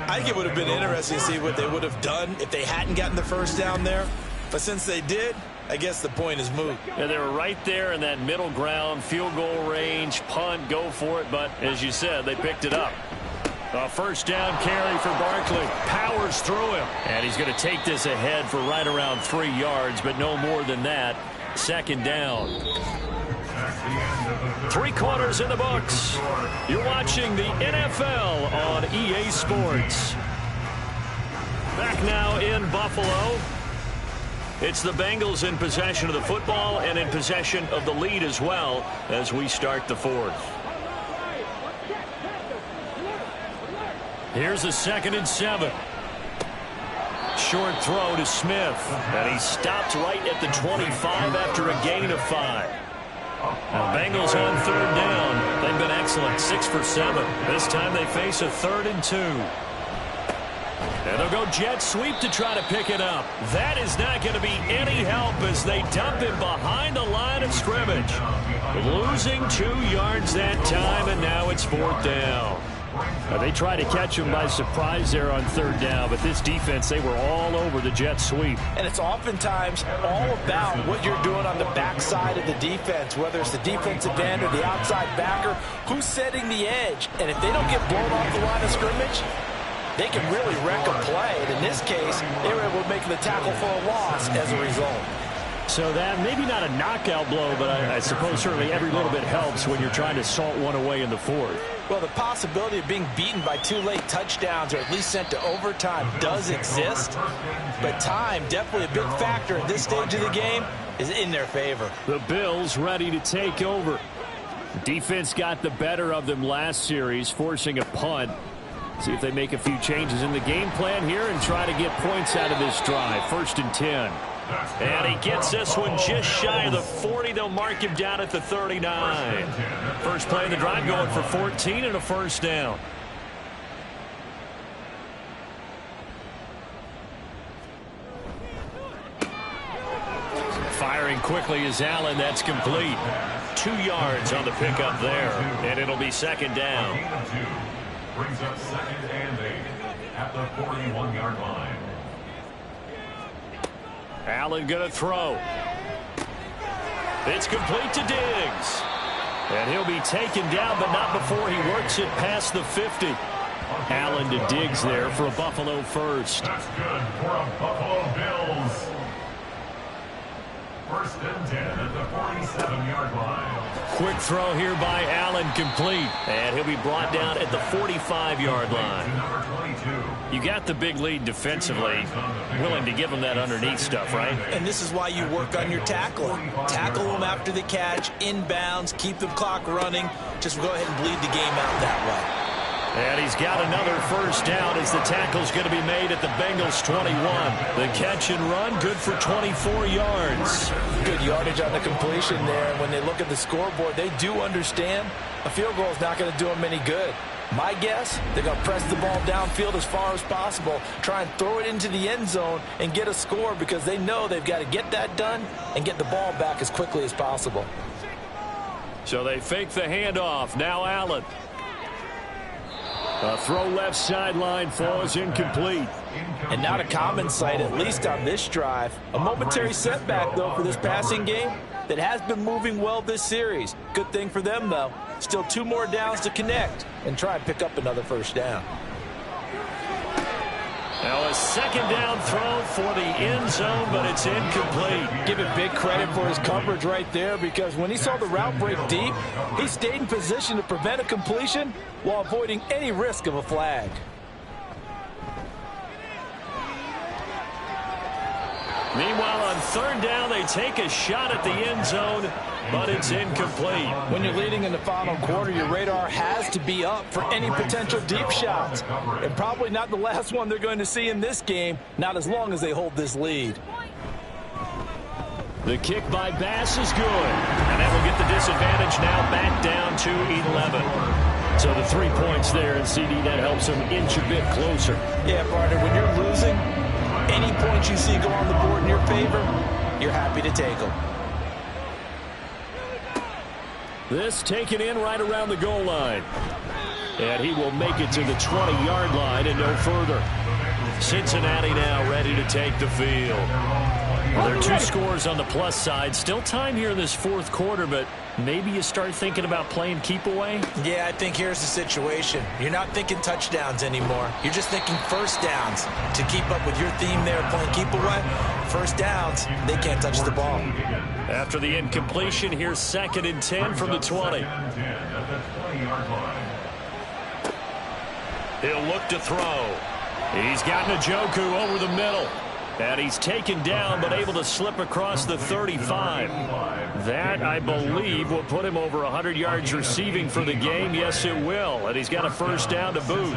I think it would have been interesting to see what they would have done if they hadn't gotten the 1st down there. But since they did, I guess the point is moot. And they were right there in that middle ground, field goal range, punt, go for it. But as you said, they picked it up. A 1st down carry for Barkley. Powers through him. And he's going to take this ahead for right around 3 yards, but no more than that. 2nd down. 3 quarters in the books. You're watching the NFL on EA Sports. Back now in Buffalo. It's the Bengals in possession of the football and in possession of the lead as well as we start the 4th. Here's a 2nd and 7. Short throw to Smith. And he stopped right at the 25 after a gain of 5. Now, Bengals on 3rd down. They've been excellent, 6 for 7. This time they face a 3rd and 2. And they'll go jet sweep to try to pick it up. That is not going to be any help as they dump him behind the line of scrimmage. Losing 2 yards that time, and now it's 4th down. They tried to catch him by surprise there on 3rd down, but this defense, they were all over the jet sweep. And it's oftentimes all about what you're doing on the backside of the defense, whether it's the defensive end or the outside backer, who's setting the edge. And if they don't get blown off the line of scrimmage, they can really wreck a play. And in this case, they were able to make the tackle for a loss as a result. So that maybe not a knockout blow, but I suppose certainly every little bit helps when you're trying to salt one away in the 4th. Well, the possibility of being beaten by 2 late touchdowns or at least sent to overtime does exist. But time, definitely a big factor at this stage of the game, is in their favor. The Bills ready to take over. The defense got the better of them last series, forcing a punt. See if they make a few changes in the game plan here and try to get points out of this drive. 1st and 10. And he gets this one just shy of the 40. They'll mark him down at the 39. First play of the drive going for 14 and a 1st down. Firing quickly is Allen. That's complete. 2 yards on the pickup there. And it'll be 2nd down. Brings up 2nd and 8 at the 41-yard line. Allen going to throw. It's complete to Diggs. And he'll be taken down, but not before he works it past the 50. Allen to Diggs there for a Buffalo 1st. That's good for a Buffalo Bills. 1st and 10 at the 47-yard line. Quick throw here by Allen, complete. And he'll be brought down at the 45-yard line. Number 22. You got the big lead defensively, willing to give them that underneath stuff, right? And this is why you work on your tackling. Tackle them after the catch, inbounds, keep the clock running. Just go ahead and bleed the game out that way. And he's got another first down as the tackle's going to be made at the Bengals 21. The catch and run, good for 24 yards. Good yardage on the completion there. And when they look at the scoreboard, they do understand a field goal is not going to do them any good. My guess, they're going to press the ball downfield as far as possible, try and throw it into the end zone and get a score because they know they've got to get that done and get the ball back as quickly as possible. So they fake the handoff. Now Allen. A throw left sideline falls incomplete. And not a common sight, at least on this drive. A momentary setback, though, for this passing game that has been moving well this series. Good thing for them, though. Still 2 more downs to connect and try and pick up another first down. Now a second down throw for the end zone, but it's incomplete. Give it big credit for his coverage right there because when he saw the route break deep, he stayed in position to prevent a completion while avoiding any risk of a flag. Meanwhile, on third down, they take a shot at the end zone, but it's incomplete. When you're leading in the final quarter, your radar has to be up for any potential deep shots. And probably not the last one they're going to see in this game, not as long as they hold this lead. The kick by Bass is good. And that will get the disadvantage now back down to 11. So the 3 points there, and CD, that helps them inch a bit closer. Yeah, partner, when you're losing, any points you see go on the board in your favor, you're happy to take them. This taken in right around the goal line. And he will make it to the 20-yard line and no further. Cincinnati now ready to take the field. Well, there are 2 scores on the plus side. Still time here in this fourth quarter, but maybe you start thinking about playing keep away? Yeah, I think here's the situation. You're not thinking touchdowns anymore. You're just thinking first downs. To keep up with your theme there, playing keep away, first downs, they can't touch the ball. After the incompletion, here's 2nd and 10 from the 20. He'll look to throw. He's got Njoku over the middle. And he's taken down, but able to slip across the 35. That, I believe, will put him over 100 yards receiving for the game. Yes, it will. And he's got a first down to boot.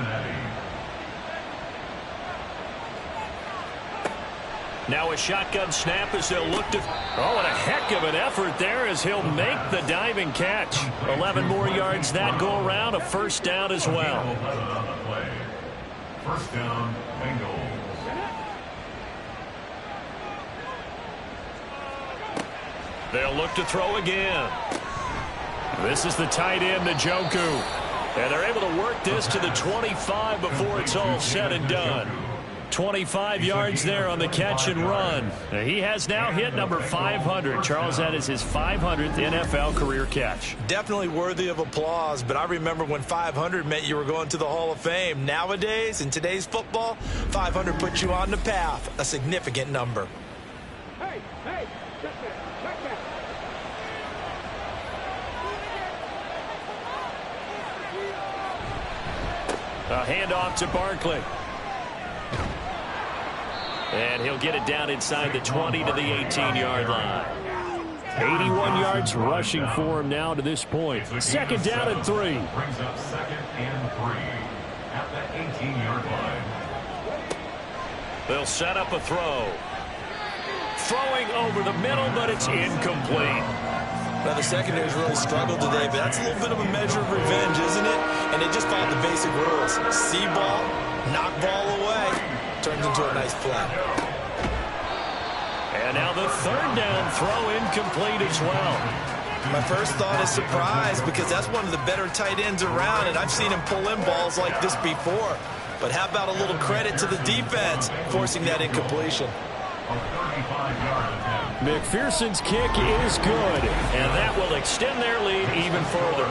Now a shotgun snap as they'll look to... Oh, and a heck of an effort there as he'll make the diving catch. 11 more yards that go around. A first down as well. First down, Bengals. They'll look to throw again. This is the tight end, Njoku. And they're able to work this to the 25 before it's all said and done. 25 yards there on the catch and run. He has now hit number 500. Charles, that is his 500th NFL career catch. Definitely worthy of applause, but I remember when 500 meant you were going to the Hall of Fame. Nowadays, in today's football, 500 puts you on the path, a significant number. Hey, check that. A handoff to Barkley. And he'll get it down inside the 20 to the 18-yard line. 81 yards rushing for him now to this point. 2nd down and 3. Brings up 2nd and 3 at the 18-yard line. They'll set up a throw. Throwing over the middle, but it's incomplete. Now, the secondary's really struggled today, but that's a little bit of a measure of revenge, isn't it? And they just followed the basic rules. See ball, knock ball away. Turns into a nice play. And now the 3rd down throw incomplete as well. My first thought is surprise because that's one of the better tight ends around, and I've seen him pull in balls like this before. But how about a little credit to the defense forcing that incompletion? McPherson's kick is good, and that will extend their lead even further.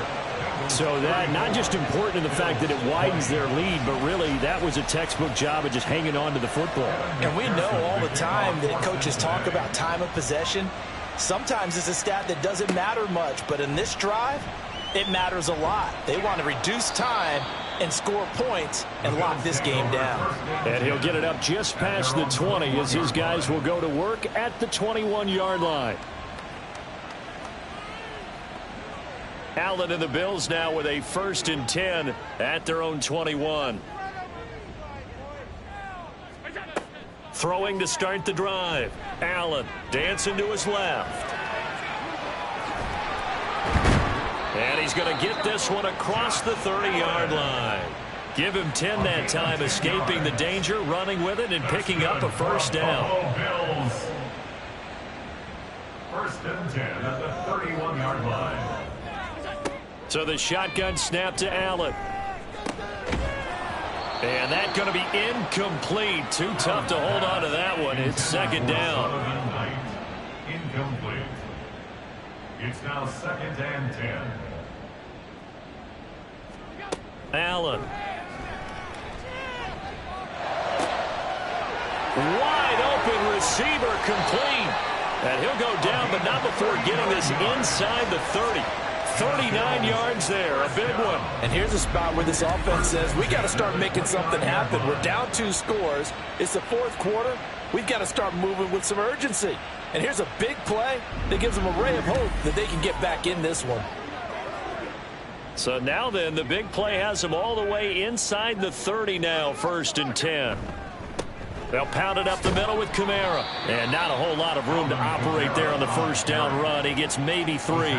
So that not just important in the fact that it widens their lead, but really that was a textbook job of just hanging on to the football. And we know all the time that coaches talk about time of possession. Sometimes it's a stat that doesn't matter much, but in this drive, it matters a lot. They want to reduce time and score points and lock this game down. And he'll get it up just past the 20 as his guys will go to work at the 21-yard line. Allen and the Bills now with a 1st and 10 at their own 21. Throwing to start the drive. Allen dancing to his left. And he's going to get this one across the 30-yard line. Give him 10 that time, escaping the danger, running with it, and picking up a 1st down. Bills. 1st and 10 at the 31-yard line. So the shotgun snap to Allen. And that's going to be incomplete. Too tough to hold on to that one. It's 2nd down. Incomplete. It's now 2nd and 10. Allen. Wide open receiver, complete. And he'll go down, but not before getting this inside the 30. 39 yards there, a big one. And here's a spot where this offense says, we got to start making something happen. We're down 2 scores. It's the 4th quarter. We've got to start moving with some urgency. And here's a big play that gives them a ray of hope that they can get back in this one. So now then, the big play has them all the way inside the 30 now, 1st and 10. They'll pound it up the middle with Kamara. And not a whole lot of room to operate there on the 1st down run. He gets maybe 3.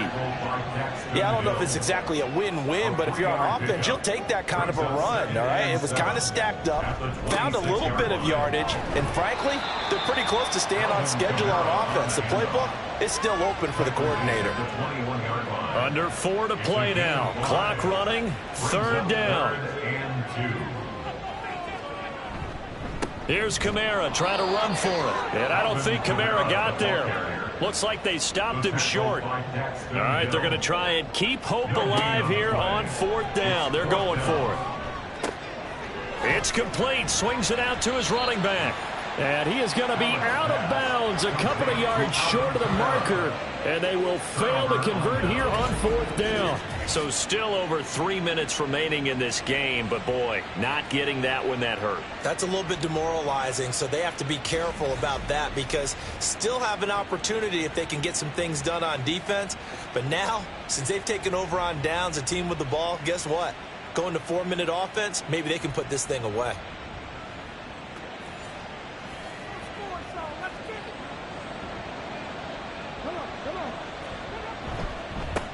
Yeah, I don't know if it's exactly a win-win, but if you're on offense, you'll take that kind of a run, all right? It was kind of stacked up, found a little bit of yardage, and frankly, they're pretty close to staying on schedule on offense. The playbook is still open for the coordinator. Under 4 to play now. Clock running, 3rd down. Here's Kamara trying to run for it. And I don't think Kamara got there. Looks like they stopped him short. All right, they're going to try and keep hope alive here on 4th down. They're going for it. It's complete. Swings it out to his running back. And he is going to be out of bounds, a couple of yards short of the marker. And they will fail to convert here on 4th down. So still over 3 minutes remaining in this game. But, boy, not getting that when that hurt. That's a little bit demoralizing, so they have to be careful about that because still have an opportunity if they can get some things done on defense. But now, since they've taken over on downs, a team with the ball, guess what? Going to 4-minute offense, maybe they can put this thing away.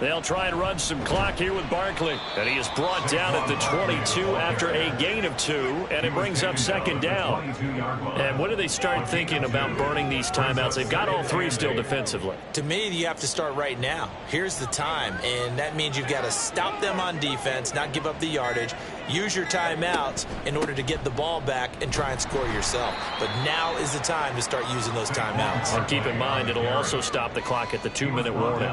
They'll try and run some clock here with Barkley. And he is brought down at the 22 after a gain of 2. And it brings up 2nd down. And when do they start thinking about burning these timeouts? They've got all 3 still defensively. To me, you have to start right now. Here's the time. And that means you've got to stop them on defense, not give up the yardage. Use your timeouts in order to get the ball back and try and score yourself. But now is the time to start using those timeouts. And keep in mind, it'll also stop the clock at the 2-minute warning.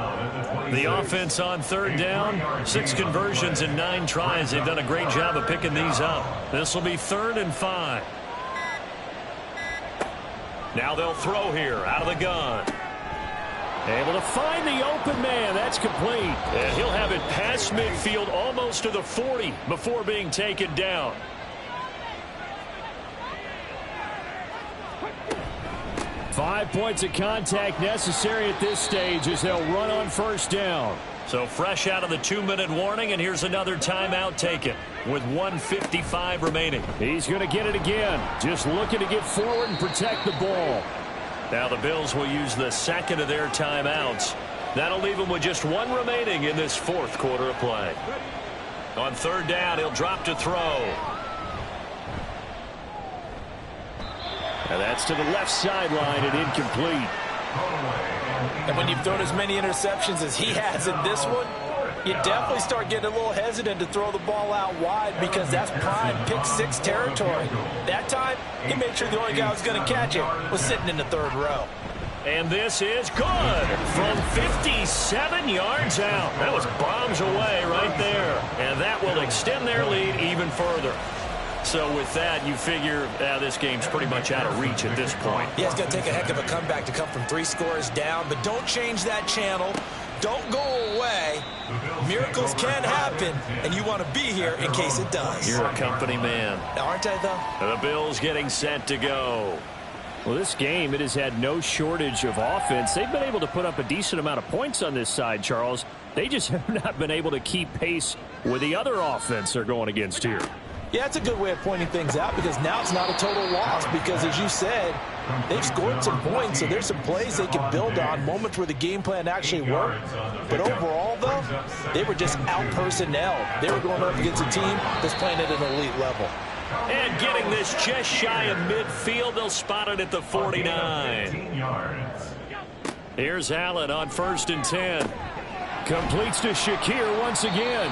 The offense on 3rd down, 6 conversions in 9 tries. They've done a great job of picking these up. This will be 3rd and 5. Now they'll throw here out of the gun. Able to find the open man. That's complete. And he'll have it past midfield almost to the 40 before being taken down. Five points of contact necessary at this stage as they'll run on 1st down. So fresh out of the 2-minute warning, and here's another timeout taken with 1:55 remaining. He's going to get it again. Just looking to get forward and protect the ball. Now the Bills will use the 2nd of their timeouts. That'll leave them with just 1 remaining in this 4th quarter of play. On 3rd down, he'll drop to throw. And that's to the left sideline and incomplete. And when you've thrown as many interceptions as he has in this one, you definitely start getting a little hesitant to throw the ball out wide because that's prime pick-6 territory. That time, he made sure the only guy who was going to catch it was sitting in the 3rd row. And this is good from 57 yards out. That was bombs away right there. And that will extend their lead even further. So with that, you figure this game's pretty much out of reach at this point. Yeah, it's going to take a heck of a comeback to come from 3 scores down, but don't change that channel. Don't go away. Miracles can happen, and you want to be here in case it does. You're a company man. Aren't I, though? The Bills getting set to go. Well, this game, it has had no shortage of offense. They've been able to put up a decent amount of points on this side, Charles. They just have not been able to keep pace with the other offense they're going against here. Yeah, it's a good way of pointing things out because now it's not a total loss because, as you said, they've scored some points, so there's some plays they can build on, moments where the game plan actually worked. But overall, though, they were just out-personnel. They were going up against a team that's playing at an elite level. And getting this just shy of midfield, they'll spot it at the 49. Here's Allen on 1st and 10. Completes to Shakir once again.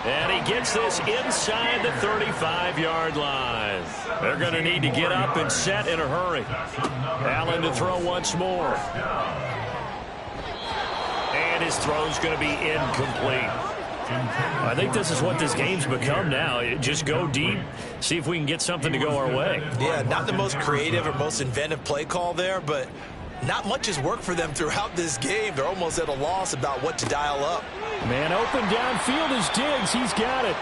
And he gets this inside the 35-yard line. They're going to need to get up and set in a hurry. Allen to throw once more. And his throw's going to be incomplete. I think this is what this game's become now. Just go deep, see if we can get something to go our way. Yeah, not the most creative or most inventive play call there, but not much has worked for them throughout this game. They're almost at a loss about what to dial up. Man open downfield is Diggs. He's got it.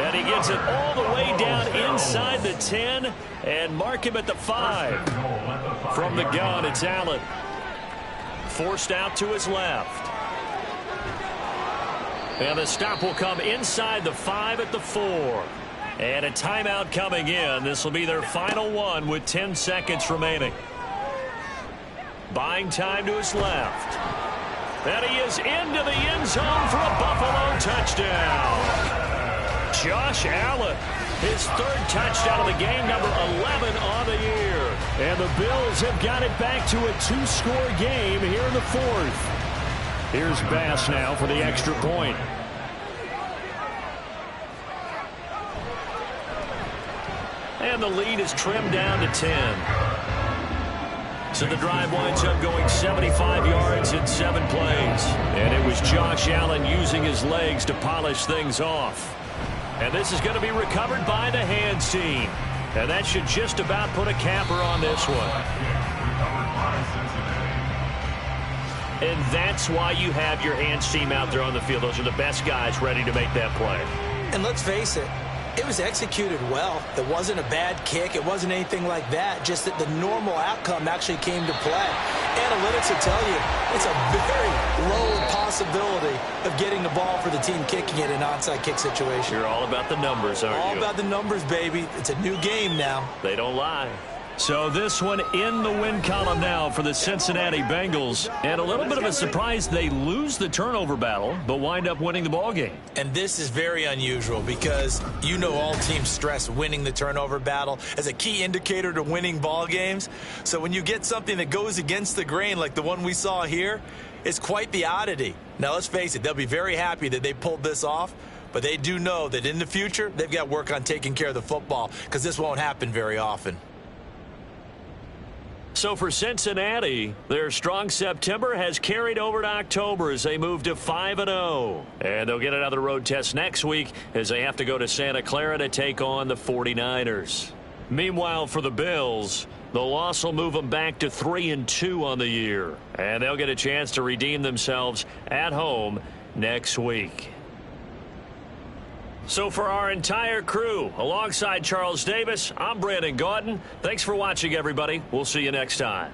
And he gets it all the way down inside the 10 and mark him at the 5. From the gun, it's Allen. Forced out to his left. And the stop will come inside the 5 at the 4. And a timeout coming in. This will be their final one with 10 seconds remaining. Buying time to his left. And he is into the end zone for a Buffalo touchdown. Josh Allen, his 3rd touchdown of the game, number 11 on the year. And the Bills have got it back to a 2-score game here in the 4th. Here's Bass now for the extra point. And the lead is trimmed down to 10. So the drive winds up going 75 yards in 7 plays. And it was Josh Allen using his legs to polish things off. And this is going to be recovered by the hands team. And that should just about put a capper on this one. And that's why you have your hands team out there on the field. Those are the best guys ready to make that play. And let's face it, it was executed well. It wasn't a bad kick. It wasn't anything like that. Just that the normal outcome actually came to play. Analytics will tell you it's a very low possibility of getting the ball for the team kicking it in an onside kick situation. You're all about the numbers, aren't you? All about the numbers, baby. It's a new game now. They don't lie. So this one in the win column now for the Cincinnati Bengals. And a little bit of a surprise, they lose the turnover battle, but wind up winning the ball game. And this is very unusual because you know all teams stress winning the turnover battle as a key indicator to winning ball games. So when you get something that goes against the grain like the one we saw here, it's quite the oddity. Now let's face it, they'll be very happy that they pulled this off, but they do know that in the future they've got work on taking care of the football because this won't happen very often. So for Cincinnati, their strong September has carried over to October as they move to 5-0. And they'll get another road test next week as they have to go to Santa Clara to take on the 49ers. Meanwhile, for the Bills, the loss will move them back to 3-2 on the year. And they'll get a chance to redeem themselves at home next week. So for our entire crew, alongside Charles Davis, I'm Brandon Gaudin. Thanks for watching, everybody. We'll see you next time.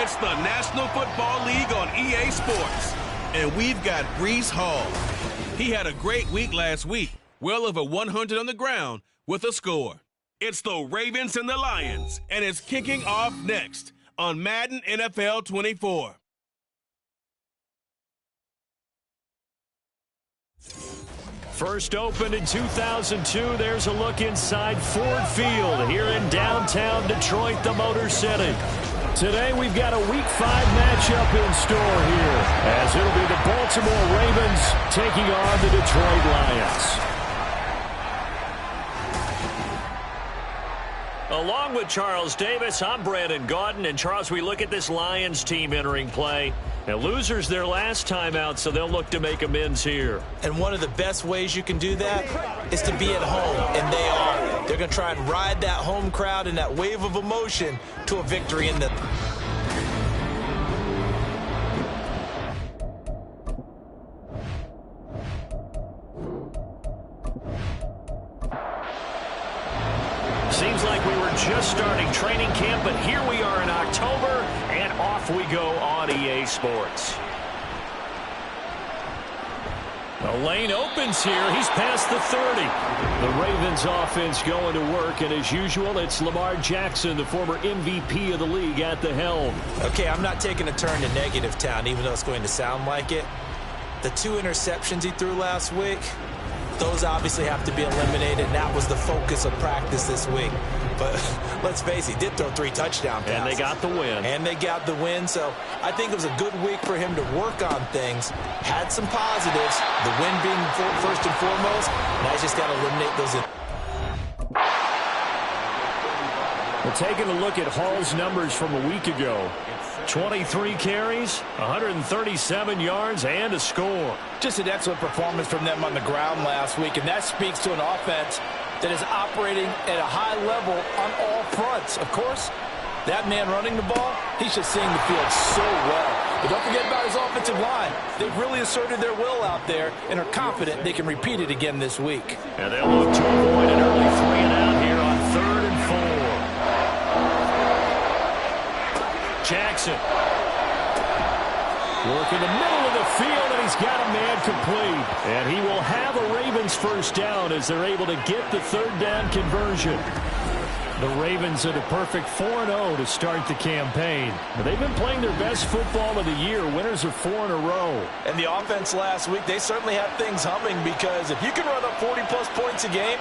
It's the National Football League on EA Sports. And we've got Breece Hall. He had a great week last week, well over 100 on the ground with a score. It's the Ravens and the Lions, and it's kicking off next on Madden NFL 24. First opened in 2002, there's a look inside Ford Field here in downtown Detroit, the Motor City. Today we've got a Week 5 matchup in store here, as it'll be the Baltimore Ravens taking on the Detroit Lions. Along with Charles Davis, I'm Brandon Gaudin. And Charles, we look at this Lions team entering play. Now, losers their last time out, so they'll look to make amends here. And one of the best ways you can do that is to be at home, and they are. They're going to try and ride that home crowd and that wave of emotion to a victory in the... Seems like we were just starting training camp, but here we are in October, and off we go on EA Sports. The lane opens here. He's past the 30. The Ravens offense going to work, and as usual, it's Lamar Jackson, the former MVP of the league, at the helm. Okay, I'm not taking a turn to negative town, even though it's going to sound like it. The 2 interceptions he threw last week, those obviously have to be eliminated, and that was the focus of practice this week. But let's face it, he did throw 3 touchdown passes. And they got the win. And they got the win, so I think it was a good week for him to work on things. Had some positives, the win being first and foremost. Now he's just got to eliminate those. We're taking a look at Hall's numbers from a week ago. 23 carries, 137 yards, and a score. Just an excellent performance from them on the ground last week, and that speaks to an offense that is operating at a high level on all fronts. Of course, that man running the ball, he's just seeing the field so well. But don't forget about his offensive line. They've really asserted their will out there and are confident they can repeat it again this week. And they'll look to avoid an early 3-and-out here on 3rd and 4. Jackson. Work in the middle of the field, and he's got a man complete. And he will have a Ravens first down as they're able to get the 3rd down conversion. The Ravens at a perfect 4-0 to start the campaign. But they've been playing their best football of the year, winners of 4 in a row. And the offense last week, they certainly had things humming, because if you can run up 40-plus points a game,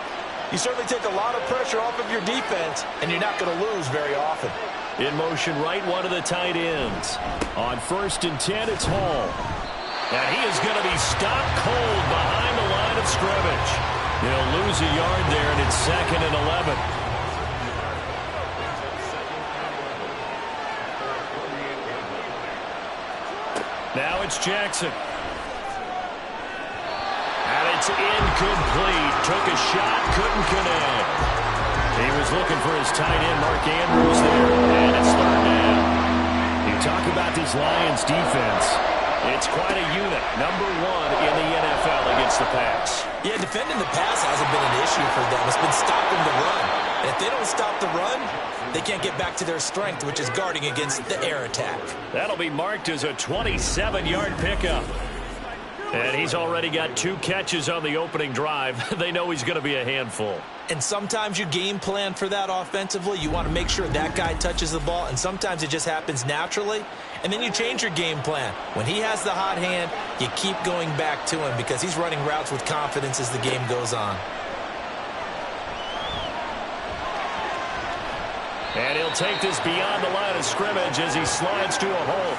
you certainly take a lot of pressure off of your defense, and you're not going to lose very often. In motion, right one of the tight ends. On 1st and 10, it's Hall. And he is going to be stopped cold behind the line of scrimmage. He'll lose a yard there, and it's 2nd and 11. Now it's Jackson. And it's incomplete. Took a shot, couldn't connect. He was looking for his tight end, Mark Andrews, there, and it's 3rd down. You talk about this Lions defense. It's quite a unit, number 1 in the NFL against the pass. Yeah, defending the pass hasn't been an issue for them. It's been stopping the run. And if they don't stop the run, they can't get back to their strength, which is guarding against the air attack. That'll be marked as a 27-yard pickup. And he's already got 2 catches on the opening drive. They know he's going to be a handful. And sometimes you game plan for that offensively. You want to make sure that guy touches the ball, and sometimes it just happens naturally. And then you change your game plan. When he has the hot hand, you keep going back to him, because he's running routes with confidence as the game goes on. And he'll take this beyond the line of scrimmage as he slides to a hole.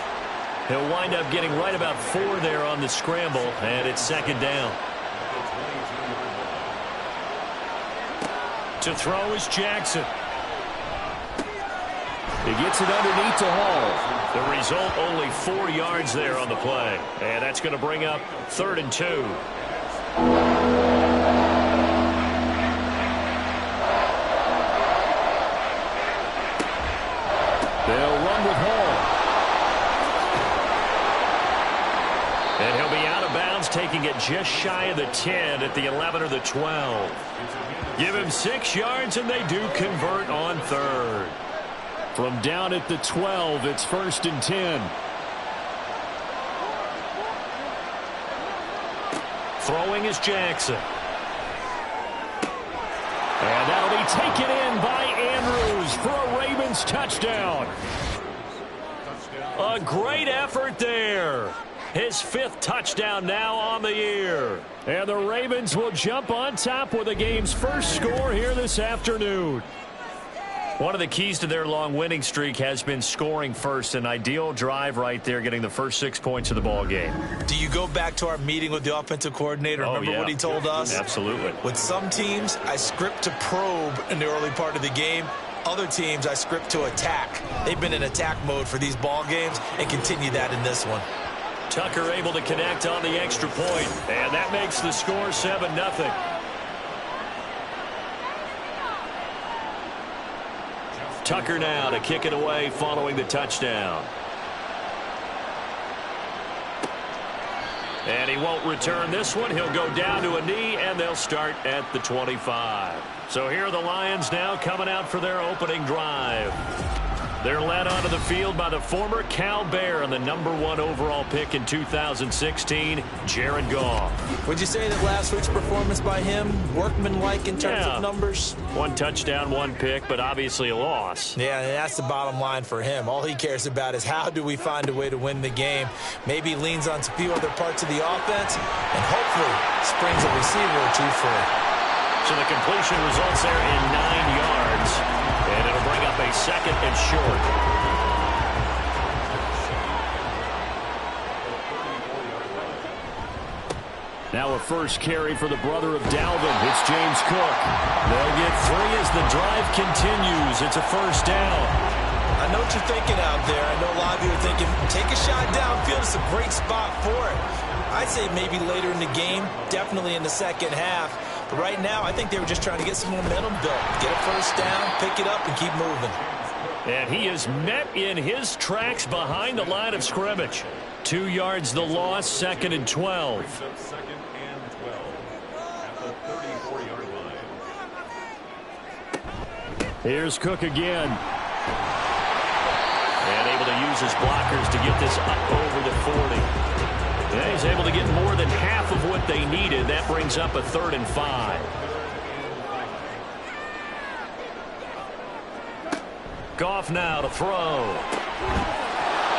He'll wind up getting right about 4 there on the scramble, and it's 2nd down. To throw is Jackson. He gets it underneath to Hall. The result, only 4 yards there on the play. And that's going to bring up 3rd and 2. They'll run with Hall. And he'll be out of bounds, taking it just shy of the 10 at the 11 or the 12. Give him 6 yards, and they do convert on 3rd. From down at the 12, it's 1st and 10. Throwing is Jackson. And that'll be taken in by Andrews for a Ravens touchdown. A great effort there. His 5th touchdown now on the year. And the Ravens will jump on top with the game's first score here this afternoon. One of the keys to their long winning streak has been scoring first. An ideal drive right there, getting the first 6 points of the ball game. Do you go back to our meeting with the offensive coordinator? Remember what he told us? Absolutely. With some teams, I script to probe in the early part of the game. Other teams, I script to attack. They've been in attack mode for these ball games and continue that in this one. Tucker able to connect on the extra point. And that makes the score 7-0. Tucker now to kick it away following the touchdown. And he won't return this one. He'll go down to a knee, and they'll start at the 25. So here are the Lions now coming out for their opening drive. They're led onto the field by the former Cal Bear and the #1 overall pick in 2016, Jared Goff. Would you say that last week's performance by him, workmanlike in terms of numbers? 1 touchdown, 1 pick, but obviously a loss. Yeah, and that's the bottom line for him. All he cares about is how do we find a way to win the game. Maybe leans on a few other parts of the offense, and hopefully springs a receiver or two free. So the completion results there in 9 yards. And it'll bring up a 2nd and short. Now a first carry for the brother of Dalvin. It's James Cook. They'll get 3 as the drive continues. It's a 1st down. I know what you're thinking out there. I know a lot of you are thinking, take a shot downfield. It's a great spot for it. I'd say maybe later in the game, definitely in the second half. But right now, I think they were just trying to get some momentum built. Get a 1st down, pick it up, and keep moving. And he is met in his tracks behind the line of scrimmage. 2 yards the loss, 2nd and 12. Here's Cook again. And able to use his blockers to get this up over the 40. And he's able to get more than half of what they needed. That brings up a 3rd and 5. Goff now to throw.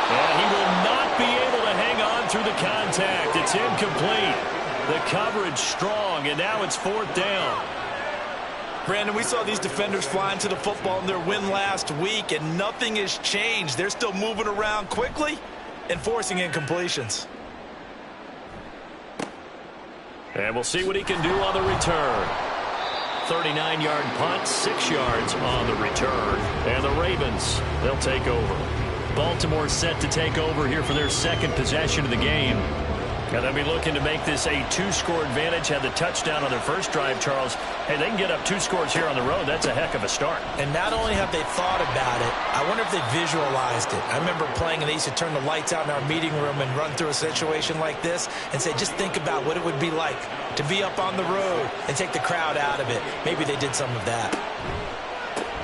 And he will not be able to hang on through the contact. It's incomplete. The coverage strong, and now it's 4th down. Brandon, we saw these defenders flying to the football in their win last week, and nothing has changed. They're still moving around quickly and forcing incompletions. And we'll see what he can do on the return. 39-yard punt, 6 yards on the return. And the Ravens, they'll take over. Baltimore set to take over here for their 2nd possession of the game. And they'll be looking to make this a 2-score advantage. Had the touchdown on their first drive, Charles. Hey, they can get up 2 scores here on the road. That's a heck of a start. And not only have they thought about it, I wonder if they visualized it. I remember playing, and they used to turn the lights out in our meeting room and run through a situation like this and say, just think about what it would be like to be up on the road and take the crowd out of it. Maybe they did some of that.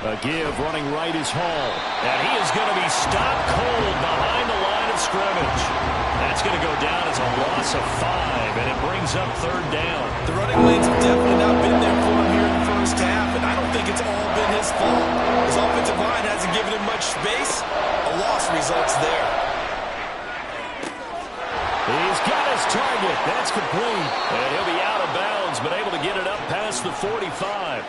A give, running right is Hall. And he is going to be stopped cold behind the line of scrimmage. That's going to go down as a loss of 5, and it brings up 3rd down. The running lanes have definitely not been there for him here in the first half, and I don't think it's all been his fault. His offensive line hasn't given him much space. A loss results there. He's got his target. That's complete. And he'll be out of bounds, but able to get it up past the 45.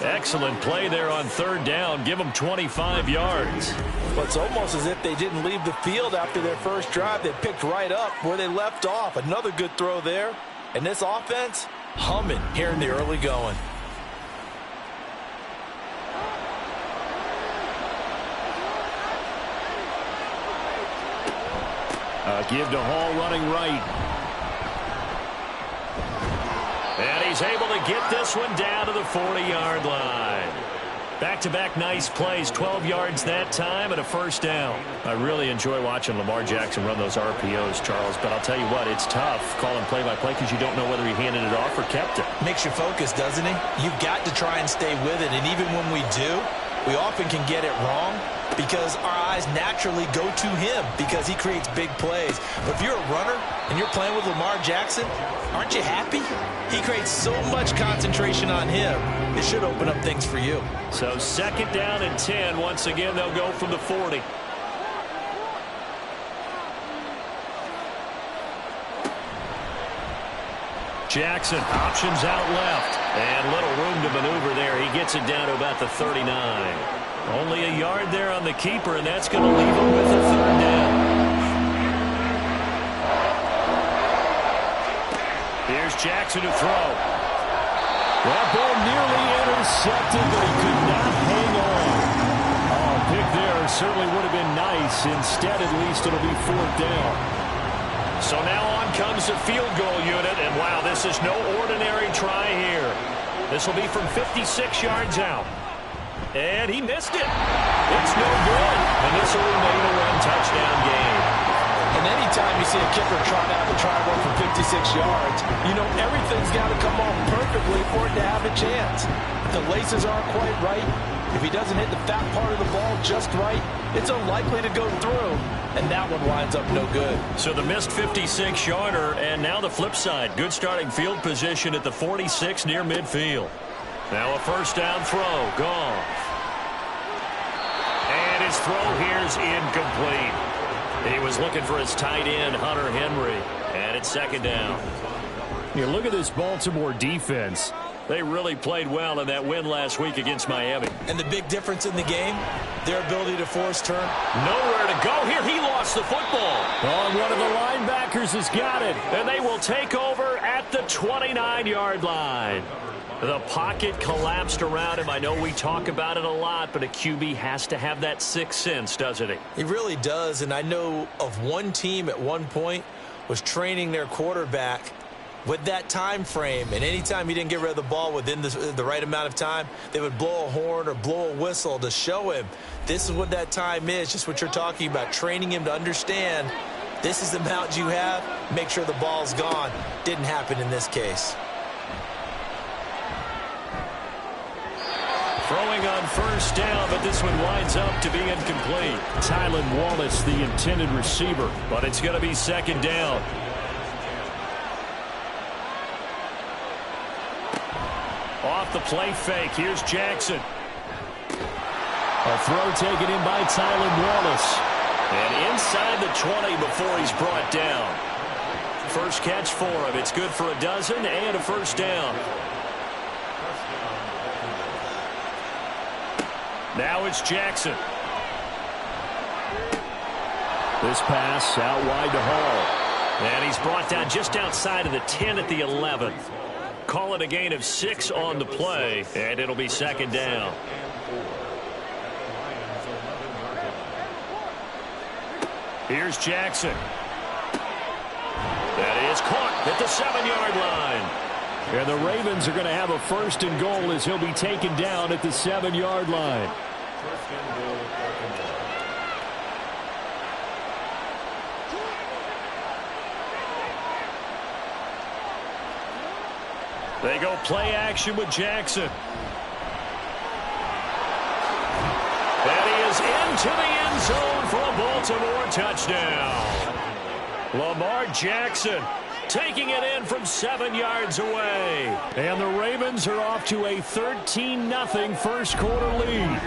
Excellent play there on 3rd down. Give them 25 yards. Well, it's almost as if they didn't leave the field after their first drive. They picked right up where they left off. Another good throw there. And this offense, humming here in the early going. Give to Hall running right. And he's able to get this one down to the 40-yard line. Back-to-back nice plays, 12 yards that time and a 1st down. I really enjoy watching Lamar Jackson run those RPOs, Charles, but I'll tell you what, it's tough calling play-by-play because you don't know whether he handed it off or kept it. Makes you focus, doesn't he? You've got to try and stay with it, and even when we do, we often can get it wrong. because our eyes naturally go to him because he creates big plays. But if you're a runner and you're playing with Lamar Jackson, aren't you happy? He creates so much concentration on him. It should open up things for you. So 2nd down and 10. Once again, they'll go from the 40. Jackson options out left. And little room to maneuver there. He gets it down to about the 39. Only a yard there on the keeper, and that's going to leave him with a 3rd down. Here's Jackson to throw. That ball nearly intercepted, but he could not hang on. Oh, pick there certainly would have been nice. Instead, at least, it'll be 4th down. So now on comes the field goal unit, and wow, this is no ordinary try here. This will be from 56 yards out. And he missed it. It's no good. And this will remain a 1-touchdown game. And anytime you see a kicker trot out the try run for 56 yards, you know everything's got to come off perfectly for it to have a chance. If the laces aren't quite right, if he doesn't hit the fat part of the ball just right, it's unlikely to go through. And that one winds up no good. So the missed 56-yarder, and now the flip side. Good starting field position at the 46 near midfield. Now a 1st down throw. Gone. And his throw here's incomplete. He was looking for his tight end, Hunter Henry. And it's 2nd down. You look at this Baltimore defense. They really played well in that win last week against Miami. And the big difference in the game, their ability to force turn. Nowhere to go here. He lost the football. Oh, one of the linebackers has got it. And they will take over at the 29-yard line. The pocket collapsed around him. I know we talk about it a lot, but a QB has to have that 6th sense, doesn't he? He really does, and I know of one team at one point was training their quarterback with that time frame, and anytime he didn't get rid of the ball within the right amount of time, they would blow a horn or blow a whistle to show him this is what that time is, just what you're talking about, training him to understand this is the amount you have, make sure the ball's gone. Didn't happen in this case. Throwing on 1st down, but this one winds up to be incomplete. Tylan Wallace, the intended receiver, but it's going to be 2nd down. Off the play fake, here's Jackson. A throw taken in by Tylan Wallace. And inside the 20 before he's brought down. First catch for him. It's good for a dozen and a 1st down. Now it's Jackson. This pass out wide to Hall. And he's brought down just outside of the 10 at the 11. Call it a gain of 6 on the play, and it'll be 2nd down. Here's Jackson. That is caught at the 7-yard line. And the Ravens are going to have a 1st and goal as he'll be taken down at the 7-yard line. They go play action with Jackson. And he is into the end zone for a Baltimore touchdown. Lamar Jackson taking it in from 7 yards away. And the Ravens are off to a 13-0 first quarter lead.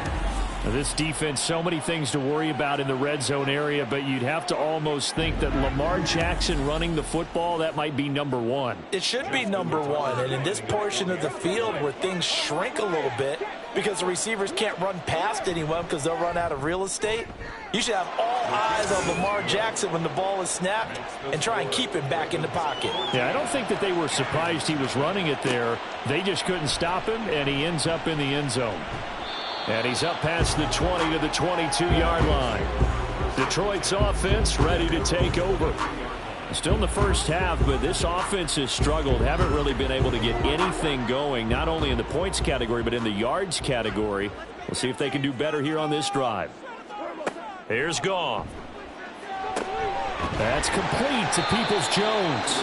Now, this defense, so many things to worry about in the red zone area, but you'd have to almost think that Lamar Jackson running the football, that might be number 1. It should be number 1, and in this portion of the field where things shrink a little bit because the receivers can't run past anyone because they'll run out of real estate, you should have all eyes on Lamar Jackson when the ball is snapped and try and keep him back in the pocket. Yeah, I don't think that they were surprised he was running it there. They just couldn't stop him, and he ends up in the end zone. And he's up past the 20 to the 22-yard line. Detroit's offense ready to take over. Still in the first half, but this offense has struggled. Haven't really been able to get anything going, not only in the points category, but in the yards category. We'll see if they can do better here on this drive. Here's Goff. That's complete to Peoples-Jones.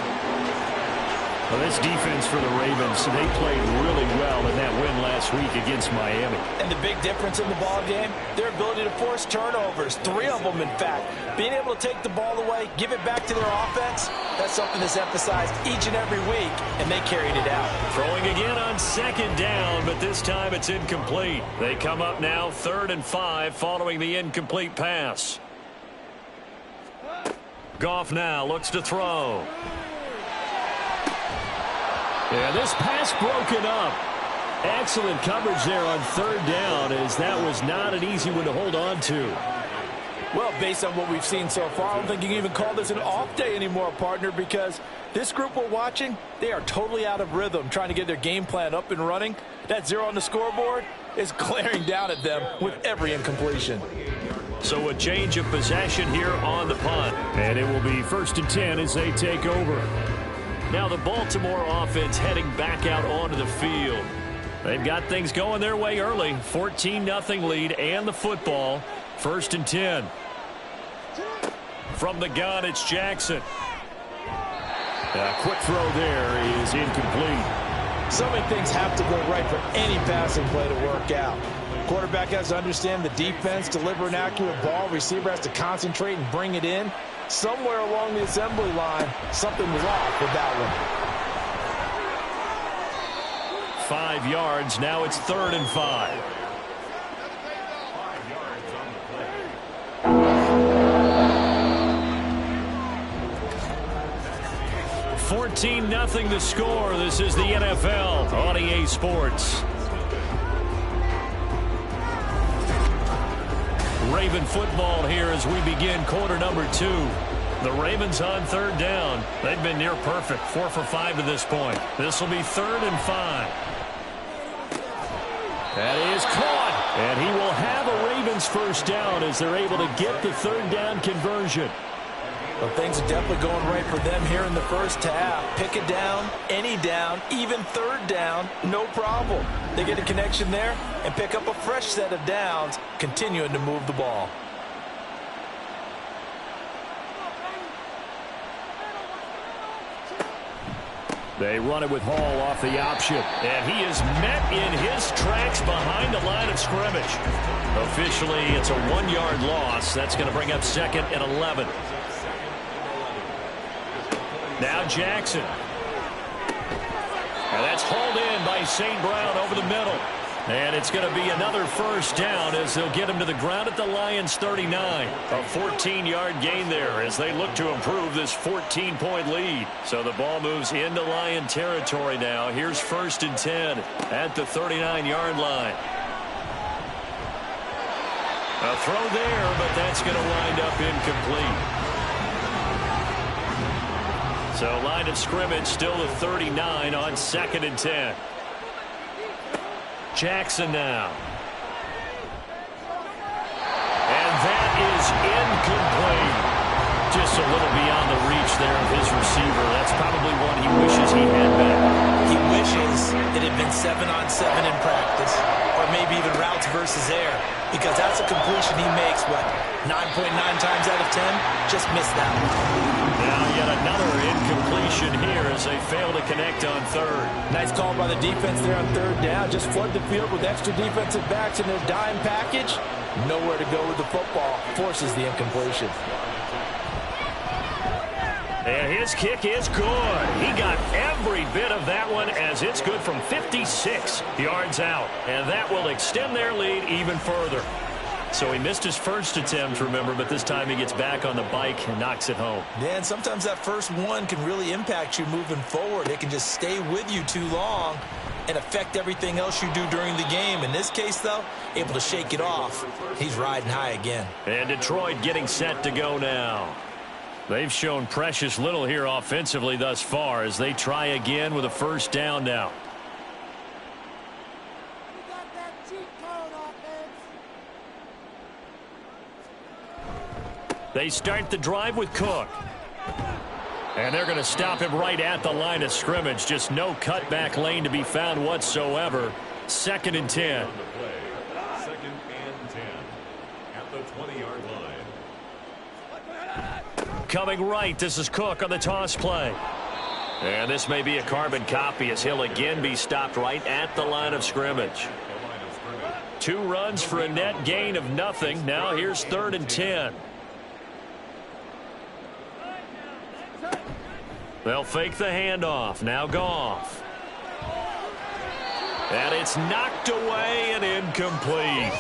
Well, this defense for the Ravens, they played really well in that win last week against Miami. And the big difference in the ball game, their ability to force turnovers, 3 of them, in fact. Being able to take the ball away, give it back to their offense, that's something that's emphasized each and every week, and they carried it out. Throwing again on 2nd down, but this time it's incomplete. They come up now 3rd and 5 following the incomplete pass. Goff now looks to throw. Yeah, this pass broken up. Excellent coverage there on 3rd down, as that was not an easy one to hold on to. Well, based on what we've seen so far, I don't think you can even call this an off day anymore, partner, because this group we're watching, they are totally out of rhythm, trying to get their game plan up and running. That 0 on the scoreboard is glaring down at them with every incompletion. So a change of possession here on the punt, and it will be 1st and 10 as they take over. Now the Baltimore offense heading back out onto the field. They've got things going their way early. 14-0 lead and the football. 1st and 10. From the gun, it's Jackson. A quick throw there is incomplete. So many things have to go right for any passing play to work out. Quarterback has to understand the defense, deliver an accurate ball. Receiver has to concentrate and bring it in. Somewhere along the assembly line, something was off with that one. 5 yards. Now it's 3rd and 5. 14-0 the score. This is the NFL on EA Sports. Raven football here as we begin quarter number 2. The Ravens on 3rd down. They've been near perfect, 4 for 5 to this point. This will be 3rd and 5. That is caught, and he will have a Ravens 1st down as they're able to get the 3rd down conversion. Well, things are definitely going right for them here in the 1st half. Pick a down, any down, even 3rd down, no problem. They get a connection there and pick up a fresh set of downs, continuing to move the ball. They run it with Hall off the option, and he is met in his tracks behind the line of scrimmage. Officially, it's a 1-yard loss. That's going to bring up 2nd and 11. Now Jackson. And that's hauled in by St. Brown over the middle. And it's going to be another 1st down as they'll get him to the ground at the Lions' 39. A 14-yard gain there as they look to improve this 14-point lead. So the ball moves into Lion territory now. Here's 1st and 10 at the 39-yard line. A throw there, but that's going to wind up incomplete. So line of scrimmage still the 39 on 2nd and 10. Jackson now. And that is incomplete. Just a little beyond the reach there of his receiver. That's probably one he wishes he had back. He wishes it had been 7-on-7 in practice, or maybe even routes versus air, because that's a completion he makes, what, 9.9 times out of 10? Just missed that one. Now yet another incompletion here as they fail to connect on 3rd. Nice call by the defense there on 3rd down. Just flood the field with extra defensive backs in their dime package. Nowhere to go with the football. Forces the incompletion. And his kick is good. He got every bit of that one as it's good from 56 yards out. And that will extend their lead even further. So he missed his 1st attempt, remember, but this time he gets back on the bike and knocks it home. Yeah, and sometimes that first one can really impact you moving forward. It can just stay with you too long and affect everything else you do during the game. In this case, though, able to shake it off. He's riding high again. And Detroit getting set to go now. They've shown precious little here offensively thus far as they try again with a 1st down now. They start the drive with Cook. And they're going to stop him right at the line of scrimmage. Just no cutback lane to be found whatsoever. 2nd and 10. 2nd and 10 at the 20-yard line. Coming right, this is Cook on the toss play. And this may be a carbon copy as he'll again be stopped right at the line of scrimmage. 2 runs for a net gain of nothing. Now here's 3rd and 10. They'll fake the handoff. Now Goff. And it's knocked away and incomplete.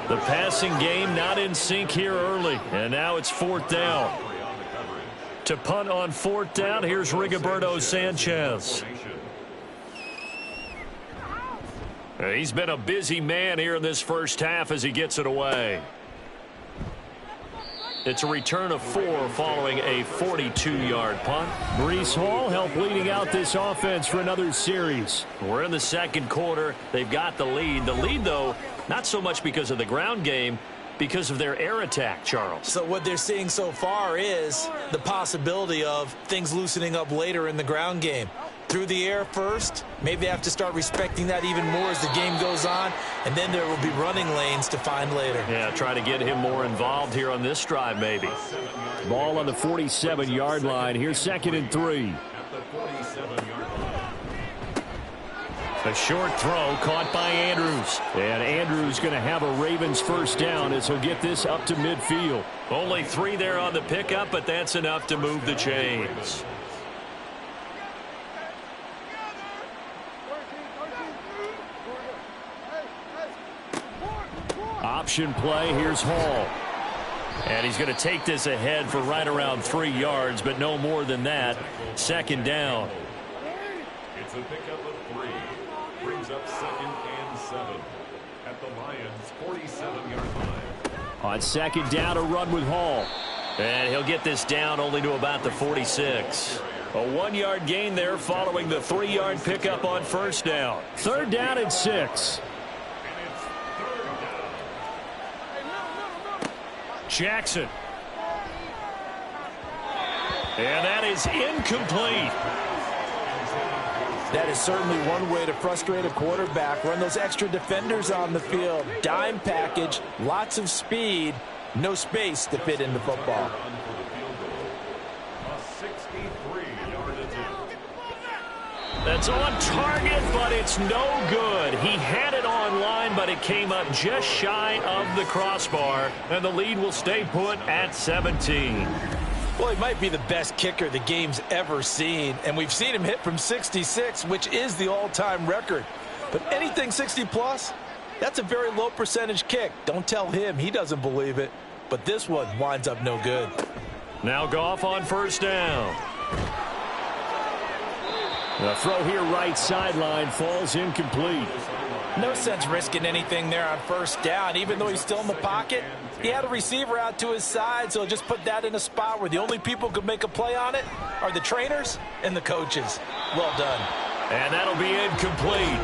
The passing game not in sync here early. And now it's 4th down. To punt on 4th down, here's Rigoberto Sanchez. He's been a busy man here in this first half as he gets it away. It's a return of 4 following a 42-yard punt. Breece Hall helped leading out this offense for another series. We're in the 2nd quarter. They've got the lead. The lead, though, not so much because of the ground game, because of their air attack, Charles. So what they're seeing so far is the possibility of things loosening up later in the ground game. Through the air first, maybe they have to start respecting that even more as the game goes on, and then there will be running lanes to find later. Yeah, try to get him more involved here on this drive maybe. Ball on the 47-yard line. Here's 2nd and 3. A short throw caught by Andrews. And Andrews going to have a Ravens first down as he'll get this up to midfield. Only 3 there on the pickup, but that's enough to move the chains. Option play. Here's Hall. And he's going to take this ahead for right around 3 yards, but no more than that. 2nd down. It's a pickup of 3. Brings up 2nd and 7 at the Lions' 47-yard line. On 2nd down, a run with Hall. And he'll get this down only to about the 46. A 1-yard gain there following the 3-yard pickup on 1st down. 3rd down and 6. Jackson. And that is incomplete. That is certainly one way to frustrate a quarterback. Run those extra defenders on the field. Dime package, lots of speed, no space to fit in the football. That's on target, but it's no good. He had it on line, but it came up just shy of the crossbar, and the lead will stay put at 17. Well, he might be the best kicker the game's ever seen, and we've seen him hit from 66, which is the all-time record. But anything 60-plus, that's a very low percentage kick. Don't tell him he doesn't believe it, but this one winds up no good. Now Goff on 1st down. The throw here right sideline falls incomplete. No sense risking anything there on 1st down. Even though he's still in the pocket, he had a receiver out to his side, so just put that in a spot where the only people who could make a play on it are the trainers and the coaches. Well done. And that'll be incomplete.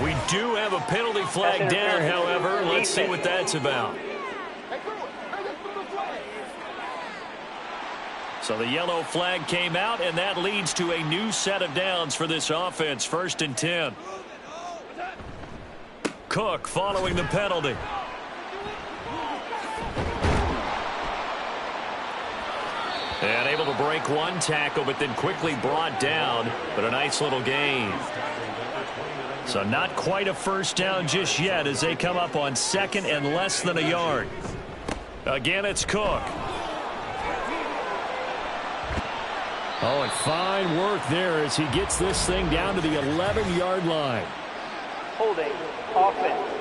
We do have a penalty flag down, however. Let's see what that's about. So the yellow flag came out, and that leads to a new set of downs for this offense. 1st and 10. Cook following the penalty. And able to break one tackle, but then quickly brought down. But a nice little gain. So not quite a 1st down just yet as they come up on 2nd and less than a yard. Again, it's Cook. Oh, and fine work there as he gets this thing down to the 11-yard line. Holding, offense.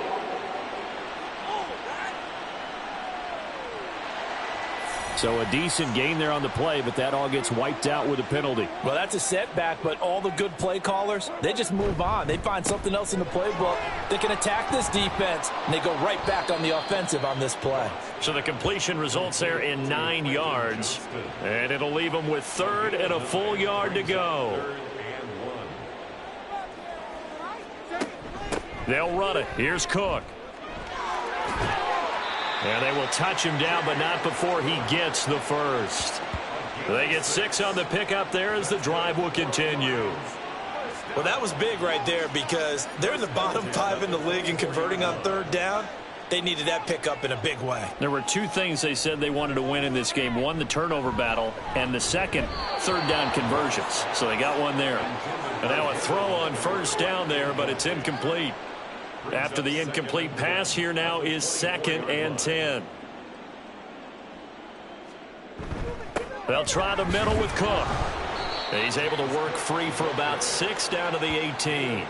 So a decent gain there on the play, but that all gets wiped out with a penalty. Well, that's a setback, but all the good play callers, they just move on. They find something else in the playbook. They can attack this defense, and they go right back on the offensive on this play. So the completion results there in 9 yards, and it'll leave them with 3rd and a full yard to go. They'll run it. Here's Cook. And they will touch him down, but not before he gets the first. They get 6 on the pickup there as the drive will continue. Well, that was big right there because they're in the bottom 5 in the league in converting on 3rd down. They needed that pickup in a big way. There were two things they said they wanted to win in this game. One, the turnover battle, and the second, third down conversions. So they got one there. And now a throw on first down there, but it's incomplete. After the incomplete pass, here now is 2nd and 10. They'll try the middle with Cook. He's able to work free for about 6 down to the 18.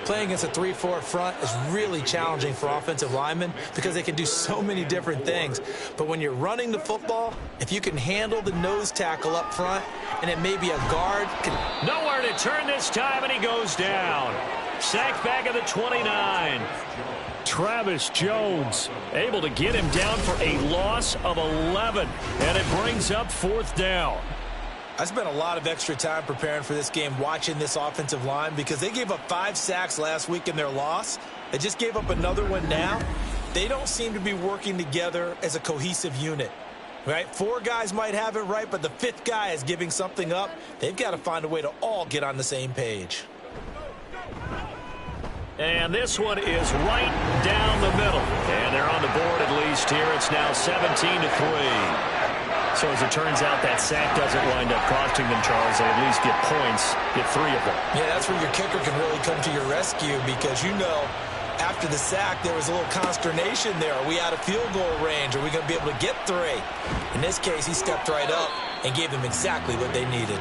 Playing against a 3-4 front is really challenging for offensive linemen because they can do so many different things. But when you're running the football, if you can handle the nose tackle up front, and it may be a guard. Nowhere to turn this time, and he goes down. Sacked back at the 29. Travis Jones able to get him down for a loss of 11, and it brings up 4th down. I spent a lot of extra time preparing for this game watching this offensive line because they gave up 5 sacks last week in their loss. They just gave up another one now. They don't seem to be working together as a cohesive unit. Right? 4 guys might have it right, but the 5th guy is giving something up. They've got to find a way to all get on the same page. And this one is right down the middle. And they're on the board at least here. It's now 17-3. So as it turns out, that sack doesn't wind up costing them, Charles. They at least get points, get 3 of them. Yeah, that's where your kicker can really come to your rescue because, you know, after the sack, there was a little consternation there. Are we out of field goal range? Are we going to be able to get 3? In this case, he stepped right up and gave them exactly what they needed.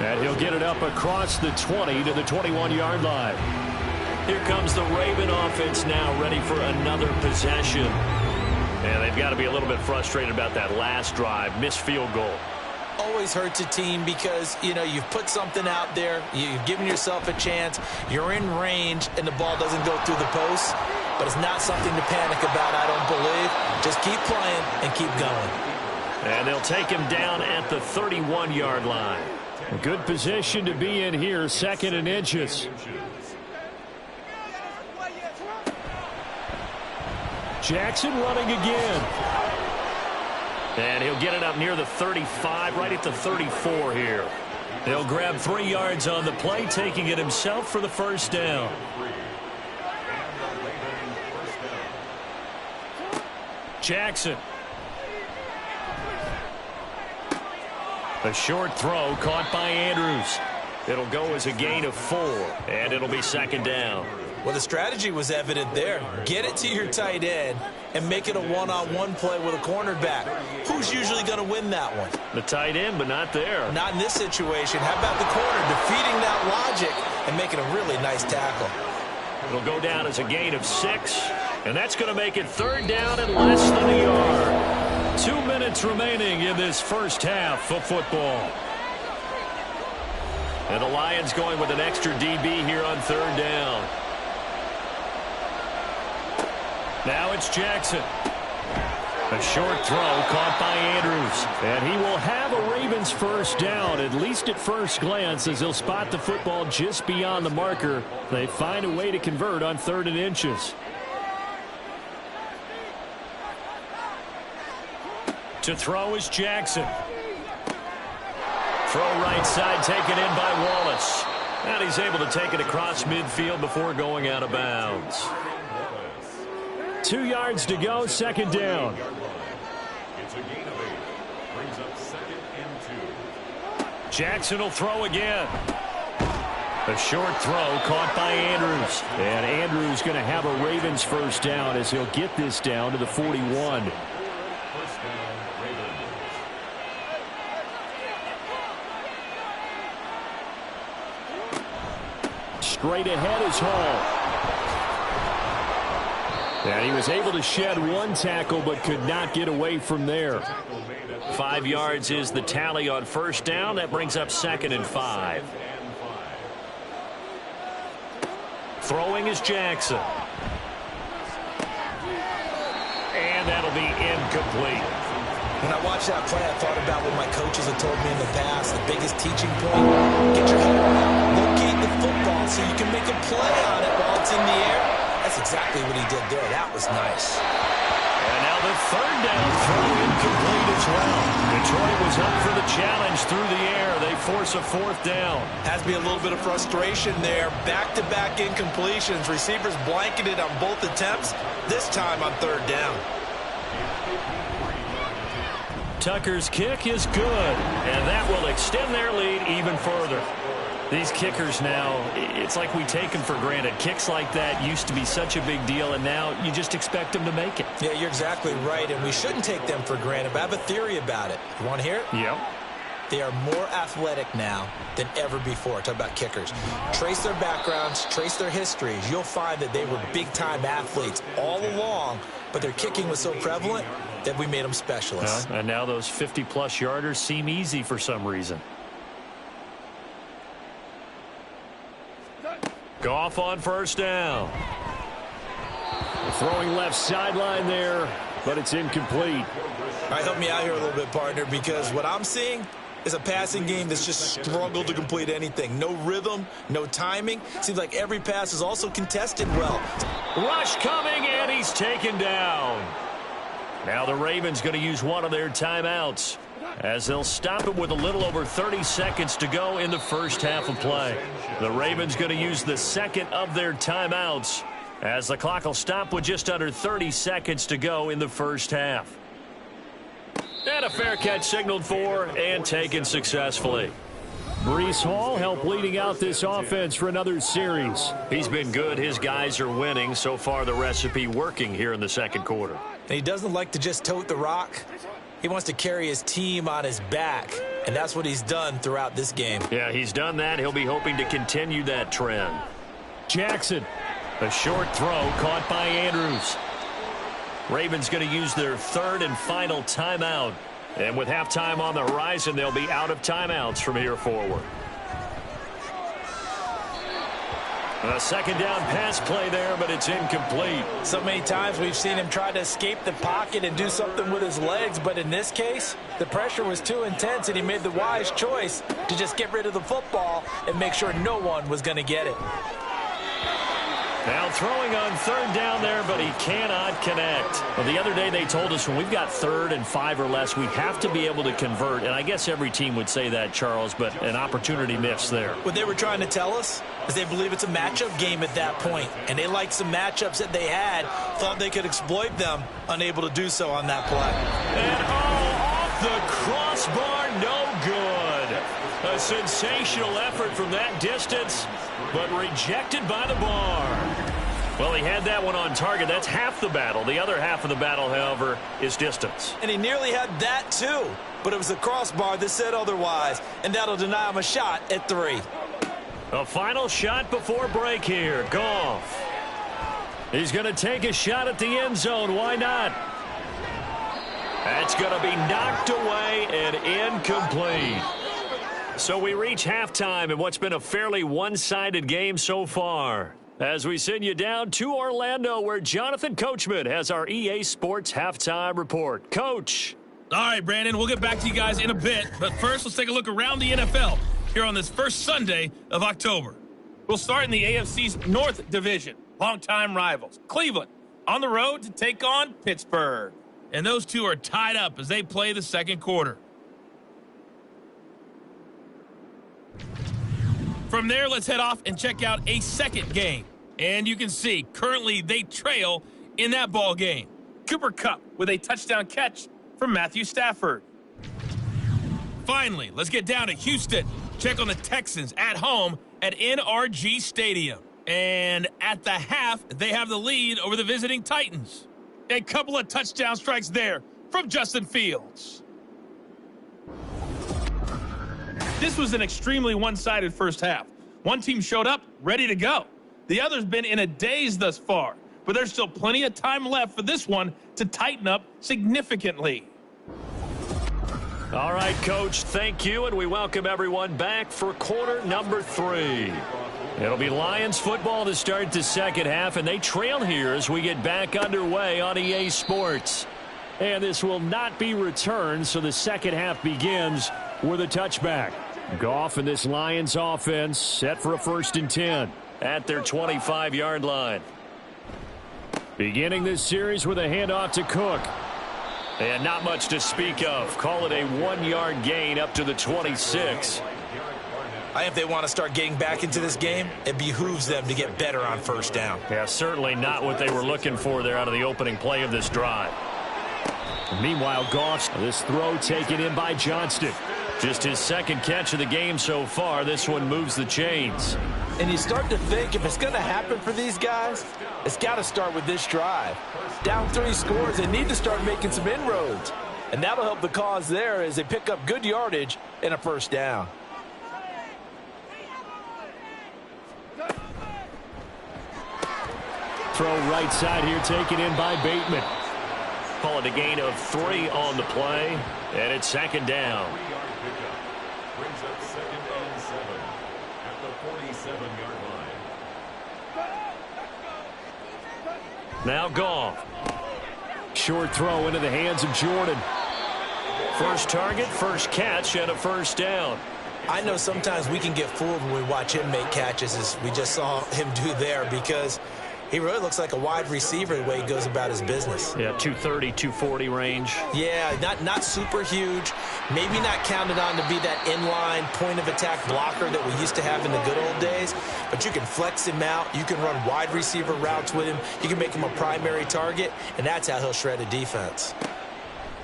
And he'll get it up across the 20 to the 21-yard line. Here comes the Raven offense now, ready for another possession. And they've got to be a little bit frustrated about that last drive, missed field goal. Always hurts a team because, you know, you've put something out there, you've given yourself a chance, you're in range, and the ball doesn't go through the post. But it's not something to panic about, I don't believe. Just keep playing and keep going. And they'll take him down at the 31-yard line. A good position to be in here, 2nd and inches. Jackson running again. And he'll get it up near the 35, right at the 34 here. He'll grab 3 yards on the play, taking it himself for the first down. Jackson. A short throw caught by Andrews. It'll go as a gain of 4, and it'll be 2nd down. Well, the strategy was evident there. Get it to your tight end and make it a one-on-one play with a cornerback. Who's usually going to win that one? The tight end, but not there. Not in this situation. How about the corner defeating that logic and making a really nice tackle? It'll go down as a gain of 6, and that's going to make it 3rd down and less than a yard. 2 minutes remaining in this first half of football. And the Lions going with an extra DB here on 3rd down. Now it's Jackson. A short throw caught by Andrews. And he will have a Ravens first down, at least at first glance, as he'll spot the football just beyond the marker. They find a way to convert on 3rd and inches. To throw is Jackson. Throw right side taken in by Wallace. And he's able to take it across midfield before going out of bounds. 2 yards to go, 2nd down. It's a gain of 8. Brings up 2nd and 2. Jackson will throw again. A short throw caught by Andrews. And Andrews going to have a Ravens first down as he'll get this down to the 41. First down, Ravens. Straight ahead is Hall. And he was able to shed 1 tackle but could not get away from there. 5 yards is the tally on first down. That brings up 2nd and 5. Throwing is Jackson. And that'll be incomplete. When I watched that play, I thought about what my coaches have told me in the past. The biggest teaching point, get your head around, locate the football so you can make a play on it while it's in the air. That's exactly what he did there. That was nice. And now the 3rd down throw incomplete as well. Detroit was up for the challenge through the air. They force a fourth down. Has to be a little bit of frustration there. Back-to-back incompletions. Receivers blanketed on both attempts, this time on third down. Tucker's kick is good, and that will extend their lead even further. These kickers now, it's like we take them for granted. Kicks like that used to be such a big deal, and now you just expect them to make it. Yeah, you're exactly right, and we shouldn't take them for granted, but I have a theory about it. You want to hear it? Yep. They are more athletic now than ever before. Talk about kickers. Trace their backgrounds, trace their histories. You'll find that they were big-time athletes all along, but their kicking was so prevalent that we made them specialists. And now those 50-plus yarders seem easy for some reason. Goff on first down. Throwing left sideline there, but it's incomplete. All right, help me out here a little bit, partner, because what I'm seeing is a passing game that's just struggled to complete anything. No rhythm, no timing. Seems like every pass is also contested well. Rush coming, and he's taken down. Now the Ravens going to use one of their timeouts as they'll stop it with a little over 30 seconds to go in the first half of play. The Ravens going to use the second of their timeouts as the clock will stop with just under 30 seconds to go in the first half. And a fair catch signaled for and taken successfully. Breece Hall helped leading out this offense for another series. He's been good. His guys are winning. So far, the recipe working here in the second quarter. And he doesn't like to just tote the rock. He wants to carry his team on his back, and that's what he's done throughout this game. Yeah, he's done that. He'll be hoping to continue that trend. Jackson, a short throw caught by Andrews. Ravens going to use their third and final timeout. And with halftime on the horizon, they'll be out of timeouts from here forward. A second down pass play there, but it's incomplete. So many times we've seen him try to escape the pocket and do something with his legs, but in this case, the pressure was too intense, and he made the wise choice to just get rid of the football and make sure no one was going to get it. Now throwing on third down there, but he cannot connect. Well, the other day they told us when we've got 3rd and 5 or less, we have to be able to convert. And I guess every team would say that, Charles, but an opportunity missed there. What they were trying to tell us is they believe it's a matchup game at that point. And they liked some matchups that they had, thought they could exploit them, unable to do so on that play. And off the crossbar, no good. A sensational effort from that distance, but rejected by the bar. Well, he had that one on target. That's half the battle. The other half of the battle, however, is distance. And he nearly had that, too. But it was the crossbar that said otherwise, and that'll deny him a shot at 3. A final shot before break here. Goff. He's going to take a shot at the end zone. Why not? That's going to be knocked away and incomplete. So we reach halftime in what's been a fairly one-sided game so far. As we send you down to Orlando, where Jonathan Coachman has our EA Sports Halftime Report. Coach. All right, Brandon, we'll get back to you guys in a bit. But first, let's take a look around the NFL here on this first Sunday of October. We'll start in the AFC's North Division. Longtime rivals, Cleveland, on the road to take on Pittsburgh. And those two are tied up as they play the second quarter. From there, let's head off and check out a second game. And you can see, currently they trail in that ball game. Cooper Kupp with a touchdown catch from Matthew Stafford. Finally, let's get down to Houston. Check on the Texans at home at NRG Stadium. And at the half, they have the lead over the visiting Titans. A couple of touchdown strikes there from Justin Fields. This was an extremely one-sided first half. One team showed up ready to go. The other's been in a daze thus far, but there's still plenty of time left for this one to tighten up significantly. All right, Coach, thank you, and we welcome everyone back for quarter number 3. It'll be Lions football to start the second half, and they trail here as we get back underway on EA Sports. And this will not be returned, so the second half begins with a touchback. Goff and this Lions offense set for a 1st and 10 at their 25-yard line. Beginning this series with a handoff to Cook. And not much to speak of. Call it a 1-yard gain up to the 26. I think if they want to start getting back into this game, it behooves them to get better on first down. Yeah, certainly not what they were looking for there out of the opening play of this drive. Meanwhile, Goff, this throw taken in by Johnston. Just his second catch of the game so far. This one moves the chains. And you start to think if it's going to happen for these guys, it's got to start with this drive. Down 3 scores, they need to start making some inroads. And that'll help the cause there as they pick up good yardage and a first down. Throw right side here taken in by Bateman. Call it a gain of 3 on the play. And it's second down. Brings up 2nd and 7 at the 47-yard line. Now Goff. Short throw into the hands of Jordan. First target, first catch, and a first down. I know sometimes we can get fooled when we watch him make catches, as we just saw him do there, because he really looks like a wide receiver the way he goes about his business. Yeah, 230, 240 range. Yeah, not super huge. Maybe not counted on to be that inline point-of-attack blocker that we used to have in the good old days. But you can flex him out. You can run wide receiver routes with him. You can make him a primary target, and that's how he'll shred a defense.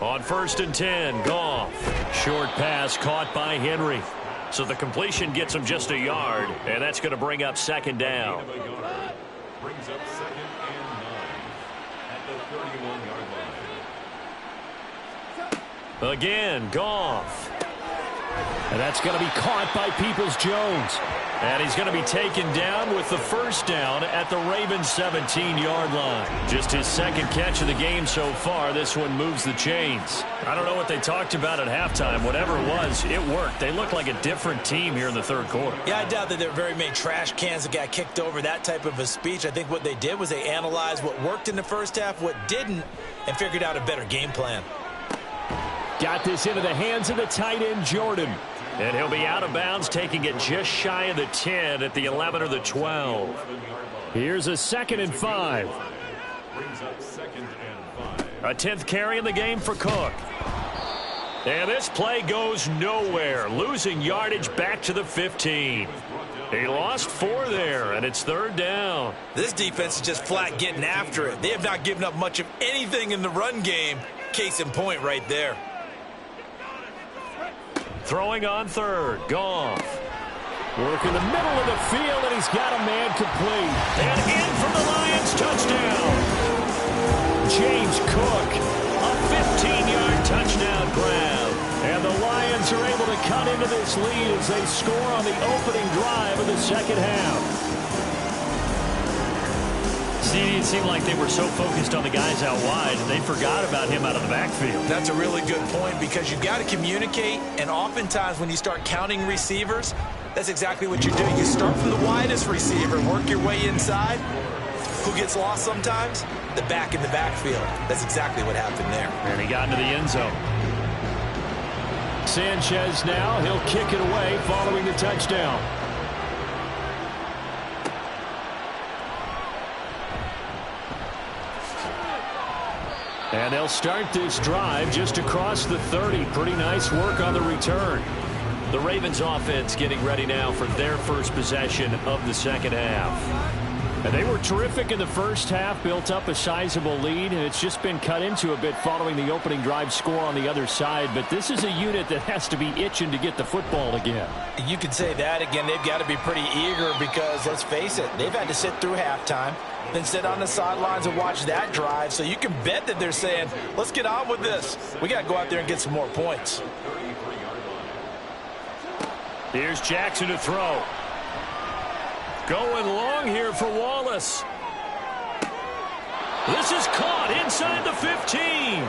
On 1st and 10, Goff. Short pass caught by Henry. So the completion gets him just a yard, and that's going to bring up second down. Brings up 2nd and 9 at the 31-yard line. Again, Goff. And that's going to be caught by Peoples-Jones. And he's going to be taken down with the first down at the Ravens' 17-yard line. Just his second catch of the game so far. This one moves the chains. I don't know what they talked about at halftime. Whatever it was, it worked. They look like a different team here in the third quarter. Yeah, I doubt that there were very many trash cans that got kicked over, that type of a speech. I think what they did was they analyzed what worked in the first half, what didn't, and figured out a better game plan. Got this into the hands of the tight end, Jordan. And he'll be out of bounds, taking it just shy of the 10 at the 11 or the 12. Here's a 2nd and 5. Brings up 2nd and 5. A 10th carry in the game for Cook. And this play goes nowhere, losing yardage back to the 15. He lost 4 there, and it's third down. This defense is just flat getting after it. They have not given up much of anything in the run game. Case in point right there. Throwing on 3rd, Goff. Work in the middle of the field, and he's got a man complete. And in for the Lions, touchdown. James Cook, a 15-yard touchdown grab. And the Lions are able to cut into this lead as they score on the opening drive of the second half. It seemed like they were so focused on the guys out wide, they forgot about him out of the backfield. That's a really good point, because you've got to communicate, and oftentimes when you start counting receivers, that's exactly what you're doing. You start from the widest receiver, work your way inside. Who gets lost sometimes? The back in the backfield. That's exactly what happened there. And he got into the end zone. Sanchez now, he'll kick it away following the touchdown. And they'll start this drive just across the 30. Pretty nice work on the return. The Ravens offense getting ready now for their first possession of the second half. And they were terrific in the first half, built up a sizable lead, and it's just been cut into a bit following the opening drive score on the other side. But this is a unit that has to be itching to get the football again. You could say that again. They've got to be pretty eager because, let's face it, they've had to sit through halftime, then sit on the sidelines and watch that drive. So you can bet that they're saying, let's get on with this. We got to go out there and get some more points. Here's Jackson to throw. Going long here for Wallace. This is caught inside the 15.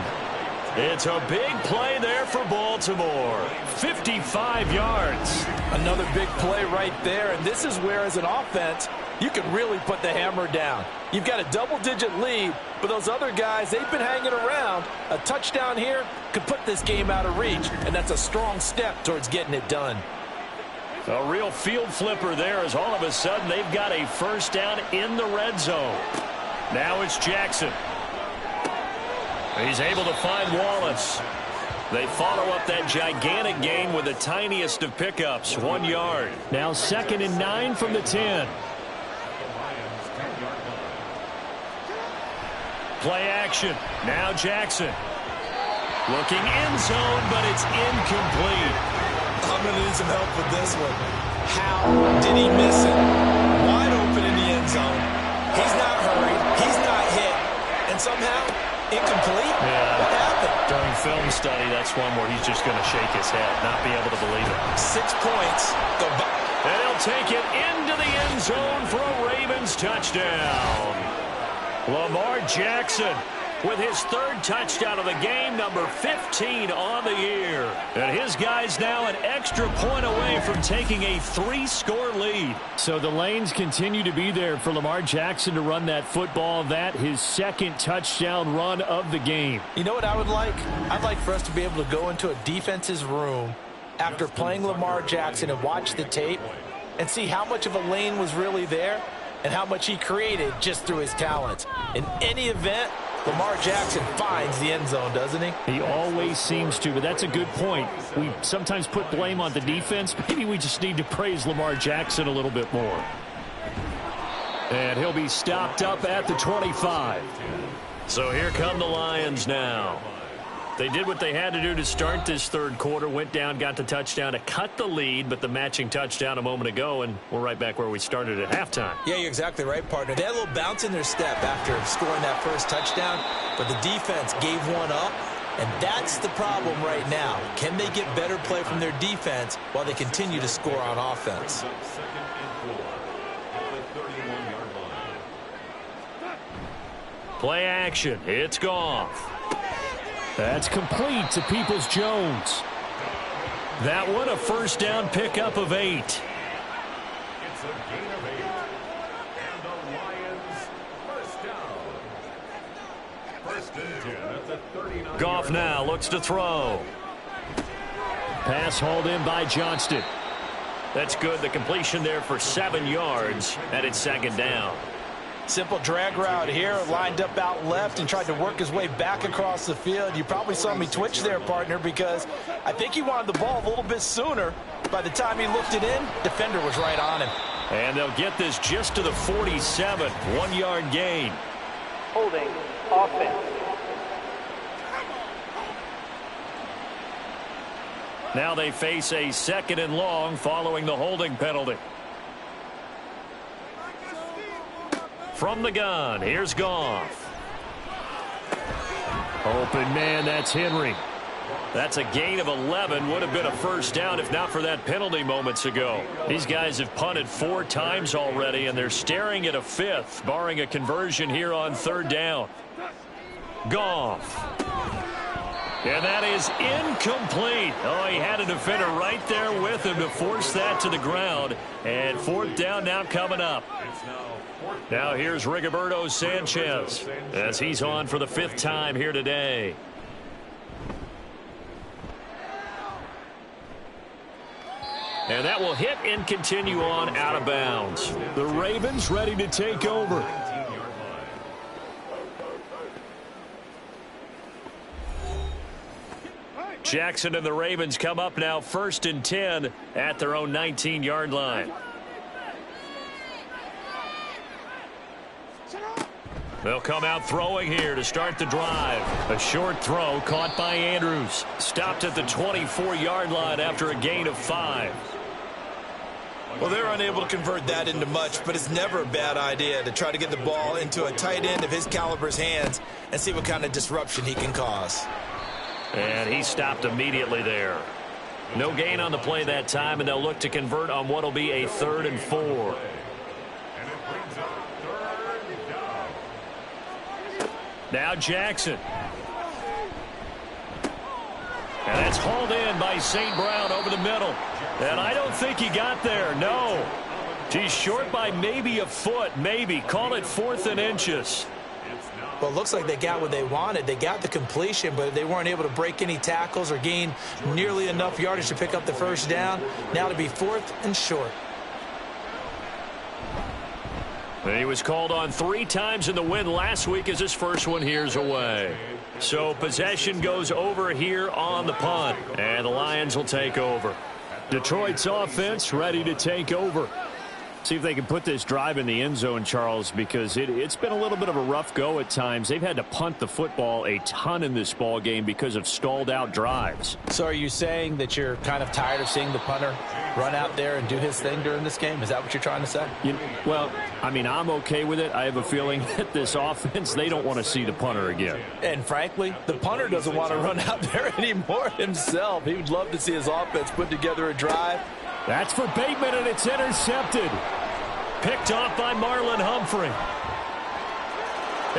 It's a big play there for Baltimore. 55 yards. Another big play right there, and this is where, as an offense, you can really put the hammer down. You've got a double-digit lead, but those other guys, they've been hanging around. A touchdown here could put this game out of reach, and that's a strong step towards getting it done. A real field flipper there, as all of a sudden they've got a first down in the red zone. Now it's Jackson. He's able to find Wallace. They follow up that gigantic gain with the tiniest of pickups, 1 yard. Now 2nd and 9 from the 10. Play action. Now Jackson. Looking end zone, but it's incomplete. I'm going to need some help with this one. How did he miss it? Wide open in the end zone. He's not hurried. He's not hit. And somehow, incomplete? Yeah. What happened? During film study, that's one where he's just going to shake his head, not be able to believe it. 6 points. Go back. And he'll take it into the end zone for a Ravens touchdown. Lamar Jackson with his 3rd touchdown of the game, number 15 on the year. And his guy's now an extra point away from taking a 3-score lead. So the lanes continue to be there for Lamar Jackson to run that football. That his 2nd touchdown run of the game. You know what I would like? I'd like for us to be able to go into a defense's room after playing Lamar Jackson and watch the tape and see how much of a lane was really there and how much he created just through his talents. In any event, Lamar Jackson finds the end zone, doesn't he? He always seems to, but that's a good point. We sometimes put blame on the defense. Maybe we just need to praise Lamar Jackson a little bit more. And he'll be stopped up at the 25. So here come the Lions now. They did what they had to do to start this 3rd quarter, went down, got the touchdown to cut the lead, but the matching touchdown a moment ago, and we're right back where we started at halftime. Yeah, you're exactly right, partner. They had a little bounce in their step after scoring that 1st touchdown, but the defense gave one up, and that's the problem right now. Can they get better play from their defense while they continue to score on offense? Play action. It's Goff. That's complete to Peoples-Jones. That one a 1st down pickup of 8. It's a gain of 8. And the Lions 1st down. 1st and 10 at the 39. Goff now looks to throw. Pass hauled in by Johnston. That's good. The completion there for 7 yards, and it's 2nd down. Simple drag route here, lined up out left and tried to work his way back across the field. You probably saw me twitch there, partner, because I think he wanted the ball a little bit sooner. By the time he looked it in, defender was right on him. And they'll get this just to the 47, 1-yard gain. Holding offense. Now they face a 2nd and long following the holding penalty. From the gun, here's Goff. Open man, that's Henry. That's a gain of 11. Would have been a 1st down if not for that penalty moments ago. These guys have punted 4 times already, and they're staring at a 5th, barring a conversion here on 3rd down. Goff. And that is incomplete. Oh, he had a defender right there with him to force that to the ground. And 4th down now coming up. Now here's Rigoberto Sanchez as he's on for the 5th time here today. And that will hit and continue on out of bounds. The Ravens ready to take over. Jackson and the Ravens come up now 1st and 10 at their own 19-yard line. They'll come out throwing here to start the drive. A short throw caught by Andrews. Stopped at the 24-yard line after a gain of 5. Well, they're unable to convert that into much, but it's never a bad idea to try to get the ball into a tight end of his caliber's hands and see what kind of disruption he can cause. And he stopped immediately there. No gain on the play that time, and they'll look to convert on what will be a 3rd and 4. Now Jackson. And that's hauled in by St. Brown over the middle. And I don't think he got there, no. He's short by maybe a foot, maybe. Call it 4th and inches. Well, it looks like they got what they wanted. They got the completion, but they weren't able to break any tackles or gain nearly enough yardage to pick up the 1st down. Now to be 4th and short. He was called on 3 times in the win last week as his first one here's away. So possession goes over here on the punt, and the Lions will take over. Detroit's offense ready to take over. See if they can put this drive in the end zone, Charles, because it's been a little bit of a rough go at times. They've had to punt the football a ton in this ball game because of stalled out drives. So are you saying that you're kind of tired of seeing the punter run out there and do his thing during this game? Is that what you're trying to say? Well, I mean, I'm okay with it. I have a feeling that this offense, they don't want to see the punter again. And frankly, the punter doesn't want to run out there anymore himself. He would love to see his offense put together a drive. That's for Bateman, and it's intercepted. Picked off by Marlon Humphrey.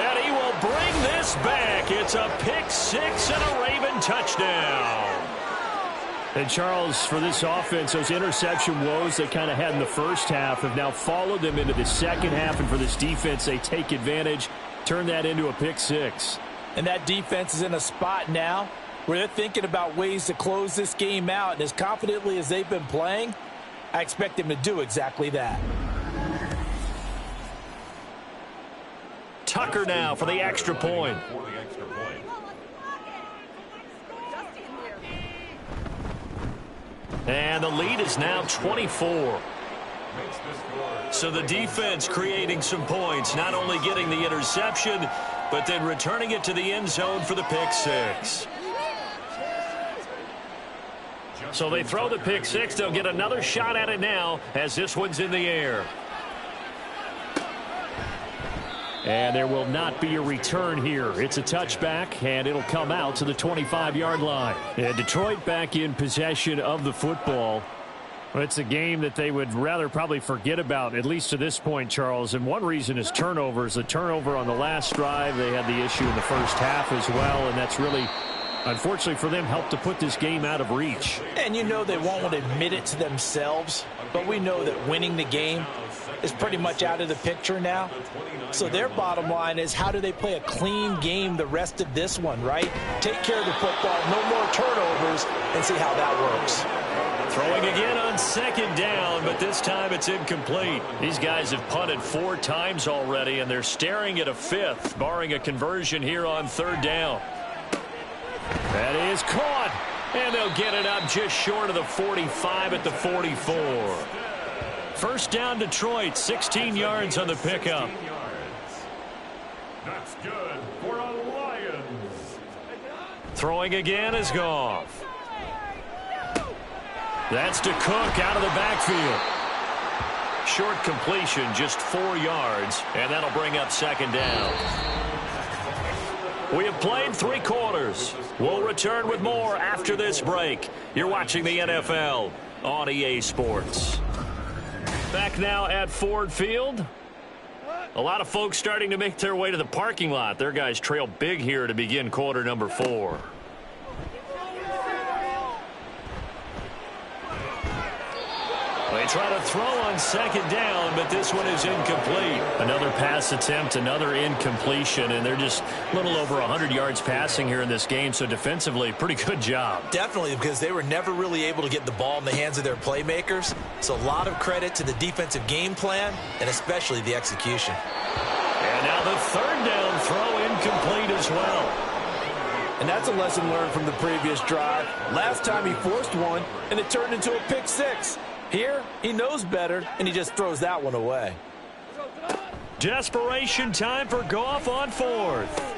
And he will bring this back. It's a pick six and a Raven touchdown. And Charles, for this offense, those interception woes they kind of had in the first half have now followed them into the second half. And for this defense, they take advantage, turn that into a pick six. And that defense is in a spot now where they're thinking about ways to close this game out. And as confidently as they've been playing, I expect them to do exactly that. Tucker now for the extra point. And the lead is now 24. So the defense creating some points, not only getting the interception, but then returning it to the end zone for the pick six. So they throw the pick six. They'll get another shot at it now as this one's in the air. And there will not be a return here. It's a touchback, and it'll come out to the 25-yard line. And Detroit back in possession of the football. Well, it's a game that they would rather probably forget about, at least to this point, Charles. And one reason is turnovers. The turnover on the last drive, they had the issue in the first half as well, and that's really, unfortunately for them, helped to put this game out of reach. And you know they won't admit it to themselves, but we know that winning the game is pretty much out of the picture now. So their bottom line is, how do they play a clean game the rest of this one, right? Take care of the football, no more turnovers, and see how that works. Throwing again on second down, but this time it's incomplete. These guys have punted 4 times already, and they're staring at a fifth, barring a conversion here on third down. That is caught, and they'll get it up just short of the 45 at the 44. First down, Detroit, 16 yards on the pickup. That's good for a Lions. Throwing again is Goff. That's to Cook out of the backfield. Short completion, just 4 yards, and that'll bring up second down. We have played 3 quarters. We'll return with more after this break. You're watching the NFL on EA Sports. Back now at Ford Field. A lot of folks starting to make their way to the parking lot. Their guys trail big here to begin quarter number 4. They try to throw on second down, but this one is incomplete. Another pass attempt, another incompletion, and they're just a little over 100 yards passing here in this game, so defensively, pretty good job. Definitely, because they were never really able to get the ball in the hands of their playmakers. So a lot of credit to the defensive game plan, and especially the execution. And now the third down throw incomplete as well. And that's a lesson learned from the previous drive. Last time he forced one, and it turned into a pick six. Here, he knows better, and he just throws that one away. Desperation time for Goff on fourth.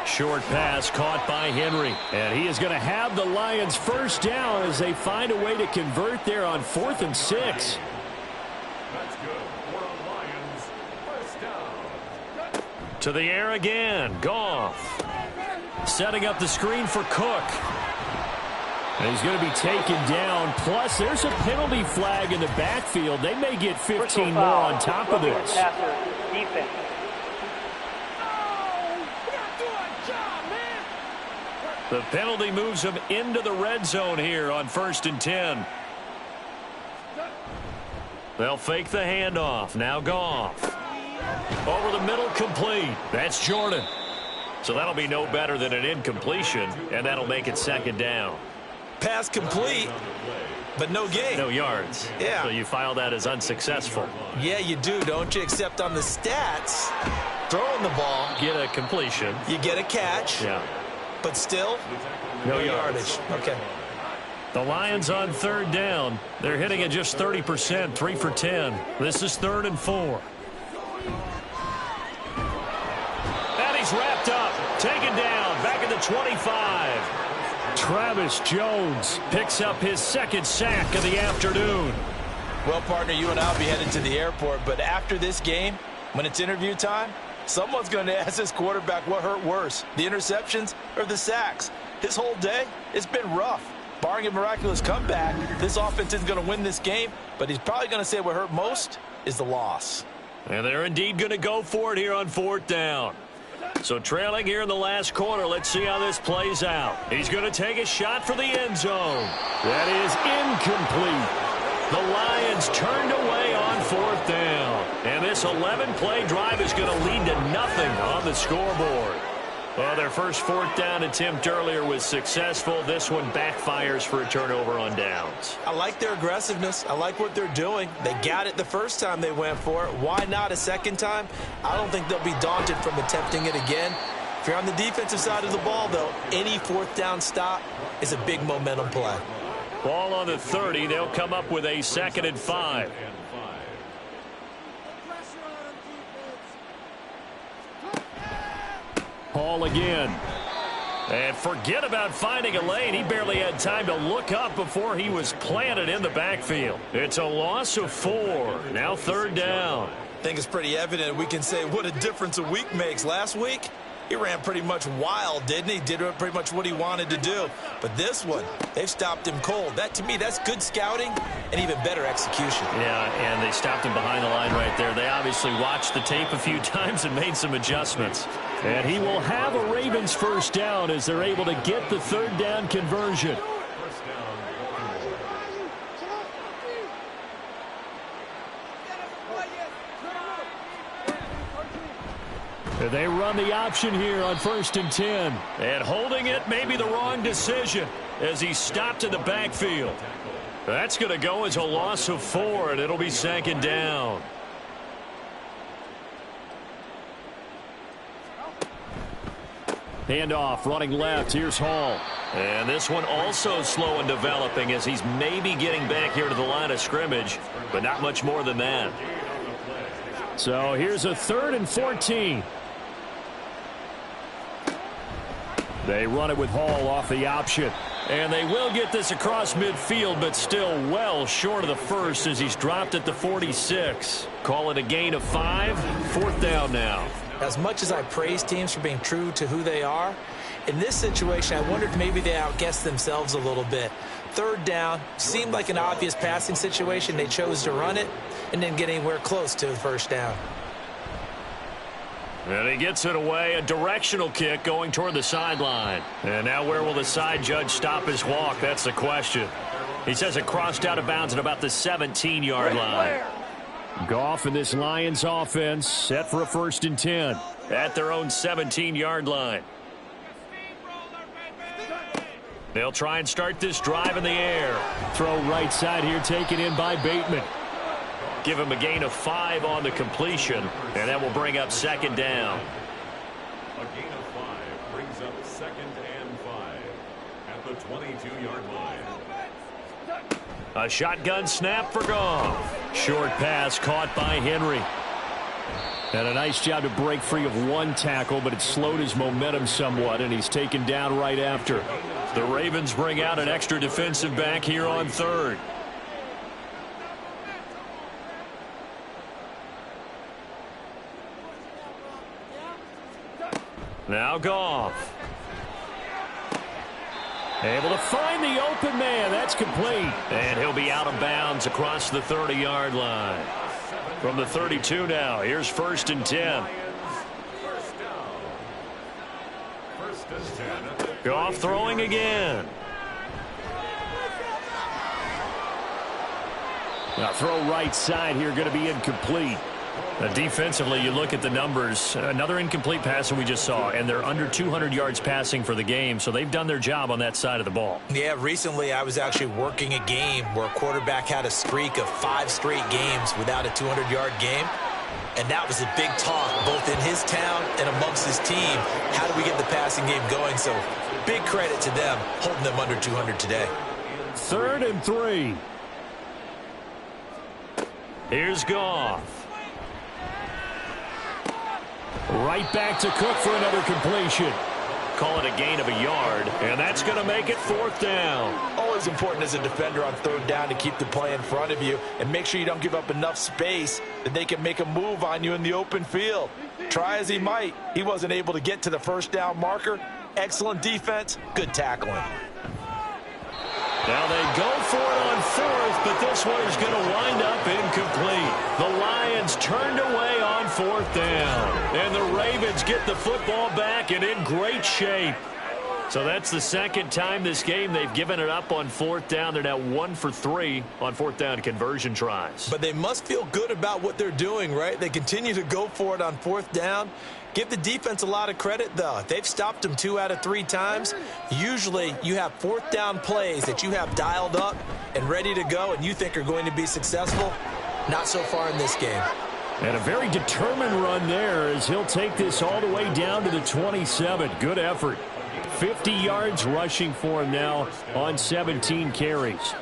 Short pass caught by Henry. And he is going to have the Lions first down as they find a way to convert there on 4th and 6. That's good for a Lions first down. To the air again. Goff. Setting up the screen for Cook. And he's going to be taken down. Plus, there's a penalty flag in the backfield. They may get 15 more on top of this. The penalty moves him into the red zone here on 1st and 10. They'll fake the handoff. Now Goff. Over the middle, complete. That's Jordan. So that'll be no better than an incompletion, and that'll make it second down. Pass complete, but no gain. No yards. Yeah. So you file that as unsuccessful. Yeah, you do, don't you? Except on the stats, throwing the ball, Get a completion. you get a catch. Yeah. but still, no yardage. Okay. The Lions on 3rd down. They're hitting at just 30%, 3 for 10. This is 3rd and 4. And he's wrapped up, taken down, back at the 25. Travis Jones picks up his 2nd sack of the afternoon. Well, partner, you and I will be headed to the airport, but after this game, when it's interview time, someone's going to ask this quarterback what hurt worse, the interceptions or the sacks. His whole day, it's been rough. Barring a miraculous comeback, this offense isn't going to win this game, but he's probably going to say what hurt most is the loss. And they're indeed going to go for it here on 4th down. So trailing here in the last quarter, let's see how this plays out. He's going to take a shot for the end zone. That is incomplete. The Lions turned away on 4th down. And this 11-play drive is going to lead to nothing on the scoreboard. Well, their first 4th down attempt earlier was successful. This one backfires for a turnover on downs. I like their aggressiveness. I like what they're doing. They got it the first time they went for it. Why not a second time? I don't think they'll be daunted from attempting it again. If you're on the defensive side of the ball, though, any 4th down stop is a big momentum play. Ball on the 30. They'll come up with a 2nd and 5. Hall again. And forget about finding a lane. He barely had time to look up before he was planted in the backfield. It's a loss of 4. Now 3rd down. I think it's pretty evident we can say what a difference a week makes. Last week, he ran pretty much wild, didn't he? Did pretty much what he wanted to do. But this one, they've stopped him cold. That, to me, that's good scouting and even better execution. Yeah, and they stopped him behind the line right there. They obviously watched the tape a few times and made some adjustments. And he will have a Ravens 1st down as they're able to get the 3rd down conversion. They run the option here on 1st and 10. And holding it may be the wrong decision as he stopped in the backfield. That's going to go as a loss of 4, and it'll be 2nd down. Handoff, running left. Here's Hall. And this one also slow in developing as he's maybe getting back here to the line of scrimmage, but not much more than that. So here's a 3rd and 14. They run it with Hall off the option. And they will get this across midfield, but still well short of the first as he's dropped at the 46. Call it a gain of 5. 4th down now. As much as I praise teams for being true to who they are, in this situation, I wonder if maybe they outguessed themselves a little bit. 3rd down seemed like an obvious passing situation. They chose to run it and didn't get anywhere close to the 1st down. And he gets it away, a directional kick going toward the sideline. And now where will the side judge stop his walk? That's the question. He says it crossed out of bounds at about the 17-yard line. Goff and this Lions offense set for a 1st and 10 at their own 17-yard line. They'll try and start this drive in the air. Throw right side here taken in by Bateman. Give him a gain of 5 on the completion, and that will bring up 2nd down. A gain of 5 brings up 2nd and 5 at the 22-yard line. A shotgun snap for Goff. Short pass caught by Henry. And a nice job to break free of one tackle, but it slowed his momentum somewhat, and he's taken down right after. The Ravens bring out an extra defensive back here on 3rd. Now Goff. Able to find the open man. That's complete. And he'll be out of bounds across the 30-yard line. From the 32 now, here's 1st and 10. Goff throwing again. Now throw right side here, going to be incomplete. Defensively, you look at the numbers. Another incomplete pass that we just saw, and they're under 200 yards passing for the game, so they've done their job on that side of the ball. Yeah, recently I was actually working a game where a quarterback had a streak of 5 straight games without a 200-yard game. And that was a big talk, both in his town and amongst his team. How do we get the passing game going? So big credit to them, holding them under 200 today. 3rd and 3. Here's Goff. Right back to Cook for another completion. Call it a gain of a yard, and that's going to make it 4th down. Always important as a defender on 3rd down to keep the play in front of you and make sure you don't give up enough space that they can make a move on you in the open field. Try as he might, he wasn't able to get to the 1st down marker. Excellent defense, good tackling. Now they go for it on 4th, but this one is going to wind up incomplete. The Lions turned away on 4th down, and the Ravens get the football back and in great shape. So that's the 2nd time this game they've given it up on 4th down. They're now 1 for 3 on 4th down conversion tries. But they must feel good about what they're doing, right? They continue to go for it on 4th down. Give the defense a lot of credit, though. If they've stopped them 2 out of 3 times, usually you have 4th down plays that you have dialed up and ready to go and you think are going to be successful. Not so far in this game. And a very determined run there as he'll take this all the way down to the 27. Good effort. 50 yards rushing for him now on 17 carries.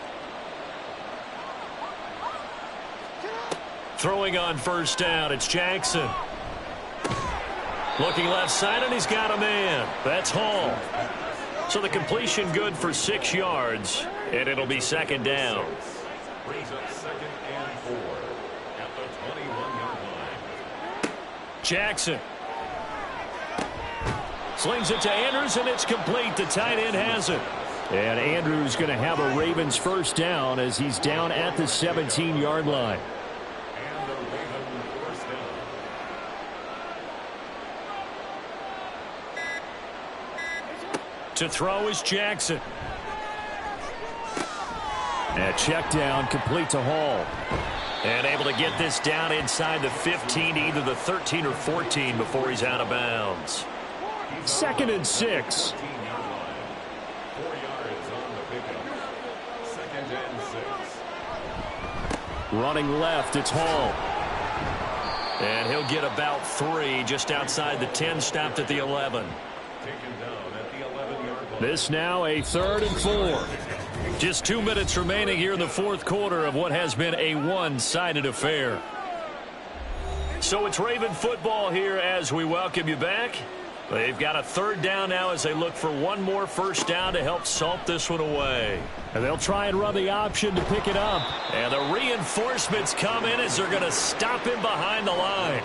Throwing on 1st down, it's Jackson. Looking left side, and he's got a man. That's Hall. So the completion good for 6 yards, and it'll be 2nd down. Brings up 2nd and 4 at the 21-yard line. Jackson. Slings it to Andrews, and it's complete. The tight end has it. And Andrews going to have a Ravens 1st down as he's down at the 17-yard line. And a Raven 1st down. To throw is Jackson. And check down, complete to Hall. And able to get this down inside the 15, either the 13 or 14 before he's out of bounds. 2nd and 6. 4 yards on the pickup. 2nd and 6. Running left, it's Hall. And he'll get about 3 just outside the 10, stopped at the 11. Taken down at the 11-yard line. This now a 3rd and 4. Just 2 minutes remaining here in the 4th quarter of what has been a one-sided affair. So it's Raven football here as we welcome you back. They've got a 3rd down now as they look for one more 1st down to help salt this one away. And they'll try and run the option to pick it up. And the reinforcements come in as they're going to stop him behind the line.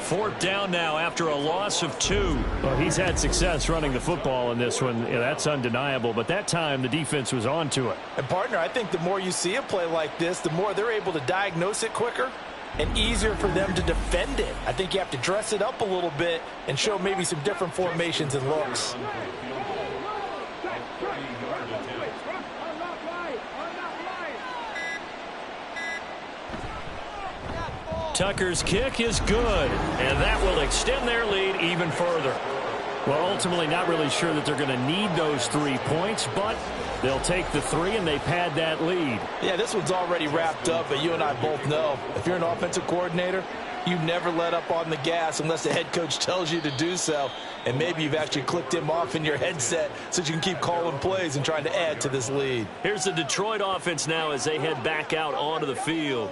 4th down now after a loss of 2. Well, he's had success running the football in this one. Yeah, that's undeniable. But that time, the defense was on to it. And, partner, I think the more you see a play like this, the more they're able to diagnose it quicker and easier for them to defend it. I think you have to dress it up a little bit and show maybe some different formations and looks. Tucker's kick is good, and that will extend their lead even further. Well, ultimately not really sure that they're going to need those 3 points, but they'll take the 3 and they pad that lead. Yeah, this one's already wrapped up, but you and I both know if you're an offensive coordinator, you never let up on the gas unless the head coach tells you to do so. And maybe you've actually clicked him off in your headset so you can keep calling plays and trying to add to this lead. Here's the Detroit offense now as they head back out onto the field.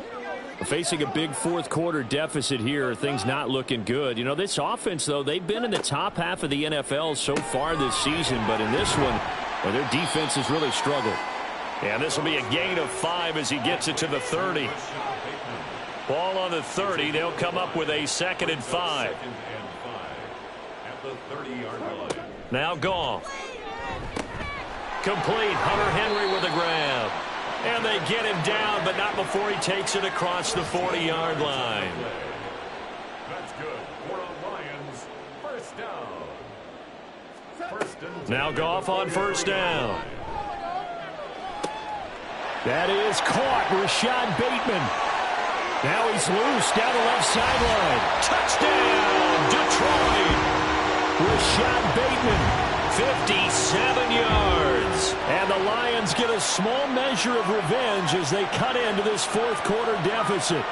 Facing a big 4th quarter deficit here, things not looking good. You know, this offense, though, they've been in the top half of the NFL so far this season, but in this one, well, their defense has really struggled. And this will be a gain of 5 as he gets it to the 30. Ball on the 30. They'll come up with a 2nd and 5. At the 30-yard line. Now Goff. Complete. Hunter Henry with a grab. And they get him down, but not before he takes it across the 40-yard line. That's good for a Lions 1st down. 1st and 10. Now Goff on 1st down. That is caught. Rashad Bateman. Now he's loose down the left sideline. Touchdown, Detroit. Rashad Bateman, 57 yards. And the Lions get a small measure of revenge as they cut into this 4th quarter deficit.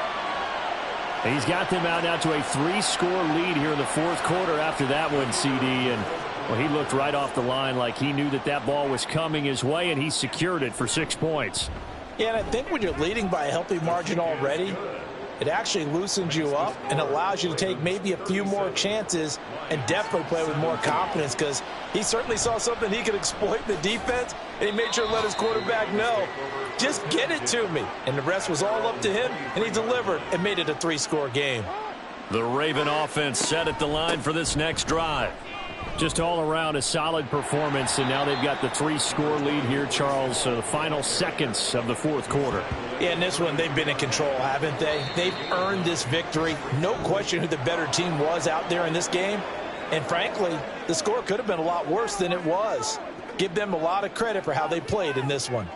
He's got them out now to a 3-score lead here in the fourth quarter after that one, CD. And, well, he looked right off the line like he knew that that ball was coming his way, and he secured it for 6 points. Yeah, and I think when you're leading by a healthy margin already, it actually loosens you up and allows you to take maybe a few more chances and definitely play with more confidence, because he certainly saw something he could exploit in the defense, and he made sure to let his quarterback know, just get it to me. And the rest was all up to him, and he delivered and made it a 3-score game. The Raven offense set at the line for this next drive. Just all around a solid performance, and now they've got the 3-score lead here, Charles, the final seconds of the fourth quarter. Yeah, in this one, they've been in control, haven't they? They've earned this victory. No question who the better team was out there in this game. And frankly, the score could have been a lot worse than it was. Give them a lot of credit for how they played in this one.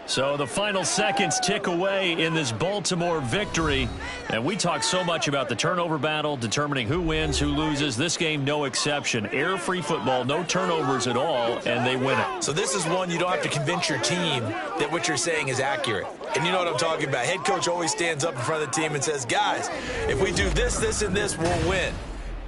So the final seconds tick away in this Baltimore victory. And we talk so much about the turnover battle, determining who wins, who loses. This game, no exception. Air-free football, no turnovers at all, and they win it. So this is one you don't have to convince your team that what you're saying is accurate. And you know what I'm talking about. Head coach always stands up in front of the team and says, guys, if we do this, this, and this, we'll win.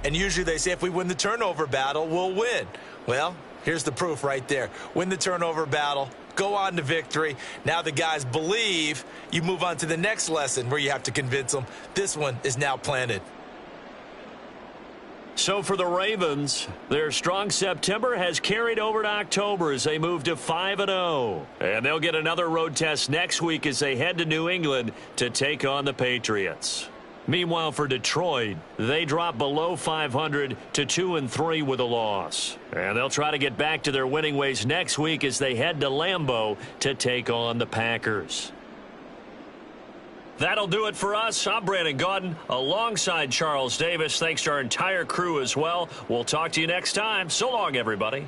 And usually they say if we win the turnover battle, we'll win. Well, here's the proof right there. Win the turnover battle. Go on to victory. Now the guys believe. You move on to the next lesson where you have to convince them. This one is now planted. So for the Ravens, their strong September has carried over to October as they move to 5-0. And they'll get another road test next week as they head to New England to take on the Patriots. Meanwhile, for Detroit, they drop below 500 to 2-3 with a loss. And they'll try to get back to their winning ways next week as they head to Lambeau to take on the Packers. That'll do it for us. I'm Brandon Gaudin alongside Charles Davis. Thanks to our entire crew as well. We'll talk to you next time. So long, everybody.